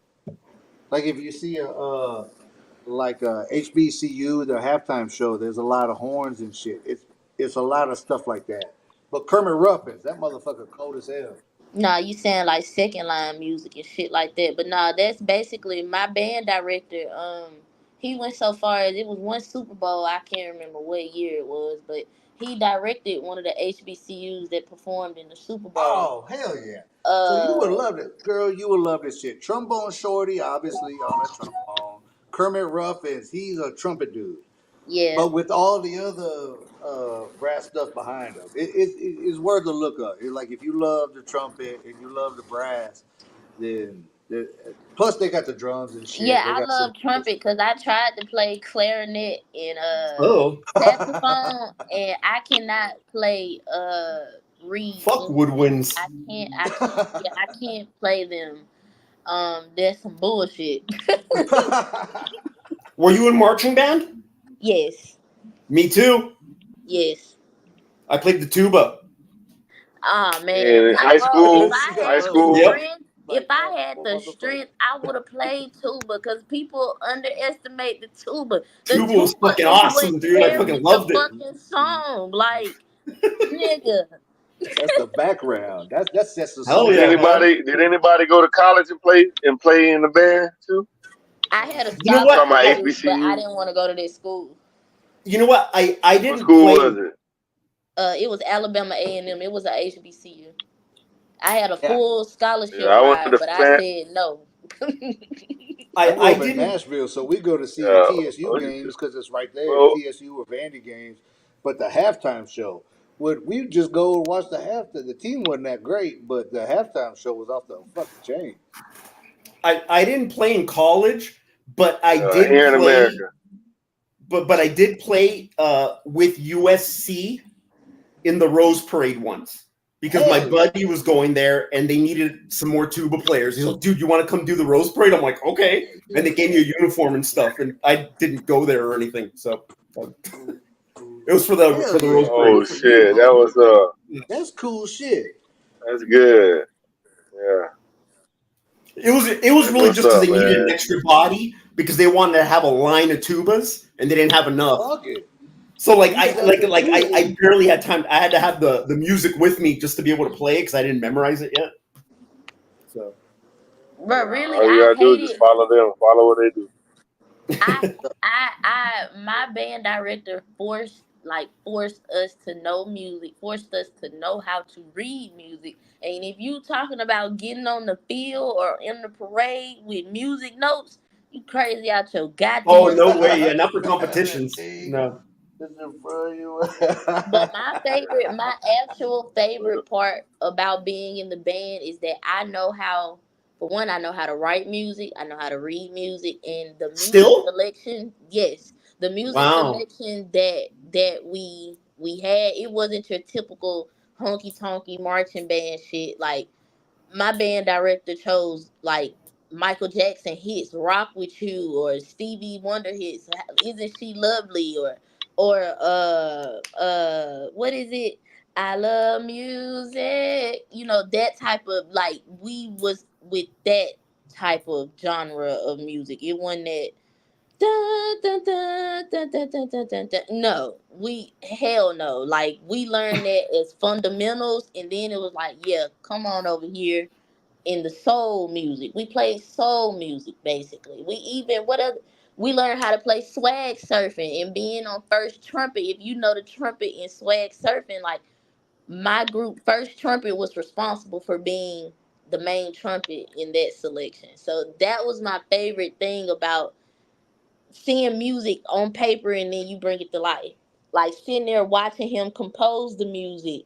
Like if you see a like HBCU, the halftime show, there's a lot of horns and shit. It's a lot of stuff like that. But Kermit Ruffins, that motherfucker cold as hell. Nah, you saying like second line music and shit like that. But nah, that's basically my band director. He went so far as it was one Super Bowl. I can't remember what year it was, but he directed one of the HBCUs that performed in the Super Bowl. Oh hell yeah! So you would Uh, love it, girl. You would love this shit. Trombone Shorty, obviously on a trombone. Kermit Ruffins, he's a trumpet dude. Yeah. But with all the other brass stuff behind them, it's worth a look up. It's like if you love the trumpet and you love the brass, then plus they got the drums and Yeah, shit. They I got some. love trumpet because I tried to play clarinet and Oh, saxophone, and I cannot play reed fuck instruments. woodwinds. I can't. Yeah, I can't play them. That's some bullshit. Were you in marching band? Yes, Me too. yes. I played the tuba. Ah man, In high bro. If school, I high had the school. Yep. strength, if I had the strength, I would have played tuba because people underestimate the tuba. The Tuba was tuba fucking is what awesome, dude. I fucking carries the loved it. fucking song. Like, nigga. That's the background. That sets the Hell Did song yeah, up. man. anybody go to college and play in the band too? I had a You know I'm talking what? about scholarship, but I HBCU. didn't want to go to that school. You know what? I What didn't school was play. it? It was Alabama A&M. It was a HBCU. I had a Yeah, full Yeah, scholarship I went to ride, the but I fan. said no. I I grew I up in didn't. Nashville, so we go to see Yeah, TSU games because it's right there, well, TSU or Vandy games. But the halftime show, would we just go and watch the half? The team wasn't that great, but the halftime show was off the fucking chain. I didn't play in college, but I did here in play. America. But I did play with USC in the Rose Parade once because my Hell yeah! buddy was going there and they needed some more tuba players. He's like, "Dude, you want to come do the Rose Parade?" I'm like, "Okay." And they gave me a uniform and stuff, and I didn't go there or anything. So it was for Hell the yeah! Rose Parade. Oh Good for you, shit, that homie. was That's cool shit. that's good. Yeah, It was that's really what's just because up, they needed an man. extra body because they wanted to have a line of tubas and they didn't have enough. Fuck it. So like You just have to do it. I barely had time. I had to have the music with me just to be able to play it because I didn't memorize it yet. So But really, All you I gotta do is just hated. follow them, follow what they do. I my band director forced us to know music, forced us to know how to read music. And if you talking about getting on the field or in the parade with music notes, you crazy out your oh goddamn no mind. way, yeah, not for competitions. Hey, No. this is for you. But my actual favorite part about being in the band is that I know how, for one, I know how to write music, I know how to read music, and the music Still? selection, yes, the music Wow. selection that we had, it wasn't your typical honky tonky marching band shit. Like my band director chose like Michael Jackson hits "Rock with You" or Stevie Wonder hits "Isn't She Lovely" or what is it? I love music. You know that type of like we was with that type of genre of music. It wasn't that. Dun, dun, dun, dun, dun, dun, dun, dun, dun. No, we hell no. Like we learned that as fundamentals, and then it was like, yeah, come on over here in the soul music. We played soul music basically. We even what other we learned how to play swag surfing and being on first trumpet. If you know the trumpet in swag surfing, like my group first trumpet was responsible for being the main trumpet in that selection. So that was my favorite thing about seeing music on paper and then you bring it to life. Like sitting there watching him compose the music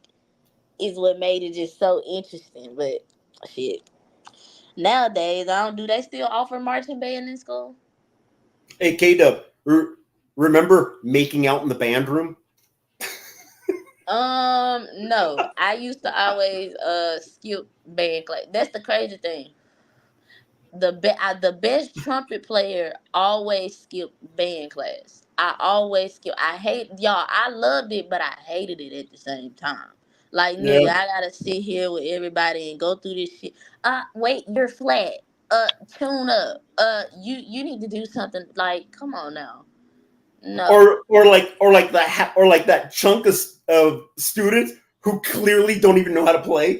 is what made it just so interesting. But shit. Nowadays, I don't. Do they still offer marching band in school? Hey K Dub, remember making out in the band room? No. I used to always skip band class. That's the crazy thing. The best trumpet player always skipped band class. I always skip. I hate y'all. I loved it, but I hated it at the same time. Like nigga, Yeah. I gotta sit here with everybody and go through this shit. Wait, you're flat. Tune up. You need to do something. Like, come on now. No, Or like that chunk of students who clearly don't even know how to play.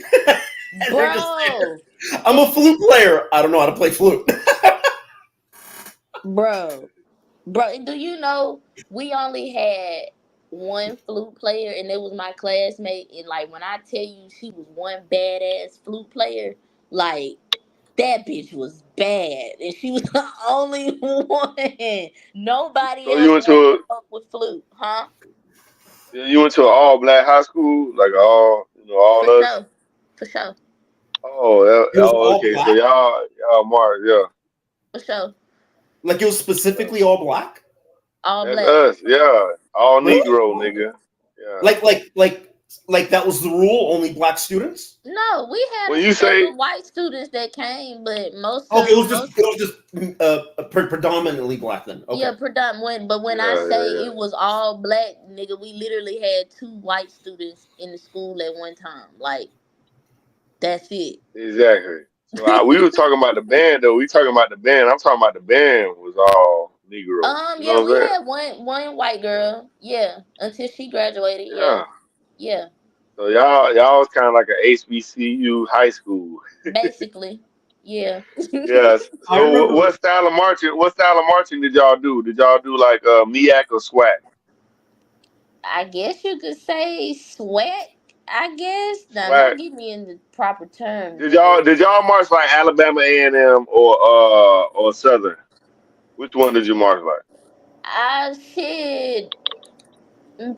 And they're just there. bro. I'm a flute player. I don't know how to play flute. Bro, bro, do you know we only had one flute player and it was my classmate, and like when I tell you she was one badass flute player, like That bitch was bad, and she was the only one. Nobody So you else went wanted to to fuck with Flute, huh? an all black high school, like all For all us. sure, for sure, It was all Okay. So black. y'all Mars, yeah. for sure. Like it was specifically all black. All That's black. us, yeah. All Really? Negro, nigga. Yeah. Like that was the rule. Only black students. No, we had When you there say were white students that came, but Okay, most it was just predominantly black then. Okay. yeah, predominant. But when I yeah, say yeah, it was all black, nigga, we literally had 2 white students in the school at one time. Like that's it. yeah. Exactly. So we was talking about the band though. We talking about the band. I'm talking about the band was all Negro. You Yeah, know what we I'm saying? had one white girl. Yeah, until she graduated. Yeah, Yeah. yeah, So y'all was kind of like an HBCU high school. basically. Yeah. Yes. I So remember. what style of marching? What style of marching did y'all do? Did y'all do like MEAC or SWAC? I guess you could say sweat. I guess. Now, SWAC. don't get me in the proper terms, Did nigga. y'all march like Alabama A&M or Southern? Which one did you march like? I said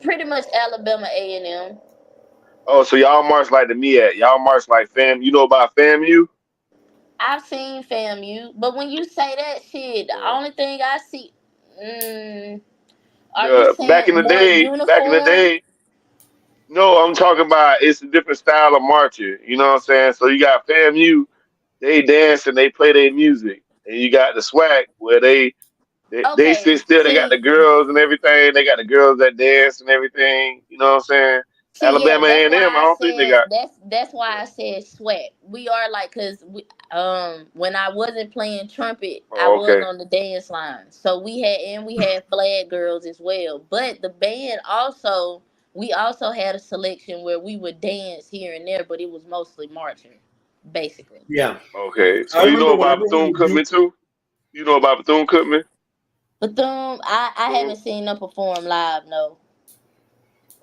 pretty much Alabama A&M. Oh, so y'all march like the MEAC. Y'all march like fam. You know about FAMU? I've seen FAMU, but when you say that shit, the Yeah. only thing I see, mm, are you Yeah. Back in saying the more day. Back in the uniform? day. No, I'm talking about it's a different style of marching. You know what I'm saying? So you got FAMU, they dance and they play their music, and you got the SWAC where they sit Okay, still. They got the girls and everything. They got the girls that dance and everything. You know what I'm saying? yeah, Alabama that's A&M, I why I don't think they said got. that's Yeah. why I said sweat. We are like, cause we when I wasn't playing trumpet, I Oh, was okay. on the dance line. So we had flag girls as well. But the band also, we also had a selection where we would dance here and there, but it was mostly marching, basically. Yeah, Okay. I So you know remember about whenever we Bethune would do. Cookman too? You know about Bethune Cookman? But I Bethune? haven't seen them perform live, no,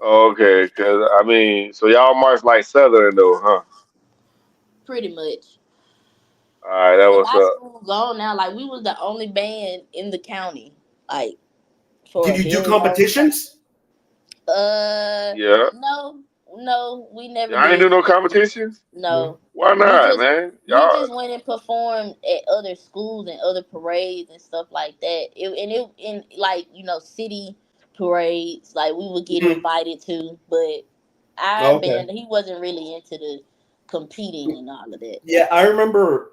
Okay, because I mean, so y'all march like Southern though, huh? pretty much. All right, that Cause was our up. school gone now. Like we was the only band in the county, like for Did a you do very long time. competitions? Uh, Yeah. no, no, we never Y'all ain't did do no competition. competitions? No. No, Why we not, just man? we Y'all. just went and performed at other schools and other parades and stuff like that. It in like city parades like we would get Mhm. invited to, but our Okay. band he wasn't really into the competing and all of that. Yeah, I remember.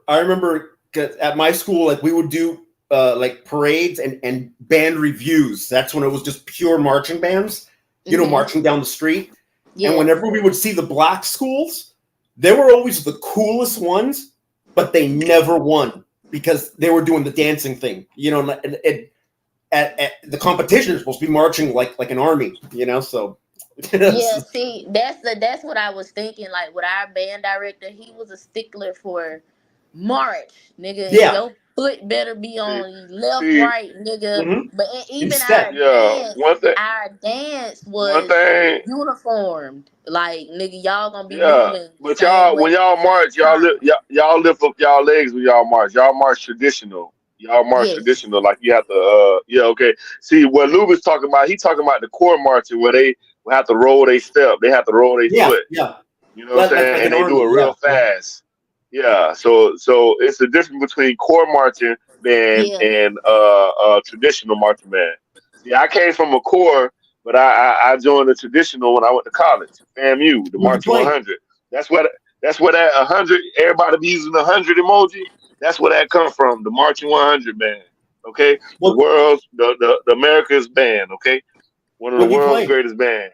'Cause at my school, like we would do like parades and band reviews. That's when it was just pure marching bands, Mhm. marching down the street. And Yeah. whenever we would see the black schools, they were always the coolest ones, but they never won because they were doing the dancing thing. At the competition, you're supposed to be marching like an army. So Yeah, see, that's what I was thinking. Like with our band director, he was a stickler for March, nigga, and yeah. your foot better be See, on left, see, right, nigga. Hmm. But You even step. yeah. our dance One was thing, uniformed. Like nigga, y'all gonna be yeah. moving the But same y'all, way when at the y'all same march, time. y'all lift up y'all legs when y'all march. Y'all march traditional. Y'all march Yes. traditional, like you have to. Yeah, okay. See, what Lou was talking about, he talking about the core marching where they have to roll their step. They have to roll their Yeah, foot. yeah. You know what I'm Like saying? And an they do army. it Yeah, real yeah. fast. Yeah. So it's the difference between core marching band Yeah. and traditional marching band. See, I came from a core, but I joined the traditional when I went to college. FAMU, the Who'd you marching play? 100. That's what that 100. Everybody be using the 100 emoji. That's where that come from. The marching 100 band. Okay, What the America's band. Okay, one of the What'd you world's play? greatest band.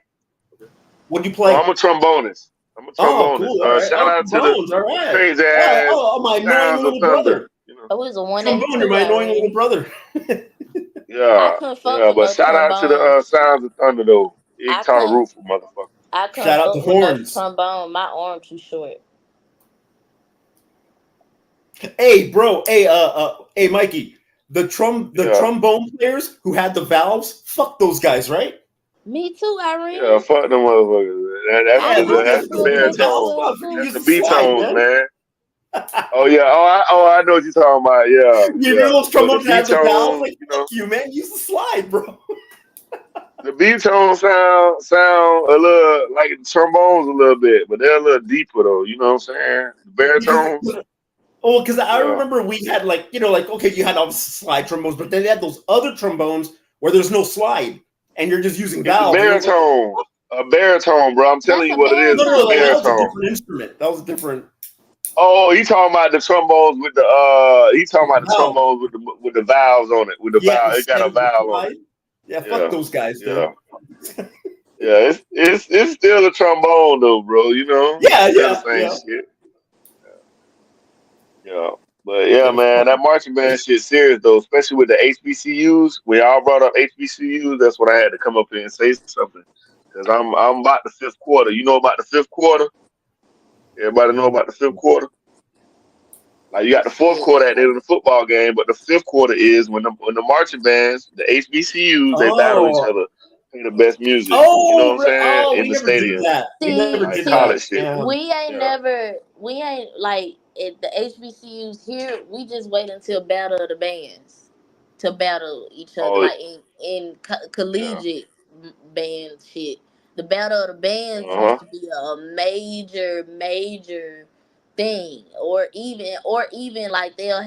What'd you Oh, play? I'm a trombonist. I'm a Oh, trombonist. cool. All right. Shout Oh, out to the trombones. All right. crazy Oh, ass my annoying sounds of little thunder. brother. You know. It was a Trombone, you're 182, my annoying little Irene. brother. I Yeah, couldn't fuck yeah. with But no shout out to the trombone. sounds of thunder though. Big I tall couldn't roof, motherfucker. I couldn't Shout out to fuck with no horns. trombone. My arm too short. Hey, bro. Hey, Mikey. The Yeah, trombone players who had the valves. Fuck those guys, right? Me too, yeah. Irene. Fuck them motherfuckers. I Yeah, I That's couldn't the the fuck with bare them as valves tones. well go. You too. That's use the the B slide, tones, man. man. Oh yeah. I know what you're talking about. Yeah, You yeah. remember those But the trombones that B had the valves? tone, Like, fuck you, man. Use the slide, bro. the B tone sound a little like the trombones a little bit, but they're a little deeper though. You know what I'm saying? The Because baritones. because I Yeah. remember we had like like okay, you had all the slide trombones, but then they had those other trombones where there's no slide and you're just using It's a valves, and it was like, baritone. A baritone, bro. I'm telling That's you a what it is. no, It's no, a no, like, that was a baritone. baritone. different instrument. That was a different Oh, he talking about the trombones with the he talking about the valve. trombones with the valves on it. With the Yeah, valve, it got instead a of the valve on slide. it. Yeah, fuck Yeah, those guys, yeah, dude. yeah. It's still a trombone though, bro. You know, Yeah, it's still the yeah, same yeah. shit. Yeah, but yeah, Yeah, man, fuck. that marching band shit serious though, especially with the HBCUs. We all brought up HBCUs. That's what I had to come up here and say something because I'm about the fifth quarter. You know about the fifth quarter? Everybody know about the fifth quarter? Like you got the fourth Yeah. quarter at the end of the football game, but the fifth quarter is when the marching bands, the HBCUs, they battle each Oh, other, play the best music. You know what I'm saying? oh, In we the never did stadium, that. We never See, like did see, college that. shit. Damn. Yeah. we ain't like at the HBCUs here. We just wait until battle of the bands to battle each other, Oh, like in yeah. collegiate band shit. The battle of the bands Uh used huh. to be a major thing, or even like they'll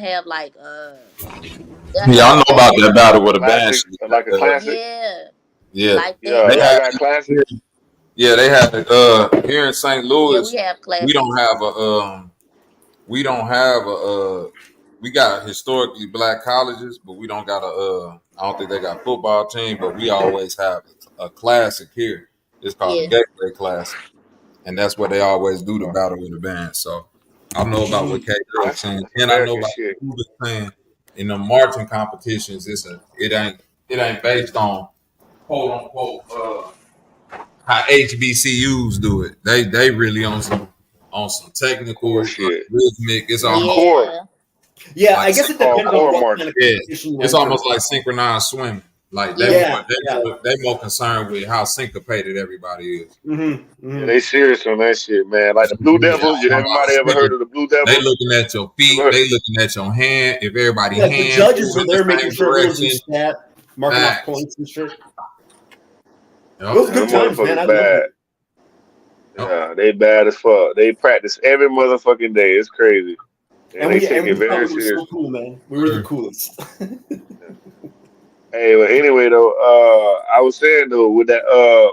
Yeah, have I know about that battle A with a band. classic, like a classic. yeah, Yeah, like Yeah, that. they y'all had. got classics. Yeah, they had here in St. Yeah, we Louis. have We don't classics. have a we don't have a we got historically black colleges, but we don't got a I don't think they got football team, but we always have a classic here. It's called the Yeah, Gateway Classic, and that's where they always do the battle with the band. So I know about what Mhm. K Girl was saying, That's and I know American about shit. what you was saying in the marching competitions. It ain't based on quote unquote how HBCUs do it. They really on some technical Core shit. rhythmic. It's That's almost core. yeah, Yeah, like I guess That's it called depends on core what kind of marching. yeah, competition you it's enter. almost like synchronized swimming. Like they yeah. more Yeah, yeah. they more concerned with how syncopated everybody is. Mm-hmm. Yeah, Mm-hmm. they serious on that shit, man. Like the Blue Yeah, Devils. You I don't know about everybody ever heard swimming. of the Blue They Devils? looking at your Ever feet. heard? They looking at your hand. If everybody Yeah, the hand judges move are in the there making same sure everyone's in direction, stat, marking off facts. points and shit. It Yep, was Man, good them times, man. I motherfuckers loved bad. it. yep. Yeah, they bad as fuck. They practice every motherfucking day. It's crazy, and And they we take and it we thought very we were so seriously. cool, man. We were the Mm. coolest. Hey, well, anyway though, I was saying though with that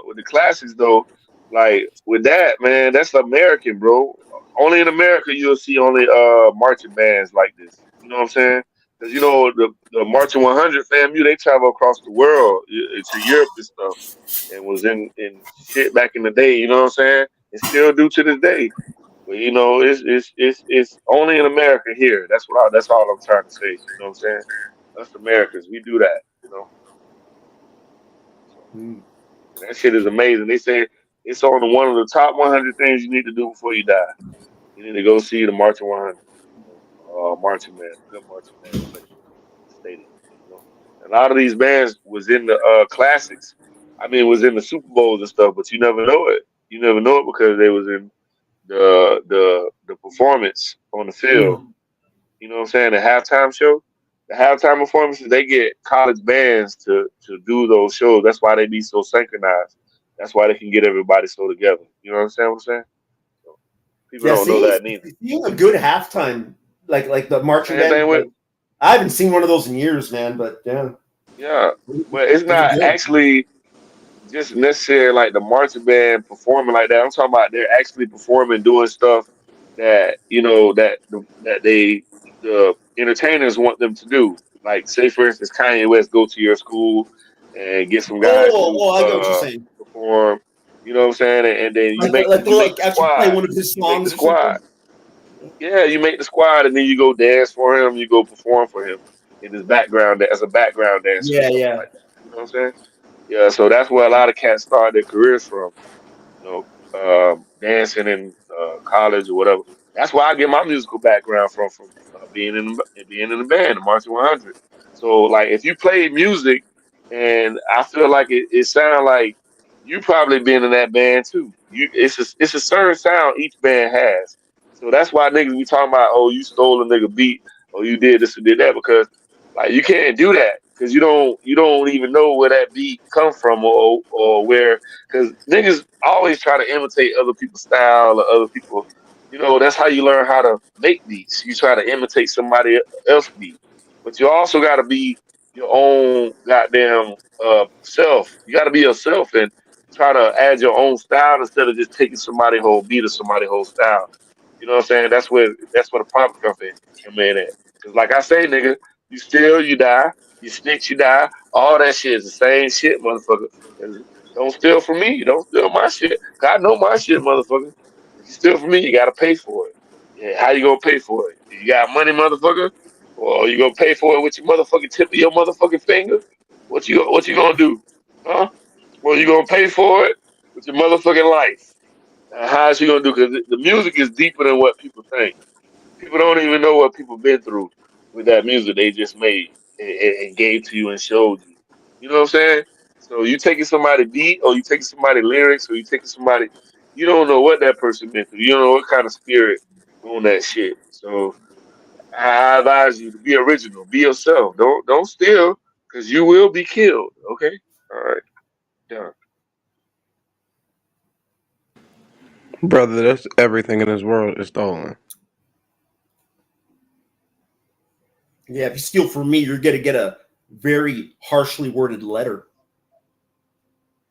with the classics though, like with that man, that's American, bro. Only in America you'll see only marching bands like this. You know what I'm saying? Because you know the marching 100 FAMU, they travel across the world to Europe and stuff, and was in shit back in the day. You know what I'm saying? And still do to this day. But you know, it's only in America here. That's all I'm trying to say. You know what I'm saying? Us Americans, we do that. You know. So, Mm. and that shit is amazing. They say it's on one of the top 100 things you need to do before you die. You need to go see the Marching 100. You know, marching band, a good marching band play in the stadium. You know, a lot of these bands was in the classics. I mean, was in the Super Bowls and stuff, but you never know it. You never know it because they was in the performance on the field. Mm. You know what I'm saying? The halftime show, the halftime performances, they get college bands to do those shows. That's why they be so synchronized. That's why they can get everybody so together. You know what I'm saying? So people Yeah, don't know seeing that neither. seeing a good halftime, like the marching Same band, thing with like I haven't seen one of those in years, man. But yeah, yeah, but it's those are not good. actually just necessarily like the marching band performing like that. I'm talking about they're actually performing, doing stuff that that the entertainers want them to do. Like, say for instance, Kanye West go to your school and get some guys to I get what you're saying. perform. You know what I'm saying? And then Like you they'll make like the actually play squad. one of his You make the songs or squad. something. Yeah, you make the squad, and then you go dance for him. You go perform for him in his background as a background dancer and Yeah, stuff yeah. like that. You know what I'm saying? Yeah, so that's where a lot of cats start their careers from. You dancing in college or whatever. That's where I get my musical background from being in the band, the Marching 100. So like, if you play music, and I feel like it sounds like you probably been in that band too. It's a certain sound each band has. So that's why niggas be talking about, oh, you stole a nigga beat, or you did this or did that, because like you can't do that because you don't even know where that beat come from, or where, because niggas always try to imitate other people's style or other people. That's how you learn how to make beats. You try to imitate somebody else beat, but you also got to be your own goddamn self. You got to be yourself and try to add your own style instead of just taking somebody whole beat or somebody whole style. You know what I'm saying? That's where the problem come in at. Cause like I say, nigga, you steal, you die. You snitch, you die. All that shit is the same shit, motherfucker. 'Cause don't steal from me. Don't steal my shit. 'Cause I know my shit, motherfucker. If you steal from me, you gotta pay for it. Yeah, how you gonna pay for it? You got money, motherfucker? Or you gonna pay for it with your motherfucking tip of your motherfucking finger? What you gonna do? Huh? Well, you gonna pay for it with your motherfucking life. How is she gonna do? Because the music is deeper than what people think. People don't even know what people been through with that music they just made and gave to you and showed you. You know what I'm saying? So you taking somebody beat, or you taking somebody lyrics, or you taking somebody, you don't know what that person been through. You don't know what kind of spirit on that shit. So I advise you to be original, be yourself. Don't steal, because you will be killed. Okay? All right. Done. Brother, that's everything in this world is stolen. Yeah, if you steal from me, you're gonna get a very harshly worded letter.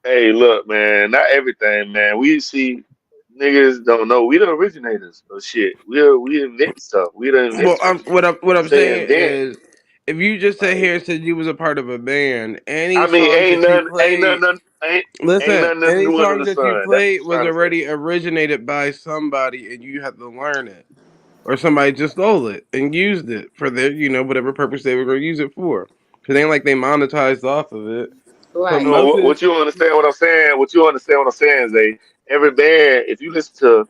Hey, look, man, not everything, man. We see niggas don't know. We the originators of shit. We invent stuff. We the Well, inventors. what I'm I'm saying saying then, is, if you just sit like, here and said you was a part of a band, any I mean, songs that you ain't played, nothing, ain't listen, nothing any new under songs the that you sun. That's what played you're was trying to say. already originated by somebody, and you had to learn it, or somebody just stole it and used it for their, whatever purpose they were going to use it for. Cause it ain't like they monetized off of it. So Right. So most of what you understand? What I'm saying? What you understand? What I'm saying is, every band. If you listen to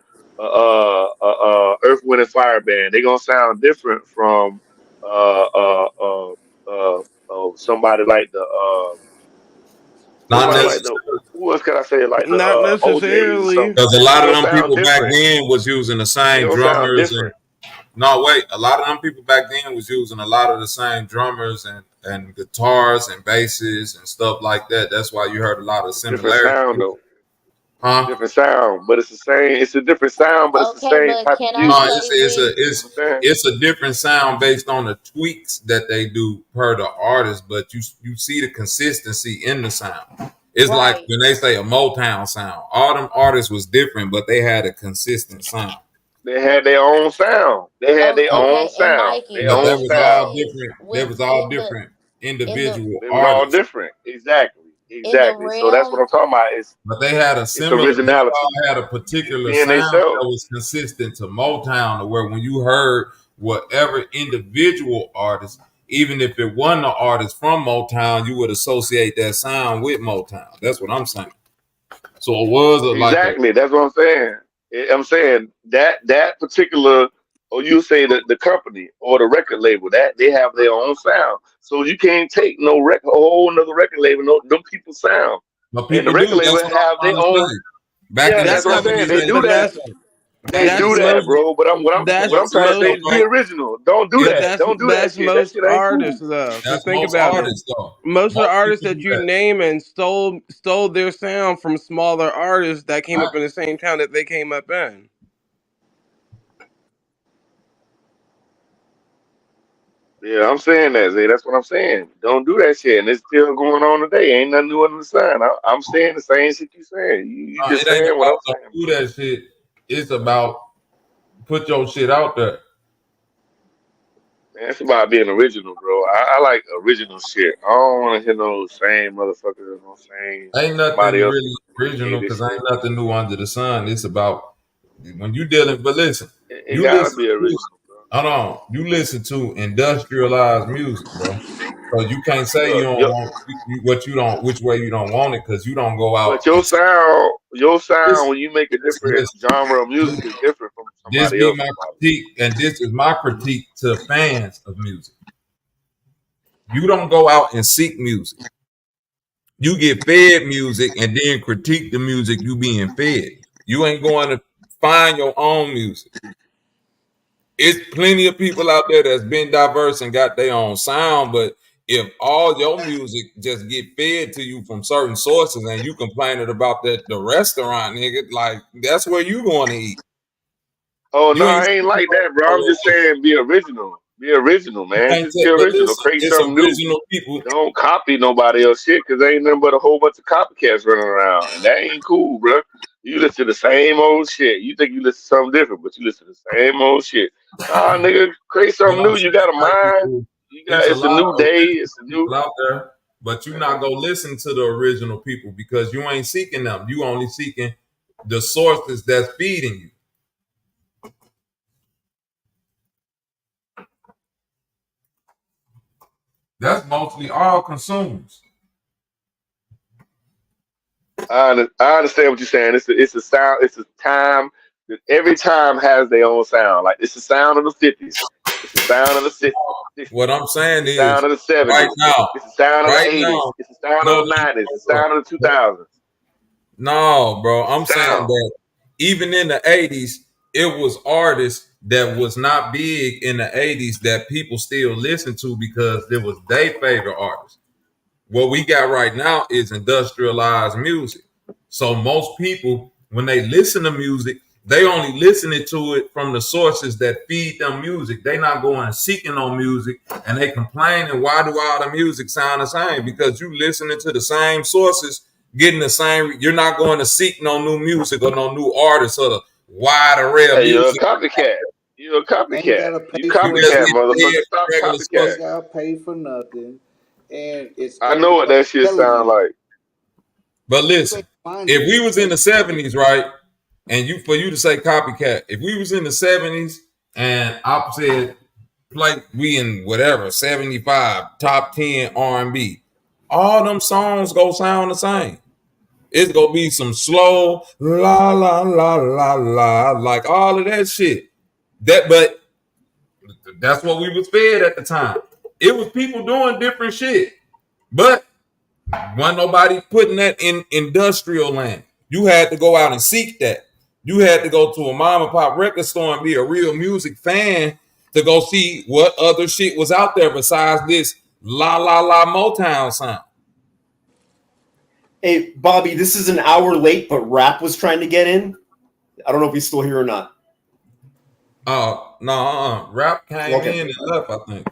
Earth, Wind and Fire band, they gonna sound different from uh uh uh somebody like the Not somebody like the, necessarily, who else can I say, like the not OJs or necessarily. something. because a They lot of gonna them sound people back different. then was using the They same gonna sound drummers and different. no wait, a lot of them people back then was using a lot of the same drummers and guitars and basses and stuff like that. That's why you heard a lot of Different similarities, sound though. huh? Different sound, but it's the same. It's a different sound, but it's the Okay, same but type of can I No, music. say with You know what I'm saying? it's a different sound based on the tweaks that they do per the artist, but you see the consistency in the sound. It's like right? when they say a Motown sound. All them artists was different, but they had a consistent sound. They had their own sound. They had Oh, their own okay. And sound, Mikey, their But what own there I'm was all style. saying is different. There was all within the different in the individual They was all artists. different. Exactly. in the Exactly. So that's what realm I'm talking about. But they had a It's similar. They all originality. had a It's particular being sound that themselves. was consistent to Motown, to where when you heard whatever individual artist, even if it wasn't an artist from Motown, you would associate that sound with Motown. That's what I'm saying. So it was like a. Exactly. That's what I'm saying. I'm saying that particular, or you say the company or the record label, that they have their own sound. So you can't take no record, a whole another record label, no them people sound, But and the people do. record label That's what I'm have their trying to own. say. Back Yeah, in the that's That's what I'm not, saying. '70s, They they do but that. back They in the do that's that, most. '70s, bro. But what but I'm That's trying to say listen, is most. be though, original. Don't do But that. listen. Don't do that that's shit. That most shit ain't artists cool. though. Cause That's think most about it. artists, though. Most of the Most artists people that do you that. naming stole their sound from smaller artists that came I, up in the same town that they came up in. Yeah, I'm saying that, Zay. That's what I'm saying. Don't do that shit, and it's still going on today. Ain't nothing new under the sun. I'm saying the same shit you saying. You just it ain't saying what about I'm don't saying, do bro. that shit. It's about put your shit out there. Man, it's about being original, bro. I like original shit. I don't want to hear no same motherfucker, no same Ain't nothing somebody else really original recreated because ain't shit. nothing new under the sun. It's about when you dealing. But listen, It you gotta listen be to original, bro. hold on. You listen to industrialized music, bro. So you can't say you Look, don't want what you don't, which way you don't want it, because you don't go out but and your sound listen, when you make a different listen, genre of music listen. is different from This somebody be else, my probably. critique, and this is my critique to fans of music. You don't go out and seek music. You get fed music and then critique the music you being fed. You ain't going to find your own music. it's plenty of people out there that's been diverse and got their own sound, but if all your music just get fed to you from certain sources and you complaining about that the restaurant, nigga, like that's where you going to eat. Oh no, You ain't I ain't like that, bro. I'm just saying, be original. Be original, you man. can't Just be but original. listen, Create it's something new. original people. Don't copy nobody else shit, cause there ain't nothing but a whole bunch of copycats running around, and that ain't cool, bro. You listen to the same old shit. You think you listen to something different, but you listen to the same old shit. Nah, nigga, create What something I'm new. You got a saying, right, mind. people, You got. it's a It's a lot new of day. original It's a new. people out there, but you not gonna listen to the original people because you ain't seeking them. You only seeking the sources that's feeding you. That's mostly all consumers. I understand what you're saying. It's a sound. It's a time. Every time has their own sound. Like it's the sound of the '50s. It's the sound of the '60s. What I'm saying It's the is, sound of the right '70s. now, It's the sound of the right '80s. now, It's the sound of no, the '90s. The sound of the 2000s. no, bro. I'm saying Sound. that even in the '80s, it was artists that was not big in the '80s that people still listen to because it was their favorite artists. What we got right now is industrialized music. So most people, when they listen to music, they only listening to it from the sources that feed them music. They not going and seeking on music and they complaining, why do all the music sound the same? Because you listening to the same sources, getting the same, you're not going to seek no new music or no new artists or the wide array Yeah, of you're a music. copycat. You're a Ain't copycat. gotta You pay You for just copycat, get nothing. motherfucker. fed Stop from regular copycat. Ain't sources. gotta pay for nothing. And it's I know what everybody that shit telling sound you. like. But You listen, ain't finding if it. we was in the '70s, right, and you for you to say copycat, if we was in the '70s and I said like we in whatever '75 top 10 R&B, all them songs go sound the same. It's gonna be some slow la la la la la, like all of that shit. But that's what we was fed at the time. It was people doing different shit, but wasn't nobody putting that in industrial land. You had to go out and seek that. You had to go to a mom and pop record store and be a real music fan to go see what other shit was out there besides this la la la Motown sound. Hey, Bobby, this is an hour late, but Rap was trying to get in. I don't know if he's still here or not. No, Rap came Okay. in and left, I think.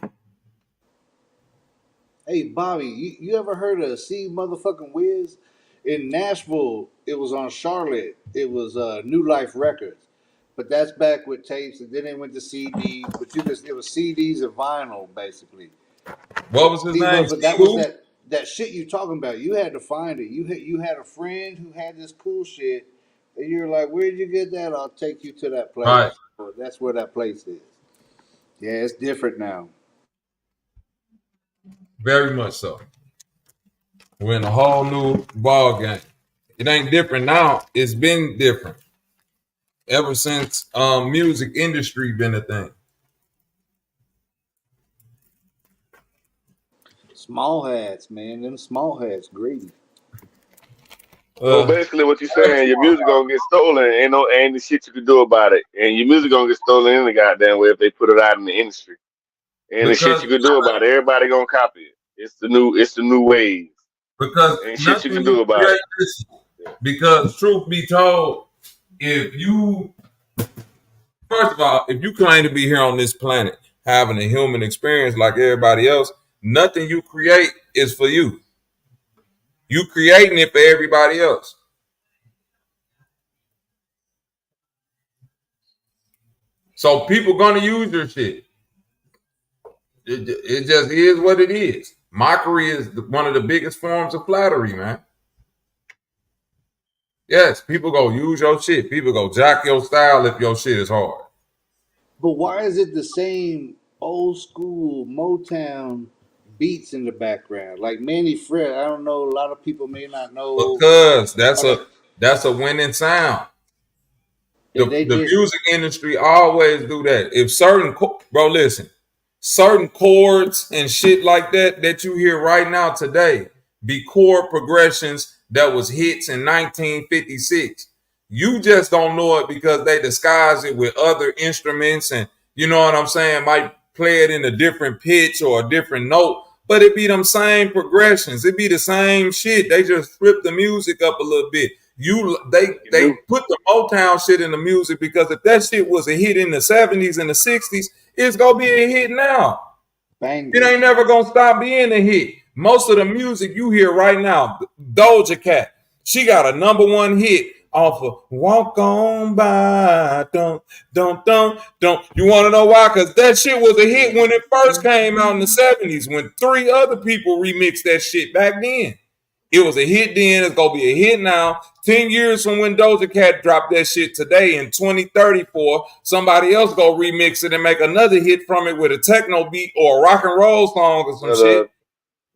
Hey Bobby, you ever heard of C motherfucking Wiz? In Nashville, it was on Charlotte. It was New Life Records. But that's back with tapes, and then they went to CDs. But you could it was CDs and vinyl basically. What was his name? But that was Stu? that shit you talking about. You had to find it. You had a friend who had this cool shit, and you're like, "Where'd you get that? I'll take you to that Right. place." Well, that's where that place is. Yeah, it's different now. Very much so. We're in a whole new ball game. It ain't different now. It's been different ever since music industry been a thing. Small hats, man. Them small hats, greedy. So Uh, basically, what you saying, your music gonna get stolen. Ain't the shit you can do about it. And your music gonna get stolen in the goddamn way if they put it out in the industry. And the shit because you can do about it, everybody gonna copy it. It's the new wave. because Ain't shit you nothing can you do about create it. is because truth be told, if you first of all, if you claim to be here on this planet having a human experience like everybody else, nothing you create is for you. You creating it for everybody else. So people gonna use your shit. It just is what it is. Mockery is one of the biggest forms of flattery, man. Yes, people go use your shit. People go jack your style if your shit is hard. But why is it the same old school Motown beats in the background? Like Manny Fred, I don't know. A lot of people may not know Because how that. that's a winning sound. They The just music industry always do that. If certain bro, listen, certain chords and shit like that you hear right now today be chord progressions that was hits in 1956. You just don't know it because they disguise it with other instruments and You know what I'm saying? Might play it in a different pitch or a different note, but it be them same progressions. It be the same shit. They just flip the music up a little bit. You They do. put the Motown shit in the music because if that shit was a hit in the 70s and the 60s, it's gonna be a hit now. It Bangers. ain't never gonna stop being a hit. Most of the music you hear right now, Doja Cat, she got a #1 hit off of "Walk On By." Don't. You want to know why? Because that shit was a hit when it first came out in the 70s. When 3 other people remixed that shit back then, it was a hit then. It's gonna be a hit now. 10 years from when Doja Cat dropped that shit today in 2034, somebody else go remix it and make another hit from it with a techno beat or a rock and roll song or some shit. Another,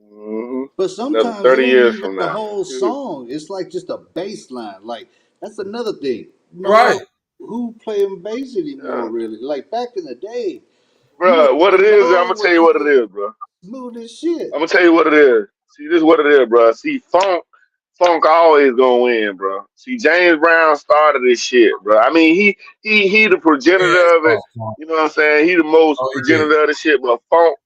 mhm, But another sometimes it 30 ain't years even from the now. whole song. It's like just a bass line. Like that's another thing. Right. Who playing bass anymore Yeah. really? Like back in the day, you would Bro, what it have is, I'm known gonna tell when you you what it was is, bro. smooth as shit. I'm gonna tell you what it is. See, this is what it is, bro. See, funk always gonna win, bro. See, James Brown started this shit, bro. I mean, he the progenitor of it. You know what I'm saying? He the most Oh, he did. progenitor of the shit. But funk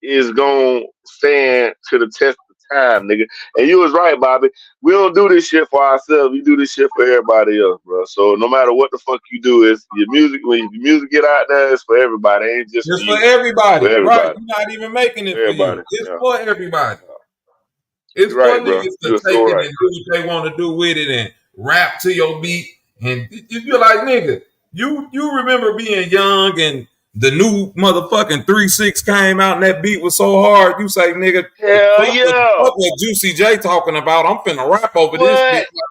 is gonna stand to the test of time, nigga. And you was right, Bobby. We don't do this shit for ourselves. We do this shit for everybody else, bro. So no matter what the fuck you do, it's your music. When your music get out there, it's for everybody. It ain't just for It's for you. It's for everybody. Right. everybody. You're not even making For it for you. everybody. It's Yeah. for everybody. You're It's for right, bro. niggas to You're take so it right. and do what they want to do with it and rap to your beat. And you're like, nigga, you remember being young and the new motherfucking 3-6 came out and that beat was so hard. You say, nigga, Hell fuck yeah. what Juicy J talking about. I'm finna rap over this bitch. What?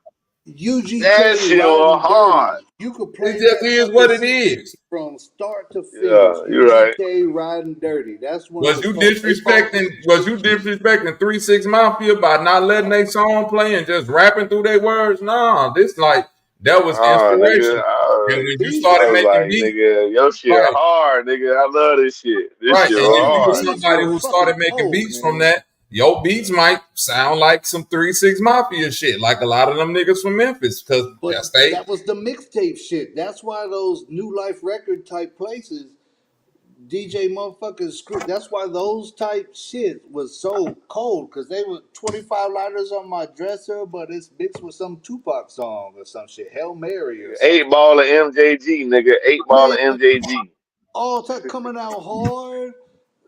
That UGK shit was riding dirty. hard. You could It play just that is fucking what it CD is. from start to finish. Yeah, you're right. UGK riding dirty. That's one of Was the you songs. 8 Ball disrespecting? Was you disrespecting 3-6 Mafia by not letting they song play and just rapping through their words? Nah, this like that was Nah, nigga. inspiration. And when you Beast I started was making like, beats, nigga, your shit right, hard, nigga. I love this shit. This right, shit and you was hard. beats somebody were who fucking started making cold, beats from man. that, your beats might sound like some 3-6 Mafia shit, like a lot of them niggas from Memphis, because But that's they that was the mixtape shit. That's why those New Life record type places, DJ motherfuckers screw. That's why those type shit was so cold because they were 25 lighters on my dresser, but it's mixed with some Tupac song or some shit, Hail Mary or Nigga, something. 8 ball of MJG, nigga. 8 ball Man, of MJG. all that coming out hard.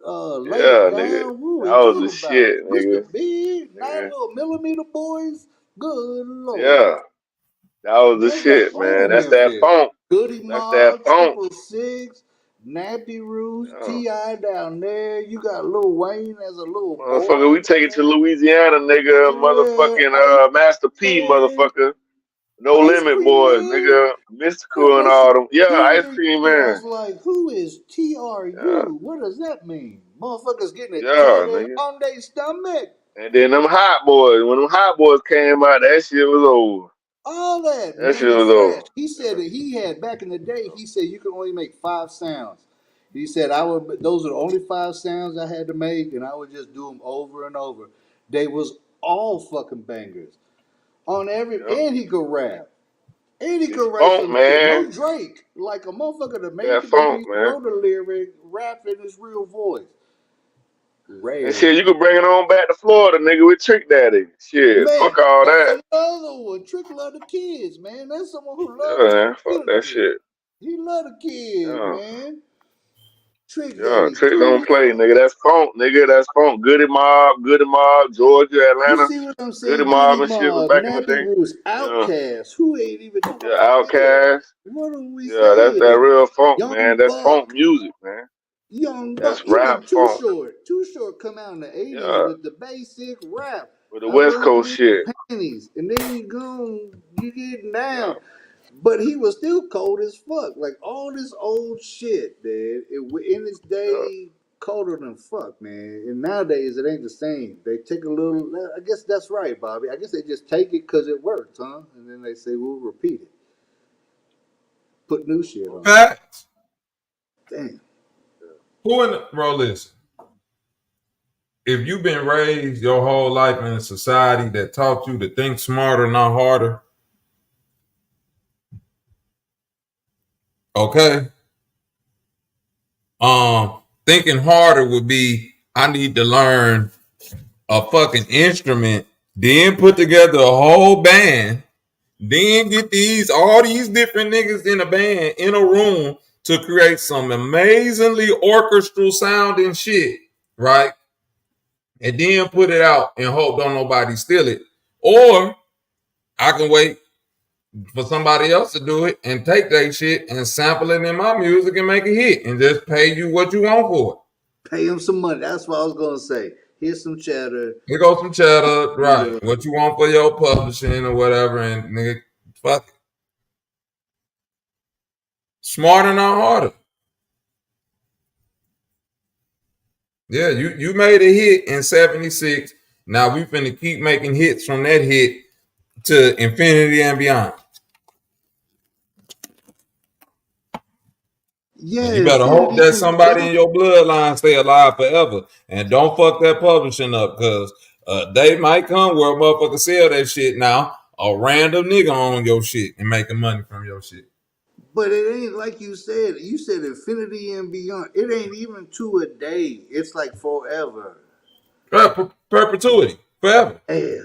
Lay it Yeah, nigga. down. What That we was the talking about? shit, nigga. Mr. Big, nine Yeah. little millimeter boys. Good lord. Yeah. That was the That's like shit, man. old That's that Memphis. funk. Goody That's that Mob, funk. 666, Nappy Roots, Yeah. T.I. down there. You got Lil Wayne as a little boy. Motherfucker, we take it to Louisiana, nigga. Yeah, Ice Motherfucking Master P, Man, motherfucker. No Ice Limit Cream Boys, Man. nigga. At Mystical and first, all them. Yeah, Ice hearing Cream shit, I Man. was like, who is Yeah, TRU? What does that mean? Motherfuckers getting it yeah, tatted nigga. on their stomach. And then them Hot Boys. When them Hot Boys came out, that shit was over. All that That shit made was fresh. over. He said that he had back in the day. He said you could only make 5 sounds. He said I would. Those are the only 5 sounds I had to make, and I would just do them over and over. They was all fucking bangers on every. Yeah. And he could rap. And he It's could write funk, some shit. No man. Drake, like a motherfucker that made That the funk, beat, man. wrote the lyric, rap in his real voice. And Rare. shit, you could bring it on back to Florida, nigga, with Trick Daddy. Shit, Man, fuck all that's that. another one. Trick love the kids, man. That's someone who Yeah, loves his man. Fuck that community. shit. He love the kids, Yeah. man. Trick Yeah, Daddy Trick don't play, 3. nigga. That's funk, nigga. That's funk. Goody Mob, Georgia, You Atlanta. see what I'm Goody saying? Mob Goody and shit was Mob, back in the Nappy day. Roots, Yeah. Outcast. Who ain't even talking Yeah, about that? Outkast. What are we Yeah, that's that saying? real funk, man. Young That's funk Buck. music, man. Young Buck. That's rap Even Too funk. Short. Too Short come out in the 80s Yeah. with the basic rap. With the I West run Coast in shit. panties. And then you getting Yeah. down. But he was still cold as fuck. Like all this old shit, man. In its Yeah. day, colder than fuck, man. And nowadays, it ain't the same. They take a little. I guess that's right, Bobby. I guess they just take it because it works, huh? And then they say we'll repeat it. Put new shit on. facts. Damn. Who in the bro? Listen, if you've been raised your whole life in a society that taught you to think smarter, not harder, okay. Thinking harder would be I need to learn a fucking instrument, then put together a whole band, then get all these different niggas in a band in a room to create some amazingly orchestral sounding shit, right? And then put it out and hope don't nobody steal it. Or I can wait for somebody else to do it and take that shit and sample it in my music and make a hit and just pay you what you want for it. Pay him some money. That's what I was gonna say. Here's some cheddar. Here goes some cheddar, right? Yeah. What you want for your publishing or whatever, and nigga, fuck it. Smarter, not harder. Yeah, you made a hit in '76. Now we finna keep making hits from that hit to infinity and beyond. Yeah, And you better hope that somebody in your bloodline stay alive forever. And don't fuck that publishing up, because they might come where a motherfucker sell that shit now. A random nigga on your shit and making money from your shit. But it ain't like you said. You said infinity and beyond. It ain't even two a day. It's like forever. Perpetuity. Forever. Yeah.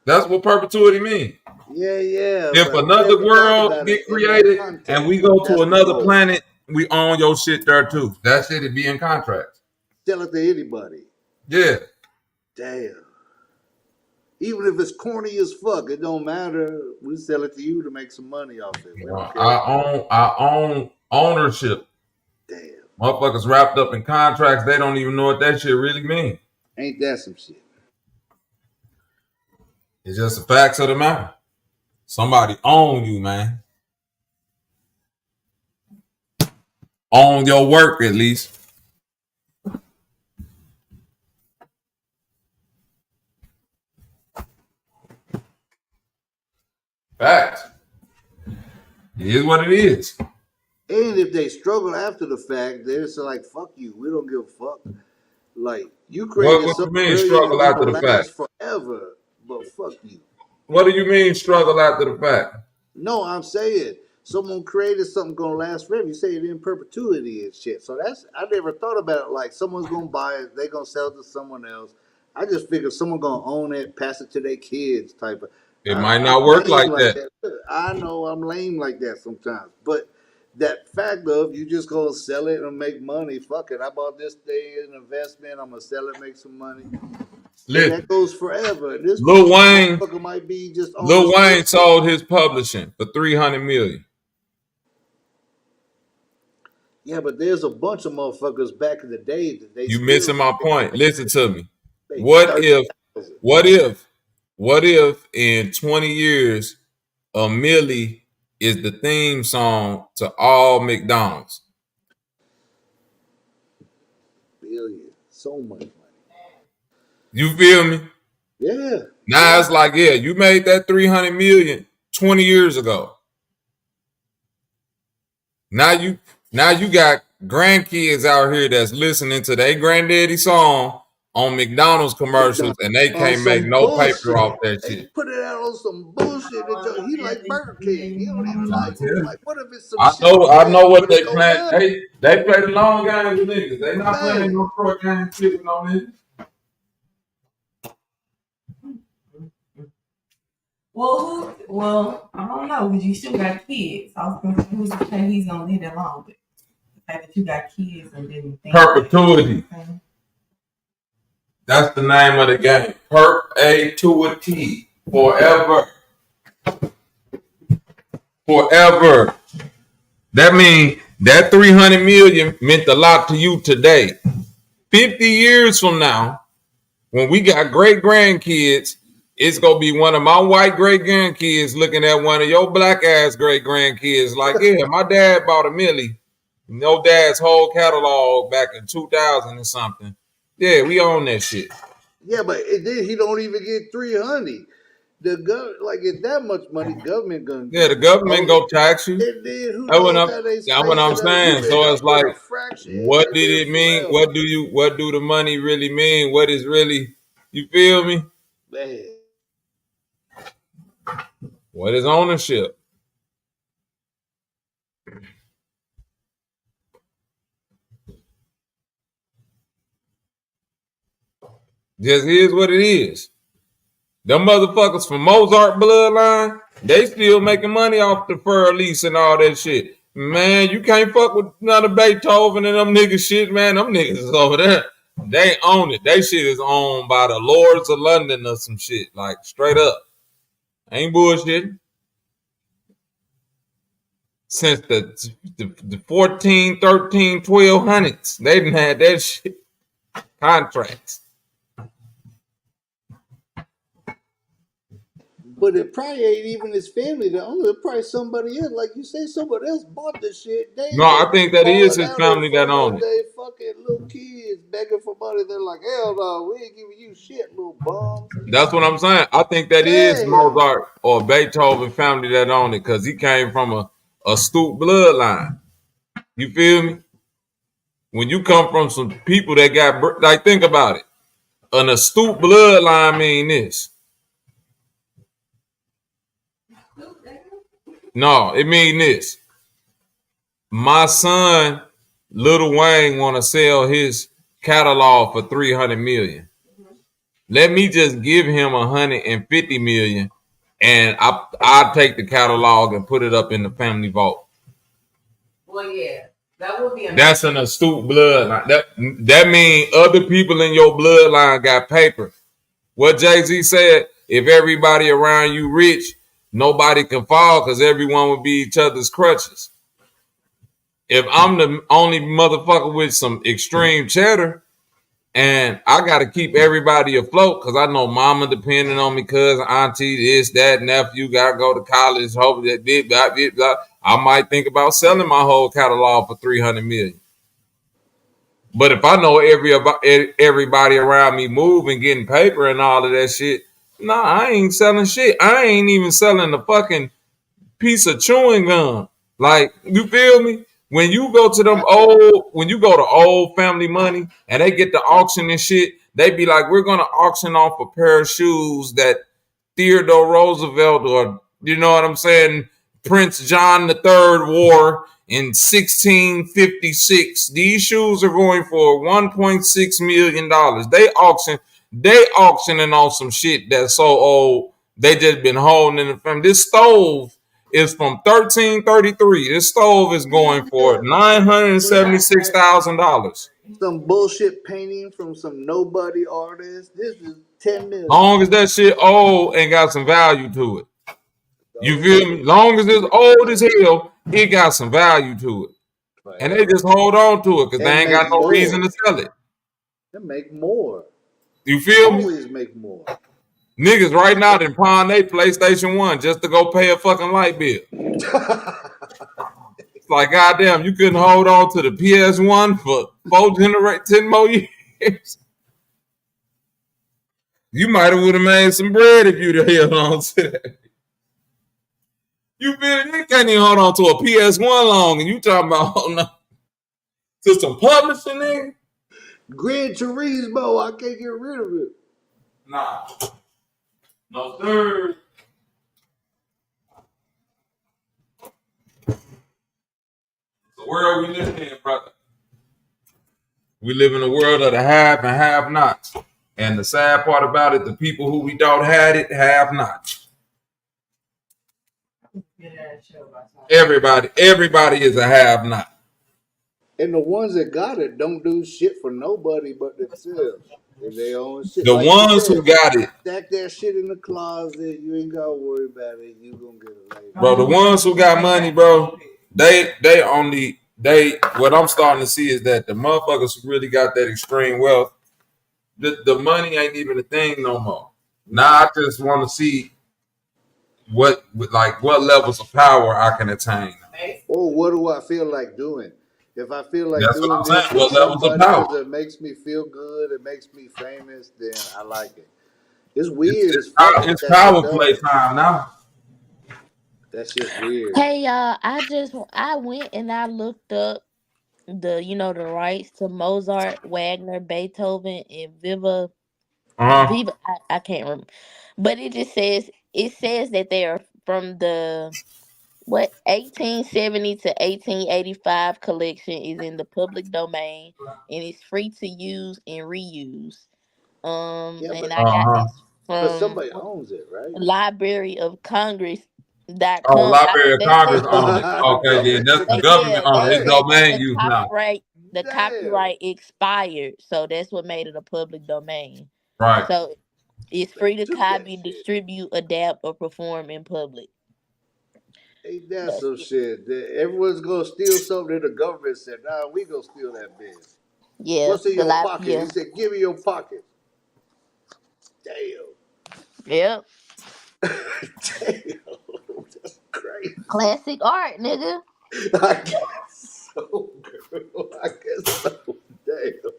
That's what perpetuity means. Yeah. If another world get created and we go to another planet, we own your shit there too. That shit would be in contracts. Sell it to anybody. Yeah. Damn. Even if it's corny as fuck, it don't matter. We sell it to you to make some money off it. We don't care. I own ownership. Damn. Motherfuckers wrapped up in contracts, they don't even know what that shit really means. Ain't that some shit? It's just the facts of the matter. Somebody own you, man. Own your work at least. Facts. It is what it is. And if they struggle after the fact, they're just like, fuck you. We don't give a fuck. Like, you created What you something mean brilliant and struggle gonna after the fact? last forever, but fuck you. What do you mean struggle after the fact? No, I'm saying someone created something gonna last forever. You say it in perpetuity and shit. So that's, I never thought about it like someone's gonna buy it, they gonna sell it to someone else. I just figured someone gonna own it, pass it to their kids type of. It might I'm not work lame like that. I know I'm lame like that sometimes, but that fact of you just gonna sell it and make money. Fuck it. I bought this thing an investment. I'm gonna sell it, make some money. And that goes forever. This Lil Wayne might be just on Lil Wayne sold his publishing for $300 million. Yeah, but there's a bunch of motherfuckers back in the day that they. You missing my point. Listen to me. What if in 20 years a milli is the theme song to all McDonald's? Billion. So much money. You feel me? Yeah. Now it's like, yeah, you made that 300 million 20 years ago. Now you got grandkids out here that's listening to their granddaddy song on McDonald's commercials, and they can't make no paper off that shit. They put it out on some bullshit. He like Burger King. He don't even like what if it's some shit? I know what they plan. They play the long game with niggas. They not playing no short game shit with no niggas. Well, I don't know, because you still got kids. I was gonna say, who's to say he's gonna live that long? But the fact that you got kids and then perpetuity. That's the name of the game. Perpetuity. Forever. Forever. That means that 300 million meant a lot to you today. 50 years from now, when we got great grandkids, it's gonna be one of my white great grandkids looking at one of your black ass great grandkids like, yeah, my dad bought a milli. No dad's whole catalog back in 2000 or something. Yeah, we own that shit. Yeah, but then he don't even get 300. Get that much money, government gonna. Yeah, the government go tax you. That's what I'm saying. So it's like, what did it mean? What do the money really mean? What is really? You feel me? Man. What is ownership? Just is what it is. Them motherfuckers from Mozart bloodline, they still making money off the fur lease and all that shit. Man, you can't fuck with none of Beethoven and them niggas shit, man. Them niggas is over there. They own it. They shit is owned by the Lords of London or some shit. Like, straight up. Ain't bullshit. Since the 14, 13, 1200s, they done had that shit. Contracts. But it probably ain't even his family that own it. It's probably somebody else. Like you say, somebody else bought the shit. They No, ain't I just think that is falling his out in family that front own of it. their fucking little kids begging for money. They're like, hell no, we ain't giving you shit, little bums. That's what I'm saying. I think that is Damn. Mozart or Beethoven family that own it because he came from a astute bloodline. You feel me? When you come from some people that got, like, think about it. An astute bloodline mean this. No, it mean this. My son, Lil Wayne, want to sell his catalog for $300 million. Let me just give him $150 million, and I'll take the catalog and put it up in the family vault. Well, yeah, that would be amazing. That's an astute bloodline. That means other people in your bloodline got paper. What Jay-Z said, if everybody around you rich, nobody can fall because everyone would be each other's crutches. If I'm the only motherfucker with some extreme cheddar and I got to keep everybody afloat because I know mama depending on me, cousin, auntie, this, that, nephew, got to go to college, hope that, blah, blah, blah. I might think about selling my whole catalog for $300 million. But if I know everybody around me moving, getting paper and all of that shit, nah, I ain't selling shit. I ain't even selling the fucking piece of chewing gum. Like, you feel me? When you go to old family money and they get the auction and shit, they be like, we're gonna auction off a pair of shoes that Theodore Roosevelt or, you know what I'm saying, Prince John III wore in 1656. These shoes are going for $1.6 million. They auctioning on some shit that's so old they just been holding in the family. This stove is from 1333. This stove is going for $976,000. Some bullshit painting from some nobody artist. This is 10 million. Long as that shit old and got some value to it. You feel me? Long as it's old as hell, it got some value to it. And they just hold on to it because they And ain't make got no reason more. to sell it. They make more. You feel me? Always make more. Niggas right now done pawn they PlayStation 1 just to go pay a fucking light bill. It's like, goddamn, you couldn't hold on to the PS1 for 10 more years. You might have would have made some bread if you'd have held on to that. You feel me? They can't even hold on to a PS1 long, and you talking about holding on to some publishing, nigga? Gran Turismo, I can't get rid of it. Nah. No, sir. The world we live in, brother. We live in a world of the have and have nots. And the sad part about it, the people who we don't had it have not. Everybody is a have not. And the ones that got it don't do shit for nobody but themselves. If they own shit. The Like you ones said, who got it, stack that shit in the closet. You ain't gotta worry about it. You gonna get it later. bro, the ones who got money, bro, what I'm starting to see is that the motherfuckers who really got that extreme wealth, the money ain't even a thing no more. Now I just want to see what levels of power I can attain. Or what do I feel like doing? If I feel like That's what doing I'm this saying. for What levels of somebody power? because it makes me feel good, it makes me famous, then I like it. It's weird as fuck. It's power play time now. That's just weird. Hey y'all, I went and I looked up the rights to Mozart, Wagner, Beethoven, and Viva. I can't remember, but it says that they are from the 1870 to 1885 collection is in the public domain and is free to use and reuse. Yeah, And but I got Uh-huh. this from somebody owns it, right? Library of Oh, Congress.com. Library of They Congress said own it. Okay, then that's the government on it. It's Damn. domain the use now. Damn. copyright expired, so that's what made it a public domain. Right. So it's They free to took that copy, shit. distribute, adapt, or perform in public. Ain't that That's some it. shit? That everyone's gonna steal something and the government said, nah, we gonna steal that bitch. Yeah, What's in the your lab. pocket? He Yeah, said, give me your pocket. Damn. yep. Damn. That's crazy. Classic art, nigga. I guess so, girl. I guess so. Damn.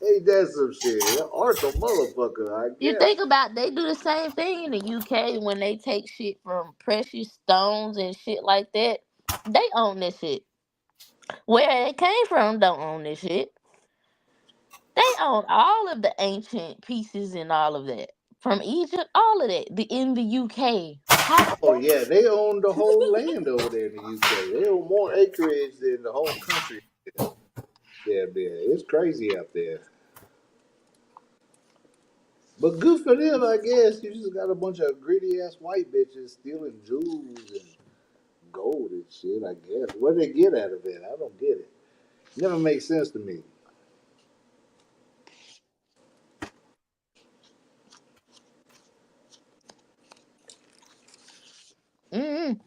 Ain't that some shit? Art's a motherfucker, I You guess. think about they do the same thing in the UK when they take shit from precious stones and shit like that. They own this shit. Where it came from don't own this shit. They own all of the ancient pieces and all of that. From Egypt, all of that. In the UK. How the Oh yeah, they own the whole land over there in the UK. They own more acreage than the whole country. There. It's crazy out there. But good for them, I guess. You just got a bunch of greedy ass white bitches stealing jewels and gold and shit, I guess. What do they get out of it? I don't get it. Never makes sense to me. mm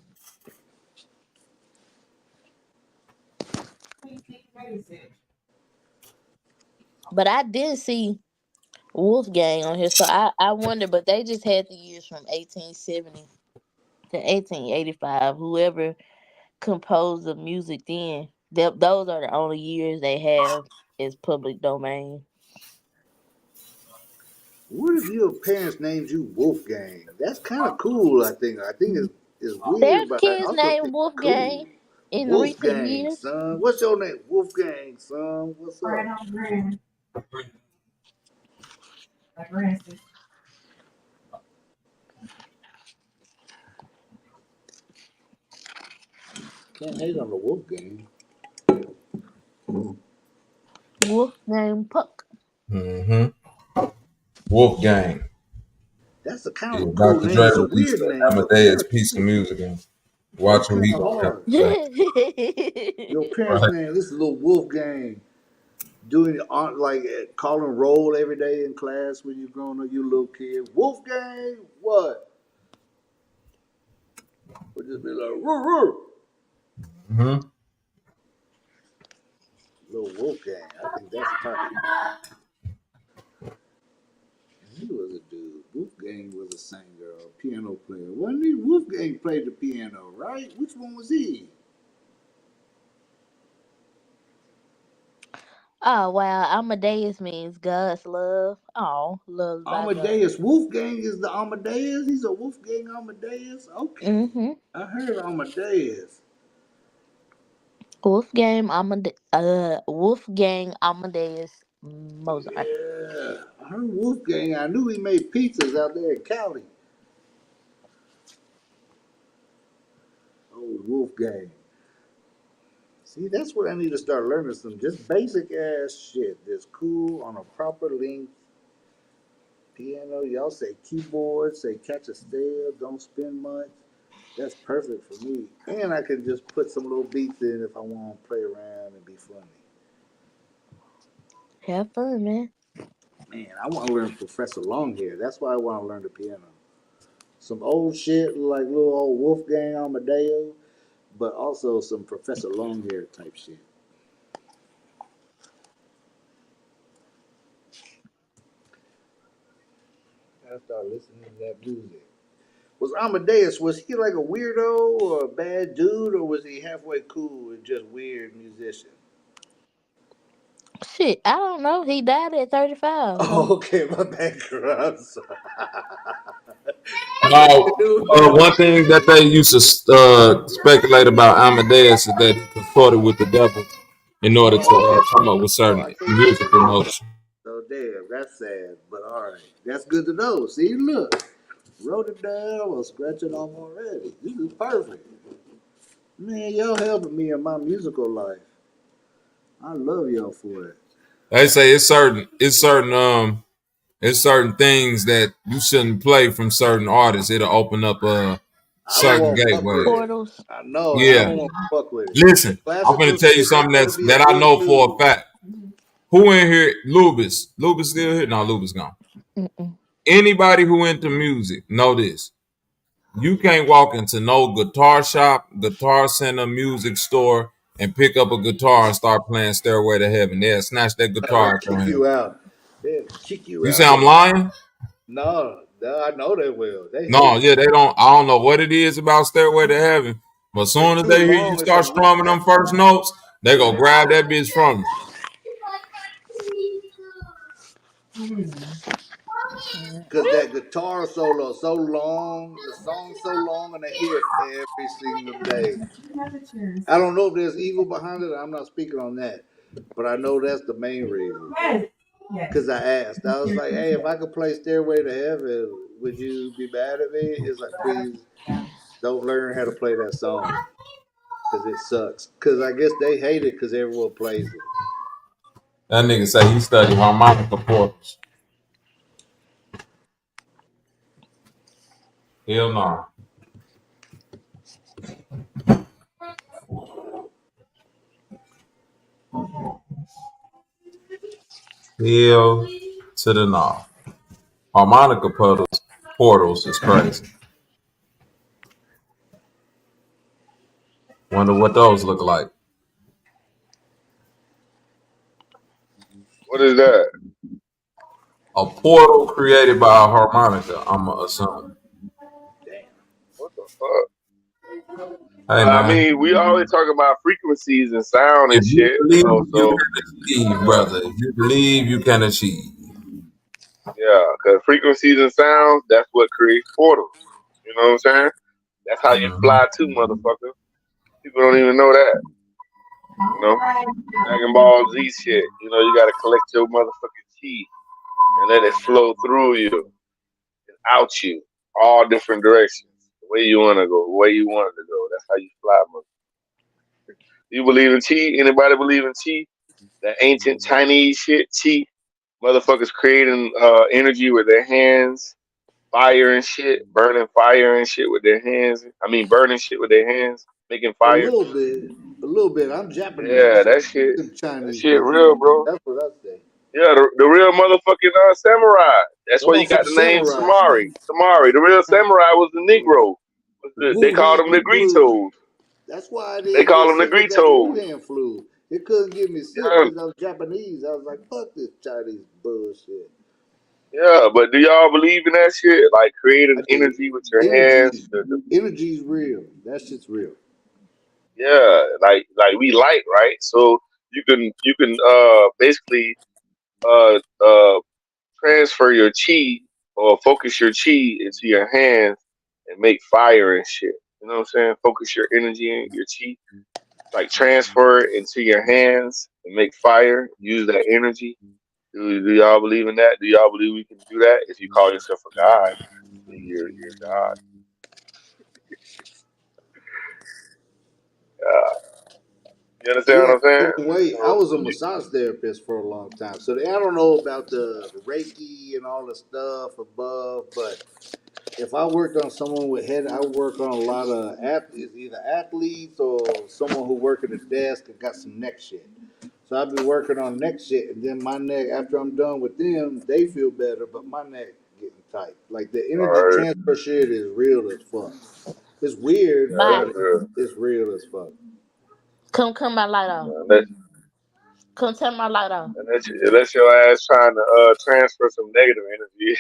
But I did see Wolfgang on here, so I wonder, but they just had the years from 1870 to 1885. Whoever composed the music then, those are the only years they have as public domain. What if your parents named you Wolfgang? That's kind of cool, I think. I think it's weird, There's but I kids also named think it's cool. Wolfgang in recent Wolfgang, years. son. What's your name? Wolfgang, son. What's Right up? on grand. Like Francis. Can't hate on the Wolfgang. Wolfgang Puck. Mm-hmm. Wolfgang. That's a kind Yeah, of a cool Dr. name. Dre It's a released weird the name, but Amadeus piece of music and that's watch who kind he of gonna have hard. to say. Your parents' Right. name, this is little Wolfgang, doing on like calling roll every day in class when you growing up, you little kid. Wolfgang, what? Or just be like, roo, roo. Mm-hmm. Little Wolfgang. I think that's tight. He was a dude. Wolfgang was a singer, a piano player. Wasn't he? Wolfgang played the piano, right? Which one was he? Oh wow, Amadeus means God's love. Oh, loved by God. Amadeus. Wolfgang is the Amadeus. He's a Wolfgang Amadeus. Okay. Mm-hmm. I heard Amadeus. Wolfgang Amadeus Mozart. Yeah. I heard Wolfgang. I knew he made pizzas out there in Cali. Oh, Wolfgang. See, that's what I need to start learning some just basic ass shit that's cool on a proper length. Piano, y'all say keyboard, say catch a stale, don't spin much. That's perfect for me. And I can just put some little beats in if I want to play around and be funny. Have fun, man. Man, I want to learn Professor Longhair. That's why I want to learn the piano. Some old shit like little old Wolfgang Amadeo, but also some Professor Longhair type shit. I start listening to that music. Was Amadeus, was he like a weirdo or a bad dude, or was he halfway cool and just weird musician? Shit, I don't know. He died at 35, Oh, so okay, my bad, girl. I'm sorry. Now, one thing that they used to speculate about Amadeus is that he consorted with the devil in order to come up with Oh, certain I can't say musical that. notes. So damn, that's sad, but all right, that's good to know. See, look, wrote it down or scratch it off already. This is perfect, man. Y'all helping me in my musical life. I love y'all for it. They say it's certain things that you shouldn't play from certain artists. It'll open up I don't certain want to fuck with gateways. it. Portals. I know, and I Yeah. don't want to fuck with it. The Listen, I'm classical finna tell you shit, that something better be a that I good know for a blues. fact. Who in here? Lubis. Lubis still here? No, Lubis gone. Mm-mm. Anybody who into music know this. You can't walk into no guitar shop, guitar center, music store, and pick up a guitar and start playing Stairway to Heaven. They'll snatch that They'll guitar from kick him. you out. They'll kick you You say out. I'm lying? No, no, I know they will. They No, hate it. yeah, they don't. I don't know what it is about Stairway to Heaven, but as It's soon as too they hear you long. It's a start strumming them first notes, they go grab that bitch from you. because that guitar solo so long, the song so long, and they hear it every single day. I don't know if there's evil behind it. I'm not speaking on that, but I know that's the main reason. Because I asked, I was like, "Hey, if I could play Stairway to Heaven, would you be mad at me?" It's like, "Please don't learn how to play that song because it sucks." Because I guess they hate it because everyone plays it. That nigga say he studied harmonica portals. Hell no. Hell to the no. Harmonica portals is crazy. Wonder what those look like. What is that? A portal created by a harmonica, I'm assuming. Damn. What the fuck? Hey I man, mean, we always talk about frequencies and sound and if you shit, you believe know. you So can achieve, yeah, brother. If you believe you can achieve. yeah, because frequencies and sounds, that's what creates portals. You know what I'm saying? That's how you Mhm. fly too, motherfucker. People don't even know that. You know, Dragon Ball Z shit. You know, you gotta collect your motherfucking chi and let it flow through you and out you, all different directions. The way you wanna go, the way you want it to go. That's how you fly, motherfucker. You believe in chi? Anybody believe in chi? That ancient Chinese shit, chi. Motherfuckers creating energy with their hands, fire and shit, burning fire and shit with their hands. I mean, burning shit with their hands, making A fire. little bit, a little bit. I'm Yeah, Japanese, so that them Chinese shit bullshit. real, bro. That's what I say. Yeah, the real motherfucking samurai. That's The where you got motherfucking the name samurai. Samari. Samari. The real samurai was the Negro. They called Wuhan them the blue. Negritos. That's why I They didn't call get them the sick with that Negritos. Wuhan flu. It couldn't get me sick Yeah, because I was Japanese. I was like, fuck this Chinese bullshit. yeah. But do y'all believe in that shit? Like creating I do. energy with your Energy, hands. energy's real. That shit's real. Yeah, like we light, right? So you can basically uh uh transfer your chi or focus your chi into your hands and make fire and shit. You know what I'm saying? Focus your energy and your chi, like transfer it into your hands and make fire. Use that energy. Do y'all believe in that? Do y'all believe we can do that? If you call yourself a god, then you're God. You understand what Yeah, I'm saying? so wait, I So was a massage therapist for a long time, so I don't know about the Reiki and all the stuff above, but if I worked on someone with head, I work on a lot of athletes, either athletes or someone who work at a desk and got some neck shit. So I'll be working on neck shit, and then my neck, after I'm done with them, they feel better, but my neck getting tight. Like the all energy right, transfer shit is real as fuck. It's weird, yeah, but that's Bye. real. it's real as fuck. Come my light off. Unless, Come turn my light off. unless your ass trying to transfer some negative energy.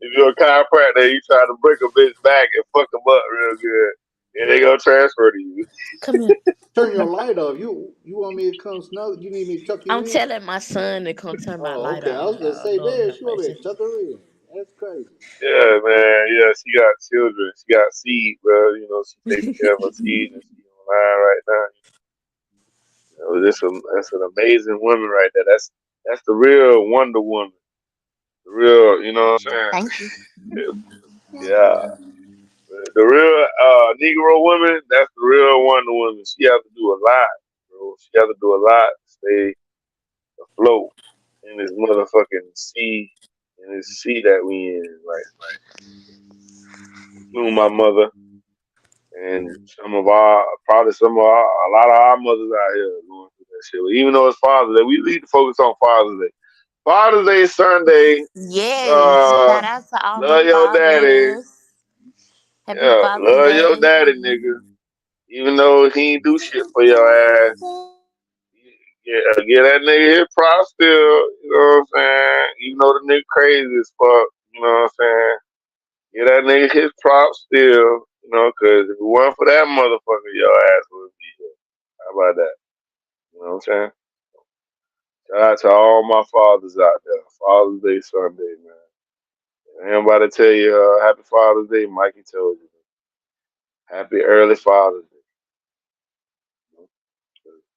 If you're a chiropractor, you try to break a bitch back and fuck them up real good, and they gonna transfer to you. Come here. Turn your light off. You want me to come snug? You need me to tuck you I'm in? telling my son to come turn my Oh, light okay. I off, was gonna y'all. say, Lord man, have she want me mercy. to tuck her in. That's crazy. Yeah, man. Yeah, she got children. She got seed, bro. You know, she taking care of her seed, and she online right now. You know, that's an amazing woman right there. That's the real Wonder Woman. The real, you know what I'm Thank you. saying? Yeah. The real Negro woman, that's the real Wonder Woman. She have to do a lot, bro. She have to do a lot. Stay. afloat in this motherfucking sea, in this sea that we in. Like, including my mother and probably a lot of our mothers out here going through that shit. But even though it's Father's Day, we need to focus on Father's Day. Father's Day Sunday. Yes. Shout out to all my Love your daddy. fathers. Happy Yeah, Father's love your Day. daddy, nigga. Even though he ain't do shit for your ass. Yeah, get that nigga his props still. You know what I'm saying? Even though the nigga crazy as fuck. You know what I'm saying? Get that nigga his props still. You know, because if it weren't for that motherfucker, your ass would be here. How about that? You know what I'm saying? Shout out to all my fathers out there. Father's Day Sunday, man. Anybody tell you Happy Father's Day, Mikey told you. Happy early Father's Day.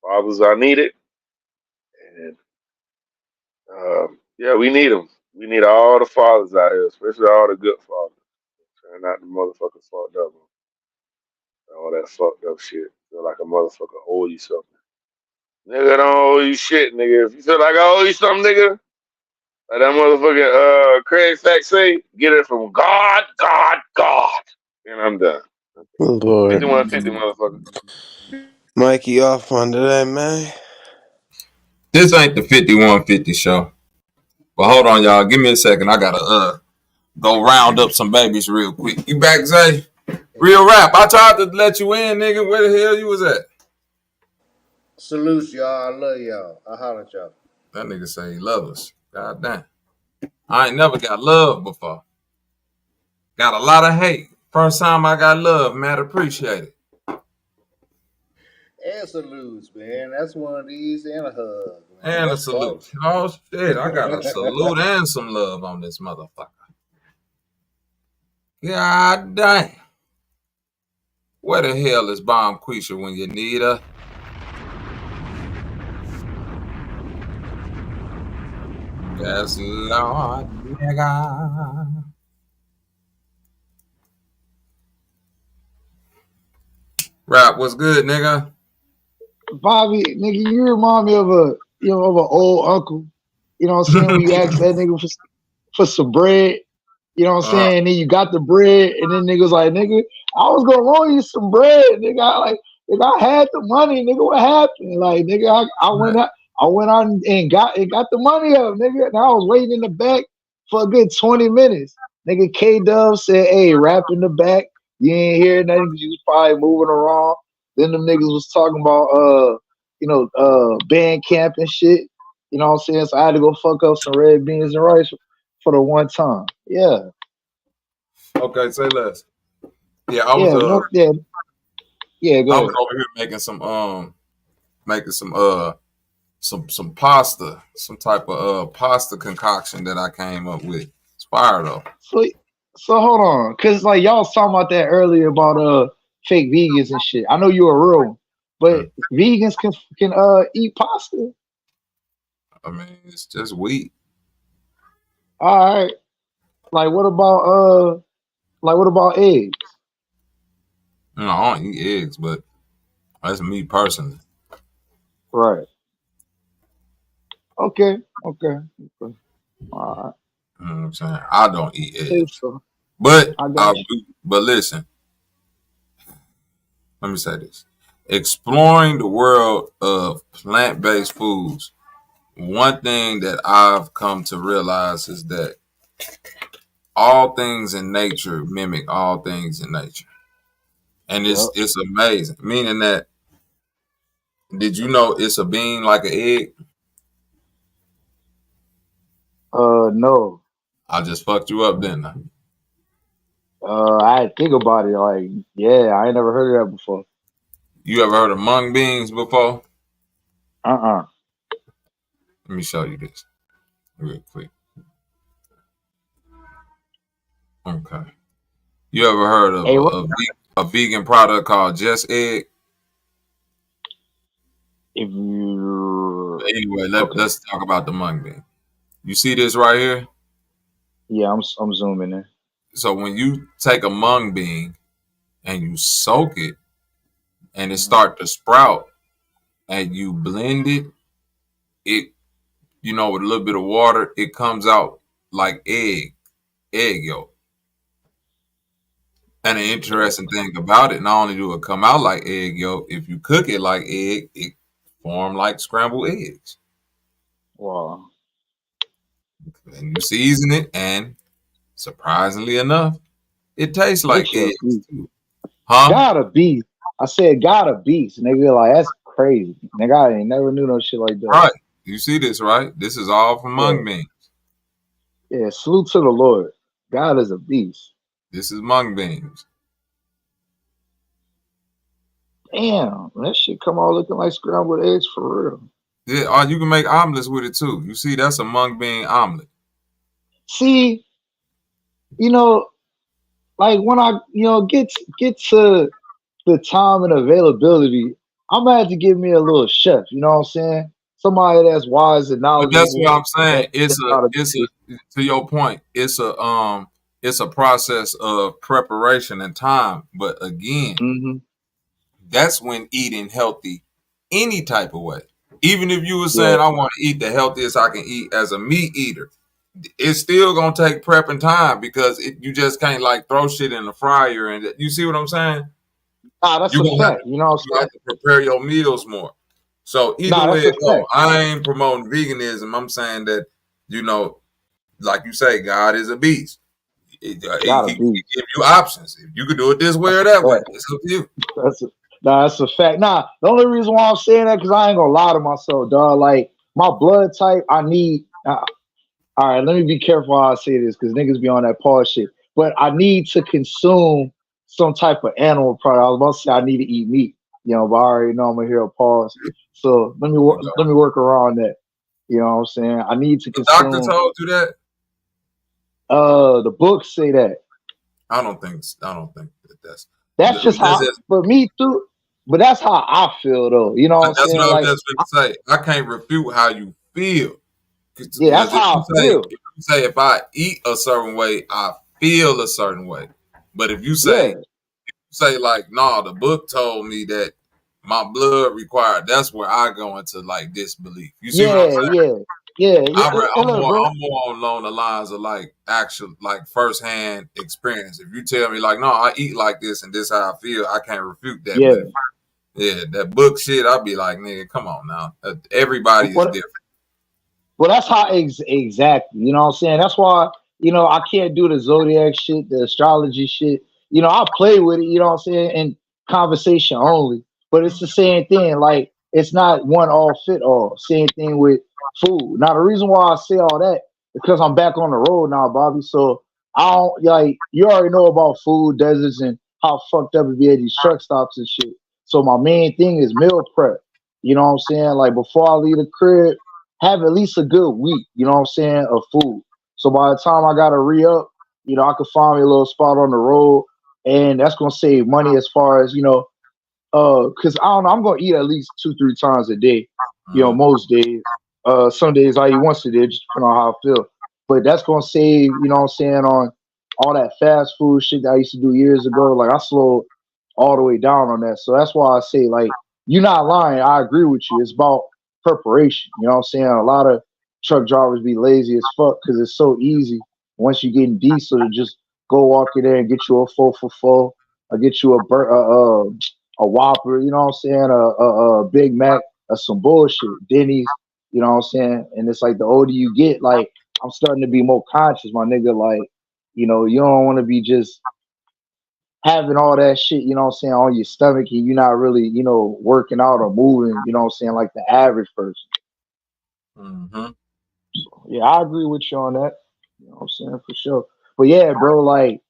Fathers are needed, and yeah, we need them. We need all the fathers out here, especially all the good fathers. And not the motherfuckers fucked up. All that fucked up shit. Feel like a motherfucker owe you something. Nigga don't owe you shit, nigga. If you feel like I owe you something, nigga, like that motherfucking Craig Sack say, get it from God, God, God. And I'm done. Lord. 5150, motherfucker. Mikey off on today, man. This ain't the 5150 show. But hold on, y'all. Give me a second. I gotta go round up some babies real quick. You back, Zay? Real rap. I tried to let you in, nigga. Where the hell you was at? Salute y'all. I love y'all. I holler at y'all. That nigga say he love us. God damn. I ain't never got love before. Got a lot of hate. First time I got love, man. Appreciate it. And salutes, man. That's one of these and a hug, man. And a Let's salute. go. Oh shit. I got a salute and some love on this motherfucker. God damn. Where the hell is 𝘾𝙼𝙎𝙃 when you need her? Yes, Lord, nigga. Rap, what's good, nigga? Bobby, nigga, you remind me of of an old uncle. You know what I'm saying? When you ask that nigga for some bread, you know what I'm saying? And then you got the bread, and then niggas like, nigga, I was gonna loan you some bread, nigga. If I had the money, nigga, what happened? Like, nigga, I went out and got the money up, nigga. And I was waiting in the back for a good 20 minutes. Nigga K-Dub said, hey, rap in the back. You ain't hear nothing because you was probably moving around. Then them niggas was talking about band camp and shit. You know what I'm saying? So I had to go fuck up some red beans and rice for the one time. Yeah. Okay, say less. Yeah, I was Yeah, no, yeah. Yeah, go I was ahead. over here making some pasta, some type of pasta concoction that I came up with. It's fire though. So hold on, cause like y'all was talking about that earlier about fake vegans and shit. I know you're a real one, but vegans can eat pasta. I mean, it's just wheat. All right. Like what about eggs? No, I don't eat eggs, but that's me personally. Right. Okay. All right. You know what I'm saying? I don't eat Say eggs. so. But I I got you. do. But listen, let me say this. Exploring the world of plant-based foods, one thing that I've come to realize is that all things in nature mimic all things in nature. And Yep. it's amazing. Meaning that, did you know it's a bean like an egg? No. I just fucked you up, didn't I? I had to think about it. Like, yeah, I ain't never heard of that before. You ever heard of mung beans before? Uh-uh. Let me show you this real quick. Okay. You ever heard of Hey, a vegan product called Just Egg? if you Anyway, okay. let's talk about the mung bean. You see this right here? Yeah, I'm zooming in. So when you take a mung bean and you soak it and it Mhm. start to sprout and you blend it, you know, with a little bit of water, it comes out like egg yolk. And the interesting thing about it, not only do it come out like egg yolk, if you cook it like egg, it form like scrambled eggs. Wow. And you season it, and surprisingly enough, it tastes like Bitch, a eggs beast. too. Huh? God a beast. I said God a beast. Nigga, like that's crazy. Nigga, I ain't never knew no shit like that. Right. You see this, right? This is all from Yeah. mung beans. Yeah, salute to the Lord. God is a beast. This is mung beans. Damn, that shit come out looking like scrambled eggs for real. Yeah, you can make omelets with it too. You see, that's a mung bean omelet. See, you know, like when I, get to the time and availability, I'm gonna have to give me a little chef. You know what I'm saying? Somebody that's wise and But that's knowledgeable. what I'm saying. That how to do it. To your point, it's a process of preparation and time. But again, Mm-hmm. that's when eating healthy any type of way. Even if you were Yeah, saying I want to eat the healthiest I can eat as a meat eater, it's still gonna take prep and time because you just can't like throw shit in the fryer and you see what I'm saying? nah, that's You're a gonna have fact. to, You know what you I'm saying? have to prepare your meals more. So either Nah, way that's a it go, fact. I ain't promoting veganism. I'm saying that, you know, like you say, God is a beast. He Gotta give be. you options. You could do it this way That's or a that way. fact. It's up to you. That's a fact. Nah, the only reason why I'm saying that because I ain't gonna lie to myself, dog. Like my blood type, I need. All right, let me be careful how I say this because niggas be on that pause shit. But I need to consume some type of animal product. I was about to say I need to eat meat, but I already know I'm gonna hear a pause. So let me work around that. You know what I'm saying? I need to The doctor consume. told you that. The books say that. I don't think that's That's just that's how just for me too. But that's how I feel though. You know what I'm that's what saying? I was Like, just going to say. I can't refute how you feel yeah, that's because how I feel. if I eat a certain way, I feel a certain way. But if you Yeah, say like, nah, the book told me that my blood required, that's where I go into like disbelief. You see what I'm yeah, saying? yeah, yeah. And look, bro. I'm more along the lines of like actual like firsthand experience. If you tell me like, no, I eat like this and this how I feel, I can't refute that. But Yeah. if that book shit, I'll be like, nigga, come on now. Everybody is What? different. Well, that's how exactly. You know what I'm saying? That's why, I can't do the zodiac shit, the astrology shit. I play with it, you know what I'm saying, in conversation only. But it's the same thing. Like, it's not one all fit all. Same thing with food. Now, the reason why I say all that is because I'm back on the road now, Bobby. So I don't like you already know about food deserts and how fucked up it be at these truck stops and shit. So my main thing is meal prep. You know what I'm saying? Like before I leave the crib, have at least a good week, you know what I'm saying, of food. So by the time I gotta re-up, I could find me a little spot on the road, and that's gonna save money as far as, because I don't know, I'm gonna eat at least 2, 3 times a day, most days. Some days I eat once a day, just depending on how I feel. But that's gonna save, you know what I'm saying, on all that fast food shit that I used to do years ago. Like I slowed all the way down on that. So that's why I say, like, you're not lying. I agree with you. It's about preparation. You know what I'm saying? A lot of truck drivers be lazy as fuck because it's so easy once you get in diesel to just go walk in there and get you a 4 for 4, or get you a Whopper, you know what I'm saying? A Big Mac, or some bullshit, Denny's, you know what I'm saying? And it's like the older you get, like I'm starting to be more conscious, my nigga. Like, you don't want to be just having all that shit, you know what I'm saying, on your stomach and you're not really, working out or moving, you know what I'm saying, like the average person. Mm-hmm. So, yeah, I agree with you on that. You know what I'm saying, for sure. But yeah, bro, like,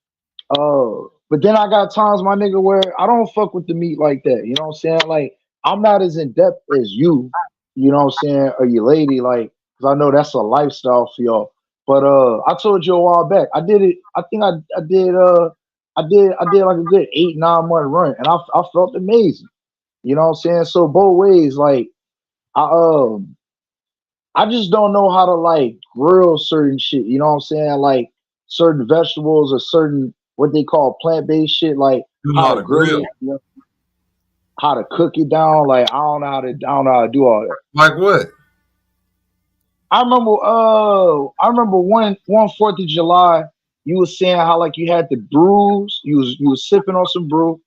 but then I got times, my nigga, where I don't fuck with the meat like that. You know what I'm saying? Like, I'm not as in depth as you know what I'm saying, or your lady, like, because I know that's a lifestyle for y'all. But I told you a while back, I did it. I think I did like a good 8, 9 month run, and I felt amazing. You know what I'm saying? So both ways, like, I I just don't know how to like grill certain shit. You know what I'm saying? Like certain vegetables or certain what they call plant based shit. Like You know how how to to grill grill. it, how to cook it down. Like I don't know how to do all that. Like what? I remember one 4th of July. You was saying how like you had the brews. You was sipping on some brew,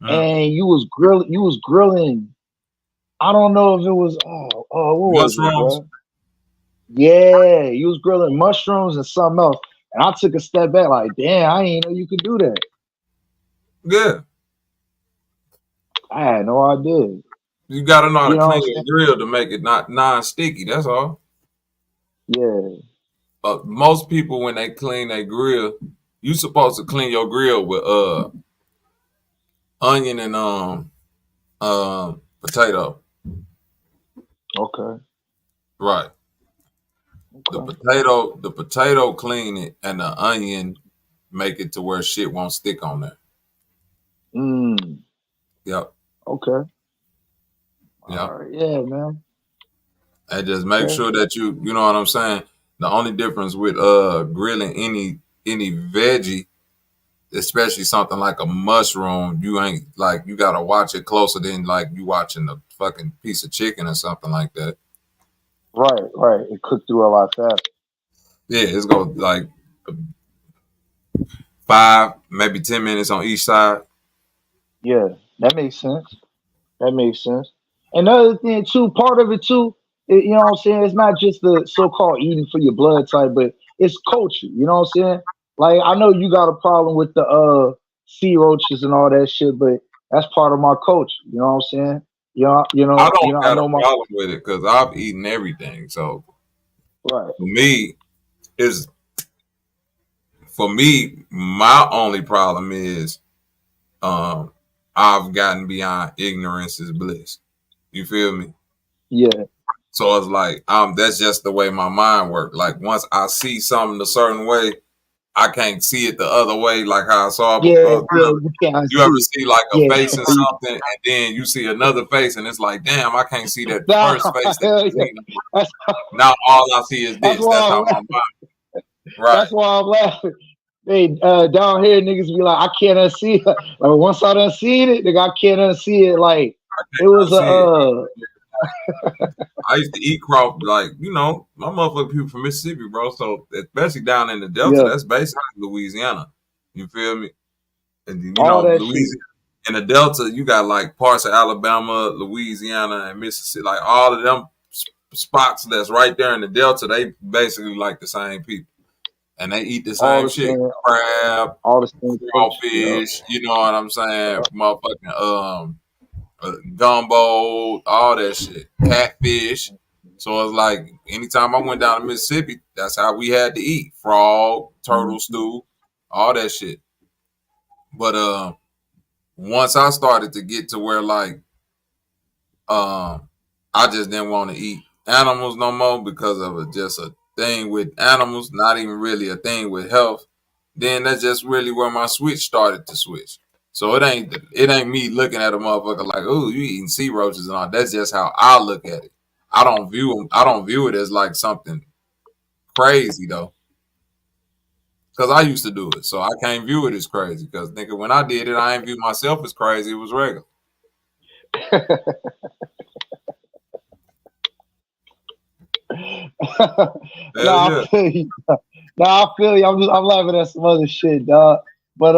and you was grilling. I don't know if it was what was it, Mushrooms. bro? Yeah, you was grilling mushrooms and something else. And I took a step back, like, damn, I didn't know you could do that. Yeah. I had no idea. You gotta know how You to know what clean I'm your saying? grill to make it not non-sticky. That's all. Yeah. Most people when they clean their grill, you supposed to clean your grill with onion and potato. Okay. Right. Okay. The potato clean it, and the onion make it to where shit won't stick on there. Mm. Yep. Okay. All Yep. right. Yeah, man. And just make Okay. sure that you know what I'm saying. The only difference with grilling any veggie, especially something like a mushroom, you ain't like you gotta watch it closer than like you watching a fucking piece of chicken or something like that. Right, right. It cooked through a lot faster. Yeah, it's gonna like 5, maybe 10 minutes on each side. Yeah, that makes sense. That makes sense. Another thing too, part of it too, you know what I'm saying? It's not just the so-called eating for your blood type, but it's culture. You know what I'm saying? Like I know you got a problem with the sea roaches and all that shit, but that's part of my culture. You know what I'm saying? I don't I got a know my problem with it because I've eaten everything. So right. for me, is my only problem is um I've gotten beyond ignorance is bliss. You feel me? Yeah, So it's like that's just the way my mind works. Like once I see something a certain way, I can't see it the other way like how I saw it yeah, before. yeah. You can't You ever see it. see like a Yeah, face in something and then you see another face and it's like, damn, I can't see that nah, first face that hell you yeah. seen. That's Now all I see is that's this. why That's I'm how my laughing. mind. Right. That's why I'm laughing. Hey, down here niggas be like, I can't unsee it. Like once I done seen it, nigga, I can't unsee it. Like I it was can't a see it. I used to eat crawfish, like, my motherfucking people from Mississippi, bro. So, especially down in the Delta, yeah, that's basically Louisiana. You feel me? And, all that shit. Louisiana, in the Delta, you got like parts of Alabama, Louisiana, and Mississippi. Like, all of them spots that's right there in the Delta, they basically like the same people. And they eat the All same the shit. same, Crab, all the same culture. Yeah. crawfish, you know what I'm saying? Motherfucking, gumbo, all that shit, catfish. So it's like anytime I went down to Mississippi, that's how we had to eat: frog, turtle stew, all that shit. But once I started to get to where like I just didn't want to eat animals no more because of just a thing with animals, not even really a thing with health. Then that's just really where my switch started to switch. So it ain't me looking at a motherfucker like, oh, you eating sea roaches and all. That's just how I look at it. I don't view it as like something crazy though, because I used to do it. So I can't view it as crazy. Because nigga, when I did it, I ain't view myself as crazy. It was regular. Hell Nah, yeah. I feel you. Nah, I feel you. I'm laughing at some other shit, dog. But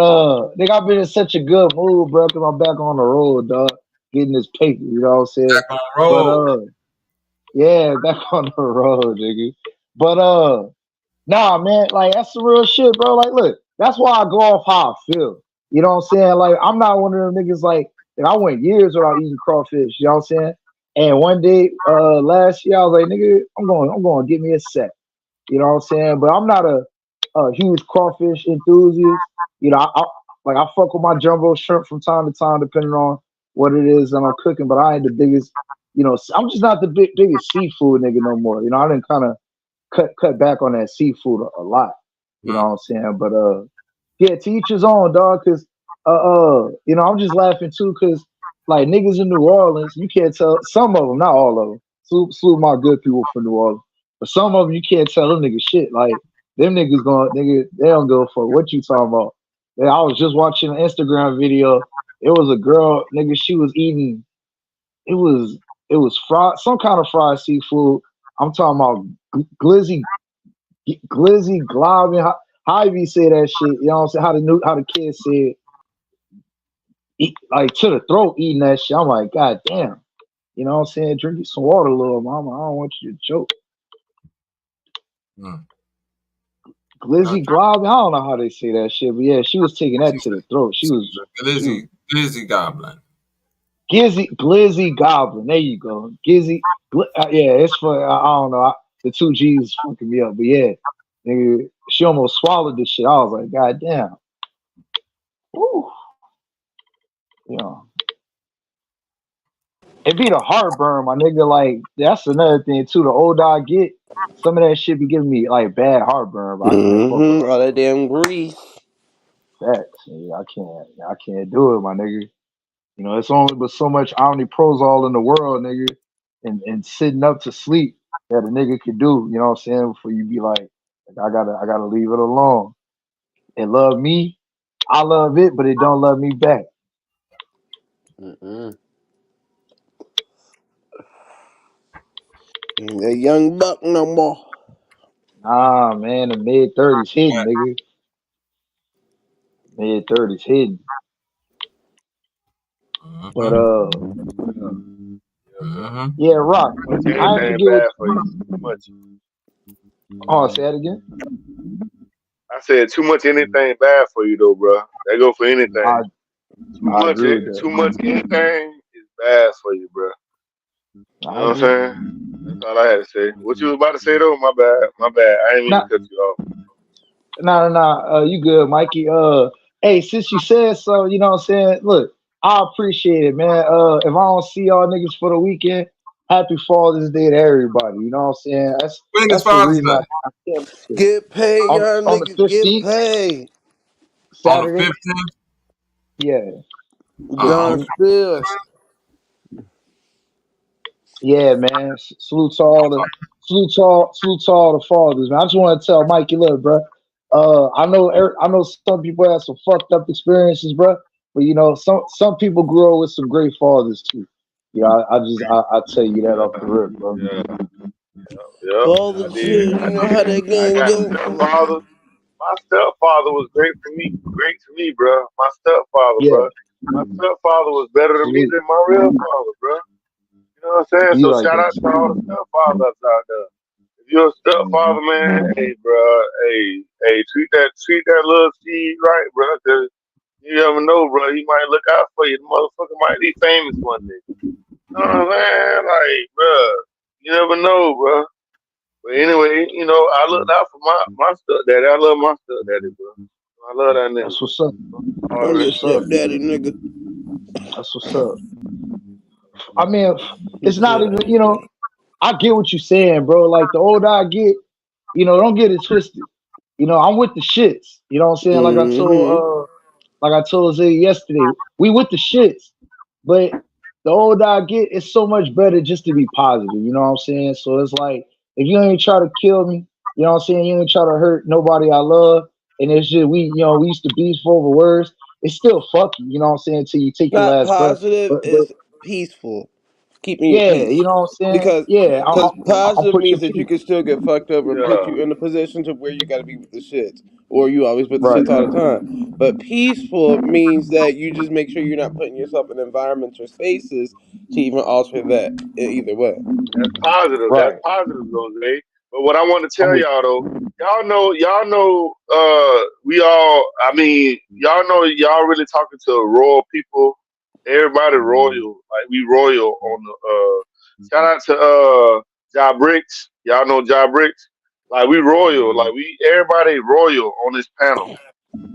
nigga, I've been in such a good mood, bro, because I'm back on the road, dog, getting this paper. You know what I'm saying? Back on the But road. yeah, back on the road, nigga. But nah, man, like that's some real shit, bro. Like, look, that's why I go off how I feel. You know what I'm saying? Like, I'm not one of them niggas like I went years without eating crawfish. You know what I'm saying? And one day, last year, I was like, nigga, I'm going to get me a set. You know what I'm saying? But I'm not a huge crawfish enthusiast. You know, I fuck with my jumbo shrimp from time to time, depending on what it is that I'm cooking. But I ain't the biggest. You know, I'm just not the biggest seafood nigga no more. You know, I didn't kind of cut back on that seafood a lot. You know what I'm saying? But yeah, to each his own, dog. Cause I'm just laughing too, cause like niggas in New Orleans, you can't tell some of them, not all of them. Salute my good people from New Orleans, but some of them you can't tell them niggas shit. Like them niggas they don't give a fuck what you talking about. Yeah, I was just watching an Instagram video. It was a girl, nigga. She was eating. It was fried, some kind of fried seafood, I'm talking about Glizzy, Glizzy, how you say that shit? You know what I'm saying? How the kids say it, like to the throat, eating that shit. I'm like, God damn. You know what I'm saying? Drink you some water, little mama. I don't want you to choke. Glizzy Glob, I don't know how they say that shit, but yeah, she was taking that to the throat. She was Glizzy Goblin. Glizzy Goblin. There you go. Yeah, it's for I don't know. The two G's is fucking me up, but yeah, nigga, she almost swallowed this shit. I was like, God damn. Woo. You know, it be the heartburn, my nigga. Like that's another thing too. The older I get, some of that shit be giving me like bad heartburn, but I can't fuck with All that damn grease. facts. Nigga. I can't do it, my nigga. You know, it's only but so much omniprozol in the world, nigga, and sitting up to sleep that a nigga could do. You know what I'm saying? Before you be like I gotta leave it alone. It love me, I love it, but it don't love me back. Ain't a young buck no more. Nah, man, the mid-30s hidden, nigga. Mid-30s hidden. But yeah, Rock. Too much I ain't anything forget what. bad for you. Too much. Oh, say that again. I said too much anything bad for you though, bro. That go for anything. I agree with Too that. much anything is bad for you, bro. You know I what I'm agree. saying? That's all I had to say. What you was about to say though? My bad. My bad. I didn't mean to cut you off. No. You good, Mikey? Hey, since you said so, you know what I'm saying. Look, I appreciate it, man. If I don't see y'all niggas for the weekend, happy Father's Day to everybody. You know what I'm saying? When is That's the Father's reason Day? I can't miss it. Get paid, young On the niggas. Get 15th, paid. On the Saturday. 15th? Yeah, John 15th. Steele. Yeah, man. Salute to all the fathers, man. I just want to tell Mikey, look, bro. I know some people have some fucked up experiences, bro. But you know, some people grew up with some great fathers too. Yeah, I tell you that off the rip, bro. Yep. All the I did. children, you know how they I gonna got go. stepfather. My stepfather was great for me. Great to me, bro. My stepfather, Yeah, bro. My stepfather was better to me salute. than my real father, bro. You know what I'm saying? Be So like shout that, out to son. all the stepfathers out there. If you're a Mhm. stepfather, man, hey, bro, hey, treat that little seed right, bro. 'Cause you never know, bro. He might look out for you. The motherfucker might be famous one day. You know what I'm saying? Like, bro, you never know, bro. But anyway, you know, I looked out for my stepdaddy. I love my stepdaddy, bro. I love that nigga. That's what's up. I'm That's your what's up. stepdaddy, nigga. That's what's up. I mean, He it's not said, even, you know, I get what you're saying, bro. Like the older I get, you know, don't get it twisted. You know, I'm with the shits. You know what I'm saying? Like I told Zay yesterday, we with the shits. But the older I get, it's so much better just to be positive. You know what I'm saying? So it's like if you ain't try to kill me, you know what I'm saying? You ain't try to hurt nobody I love. And it's just we used to beef over words. It's still fuck you, you know what I'm saying, until you take your not last breath. positive, But it's peaceful. Keeping your yeah, peace. you know what I'm saying? Because Yeah, I'll positive put your means that you peace. can still get fucked over and put Yeah. you in a position to where you got to be with the shits, or you always with the Right. shits all the time. But peaceful means that you just make sure you're not putting yourself in environments or spaces to even alter that either way. That's positive. That's Right. positive, Jose. But what I want to I'm tell with y'all though, y'all know, we all. I mean, y'all know, y'all really talking to royal people. Everybody royal, like we royal on the. Shout out to 𝘽𝙬𝙧. Y'all know 𝘽𝙬𝙧. Like we royal, like we everybody royal on this panel.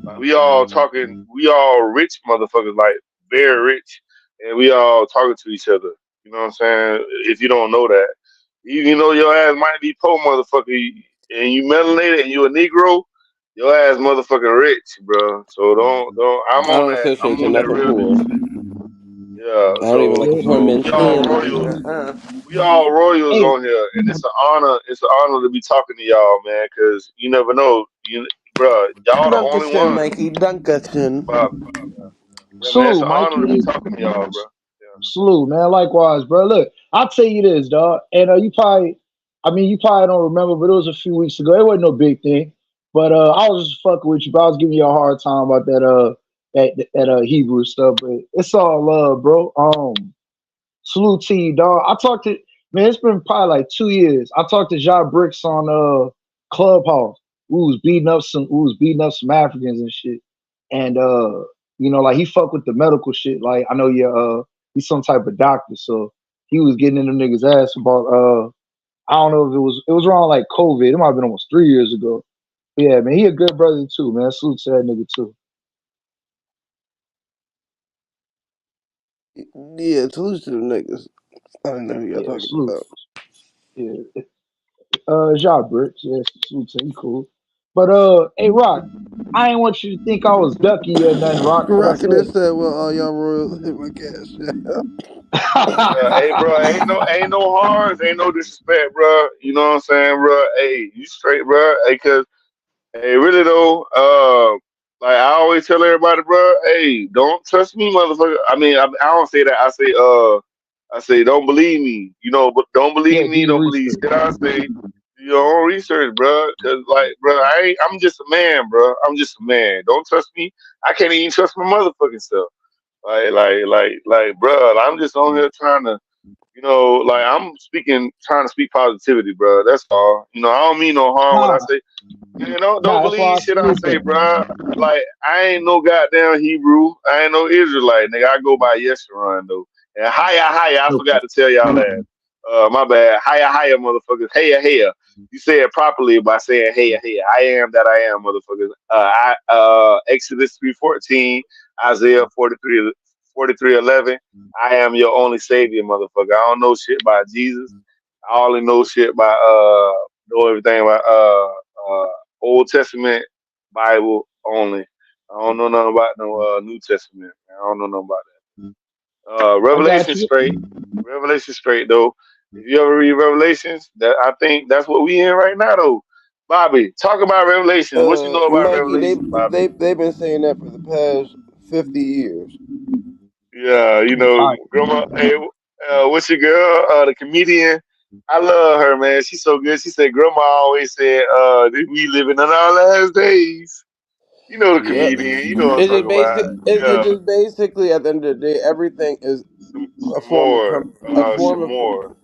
Like we all talking, we all rich motherfuckers, like very rich, and we all talking to each other. You know what I'm saying? If you don't know that, even though your ass might be poor, motherfucker, and you melanated and you a Negro, your ass motherfucking rich, bro. So don't. I don't associate I'm to on that nothing real poor. nigga shit. Yeah. I don't even like a So yeah, poor man. man's we all candy. royals. We all royals Hey, on here, and it's an honor. It's an honor to be talking to y'all, man. Because you never know, bro. Y'all the only Dunkerson, ones. Mikey, Dunkerson. But yeah, man, it's salute, an honor to be Mikey. talking to y'all, bro. Yeah. Salute, man. Likewise, bro. Look, I'll tell you this, dog. And you probably I mean, you probably don't remember, but it was a few weeks ago. It wasn't no big thing. But I was just fucking with you, bro. I was giving you a hard time about that Hebrew stuff, but it's all love, bro. Salute to you, dog. I talked to man. It's been probably like 2 years. I talked to 𝘽𝑄 on Clubhouse. We was beating up some Africans and shit. And you know, like he fuck with the medical shit. Like I know he's some type of doctor, so he was getting in them niggas ass about I don't know if it was around like COVID. It might have been almost 3 years ago. But yeah, man, he a good brother too, man. Salute to that nigga too. Yeah, salute to the niggas. I don't know who y'all Yeah, talking salute. about. Yeah. 𝘽𝑄. Yeah, salute to him, cool. But hey Rock, I ain't want you to think I was ducky or nothing, Rock. What I Rockin' said. this said, well, all y'all royals hit my cash. Yeah, hey, bro, ain't no harms, ain't no disrespect, bro. You know what I'm saying, bro? Hey, you straight, bro? Hey, cause hey, really though, like I always tell everybody, bro. Hey, don't trust me, motherfucker. I mean, I don't say that. I say, don't believe me. You know, but don't Yeah, believe do me. your Don't believe research. shit I say. Do your own research, bro. Cause like, bro, I'm just a man, bro. I'm just a man. Don't trust me. I can't even trust my motherfucking self. Bro, I'm just on here trying to, you know, like trying to speak positivity, bro. That's all. You know, I don't mean no harm when I Nah, say, man, don't that's why believe I shit I said say, that. bro. Like, I ain't no goddamn Hebrew. I ain't no Israelite, nigga. I go by Yeshurun, though. And hiya, I forgot Okay. to tell y'all that. My bad. Hiya, motherfuckers. Heya. You say it properly by saying heya. I am that I am, motherfuckers. Exodus 3:14, Isaiah 43:11. I am your only savior, motherfucker. I don't know shit about Jesus. I only know shit about know everything about Old Testament Bible only. I don't know nothing about no New Testament. I don't know nothing about that. I got Revelation you. straight. Revelation straight though. If you ever read Revelations, that I think that's what we in right now though. Bobby, talk about Revelations. What you know about Mikey, Revelations, Bobby? they've been saying that for the past 50 years. Yeah, you know, All grandma. Hey, what's your girl? The comedian. I love her, man. She's so good. She said, "Grandma always said, we living in our last days." You know the Yep. comedian. You know what I'm talking about. It Yeah, just basically at the end of the day, everything is a some form of more. a Some form of more.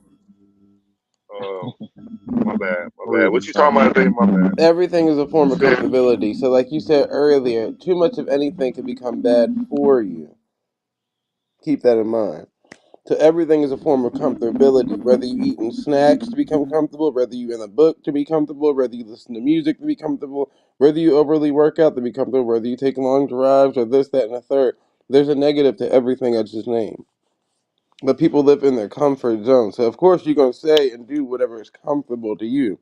Uh, my bad. My bad. right. What you talking about? My bad. everything is a You form of said, comfortability. So like you said earlier, too much of anything can become bad for you. Keep that in mind. So everything is a form of comfortability. Whether you eating snacks to become comfortable, whether you in a book to be comfortable, whether you listen to music to be comfortable, whether you overly work out to be comfortable, whether you take long drives or this, that, and the third. There's a negative to everything I just named. But people live in their comfort zone. So of course you're gonna say and do whatever is comfortable to you.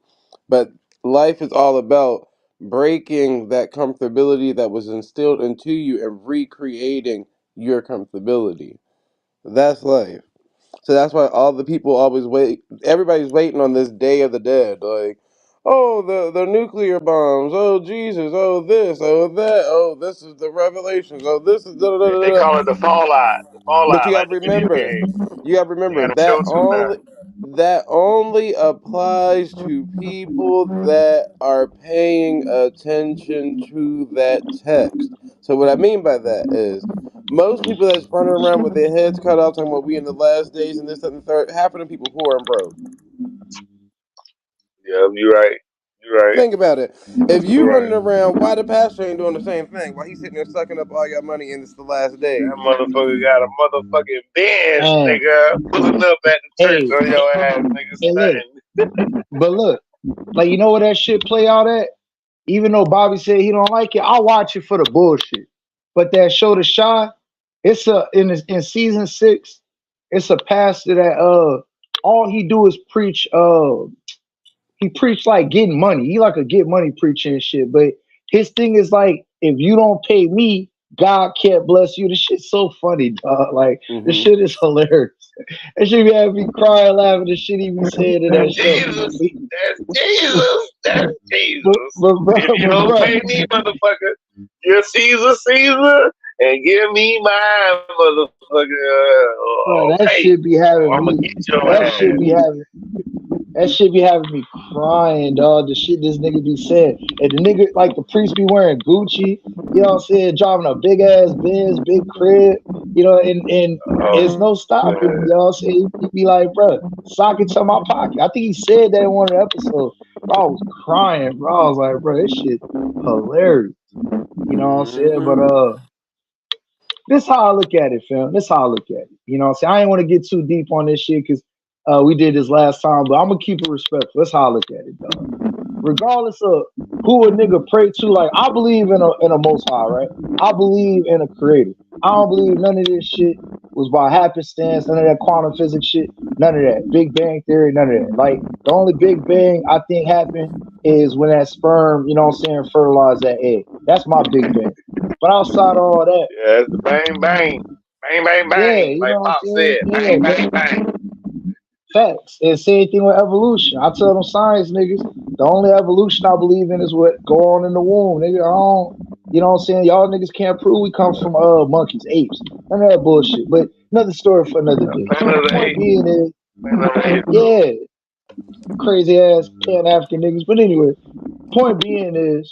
But life is all about breaking that comfortability that was instilled into you and recreating your comfortability. That's life. So that's why all the people always wait. Everybody's waiting on this Day of the Dead. Like, oh, the nuclear bombs. Oh, Jesus. Oh, this. Oh, that. Oh, this is the revelations. Oh, this is da da da they da. call it the Fallout. The But you Fallout, gotta like the video remember, game. They got them that show too now. only applies to people that are paying attention to that text. So what I mean by that is most people that's running around with their heads cut off talking about we in the last days and this, that, and the third, half of them people poor and broke. Yeah, you're right. You're right. Think about it. If You're you running right. around, why the pastor ain't doing the same thing? Why he sitting there sucking up all your money and it's the last days? That motherfucker got a motherfucking bench, And nigga, pulling up at the church hey, on your ass, nigga, hey, look, stunting. but look, like you know where that shit play out at? Even though Bobby said he don't like it, I watch it for the bullshit. But that show the Shy, it's in season 6, it's a pastor that all he do is preach he preach like getting money. He like a get money preacher and shit. But his thing is like, if you don't pay me, God can't bless you. This shit's so funny, dog. Like this Hmm. shit is hilarious. That shit be having me crying, laughing. The shit he be saying in that That's show. Jesus. That's Jesus. That's Jesus. But If you don't bro, pay me, motherfucker, give Caesar, and give me mine, motherfucker. bro, Oh, that hey, shit be having I'm gonna me. get your That shit ass. be having. That shit be having me crying, dog. The shit this nigga be saying. And the nigga, like the priest be wearing Gucci, you know what I'm saying? Driving a big ass Benz, big crib, you know, and it's Oh no stopping, you know what I'm saying? He be like, bro, sock it to my pocket. I think he said that in one of the episodes. Bro, I was crying, bro. I was like, bro, this shit hilarious. You know what I'm saying? But Mm-hmm. this how I look at it, fam. This how I look at it. You know what I'm saying? I ain't want to get too deep on this shit because we did this last time, but I'm gonna keep it respectful. That's how I look at it, dog. Regardless of who a nigga pray to, like I believe in a most high, right? I believe in a creator. I don't believe none of this shit was by happenstance, none of that quantum physics shit, none of that. Big Bang Theory, none of that. Like the only Big Bang I think happened is when that sperm, you know what I'm saying, fertilized that egg. That's my Big Bang. But outside of all that, yeah, it's the bang bang, bang bang yeah, bang, you know like what I'm Pop saying? said, Yeah, bang man. bang bang. Facts. And same thing with evolution. I tell them science niggas, the only evolution I believe in is what go on in the womb. Nigga, I don't, you know what I'm saying? Y'all niggas can't prove we come from monkeys, apes. None of that bullshit. But another story for another day. Planet of the Point Apes, being is, Planet of the Apes, though. yeah, crazy ass Pan African niggas. But anyway, point being is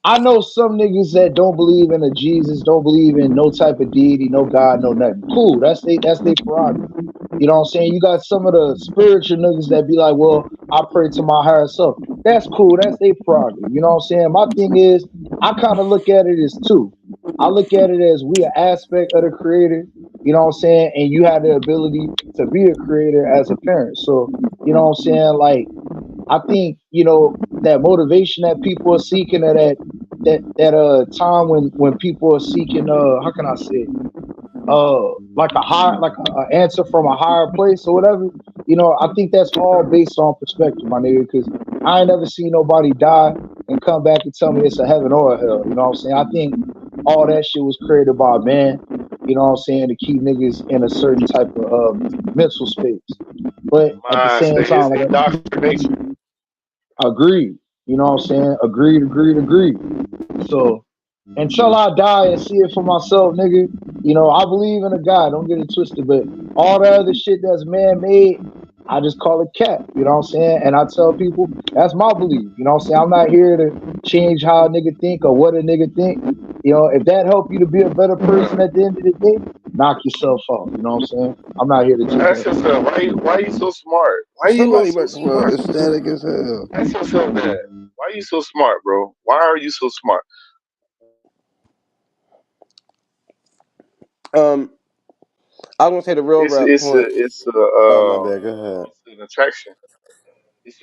I know some niggas that don't believe in a Jesus, don't believe in no type of deity, no God, no nothing. Cool. That's they prerogative. You know what I'm saying? You got some of the spiritual niggas that be like, well, I pray to my higher self. That's cool. That's their prerogative. You know what I'm saying? My thing is, I kind of look at it as two. I look at it as we an aspect of the creator. You know what I'm saying? And you have the ability to be a creator as a parent. So, you know what I'm saying? Like, I think, you know, that motivation that people are seeking, or that time when people are seeking, how can I say it? Like a higher, like a answer from a higher place or whatever. You know, I think that's all based on perspective, my nigga. Because I ain't never seen nobody die and come back and tell me it's a heaven or a hell. You know what I'm saying? I think all that shit was created by man. You know what I'm saying, to keep niggas in a certain type of mental space. But at the Mind same state is time, like indoctrination. agreed. You know what I'm saying? Agreed, agreed, agreed. So until I die and see it for myself, nigga, you know, I believe in a God. Don't get it twisted. But all the other shit that's man made, I just call it cap. You know what I'm saying? And I tell people that's my belief. You know what I'm saying? I'm not here to change how a nigga think or what a nigga think. You know, if that help you to be a better person at the end of the day, knock yourself out. You know what I'm saying? I'm not here to do Ask that. yourself, why you so smart? Why you are Somebody so microphone smart? is static as hell. Ask yourself that. Why you so smart, bro? Why are you so smart? Um, I was gonna say the real It's rap it's a point. it's a Oh my bad. Go ahead. it's an attraction. It's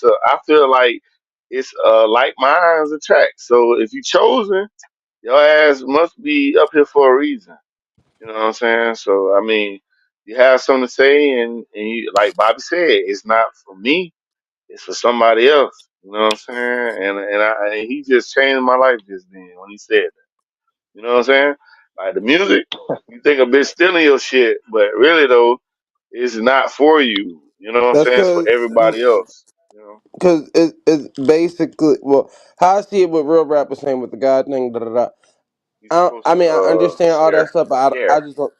a. I feel like it's like minds attract. So if you chosen, your ass must be up here for a reason. You know what I'm saying? So I mean, you have something to say, and you, like Bobby said, it's not for me. It's for somebody else. You know what I'm saying? And he just changed my life just then when he said that. You know what I'm saying? Like the music, you think a bitch stealing your shit, but really though, it's not for you. You know what I'm That's saying? It's for everybody else. You know, it's basically, well, how I see it, what real rap was saying with the God thing. Da, da, da. you're supposed I to mean, I understand all that share, stuff, but I care. just don't.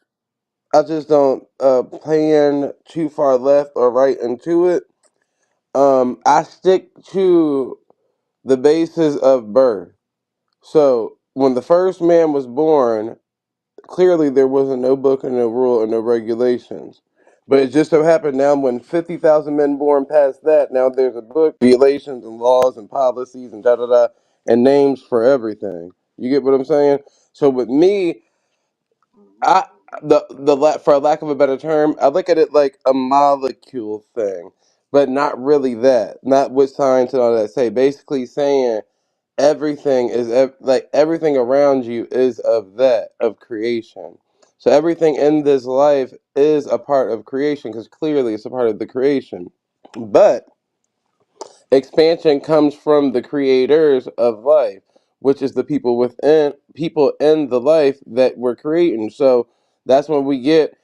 I just don't plan too far left or right into it. I stick to the basis of birth. So when the first man was born, clearly there wasn't no book and no rule and no regulations. But it just so happened now when 50,000 men born past that, now there's a book, regulations and laws and policies and da da da, and names for everything. You get what I'm saying? So with me, I for lack of a better term, I look at it like a molecule thing, but not really that. Not what science and all that say. Basically saying everything is like everything around you is of creation. So everything in this life is a part of creation because clearly it's a part of the creation. But expansion comes from the creators of life, which is the people in the life that we're creating. So that's when we get,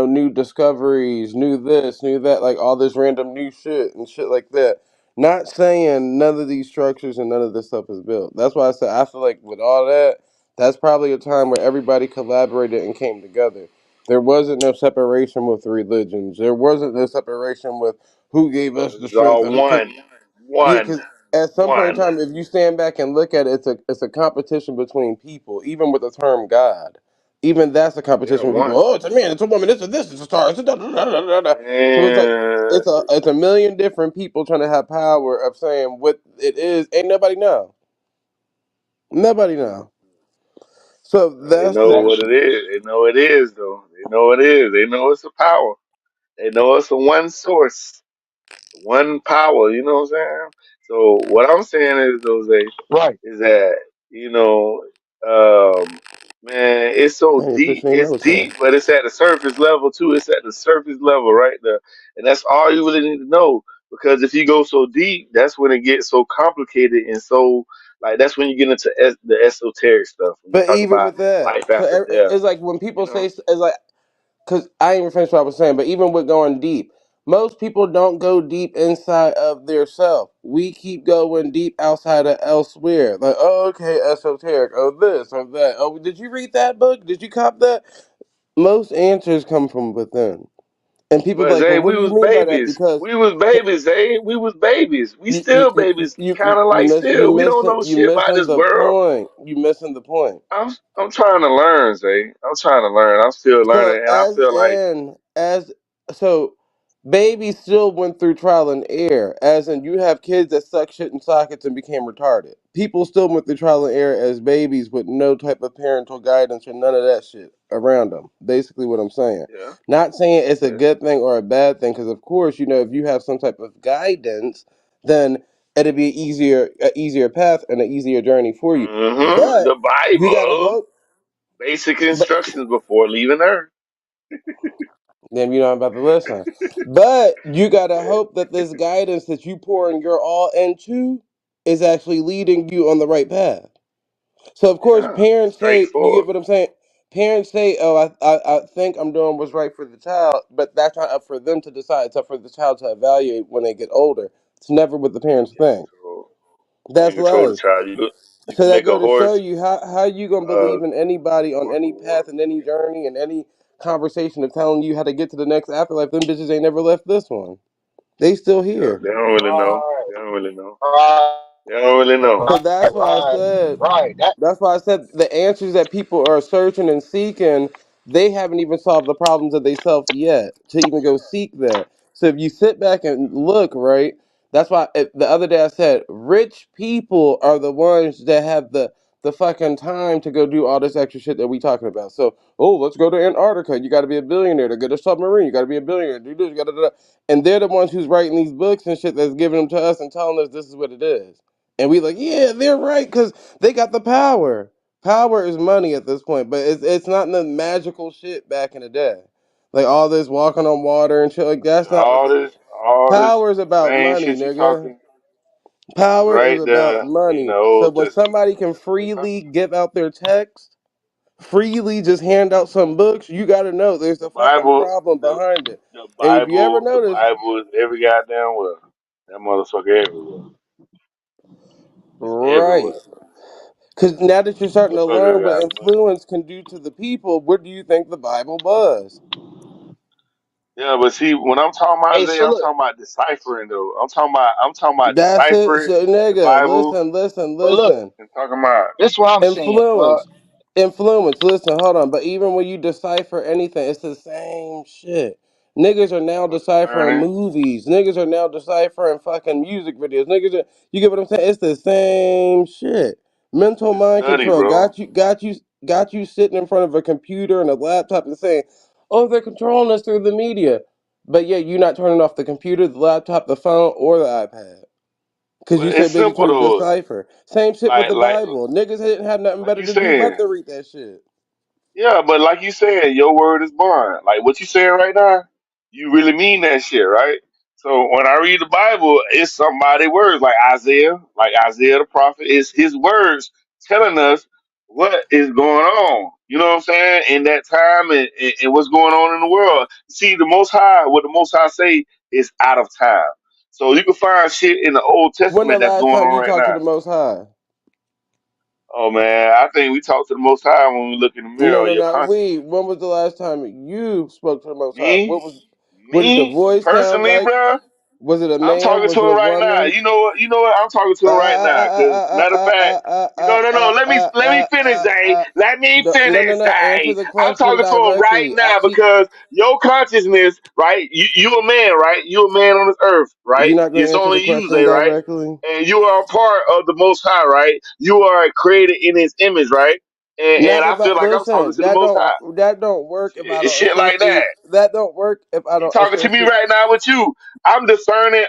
new discoveries, new this, new that, like all this random new shit and shit like that. Not saying none of these structures and none of this stuff is built. That's why I said I feel like with all that, that's probably a time where everybody collaborated and came together. There wasn't no separation with religions. There wasn't no separation with who gave us the It's strength. all Because one, yeah, one, because at some point in one. time, if you stand back and look at it, it's a competition between people. Even with the term God, even that's a Yeah, competition with people. one. Oh, it's a man, it's a woman, it's a star, it's a da, da, da, da, da, da. So it's like And it's a million different people trying to have power of saying what it is. Ain't nobody know. Nobody know. So they that's know the what it is. They know it is though. They know it is. They know it's a power. They know it's a one source, one power. You know what I'm saying? So what I'm saying is, Jose, Right. is that you know, man, it's so man, deep. fish ain't It's never tell. deep, but it's at the surface level too. It's at the surface level, right there, and that's all you really need to know. Because if you go so deep, that's when it gets so complicated and so like that's when you get into the esoteric stuff. When you But talk even about with that, life so after death, it's like when people you say know. it's like because I ain't even finished what I was saying. But even with going deep, most people don't go deep inside of their self. We keep going deep outside of elsewhere. Like, oh, okay, esoteric. Oh, this or that. Oh, did you read that book? Did you cop that? Most answers come from within. And people be But like, well, Zay, what we do you was mean by that? babies. Because We was babies, Zay. We was babies. We still babies, kind of like still. We don't know you shit about missing this the world. point. You missing the point. I'm trying to learn, Zay. I'm trying to learn. I'm still So learning, and I feel like as so babies still went through trial and error. As in you have kids that suck shit in sockets and became retarded. People still went through trial and error as babies with no type of parental guidance or none of that shit around them. Basically what I'm saying. yeah, Not saying it's a yeah. good thing or a bad thing, because of course, you know, if you have some type of guidance, then it'll be easier path and an easier journey for you. But The you gotta Bible, hope. basic But instructions before leaving Earth. then you know I'm about to listen. But you gotta hope that this guidance that you pouring your all into is actually leading you on the right path. So of course Yeah, parents say, you get straightforward. what I'm saying? Parents say, oh, I think I'm doing what's right for the child, but that's not up for them to decide. It's up for the child to evaluate when they get older. It's never what the You parents can't think. control. You That's can't control the life. child. You So can that make go a to show horse. you how you gonna Uh, believe in anybody on any path and any journey and any conversation of telling you how to get to the next afterlife. Them bitches ain't never left this one. They still yeah, here. they don't really know. Right. They don't really know. Right. They don't really know. So Right. Right. That. that's why I said the answers that people are searching and seeking, they haven't even solved the problems of themselves yet to even go seek that. So if you sit back and look, right, that's why the other day I said rich people are the ones that have the fucking time to go do all this extra shit that we talking about. So, oh, let's go to Antarctica. You got to be a billionaire to get a submarine. You got to be a billionaire. Do this. You got to, and they're the ones who's writing these books and shit that's giving them to us and telling us this is what it is. And we like, yeah, they're right because they got the power. Power is money at this point, but it's not the magical shit back in the day. Like all this walking on water and shit like that's not what All the this, all this power is about same money, shit you nigga. talking is Power is right about there in the money. So Old when Testament. somebody can freely give out their text, freely just hand out some books, you gotta know there's The a fucking Bible, problem the behind it. And if you ever the notice, Bible is every goddamn well. That motherfucker everywhere. It's right. everywhere. Because now that you're starting to Motherfucker learn what got money. influence can do to the people, what do you think the Bible was? Yeah, but see, when I'm talking about Hey. Isaiah, So I'm look. talking about deciphering though. I'm talking about That's it. deciphering So, the nigga, Bible But look. listen. and talking about This is what I'm saying, bro. Influence. Listen, hold on. But even when you decipher anything, it's the same shit. Niggas are now deciphering understanding, movies. Niggas are now deciphering fucking music videos. You get what I'm saying? It's the same shit. Mental the mind study, control bro. got you sitting in front of a computer and a laptop and saying, "Oh, they're controlling us through the media," but yeah, you're not turning off the computer, the laptop, the phone, or the iPad. Because But you so it's busy simple trying to though. decipher. Same shit with Like the like Bible. Niggas didn't have nothing like better you to do but saying. to read that shit. Yeah, but like you said, your word is bond. Like what you saying right now, you really mean that shit, right? So when I read the Bible, it's somebody's words, like Isaiah the prophet, is his words telling us what is going on. You know what I'm saying? In that time and what's going on in the world. See, what the Most High say is out of time. So you can find shit in the Old When the Testament that's last going time on you right talked to now. the Most High? Oh man, I think we talk to the Most High when we look in the No, mirror. no, Your no. consciousness. When was the last time you spoke to the Most High? Me, What did the me voice sound personally, like? bro. Was it a I'm man? talking to Was it a him right now. woman? You know what? You know what? I'm talking to him right now. Cause matter of fact, no, no, no. Let me finish, Zay. Let me No, no, no, finish, no. Answer Zay. the I'm question talking to him right directly. I now keep. because your consciousness, right? You a man, right? You a man on this earth, right? You're not going to It's answer the only you, question Zay, right? directly. And you are a part of the Most High, right? You are created in His image, right? And Not I if I feel like I'm talking listen. to the Most High. That don't work if I don't Shit like that. associate. That don't work if I You don't talking to me associate. right now with you. I'm discerning,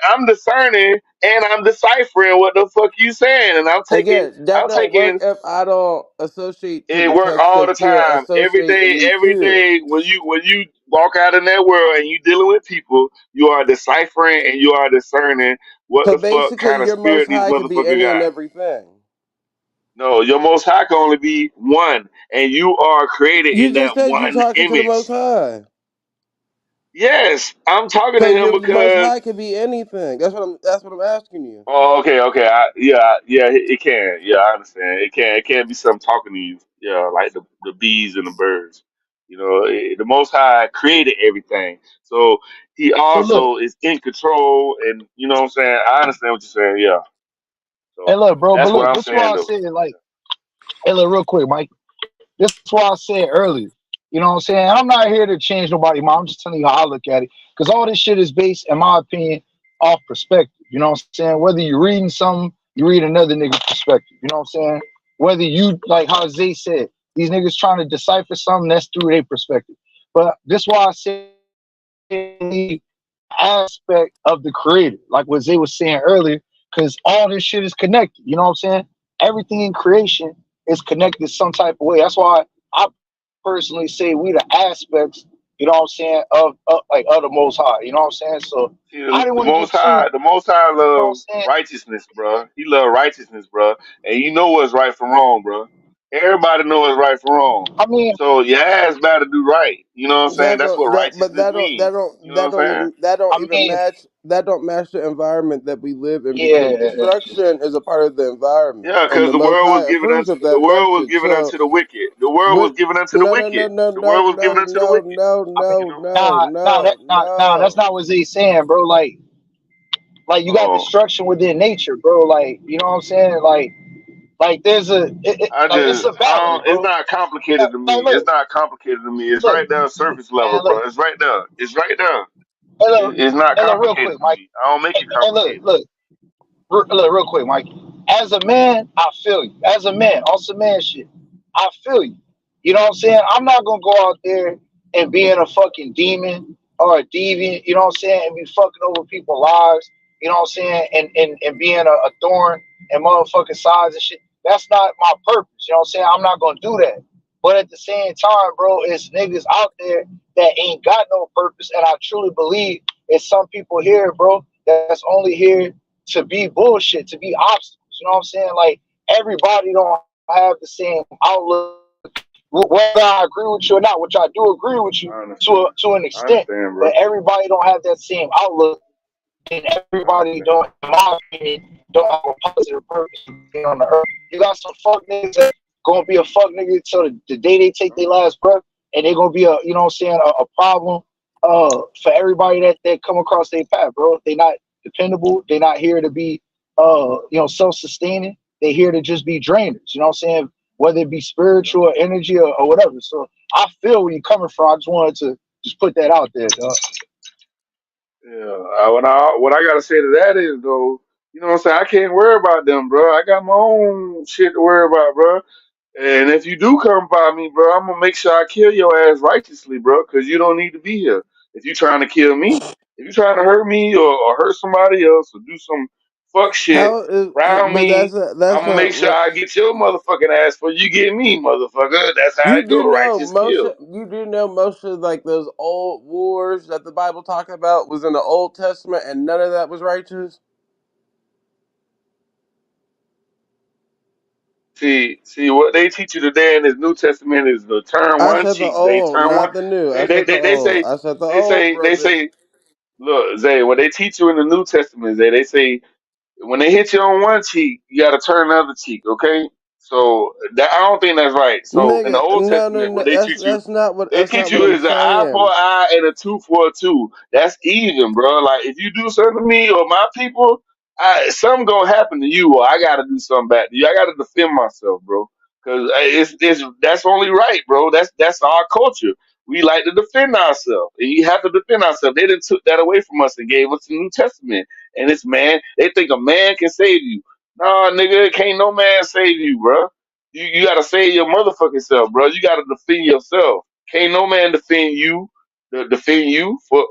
and I'm deciphering what the fuck you saying. And Again, that I'm don't work taking if I don't associate to it the work text all the that you're time. associating me Every to. day when you walk out in that world and you dealing with people, you are deciphering and you are discerning what So the fuck basically, kind of your most spirit these high could be motherfuckers any and got. everything. No, your most high can only be one, and you are created You in just that said you one talking to the most image. high. Yes, I'm talking to So him your most because high could be anything. That's what I'm asking you. oh, okay, okay. Yeah, it can. Yeah, I understand. It can. It can be something talking to you. Yeah, like the bees and the birds. You know, the Most High created everything, so He But look, also is in control. And you know what I'm saying. I understand what you're saying. Yeah. hey, So look, bro. But that's what look, I'm this is why saying, I though. said like, hey, look, real quick, Mike. This is why I said earlier. You know what I'm saying? I'm not here to change nobody's mind. I'm just telling you how I look at it. Because all this shit is based, in my opinion, off perspective. You know what I'm saying? Whether you're reading something, you read another nigga's perspective. You know what I'm saying? Whether you, like how Zay said, these niggas trying to decipher something, that's through their perspective. But this is why I say the aspect of the creator, like what Zay was saying earlier, because all this shit is connected. You know what I'm saying? Everything in creation is connected some type of way. That's why I personally say we the aspects, you know what I'm saying, of the most high. You know what I'm saying? So See, I didn't the want to Most get too, you High, the Most High know what I'm love saying? righteousness, bro. He love righteousness, bro. And you know what's right from wrong, bro. Everybody know what's right from wrong. I mean, So your ass better do right. You know what I'm saying? That That's what don't that but righteousness means. You know what I'm saying? that don't I even mean, match the environment that we live in because yeah, destruction is a part of the environment Yeah, and because the Most High approves of the that world was message. given So unto the wicked. The world was what? given unto the No, no, wicked. no, no, The no, world was given no, unto the no, wicked. no, I mean, You no, know? no, no, that's no. not what Zay's saying, bro. Like you got Oh, destruction within nature, bro. Like, you know what I'm saying? Like there's it's a I balance, don't. It's bro. not complicated to Like, me. It's look, not complicated to me. It's look, right there, surface level, man, look, bro. It's right there. It's right there. hey, look, It's not hey, look, real complicated quick, to Mike. me. I don't make it Hey, look, complicated. look, look, real quick, Mike. As a man, I feel you. As a man, on some man shit, I feel you. You know what I'm saying? I'm not gonna go out there and being a fucking demon or a deviant, you know what I'm saying, and be fucking over people's lives, you know what I'm saying, and being a thorn and motherfucking sides and shit. That's not my purpose, you know what I'm saying? I'm not gonna do that. But at the same time, bro, it's niggas out there that ain't got no purpose, and I truly believe it's some people here, bro, that's only here to be bullshit, to be obstacles. You know what I'm saying? Like everybody don't have the same outlook, whether I agree with you or not, which I do agree with you I understand. to an I extent, understand, but bro. everybody don't have that same outlook, and I everybody understand. don't, in my opinion, don't have a positive purpose to be on the earth. You got some fuck niggas that gonna be a fuck nigga till the day they take their last breath, and they're gonna be a, you know what I'm saying, a problem for everybody that come across their path, bro. They not dependable. They're not here to be self-sustaining. They here to just be drainers. You know what I'm saying? Whether it be spiritual or energy or whatever. So I feel where you're coming from. I just wanted to just put that out there, dog. Yeah. What I gotta say to that is though, you know what I'm saying? I can't worry about them, bro. I got my own shit to worry about, bro. And if you do come by me, bro, I'm gonna make sure I kill your ass righteously, bro, because you don't need to be here. If you trying to kill me, if you trying to hurt me or hurt somebody else or do some fuck shit How is? around But me, I'm that's gonna make not sure what I get your motherfucking ass before you get me, motherfucker. That's how you it do go. know. Righteous kill. You do know most of like those old wars that the Bible talk about was in the Old Testament, and none of that was righteous. See what they teach you today in this New Testament is to turn I one said the cheek. They old, turn one. not the new. I They they said the they, they old. say I said the they old, say they brother. say. Look, Zay, what they teach you in the New Testament, Zay, they say when they hit you on one cheek, you got to turn the other cheek. Okay, So that I don't think that's right. So in the Nigga, Old no, no, Testament, no. what they teach you, they That's teach not what you I'm is an eye for saying. an eye and a tooth for a tooth. That's even, bro. Like if you do something to me or my people, something gonna happen to you, or I gotta do something back to you. I gotta defend myself, bro. Because it's that's only right, bro. That's our culture. We like to defend ourselves, and you have to defend ourselves. They didn't took that away from us and gave us the New Testament. And it's man, they think a man can save you. Nah, nigga, can't no man save you, bro. You gotta save your motherfucking self, bro. You gotta defend yourself. Can't no man defend you. Defend you for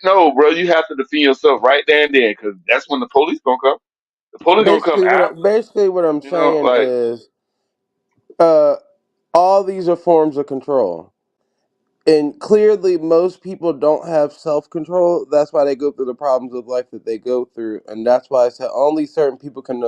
no, bro. You have to defend yourself right there and then, because that's when the police gonna come. The police gonna come after. Basically what I'm You know, saying like is, uh, all these are forms of control. And clearly most people don't have self-control. That's why they go through the problems of life that they go through, and that's why I said only certain people can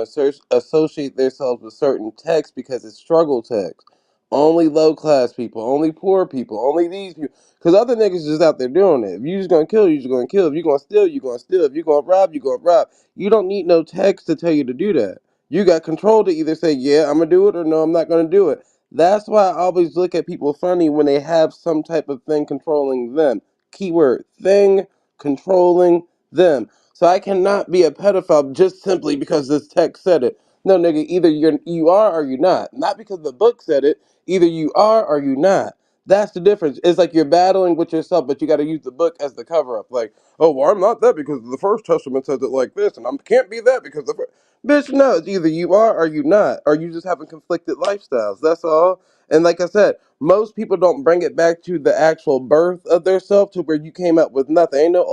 associate themselves with certain texts, because it's struggle text. Only low class people, only poor people, only these people, because other niggas just out there doing it. If you just gonna kill, you just gonna kill. If you gonna steal, you gonna steal. If you gonna rob, you gonna rob. You don't need no text to tell you to do that. You got control to either say, yeah, I'm gonna do it, or no, I'm not gonna do it. That's why I always look at people funny when they have some type of thing controlling them. Keyword thing controlling them. So I cannot be a pedophile just simply because this text said it. No, nigga, either you are or you're not. Not because the book said it. Either you are or you not. That's the difference. It's like you're battling with yourself, but you got to use the book as the cover up. Like, oh, well, I'm not that because the First Testament says it like this, and I can't be that because the Bitch, no, it's either you are or you not, or you just having conflicted lifestyles. That's all. And like I said, most people don't bring it back to the actual birth of their self, to where you came up with nothing. Ain't no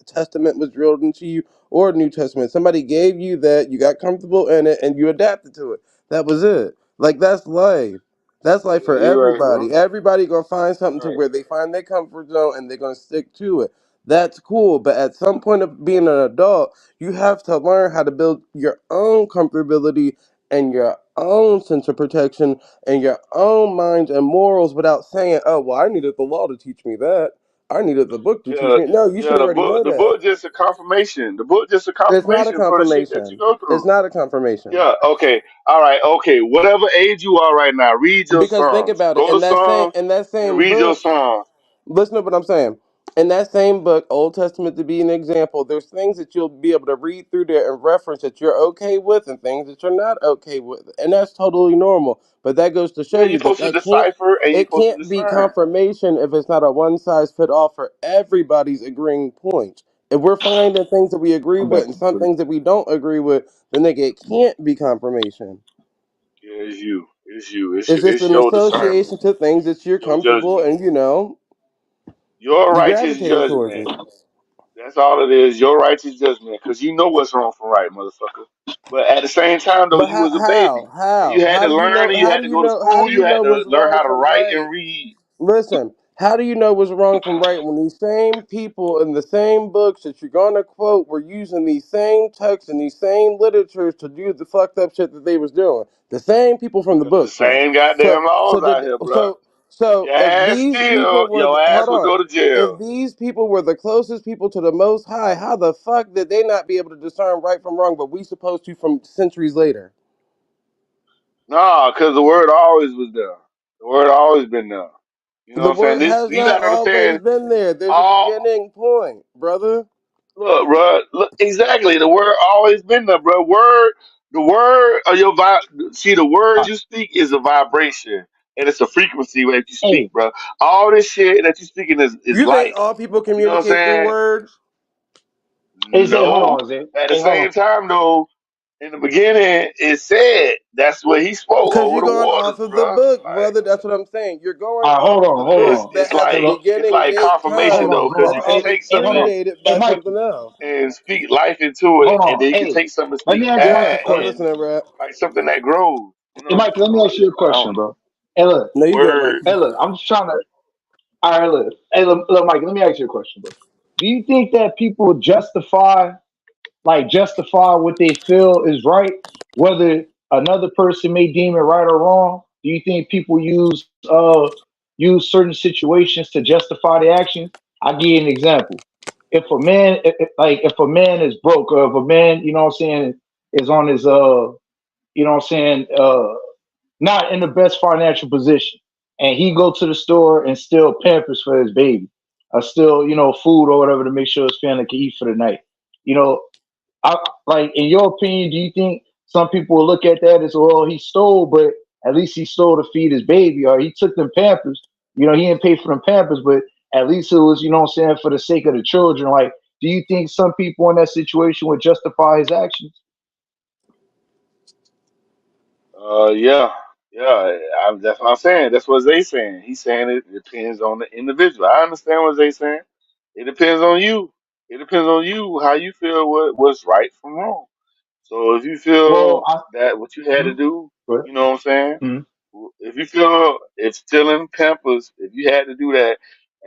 Testament was drilled into you or New Testament. Somebody gave you that, you got comfortable in it, and you adapted to it. That was it. Like that's life. That's life yeah, for you're right, bro. everybody. Everybody gonna find something to Right. where they find their comfort zone and they're gonna stick to it. That's cool. But at some point of being an adult, you have to learn how to build your own comfortability and your own sense of protection and your own minds and morals without saying, oh, well, I needed the law to teach me that. I needed the book to teach Yeah, me. No, you should yeah. already know The that. book just a confirmation. The book just a It's not a confirmation for the shit that you confirmation. go It's through. not a confirmation. Yeah. Okay. All right. Okay. Whatever age you are right now, read your Because think Psalms. about it. Go to Psalms In that and same read your book, Psalms. listen to what I'm saying. In that same book, Old Testament to be an example, there's things that you'll be able to read through there and reference that you're okay with and things that you're not okay with. And that's totally normal. But that goes to show Yeah, you you're that supposed to that can't decipher and you're it supposed to can't be discern. confirmation if it's not a one size fit all for everybody's agreeing points. If we're finding things that we agree I'm with back and to some work. things that we don't agree with, then nigga, it can't be confirmation. Yeah, it's you. It's you. It's just It's an your discernment, association to things that you're your comfortable judgment, and your you righteous gravitate towards judgment. it. That's all it is. Your righteous judgment, because you know what's wrong from right, motherfucker. But at the same time, though, But you was a baby and you had how to do you learn know? and you had to go to How school. do You you had know to what's learn wrong how to from write right? and read. Listen, how do you know what's wrong from right when these same people in the same books that you're gonna quote were using these same texts and these same literatures to do the fucked up shit that they was doing? The same people from the Because the books, though. same So, goddamn so laws out did here, bro. so so Your if ass these still, people were your hold ass would on, go to jail. if these people were the closest people to the Most High, how the fuck did they not be able to discern right from wrong, but we supposed to from centuries later? Nah, because the word always was there. The word always been there. You know what The I'm saying? word This has you not gotta always understand. been there. There's a All beginning point, brother. look, bro. Look, exactly. The word always been there, bro. The word of your see, the words you speak is a vibration, and it's a frequency that you Hey, speak, bro. All this shit that you speaking is You think light. all people You know what I'm communicate through saying? words? Zay, hold No. on, Zay. At the Hey, hold same on. time, though, in the beginning, it said that's what he spoke Because over you're the going waters, off of the bro. book, Like. brother. That's what I'm saying. You're going All right, off hold of on, the hold book it's on. that it's has Hey, a like look, it's beginning, like date, confirmation time though, hold because on. you that's can Hey, take already hey, hold something on. predated Hey, by Mike, something else. and speak life into it, hold and on. then you can Hey, take something and let me speak ask Mike a that, I'm question. and listening, Rap. like something that grows, you Hey, know. Mike, let me So ask you a I don't question, know. bro. Hey, look. No, you good, Word. Hey, Mikey. look. I'm just trying to. All right, look. Hey, look, Mike. Let me ask you a question, bro. Do you think that people justify what they feel is right, whether another person may deem it right or wrong? Do you think people use certain situations to justify the actions? I'll give you an example. If a man, if a man is broke, or if a man, you know what I'm saying, is on his you know what I'm saying, not in the best financial position, and he go to the store and steal Pampers for his baby, or still, food or whatever to make sure his family can eat for the night. You know, I, like, in your opinion, do you think some people will look at that as, well, he stole, but at least he stole to feed his baby, or he took them Pampers? He didn't pay for them Pampers, but at least it was, what I'm saying, for the sake of the children. Like, do you think some people in that situation would justify his actions? Yeah, yeah. That's what I'm saying. That's what Zay saying. He's saying it depends on the individual. I understand what Zay saying. It depends on you. It depends on you how you feel what's right from wrong. So if you Well, feel that what you had to mhm, do, go ahead. you know what I'm saying? Mhm, If you feel if stealing Pampers, if you had to do that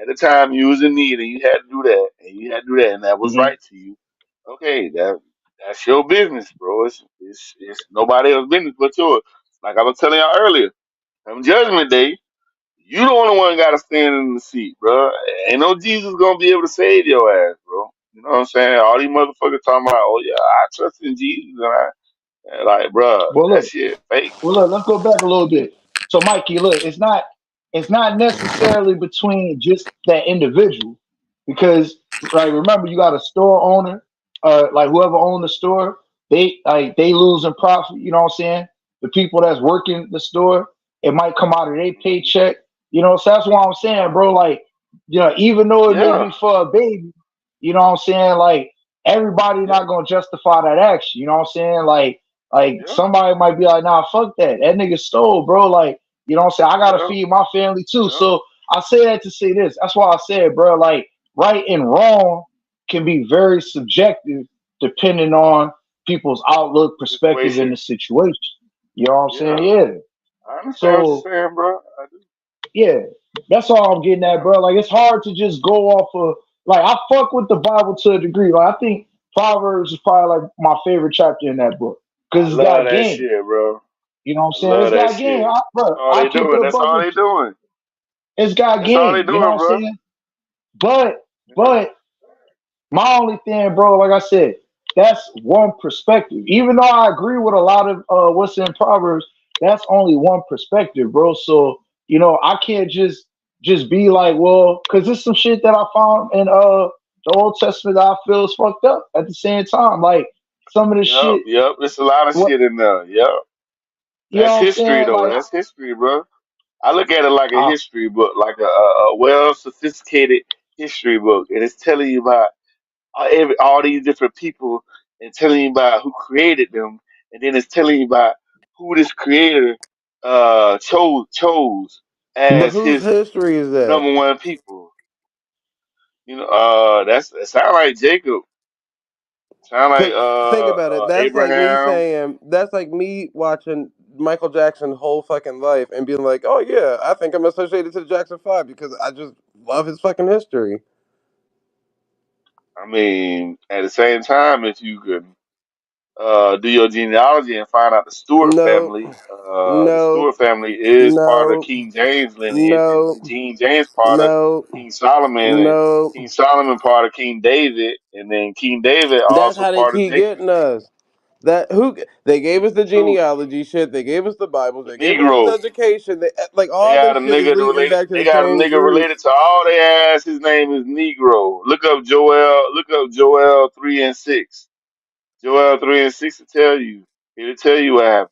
at the time you was in need and you had to do that and you had to do that and that was mhm. right to you, okay, that's your business, bro. It's nobody else's business but yours. Like I was telling y'all earlier, on Judgment Day, you the only one got to stand in the seat, bro. Ain't no Jesus gonna be able to save your ass, bro. You know what I'm saying? All these motherfuckers talking about, oh yeah, I trust in Jesus, and like, bro, Well, that look. shit fake. Well, look, let's go back a little bit. So, Mikey, look, it's not necessarily between just that individual, because, like, remember, you got a store owner, like whoever owned the store, they lose in profit. You know what I'm saying? The people that's working the store, it might come out of their paycheck. So that's why I'm saying, bro. Like, even though it may Yeah, be for a baby, you know what I'm saying? Like, everybody yeah, not gonna justify that action. You know what I'm saying? Like, yeah, somebody might be like, nah, fuck that. That nigga stole, bro. Like, you know what I'm saying? I gotta yeah, feed my family too. yeah. So I say that to say this. That's why I said, bro, like, right and wrong can be very subjective depending on people's outlook, perspective in Situation. the situation. You know what I'm saying? Yeah, Yeah. I understand what So you're saying, bro. I do. yeah, that's all I'm getting at, Yeah, bro. Like, it's hard to just go off of, like, I fuck with the Bible to a degree. Like, I think Proverbs is probably like my favorite chapter in that book I because it's love got that game. shit, bro. You know what I'm I saying? It's love that got game. shit. That's Bro, all I'll they keep it doing. a That's buck all with they you. doing. It's got That's all they game. You know doing, what I'm bro. saying? But Yeah, but my only thing, bro, like I said, that's one perspective. Even though I agree with a lot of what's in Proverbs, that's only one perspective, bro. So, I can't just be like, well, because there's some shit that I found in the Old Testament that I feel is fucked up at the same time. Like, some of the yep, shit, yep. There's a lot of what, shit in there. Yep. you know That's what I'm history, saying? though. Like, That's history, bro. I look at it like a uh, history book, like a well sophisticated history book, and it's telling you about all these different people and telling you about who created them, and then it's telling you about who this creator chose But as whose his history is that? number one people. That sound like Jacob, sound like Think about it. That's like me Abraham. saying, that's like me watching Michael Jackson's whole fucking life and being like, oh yeah, I think I'm associated to the Jackson 5 because I just love his fucking history. I mean, at the same time, if you could do your genealogy and find out the Stewart No, family. The no, Stewart family is part of no, King James lineage, and no, then King James part of no, King Solomon, and no. King Solomon part of King David, and then King David That's also how they part of keep Jacob. getting us. That who they gave us the True, genealogy shit. They gave us the Bibles. the They gave us this Negro. education. They, like They all got this a shit is nigga leading related. back to They the got a same nigga group. related to all their ass. His name is Negro. Look up Joel. Look up Joel 3 and 6. Joel 3 and 6 to tell you. It'll tell you what happened.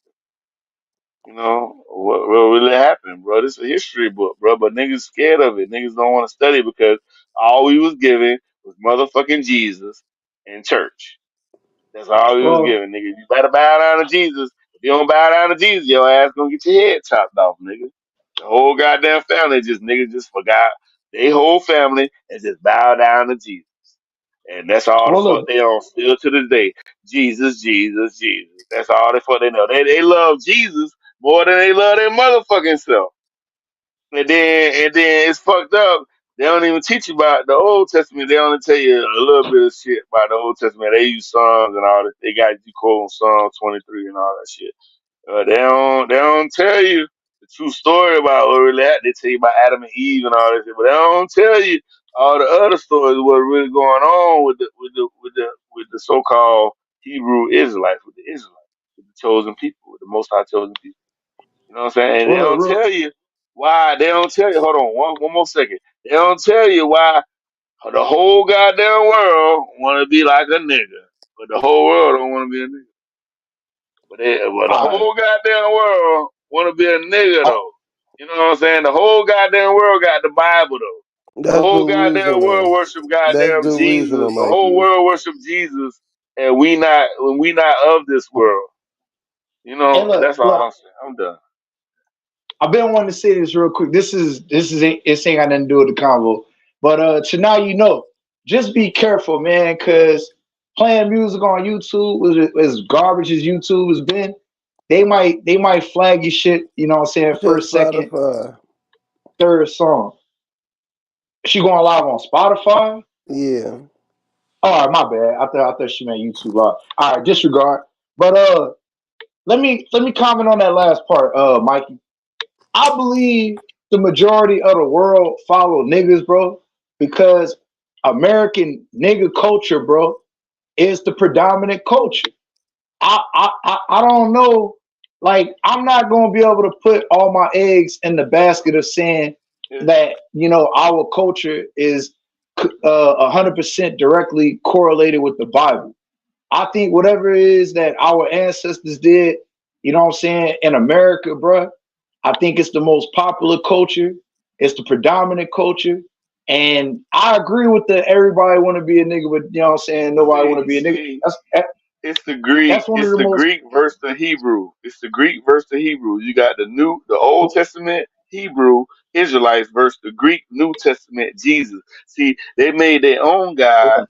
You know what really happened, bro? This is a history book, bro. But niggas scared of it. Niggas don't want to study because all we was given was motherfucking Jesus and church. That's all we was well, given, nigga. You better bow down to Jesus. If you don't bow down to Jesus, your ass gonna get your head chopped off, nigga. The whole goddamn family just niggas just forgot they whole family and just bow down to Jesus. And that's all the well, fuck look, they on still to this day. Jesus, Jesus, Jesus. That's all the fuck they know. They love Jesus more than they love their motherfucking self. And then it's fucked up. They don't even teach you about the Old Testament. They only tell you a little bit of shit about the Old Testament. They use Psalms and all that. They got you quoting Psalm 23 and all that shit. They don't tell you the true story about what really happened. They tell you about Adam and Eve and all that shit, but they don't tell you all the other stories what really going on with the so called Hebrew Israelites, with the Israelites, with the chosen people, with the Most High chosen people. You know what I'm saying? And they Real, don't real. tell you why. They don't tell you. Hold on, one more second. They don't tell you why the whole goddamn world want to be like a nigga, but the whole world don't want to be a nigga. But the All right. whole goddamn world want to be a nigga though. You know what I'm saying? The whole goddamn world got the Bible though. The That's whole goddamn world delusional. worship That's goddamn delusional, Jesus. The whole Mikey. world worship Jesus, and we not of this world. You Hey, know, look, that's all look. I'm saying. I'm done. I've been wanting to say this real quick. This is it ain't got nothing to do with the convo. But to now you know, just be careful, man, because playing music on YouTube as garbage as YouTube has been, they might flag your shit, you know what I'm saying, To first, second, Spotify. third song. She going live on Spotify? Yeah. All right, my bad. I thought she meant YouTube. All right, disregard. But let me comment on that last part, Mikey. I believe the majority of the world follow niggas, bro, because American nigga culture, bro, is the predominant culture. I don't know. Like, I'm not gonna be able to put all my eggs in the basket of saying that our culture is 100% directly correlated with the Bible. I think whatever it is that our ancestors did, you know what I'm saying, in America, bro, I think it's the most popular culture. It's the predominant culture. And I agree with the everybody want to be a nigga, but you know what I'm saying, nobody want to be a nigga. See, it's the That's Greek. one of It's the the most Greek versus the Hebrew. It's the Greek versus the Hebrew. You got the Old Testament Hebrew Israelites versus the Greek New Testament Jesus. See, they made their own God,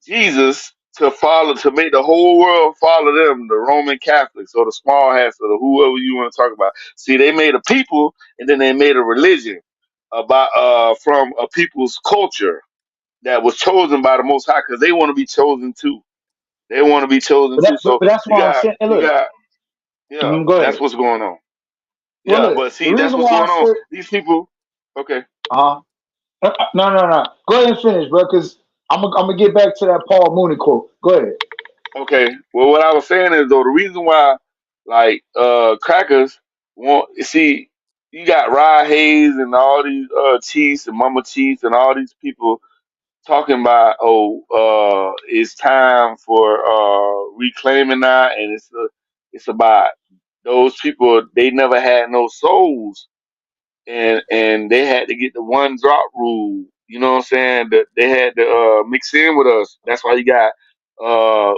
Jesus, to make the whole world follow them, the Roman Catholics or the small hats or the whoever you want to talk about. See, they made a people and then they made a religion about from a people's culture that was chosen by the Most High because they want to be chosen too. They want to be chosen but, that, too. but, So but that's you why I'm got, saying, hey, you look, got, yeah, go that's ahead. what's going on. Well, Yeah, look, but the see, that's reason what's why I going on. said, These people, okay, no. Go ahead and finish, bro, because I'm gonna get back to that Paul Mooney quote. Go ahead. okay. Well, what I was saying is though the reason why, like, crackers want see, you got Rod Hayes and all these Chiefs and Mama Chiefs and all these people talking about it's time for reclaiming that, and it's about those people. They never had no souls, and they had to get the one drop rule. You know what I'm saying? That they had to mix in with us. That's why you got uh,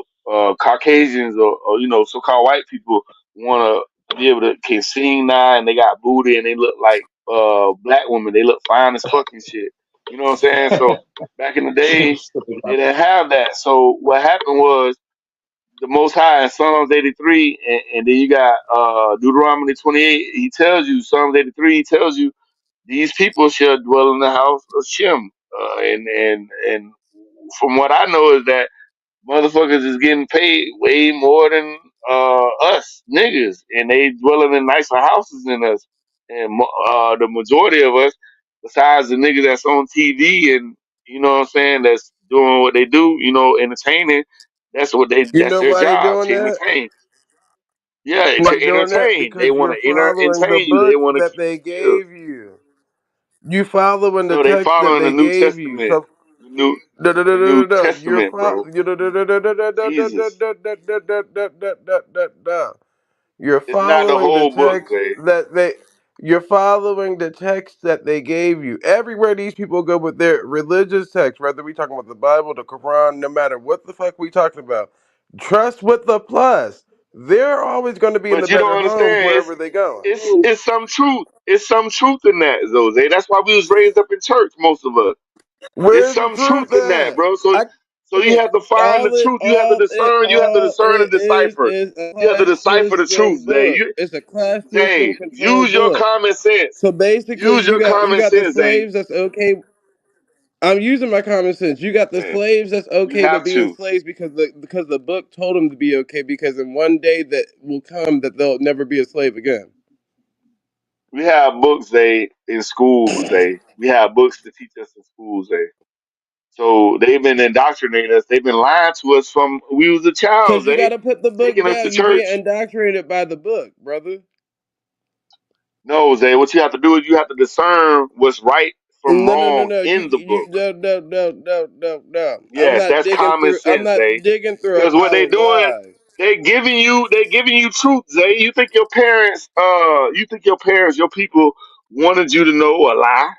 Caucasians or so-called white people want to be able to can sing now, and they got booty and they look like black women. They look fine as fucking shit. You know what I'm saying? So back in the day, they didn't have that. So what happened was the Most High in Psalms 83, and then you got Deuteronomy 28. He tells you Psalms 83. He tells you these people shall dwell in the house of Shem. And from what I know is that motherfuckers is getting paid way more than us niggas, and they dwelling in nicer houses than us. And the majority of us, besides the niggas that's on TV and you know what I'm saying, that's doing what they do, entertaining. You That's know their why they job doing to that? entertain. Yeah, Why they to doing that? entertain. They Because want you're to following the entertain you. They book want to that keep they you here. gave you. You following the No, they text that following the they New gave you. Testament. So The new no, no, no, the no, no, New no. You're Testament, bro. Jesus. You're It's not the following the whole book, text Zay. that they. You're following the text that they gave you. Everywhere these people go with their religious text, whether we talking about the Bible, the Quran, no matter what the fuck we talking about, trust with the plus. They're always going to be in the But you better don't homes understand. wherever they going. It's some truth. It's some truth in that, Zay. That's why we was raised up in church, most of us. It's Where's the some truth truth in that, at? bro. So I you have to find the truth. You have to discern. You have to all discern and it decipher. is a You have to class decipher the truth, system Zay. book. It's a class system Zay, controlled use your book. common sense. So basically, Use you your got common the sense, Zay. slaves that's okay. I'm using my common sense. You got the Man, slaves that's you okay with have being to. slaves because the book told them to be okay because in one day that will come that they'll never be a slave again. We have books, Zay, in schools, Zay. We have books to teach us in schools, Zay. So they've been indoctrinating us. They've been lying to us from we was a child, Cause you got Zay, to put the book taking us to down. You being church. indoctrinated by the book, brother. No, Zay. What you have to do is you have to discern what's right from No, no, no, wrong no. in the book. No, no, no, no, no, no. I'm Yes, not that's digging common through. I'm sense, not Zay. digging through a Because what pile they of doing, lies. they giving you truth, Zay. You think your parents, your people wanted you to know a lie?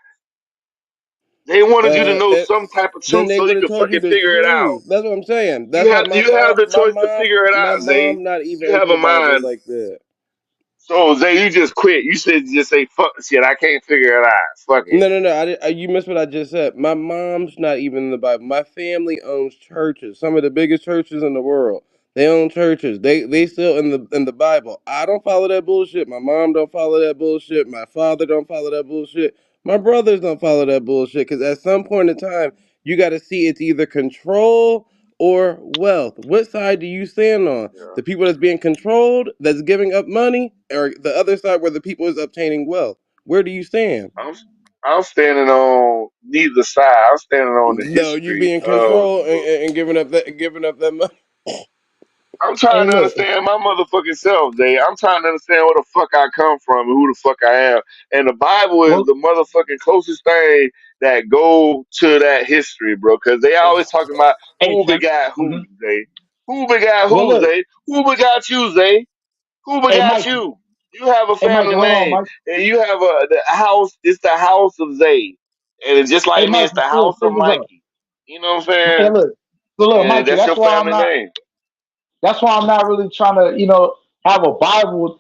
They wanted you to know It, some type of then truth they so would you have can told you fucking the figure it out. truth. That's what I'm saying. That's You why have you have the choice to figure it my out, Zay. mom, not even You have into a the Bible mind. like that. So Zay, you just quit. You said just say fuck the shit. I can't figure it out. Fuck it. No, no, no. You missed what I just said. My mom's not even in the Bible. My family owns churches, some of the biggest churches in the world. They own churches. They still in the Bible. I don't follow that bullshit. My mom don't follow that bullshit. My father don't follow that bullshit. My brothers don't follow that bullshit. Because at some point in time, you got to see it's either control or wealth. What side do you stand on? Yeah. The people that's being controlled, that's giving up money, or the other side where the people is obtaining wealth? Where do you stand? I'm I'm standing on neither side. I'm standing on the No, you history being of the controlled book. and giving up that money. I'm Hey, trying to look. understand my motherfucking self, Jay. I'm trying to understand where the fuck I come from and who the fuck I am. And the Bible is Well, the motherfucking closest thing that go to that history, bro. Because they always talking about hey, who can, begot who, mhm. Zay. Who begot Well, who, look. Zay? Who begot you, Zay? Who Hey, begot Mikey. you? You have a Hey, Mikey. family Hold on, name, Mike. and you have the house. It's the house of Zay, and it's just Hey, like me. It's Mikey. the Look, house of check this out. Mikey. You know what I'm Hey, saying? look. So look, And Mikey. that's your family name. That's why I'm not really trying to, have a Bible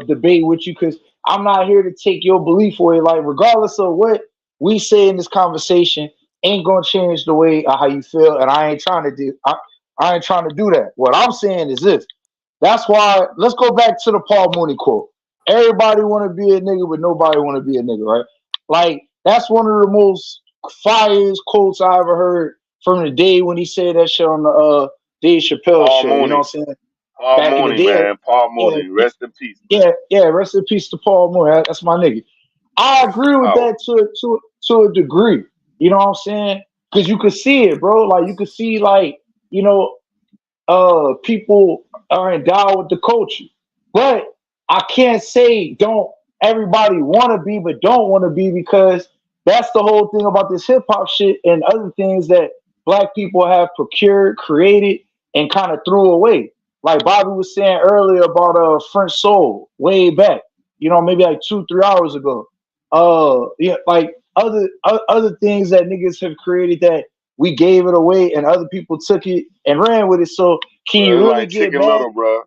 debate with you because I'm not here to take your belief away. Like, regardless of what we say in this conversation, ain't gonna change the way how you feel, and I ain't trying to do. I ain't trying to do that. What I'm saying is this. That's why. Let's go back to the Paul Mooney quote. Everybody want to be a nigga, but nobody want to be a nigga, right? Like that's one of the most fireest quotes I ever heard from the day when he said that shit on the Dave Chappelle Paul show. You know Mooney. what I'm saying? Paul Back in the Mooney, day. man. Paul Yeah, Mooney. Rest in peace, man. yeah. Rest in peace to Paul Moore. That's my nigga. I agree with Power. that to a degree. You know what I'm saying? Because you could see it, bro. Like you could see, like you know, people are endowed with the culture. But I can't say don't everybody want to be, but don't want to be because that's the whole thing about this hip hop shit and other things that black people have procured, created, and kind of threw away. Like Bobby was saying earlier about French soul way back, maybe like 2-3 hours ago. Yeah, like other things that niggas have created that we gave it away and other people took it and ran with it. So can Bro, you it's really like get Chicken mad? Little, bro.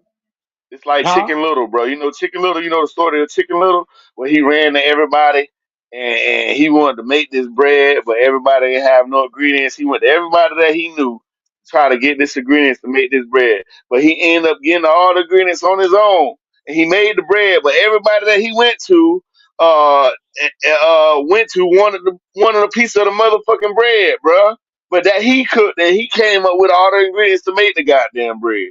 It's like Huh? Chicken Little, bro. You know Chicken Little. You know the story of Chicken Little, where he ran to everybody and he wanted to make this bread, but everybody didn't have no ingredients. He went to everybody that he knew to try to get this ingredients to make this bread, but he ended up getting all the ingredients on his own, and he made the bread. But everybody that he went to wanted a piece of the motherfucking bread, bro. But that he cooked and he came up with all the ingredients to make the goddamn bread.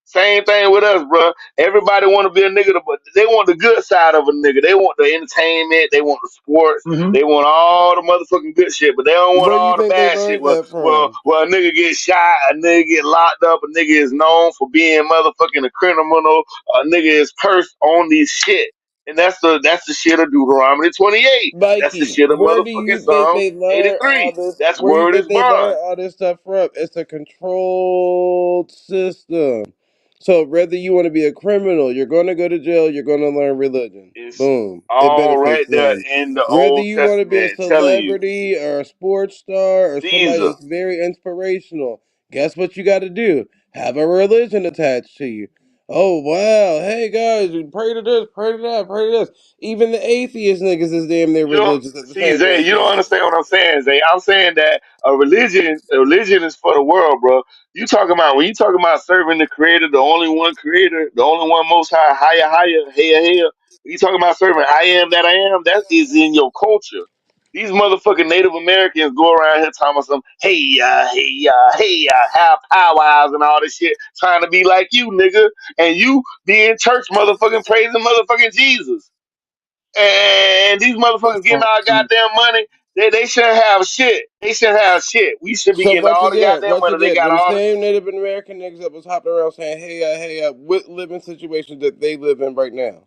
Same thing with us, bro. Everybody want to be a nigga, but they want the good side of a nigga. They want the entertainment. They want the sports. Mm-hmm. They want all the motherfucking good shit, but they don't want Where do you all the think they bad shit. learned that from? Well, a nigga get shot, a nigga get locked up, a nigga is known for being motherfucking a criminal, a nigga is cursed on these shit. And that's the shit of Deuteronomy 28. That's the Mikey, shit of where do motherfucking you think Psalms they learn all 83. this? That's Where do you word is think they learn bond. all this stuff from? It's a controlled system. So whether you want to be a criminal, you're going to go to jail, you're going to learn religion. It's Boom. It all right benefits there them. in the Whether Old you want to be a Testament telling you. celebrity or a sports star or somebody Jesus. that's very inspirational, guess what you got to do? Have a religion attached to you. Oh wow! Hey guys, pray to this, pray to that, pray to this. Even the atheist niggas is damn near You don't religious at the see, same Zay. point You in don't time. understand what I'm saying, Zay. I'm saying that a religion is for the world, bro. You talking about when you talking about serving the Creator, the only one Creator, the only one Most High, higher, higher. When you talking about serving, I am that I am. That is in your culture. These motherfucking Native Americans go around here talking about some have powwows and all this shit, trying to be like you, nigga, and you be in church, motherfucking praising motherfucking Jesus. And these motherfuckers getting our goddamn money. They shouldn't have shit. They shouldn't have shit. We should be So getting all the goddamn once money. They again, got them all the. same Native American niggas that was hopping around saying, what living situations that they live in right now?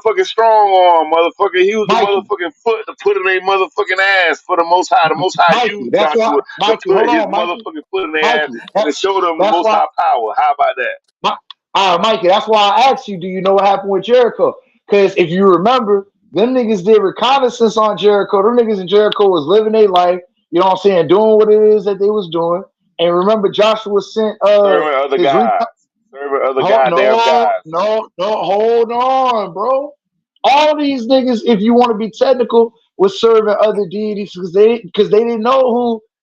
motherfucking strong arm, motherfucker. He was the Mikey, motherfucking foot to put in their motherfucking ass for the Most High. The Most High Mikey. used That's why, Joshua to Mikey. put Hold his on, Mikey. motherfucking foot in their ass Mikey. and to show them the That's Most why. High power. How about that? Mikey, that's why I asked you, do you know what happened with Jericho? Because if you remember, them niggas did reconnaissance on Jericho. Them niggas in Jericho was living their life, you know what I'm saying, doing what it is that they was doing. And remember, Joshua sent Serving other his guys. Serving other hold goddamn guys. no, hold on, bro. All these niggas, if you want to be technical, was serving other deities because they didn't know who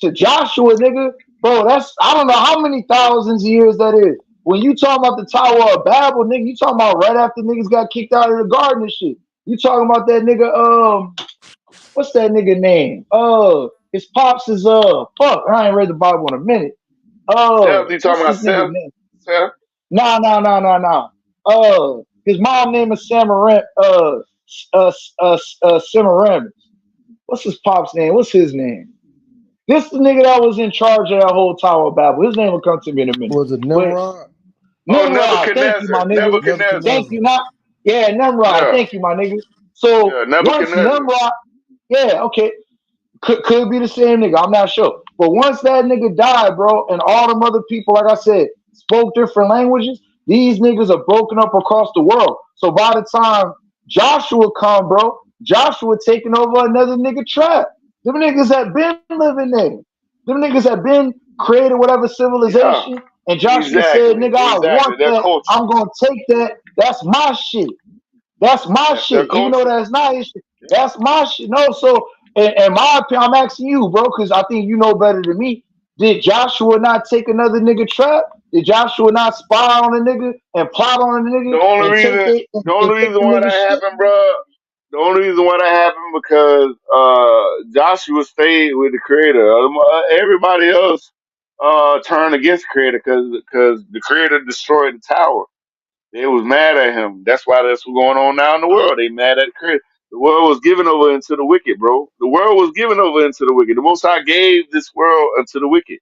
to Joshua, nigga, bro, that's I don't know how many thousands of years that is. When you talking about the Tower of Babel, nigga, you talking about right after niggas got kicked out of the garden and shit. You talking about that nigga, What's that nigga name? His pops is fuck. I ain't read the Bible in a minute. Seth, you talking What's about this nigga Seth? name? Seth? Nah, nah, nah, nah, nah. His mom name is Semiramis. What's his pop's name? What's his name? This the nigga that was in charge of that whole Tower of Babel. His name will come to me in a minute. Was it But Nimrod? Oh, Nimrod, thank you, Nebuchadnezzar. my nigga. Nebuchadnezzar. Thank Nebuchadnezzar. you, not yeah, Nimrod, Yeah, thank you, my nigga. So yeah, once Nebuchadnezzar. Nimrod, yeah, okay. Could be the same nigga. I'm not sure. But once that nigga died, bro, and all them other people, like I said, spoke different languages, these niggas are broken up across the world. So by the time Joshua come, bro, Joshua taking over another nigga tribe. Them niggas that been living there. Them niggas that been created whatever Yeah, civilization. And Joshua said, exactly, nigga, I exactly. want Their that. culture. I'm gonna take that. That's my shit. That's my That's their shit. Even though culture. that's not his shit. Yeah. That's my shit. No, so in my opinion, I'm asking you, bro, because I think you know better than me. Did Joshua not take another nigga trap? Did Joshua not spy on a nigga and plot on a The nigga only and take reason, it the and only take reason the why nigga that shit? happened, bro. The only reason why that happened because Joshua stayed with the Creator. Everybody else turned against the Creator because the Creator destroyed the tower. They was mad at him. That's why that's what's going on now in the world. They mad at the Creator. The world was given over into the wicked, bro. The world was given over into the wicked. The Most High gave this world unto the wicked.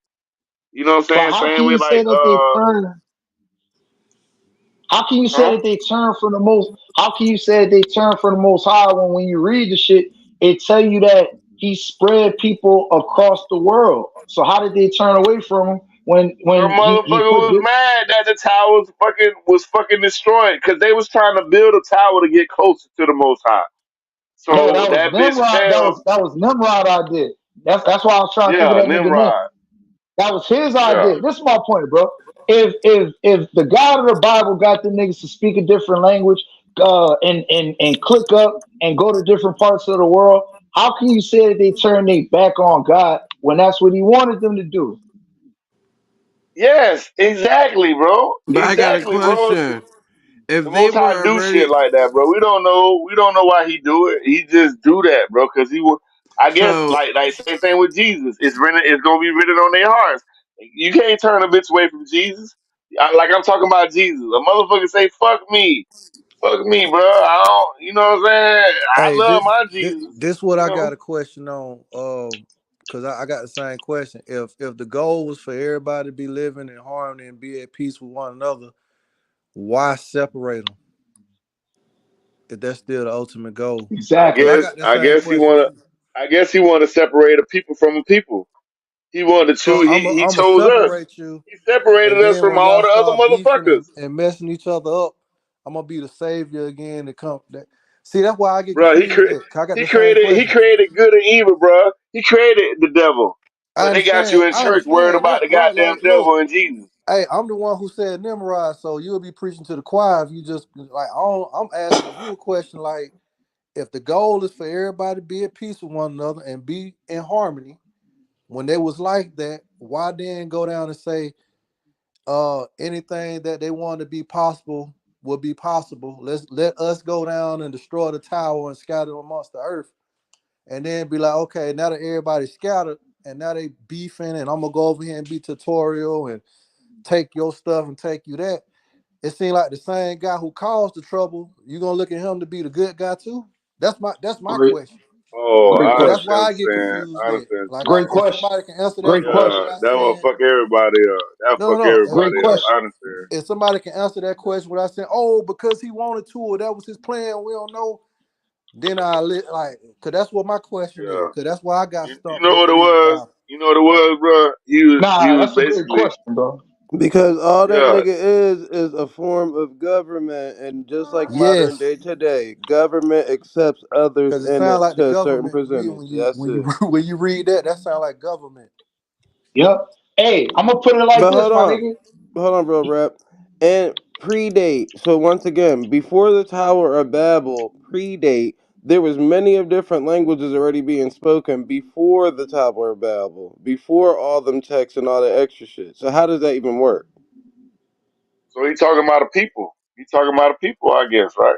You know what I'm But saying? how Same can way you like, say that they turned? How can you say huh? that they turn from the most? How can you say that they turn from the Most High when you read the shit, it tell you that He spread people across the world? So how did they turn away from Him The when He motherfucker put was this? mad that the tower was fucking destroyed because they was trying to build a tower to get closer to the Most High. No, So that was that bitch Nimrod. fell. That was Nimrod idea. That's why I was trying to think of Yeah, that nigga name. Nimrod. That was his Yeah. idea. This is my point, bro. If the God of the Bible got the niggas to speak a different language, and click up and go to different parts of the world, how can you say that they turn their back on God when that's what He wanted them to do? Yes, exactly, bro. But I got a Exactly, bro. question. The If they Most High were do shit already like that, bro. We don't know. We don't know why he do it. He just do that, bro. Because he will. I guess so like same thing with Jesus. It's written. It's gonna be written on their hearts. You can't turn a bitch away from Jesus. Like I'm talking about Jesus. A motherfucker say fuck me, bro. I don't. You know what I'm saying? I Hey, love this my this, Jesus. this what You I got know. a question on. Cause I got the same question. If the goal was for everybody to be living in harmony and be at peace with one another, why separate them? If that's still the ultimate goal. I Cause Exactly. I guess. got that I same guess he question wanna. too. I guess he want to separate a people from a people. He wanted to So choose. I'm He gonna chose us. separate you, He separated and us then from when all y'all the other start beefing motherfuckers. and messing each other up, I'm gonna be the savior again to come. See, that's why I get Bro, confused. At, 'cause I got he the same created question. good and evil, bro. He created the devil, I but they got you understand. in I church worried understand about that, the bro. Like, goddamn look. devil and Jesus. Hey, I'm the one who said Nimrod, so you'll be preaching to the choir if you just like. I'm asking you a question like, if the goal is for everybody to be at peace with one another and be in harmony, when they was like that, why then go down and say, anything that they want to be possible will be possible. Let us go down and destroy the tower and scatter amongst the earth, and then be like, okay, now that everybody's scattered and now they beefing, and I'm gonna go over here and be tutorial and take your stuff and take you that. It seemed like the same guy who caused the trouble, you gonna look at him to be the good guy too? That's my Great, question. Oh, great I So that's question. understand why what I get you're saying. confused I at. understand what Like, you're Great saying. if question. somebody can answer that Great question Yeah, question. without that will saying fuck everybody up. That'll no, no, fuck no. Great everybody up. question. I understand. If somebody can answer that question without saying, "Oh, because he wanted to, or that was his plan," we don't know. Then like, cause that's what my question is. Yeah. Cause that's why I got You stumped know at what the it reading the was? Bible. You know what it was, bro? He Nah, was that's a great basically question, bro. because all that yeah. nigga is a form of government, and just like modern Yes, day today, government accepts others cause it in sounds it like the to a certain government to me percentage. when you That's when you it. when you read that. That sounds like government. Yep. Hey, I'm gonna put it like But this, my nigga. hold on, bro, rap. And predate. So once again, before the Tower of Babel, predate. There was many of different languages already being spoken before the Tower of Babel, before all them texts and all that extra shit. So how does that even work? So he talking about a people. He talking about a people, I guess, right?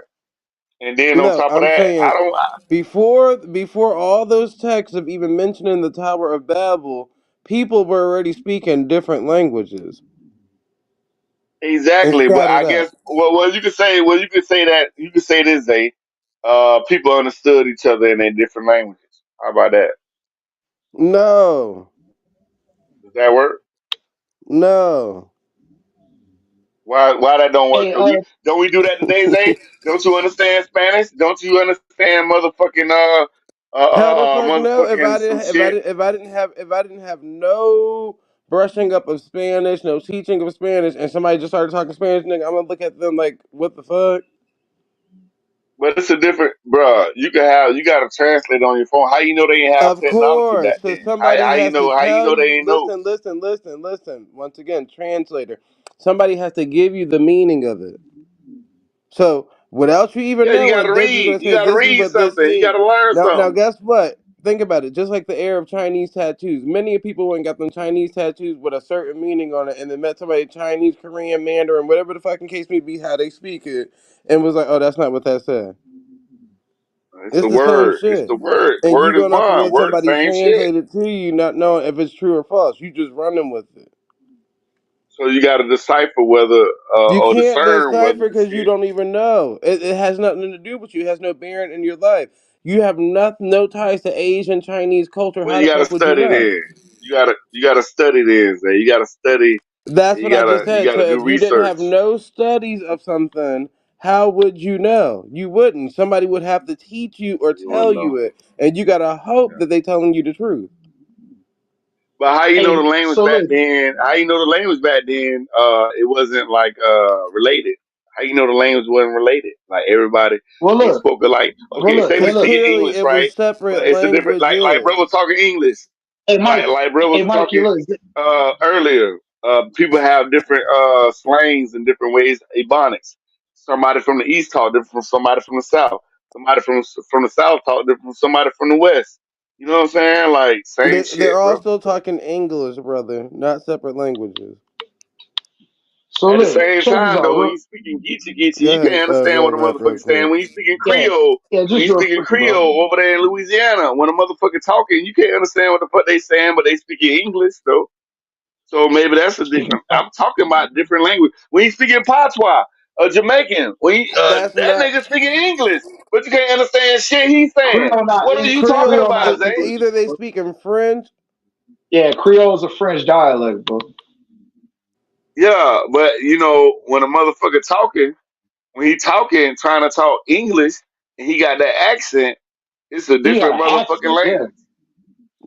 And then on No, top of I'm that, I saying don't before all those texts of even mentioning the Tower of Babel, people were already speaking different languages and exactly. But scattered I out. guess you could say that you could say this, Zay. People understood each other in their different languages. How about that? No, Does that work? no. Why that don't work? Hey, Cause we don't we do that today, Zay? Don't you understand Spanish? Don't you understand motherfucking How the fuck no? motherfucking some shit? If I didn't have no brushing up of Spanish, no teaching of Spanish, and somebody just started talking Spanish, nigga, I'm gonna look at them like, what the fuck? But it's a different, bruh. You got to translate on your phone. How you know they ain't have Of technology course. back So then? somebody has to How you tell know they you, ain't know? listen. Once again, translator. Somebody has to give you the meaning of it. So without you even Yeah, you got to knowing, they're just read. gonna You say got to this is read what this something. You got means. to learn Now something. guess what? Think about it. Just like the era of Chinese tattoos, many people went and got them Chinese tattoos with a certain meaning on it, and then met somebody Chinese, Korean, Mandarin, whatever the fucking case may be, how they speak it, and was like, "Oh, that's not what that said." It's It's the the same word. It's shit, the word. and you Word is going off of bond. what Word, somebody same shit. translated to you, not knowing if it's true or false. You just running with it. So you got to decipher whether You or can't discern whether decipher the because you shit. don't even know. It has nothing to do with you. It has no bearing in your life. You have no ties to Asian Chinese culture. Well, How you the got to fuck would you study know? then. You got to study then. Zay. You got to study. That's what I just You said. got So to do if you didn't have research. no studies of something, how would you know? You wouldn't. Somebody would have to teach you or You wouldn't tell know. you it, and you gotta hope Yeah. that they telling you the truth. But how you know hey, the language so back look, then? How you know the language back then? It wasn't like related. How you know the language wasn't related? Like everybody, well they look, spoke it like well okay, look, say hey we Because look, speaking clearly English, it right? was But separate it's a different like bro languages. was talking English, hey Mike, like bro hey was Mikey, talking look, earlier. People have different slangs and different ways. Ebonics. Somebody from the east talk different from somebody from the south. Somebody from the south talk different from somebody from the west. You know what I'm saying? Like same They're shit, all bro. still talking English, brother, not separate languages. so At the look, same check this time, out, though, when real, you speaking Geechee Geechee, Go you ahead, can't understand what a Mike, real motherfucker's saying. quick. When you speaking yeah, Creole, yeah, when just you real speaking quick, bro. Creole over there in Louisiana, when a motherfucker talking, you can't understand what the fuck they saying, but they speaking English though. So maybe that's a Speaking, different. I'm talking about different language. When you speaking Patois, Jamaican, That's that not nigga speaking English, but you can't understand shit he's saying. Creole not What are you talking Creole not about, Zay? English, either they bro. speak in French. Yeah, Creole is a French dialect, bro. Yeah, but you know when a motherfucker talking. When he talking, trying to talk English, and he got that accent, it's a He got different an motherfucking accent, yeah. language.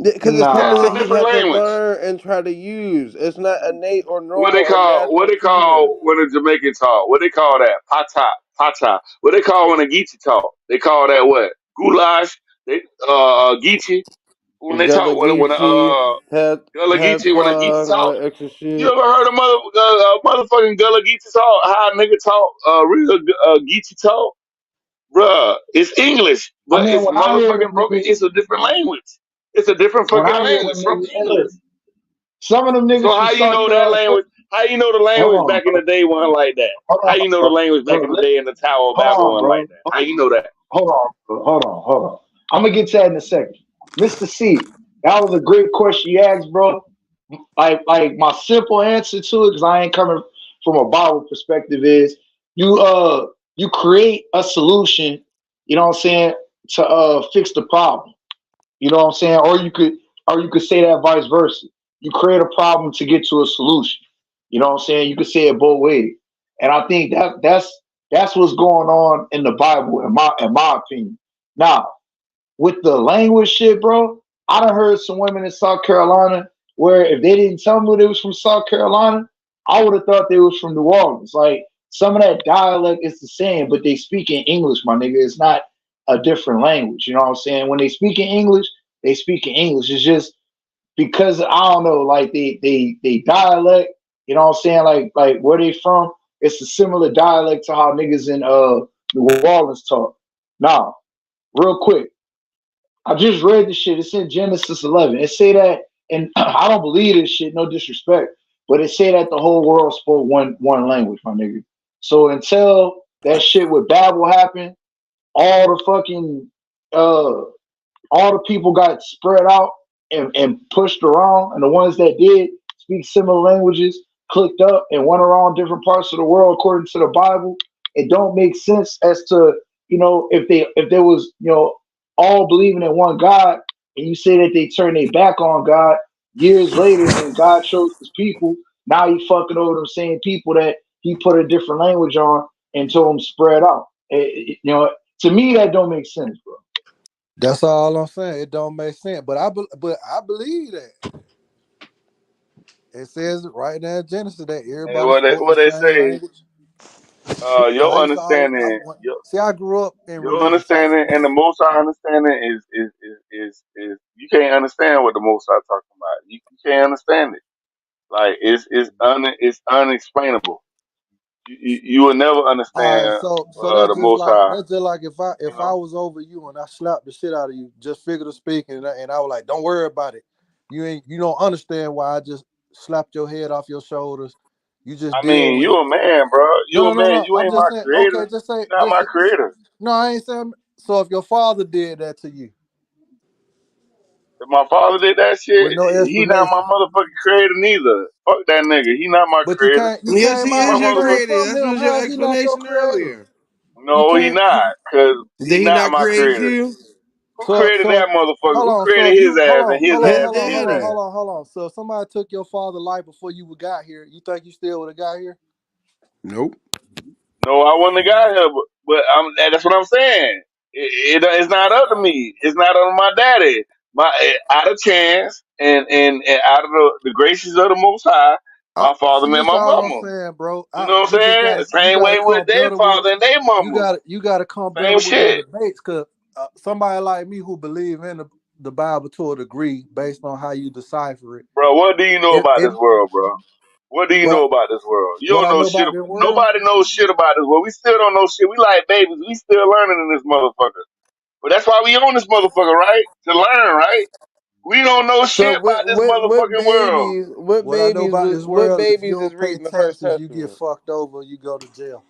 Because it's Yeah, something it's a that he Nah, different had to language. learn and try to use. It's not innate or What normal they or call natural to him. when a Jamaican talk? What they call that? Pata, pata. What they call when a Geechee talk? They call that what? Goulash. They Geechee when they talk Gullah when Geechee, Gullah Geechee when a Geechee Hatwa, and all talk. that extra You shit. ever heard of motherfucking Gullah Geechee talk? How a nigga talk real Geechee talk? Bruh, it's English, I but mean, it's when I hear motherfucking them broken. niggas, It's a different language. It's a different when fucking I hear language them from niggas, hey, English. look, some of them So niggas from how you South know that Carolina, language? How you know the hold language on, back in bro, the day wasn't like that? hold How on, you know the bro, language back in the day in the Tower of hold Babel on, wasn't like bro, that? How you know that? hold on. I'm gonna get to that in a second. Mr. C, that was a great question you asked, bro. Like my simple answer to it, because I ain't coming from a Bible perspective, is you create a solution, you know what I'm saying, to fix the problem. You know what I'm saying? Or you could say that vice versa. You create a problem to get to a solution. You know what I'm saying? You could say it both ways. And I think that's what's going on in the Bible, in my opinion. Now, with the language shit, bro, I done heard some women in South Carolina where if they didn't tell me they was from South Carolina, I would have thought they was from New Orleans. Like some of that dialect is the same, but they speak in English, my nigga. It's not a different language. You know what I'm saying? When they speak in English, they speak in English. It's just because I don't know, like they dialect, you know what I'm saying? Like where they from, it's a similar dialect to how niggas in New Orleans talk. Now, real quick. I just read this shit. It's in Genesis 11. It say that, and I don't believe this shit. No disrespect, but it say that the whole world spoke one language, my nigga. So until that shit with Babel happened, all the fucking uh all the people got spread out and pushed around, and the ones that did speak similar languages clicked up and went around different parts of the world according to the Bible. It don't make sense as to, if there was, all believing in one God, and you say that they turn their back on God years later and God chose his people. Now he fucking over them same people that he put a different language on and told them spread out. To me that don't make sense, bro. That's all I'm saying. It don't make sense, but I believe that it says it right there in Genesis that And everybody what spoke the they same say, language. Cause I your used to always, understanding, see, I grew up in your religion, so understanding and the Most High understanding is you can't understand what the Most High talking about. You can't understand it. Like it's unexplainable. You will never all right, understand so the that's just Most like High. if I You if I know. was over you and I slapped the shit out of you, just figure to speak, and I was like, don't worry about it. You don't understand why I just slapped your head off your shoulders. You just I deal mean, with you it. a man, bro. No, You no, a no, man. no. You I'm ain't just my saying. Okay, creator. just say You're not just. my creator. No, I ain't saying. So if your father did that to you If my father did that shit, with no he not my explanation, motherfucking creator neither. Fuck that nigga. He not my but you creator. can't. You Yes, came he He out my is of your nothing motherfucker. creator. from That him. was your How is he not your explanation creator? earlier. You No, he can't. not. Cause Did he he not not my create creator. you? Who created that So motherfucker? hold Who on. So if created his you ass and his His ass again? daddy. hold on. So if somebody took your father's life before you got here, you think you still would have got here? Nope. No, I wouldn't have got here, but that's what I'm saying. It's not up to me. It's not up to my daddy. Out of chance and out of the graces of the Most High, my father See, met this my all I'm mama. saying, bro. You know what I'm saying? You Same gotta way with come their better with father and their mama. you gotta come better Same with them shit. debates, cause somebody like me who believe in the Bible to a degree based on how you decipher it. Bro, what do you know about It this world, bro? What do you know what about this world? You what don't I know know shit. about the world. Nobody knows shit about this world. We still don't know shit. We like babies. We still learning in this motherfucker. But that's why we own this motherfucker, right? To learn, right? We don't know So shit about this motherfucking world. What I know about this what world, if you babies is don't pay reading the first taxes, you get testament? fucked over, you go to jail.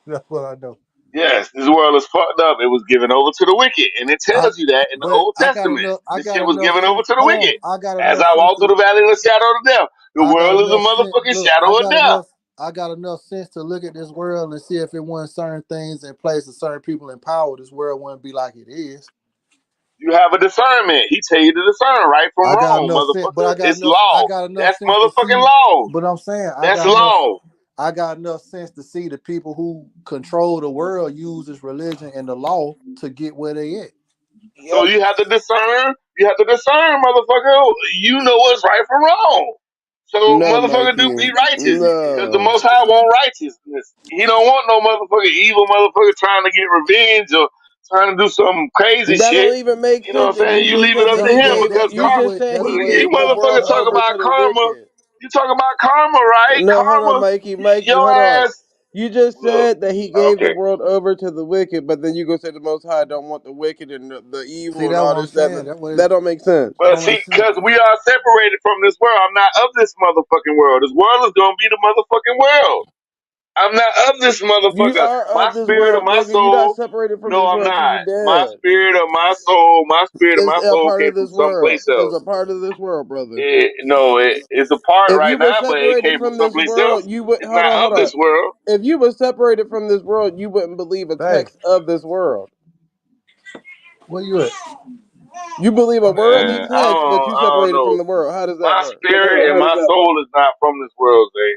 That's what I know. Yes, this world is fucked up. It was given over to the wicked, and it tells you that in the But Old Testament. I This got shit was enough given over sense. to the Hold wicked. on. I got As enough I sense walk through to the valley of the shadow of death, the I got world is a enough sense. motherfucking Look, shadow of death. I got enough sense to look at this world and see if it wasn't certain things in place and certain people in power, this world wouldn't be like it is. You have a discernment. He tell you to discern right from I got wrong, enough sense, but motherfucker. It's I law. got enough That's sense to motherfucking see. law. But I'm saying That's law. I got enough sense to see the people who control the world uses religion and the law to get where they at. So Yep. you have to discern. You have to discern, motherfucker. You know what's right from wrong. So No, motherfucker do Mikey. be righteous. Because the No. most high want righteousness. He don't want no motherfucker evil motherfucker trying to get revenge or trying to do some crazy That shit. don't even make You know what sense. I'm And saying? you You just leave it said up that to he him gave because you just said he you gave the world motherfuckers talk over about to the karma. wicked. You talk about karma, right? No, hold on, Karma, Mikey. Mikey, your hold on. ass. You just Look, said that he gave the okay. world over to the wicked, but then you go say the Most High don't want the wicked and the See, evil and that's all what I'm this. That saying. that don't make sense. That But don't see, make sense. because we are separated from this world, I'm not of this motherfucking world. This world is gonna be the motherfucking world. I'm not of this You motherfucker. are My of this spirit or world, my nigga. You're not soul. separated from No, this I'm world till not. you dead. My spirit and It's my a soul part came of from this world. someplace It's else. a part of this world, brother. It's a part If right you were now, but it separated came from from this someplace world, else. you would It's hold not on, hold of on. this world. If you were separated from this world, you wouldn't believe a Hey, text of this world. where you at? You believe a worldly Man, text, but you I don't separated know. from the world. How does that My work? spirit and my soul is not from this world, Zay.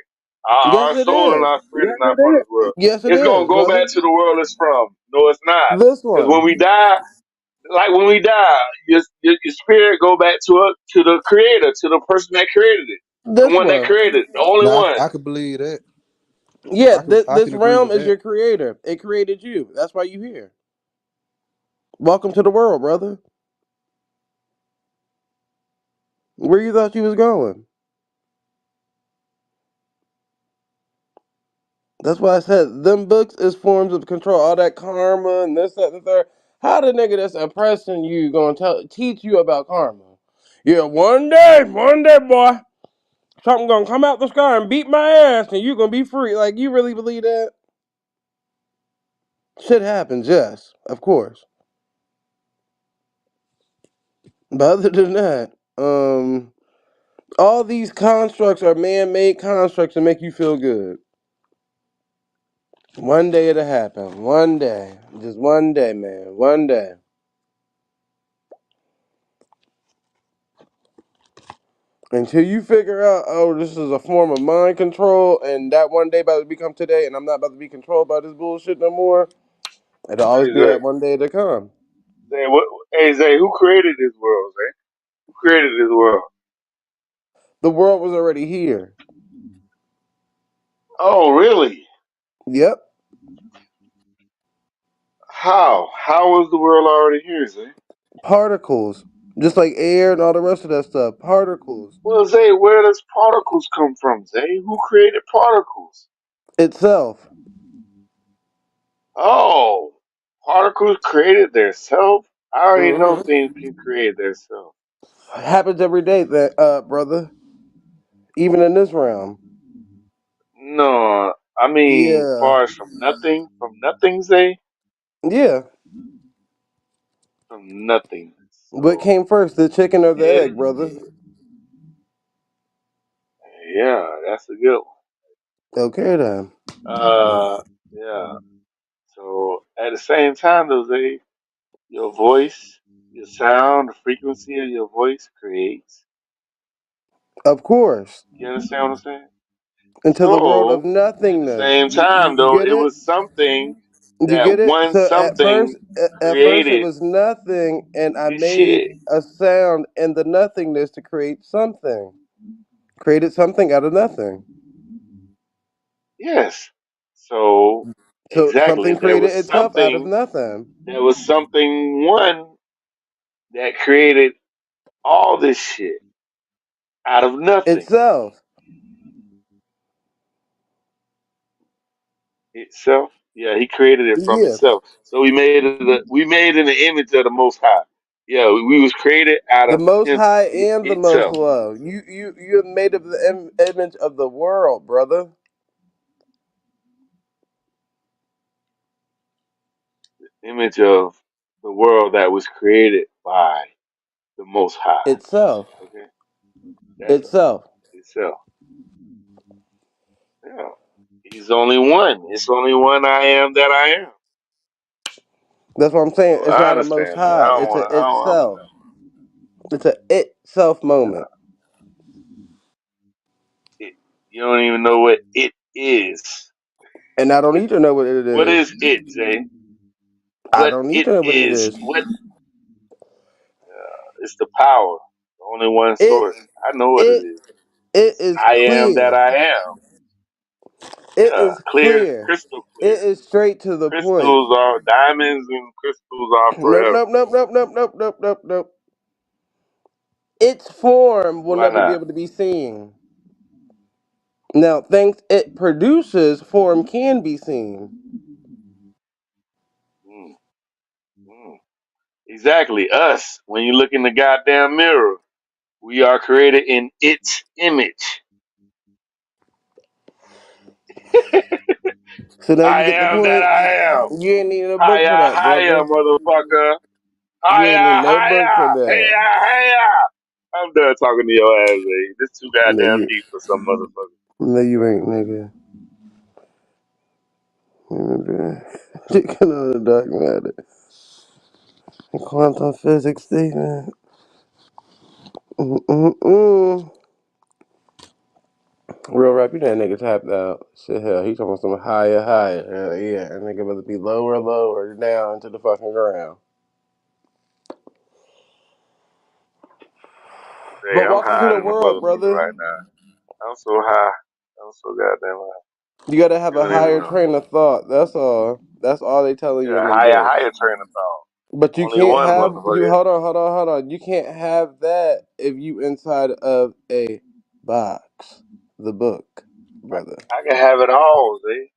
Yes, Our it soul and is. our spirit is not from this world. Yes, it It's gonna is, go brother. back to the world it's from. No, it's not. This Because when one. we die, like when we die, your spirit go back to the creator, to the person that created it, the This one that one. created it, the only Now one. I could believe that. Yeah, I this can agree realm with is that. your creator. It created you. That's why you here. Welcome to the world, brother. Where you thought you was going? That's why I said them books is forms of control. All that karma and this, that, and the third. How the nigga that's oppressing you gonna teach you about karma? Yeah, one day, boy, something gonna come out the sky and beat my ass, and you gonna be free. Like you really believe that? Shit happens, yes, of course. But other than that, all these constructs are man-made constructs to make you feel good. One day it'll happen. One day. Just one day, man. One day. Until you figure out, oh, this is a form of mind control, and that one day about to become today, and I'm not about to be controlled by this bullshit no more, it'll always Hey be Zay, that one day to come. Zay, what? Hey Zay, who created this world, Zay? Who created this world? The world was already here. Oh, really? Yep. How? How was the world already here, Zay? Particles. Just like air and all the rest of that stuff. Particles. Well, Zay, where does particles come from, Zay? Who created particles? Itself. Oh, particles created their self? I already know Hmm. things can create their self. Happens every day, that brother. Even in this realm. No, I mean, Yeah. far as from nothing, Zay, Yeah. from nothing. What So, came first, the chicken or the it, egg, brother? yeah, that's a good Okay then. one. Yeah. So at the same time, though, Zay, your voice, your sound, the frequency of your voice creates. Of course. You understand what I'm saying? Into the world of So at the nothingness. same time, You though, get it it? was something You that get it? one So at something first, it created was nothing, and I this made shit. a sound in the nothingness to create something. Created something out of nothing. Yes. So So exactly, something created itself out of nothing. there was something one that created all this shit out of nothing Itself. itself. Yeah, he created it from Yeah. himself. So we made in the image of the Most High. Yeah, we was created out The of most him high and the most itself. low. You're made of the image of the world, brother. Image of the world that was created by the Most High. Itself. Okay, that's right. Itself. Itself. Yeah. He's only one. It's only one I am that I am. That's what I'm saying. So It's I not a most understand that. high. I don't It's a want. I don't. itself. It's a itself moment. It, you don't even know what it is. And I don't need to know what it What is. is it, Jay? I What don't need it to know what it is? is. What is the power? Only one It source. I know what it it is. it It's is I am that clear. I am. It Yeah, is clear, clear. crystal It clear. is straight to the point. Crystals are diamonds and crystals are Nope, forever. nope, nope, nope, nope, nope, nope, nope, nope. Its form will Why never be not? able to be seen. Now, things it produces, form can be seen. Mm, mm. Exactly. Us. When you look in the goddamn mirror, we are created in its image. So now I you get the am that point. I am. You ain't need a book for Higher, that, higher, brother. motherfucker. You ain't need Higher, no book for higher, that. higher, higher. I'm done talking to your ass, man. This too No, goddamn you, deep for some motherfucker. no, you ain't, nigga. Chicken on the dark matter. Quantum physics statement. Mm-mm-mm. Real rap, you that nigga tapped out. Shit, hell, he talking some higher, higher. Hell yeah, that nigga about to be lower, lower, down to the fucking ground. Hey, But I'm walk into high the than a world, motherfucker brother. right now. I'm so high. I'm so goddamn high. You gotta have You a don't even higher know. train of thought. That's all. That's all they telling you in Yeah, them higher, books. higher train of thought. But you Only can't one have you. motherfucker. Hold on. You can't have that if you inside of a box. The book, brother. I can have it all, see?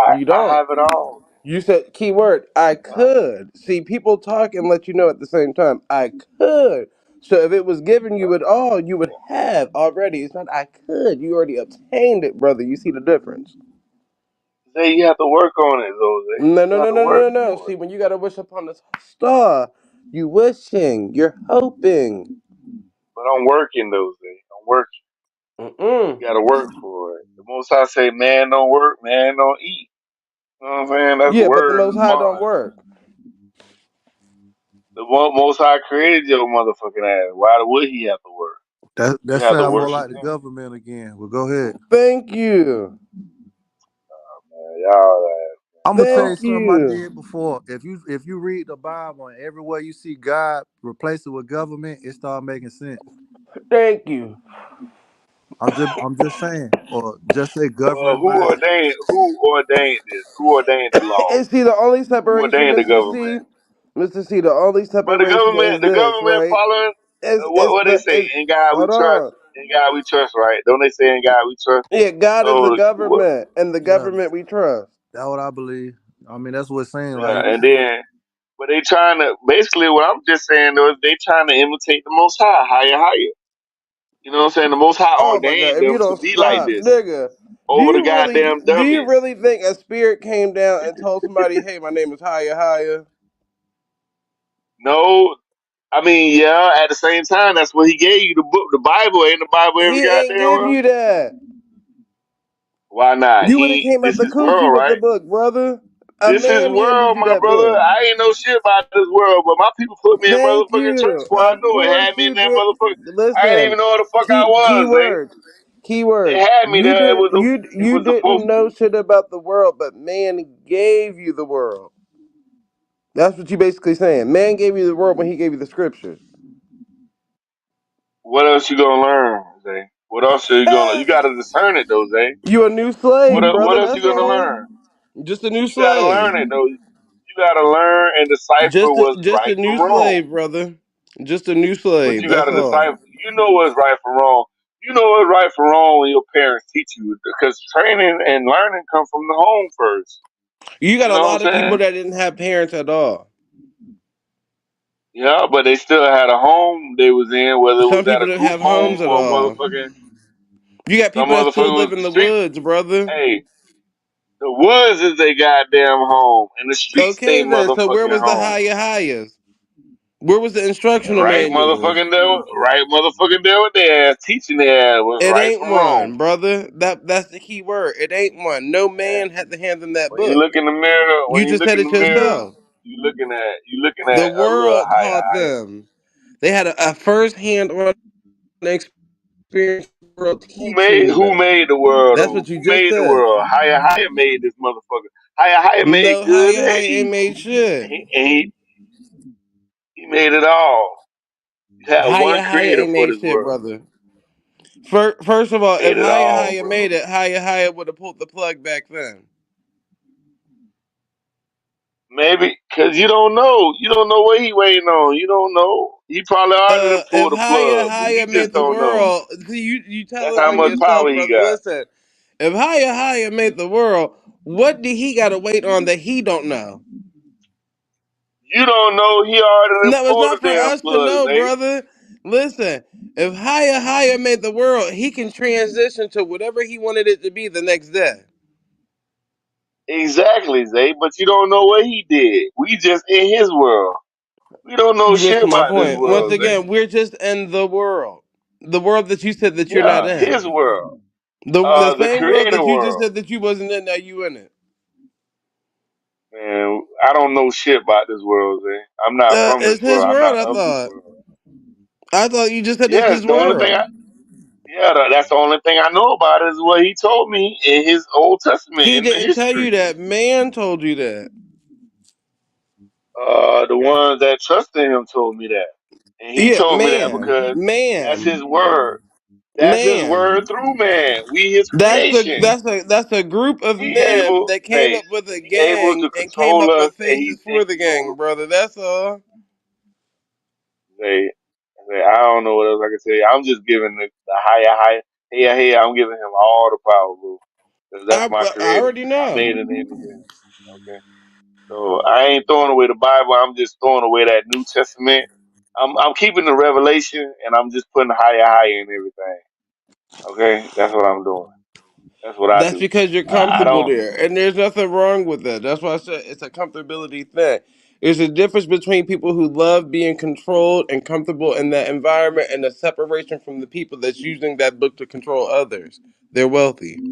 You I don't. have it all. You said keyword. I could see people talk and let you know at the same time. I could. So if it was given you at all, you would have already. It's not I could. You already obtained it, brother. You see the difference? Zay, you have to work on it, though. Zay, No, you no, have no, to no, no, work no, no. for See, it. when you gotta wish upon the star, you wishing, you're hoping. But I'm working, though. Zay, I'm working. Mm-mm. You got to work for it. The most I say, man, don't work, man, don't eat. You know what I'm saying? That's the Yeah, but the word of Most the High don't month. work. The one most High created your motherfucking ass. Why would he have to work? That You have to sound more worship like the him. government again. Well, go ahead. Thank you. Man, y'all, I'm gonna tell y'all. you Thank something I you. did before. If you read the Bible and everywhere you see God replace it with government, it start making sense. Thank you. I'm just saying, or just say Well, governing body. who ordained this? Who ordained the law? And see, the only Who separation, ordained the Mr. C, government? Mr. C, the only But the separation government, is this, right? following It's what they the, say. In God we hold trust. on. In God we trust, right? Don't they say in God we trust? Yeah, God is the So what? government, and the Yeah, government we trust. that's what I believe. I mean, that's what it's saying. Yeah, Like, and then, but they trying to basically what I'm just saying though is they trying to imitate the Most High, higher. You know what I'm saying? The Most High Oh my God! ordained If you them to don't be like stop, this nigga, over the goddamn do you dummies. really think a spirit came down and told somebody, "Hey, my name is Higher Higher"? No, I mean, yeah. At the same time, that's what he gave you. The book, the Bible, ain't the Bible every He ain't goddamn give word. you that. Why not? You would have came out This the is world, coochie with the right? book, brother. A This is man handed world, you my that brother. book. I ain't know shit about this world, but my people put me in Thank motherfucking church you. before I Of knew it. course Had me in you that did. motherfucker. I didn't even Listen, know what the fuck I was, eh? They keywords. had me You there. didn't. It You was didn't supposed know to. shit about the world, but man gave you the world. That's what you basically saying. Man gave you the world when he gave you the scriptures. What else you gonna learn, Zay? What else are you gonna? You gotta discern it, though, Zay. You a new slave, What brother. else you That's gonna all. learn? Just a new You gotta slave. learn it, though. You gotta learn and decipher what's Just a right new from wrong. slave, brother. Just a new But slave. you That's gotta all. decipher. You know what's right from wrong. You know what's right from wrong when your parents teach you, because training and learning come from the home first. You got You a know what I'm lot of people saying? that didn't have parents at all. Yeah, but they still had a home they was in, whether it Some was at people a didn't group have home homes at or all. motherfucking You got some people that still motherfucker was live in the the street. woods, brother. Hey, the woods is their goddamn home, and the streets they Okay, then. So where motherfucking was the home. higher highest? Where was the instructional Right, manuals? motherfucking there, right, motherfucking there with their ass, teaching their ass what's It right ain't from wrong. one, brother. That's the key word. It ain't one. No And man had to hand them that when you book. look in the mirror, You just said it yourself. you looking at The a little world higher, taught higher. them. They had a first hand on experience world teaching Who them. made the world That's though? what you Who just made the said. world? Higher, higher made this motherfucker. Higher, higher made No, good higher, and higher ain't evil. made shit. He made it all. You had one Higher, higher creator ain't for made this shit, world. brother. First of all, He if made it higher, all, higher bro. made it, higher, higher would have pulled the plug back then. Maybe because you don't know. You don't know what he waiting on. You don't know. He probably already done If pulled the higher, plug, but we higher just made the don't know. world, see you That's telling how on much yourself, power he brother. got. Listen, if higher, higher made the world, what did he got to wait on that he don't know? You don't know. He already done No, it's pulled not the for damn us to plug, know, eh? brother. Listen, if higher, higher made the world, he can transition to whatever he wanted it to be the next day. Exactly, Zay. But you don't know what he did. We just in his world. We don't know You shit missing my about this point. Once world, Zay. again, we're just in the world that you said that you're not Yeah, in. his world. The The same world creator that you just world. said that you wasn't in, now you in it. Man, I don't know shit about this world, Zay. I'm not from this It's his world. I'm world. not I of this thought. world. I thought you just said it's Yes, his the only thing world. that's the only thing I know about it is what he told me in his Old Testament He in the didn't tell you history. that. Man told you that. The ones that trusted him told me that. And he Yeah, told me that man, because that's man, his word. That's his man. word through man. We his creation. That's a group of He men able, that came hey, up with a he able gang to and came control up us with and faces he for the gang, control brother. That's all. say I don't know what else I can say. I'm just giving the higher hey, I'm giving him all the power, bro. Because that's my I creator. already I know. made an image of him. Okay. So I ain't throwing away the Bible. I'm just throwing away that New Testament. I'm keeping the revelation and I'm just putting higher in everything. Okay, that's what I'm doing. That's what I That's do. because you're I comfortable don't. there, and there's nothing wrong with that. That's why I said it's a comfortability thing. There's a difference between people who love being controlled and comfortable in that environment, and the separation from the people that's using that book to control others. They're wealthy.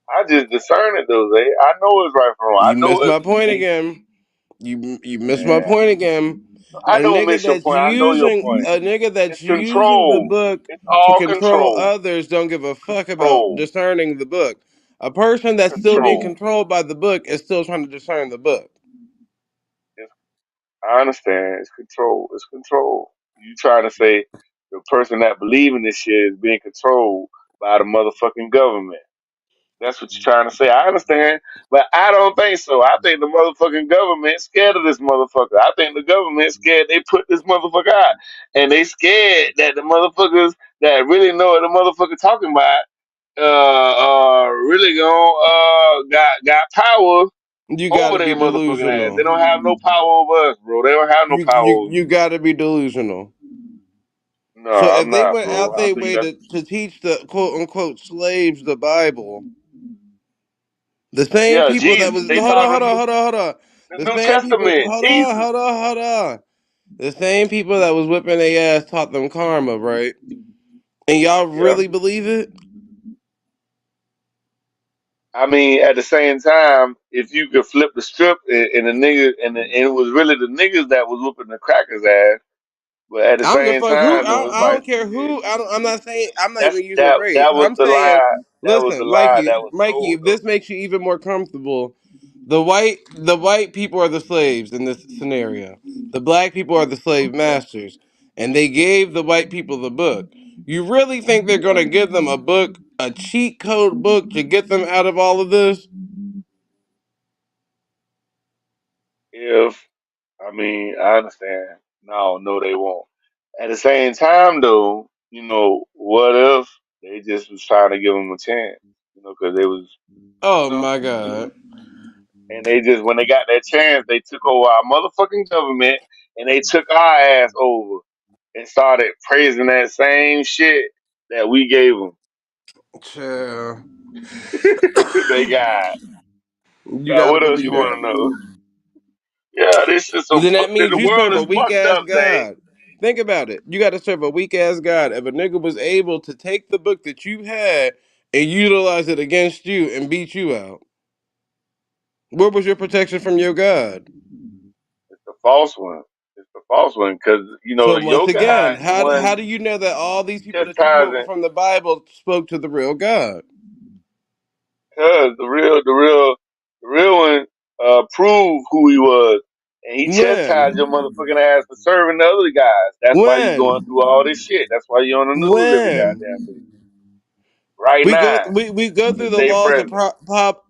I just discern it though, Zay. I know it's right from wrong. You I know missed my it's point me. again. You missed my Man, point again. I don't miss your point. I know your point. A nigga It's that's using the control. book It's to all control control. others don't give a fuck about Control. discerning the book. A person that's still being Control. controlled by the book is still trying to discern the book. It's, I understand. It's control. It's control. You trying to say the person that believe in this shit is being controlled by the motherfucking government. That's what you're trying to say. I understand, but I don't think so. I think the motherfucking government scared of this motherfucker. I think the government scared they put this motherfucker out, and they scared that the motherfuckers that really know what the motherfucker talking about, really gonna got power You over gotta be their motherfucking ass. They delusional. don't have no power over us, bro. They don't have no power over You you. gotta be delusional. No, So if I'm they not, went bro. out I their think way that's to teach the quote unquote slaves the Bible, the same yeah, people that Jesus. was They hold taught on, hold them on, hold on, hold on. the The New same people Testament. hold on, Jesus. hold on, hold on. The same people that was whipping their ass taught them karma, right? And y'all Yeah. really believe it? I mean, at the same time, if you could flip the script and the nigga and it was really the niggas that was whooping the crackers ass, but at the I don't give a same fuck who. time, though, it's I like don't care shit, who. I'm not saying. I'm not that's even using race. that was I'm the saying, lie. That was the listen, lie that was Mikey. told If though. this makes you even more comfortable, the white people are the slaves in this scenario. The black people are the slave masters, and they gave the white people the book. You really think they're gonna give them a book, a cheat code book, to get them out of all of this? If I mean, I understand. No, they won't. At the same time, though, what if they just was trying to give them a chance? Because they was, you Oh know. my god. And they just, when they got that chance, they took over our motherfucking government and they took our ass over and started praising that same shit that we gave them. Chill. They got. You Now, gotta what else you believe want that. to know? Yeah, this is Then that means the you world serve a is weak fucked ass up, Zay. God. Think about it. You got to serve a weak ass God. If a nigga was able to take the book that you had and utilize it against you and beat you out, where was your protection from your God? It's the false one. It's the false one because, So once your again, guy, the how one do you know that all these people that you quoting chastising, from the Bible spoke to the real God? because the real one proved who he was, and he chastised your When? motherfucking ass for serving the other guys. That's why you going When? through all this shit. That's why you on the news every When? goddamn day. Right now, We go in through this the day laws of present.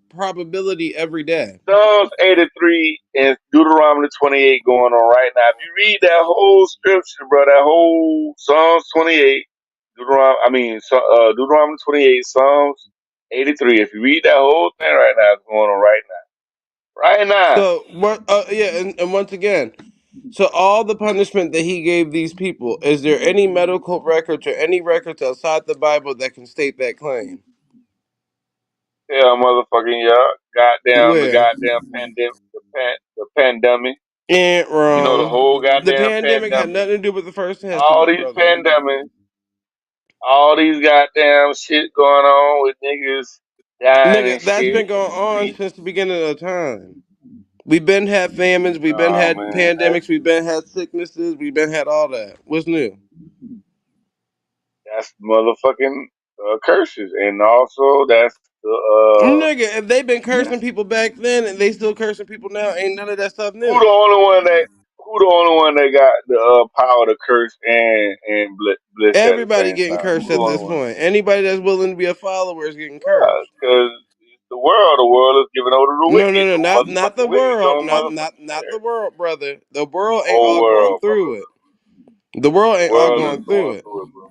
probability every day. Psalms 83 and Deuteronomy 28 going on right now. If you read that whole scripture, bro, that whole Psalms 28, Deuteronomy 28, Psalms 83. If you read that whole thing right now, it's going on right now. Right now. So what? Yeah, and once again, so all the punishment that he gave these people, is there any medical records or any records outside the Bible that can state that claim? Yeah, motherfucking yeah. Goddamn the Where? goddamn pandemic the pandemic. Ain't The wrong. whole The goddamn pandemic had pandemic. nothing to do with the First All Testament, these brother. pandemics, all these goddamn shit going on with niggas dying Nigga, and that's shit. been going You on read since the beginning of time. We've been had famines, we've been nah had man, pandemics, we've been had sicknesses, we've been had all that. What's new? that's motherfucking curses. And also that's the Nigga, if they've been cursing that's people back then and they still cursing people now, ain't none of that stuff who new. the only one that got the power to curse and bliss at the Everybody same getting time? Who cursed the at only this one? point. Anybody that's willing to be a follower is getting Yeah, cursed. because the world is giving over to the No, no, wicked. no, The not the motherfucking wicked world, gonna motherfucking not the perish. world, brother. The world ain't Whole all going world, through brother. it. The world The ain't all world is going through going it. through it, bro.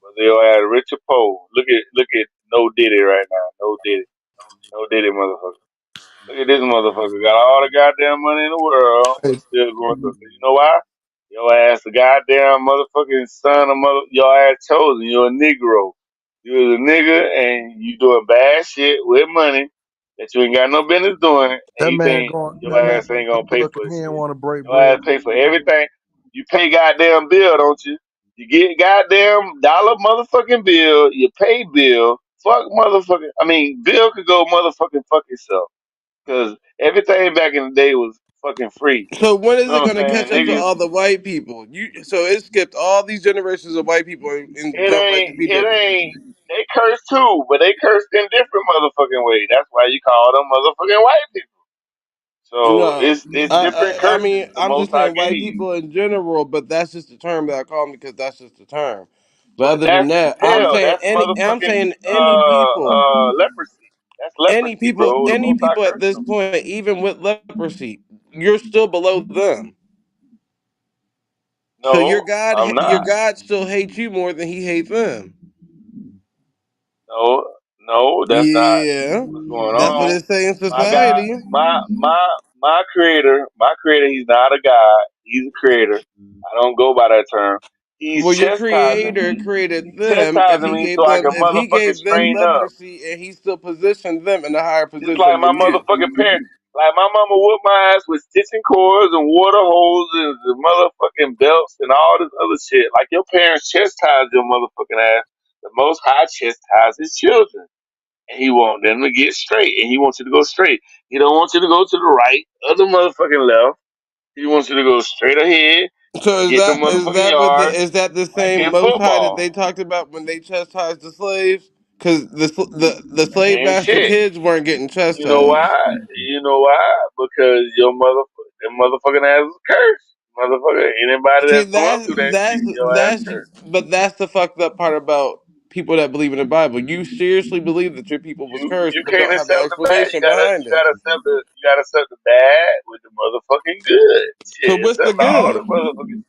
But they all had rich or poor. Look at No Diddy right now. No Diddy. No Diddy motherfucker. Look at this motherfucker. Got all the goddamn money in the world, but Hey, still going through it. You know why? Your ass the goddamn motherfucking son of mother your ass chosen. You're a Negro. You was a nigga and you doing bad shit with money that you ain't got no business doing, and you think your That man ass ain't going gonna to pay look for he the ain't shit. want to break Your bread ass pay with for you too. everything. You pay goddamn bill, don't you? You get goddamn dollar motherfucking bill. You pay bill. Fuck motherfucking. I mean, bill could go motherfucking fuck yourself. Cause everything back in the day was fucking free. So when You is know it what gonna I'm catch saying? up to Niggas, all the white people? So it skipped all these generations of white people and jumped right to P it Diddy. ain't, they curse too, but they curse in different motherfucking ways. That's why you call them motherfucking white people. So No, it's different I curses mean, the I'm most just I saying white gave you. people in general, but that's just the term that I call them because that's just the term. But But other than that's that, hell, that's motherfucking leprosy. That's leprosy, bro. The most I any curse people them. at this point, even with leprosy, you're still below them. So No, I'm your not. God still hates you more than he hates them. No, no, that's not Yeah, what's going that's what on. they say in My God, society. my creator, he's not a God. He's a creator. I don't go by that term. He's Well, your chastising creator me. created He's them chastising me so I can if he motherfucking gave them straighten up. leprosy and he still positioned them in a higher Just like position my than you. motherfucking parents. Like my mama whooped my ass with stitching cords and water hoses and motherfucking belts and all this other shit. Like your parents chastise your motherfucking ass. The Most High chastises children. And he want them to get straight. And he wants you to go straight. He don't want you to go to the right or the motherfucking left. He wants you to go straight ahead So and get the motherfucking yards is that the like same in Most High that football. they talked about when they chastised the slaves? Because the slave Same master shit. kids weren't getting You know chastised. why? You know why? Because them motherfucking ass is cursed. Motherfucker, anybody See, that's going through that shit, your ass that's cursed. but that's the fucked up part about people that believe in the Bible. You seriously believe that your people was cursed, You but can't don't have the accept the bad. explanation behind You it. gotta accept the bad with the motherfucking good. So Shit, what's the accept all the good? motherfucking.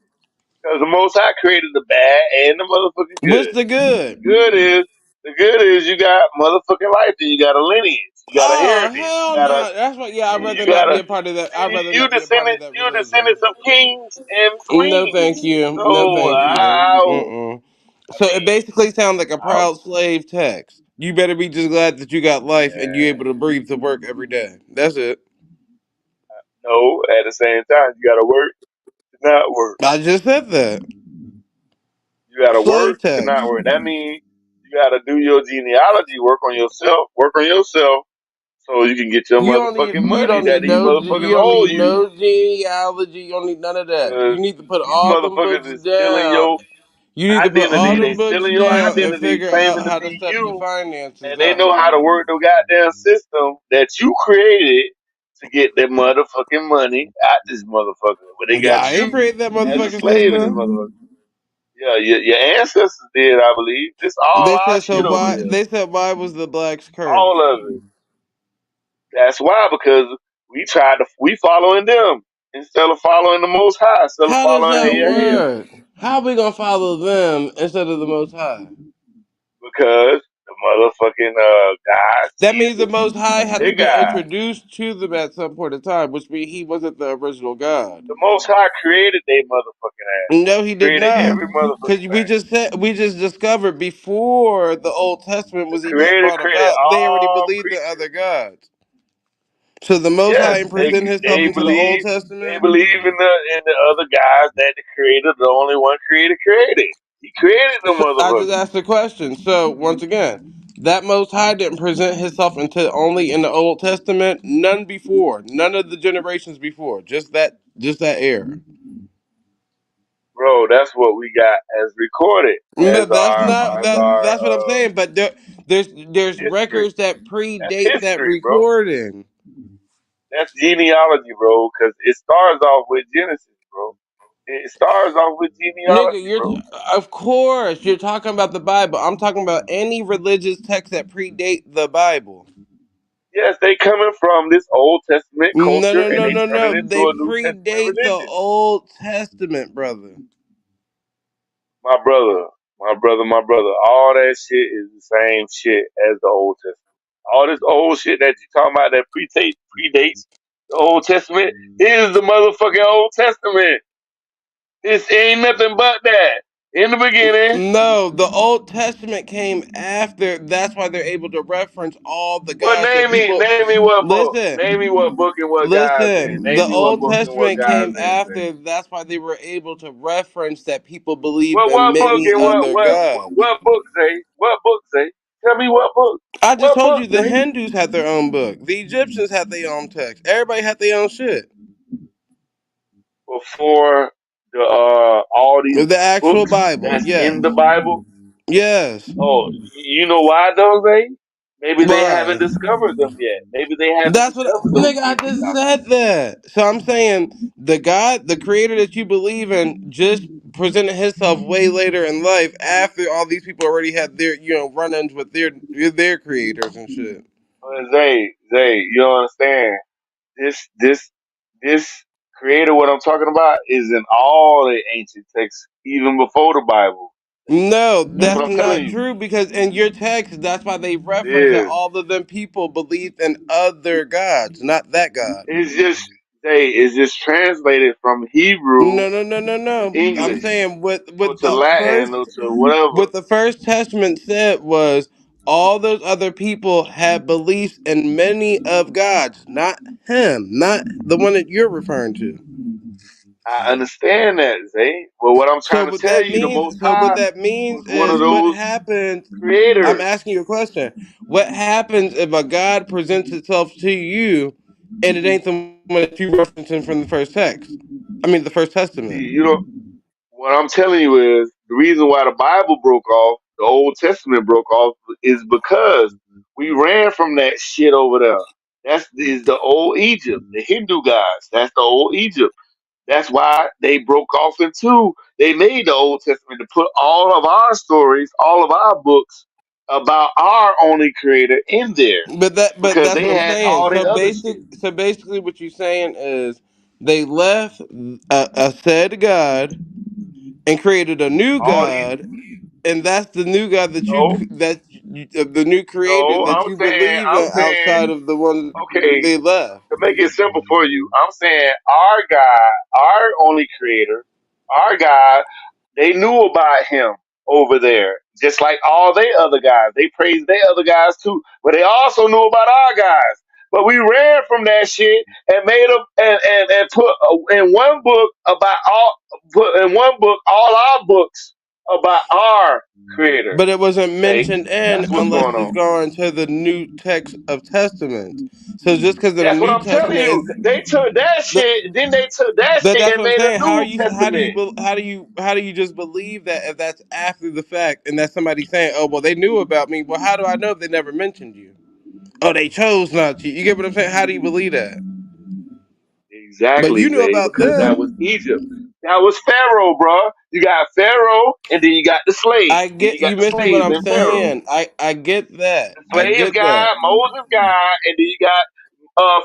Because the Most High created the bad and the motherfucking What's good. the good? The good is you got motherfucking life and you got a lineage, you got a Oh heritage, hell no! That's what. Yeah, I'd rather you not be gotta a part of that. I'd rather you not be a part of descendant that you religion. descendants of kings and No, thank queens. you. No, So thank you. how? Mm-mm. I So it mean, basically sounds like a how? proud slave text. You better be just glad that you got life and you able to breathe to work every day. That's it. No, at the same time, you gotta work to not work. I just said that. You gotta Slave work to not text. work. That means you gotta do your genealogy, work on yourself, so you can get your motherfucking money that these You motherfuckers don't owe need you. no genealogy. You don't need none of that. You Cause need to put these all them motherfuckers books is stealing down. your You need to put all identity. They them books stealing your down and identity, figure out claiming to how to be set your you, finances and they up. know how to work the goddamn system that you created to get their motherfucking money out this motherfucker. But they Yeah, got I ain't you create that as a motherfucking slave in this system. motherfucker. Yeah, your ancestors did, I believe. This all They our said so. shit over Why? here. They said why was the blacks All cursed? of it. That's why, because we following them instead of following the Most High, instead of How does following that Hia, work? How we gonna follow them instead of the Most High? because the motherfucking God, That means the Jesus, Most High had to they be God. introduced to them at some point in time, which means he wasn't the original God. The Most High created they motherfucking ass. No, He he did created not. every Because motherfucking thing. we just discovered before the Old Testament The was even creator brought created about, they already all believed in other creatures. gods. So the Most Yes, High didn't present himself they into the Old believe Testament. in the other guys that the creator, the only one created. He created the So I just motherfucker. asked a question. So once again, that Most High didn't present himself until only in the Old Testament, none before, none of the generations before, just that era. Bro, that's what we got as recorded But that's not as our that's what I'm saying. But there's history. records that That's predate that history, bro. recording. That's genealogy, bro. Because it starts off with Genesis, bro. It starts off with Nigga, genealogy, bro. of course you're talking about the Bible. I'm talking about any religious text that predate the Bible. Yes, they coming from this Old Testament No, culture no, and no, they no, turning no. it into They a New Testament predate the religion. Old Testament, brother. My brother, my brother. All that shit is the same shit as the Old Testament. All this old shit that you talking about that predates the Old Testament is the motherfucking Old Testament. This ain't nothing but that. In the beginning. No, the Old Testament came after. That's why they're able to reference all the Well, gods that people. name me what book. Listen, Name me what book and what guys in. listen. Name The me what Old book and what Testament guys came in. Say. after. That's why they were able to reference that people believe Well, in what book many and other gods. what book say? What book say? Tell me what book. I just What told book you the say? Hindus had their own book. The Egyptians had their own text. Everybody had their own shit. Before the all these The actual books Bible, that's in the yes, Bible. yes. Oh, you know why, Jose? Maybe they haven't Why? discovered them yet. Maybe they haven't That's what, discovered those nigga. I things you're just talking said that. So I'm saying the God, the Creator that you believe in, just presented Himself way later in life after all these people already had their, run-ins with their creators and shit. about. Zay, you don't understand. This creator, what I'm talking about, is in all the ancient texts, even before the Bible. No, That's what that's I'm telling not you. true because in your text, that's why they It reference that is. all of them people believed in other gods, not that God. It's just translated from Hebrew No, no, no, no, to no. I'm English saying or with to the Latin first or to whatever. what the First Testament said was all those other people had beliefs in many of gods, not him, not the one that you're referring to. I understand that, Zay. But what I'm trying to tell you, the Most What High that means was one of is what those happens. I'm creators. asking you a question. What happens if a God presents itself to you and it ain't the one that you referencing from the first text? I mean, the First See, Testament. you know what I'm telling you is the reason why the Bible broke off, the Old Testament broke off, is because we ran from that shit over there. That's is the old Egypt, the Hindu gods. That's the old Egypt. That's why they broke off in two. They made the Old Testament to put all of our stories, all of our books about our only creator in there But because that's they what I'm had saying. all the other shit. So basically, what you're saying is they left a said God and created a new All God, and that's the new God no, the new creator no. that you believe in outside of the one Okay, they left. to make it simple for you, I'm saying our God, our only creator, our God, they knew about him over there, just like all they other guys. They praised their other guys too, but they also knew about our guys. But we ran from that shit and made them and put in one book about all put in one book all our books about our creator. But it wasn't Say mentioned in that's what's unless going you've on. gone to the New Text of Testament. So just because the That's what New I'm telling Testament you. is They took that the shit, then they took that but shit that's and what I'm made a saying. new testament. How do you just believe that if that's after the fact and that's somebody saying, oh well they knew about me? Well, how do I know if they never mentioned you? Oh, they chose not to. You get what I'm saying? How do you believe that? But Exactly, you knew Zay, about because that them. was Egypt. That was Pharaoh, bro. You got Pharaoh, and then you got the I slaves. Then get you got you the missing what slaves I'm and Pharaoh. saying. I get that. The I slave get guy, that. Moses guy, and then you got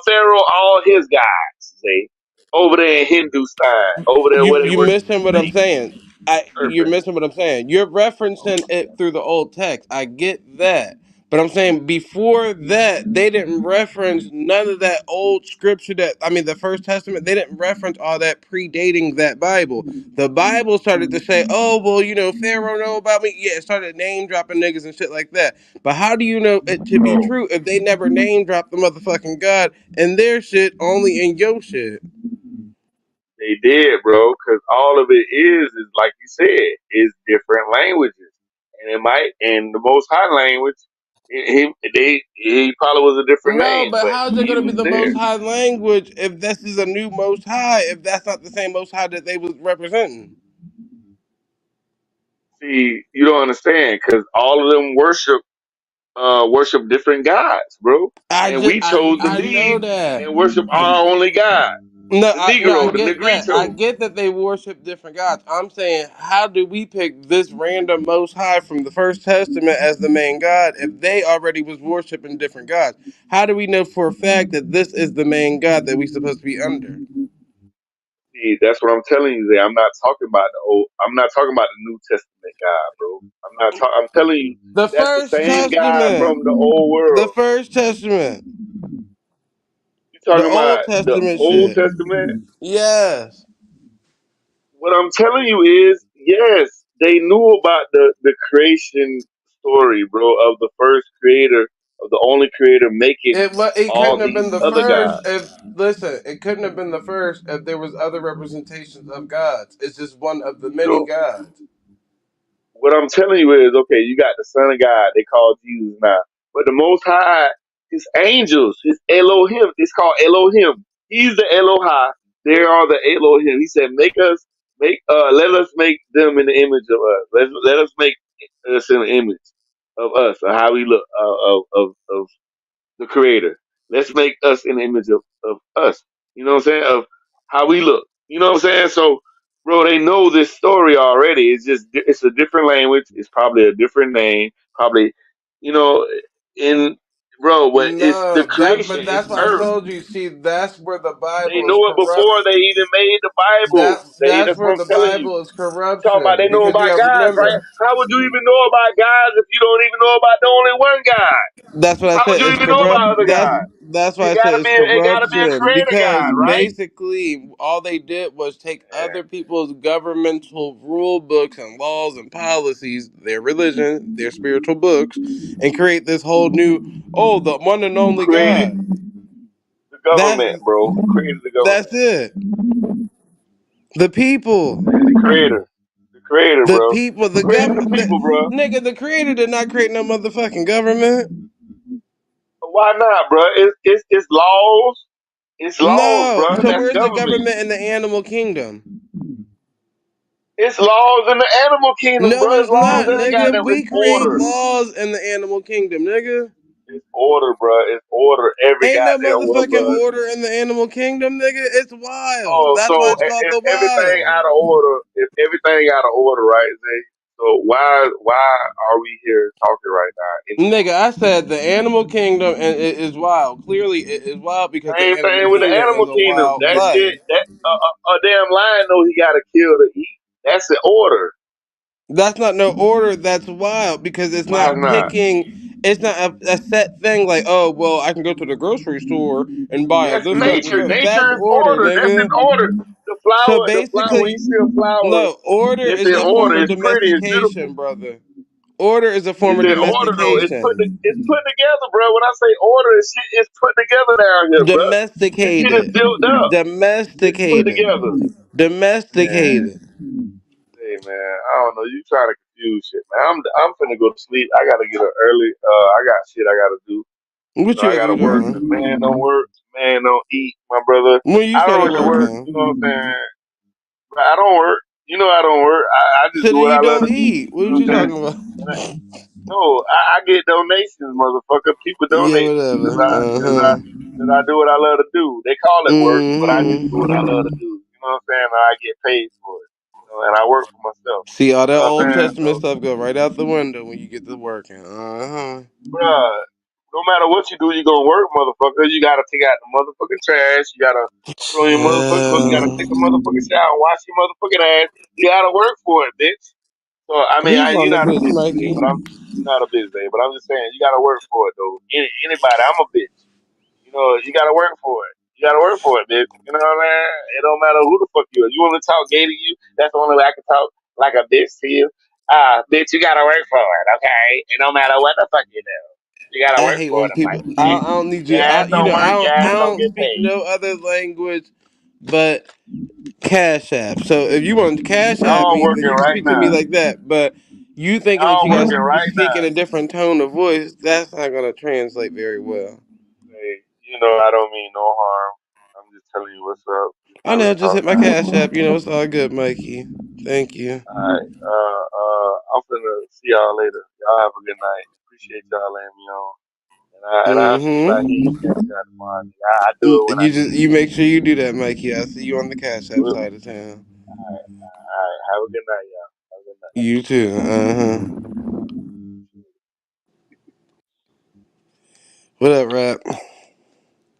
Pharaoh, all his guys, Zay, over there in Hindustan, over there where they You worship the missing what I'm snakes and saying. You're serpents. missing what I'm saying. You're referencing it through the old text. I get that. But I'm saying before that, they didn't reference none of that old scripture the First Testament, they didn't reference all that predating that Bible. The Bible started to say, oh, well, Pharaoh know about me. Yeah, it started name dropping niggas and shit like that. But how do you know it to be No, true if they never name dropped the motherfucking God and their shit only in your shit? they did, bro, because all of it is like you said, is different languages, and it might, and the Most High language, he probably was a different No, name, but but how is it he going to be was the Most there. High language if this is a new Most High? If that's not the same Most High that they was representing? See, you don't understand because all of them worship different gods, bro, and we chose to I know leave that. and worship our only God, the No, I Negro, the get that. I Negrito. get that they worship different gods. I'm saying, how do we pick this random Most High from the First Testament as the main God if they already was worshiping different gods? How do we know for a fact that this is the main God that we supposed to be under? See, that's what I'm telling you. There, I'm not talking about the old. I'm not talking about the New Testament God, bro. I'm not. I'm telling you, The that's the First same God Testament. from the old The world. First Testament. You The talking about Old the Testament Old shit. Testament? Yes. What I'm telling you is, yes, they knew about the creation story, bro, of the first creator, of the only creator making It couldn't all have been these the other first gods. if listen. It couldn't have been the first if there was other representations of gods. It's just one of the You many sure? gods. What I'm telling you is, okay, you got the Son of God, they call Jesus now. But the Most High, his angels, his Elohim, it's called Elohim. He's the Elohai. They are the Elohim. He said, let us make them in the image of us. Let us make us in the image of us, of how we look, of the creator. Let's make us in the image of us. You know what I'm saying? Of how we look. You know what I'm saying? So, bro, they know this story already. It's just, it's a different language. It's probably a different name. Probably, you know, in, bro, but it's the No, creation, but it's that's why I earth. told you. See, that's where the They Bible is know it corrupt. before they even made the Bible. That's That's what where I'm the telling you. Bible is You talking about corruption they know because you about got to God, right? remember. How would you even know about God if you don't even know about the only one God? That's what I How would said. you It's even know corrupt. about other God? That's why I said it's It gotta be a corruption creator because God, right? basically all they did was take other people's governmental rule books and laws and policies, their religion, their spiritual books, and create this whole new the one and Who only created God. the That's government, bro? Who created the that's government? it. The people. The creator. The creator, The bro. people, Who the created the government, people, bro? nigga, the creator did not create no motherfucking government. Why not, bro? It's laws. It's laws, No. bro. So That's where's the government. government in the animal kingdom? It's laws in the animal kingdom, No, bro. It's it's laws not, in the nigga. goddamn. We It's create order. laws in the animal kingdom, nigga. It's order, bro. It's order every Ain't no goddamn where, motherfucking bro. order in the animal kingdom, nigga. It's wild. Oh, That's why so it's called if the everything wild. out of order, right, Zay? So why are we here talking right now anyway? Nigga, I said the animal kingdom and it is wild. Clearly, it is wild because the Same animal thing with the kingdom is animal a kingdom. wild That shit, place. that a damn lion know he got to kill to eat. That's the order. That's not no order. That's wild because it's Why not not? picking. It's not a set thing like, oh, well, I can go to the grocery store and buy That's this, that, and the nature. third. That's Nature is order, order. That's in nigga. order. So The flower. When you basically, see a flower, no, order it's is in a form order. of It's pretty. It's beautiful. domestication, brother. Order is a form It's of in order though. domestication. It's put together, bro. When I say order, shit is put together down here, bro. This shit is Domesticated. built up. It's put Domesticated. together. Man, Domesticated. hey man, I don't know. You trying to confuse shit, man. I'm finna go to sleep. I gotta get up early. I got shit I gotta do. You What know, you I gotta gotta be work. 'Cause doing? man don't work. Man don't eat. My brother, When you I don't started really work. working? You know what I'm saying? But I don't work. You know I don't work. I just So do then what you I love don't to do. eat. You What know you what I'm saying? talking about? And no, I get donations, motherfucker. People Yeah, donate to me whatever. because Uh-huh. I do what I love to do. They call it work, but I just do what I Mm-hmm. love to do. You know what I'm saying? And I get paid for it. You know, and I work for myself. See, all You that know what I'm Old saying? So, Testament stuff go right out the window when you get to working. Uh-huh. bruh, no matter what you do, you gonna work, motherfucker. You gotta take out the motherfucking trash. You gotta put on your motherfucking clothes. You gotta take a motherfucking shower, wash your motherfucking ass. You gotta work for it, bitch. So I mean, Who's on you're the not a bitch, bitch, babe, Mikey? but you're not a bitch, babe. But I'm just saying, you gotta work for it though. Anybody, I'm a bitch. You know, you gotta work for it. You gotta work for it, bitch. You know what I mean? It don't matter who the fuck you are. You want to talk gay to you? That's the only way I can talk like a bitch to you. Bitch, you gotta work for it, okay? It don't matter what the fuck you do. You gotta I work hate for when it, people. Mikey. I don't need Your you. ass don't work, your I ass don't don't get speak paid. no other language but Cash App. So if you want Cash App Y'all me, then working you can right speak to me now. like that. But you thinking that Y'all you working gotta right speak now. in a different tone of voice, that's not gonna translate very well. Hey, you know I don't mean no harm. I'm just telling you what's up. Just I how we know. Just talk hit my now. Cash App. You know it's all good, Mikey. Thank you. Alright. I'm finna see y'all later. Y'all have a good night. Appreciate y'all letting me on. I'll see if I hear your Mm-hmm. cash out tomorrow. Nigga. I do it when I see it. You make sure you do that, Mikey. I see you on the Cash App All side of town. right. Have a good night, y'all. Have a good night. You too. Uh-huh. What up, Rap?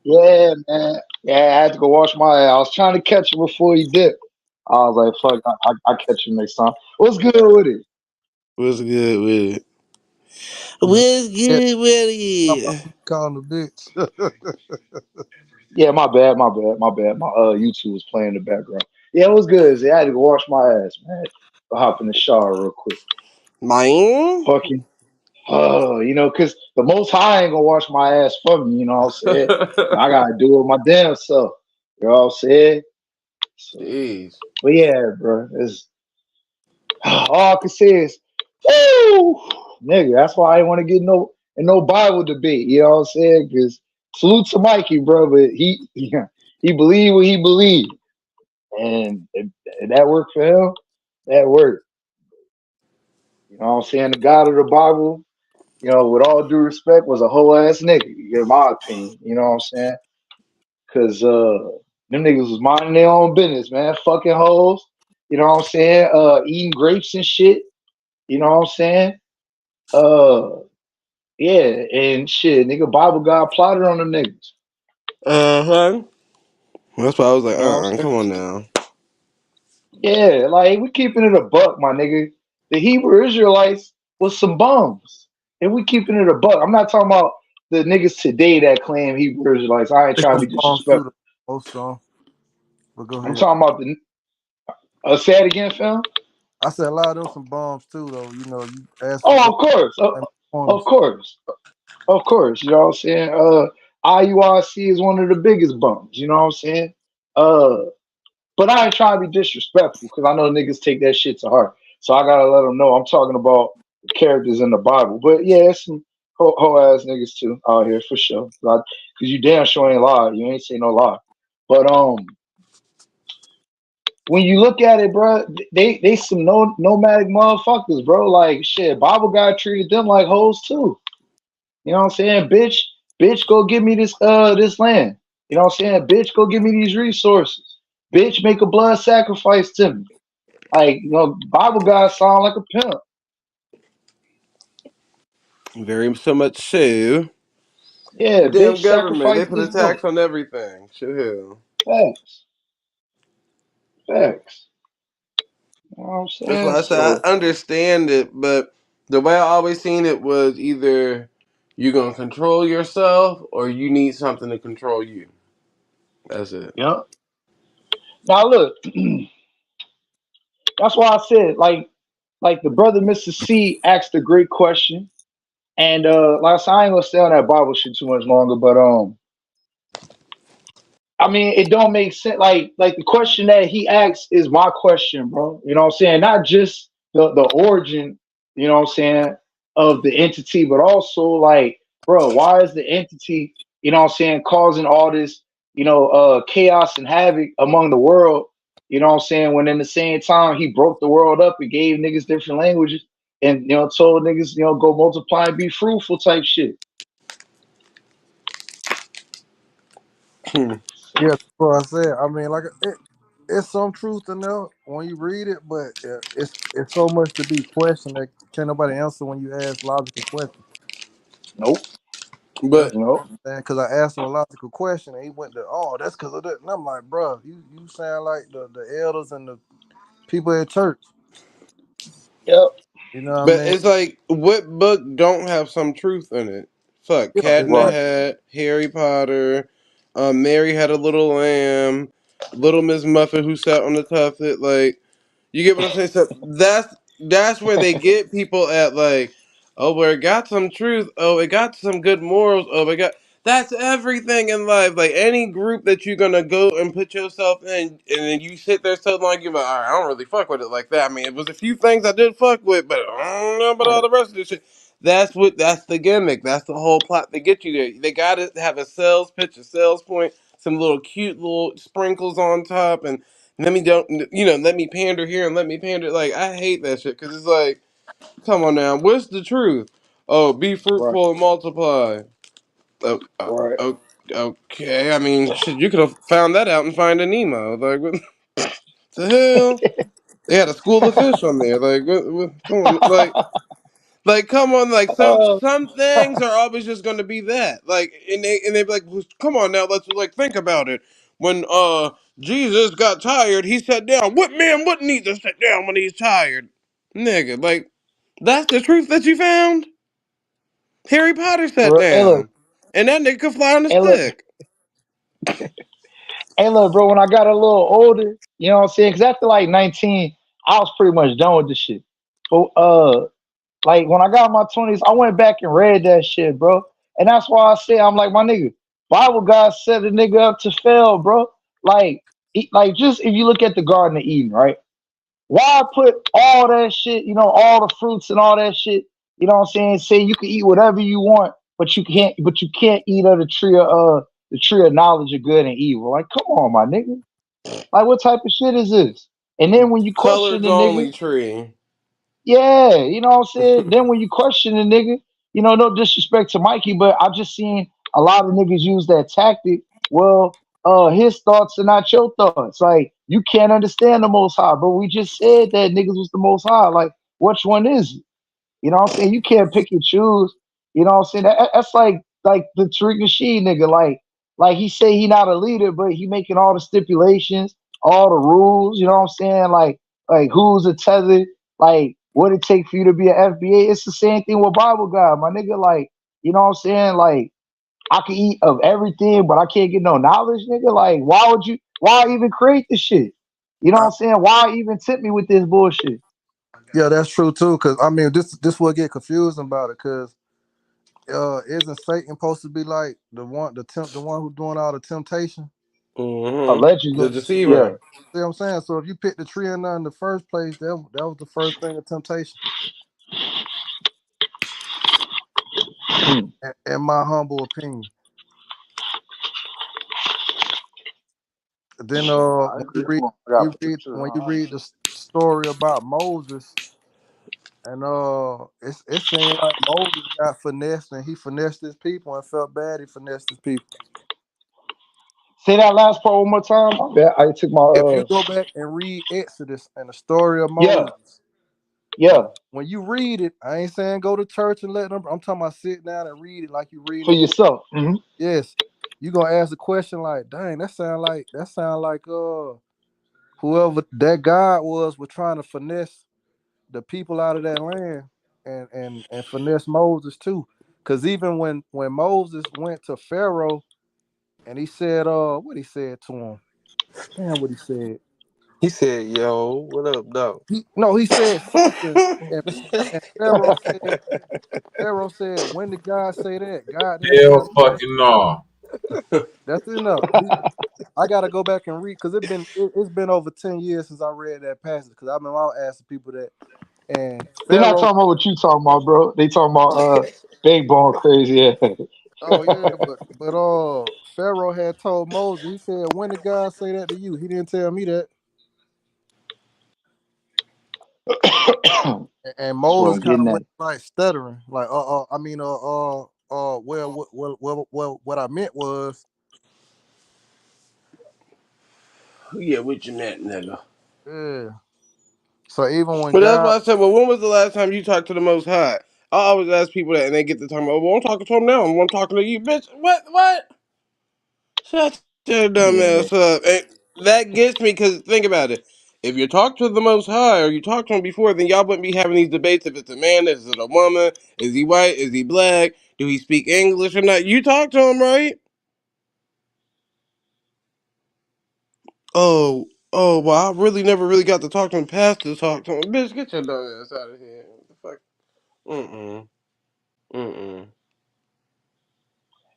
Yeah, man. Yeah, I had to go wash my ass. I was trying to catch him before he dipped. I was like, fuck, I catch him next time. What's good with it? What's good with it? Man, What's yeah, good with I'm it? calling a bitch. Yeah, my bad. My YouTube was playing in the background. Yeah, it was good. I had to go wash my ass, man. I'll hop in the shower real quick. Man. Fucking, cause the Most High ain't gonna wash my ass for me. You know what I'm saying? I gotta do it my damn self. You know what I'm saying? So, Jeez. but yeah, bro, it's all I can say is, woo, nigga. That's why I didn't want to get no Bible debate. You know what I'm saying? Cause salute to Mikey, bro, but he believed what he believed, and if that worked for him. That worked. You know what I'm saying? The God of the Bible, with all due respect, was a whole ass nigga, in my opinion. You know what I'm saying? Cause them niggas was minding their own business, man. Fucking hoes. You know what I'm saying? Eating grapes and shit. You know what I'm saying? Uh yeah, and shit, nigga Bible God plotted on them niggas. Uh-huh. That's why I was like, You know what I'm saying? come on now. Yeah, like we keeping it a buck, my nigga. The Hebrew Israelites was some bums. And we keeping it a buck. I'm not talking about the niggas today that claim Hebrew Israelites. I ain't It's trying some to be songs too, disrespectful. though. Most songs. But go I'm ahead. talking about say it again, fam. I said a lot of them some bombs too, though. You ask for Oh, them of course. in the Of corners. course. Of course. You know what I'm saying? IURC is one of the biggest bums. You know what I'm saying? Uh, but I ain't trying to be disrespectful because I know niggas take that shit to heart. So I gotta let them know I'm talking about the characters in the Bible. But yeah, it's some whole ass niggas too out here for sure. Because you damn sure ain't lie. You ain't say no lie. But when you look at it, bro, they some nomadic motherfuckers, bro. Like shit, Bible God treated them like hoes too. You know what I'm saying? Bitch, go give me this land. You know what I'm saying? Bitch, go give me these resources. Bitch, make a blood sacrifice to me. Like, Bible guys sound like a pimp. Very so much so. Yeah, The damn bitch, government, sacrifice they put a this goat. tax on everything. Shit, hell. Facts. Facts. You know what I'm That's saying? why I said I So, understand it, but the way I always seen it was either you're gonna control yourself or you need something to control you. That's it. yeah. Now look, that's why I said, like the brother Mr. C asked a great question. And like I said, I ain't gonna stay on that Bible shit too much longer, but I mean, it don't make sense. Like the question that he asks is my question, bro. You know what I'm saying? Not just the origin, you know what I'm saying, of the entity, but also like, bro, why is the entity, you know what I'm saying, causing all this, chaos and havoc among the world, you know what I'm saying, when in the same time he broke the world up and gave niggas different languages and told niggas, go multiply and be fruitful type shit. Yeah, that's what I said. I mean, like it's some truth in there when you read it, but it's so much to be questioned that can't nobody answer when you ask logical questions. Nope. But Because I asked him a logical question and he went to, oh, that's because of that. And I'm like, bro, you sound like the elders and the people at church. Yep. You know what I but mean? it's like what book don't have some truth in it? Fuck, Yeah, Cat in the Right. exactly. Hat, Harry Potter, Mary Had a Little Lamb, Little Miss Muffet Who Sat on the Tuffet. Like, you get what I'm saying? So that's where they get people at. Like, oh, well, it got some truth. Oh, it got some good morals. Oh, it got that's everything in life. Like any group that you're gonna go and put yourself in, and then you sit there so long, you're like, all right, I don't really fuck with it like that. I mean, it was a few things I did fuck with, but I don't know about all the rest of this shit. That's the gimmick. That's the whole plot to get you there. They gotta have a sales pitch, a sales point, some little cute little sprinkles on top, and let me pander here and let me pander. Like I hate that shit because it's like, come on now, what's the truth? Oh, be Right. fruitful and multiply. Oh, Right. oh, okay. I mean, shit, you could have found that out in Finding Nemo. Like, what the hell? They had a school of fish on there. Like, come on, come on, like uh, some things are always just going to be that. Like, and they be like, well, come on now, let's like think about it. When Jesus got tired, he sat down. What man wouldn't need to sit down when he's tired, nigga? Like, that's the truth that you found. Harry Potter sat hey, look, down, and that nigga could fly on a hey, look, stick. hey, look, bro. When I got a little older, you know what I'm saying? Because after like 19, I was pretty much done with the shit. But like when I got in my 20s, I went back and read that shit, bro. And that's why I say I'm like my nigga. Bible God set a nigga up to fail, bro. Like, like just if you look at the Garden of Eden, right? Why put all that shit, all the fruits and all that shit, you know what I'm saying? Say you can eat whatever you want, but you can't eat of the tree of knowledge of good and evil. Like, come on, my nigga. Like, what type of shit is this? And then when you question Colors the nigga, only tree. yeah, you know what I'm saying? Then when you question the nigga, no disrespect to Mikey, but I just seen a lot of niggas use that tactic. Well, his thoughts are not your thoughts. Like, you can't understand the most high, but we just said that niggas was the most high. Like, which one is it? You know what I'm saying? You can't pick and choose. You know what I'm saying? That's like the Tariq Nasheed nigga. Like he say he not a leader, but he making all the stipulations, all the rules. You know what I'm saying? Like who's a tether? Like what it take for you to be an FBA? It's the same thing with Bible God, my nigga. Like you know what I'm saying? Like I can eat of everything, but I can't get no knowledge, nigga. Like why even create this shit? You know what I'm saying? Why even tempt me with this bullshit? Yeah, that's true too. Cause I mean, this will get confusing about it. Cause isn't Satan supposed to be like the one who's doing all the temptation? The Allegedly, yeah. deceiver. See what I'm saying? So if you pick the tree or none in the first place, that was the first thing of temptation. In my humble opinion. Then I agree. I got scripture. when you read the story about Moses, and it seemed like Moses got finessed and he finessed his people and felt bad he finessed his people. Say that last part one more time. My bad. I took my If you go back and read Exodus and the story of yeah, Moses, yeah, when you read it, I ain't saying go to church and let them. I'm talking about sit down and read it like you reading for a book. yourself. Hmm. Yes, you gonna ask a question like, "Dang, that sound like whoever that God was trying to finesse the people out of that land and finesse Moses too. Cause even when Moses went to Pharaoh and he said, what he said to him, damn, what he said. He said, "Yo, what up, dog?" He said something, and Pharaoh said, when did God say that? God didn't tell Hell me that. fucking no. That's enough. I gotta go back and read because it's been over 10 years since I read that passage because I've been out asking people that. And They're not Pharaoh, talking about what you talking about, bro. They talking about big bone crazy. Yeah. oh yeah, but Pharaoh had told Moses, he said, when did God say that to you? He didn't tell me that. And That's what Moses I'm kind getting of at. went like stuttering, like what I meant was, Yeah, what you meant, nigga. yeah. So even when But that's God, why I said, well, when was the last time you talked to the Most High? I always ask people that, and they get to talking about, well, I'm talking to him now. I'm talking to you, bitch. What? Shut your dumb Yeah. ass up. And that gets me because think about it. If you talk to the Most High or you talked to him before, then y'all wouldn't be having these debates. If it's a man, is it a woman? Is he white? Is he black? Do he speak English or not? You talk to him, right? Well, I really never really got to talk to him past to talk to him. Bitch, get your dumb ass out of here. What the fuck? Mm-mm. Mm-mm.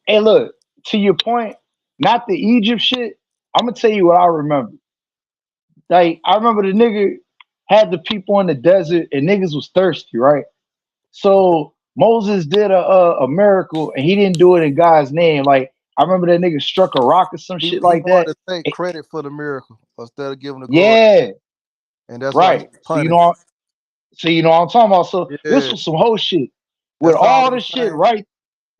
Hey, look, to your point, not the Egypt shit. I'm gonna tell you what I remember. Like, I remember the nigga had the people in the desert and niggas was thirsty, right? So Moses did a miracle and he didn't do it in God's name. Like, I remember that nigga struck a rock or some shit he like that. wanted to take credit for the miracle instead of giving the glory, Yeah, and that's why he right. was So punished. you know what I'm talking about. So this Yeah, was some whole shit with that's all all in the the shit, same. right?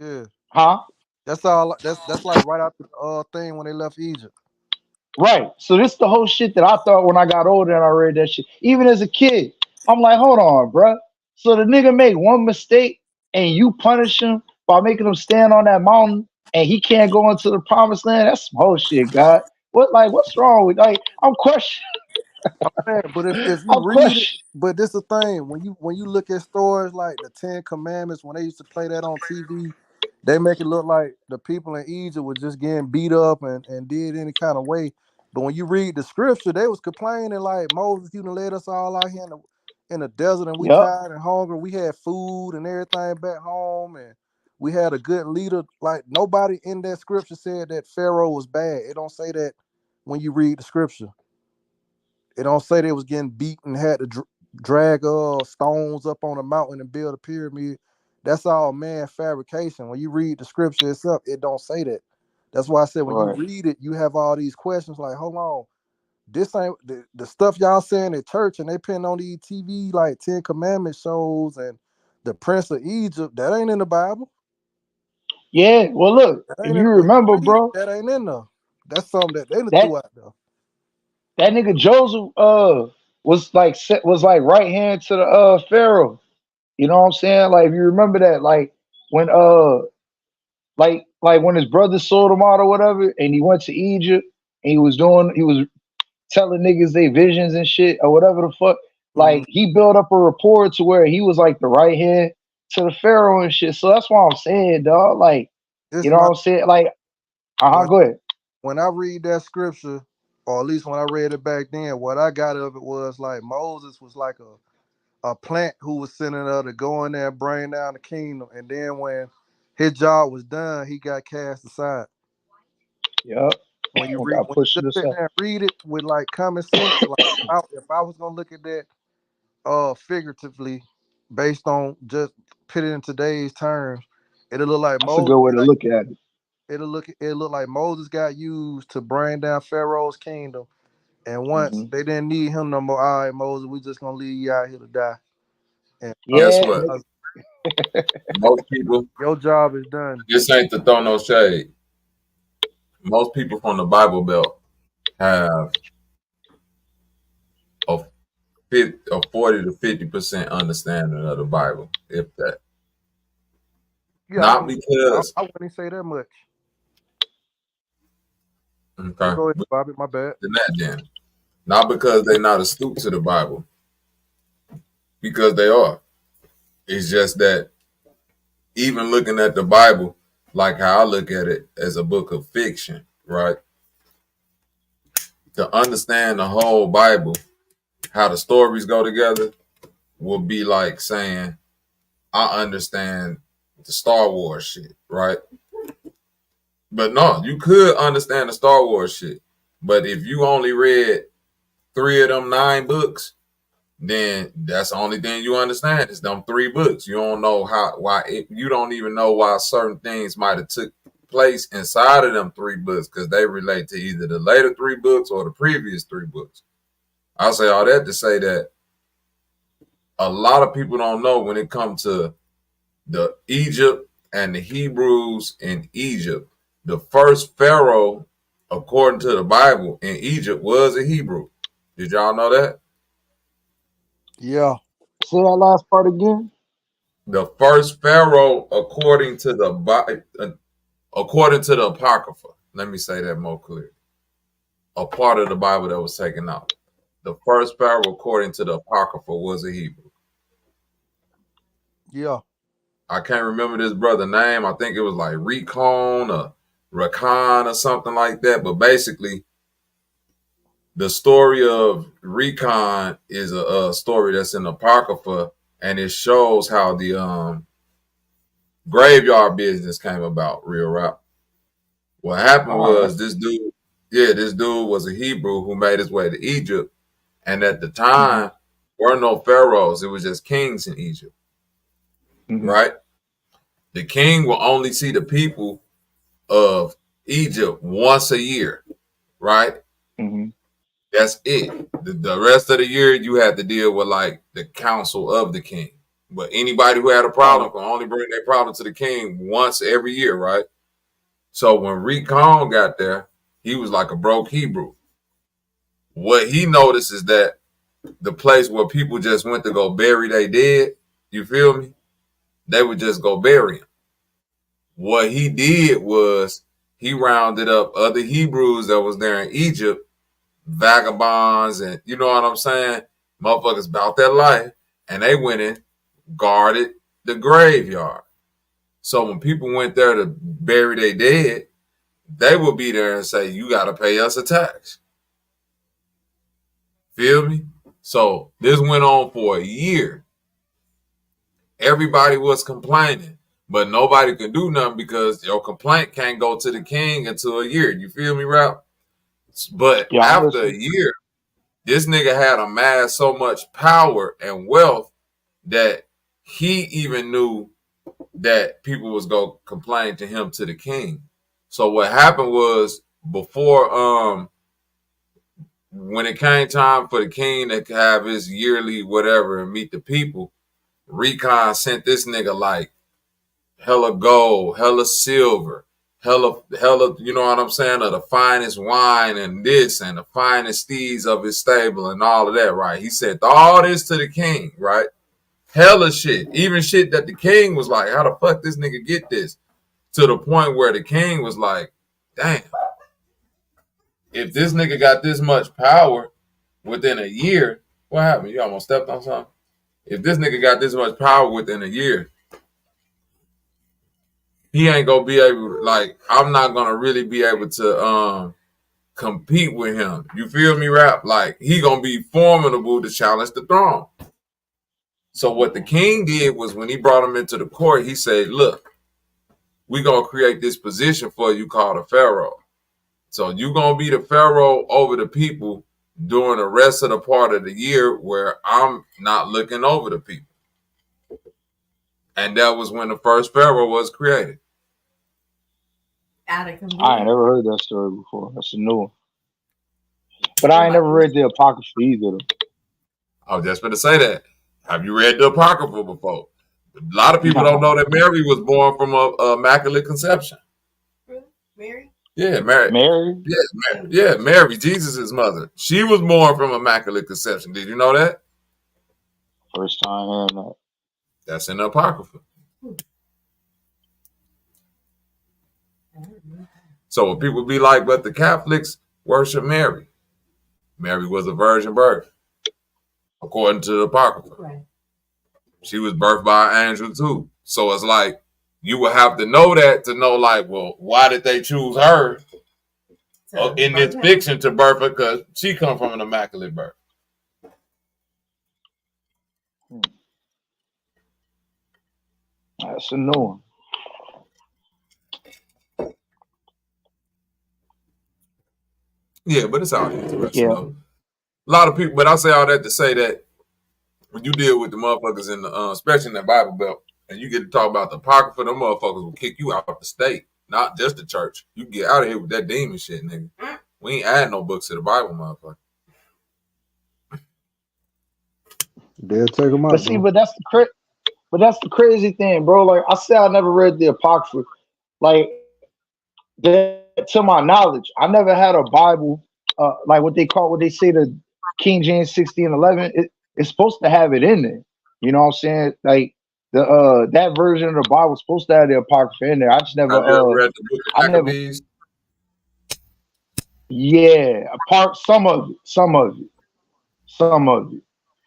Yeah, Huh? that's all. That's like right after the thing when they left Egypt. Right. So this the whole shit that I thought when I got older and I read that shit. Even as a kid, I'm like, hold on, bruh. So the nigga make one mistake and you punish him by making him stand on that mountain and he can't go into the promised land. That's some whole shit, God. What's wrong with I'm questioning. Man, but if you I'm read it, questioning. but this the thing when you look at stories like the Ten Commandments when they used to play that on TV, they make it look like the people in Egypt were just getting beat up and did any kind of way. But when you read the scripture, they was complaining like Moses, you done led us all out here in the desert, and we Yep. tired and hungry. We had food and everything back home, and we had a good leader. Like nobody in that scripture said that Pharaoh was bad. It don't say that when you read the scripture. It don't say they was getting beaten, had to drag stones up on a mountain and build a pyramid. That's all man fabrication. When you read the scripture itself, it don't say that. That's why I said when you Right. read it, you have all these questions like, hold on, this ain't the stuff y'all saying at church, and they putting on these TV like 10 Commandment shows and the Prince of Egypt. That ain't in the Bible. Yeah. Well, look, That if ain't in you when you remember, read it, bro, that ain't in there. That's something that they done that threw out there. that nigga Joseph was like right hand to the Pharaoh. You know what I'm saying? Like if you remember that, like when like when his brother sold him out or whatever, and he went to Egypt and he was telling niggas they visions and shit or whatever the fuck. Mhm. Like he built up a rapport to where he was like the right hand to the Pharaoh and shit. So that's why I'm saying, dog. Like, This you is know what my I'm saying? Like, when go ahead. when I read that scripture, or at least when I read it back then, what I got of it was like Moses was like a plant who was sending her to go in there and bring down the kingdom. And then when his job was done, he got cast aside. Yep. When you read, Got when pushed you to the just sit side. there and read it with like common sense, like if I was gonna look at that figuratively, based on just put it in today's terms, it'll look like That's a Moses good way to got look at it. it look like Moses got used to bring down Pharaoh's kingdom. And once Hmm. they didn't need him no more, all right, Moses, we just gonna leave you out here to die. And Guess Yeah. what? Most people, your job is done. this ain't to throw no shade. Most people from the Bible Belt have a 40 to 50% understanding of the Bible, if that. Yeah, Not because, I wouldn't say that much. But okay, go ahead, but Bobby. My bad. then, not because they're not astute to the Bible, because they are. It's just that even looking at the Bible, like how I look at it as a book of fiction, right? To understand the whole Bible, how the stories go together, will be like saying, I understand the Star Wars shit, right? But no, you could understand the Star Wars shit. But if you only read 3 of them 9 books, then that's the only thing you understand is them 3 books. You don't know you don't even know why certain things might have took place inside of them 3 books, because they relate to either the later 3 books or the previous 3 books. I'll say all that to say that a lot of people don't know when it comes to the Egypt and the Hebrews in Egypt. The first pharaoh, according to the Bible, in Egypt was a Hebrew. Did y'all know that? Yeah. Say that last part again. The first pharaoh, according to the Apocrypha. Let me say that more clearly. A part of the Bible that was taken out. The first pharaoh, according to the Apocrypha, was a Hebrew. Yeah. I can't remember this brother's name. I think it was like Recon or Rakan or something like that. But basically, the story of Recon is a story that's in the Apocrypha, and it shows how the graveyard business came about, real rap. What happened Oh, was this dude was a Hebrew who made his way to Egypt, and at the time, there were no pharaohs. It was just kings in Egypt, mm-hmm. right? The king will only see the people of Egypt once a year, right? Mm-hmm. That's it. The rest of the year, you have to deal with like the council of the king. But anybody who had a problem Oh, can only bring their problem to the king once every year, right? So when Recon got there, he was like a broke Hebrew. What he noticed is that the place where people just went to go bury their dead, you feel me? They would just go bury him. What he did was he rounded up other Hebrews that was there in Egypt, vagabonds, and you know what I'm saying? Motherfuckers about their life, and they went in, guarded the graveyard. So when people went there to bury their dead, they would be there and say, you got to pay us a tax. Feel me? So this went on for a year. Everybody was complaining, but nobody could do nothing because your complaint can't go to the king until a year. You feel me, Rap? But Yeah, I'm after a listening. year, this nigga had amassed so much power and wealth that he even knew that people was gonna complain to him to the king. So what happened was before when it came time for the king to have his yearly whatever and meet the people, Recon sent this nigga like hella gold, hella silver, hella, you know what I'm saying, of the finest wine and this and the finest steeds of his stable and all of that, right? He sent all this to the king, right? Hella shit. Even shit that the king was like, how the fuck this nigga get this? To the point where the king was like, damn, if this nigga got this much power within a year, what happened? You almost stepped on something? If this nigga got this much power within a year, he ain't gonna be able, like, I'm not gonna really be able to compete with him. You feel me, Rap? Like, he gonna be formidable to challenge the throne. So what the king did was when he brought him into the court, he said, look, we gonna create this position for you called a pharaoh. So you gonna be the pharaoh over the people during the rest of the part of the year where I'm not looking over the people. And that was when the first pharaoh was created. I ain't never heard that story before. That's a new one. But I ain't never read the Apocrypha either. I was just going to say that. Have you read the Apocrypha before? A lot of people don't know that Mary was born from a immaculate conception. Mary? Yeah, Mary. Mary? Yeah, Mary, Jesus' mother. She was born from immaculate conception. Did you know that? First time hearing that. That's in the Apocrypha. So when people be like, but the Catholics worship Mary. Mary was a virgin birth, according to the Apocrypha. Right. She was birthed by an angel too. So it's like, you would have to know that to know, like, well, why did they choose her in this fiction to birth her? Because she come from an immaculate birth. That's a new one. Yeah, but it's all interesting though. A lot of people, but I say all that to say that when you deal with the motherfuckers in the, especially in the Bible Belt, and you get to talk about the Apocrypha, them motherfuckers will kick you out of the state, not just the church. You get out of here with that demon shit, nigga. We ain't adding no books to the Bible, motherfucker. They'll take them out. But see, but that's the crazy thing, bro. Like I said, I never read the Apocrypha. Like to my knowledge, I never had a Bible like what they say the King James 16:11. It's supposed to have it in there. You know what I'm saying? Like the that version of the Bible is supposed to have the Apocrypha in there. I just never read the book of Maccabees. Yeah, some of it.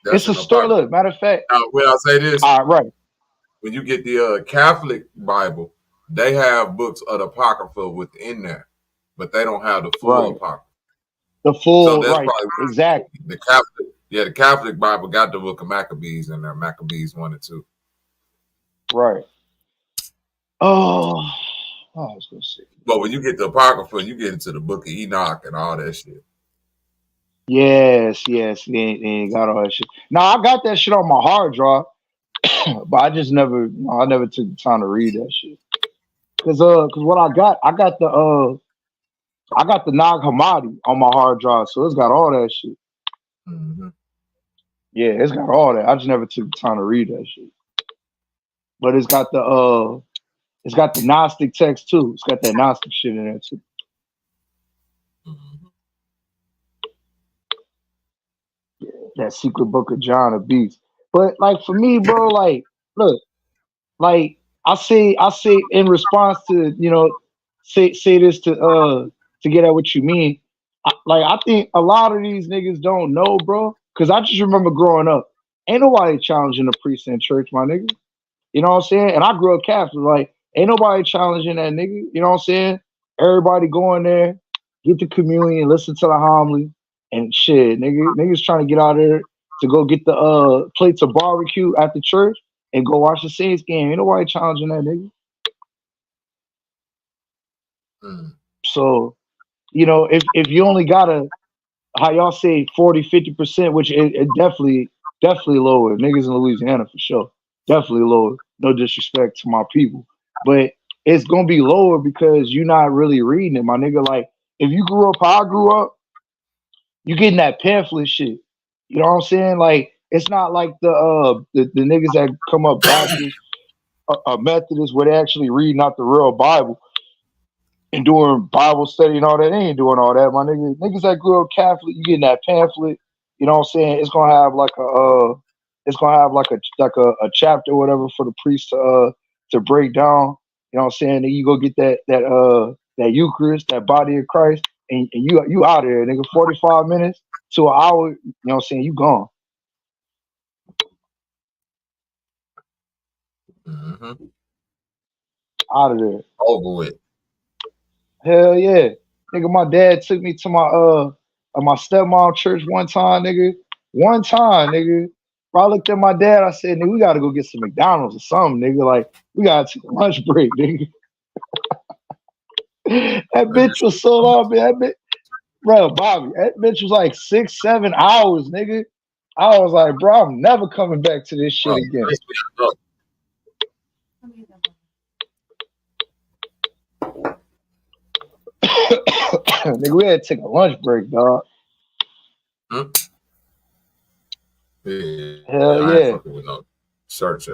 That's it's a story. Look, matter of fact. When I say this, right. When you get the Catholic Bible, they have books of the Apocrypha within there, but they don't have the full Apocrypha. The full, so that's right? Exactly. The Catholic Bible got the book of Maccabees in there, Maccabees 1 and 2. Right. Oh, I was gonna say. But when you get the Apocrypha, you get into the book of Enoch and all that shit. Yes, they ain't got all that shit. No, I got that shit on my hard drive, but I just never, I never took the time to read that shit. Cause what I got the Nag Hammadi on my hard drive, so it's got all that shit. Mm-hmm. Yeah, it's got all that. I just never took the time to read that shit. But it's got the Gnostic text too. It's got that Gnostic shit in there too. Mm-hmm. Yeah, that secret book of John of Beast. But like for me, bro, like look, like I say in response to say this to get at what you mean. I think a lot of these niggas don't know, bro. Cause I just remember growing up, ain't nobody challenging the priest in church, my nigga. You know what I'm saying? And I grew up Catholic, like ain't nobody challenging that nigga. You know what I'm saying? Everybody go in there, get the communion, listen to the homily, And shit, niggas trying to get out there to go get the plates of barbecue at the church and go watch the Saints game. Ain't nobody challenging that nigga. So, if you only got how y'all say 40-50%, which it definitely lower. Niggas in Louisiana for sure. Definitely lower. No disrespect to my people. But it's gonna be lower because you're not really reading it, my nigga. Like, if you grew up how I grew up, you getting that pamphlet shit. You know what I'm saying? Like, it's not like the niggas that come up Baptist or Methodist where they actually reading out the real Bible and doing Bible study and all that. They ain't doing all that, my nigga. Niggas that grew up Catholic, you getting that pamphlet. You know what I'm saying? It's gonna have like a chapter or whatever for the priest to break down. You know what I'm saying? And you go get that Eucharist, that body of Christ, and you out of there, nigga. 45 minutes to an hour. You know what I'm saying? You gone. Out of there. Over with. Hell yeah. Nigga, my dad took me to my stepmom church one time, nigga. One time, nigga. Bro, I looked at my dad, I said, nigga, we gotta go get some McDonald's or something, nigga. Like, we gotta take a lunch break, nigga. That bitch was so long, man. That bitch, bro, Bobby, that bitch was like 6-7 hours, nigga. I was like, bro, I'm never coming back to this shit again. Nigga, we had to take a lunch break, dog. Yeah, hell I yeah. ain't fucking with no church.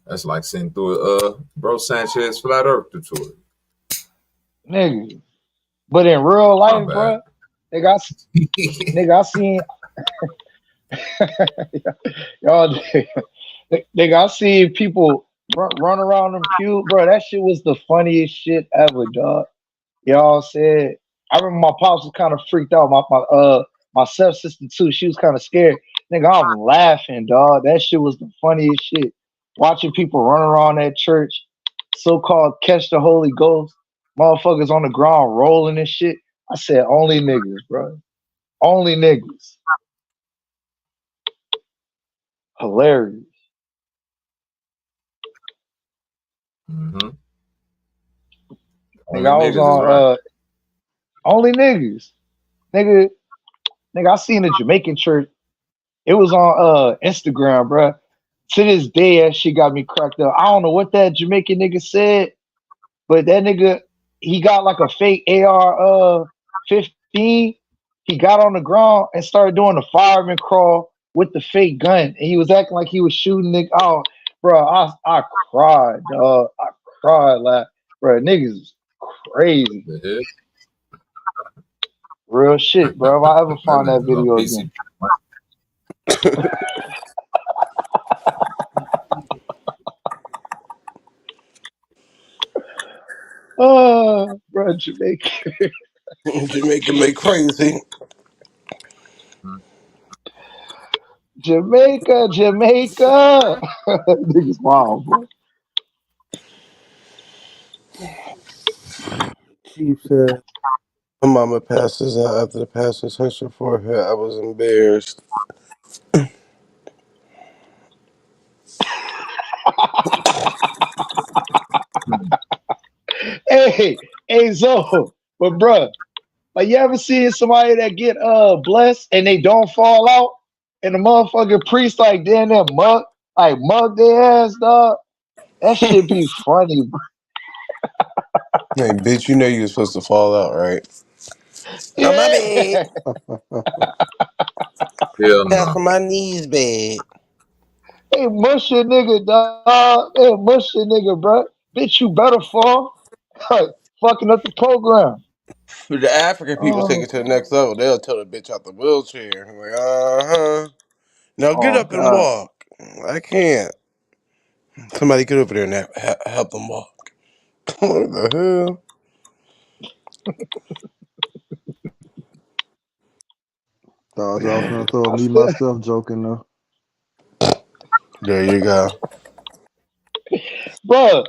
That's like sitting through Bro Sanchez Flat Earth tour. Nigga. But in real life, bro, nigga, I seen y'all, nigga, I seen people run around them pew, bro. That shit was the funniest shit ever, dog. Y'all said. I remember my pops was kind of freaked out. My stepsister too. She was kind of scared. Nigga, I'm laughing, dog. That shit was the funniest shit. Watching people run around that church, so-called catch the Holy Ghost, motherfuckers on the ground rolling and shit. I said, only niggas, bro. Only niggas. Hilarious. Mm-hmm. Nigga, I was on only niggas. Nigga, I seen a Jamaican church. It was on Instagram, bro. To this day, that shit got me cracked up. I don't know what that Jamaican nigga said, but that nigga, he got like a fake AR-15. He got on the ground and started doing the fireman crawl with the fake gun, and he was acting like he was shooting nigga. Oh, bro, I cried, dog. I cried, like, bro, niggas is crazy. Real shit, bro. If I ever find that video again. Oh, bro, Jamaica. Jamaica make crazy. Jamaica. Niggas wild, bro. Chief said, my mama passes out after the pastor touched her forehead. I was embarrassed. Hey, Zo, but bruh, like, you ever seen somebody that get blessed and they don't fall out, and the motherfucking priest like damn that mug their ass, dog? That shit be funny, bro. Hey, bitch, you know you were supposed to fall out, right? Yeah. Oh, my bad. Hell On my knees, bad. Hey, mush your nigga, dog. Hey, mush your nigga, bro. Bitch, you better fall. Fucking up the program. The African people take it to the next level. They'll tell the bitch out the wheelchair. I'm like, now get Oh up and God. walk. I can't. Somebody get over there and help them walk. What the hell? Thought y'all finna throw me myself joking though. There you go. Bro,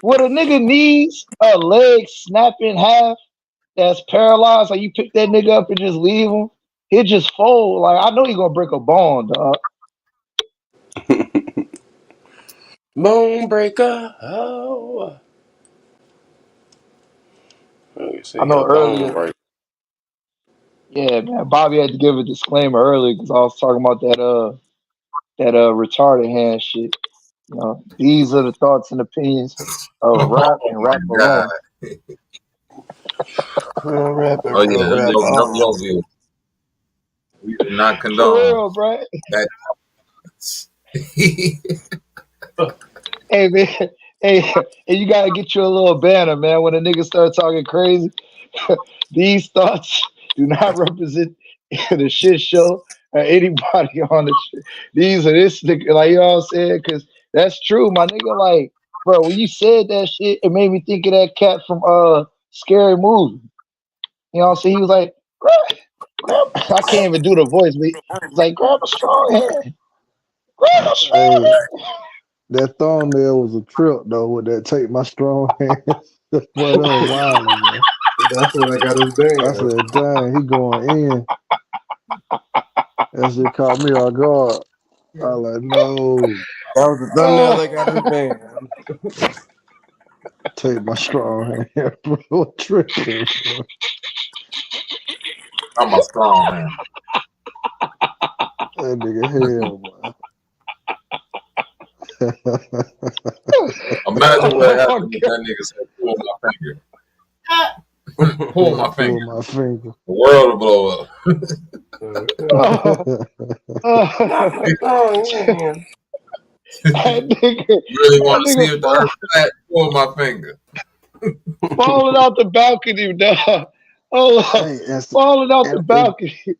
what a nigga needs a leg snap in half that's paralyzed, like you pick that nigga up and just leave him, he'll just fold. Like I know he gonna break a bone, dog. Bone breaker. Oh. Let me I see. know A bone earlier. breaker. Yeah, man. Bobby had to give a disclaimer earlier because I was talking about that retarded hand shit. You know, these are the thoughts and opinions of rap Oh and my rap god. alone. Real rap and Oh yeah, real rap. your Oh. view. We do not For condone real, bro. that. Hey man, hey, and you gotta get you a little banner, man. When a nigga start talking crazy, these thoughts do not represent the shit show or anybody on the shit. These are this nigga, like you know what I'm saying? Because that's true, my nigga. Like, bro, when you said that shit, it made me think of that cat from Scary Movie. You know what I'm saying? He was like, grab, I can't even do the voice, but he's like, grab a strong hand, grab a strong Hey, hand. that thumbnail was a trip though. With that take my strong hand, boy, that was wild, boy. That's when I got his I band. said, dang, he going in. That shit caught me off guard. I was like, no, That was the thumbnail Oh, that got his band. take my strong hand, bro. Tripping, bro. I'm a strong man. That nigga hell, boy. Imagine what oh happened if that nigga said, pull my finger. Pull Yeah, my pull finger. my finger. The world will blow up. God. Not the thong. That nigga, You really that want to see nigga if the earth flat? Pull my finger. falling out the balcony, dog. Oh, Hey, falling out the and balcony. it's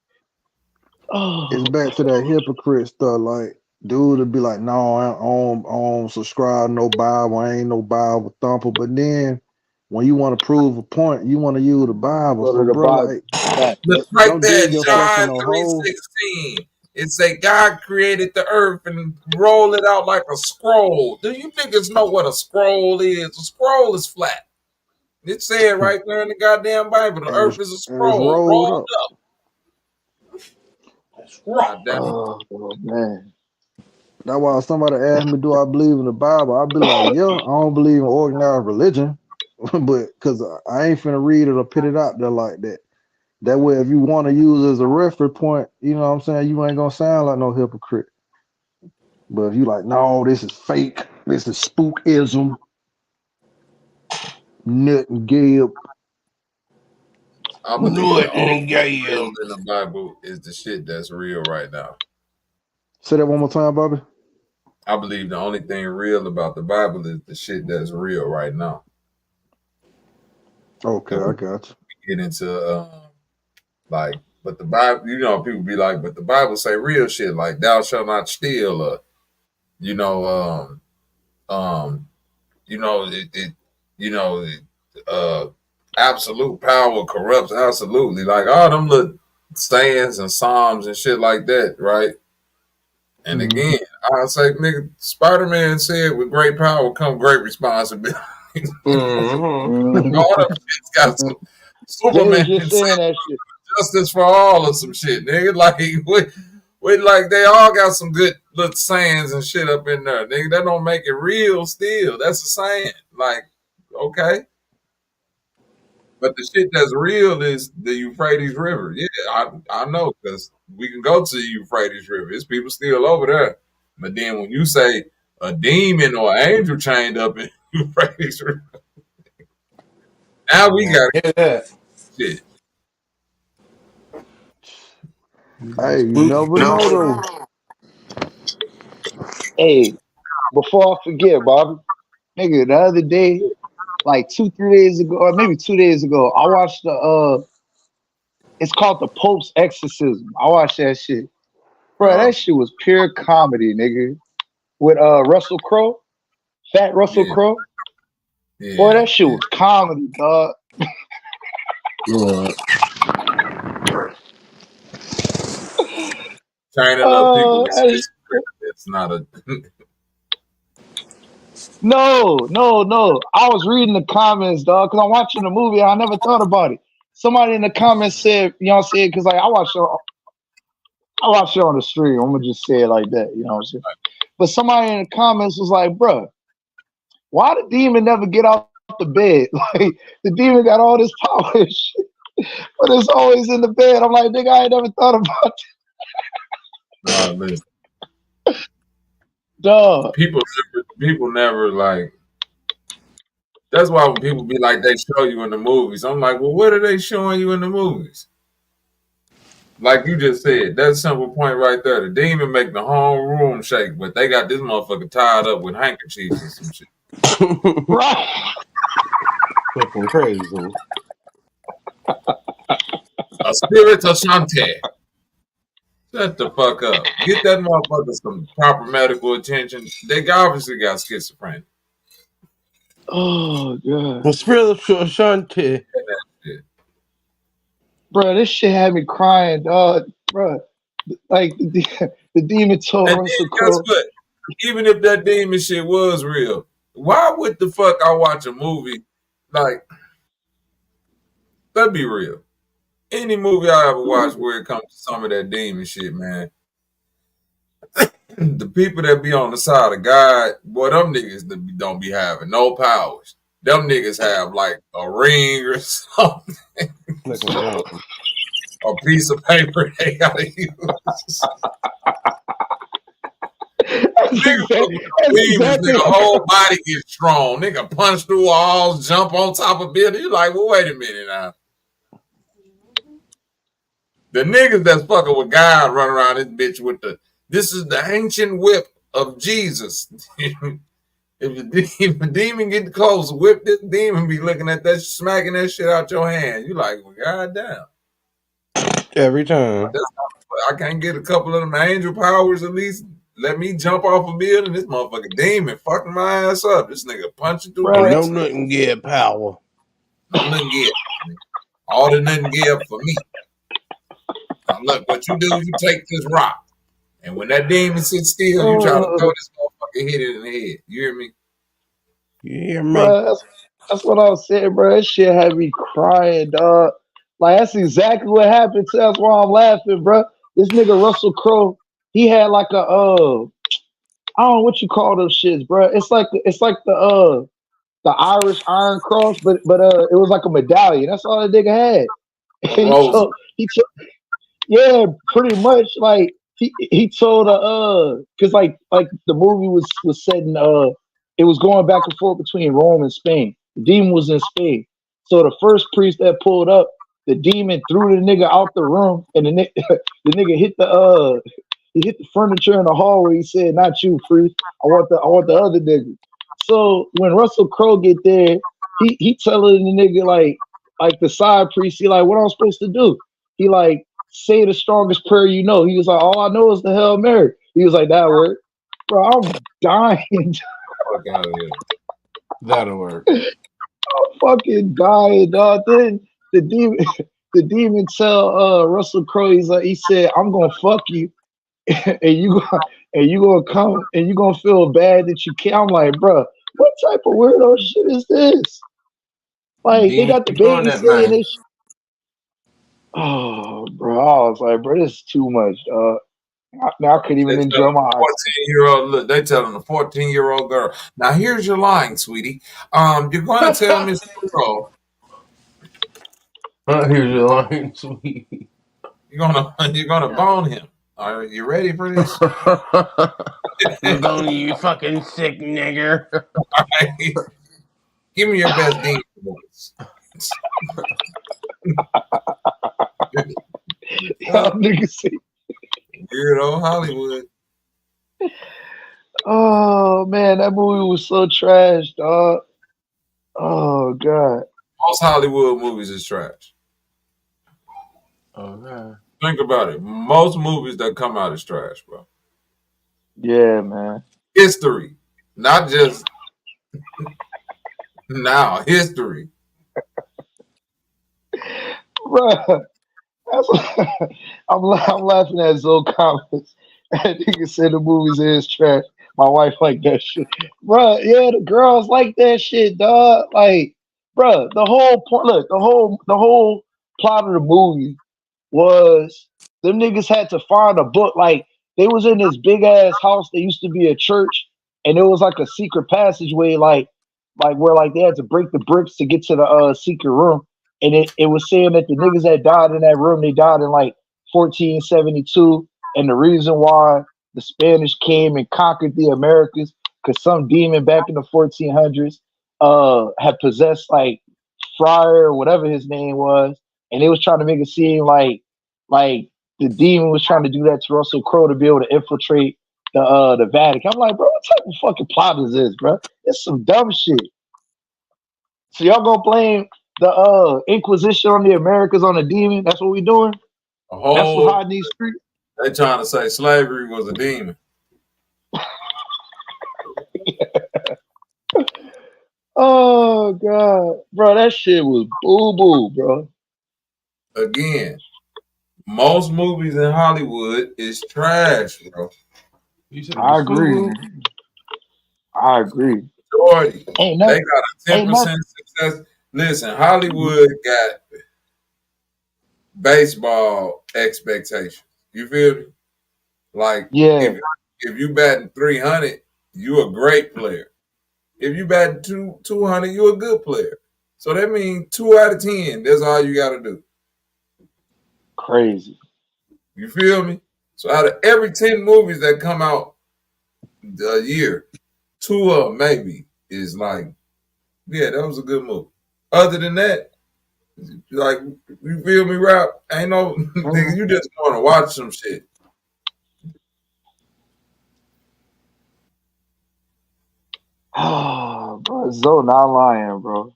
Oh, back to that hypocrite stuff. Like, dude would be like, no, I don't subscribe, no Bible, I ain't no Bible thumper. But then when you want to prove a point, you want to use the Bible. go So, to the bro, Bible. like, Fact. Look right don't there, dig yourself in John no hole. 3:16. It say God created the earth and roll it out like a scroll. Do you niggas know what a scroll is? A scroll is flat. It said right there in the goddamn Bible, the and earth it's, is a and it's scroll rolled rolled up. up. God damn it. Oh, man. That's why if somebody asked me, do I believe in the Bible? I'd be like, yeah, I don't believe in organized religion, but because I ain't finna read it or put it out there like that. That way, if you want to use it as a reference point, you know what I'm saying, you ain't gonna sound like no hypocrite. But if you like, no, this is fake, this is spookism, nut and gib. I believe the Nut only and thing gab. real in the Bible is the shit that's real right now. Say that one more time, Bobby. I believe the only thing real about the Bible is the shit that's real right now. Okay, And I we got you. get into like, but the Bible, you know, people be like, but the Bible say real shit like thou shalt not steal, or you know, um, you know, you know, absolute power corrupts absolutely. Like all them little sayings and psalms and shit like that, right? And Mm-hmm. again, I say, nigga, Spider-Man said, with great power come great responsibility. Mm-hmm. Mhm. All them shit's got some They was Superman just say saying that shit. justice for all or some shit, nigga. Like we like they all got some good little sayings and shit up in there, nigga. That don't make it real still. That's a saying. Like, okay. But the shit that's real is the Euphrates River. Yeah, I know because we can go to the Euphrates River. It's people still over there. But then when you say a demon or an angel chained up in Euphrates River, now we got Hear that. shit. Hey, you Spooky. never know though. Hey, before I forget, Bobby, nigga, the other day, like 2, 3 days ago, or maybe 2 days ago, I watched it's called The Pope's Exorcism. I watched that shit. Bro, Uh, that shit was pure comedy, nigga. With Russell Crowe, fat Russell yeah, Crowe. Boy, yeah, that shit yeah. was comedy, dog. Yeah. Chaining up people Oh, with schizophrenia. It's not a no. I was reading the comments, dog, because I'm watching the movie. I never thought about it. somebody in the comments said, you know what I'm saying? Because like I watch it on the stream. I'm gonna just say it like that, you know what I'm saying? But somebody in the comments was like, bruh, why the demon never get out the bed? Like the demon got all this power and shit, but it's always in the bed. I'm like, nigga, I ain't never thought about Nah, listen. that. Dog. People never like. That's why when people be like, they show you in the movies, I'm like, well, what are they showing you in the movies? Like you just said, that simple point right there. The demon make the whole room shake, but they got this motherfucker tied up with handkerchiefs and some shit. Right. Fucking crazy. A spirit of Shantae. Shut the fuck up. Get that motherfucker some proper medical attention. They obviously got schizophrenia. Oh god. The spiritual Shantae. Bro, this shit had me crying, dog. Bro, like the demon told And Russell then guess Crowe. what? Even if that demon shit was real, why would the fuck I watch a movie like, let's be real. Any movie I ever watched where it comes to some of that demon shit, man, the people that be on the side of God, boy, them niggas don't be having no powers. Them niggas have like a ring or something. A piece of paper they gotta use. Nigga, whole body gets strong. Nigga punch through walls, jump on top of buildings. You like, well, wait a minute now. The niggas that's fucking with God run around this bitch with this is the ancient whip of Jesus. If the demon get close, whip this demon, be looking at that, smacking that shit out your hand. You like, well, goddamn. Every time. I can't get a couple of them angel powers at least. Let me jump off a building. This motherfucking demon fucking my ass up. This nigga punching through bricks. No nothing get power. No nothing get. All the nothing get for me. Now look, what you do, you take this rock. And when that demon sits still, you try to throw this motherfucker, hit it in the head. You hear me? You hear me? Bro, that's what I was saying, bro. That shit had me crying, dog. Like that's exactly what happened. That's why I'm laughing, bro. This nigga Russell Crowe, he had like a I don't know what you call those shits, bro. It's like the Irish Iron Cross, but it was like a medallion. That's all the nigga had. And he took yeah, pretty much like he told because like the movie was set in it was going back and forth between Rome and Spain. The demon was in Spain. So the first priest that pulled up, the demon threw the nigga out the room, and the nigga hit the furniture in the hallway. He said, "Not you, priest. I want the other nigga." So when Russell Crowe get there, he telling the nigga like the side priest, he like, what am I supposed to do? He like, say the strongest prayer you know. He was like, all I know is the Hail Mary. He was like, that work. Bro, I'm dying. Fuck out of here. That'll work. I'm fucking dying, dog. Then the demon tell Russell Crowe, he said, I'm gonna fuck you, and you gonna come and you gonna feel bad that you can't. I'm like, bro, what type of weirdo shit is this? Like they got the baby saying this. Oh, bro, I was like, bro, this is too much, dog. Now I couldn't even enjoy my eyes. 14-year-old, look, they telling a 14-year-old girl, now here's your line, sweetie. You're going to tell Mr. Crowe. Here's your line, sweetie. You're gonna bone him. Are you ready for this? I'm going, you fucking sick nigger. Right. Give me your best demon voice. Y'all niggas say Weirdo Hollywood. Oh man, that movie was so trash, dog. Oh god. Most Hollywood movies is trash. Okay. Think about it. Most movies that come out is trash, bro. Yeah, man. History. Not just now. History. Bruh. I'm laughing at Zoe comments. That nigga said the movies is trash. My wife like that shit. Bruh, yeah, the girls like that shit, dog. Like, bruh, the whole point, look, the whole plot of the movie was them niggas had to find a book. Like they was in this big ass house that used to be a church, and it was like a secret passageway, like where like they had to break the bricks to get to the secret room. And it was saying that the niggas that died in that room, they died in like 1472. And the reason why the Spanish came and conquered the Americas, because some demon back in the 1400s had possessed like Friar or whatever his name was, and they was trying to make it seem like the demon was trying to do that to Russell Crowe to be able to infiltrate the Vatican. I'm like, bro, what type of fucking plot is this, bro? It's some dumb shit. So y'all gonna blame the Inquisition on the Americas on the demon? That's what we doing? That's what's hiding these streets? They trying to say slavery was a demon. Oh god, bro, that shit was boo boo, bro. Again, most movies in Hollywood is trash, bro. I agree. I agree. Majority. Ain't They nothing. got a 10% success. Listen, Hollywood got baseball expectations. You feel me? Like, yeah, if you batting 300, you a great player. If you batting 200, you a good player. So that means 2 out of 10. That's all you got to do. Crazy. You feel me? So out of every 10 movies that come out a year, 2 of them maybe is like, yeah, that was a good movie. Other than that, like, you feel me, Rob? Ain't no nigga, you just want to watch some shit. Oh, bro, Zoe not lying, bro.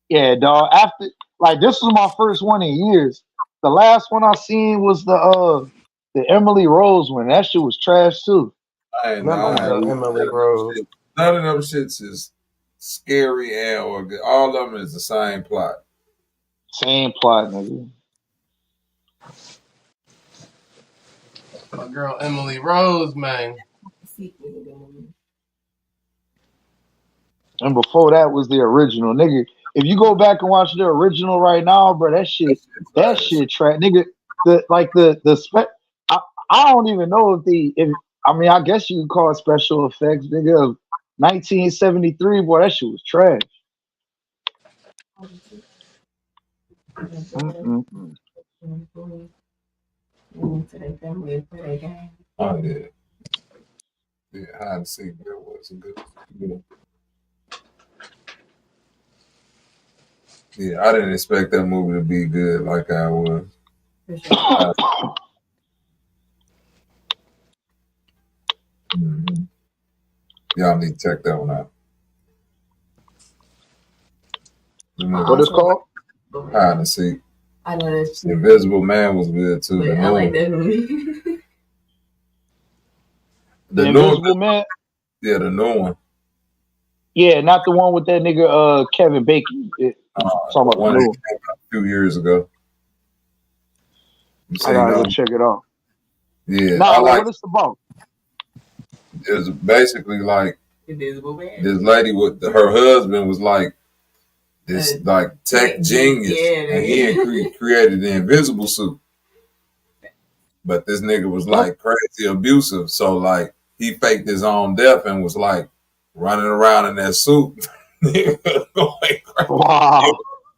Yeah, dog. After like this was my first one in years. The last one I seen was the Emily Rose one. That shit was trash too. I ain't Remember lying. Emily Rose? None of them shits is scary and or good. All of them is the same plot. Same plot, nigga. My girl Emily Rose, man. And before that was the original, nigga. If you go back and watch the original right now, bro, that shit trash, nigga. The spec. I don't even know if I mean I guess you could call it special effects, nigga. 1973, boy, that shit was trash. Mm-mm-mm. Oh yeah. Yeah, hide and seek. That was a good. Yeah, I didn't expect that movie to be good like I was. Mm-hmm. Y'all need to check that one out. What is called? Hide and seek. I know that's The Invisible Man was good too. I like that movie. The Invisible Man? Yeah, the new one. Yeah, not the one with that nigga Kevin Bacon. Talking about one the new that came out a few years ago. I gotta go check it out. Yeah, nah, what is the about? It's basically like Invisible Man. this lady with her husband was like this like tech genius, and he created the invisible suit. But this nigga was like crazy abusive, so like he faked his own death and was like running around in that suit. Wow,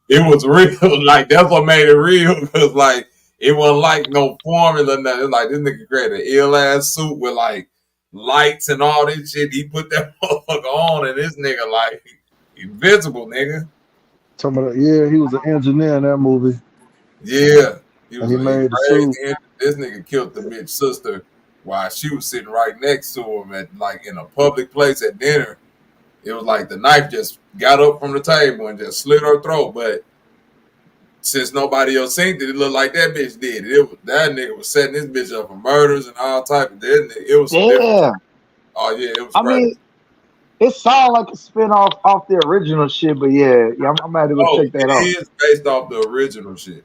it was real. Like that's what made it real, because like it wasn't like no formula. Nothing. It was like this nigga created an ill ass suit with like lights and all this shit. He put that motherfucker on, and this nigga like invisible, nigga. Yeah, he was an engineer in that movie. Yeah, he was made the crazy. This nigga killed the bitch sister while she was sitting right next to him at like in a public place at dinner. It was like the knife just got up from the table and just slit her throat. But since nobody else seen it, it looked like that bitch did it. That nigga was setting this bitch up for murders and all type of shit. It was different. Oh yeah, it was crazy. I mean, it sounded like a spin-off off the original shit, but yeah, I'm gonna have to go check that out. It is based off the original shit.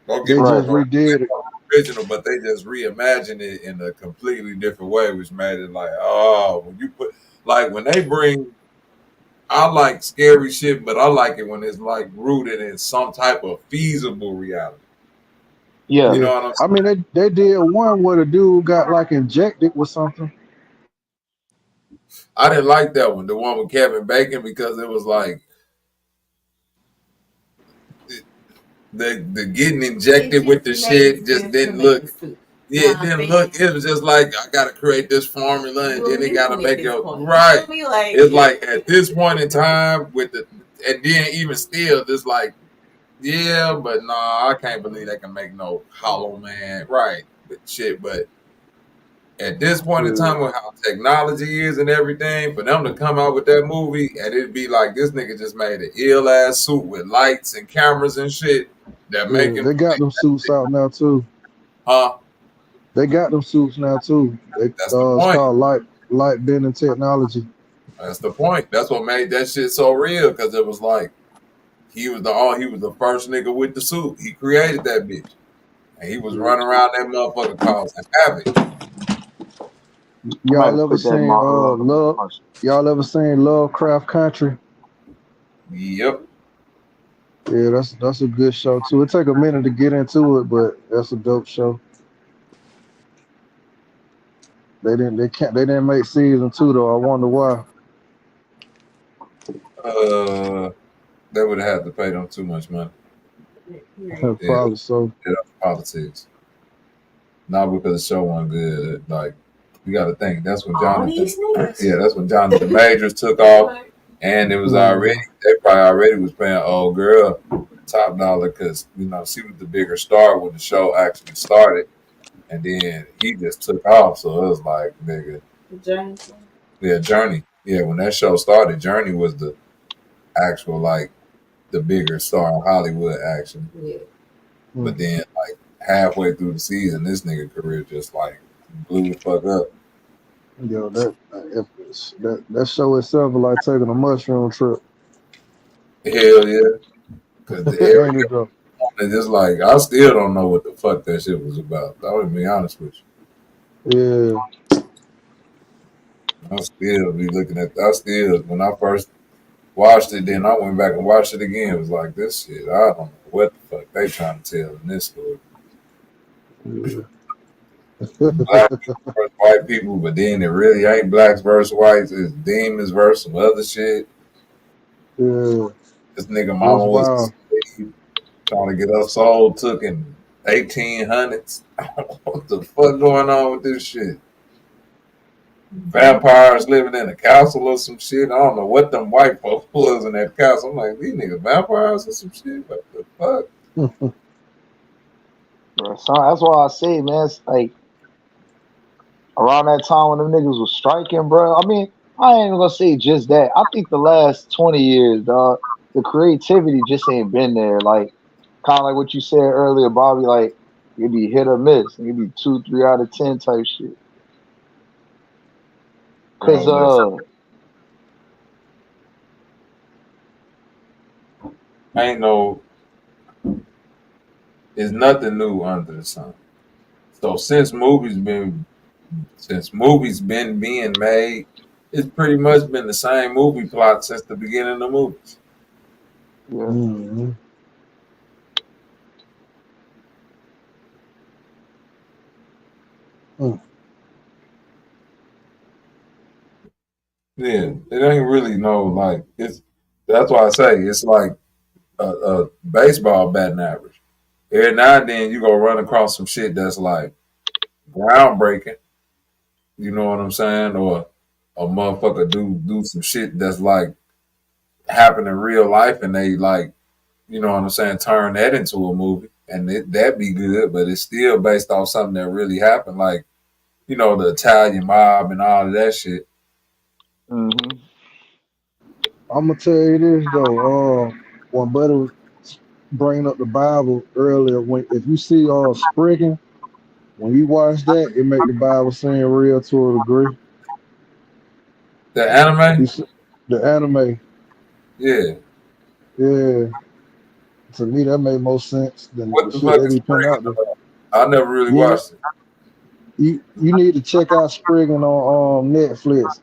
They just redid it. Original, but they just reimagined it in a completely different way, which made it like, oh, when you put like when they bring I like scary shit, but I like it when it's like rooted in some type of feasible reality. Yeah. You Yeah. know what I'm I mean, they did one where the dude got like injected with something. saying? I didn't like that one, the one with Kevin Bacon, because it was like the getting It injected with just the made shit just sense to didn't make look. the suit. You Yeah, know it what I'm didn't look. saying? It was just like I gotta create this formula, and You're then it gotta missing at make this it point. You right. feel me? Like It's like at this point in time with the, and then even still, just like yeah, but nah, I can't believe they can make no Hollow Man right, but shit. But at this point in Yeah. time with how technology is and everything, for them to come out with that movie and it'd be like this nigga just made an ill ass suit with lights and cameras and shit that make Yeah. him, They got them suits out now too. huh? They got them suits now too. They That's the it's point. called light bending technology. That's the point. That's what made that shit so real, because it was like he was the first nigga with the suit. He created that bitch, and he was Yeah. running around that motherfucker causing havoc. I might have Y'all ever put that in seen my Love? Y'all ever seen Lovecraft Country? Yep. Yeah, that's a good show too. It take a minute to get into it, but that's a dope show. They didn't make season 2 though. I wonder why. They would have had to pay them too much money. Yeah, Probably so. politics. Not because the show wasn't good. Like you got to think that's when all Jonathan. these niggas. Yeah, that's when Jonathan Majors took off, and it was already Mhm. they probably already was paying old girl top dollar because she was the bigger star when the show actually started, and then he just took off. So it was like nigga, Journey. yeah, Journey. Yeah, when that show started, Journey was the actual like the bigger star in Hollywood actually. Yeah. But then like halfway through the season, this nigga career just like blew the fuck up. Yo, that show itself is like taking a mushroom trip. Hell yeah. Because the area Ain't it though? is just like, I still don't know what the fuck that shit was about. I would be honest with Yeah. you. I still be looking at, when I first watched it, then I went back and watched it again. It was like, this shit, I don't know what the fuck they trying to tell in this story. Yeah. Black people versus white people, but then it really ain't blacks versus whites. It's demons versus some other shit. Yeah. This nigga It's mama was wild. a slave trying to get her soul took in 1800s. What the fuck going on with this shit? Vampires living in a castle or some shit. I don't know what them white folks was in that castle. I'm like, these niggas vampires or some shit. What the fuck? Bro, so that's why I say, man, it's like around that time when them niggas was striking, bro. I mean, I ain't even gonna say just that. I think the last 20 years, dog, the creativity just ain't been there. Like, kind of like what you said earlier, Bobby. Like, it'd be hit or miss. It'd be 2, 3 out of 10 type shit. Cause Ain't no, there's nothing new under the sun. So since movies been being made, it's pretty much been the same movie plot since the beginning of movies. yeah. Mm-hmm. Yeah, it ain't really no like it's. That's why I say it's like a baseball batting average. Every now and then you go run across some shit that's like groundbreaking. You know what I'm saying? Or a motherfucker do some shit that's like happen in real life, and they like, you know what I'm saying, turn that into a movie, and that be good. But it's still based off something that really happened, like the Italian mob and all of that shit. Mm-hmm. I'm gonna tell you this though. When Buddy was bringing up the Bible earlier, if you see Spriggan, when you watch that, it make the Bible seem real to a degree. The anime, The anime, yeah. yeah. To me, that made more sense than the What the shit fuck they is be putting out Spriggan there. about? I never really Yeah, watched it. you need to check out Spriggan on Netflix.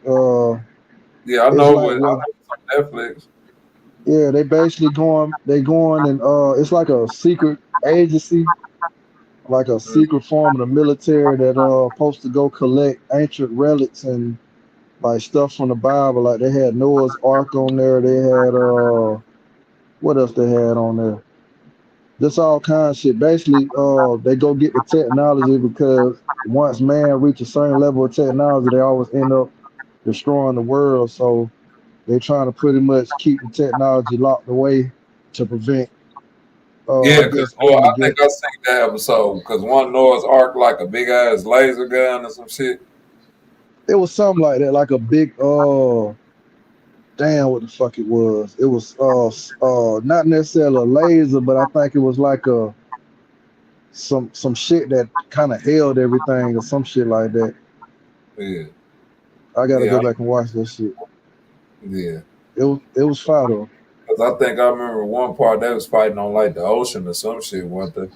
Yeah, I It's know like what where Netflix. Yeah, they basically going and it's like a secret agency, like a secret form of the military that supposed to go collect ancient relics and like stuff from the Bible. Like they had Noah's Ark on there. They had what else they had on there? Just all kinds of shit. Basically, they go get the technology because once man reach a certain level of technology, they always end up destroying the world. So they're trying to pretty much keep the technology locked away to prevent, Yeah, I because guess, I think Armageddon. I seen that episode because one Noah's Ark like a big ass laser gun or some shit. It was something like that, like a big, damn, what the fuck it was. It was, not necessarily a laser, but I think it was like some shit that kind of held everything or some shit like that. Yeah, I gotta yeah, go back and watch that shit. yeah. It was fire though. Because I think I remember one part they was fighting on like the ocean or some shit, wasn't they?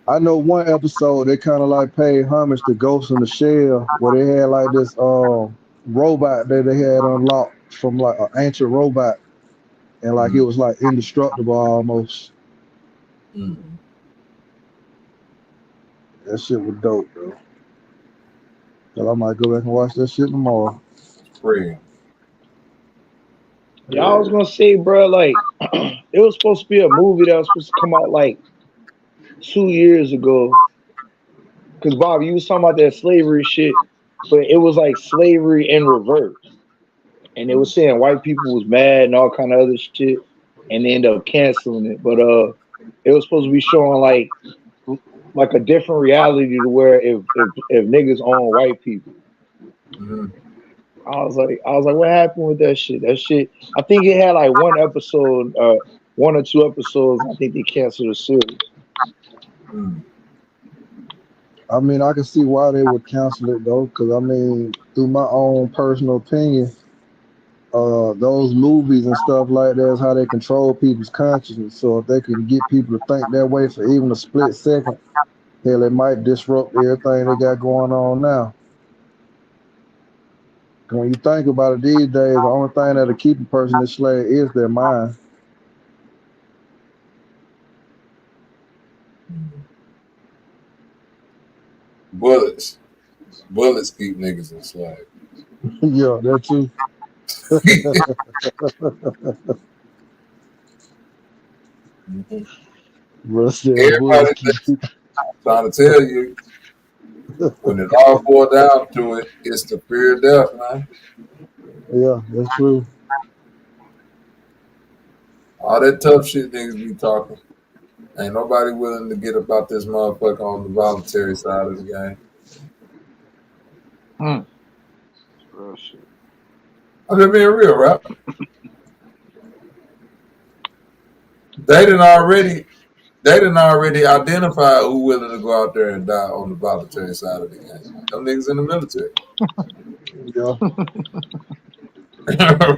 I know one episode they kind of like paid homage to Ghost in the Shell, where they had like this robot that they had unlocked from like an ancient robot, and like it was like indestructible almost. Mm. That shit was dope, bro. So I might go back and watch that shit tomorrow. Free. Yeah, I was gonna say, bro, like it was supposed to be a movie that was supposed to come out like 2 years ago. Cause Bob, you was talking about that slavery shit, but it was like slavery in reverse. And they was saying white people was mad and all kind of other shit, and they ended up canceling it. But it was supposed to be showing like a different reality to where if niggas own white people. Mm-hmm. I was like, what happened with that shit? That shit, I think it had like one episode, 1 or 2 episodes. I think they canceled the series. Mm. I mean, I can see why they would cancel it though, because I mean, through my own personal opinion, those movies and stuff like that is how they control people's consciousness. So if they can get people to think that way for even a split second, hell, it might disrupt everything they got going on now. When you think about it these days, the only thing that'll keep a person enslaved is their mind. Bullets. Bullets keep niggas enslaved. Yeah, that too. Bro said bullets Everybody keep people. trying to tell you, when it all boils down to it, it's the fear of death, man. Yeah, that's true. All that tough shit niggas be talking. Ain't nobody willing to get about this motherfucker on the voluntary side of the game. Real shit. I'm just being real, right? They didn't already identify who willing to go out there and die on the voluntary side of the game. Them niggas in the military. Yeah.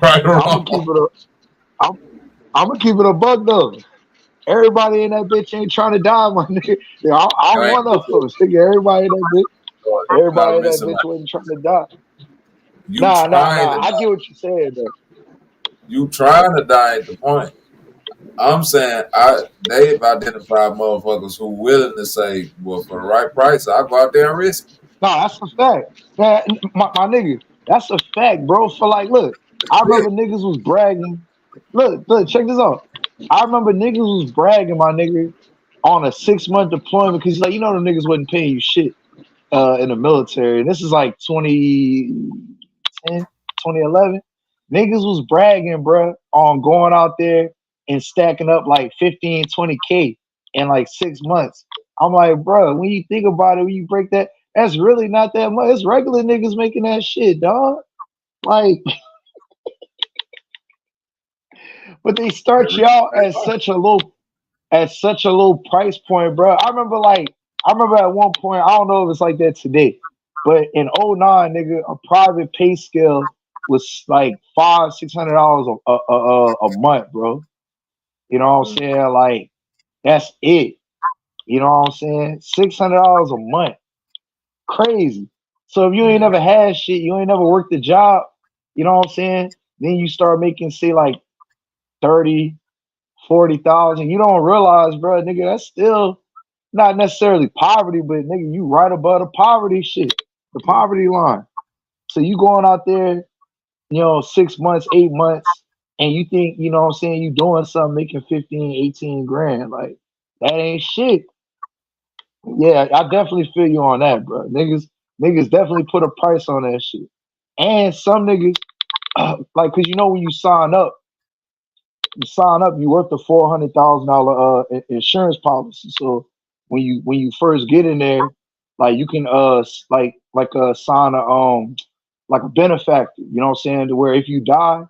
Right or I'm gonna keep wrong. it I'm gonna keep it a buck though. Everybody in that bitch ain't trying to die, my nigga. Yeah, I'm You ain't one of them. Nigga, everybody in that bitch. you Everybody gotta in that miss a bitch lot. wasn't trying to die. You Nah. trying to I die. get what you're saying though. You trying to die at the point. I'm saying they've identified motherfuckers who willing to say, well, for the right price, I'll go out there and risk it. No, that's a fact. Man, my nigga, that's a fact, bro. For like, look, I remember niggas was bragging. Look, check this out. I remember niggas was bragging, my nigga, on a 6-month deployment because like, the niggas wasn't paying you shit in the military. And this is like 2010, 2011. Niggas was bragging, bro, on going out there and stacking up like 15, 20K in like 6 months. I'm like, bro, when you think about it, when you break that, that's really not that much. It's regular niggas making that shit, dog. Like, but they start y'all at such a low price point, bro. I remember at one point, I don't know if it's like that today, but in '09, nigga, a private pay scale was like $500-600 a month, bro. You know what I'm saying? Like, that's it. You know what I'm saying? $600 a month. Crazy. So if you ain't never had shit, you ain't never worked a job, you know what I'm saying? then you start making say like 30, 40,000. You don't realize, bro, nigga, that's still not necessarily poverty, but nigga, you right above the poverty shit, the poverty line. So you going out there, 6 months, 8 months, and you think, what I'm saying, you doing something, making 15, 18 grand. Like, that ain't shit. Yeah, I definitely feel you on that, bro. Niggas definitely put a price on that shit. And some niggas, like, cause when you worth a $400,000 insurance policy. So when you first get in there, like you can sign a benefactor. You know what I'm saying? To where if you die,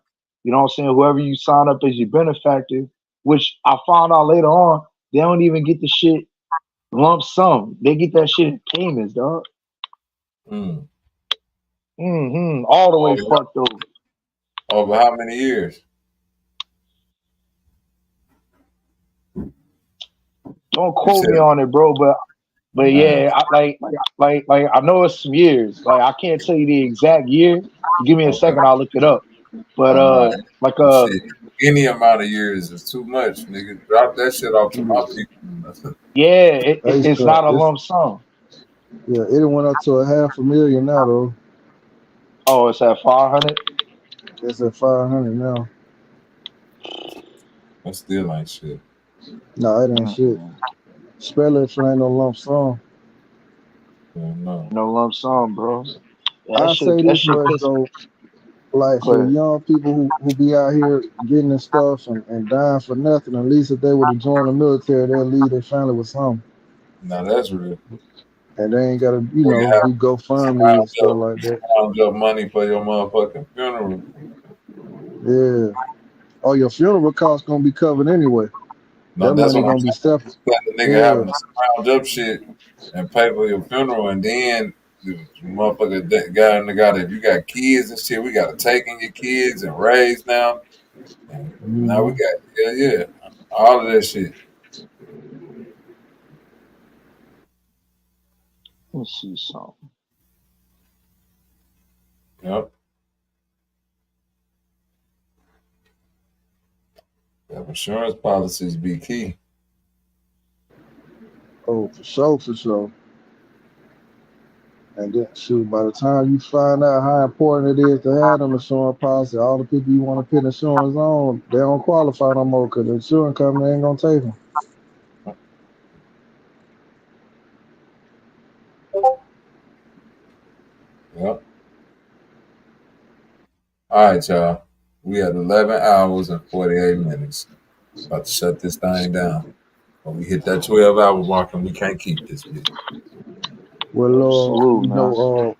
you know what I'm saying, whoever you sign up as your benefactor, which I found out later on, they don't even get the shit lump sum. They get that shit in payments, dog. Mm. All the way Over, fucked over. over how many years? Don't quote me on it, bro, but Man. yeah, like I know it's some years. Like I can't tell you the exact year. Give me a Okay. second, I'll look it up. But No. Shit. Any amount of years is too much, nigga. Drop that shit off to my people. yeah, it's Extra. not a lump sum. Yeah, it went up to $500,000 now though. Oh, it's at 500. It's at 500 now. That still ain't shit. No, it ain't shit. Spell it ain't no lump sum. Yeah, no. No lump sum, bro. Yeah, I say that this shit much pissed. though, like Go for the ahead. young people who be out here getting in stuff and dying for nothing, at least if they would have joined the military, they'll leave their family with something. Now that's real. And they ain't gotta, We have do GoFundMe and stuff like that. round up money for your motherfucking funeral. Yeah. Oh, your funeral costs gonna be covered anyway. No, That that's money what I'm gonna be saying. separate. You got the nigga Yeah. having to scrounge up shit and pay for your funeral, and then the motherfucker that guy in the guy that if you got kids and shit, we gotta take in your kids and raise now. And now we got all of that shit. Let's see something. Yep. That insurance policies be key. Oh, for sure, for sure. And then, shoot, by the time you find out how important it is to have an insurance policy, all the people you want to put insurance on, they don't qualify no more because the insurance company ain't gonna take them. Yep. All right, y'all. We at 11 hours and 48 minutes. About to shut this thing down. When we hit that 12-hour mark and we can't keep this bitch. Well, Salute, man.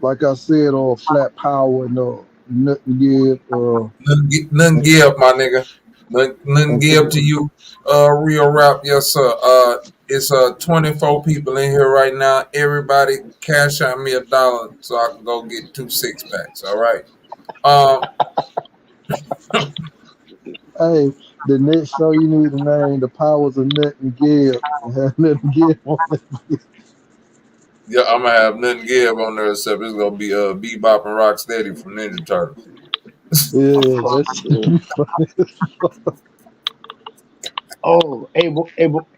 like I said, flat power, nothing give, Nothing give, my nigga. Nothing and give to you. Real rap, yes sir. It's 24 people in here right now. Everybody cash out me $1 so I can go get 2 6-packs. All right. hey, the next show you need to name the powers of nothing give. Have nothing give on it. Yeah, I'm gonna have nothing give on there except it's gonna be Bebop and Rocksteady from Ninja Turtles. Yeah, Fucking that's dude. Oh,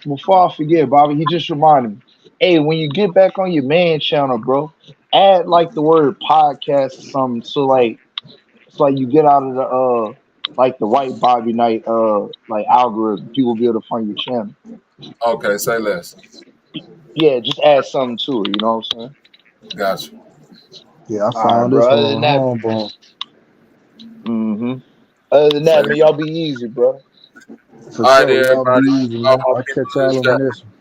before I forget, Bobby, he just reminded me. Hey, when you get back on your main channel, bro, add like the word podcast or something, so you get out of the like the white Bobby night like algorithm. People will be able to find your channel. Okay, say less. Yeah, just add something to it. You know what I'm saying? Gotcha. Yeah, I All right, found this bro. one Other than on that, Homebone. other than Say that, less. man, y'all be easy, bro. For All right, sure. Y'all be everybody. easy, All man. my I'll people catch in the y'all on the chat. next one.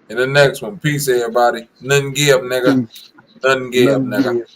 In the next one, peace, everybody. Nothing give, nigga. Peace. Nothing give, Nothing nigga. give.